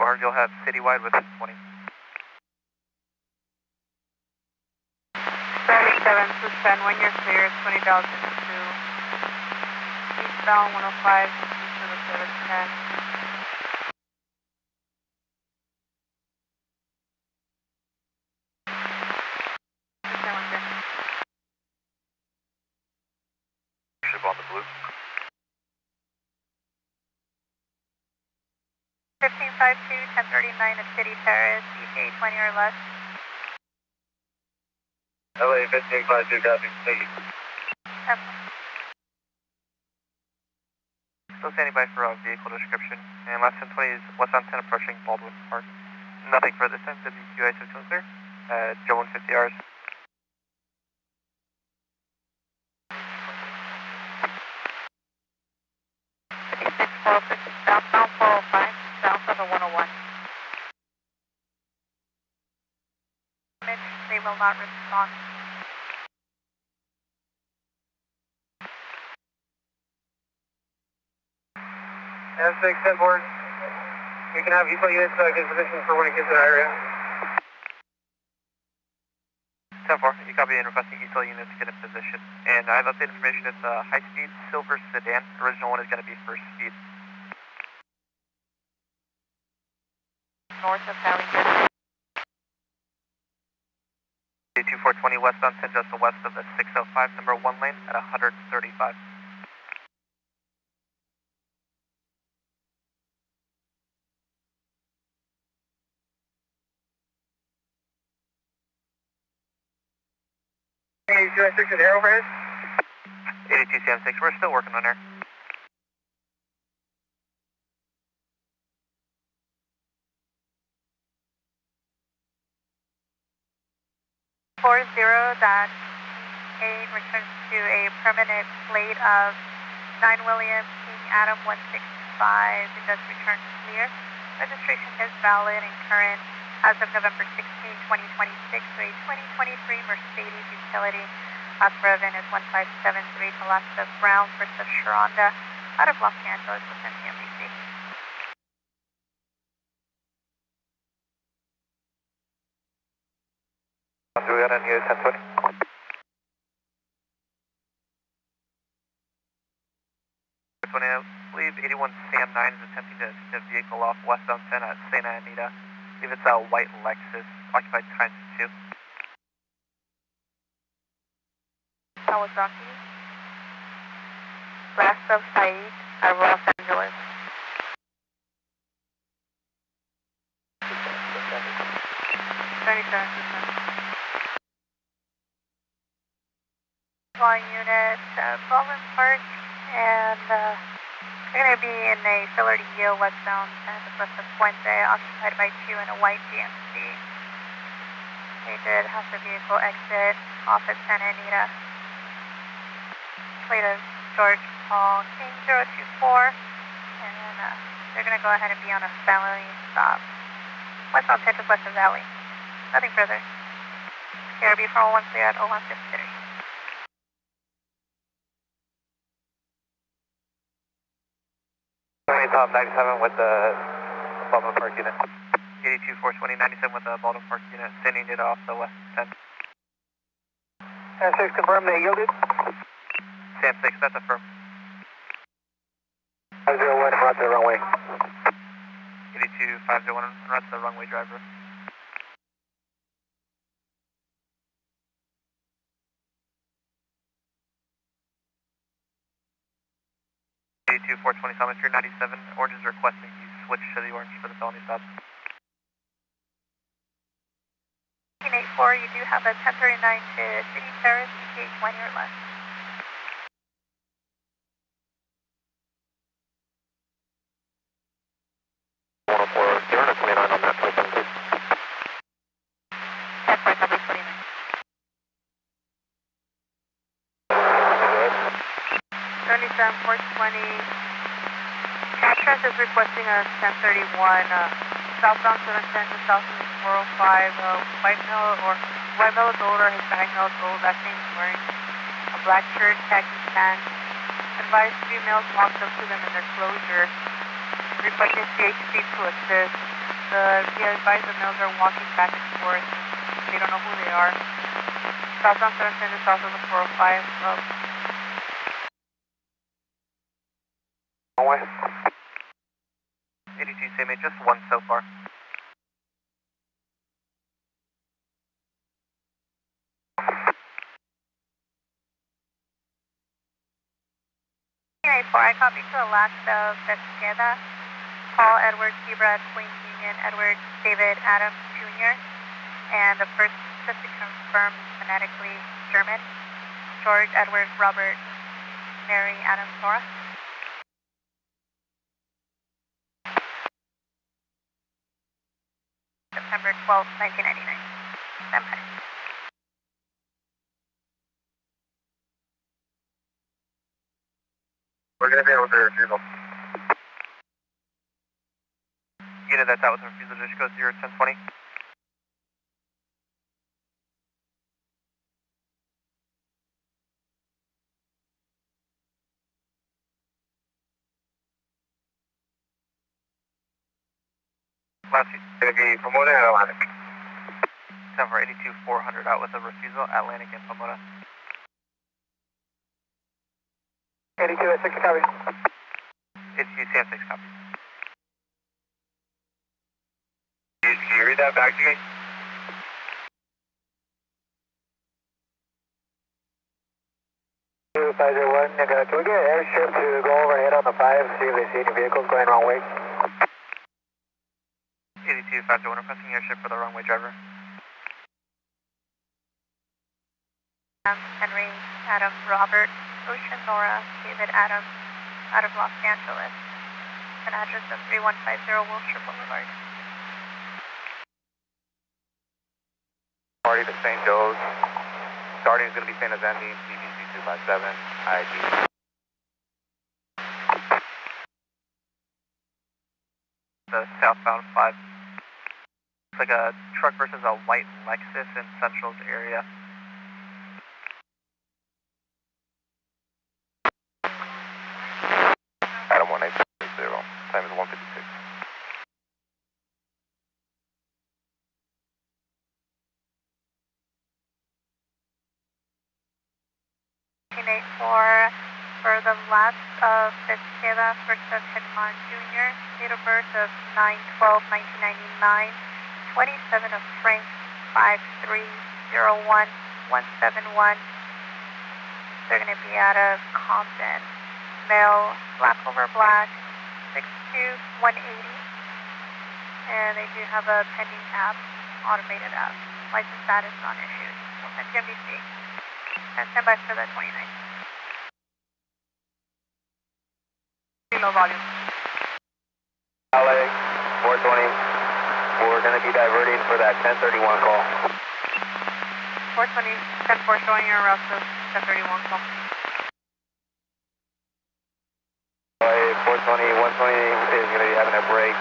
Speaker 1: 10-4, you'll have citywide within 20.
Speaker 3: 77, suspend when you're clear, 20,000 to eastbound 105, east of the service 10.
Speaker 1: Ship on the blue.
Speaker 7: 1552, 1039 at City Terrace, ETA 20 or less.
Speaker 2: LA 1552, copy. Thank you.
Speaker 1: Still standing by for a vehicle description. And last 1020 is westbound 10 approaching Baldwin Park. Nothing further this time. WQI 6 clear. Joe 150 hours.
Speaker 7: Southbound 405, south of the 101. They will not respond.
Speaker 4: S6 10 board. We can have ESOL units in position for when it gets to that area.
Speaker 1: 10-4, you copy and requesting ESOL units to get in position. And I've updated information. It's a high-speed silver sedan. Original one is going to be first speed.
Speaker 7: North of Valley.
Speaker 1: 2420 westbound 10 just west of the 605, number 1 lane at 135.
Speaker 4: Hey, 296 is air overhead?
Speaker 1: 82 CM6, we're still working on air.
Speaker 7: That 8 returns to a permanent plate of 9 William King Adam 165. It does return clear. Registration is valid and current as of November 16, 2026 to a 2023 Mercedes Utility. Last event is 1573 to last of Brown versus Sharonda out of Los Angeles within the MBC.
Speaker 2: We got in here 1020.
Speaker 1: I believe 81 Sam 9 is attempting to see a vehicle off westbound 10 at Santa Anita. I believe it's a white Lexus, occupied times 2.
Speaker 7: Kawasaki. Last of Said out of Los Angeles. 77%. Flying unit, Baldwin Park, and they're going to be in a filler to yield westbound and west of Puente, occupied by 2 in a white GMC. They did have the vehicle exit off at Santa Anita. Plate of George Paul King 024, and they're going to go ahead and be on a family stop. Westbound 10 just west of Valley. Nothing further. KRB 401 clear at 0153.
Speaker 2: Top 97 with the Baldwin Park unit.
Speaker 1: 82 420 97 with the Baldwin Park unit, sending it off the west 10.
Speaker 4: S6 confirm they yielded.
Speaker 1: Sam 6, that's affirmed.
Speaker 2: 501, right to the runway.
Speaker 1: 82 501, run to the runway driver. 82 420 Thomas, 97. Orange is requesting you switch to the orange for the felony stop.
Speaker 7: 84, you do have a 1039 to City Terrace, ETA 20 or less.
Speaker 2: On that 27, please.
Speaker 7: 10-4, copy 29. 77 420. Catras is requesting a 1031 southbound 710 to southeast 405. White male adult or Hispanic male adult, last name is wearing a black shirt, khaki pants. Advised females walked up to them in their closure, requesting CHP to assist.
Speaker 3: The advised the males are walking back and forth. They don't know who they are. Southbound 710 is south of the 405.
Speaker 1: One way. 82, same age, just one so far.
Speaker 7: I copy to the last of Pesqueda, Paul Edward Seabrad, Queen Union, Edward David Adams Jr., and the first just to confirm phonetically German, George Edward Robert Mary Adams Nora. September 12, 1999. Empire.
Speaker 1: We're going to be out with the refusal. Unit that's out with the refusal, just go 0 1020. Last seat, going to be Pomona and Atlantic. 10 for 82 400 out with a refusal, Atlantic and Pomona. 82 at 6 copy. 82 Sam 6 copy. Can you read that back to me? Can we get an airship to go overhead on the 5, see if they see any vehicles going wrong way? 82 501 requesting airship for the wrong way driver.
Speaker 7: Henry Adam Robert Ocean Nora David Adams out of Los Angeles. An address of 3150 Wilshire Boulevard.
Speaker 2: Party to St. Joe's. Starting is going to be same as ending, CBC 257, ID.
Speaker 1: The southbound 5. It's like a truck versus a white Lexus in Central's area.
Speaker 2: Adam 1860, time is 156.
Speaker 7: 1984 for the last of Pesqueda, first of Hedman Jr., date of birth of 9/12/1999, 27 of Frank 5301171. They're going to be out of Compton. Male, black over black, 6'2", 180. And they do have a pending app, automated app. License status not issued. We'll send GMDC. And stand by for the 29th.
Speaker 1: Low volume.
Speaker 2: LA 420. We're going to be diverting for that 1031 call.
Speaker 3: 420, 10-4 showing your route to 1031 call.
Speaker 2: LA 420, 120 is going to be having a break.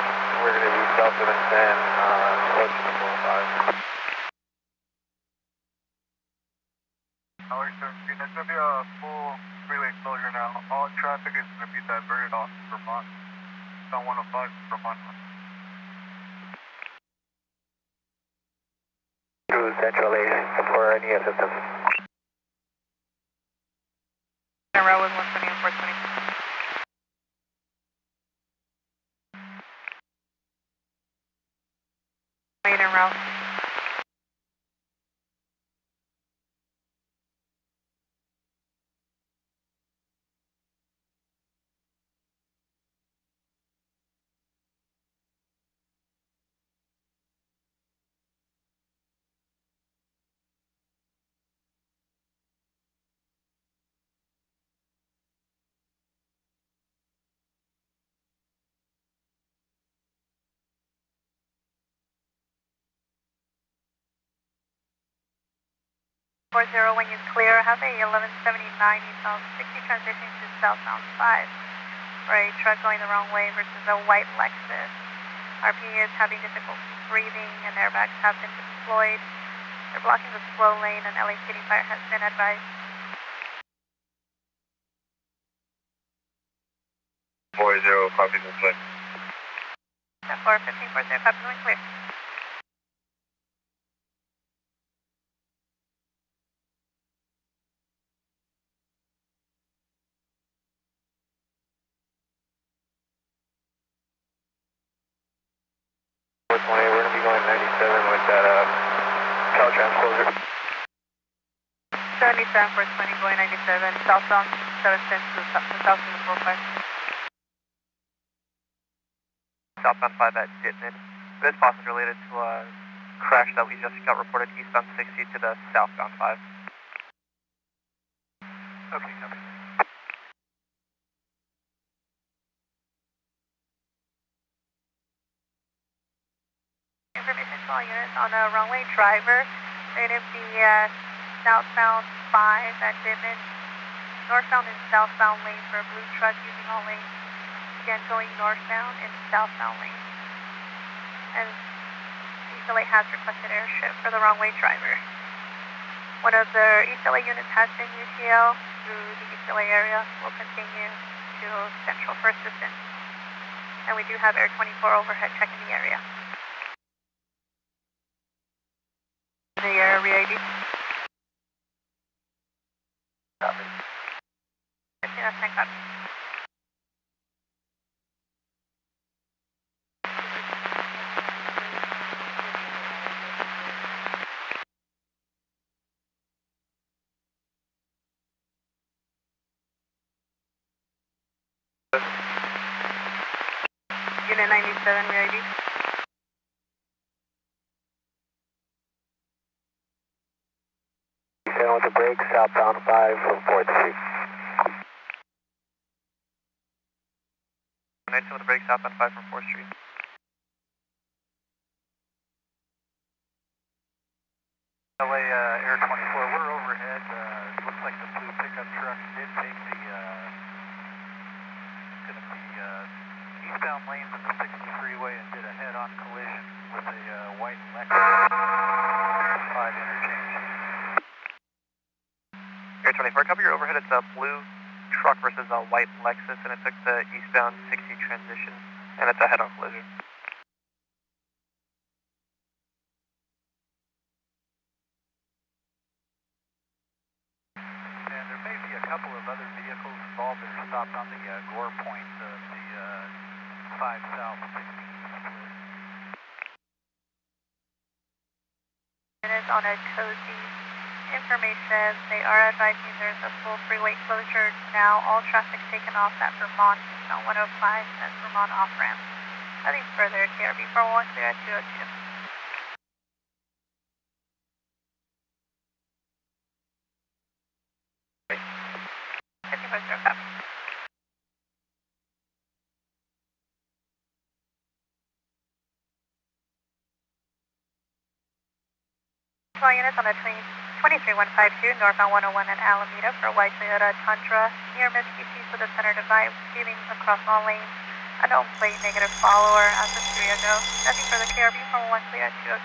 Speaker 2: We're going to be south 710, approaching the 405.
Speaker 8: Howard 17, there's going to be a full freeway closure now. All traffic is going to be diverted off Vermont. It's on 105 Vermont.
Speaker 2: To Central 8 for any assistance.
Speaker 3: Route was 120 and 420. Lane en route.
Speaker 7: When you clear, have a 1179 eastbound 60 transition to southbound 5 for a truck going the wrong way versus a white Lexus. RP is having difficulty breathing and airbags have been deployed. They're blocking the slow lane and LAPD fire has been advised.
Speaker 2: 40, copy this way.
Speaker 7: 10-4, 1540, copy, going clear.
Speaker 2: We're going to be going 97 with that Caltrans closer.
Speaker 7: 77, 420, going 97, southbound 76 to south 745.
Speaker 1: Southbound 5 at Dittman. This possibly related to a crash that we just got reported eastbound 60 to the southbound 5. Okay, copy.
Speaker 7: Information to all units on a runway driver. They're going to be southbound 5 at Dittman. Northbound and southbound lane for a blue truck using all lanes. Again, going northbound and southbound lanes. And East LA has requested airship for the runway driver. One of the East LA units has been UTL through the East LA area. Will continue to Central for assistance. And we do have Air 24 overhead checking the area. The area ID.
Speaker 1: Copy.
Speaker 7: 15 copy. Unit 97, ready.
Speaker 2: Stand with the brake, southbound 5 from 4th Street.
Speaker 1: 97 with the brake, southbound 5 from 4th Street.
Speaker 8: LA Air 24, we're overhead. Looks like the blue pickup truck did take the eastbound lanes of the 60 freeway and did a head-on collision with a white Lexus 5 interchange.
Speaker 1: Air 24, copy your overhead. It's a blue truck versus a white Lexus, and it took the eastbound 60 transition, and it's a head-on collision.
Speaker 8: And there may be a couple of other vehicles involved that are stopped on the Gore point of the 5 South 60 East.
Speaker 7: It is on a cozy information. They are advising there's a full freeway closure now. All traffic taken off at Vermont, on 105 and Vermont off-ramp. Nothing further, KRB 41 clear at 202. All units on a 23152 northbound 101 in Alameda for white Toyota Tundra near Mesquite with a center divide, speeding across all lanes. Unknown plate, negative follower as of 3 ago. Nothing for the KRB 41 clear at 202.